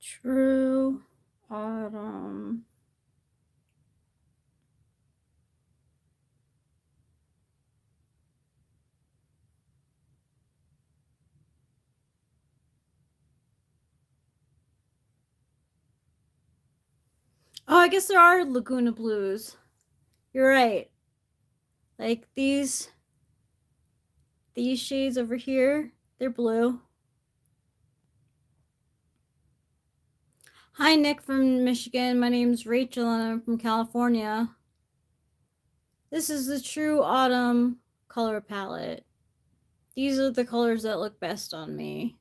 true autumn. Oh, I guess there are Laguna Blues. You're right. Like these shades over here, they're blue. Hi, Nick from Michigan. My name's Rachel and I'm from California. This is the true autumn color palette. These are the colors that look best on me.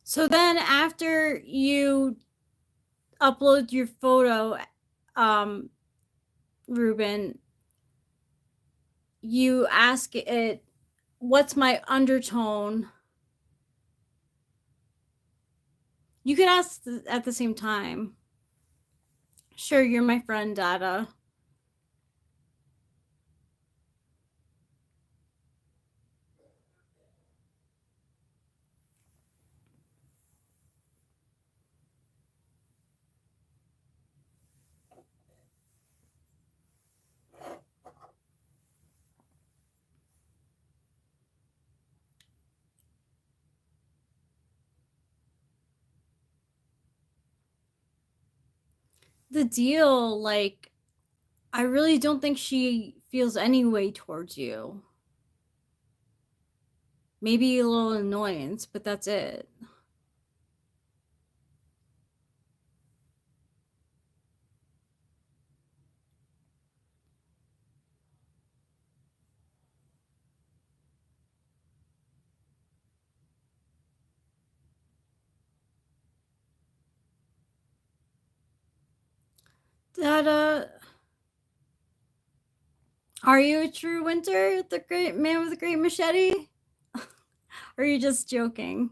So then after you upload your photo, Ruben, you ask it, what's my undertone? You could ask at the same time. Sure, you're my friend, Dada. The deal, like, I really don't think she feels any way towards you. Maybe a little annoyance, but that's it. Dada, are you a true winter, the great man with the great machete? Or are you just joking?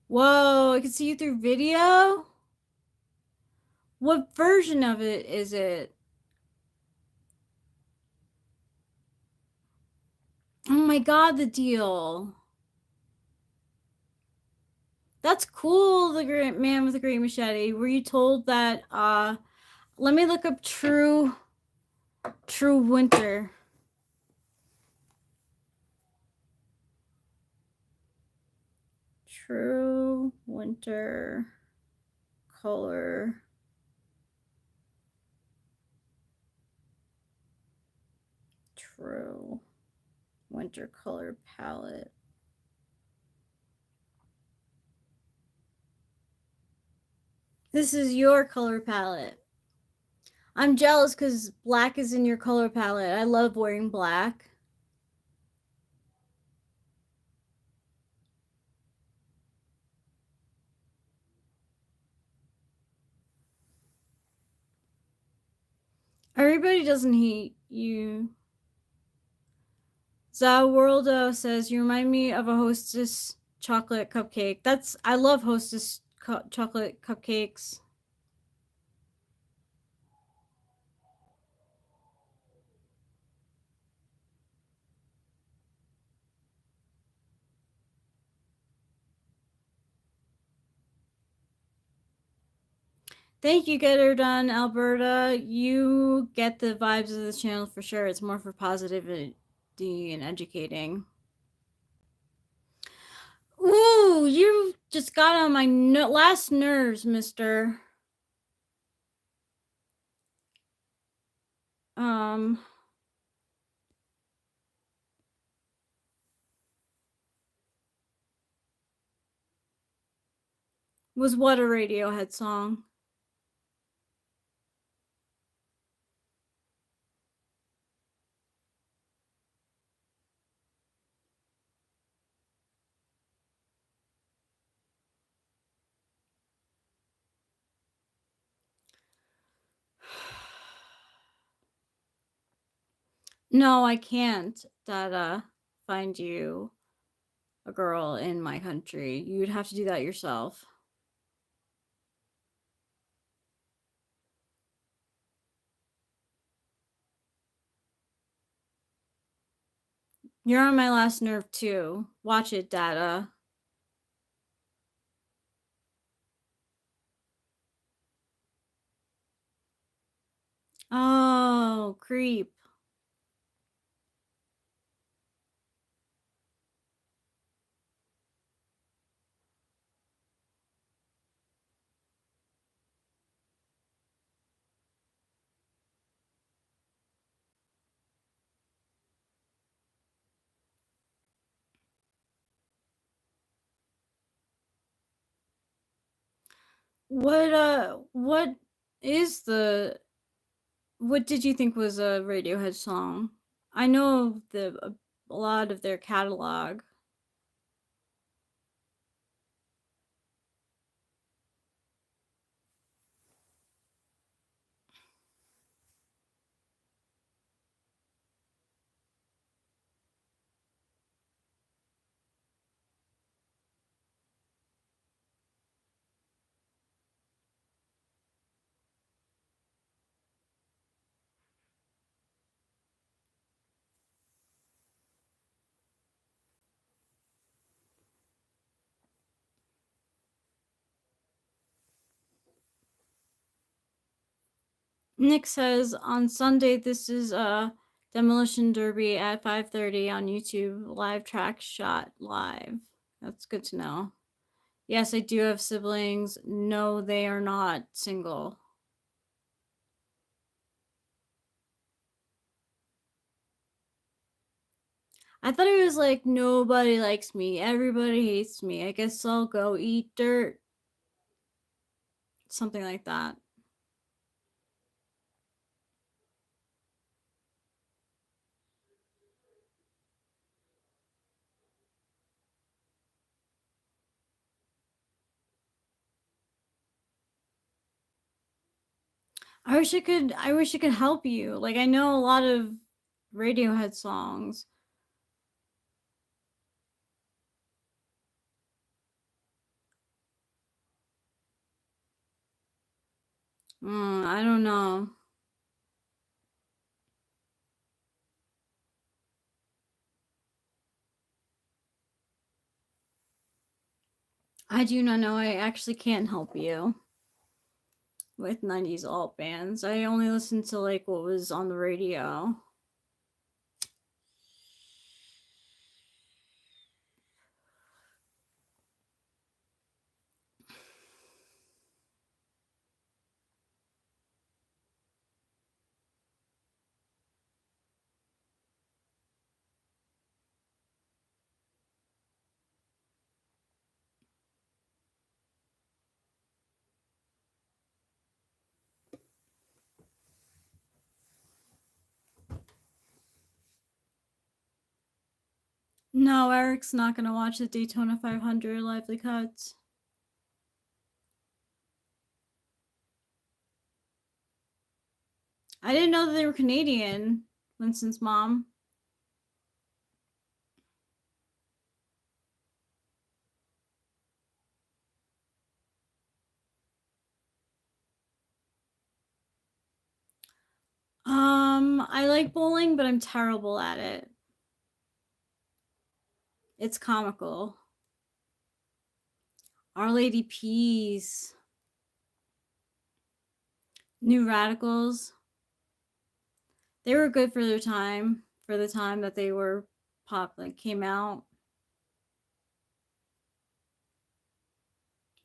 Whoa, I can see you through video? What version of it is it? Oh my god, the deal. That's cool, the great man with the great machete. Were you told that, let me look up true winter. True winter color. True winter color palette. This is your color palette. I'm jealous because black is in your color palette. I love wearing black. Everybody doesn't hate you. Zaworldo says, you remind me of a Hostess chocolate cupcake. I love Hostess chocolate cupcakes. Thank you, Get Her Done, Alberta. You get the vibes of this channel for sure. It's more for positivity and educating. Ooh, you just got on my last nerves, mister. Was what a Radiohead song? No, I can't, Dada, find you a girl in my country. You'd have to do that yourself. You're on my last nerve too. Watch it, Dada. Oh, creep. What is the what did you think was a Radiohead song? I know a lot of their catalog. Nick says on Sunday this is a Demolition Derby at 5:30 on YouTube. Live track shot live. That's good to know. Yes, I do have siblings. No, they are not single. I thought it was like nobody likes me, everybody hates me. I guess I'll go eat dirt. Something like that. I wish I could help you. Like I know a lot of Radiohead songs. I don't know. I do not know. I actually can't help you with 90s alt bands. I only listen to like what was on the radio. No, Eric's not gonna watch the Daytona 500 Lively Cuts. I didn't know that they were Canadian, Winston's mom. I like bowling, but I'm terrible at it. It's comical. Our Lady Peace. New Radicals. They were good for their time, for the time that they were came out.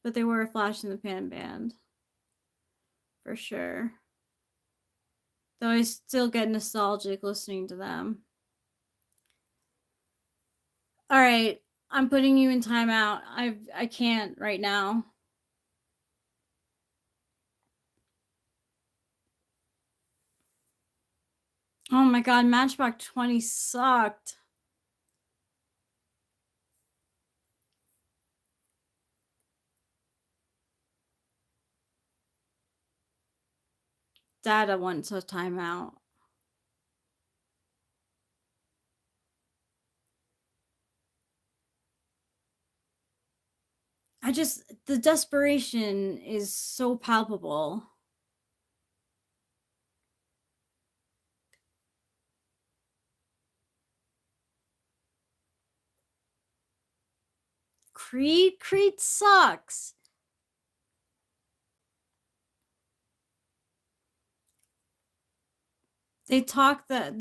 But they were a flash in the pan band. For sure. Though I still get nostalgic listening to them. All right, I'm putting you in timeout. I can't right now. Oh my god, Matchbox 20 sucked. Dada wants a timeout. the desperation is so palpable. Creed sucks. They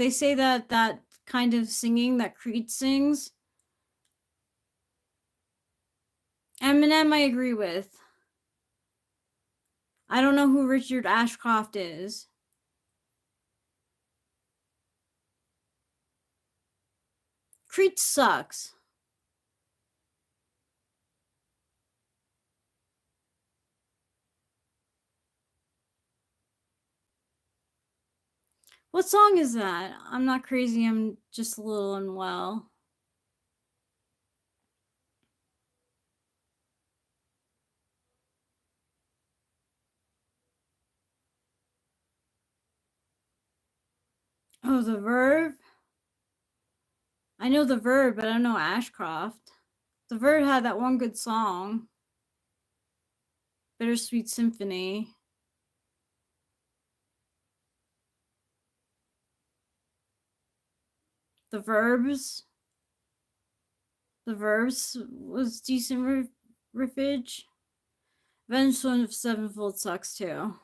say that kind of singing that Creed sings. Eminem, I agree with. I don't know who Richard Ashcroft is. Creed sucks. What song is that? I'm not crazy, I'm just a little unwell. Oh, The Verb? I know The Verb, but I don't know Ashcroft. The Verb had that one good song, Bittersweet Symphony. The Verbs was decent riffage. Avenged Sevenfold sucks too.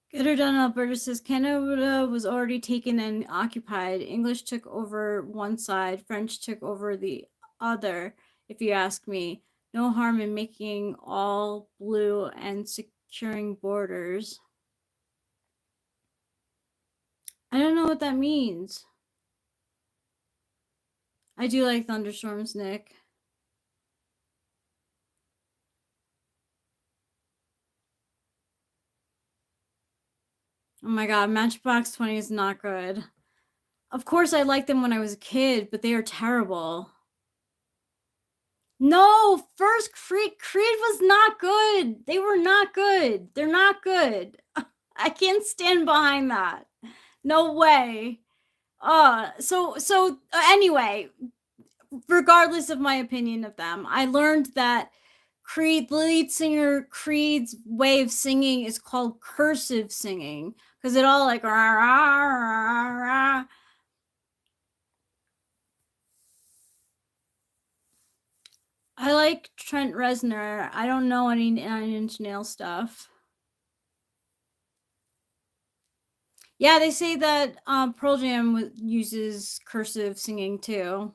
Get Her Done Alberta says Canada was already taken and occupied. English took over one side, French took over the other, if you ask me. No harm in making all blue and securing borders. I don't know what that means. I do like thunderstorms, Nick. Oh my god, Matchbox 20 is not good. Of course, I liked them when I was a kid, but they are terrible. No, first Creed was not good. They were not good. They're not good. I can't stand behind that. No way. So anyway, regardless of my opinion of them, I learned that Creed, the lead singer Creed's way of singing is called cursive singing because it all like rah, rah, rah, rah. I like Trent Reznor. I don't know any Nine Inch Nail stuff. Yeah, they say that Pearl Jam uses cursive singing too.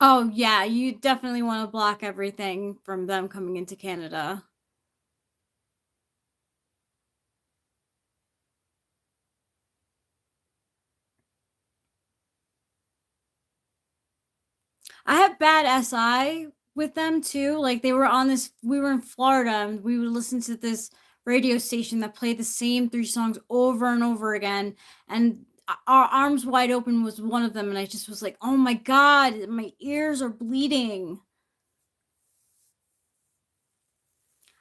Oh yeah, you definitely want to block everything from them coming into Canada. I have bad SI with them too. Like we were in Florida and we would listen to this radio station that played the same 3 songs over and over again. And our Arms Wide Open was one of them. And I just was like, oh my God, my ears are bleeding.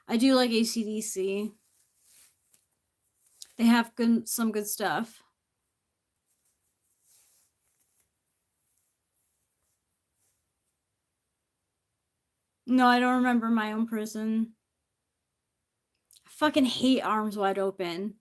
I do like AC/DC. They have some good stuff. No, I don't remember My Own Prison. I fucking hate Arms Wide Open.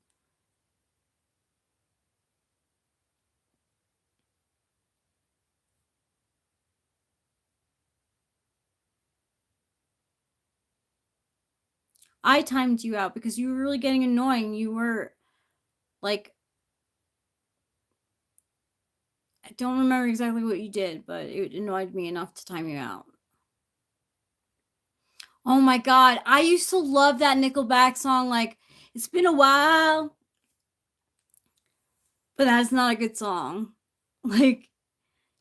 I timed you out because you were really getting annoying. You were like, I don't remember exactly what you did, but it annoyed me enough to time you out. Oh my God. I used to love that Nickelback song. Like, it's been a while, but that's not a good song. Like,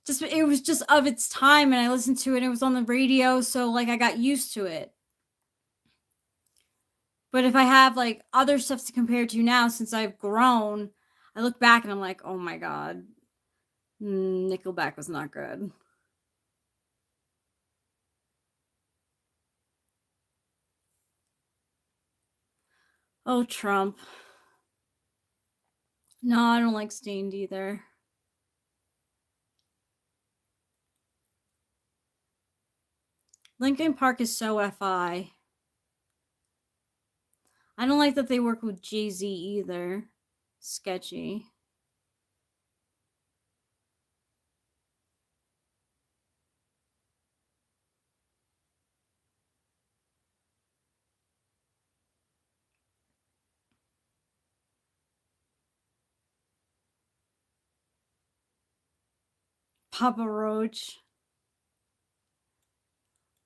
it was just of its time, and I listened to it. And it was on the radio, so like I got used to it. But if I have like other stuff to compare to now, since I've grown, I look back and I'm like, oh my God. Nickelback was not good. Oh, Trump. No, I don't like Stained either. Linkin Park is so FI. I don't like that they work with Jay-Z either. Sketchy. Papa Roach.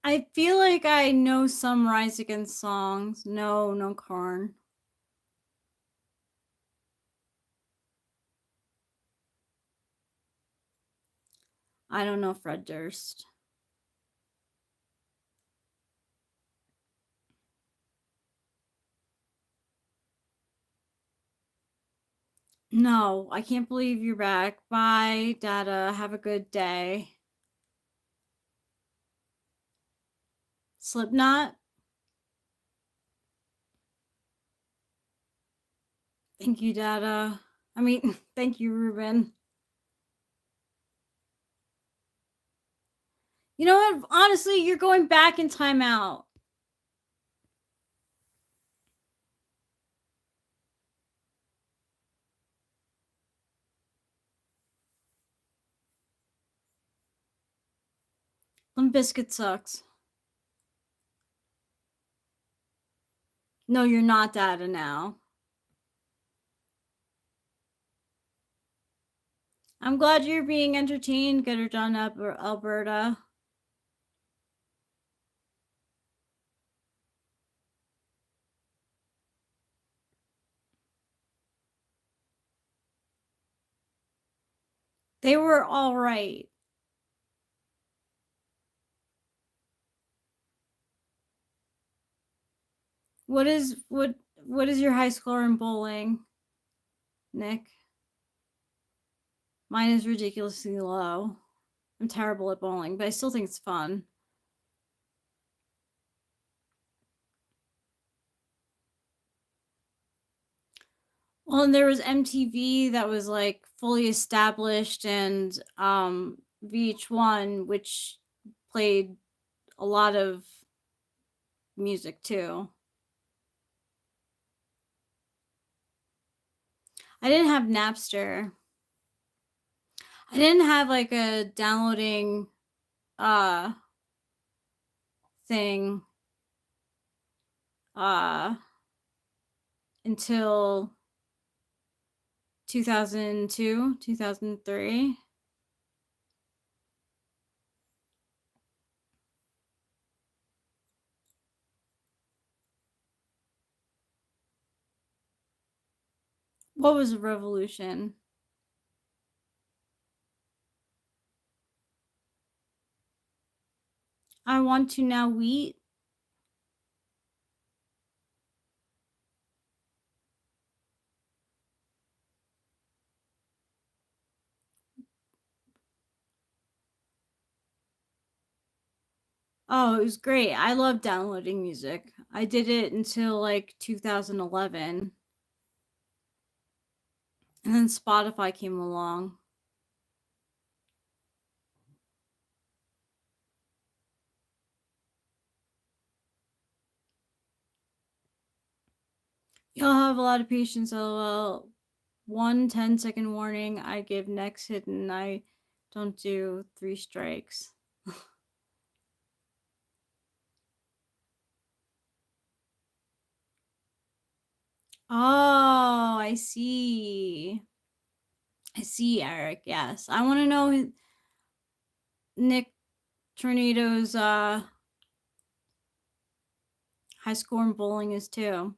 I feel like I know some Rise Against songs. No Karn. I don't know Fred Durst. No, I can't believe you're back. Bye, Dada. Have a good day. Slipknot. Thank you, Dada. I mean, thank you, Ruben. You know what? Honestly, you're going back in timeout. Limp Bizkit sucks. No, you're not Dada now. I'm glad you're being entertained. Get her done up, Alberta. They were all right. What is your high score in bowling, Nick? Mine is ridiculously low. I'm terrible at bowling, but I still think it's fun. Well, and there was MTV that was like fully established, and VH1, which played a lot of music too. I didn't have Napster. I didn't have like a downloading thing until 2002, 2003. What was a revolution? I want to now wheat. Oh, it was great. I love downloading music. I did it until like 2011. And then Spotify came along. Y'all have a lot of patience, lol. 1 10-second warning. I give next hit and I don't do 3 strikes. Oh, I see. I see, Eric. Yes. I want to know Nick Tornado's high score in bowling is too.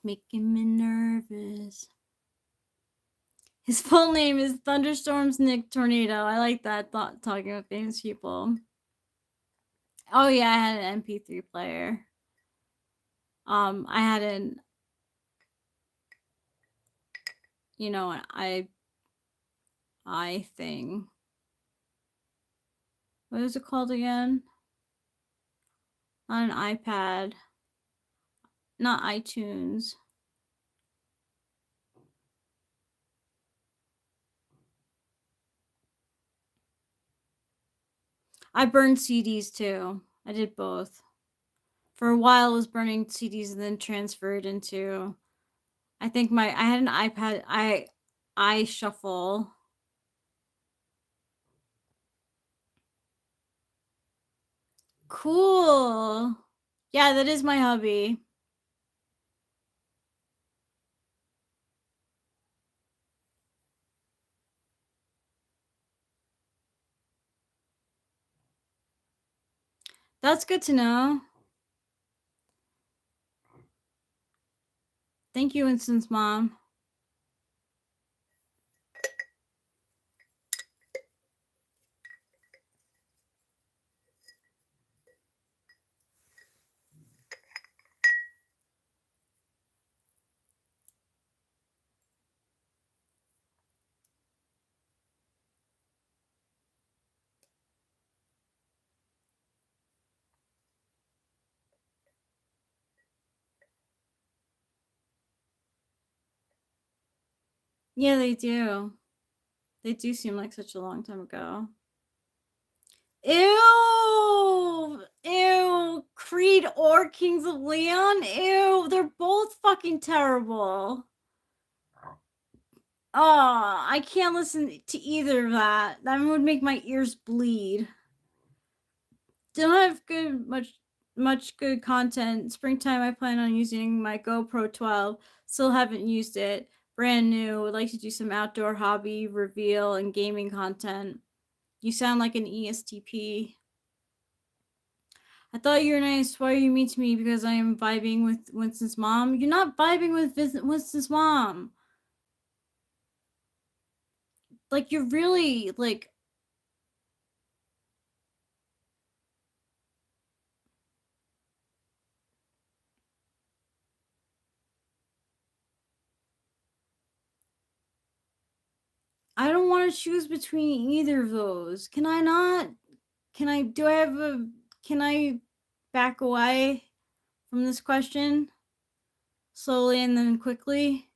making me nervous. His full name is Thunderstorms Nick Tornado. I like that thought talking about famous people. Oh yeah, I had an MP3 player. I had an an I thing. What is it called again? Not an iPad. Not iTunes. I burned CDs too. I did both. For a while I was burning CDs and then transferred into I had an iPad I shuffle. Cool. Yeah, that is my hobby. That's good to know. Thank you, Winston's mom. Yeah, they do. They do seem like such a long time ago. Ew! Ew! Creed or Kings of Leon? Ew! They're both fucking terrible. Oh, I can't listen to either of that. That would make my ears bleed. Don't have much good content. Springtime, I plan on using my GoPro 12. Still haven't used it. Brand new. Would like to do some outdoor hobby reveal and gaming content. You sound like an ESTP. I thought you were nice. Why are you mean to me? Because I am vibing with Winston's mom? You're not vibing with Winston's mom. Like, you're really, like... I don't want to choose between either of those. Can I not? Can I back away from this question slowly and then quickly?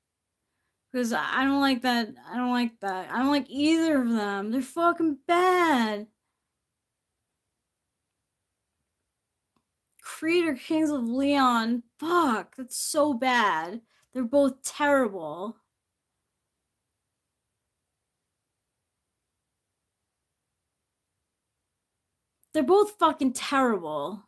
Because I don't like that. I don't like that. I don't like either of them. They're fucking bad. Creed or Kings of Leon. Fuck, that's so bad. They're both terrible. They're both fucking terrible.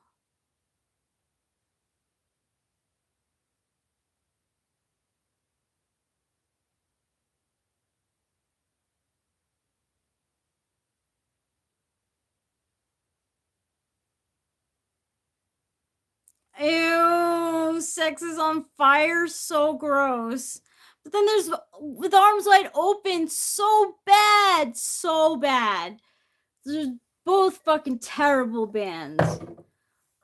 Ew, sex is on fire, so gross. But then there's With Arms Wide Open, so bad, so bad. They're both fucking terrible bands.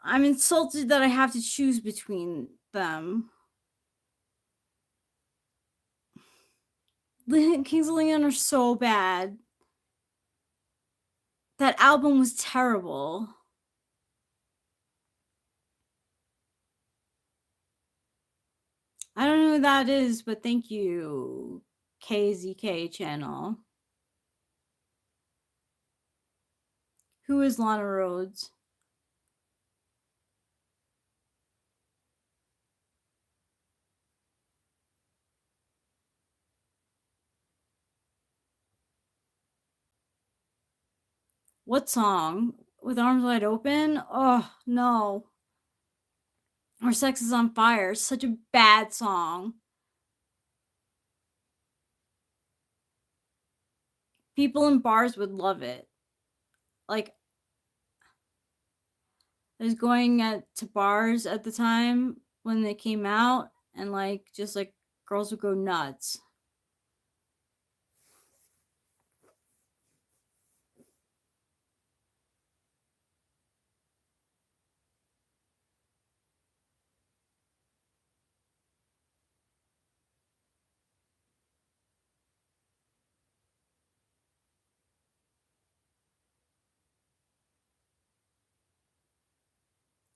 I'm insulted that I have to choose between them. Kings of Leon are so bad. That album was terrible. I don't know who that is, but thank you, KZK channel. Who is Lana Rhodes? What song? With Arms Wide Open? Oh, no. Or Sex is on Fire. Such a bad song. People in bars would love it. Like, I was going to bars at the time when they came out, and like just like girls would go nuts.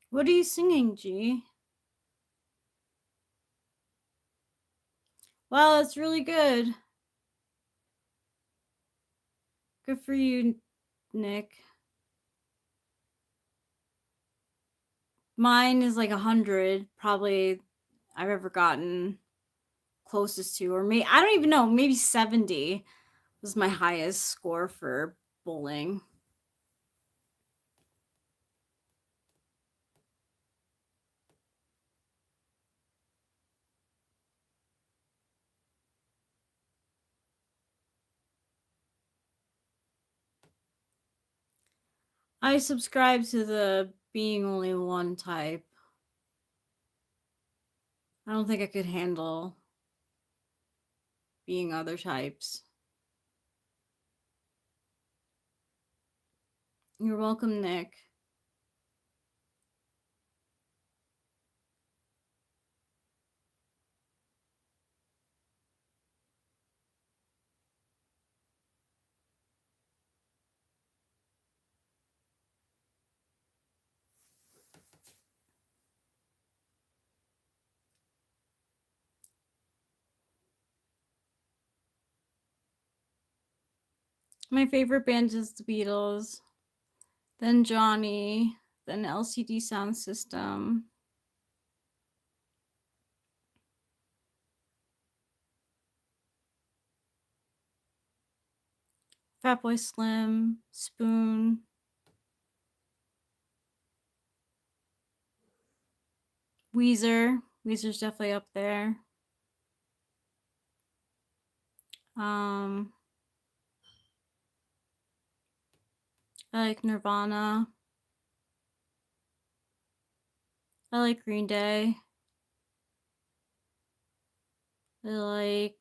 What are you singing, G? Wow, that's really good. Good for you, Nick. Mine is like 100, probably I've ever gotten closest to, or maybe I don't even know, maybe 70 was my highest score for bowling. I subscribe to the being only one type. I don't think I could handle being other types. You're welcome, Nick. My favorite band is the Beatles, then Johnny, then LCD Sound System. Fatboy Slim, Spoon. Weezer. Weezer's definitely up there. I like Nirvana. I like Green Day. I like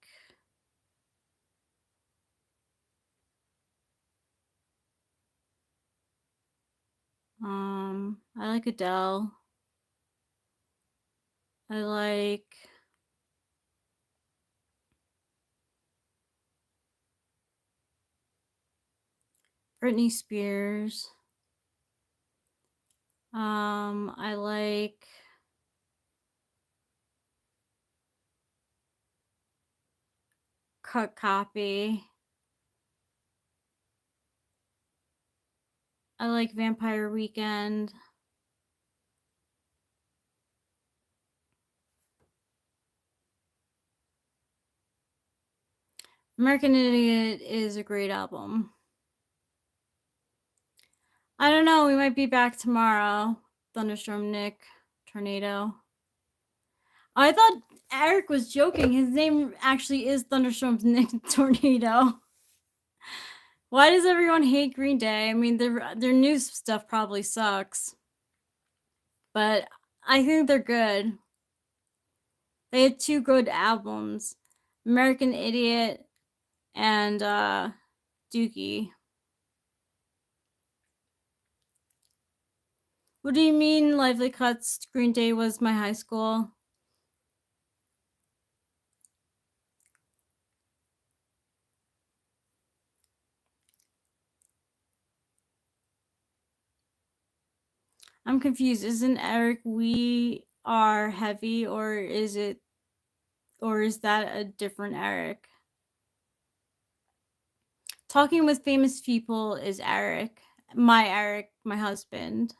I like Adele. I like Britney Spears. I like Cut Copy. I like Vampire Weekend. American Idiot is a great album. I don't know. We might be back tomorrow. Thunderstorm Nick, Tornado. I thought Eric was joking. His name actually is Thunderstorm Nick Tornado. Why does everyone hate Green Day? I mean, their new stuff probably sucks, but I think they're good. They had 2 good albums, American Idiot and Dookie. What do you mean, Lively Cuts? Green Day was my high school. I'm confused. Isn't Eric We Are Heavy, or is that a different Eric? Talking with Famous People is Eric, my husband.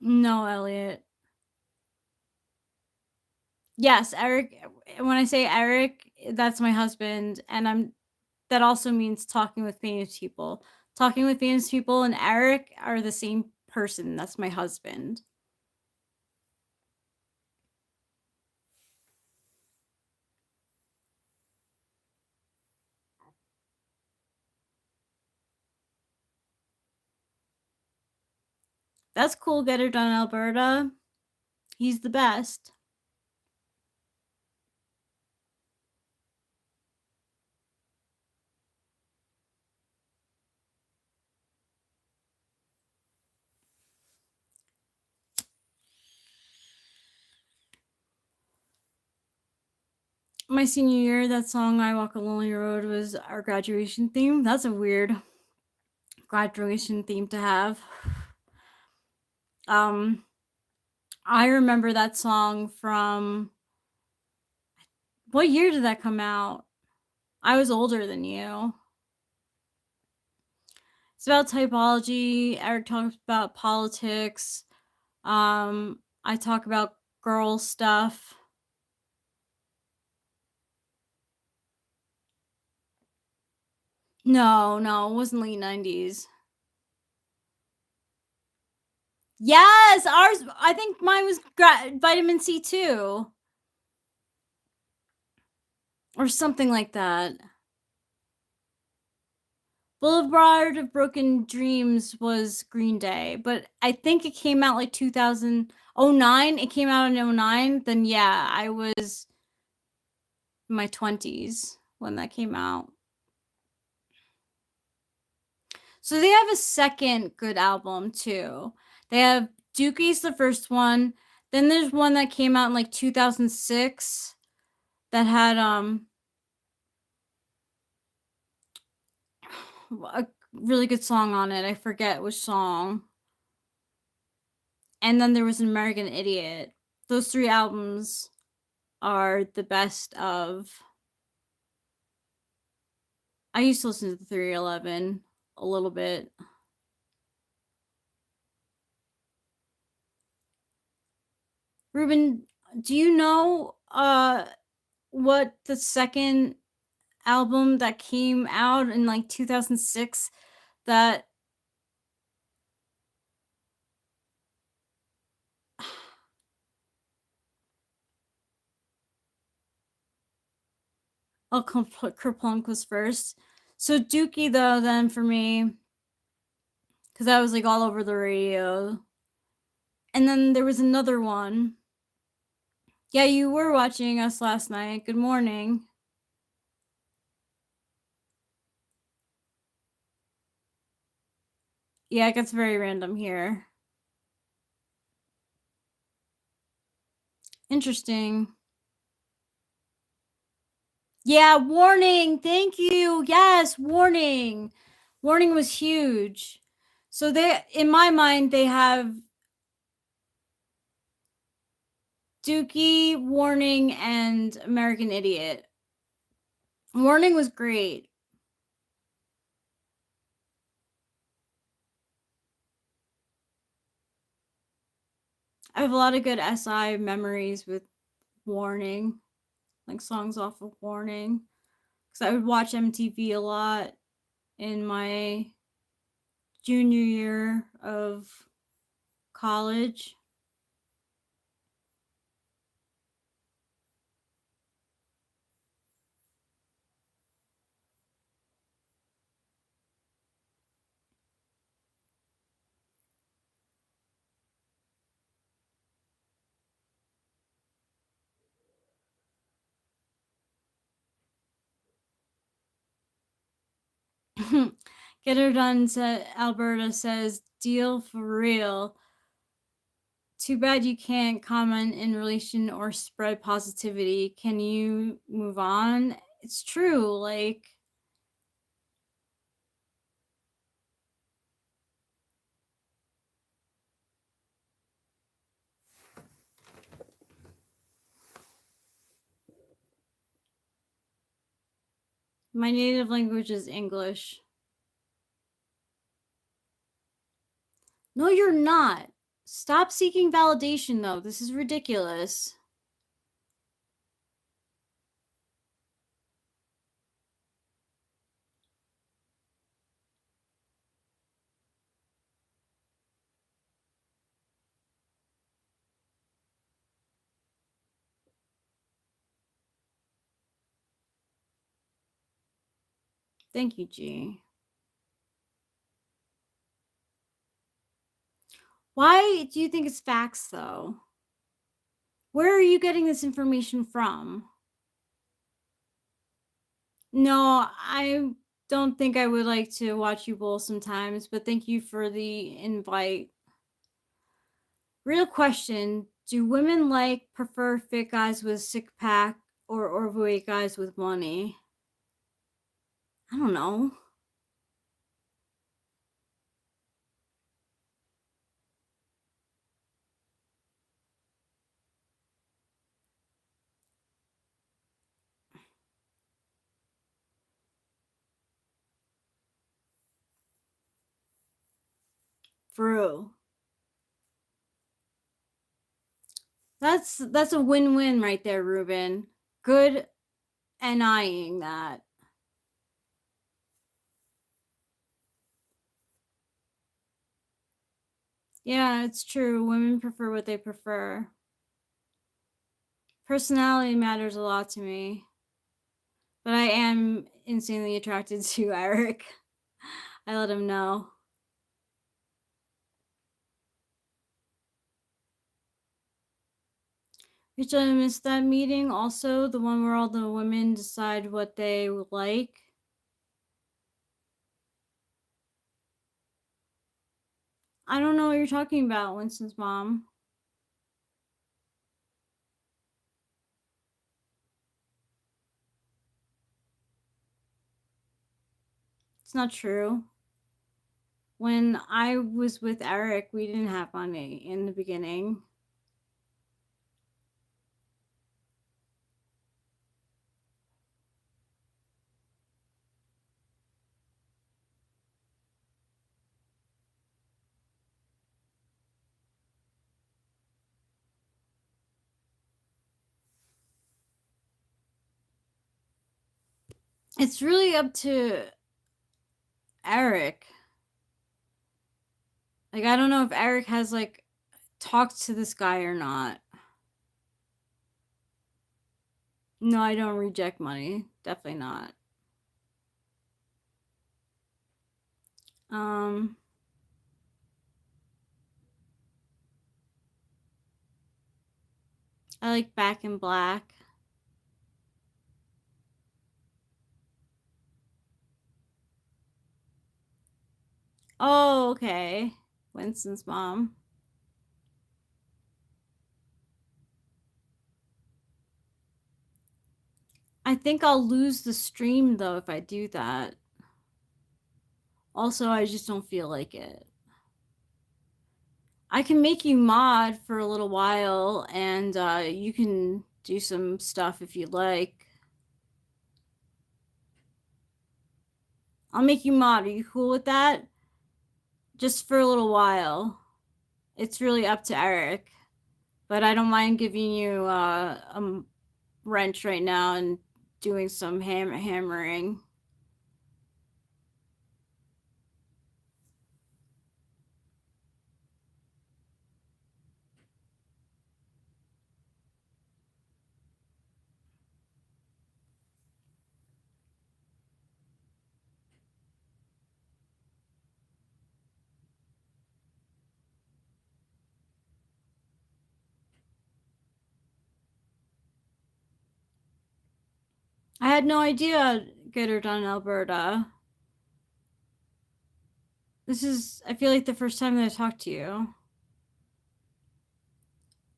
No, Elliot. Yes, Eric. When I say Eric, that's my husband, and that also means talking with famous people. Talking with famous people and Eric are the same person. That's my husband. That's cool. Get her done, Alberta. He's the best. My senior year, that song "I Walk a Lonely Road" was our graduation theme. That's a weird graduation theme to have. I remember that song from, what year did that come out? I was older than you. It's about typology. Eric talks about politics. I talk about girl stuff. No, it wasn't late 90s. Yes, ours, I think mine was vitamin C too. Or something like that. Boulevard of Broken Dreams was Green Day, but I think it came out like 2009. It came out in 2009. Then yeah, I was in my 20s when that came out. So they have a second good album too. They have Dookie's the first one. Then there's one that came out in like 2006 that had a really good song on it. I forget which song. And then there was an American Idiot. Those three albums are the best of. I used to listen to the 311 a little bit. Ruben, do you know what the second album that came out in like 2006 that Kerplunk was first. So Dookie though, then for me, because I was like all over the radio. And then there was another one. Yeah, you were watching us last night. Good morning. Yeah, it gets very random here. Interesting. Yeah, Warning. Thank you. Yes, Warning. Warning was huge. So they, in my mind, they have Dookie, Warning, and American Idiot. Warning was great. I have a lot of good SI memories with Warning, like songs off of Warning. Because I would watch MTV a lot in my junior year of college. Get her done, Alberta says, deal for real. Too bad you can't comment in relation or spread positivity. Can you move on? It's true, like, my native language is English. No, you're not. Stop seeking validation, though. This is ridiculous. Thank you, G. Why do you think it's facts, though? Where are you getting this information from? No, I don't think I would like to watch you bowl sometimes, but thank you for the invite. Real question, do women prefer fit guys with six pack or overweight guys with money? I don't know. For real. That's a win-win right there, Ruben. Good and eyeing that. Yeah, it's true. Women prefer what they prefer. Personality matters a lot to me. But I am insanely attracted to Eric. I let him know. Rachel, I missed that meeting. Also, the one where all the women decide what they like. I don't know what you're talking about, Winston's mom. It's not true. When I was with Eric, we didn't have money in the beginning. It's really up to Eric. Like, I don't know if Eric has talked to this guy or not. No, I don't reject money. Definitely not. I like Back in Black. Oh, okay. Winston's mom. I think I'll lose the stream though if I do that. Also, I just don't feel like it. I can make you mod for a little while and you can do some stuff if you like. I'll make you mod. Are you cool with that? Just for a little while. It's really up to Eric. But I don't mind giving you a wrench right now and doing some hammering. I had no idea get her done, Alberta. This is, I feel like, the first time that I talked to you.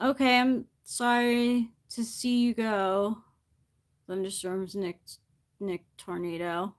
Okay, I'm sorry to see you go. Thunderstorms, Nick tornado.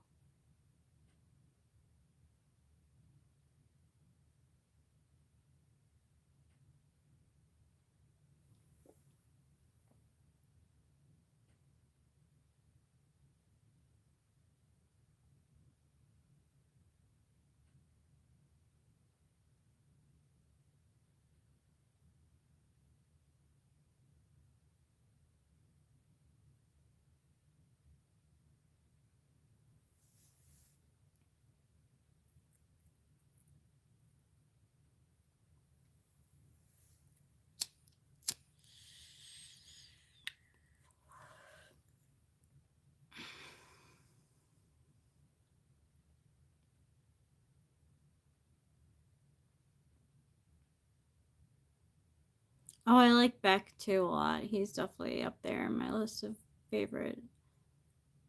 Oh, I like Beck too a lot. He's definitely up there in my list of favorite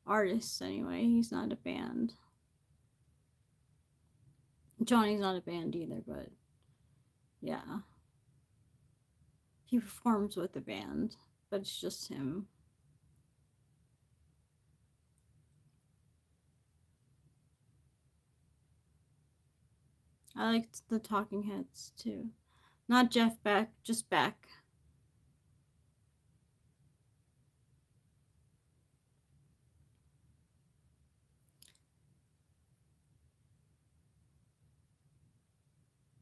artists anyway. He's not a band. Johnny's not a band either, but yeah. He performs with the band, but it's just him. I liked the Talking Heads too. Not Jeff Beck, just Beck.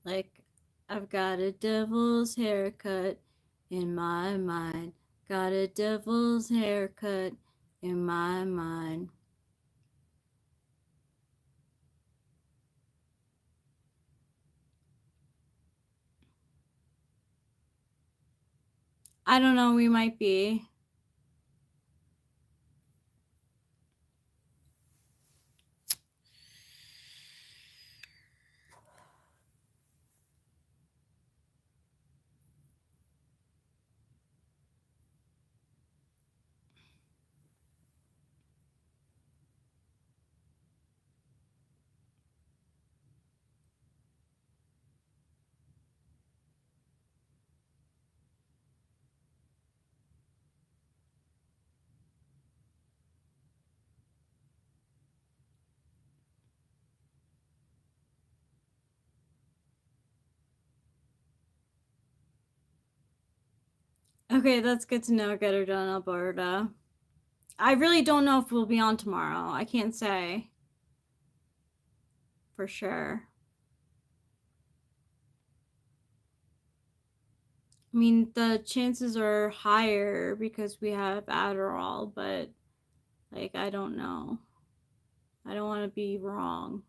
Like, I've got a devil's haircut in my mind. Got a devil's haircut in my mind. I don't know, we might be. Okay, that's good to know. Get her done, Alberta. I really don't know if we'll be on tomorrow. I can't say for sure. I mean, the chances are higher because we have Adderall, but like, I don't know. I don't want to be wrong.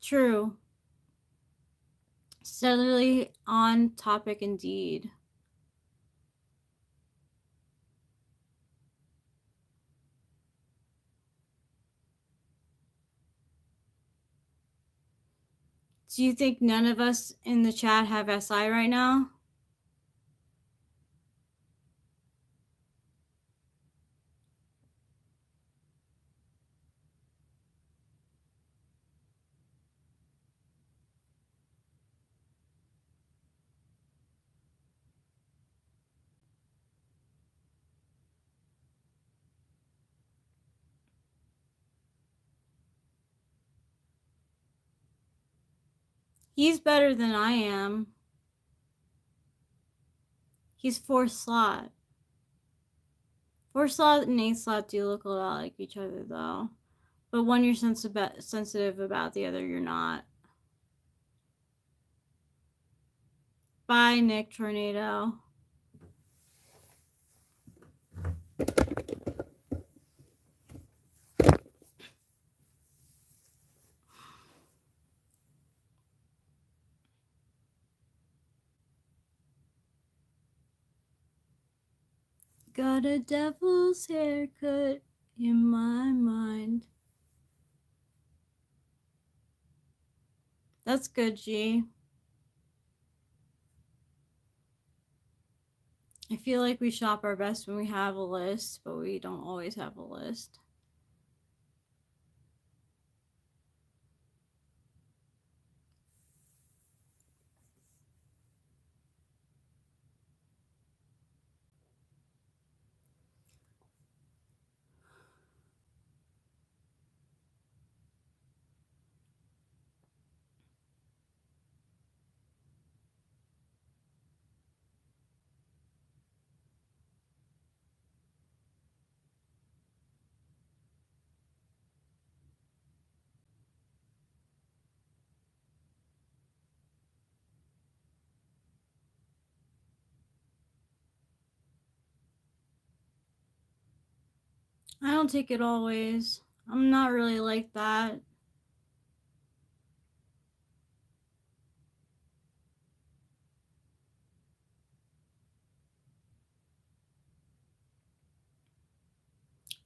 True. Steadily on topic indeed. Do you think none of us in the chat have SI right now? He's better than I am. He's fourth slot. Fourth slot and eighth slot do look a lot like each other though. But one you're sensitive about, the other you're not. Bye, Nick Tornado. Got a devil's haircut in my mind. That's good, G. I feel like we shop our best when we have a list, but we don't always have a list. I don't take it always. I'm not really like that.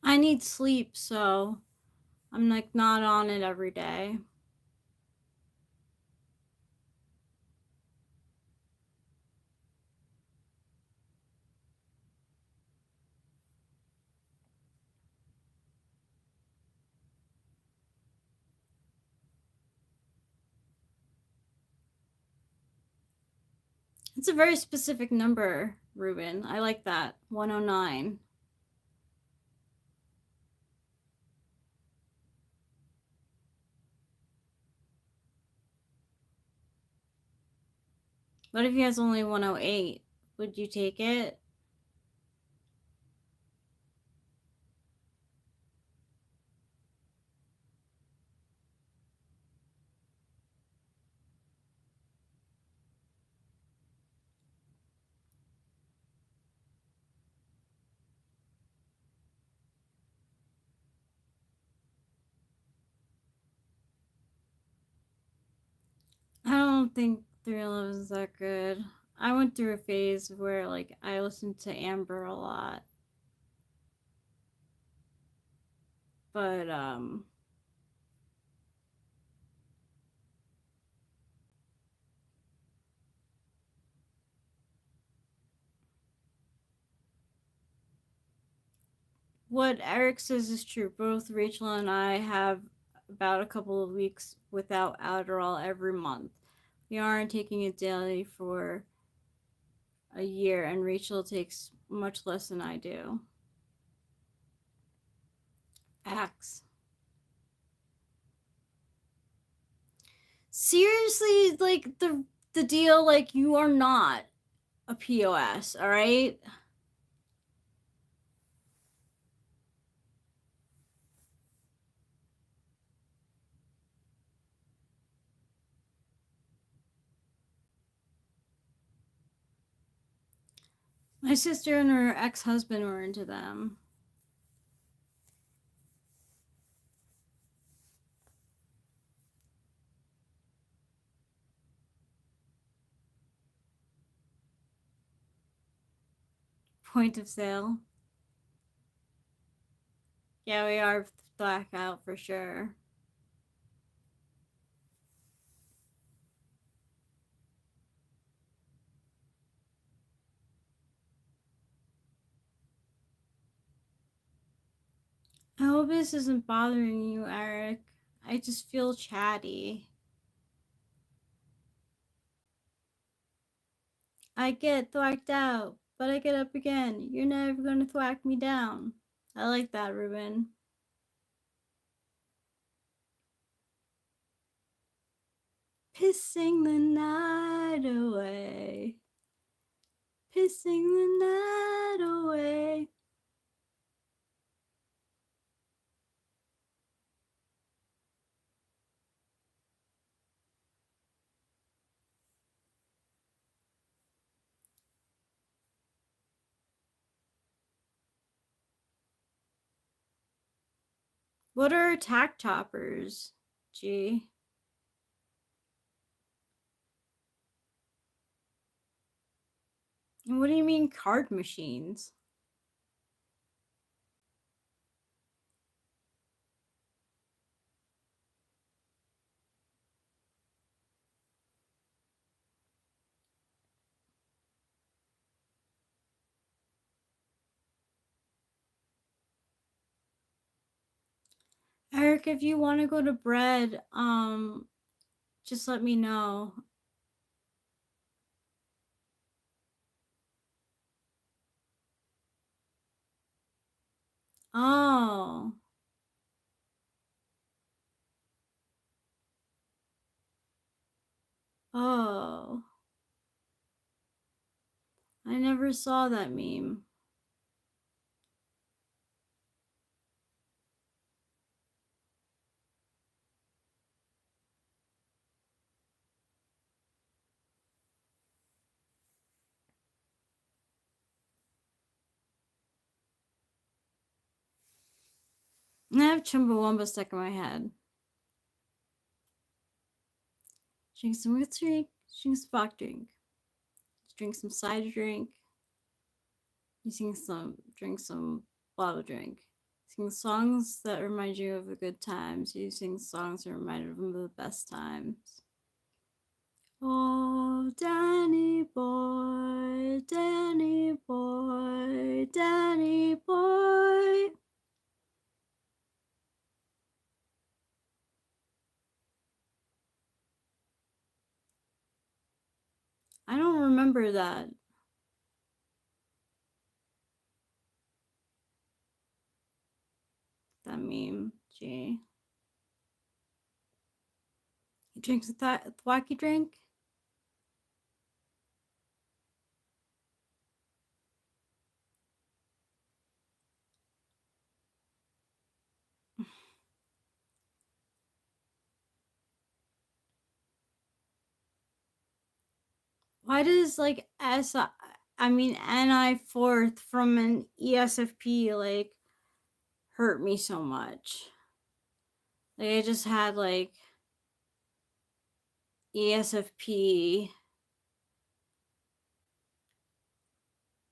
I need sleep, so I'm like not on it every day. It's a very specific number, Ruben. I like that. 109. What if he has only 108? Would you take it? I don't think 311 is that good. I went through a phase where like I listened to Amber a lot. But what Eric says is true. Both Rachel and I have about a couple of weeks without Adderall every month. We aren't taking it daily for a year, and Rachel takes much less than I do. Axe. Seriously, like the deal, like you are not a POS, all right? My sister and her ex-husband were into them. Point of sale. Yeah, we are blackout for sure. I hope this isn't bothering you, Eric. I just feel chatty. I get thwacked out, but I get up again. You're never gonna thwack me down. I like that, Ruben. Pissing the night away. Pissing the night away. What are attack toppers? Gee. And what do you mean card machines? Eric, if you want to go to bed, just let me know. Oh. Oh. I never saw that meme. I have Chumbawamba stuck in my head. Drink some with drink, drink some spark drink. Drink some cider drink. Drink some bottle drink. Sing songs that remind you of the good times. You sing songs that remind you of the best times. Oh, Danny boy, Danny boy, Danny boy. I don't remember that. That meme, gee. He drinks a wacky drink? Why does like NI fourth from an ESFP like hurt me so much? Like I just had like ESFP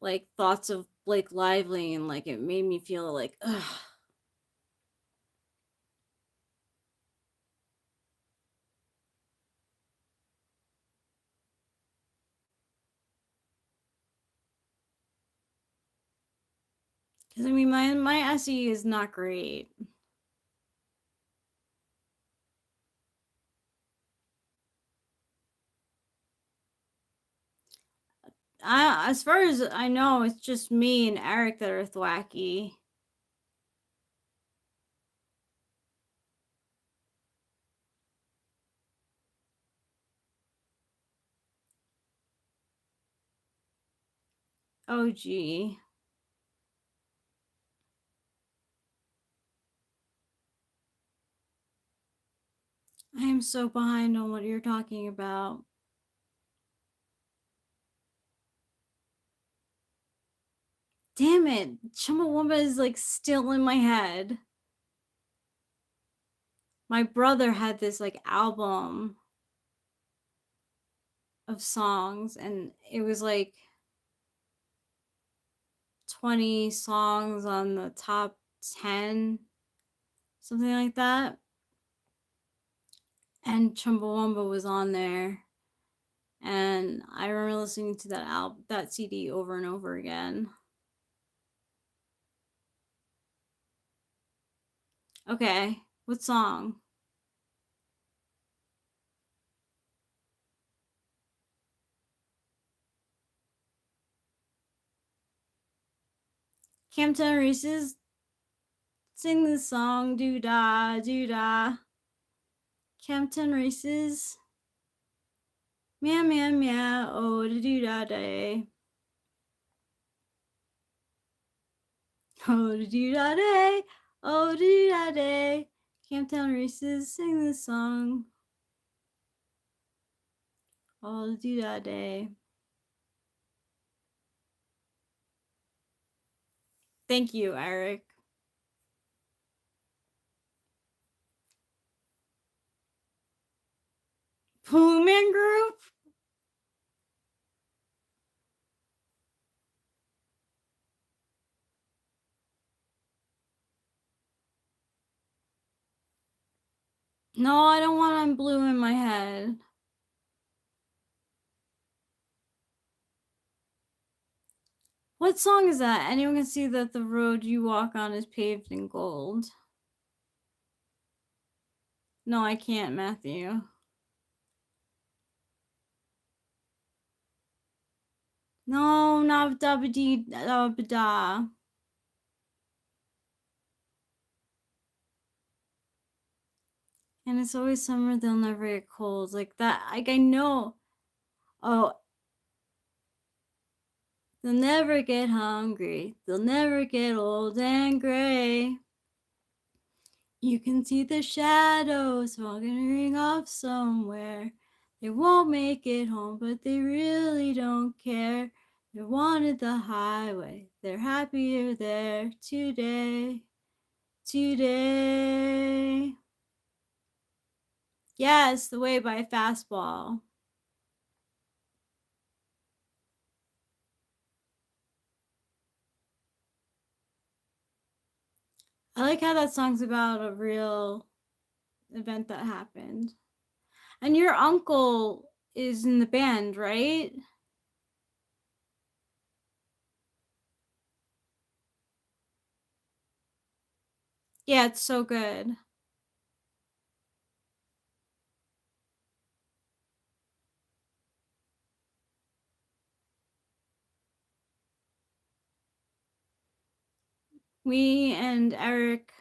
like thoughts of Blake Lively and like it made me feel like ugh. Because I mean my SE is not great. As far as I know, it's just me and Eric that are thwacky. Oh gee. I am so behind on what you're talking about. Damn it. Chumbawamba is like still in my head. My brother had this like album of songs and it was like 20 songs on the top 10, something like that. And Chumbawamba was on there. And I remember listening to that CD over and over again. Okay, what song? Campton Reese's sing the song, doo da, doo da. Campton Reese's meow meow meow, oh da doo da day. Oh da doo da day, oh da doo da day. Camptown Reese's sing the song. Oh da doo da day. Thank you, Eric. Pooh Man Group? No, I don't want I'm blue in my head. What song is that? Anyone can see that the road you walk on is paved in gold. No, I can't, Matthew. No, not dabba-dee da. And it's always summer, they'll never get cold. Like that, like I know. Oh, they'll never get hungry. They'll never get old and gray. You can see the shadows wandering off somewhere. They won't make it home, but they really don't care. They wanted the highway. They're happier there today. Today. Yes, The Way by Fastball. I like how that song's about a real event that happened. And your uncle is in the band, right? Yeah, it's so good. Me and Eric,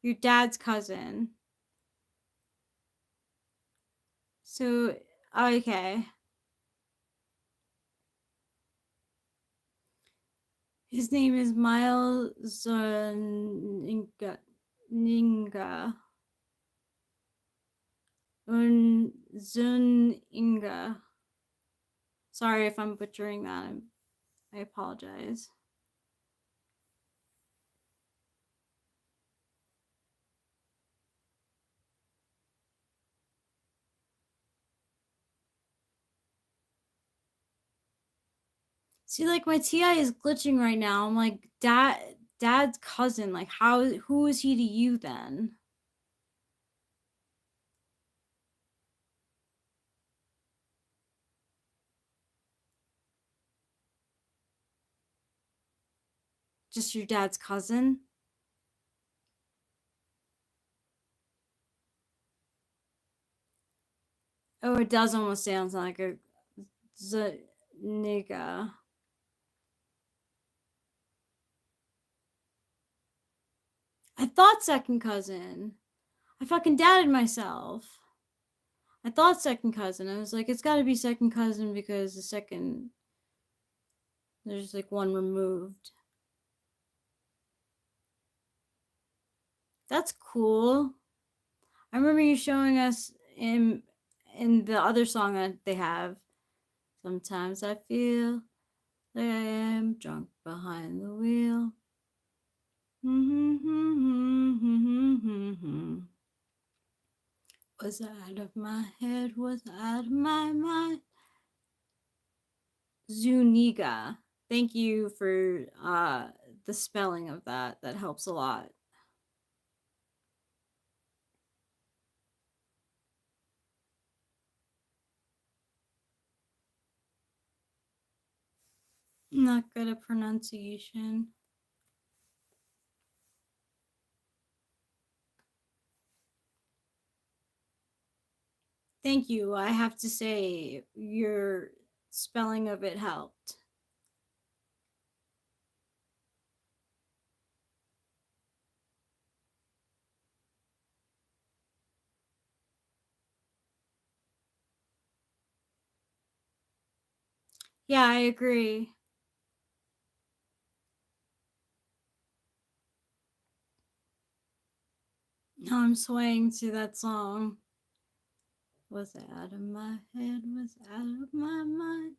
your dad's cousin. So, okay. His name is Miles Zuniga. Ninga. Zuninga. Sorry if I'm butchering that. I apologize. See, like my TI is glitching right now. I'm like, dad's cousin. Like, who is he to you then? Just your dad's cousin? Oh, it does almost sound like a nigga. I thought second cousin. I fucking doubted myself. I thought second cousin. I was like, it's got to be second cousin because the second, there's like one removed. That's cool. I remember you showing us in the other song that they have. Sometimes I feel like I am drunk behind the wheel. Was out of my head, was out of my mind. Zuniga. Thank you for the spelling of that. That helps a lot. Not good at pronunciation. Thank you. I have to say, your spelling of it helped. Yeah, I agree. Now I'm swaying to that song. Was out of my head, was out of my mind.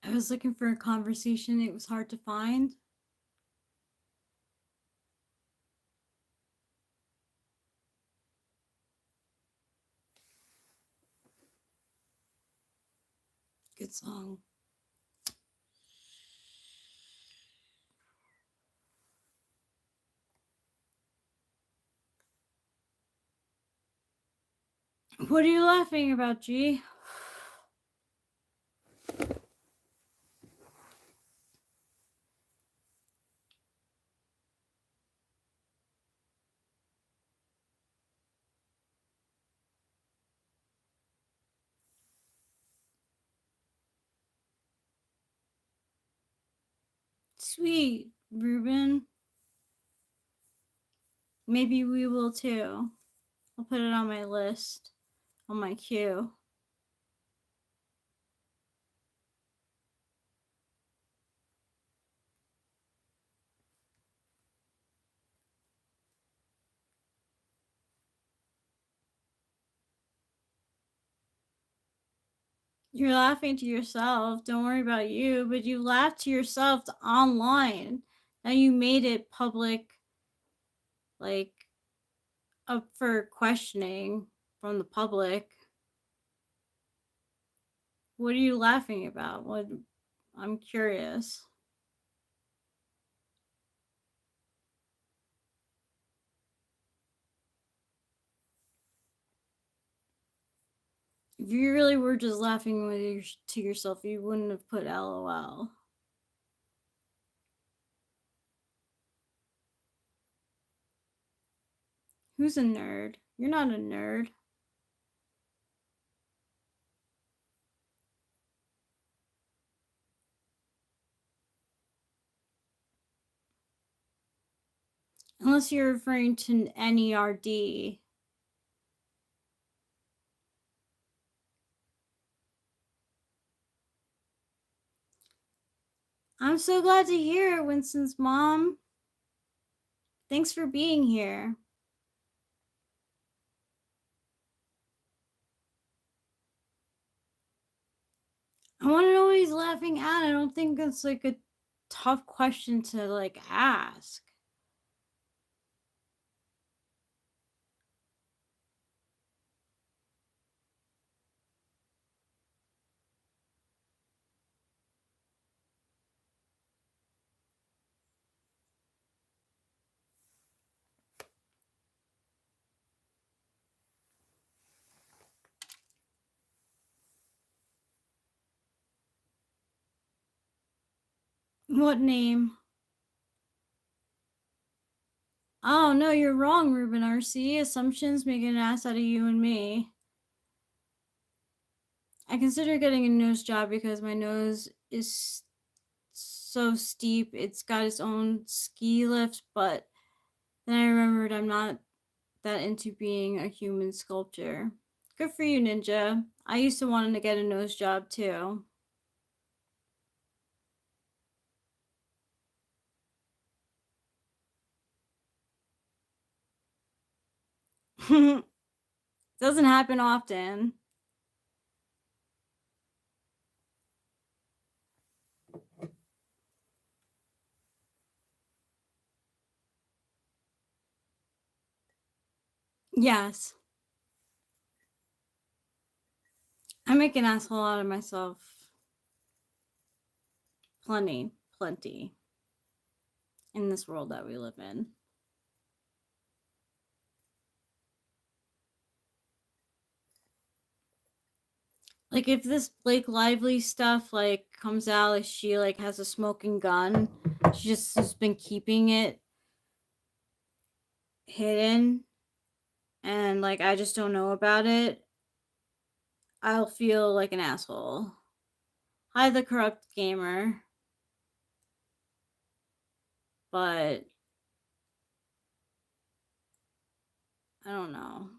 I was looking for a conversation, it was hard to find. Good song. What are you laughing about, G? Sweet, Ruben. Maybe we will too. I'll put it on my list, on my queue. You're laughing to yourself. Don't worry about you, but you laughed to yourself online. Now you made it public, like up for questioning from the public. What are you laughing about? What? I'm curious. If you really were just laughing to yourself, you wouldn't have put LOL. Who's a nerd? You're not a nerd. Unless you're referring to NERD. I'm so glad to hear it, Winston's mom. Thanks for being here. I want to know what he's laughing at. I don't think it's like a tough question to like ask. What name? Oh, no, you're wrong, Ruben RC. Assumptions make an ass out of you and me. I consider getting a nose job because my nose is so steep. It's got its own ski lift, but then I remembered I'm not that into being a human sculptor. Good for you, Ninja. I used to want to get a nose job too. Doesn't happen often. Yes. I make an asshole out of myself. Plenty. In this world that we live in. Like if this Blake Lively stuff like comes out, like she like has a smoking gun, she just has been keeping it hidden, and like I just don't know about it, I'll feel like an asshole. Hi, the corrupt gamer. But I don't know.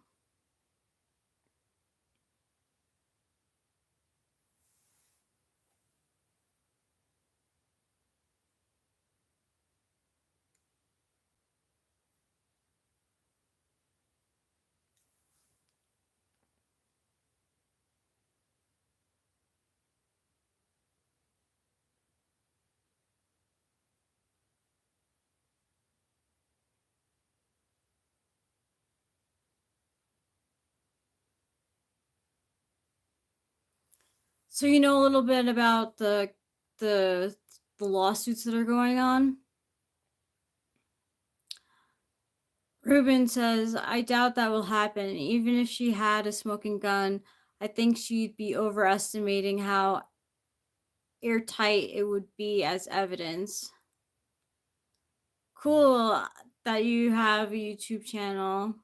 So you know a little bit about the lawsuits that are going on? Ruben says, I doubt that will happen. Even if she had a smoking gun, I think she'd be overestimating how airtight it would be as evidence. Cool that you have a YouTube channel.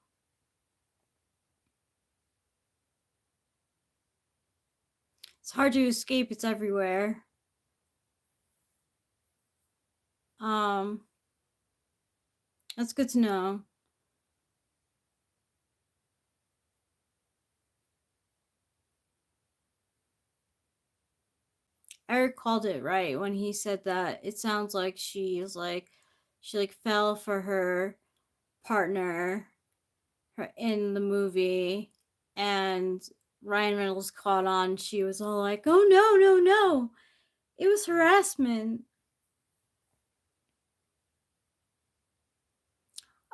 It's hard to escape, it's everywhere. That's good to know. Eric called it right when he said that it sounds like she fell for her partner in the movie, and Ryan Reynolds caught on. She was all like, oh no, it was harassment.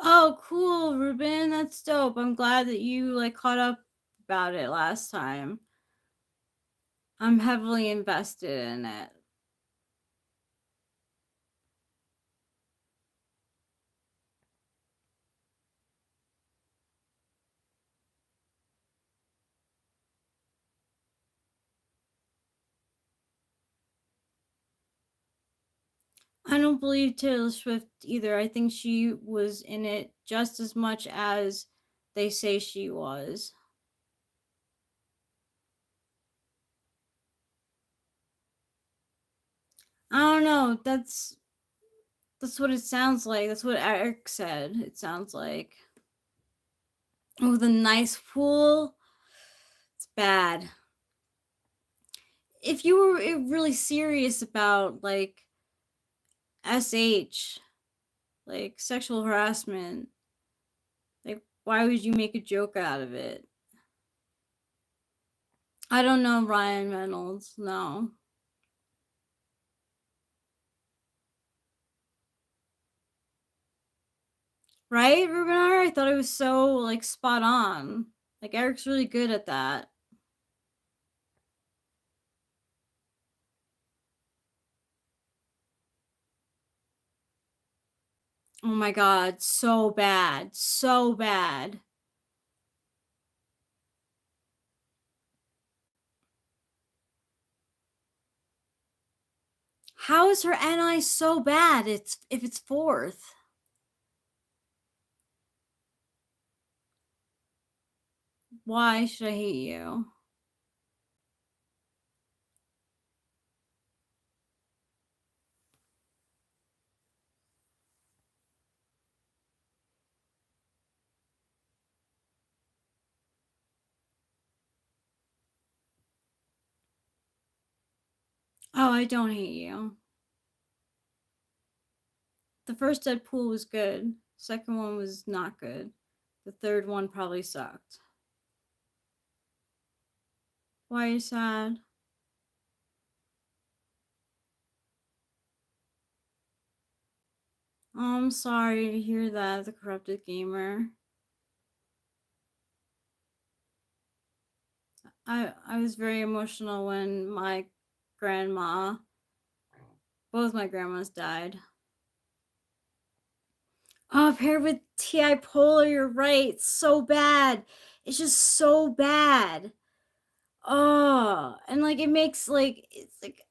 Oh, cool, Ruben, that's dope. I'm glad that you like caught up about it last time. I'm heavily invested in it. I don't believe Taylor Swift either. I think she was in it just as much as they say she was. I don't know. That's what it sounds like. That's what Eric said. It sounds like. Oh, the nice pool. It's bad. If you were really serious about like SH, like sexual harassment, like why would you make a joke out of it? I don't know Ryan Reynolds. No. Right, Rubenar? I thought it was so like spot on. Like Eric's really good at that. Oh my god, so bad. So bad. How is her NI so bad? It's if it's fourth. Why should I hate you? Oh, I don't hate you. The first Deadpool was good. Second one was not good. The third one probably sucked. Why are you sad? Oh, I'm sorry to hear that, the corrupted gamer. I was very emotional when my grandma, both my grandmas died. Oh, paired with Typology, you're right. It's so bad. It's just so bad. Oh, and like it makes like it's like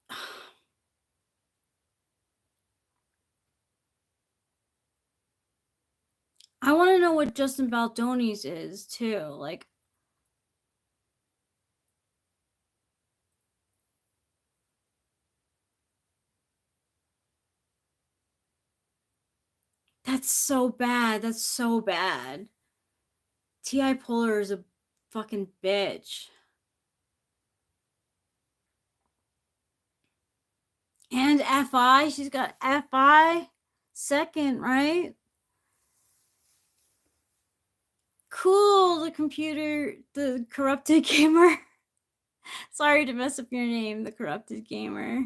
I want to know what Justin Baldoni's is too. Like that's so bad. That's so bad. T.I. Polar is a fucking bitch. And FI, she's got FI second, right? Cool, the corrupted gamer. Sorry to mess up your name, the corrupted gamer.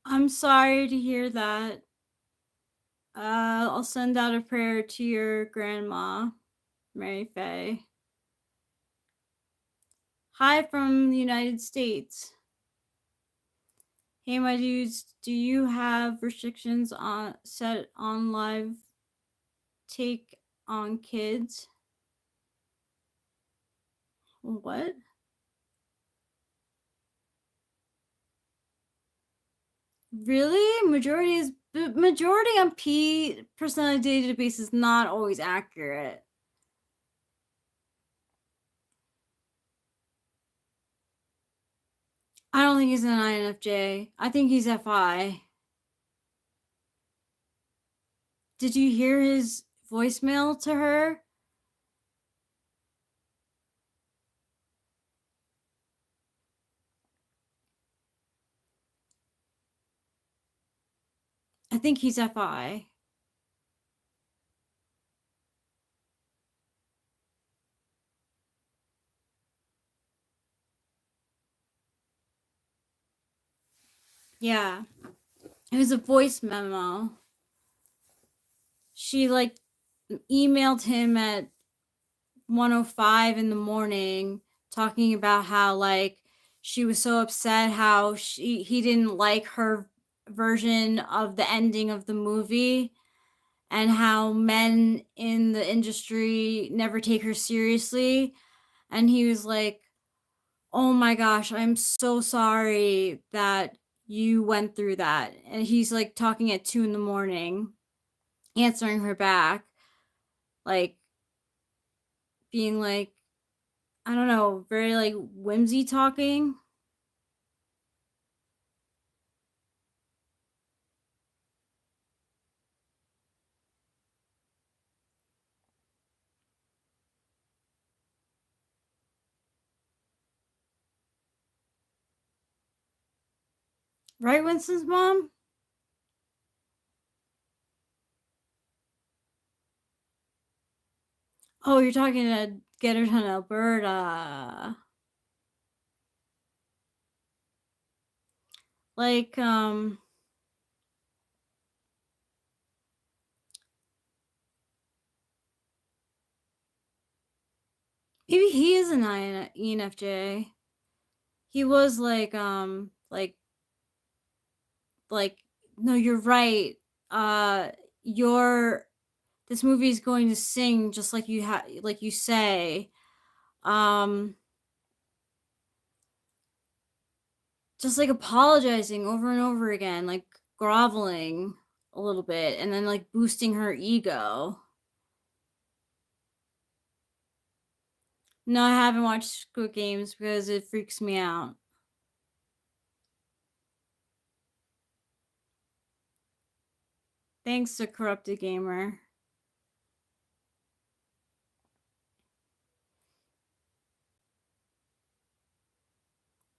I'm sorry to hear that. I'll send out a prayer to your grandma, Mary Faye. Hi from the United States. Hey, my dudes, do you have restrictions on set on live take on kids? What? Really? Majority on P percentage database is not always accurate. I don't think he's an INFJ. I think he's FI. Did you hear his voicemail to her? I think he's FI. Yeah. It was a voice memo. she like emailed him at 1:05 in the morning talking about how like she was so upset how he didn't like her version of the ending of the movie, and how men in the industry never take her seriously. And he was like, "Oh my gosh, I'm so sorry that you went through that." And he's like talking at 2 in the morning, answering her back, like being like, I don't know, very like whimsy talking. Right, Winston's mom? Oh, you're talking to get her to Alberta. Like, maybe he is an ENFJ. He was like, no, you're right. You're this movie is going to sing just like like you say. Um, just like apologizing over and over again, like groveling a little bit, and then like boosting her ego. No, I haven't watched Squid Games because it freaks me out. Thanks to Corrupted Gamer.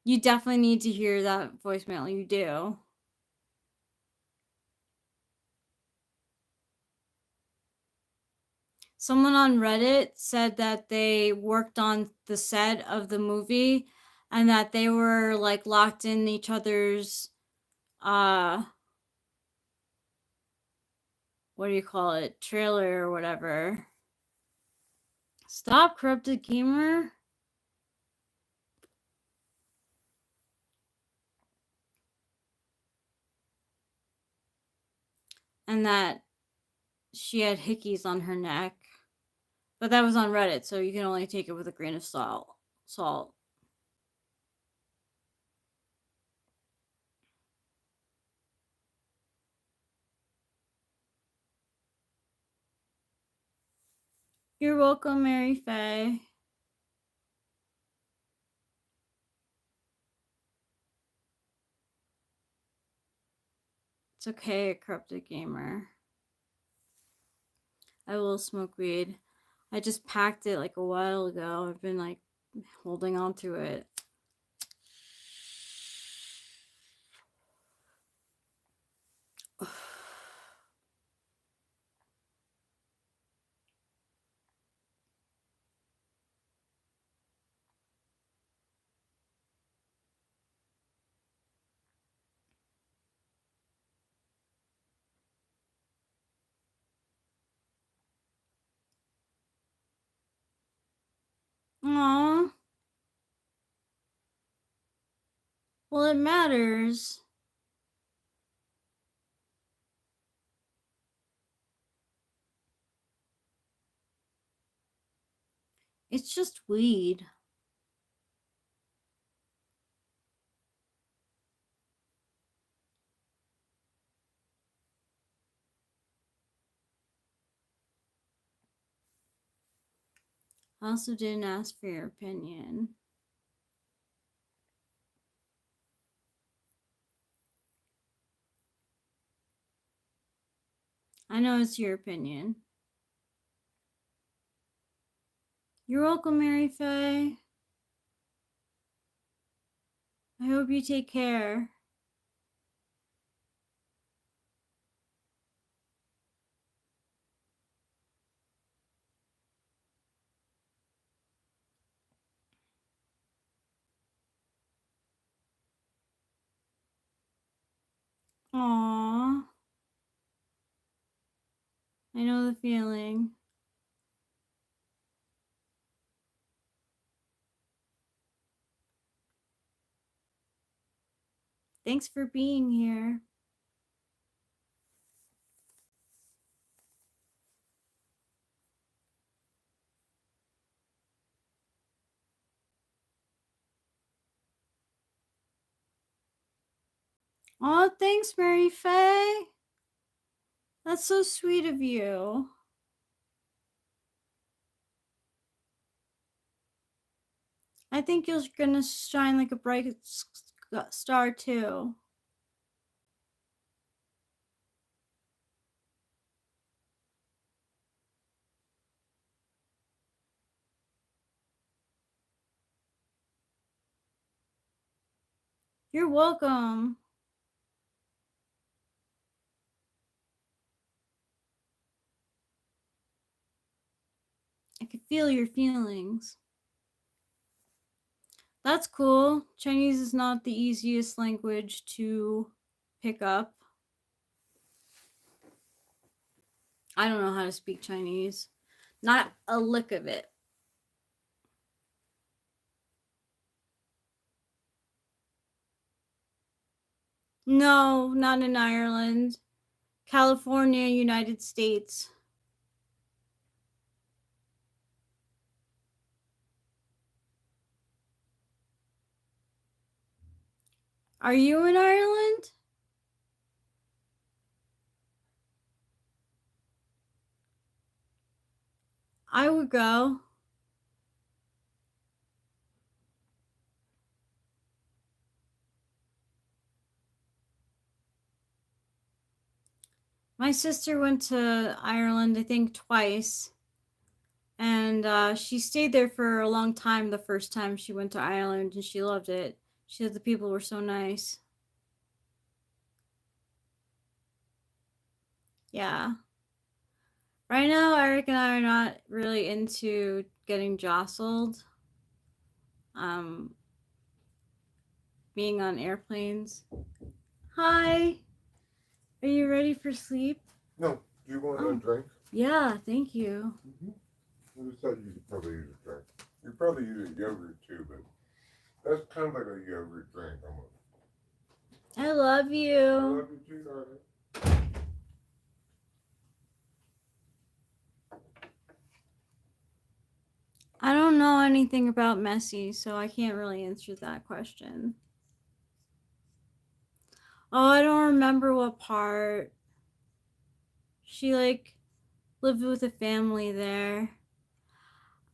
You definitely need to hear that voicemail. You do. Someone on Reddit said that they worked on the set of the movie and that they were like locked in each other's what do you call it? Trailer or whatever. Stop, Corrupted Gamer. And that she had hickeys on her neck. But that was on Reddit, so you can only take it with a grain of salt. You're welcome, Mary Faye. It's okay, Corrupted Gamer. I will smoke weed. I just packed it like a while ago. I've been like holding on to it. Aww. Well, it matters. It's just weed. I also didn't ask for your opinion. I know it's your opinion. You're welcome, Mary Faye. I hope you take care. Aww. I know the feeling. Thanks for being here. Oh, thanks, Mary Faye. That's so sweet of you. I think you're gonna shine like a bright star too. You're welcome. I can feel your feelings. That's cool. Chinese is not the easiest language to pick up. I don't know how to speak Chinese. Not a lick of it. No, not in Ireland. California, United States. Are you in Ireland? I would go. My sister went to Ireland, I think, twice. And she stayed there for a long time the first time she went to Ireland, and she loved it. She said the people were so nice. Yeah. Right now, Eric and I are not really into getting jostled. Being on airplanes. Hi. Are you ready for sleep? No. Do you want a drink? Yeah, thank you. I just thought you could probably use a drink. You probably use a yogurt too, but that's kind of like a yogurt drink almost. I love you. I love you too, darling. I don't know anything about Messi, so I can't really answer that question. Oh, I don't remember what part. She lived with a family there.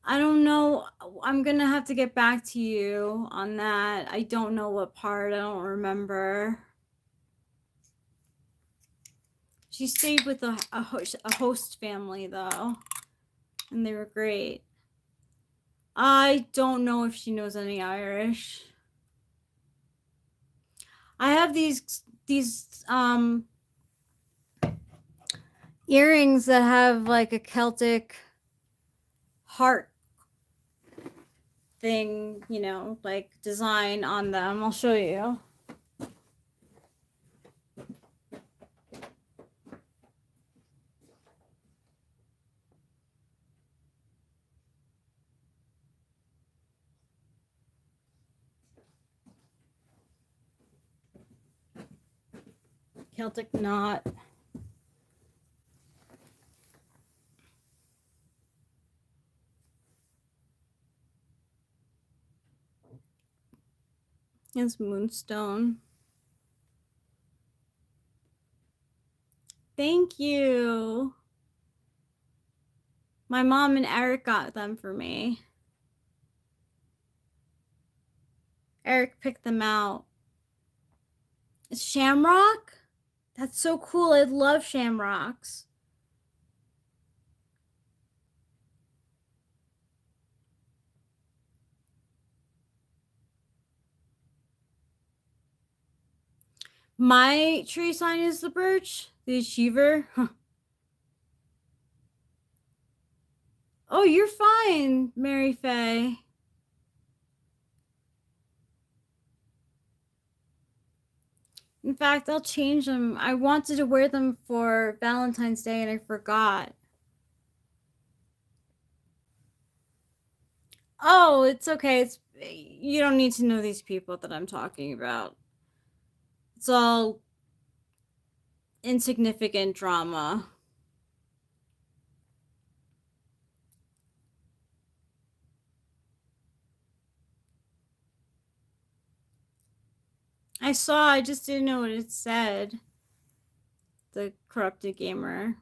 I don't know. I'm gonna have to get back to you on that. I don't know what part. I don't remember. She stayed with a host family though, and they were great. I don't know if she knows any Irish. I have these earrings that have like a Celtic heart thing, like design on them. I'll show you. Celtic knot. It's moonstone. Thank you. My mom and Eric got them for me. Eric picked them out. It's shamrock? That's so cool. I love shamrocks. My tree sign is the birch, the achiever. Oh, you're fine, Mary Faye. In fact, I'll change them. I wanted to wear them for Valentine's Day and I forgot. Oh, it's okay. You don't need to know these people that I'm talking about. It's all insignificant drama. I saw, I just didn't know what it said. The corrupted gamer.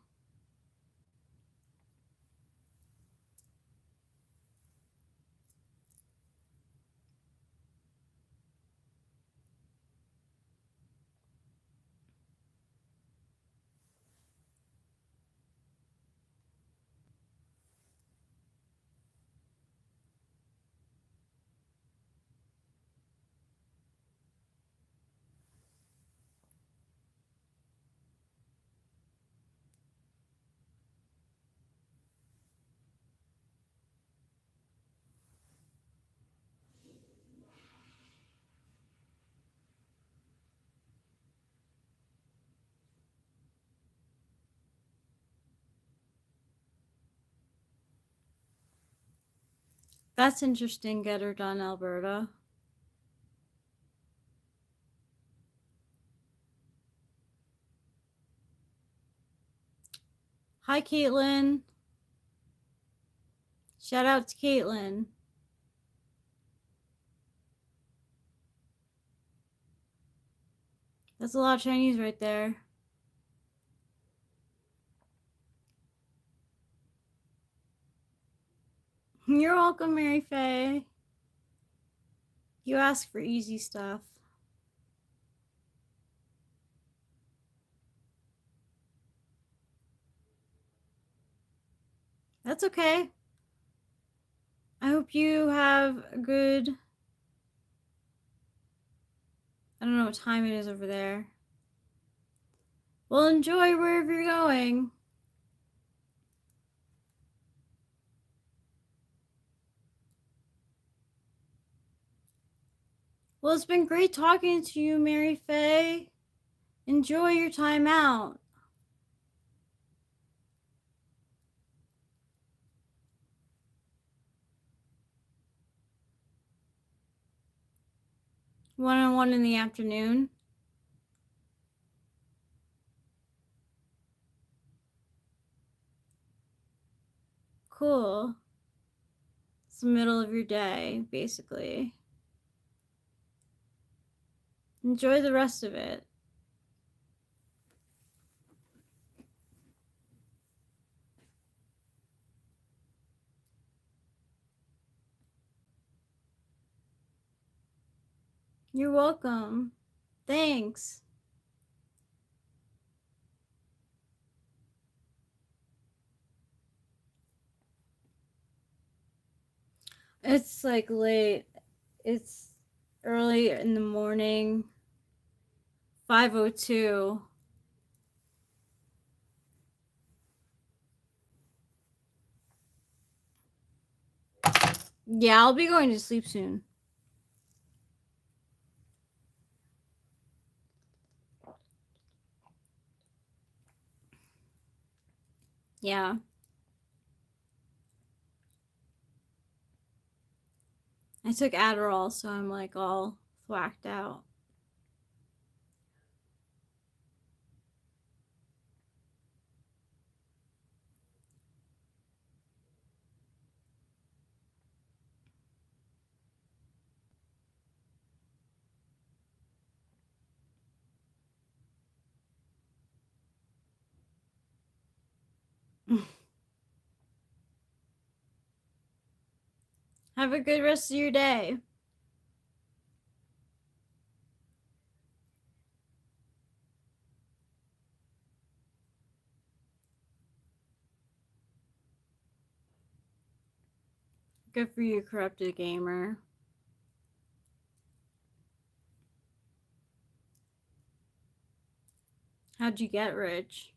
That's interesting. Get her done, Alberta. Hi, Caitlin. Shout out to Caitlin. That's a lot of Chinese right there. You're welcome, Mary Faye. You ask for easy stuff. That's okay. I hope you have a good... I don't know what time it is over there. Well, enjoy wherever you're going. Well, it's been great talking to you, Mary Faye. Enjoy your time out. One-on-one in the afternoon. Cool. It's the middle of your day, basically. Enjoy the rest of it. You're welcome. Thanks. It's like late. It's early in the morning. 5:02. Yeah, I'll be going to sleep soon. Yeah. I took Adderall, so I'm like all whacked out. Have a good rest of your day. Good for you, corrupted gamer. How'd you get rich?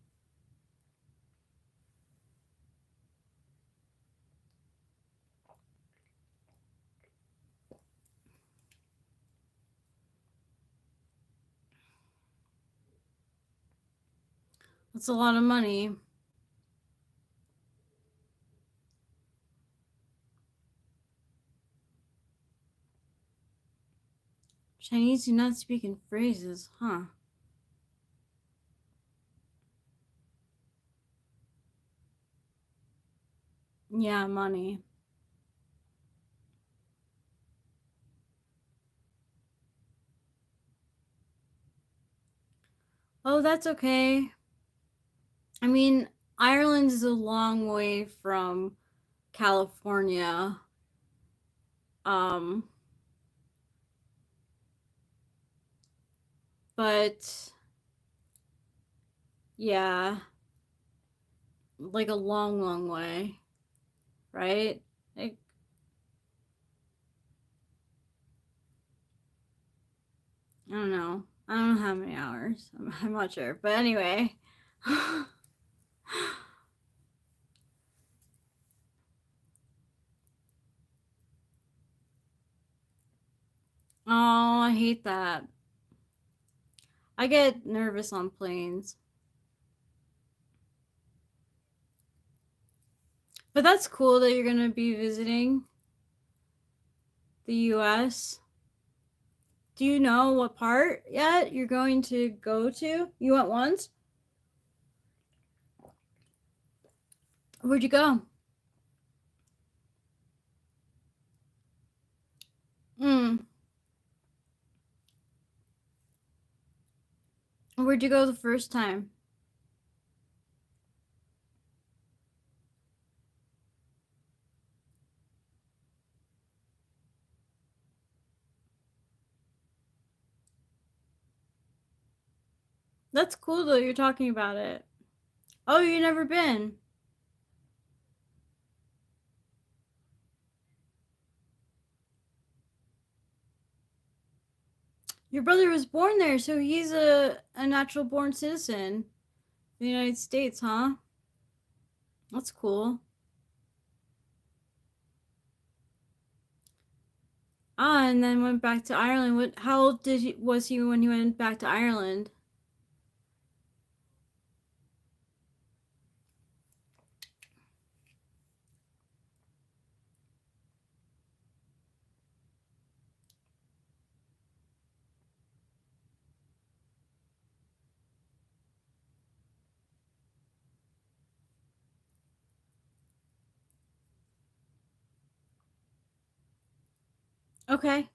That's a lot of money. Chinese do not speak in phrases, huh? Yeah, money. Oh, that's okay. I mean, Ireland is a long way from California. Um, but yeah, like a long, long way, right? Like, I don't know. I don't know how many hours. I'm not sure. But anyway. Oh, I hate that. I get nervous on planes. But that's cool that you're going to be visiting the US. Do you know what part yet you're going to go to? You went once? Where'd you go? Hmm. Where'd you go the first time? That's cool though, you're talking about it. Oh, you never been? Your brother was born there, so he's a natural born citizen of the United States, huh? That's cool. Ah, and then went back to Ireland. How old was he when he went back to Ireland? Okay.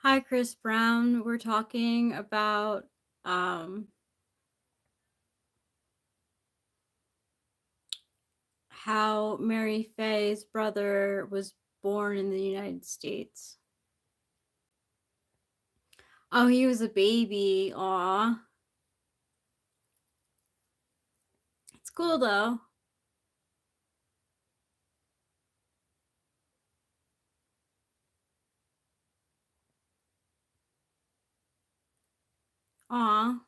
Hi, Chris Brown. We're talking about um how Mary Faye's brother was born in the United States. Oh, he was a baby. Aw. It's cool though. Aw.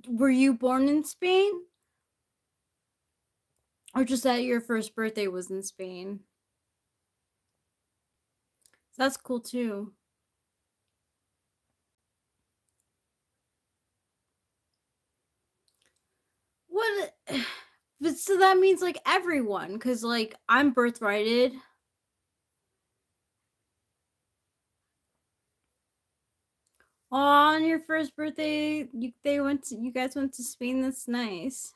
Were you born in Spain? Or just that your first birthday was in Spain? That's cool too. What? But so that means like everyone, because like I'm birthrighted. On your first birthday, you guys went to Spain. That's nice.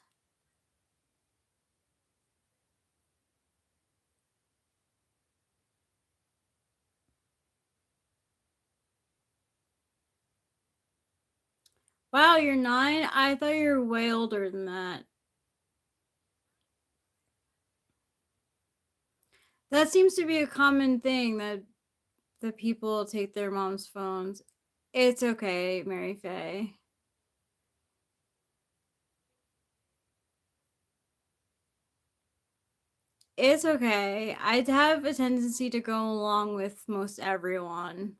Wow, you're 9? I thought you were way older than that. That seems to be a common thing that people take their mom's phones. It's okay, Mary Faye. It's okay. I'd have a tendency to go along with most everyone.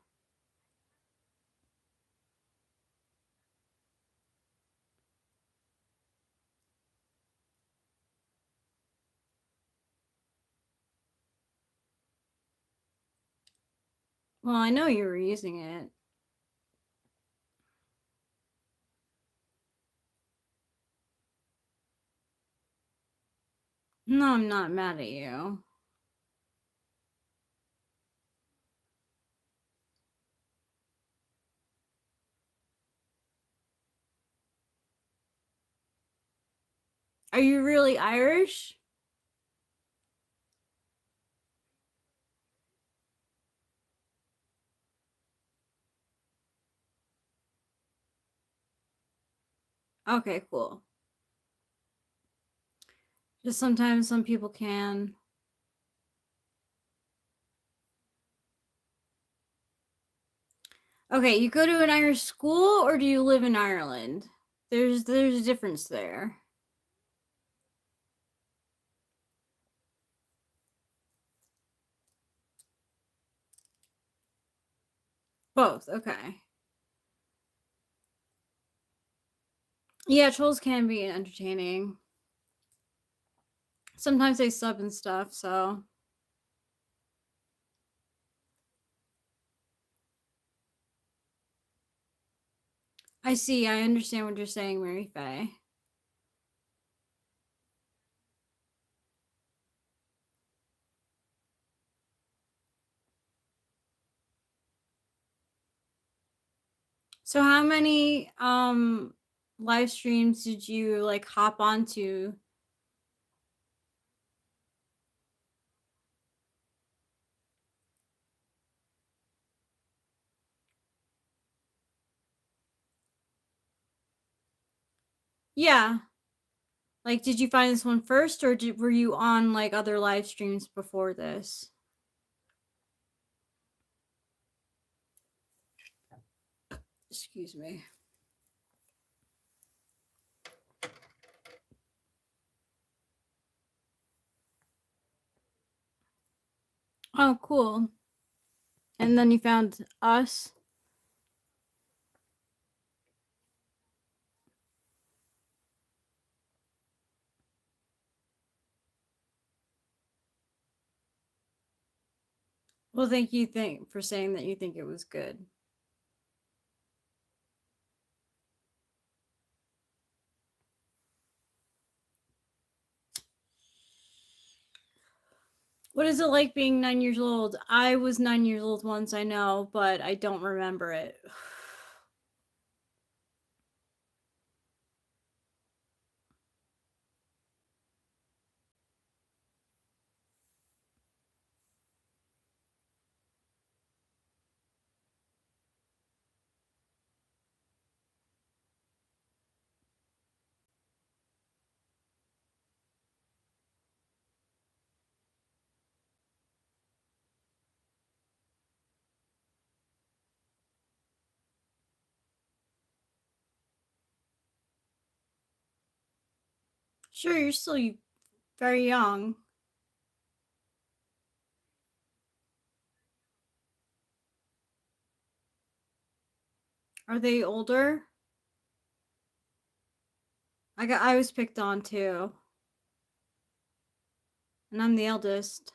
Well, I know you were using it. No, I'm not mad at you. Are you really Irish? Okay, cool. Just sometimes some people can. Okay, you go to an Irish school or do you live in Ireland? There's a difference there. Both, okay. Yeah, trolls can be entertaining. Sometimes they sub and stuff, so. I see, I understand what you're saying, Mary Faye. So how many live streams did you like hop onto? Yeah. Like, did you find this one first, or were you on like other live streams before this? Excuse me. Oh, cool. And then you found us. Well, thank you for saying that you think it was good. What is it like being 9 years old? I was 9 years old once, I know, but I don't remember it. Sure, you're still very young. Are they older? I was picked on too. And I'm the eldest.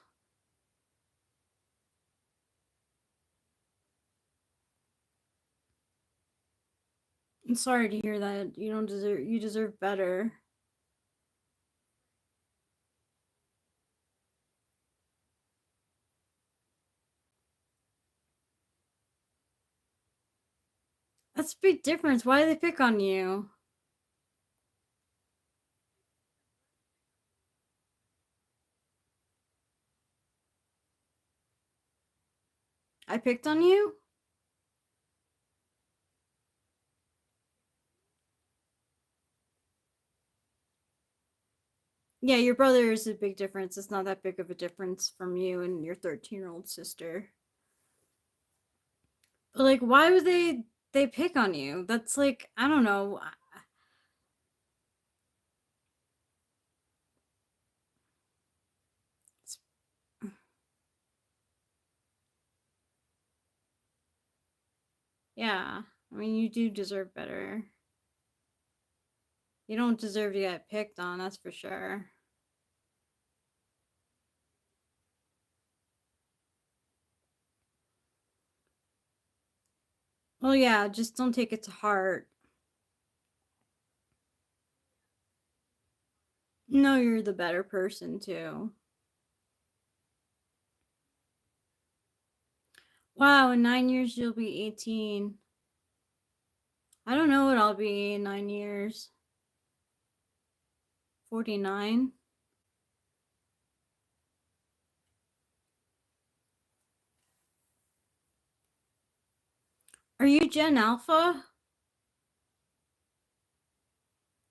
I'm sorry to hear that. You deserve better. That's a big difference. Why do they pick on you? I picked on you? Yeah, your brother is a big difference. It's not that big of a difference from you and your 13-year-old sister. But like, why would they pick on you? That's like, I don't know. It's, yeah, I mean, you do deserve better. You don't deserve to get picked on, that's for sure. Well, yeah, just don't take it to heart. No, you're the better person too. Wow, in 9 years you'll be 18. I don't know what I'll be in 9 years. 49. Are you Gen Alpha?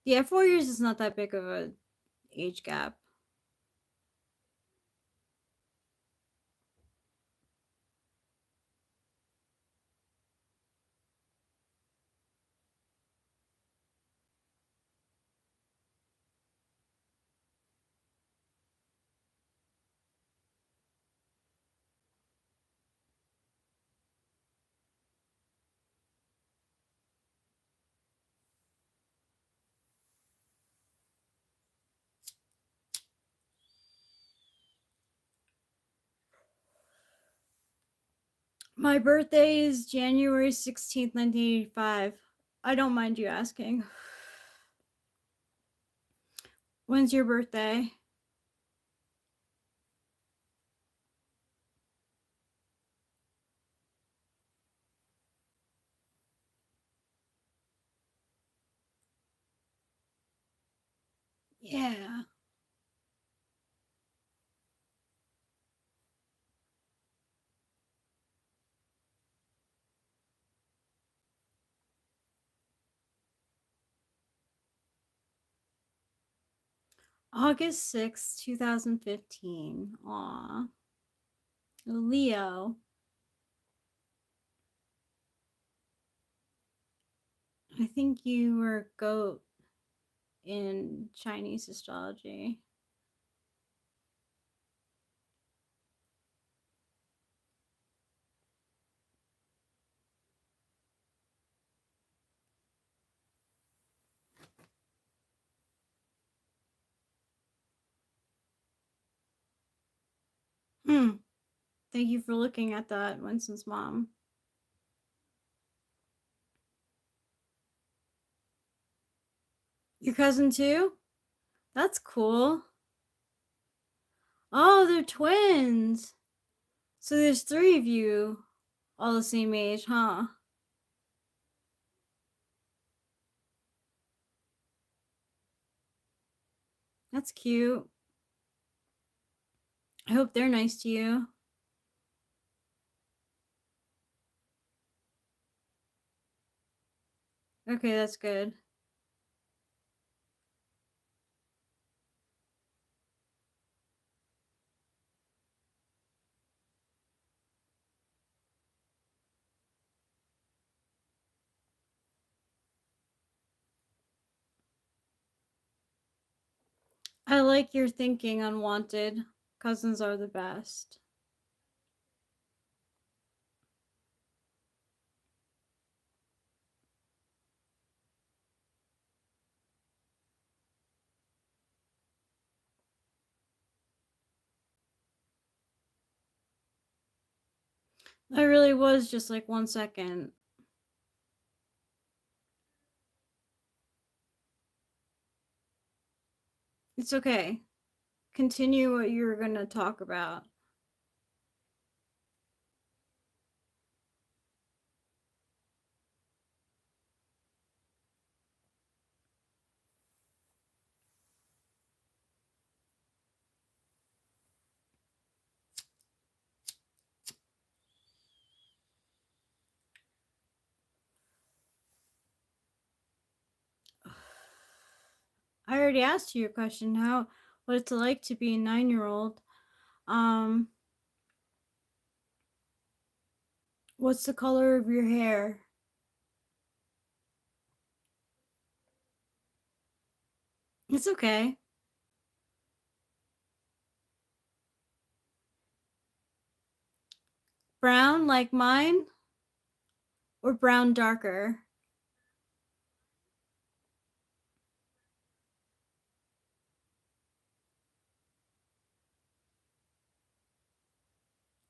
Yeah, 4 years is not that big of a age gap. My birthday is January 16th, 1985. I don't mind you asking. When's your birthday? Yeah. August 6th, 2015. Aw. Leo. I think you were a goat in Chinese astrology. Hmm. Thank you for looking at that, Winston's mom. Your cousin too? That's cool. Oh, they're twins. So there's three of you all the same age, huh? That's cute. I hope they're nice to you. Okay, that's good. I like your thinking, Unwanted. Cousins are the best. I really was just like 1 second. It's okay. Continue what you were gonna talk about. I already asked you a question. what it's like to be a 9-year-old. What's the color of your hair? It's okay. Brown like mine or brown darker?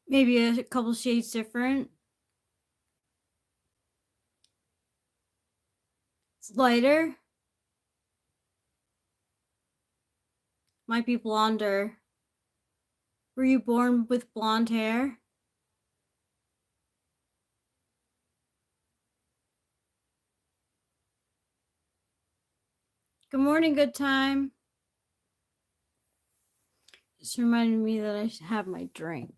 Maybe a couple shades different. It's lighter. Might be blonder. Were you born with blonde hair? Good morning, good time. Just reminded me that I should have my drink.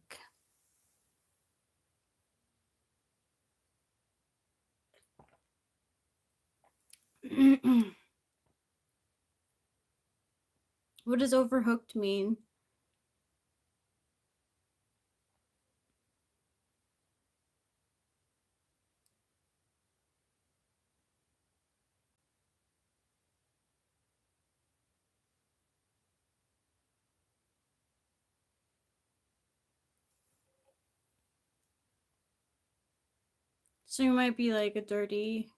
What does overhooked mean? So you might be like a dirty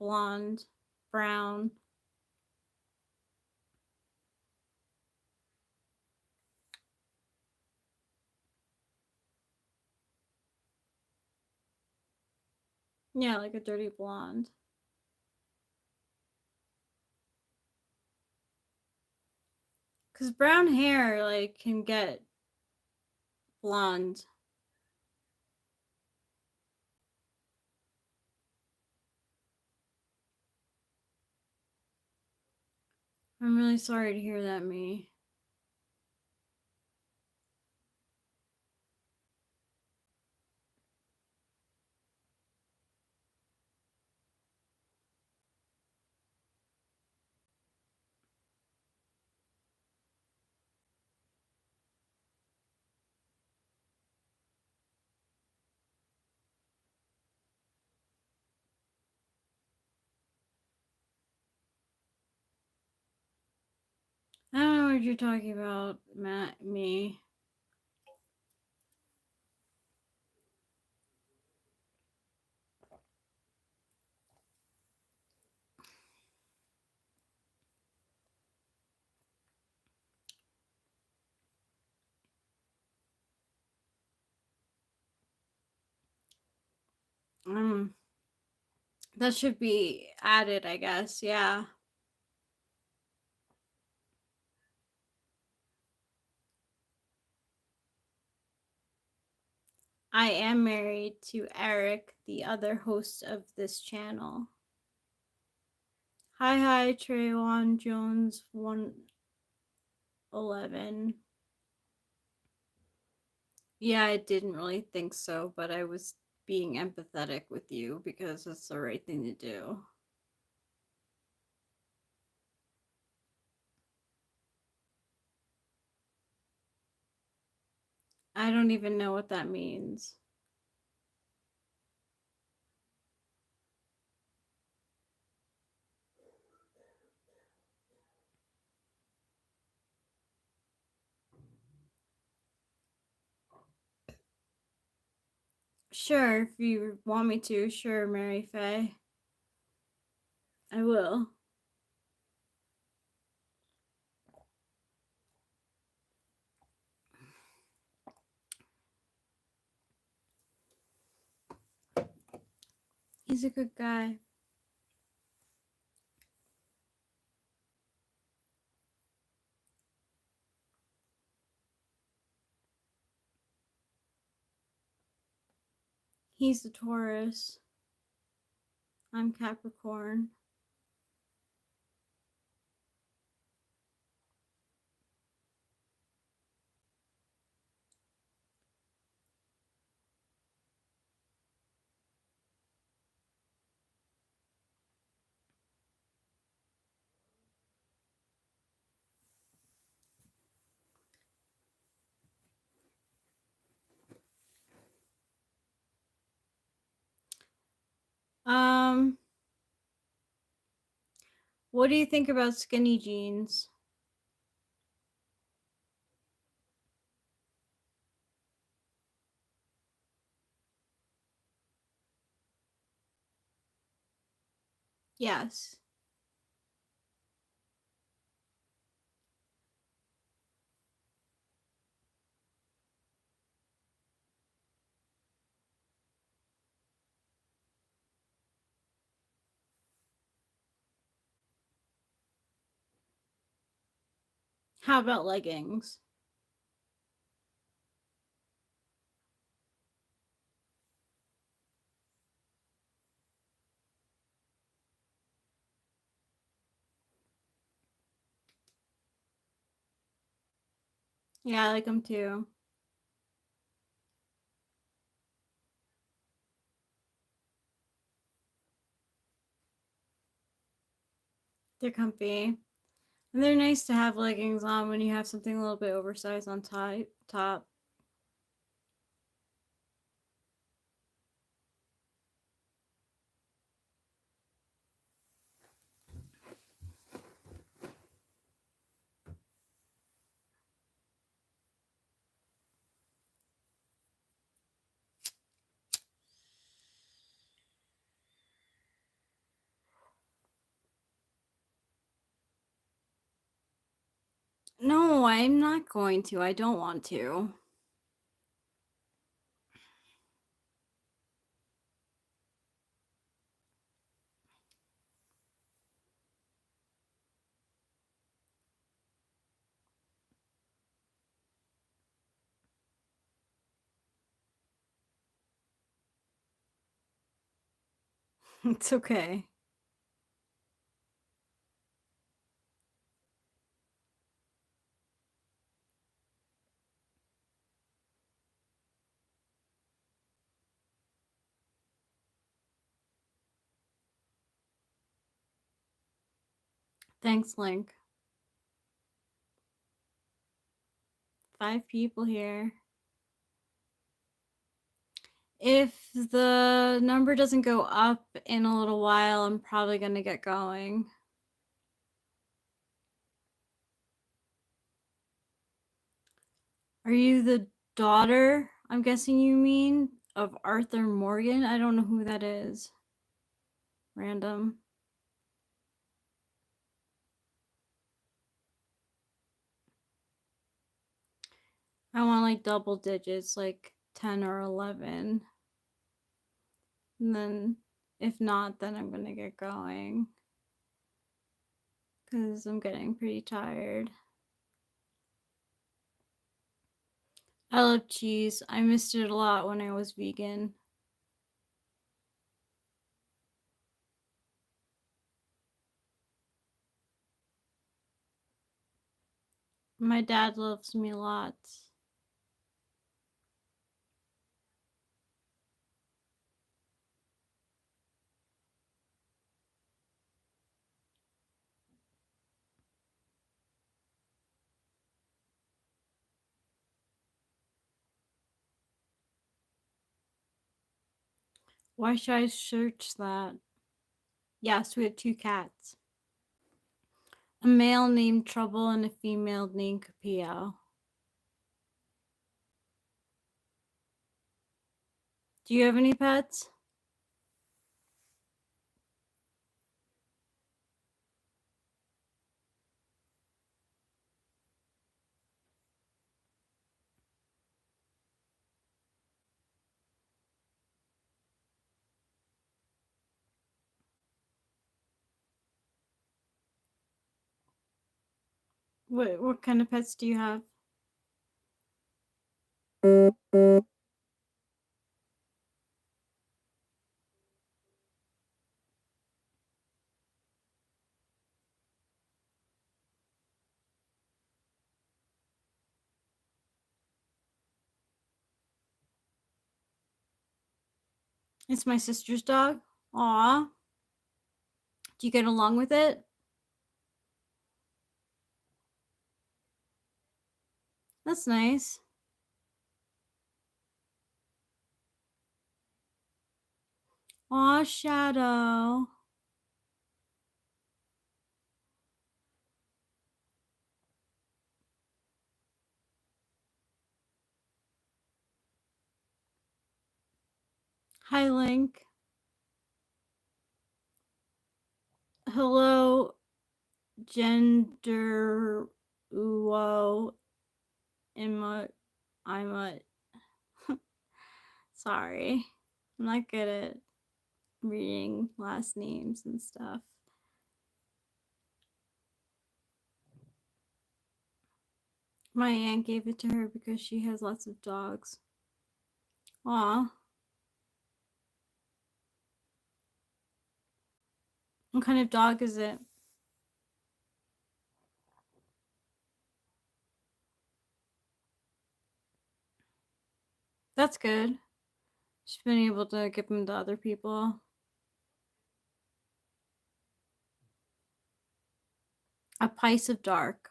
blonde, brown. Yeah, like a dirty blonde. Because brown hair like can get blonde. I'm really sorry to hear that, me. I don't know what you're talking about, Matt, me. That should be added, I guess. Yeah. I am married to Eric, the other host of this channel. Hi, Trayvon Jones 111. Yeah, I didn't really think so, but I was being empathetic with you because it's the right thing to do. I don't even know what that means. Sure, if you want me to, sure, Mary Faye. I will. He's a good guy. He's a Taurus. I'm Capricorn. What do you think about skinny jeans? Yes. How about leggings? Yeah, I like them too. They're comfy. And they're nice to have leggings on when you have something a little bit oversized on top. No, I'm not going to. I don't want to. It's okay. Thanks, Link. 5 people here. If the number doesn't go up in a little while, I'm probably going to get going. Are you the daughter, I'm guessing you mean, of Arthur Morgan? I don't know who that is. Random. I want like double digits, like 10 or 11. And then if not, then I'm going to get going. Because I'm getting pretty tired. I love cheese. I missed it a lot when I was vegan. My dad loves me a lot. Why should I search that? Yes, we have 2 cats. A male named Trouble and a female named Capio. Do you have any pets? What kind of pets do you have? It's my sister's dog. Aw. Do you get along with it? That's nice. Aw, Shadow. Hi, Link. Hello, gender uo I'm a sorry. I'm not good at reading last names and stuff. My aunt gave it to her because she has lots of dogs. Aw. What kind of dog is it? That's good. She's been able to give them to other people. A piece of dark.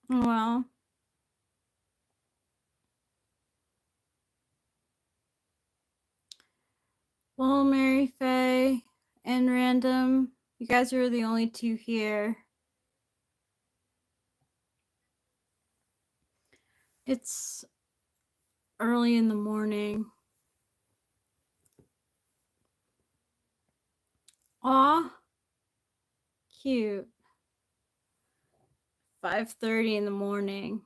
Well. Well, Mary Faye and Random, you guys are the only two here. It's early in the morning. Aw. Cute. 5:30 in the morning.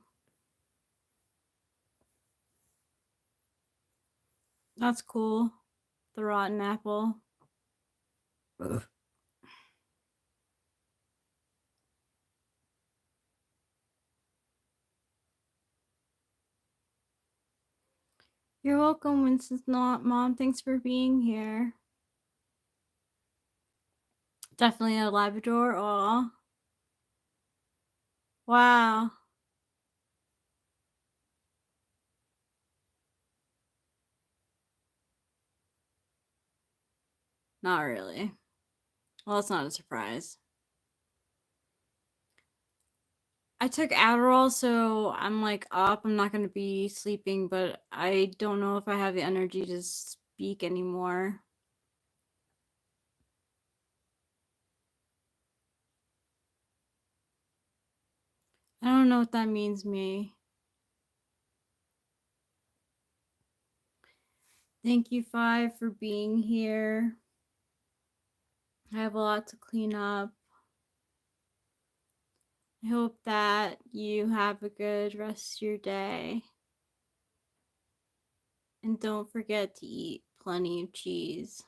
That's cool. The rotten apple. Ugh. You're welcome, Winston's not Mom. Thanks for being here. Definitely a Labrador. Aw. Wow. Not really. Well, that's not a surprise. I took Adderall, so I'm like up. I'm not going to be sleeping, but I don't know if I have the energy to speak anymore. I don't know what that means, me. Thank you, Five, for being here. I have a lot to clean up. I hope that you have a good rest of your day. And don't forget to eat plenty of cheese.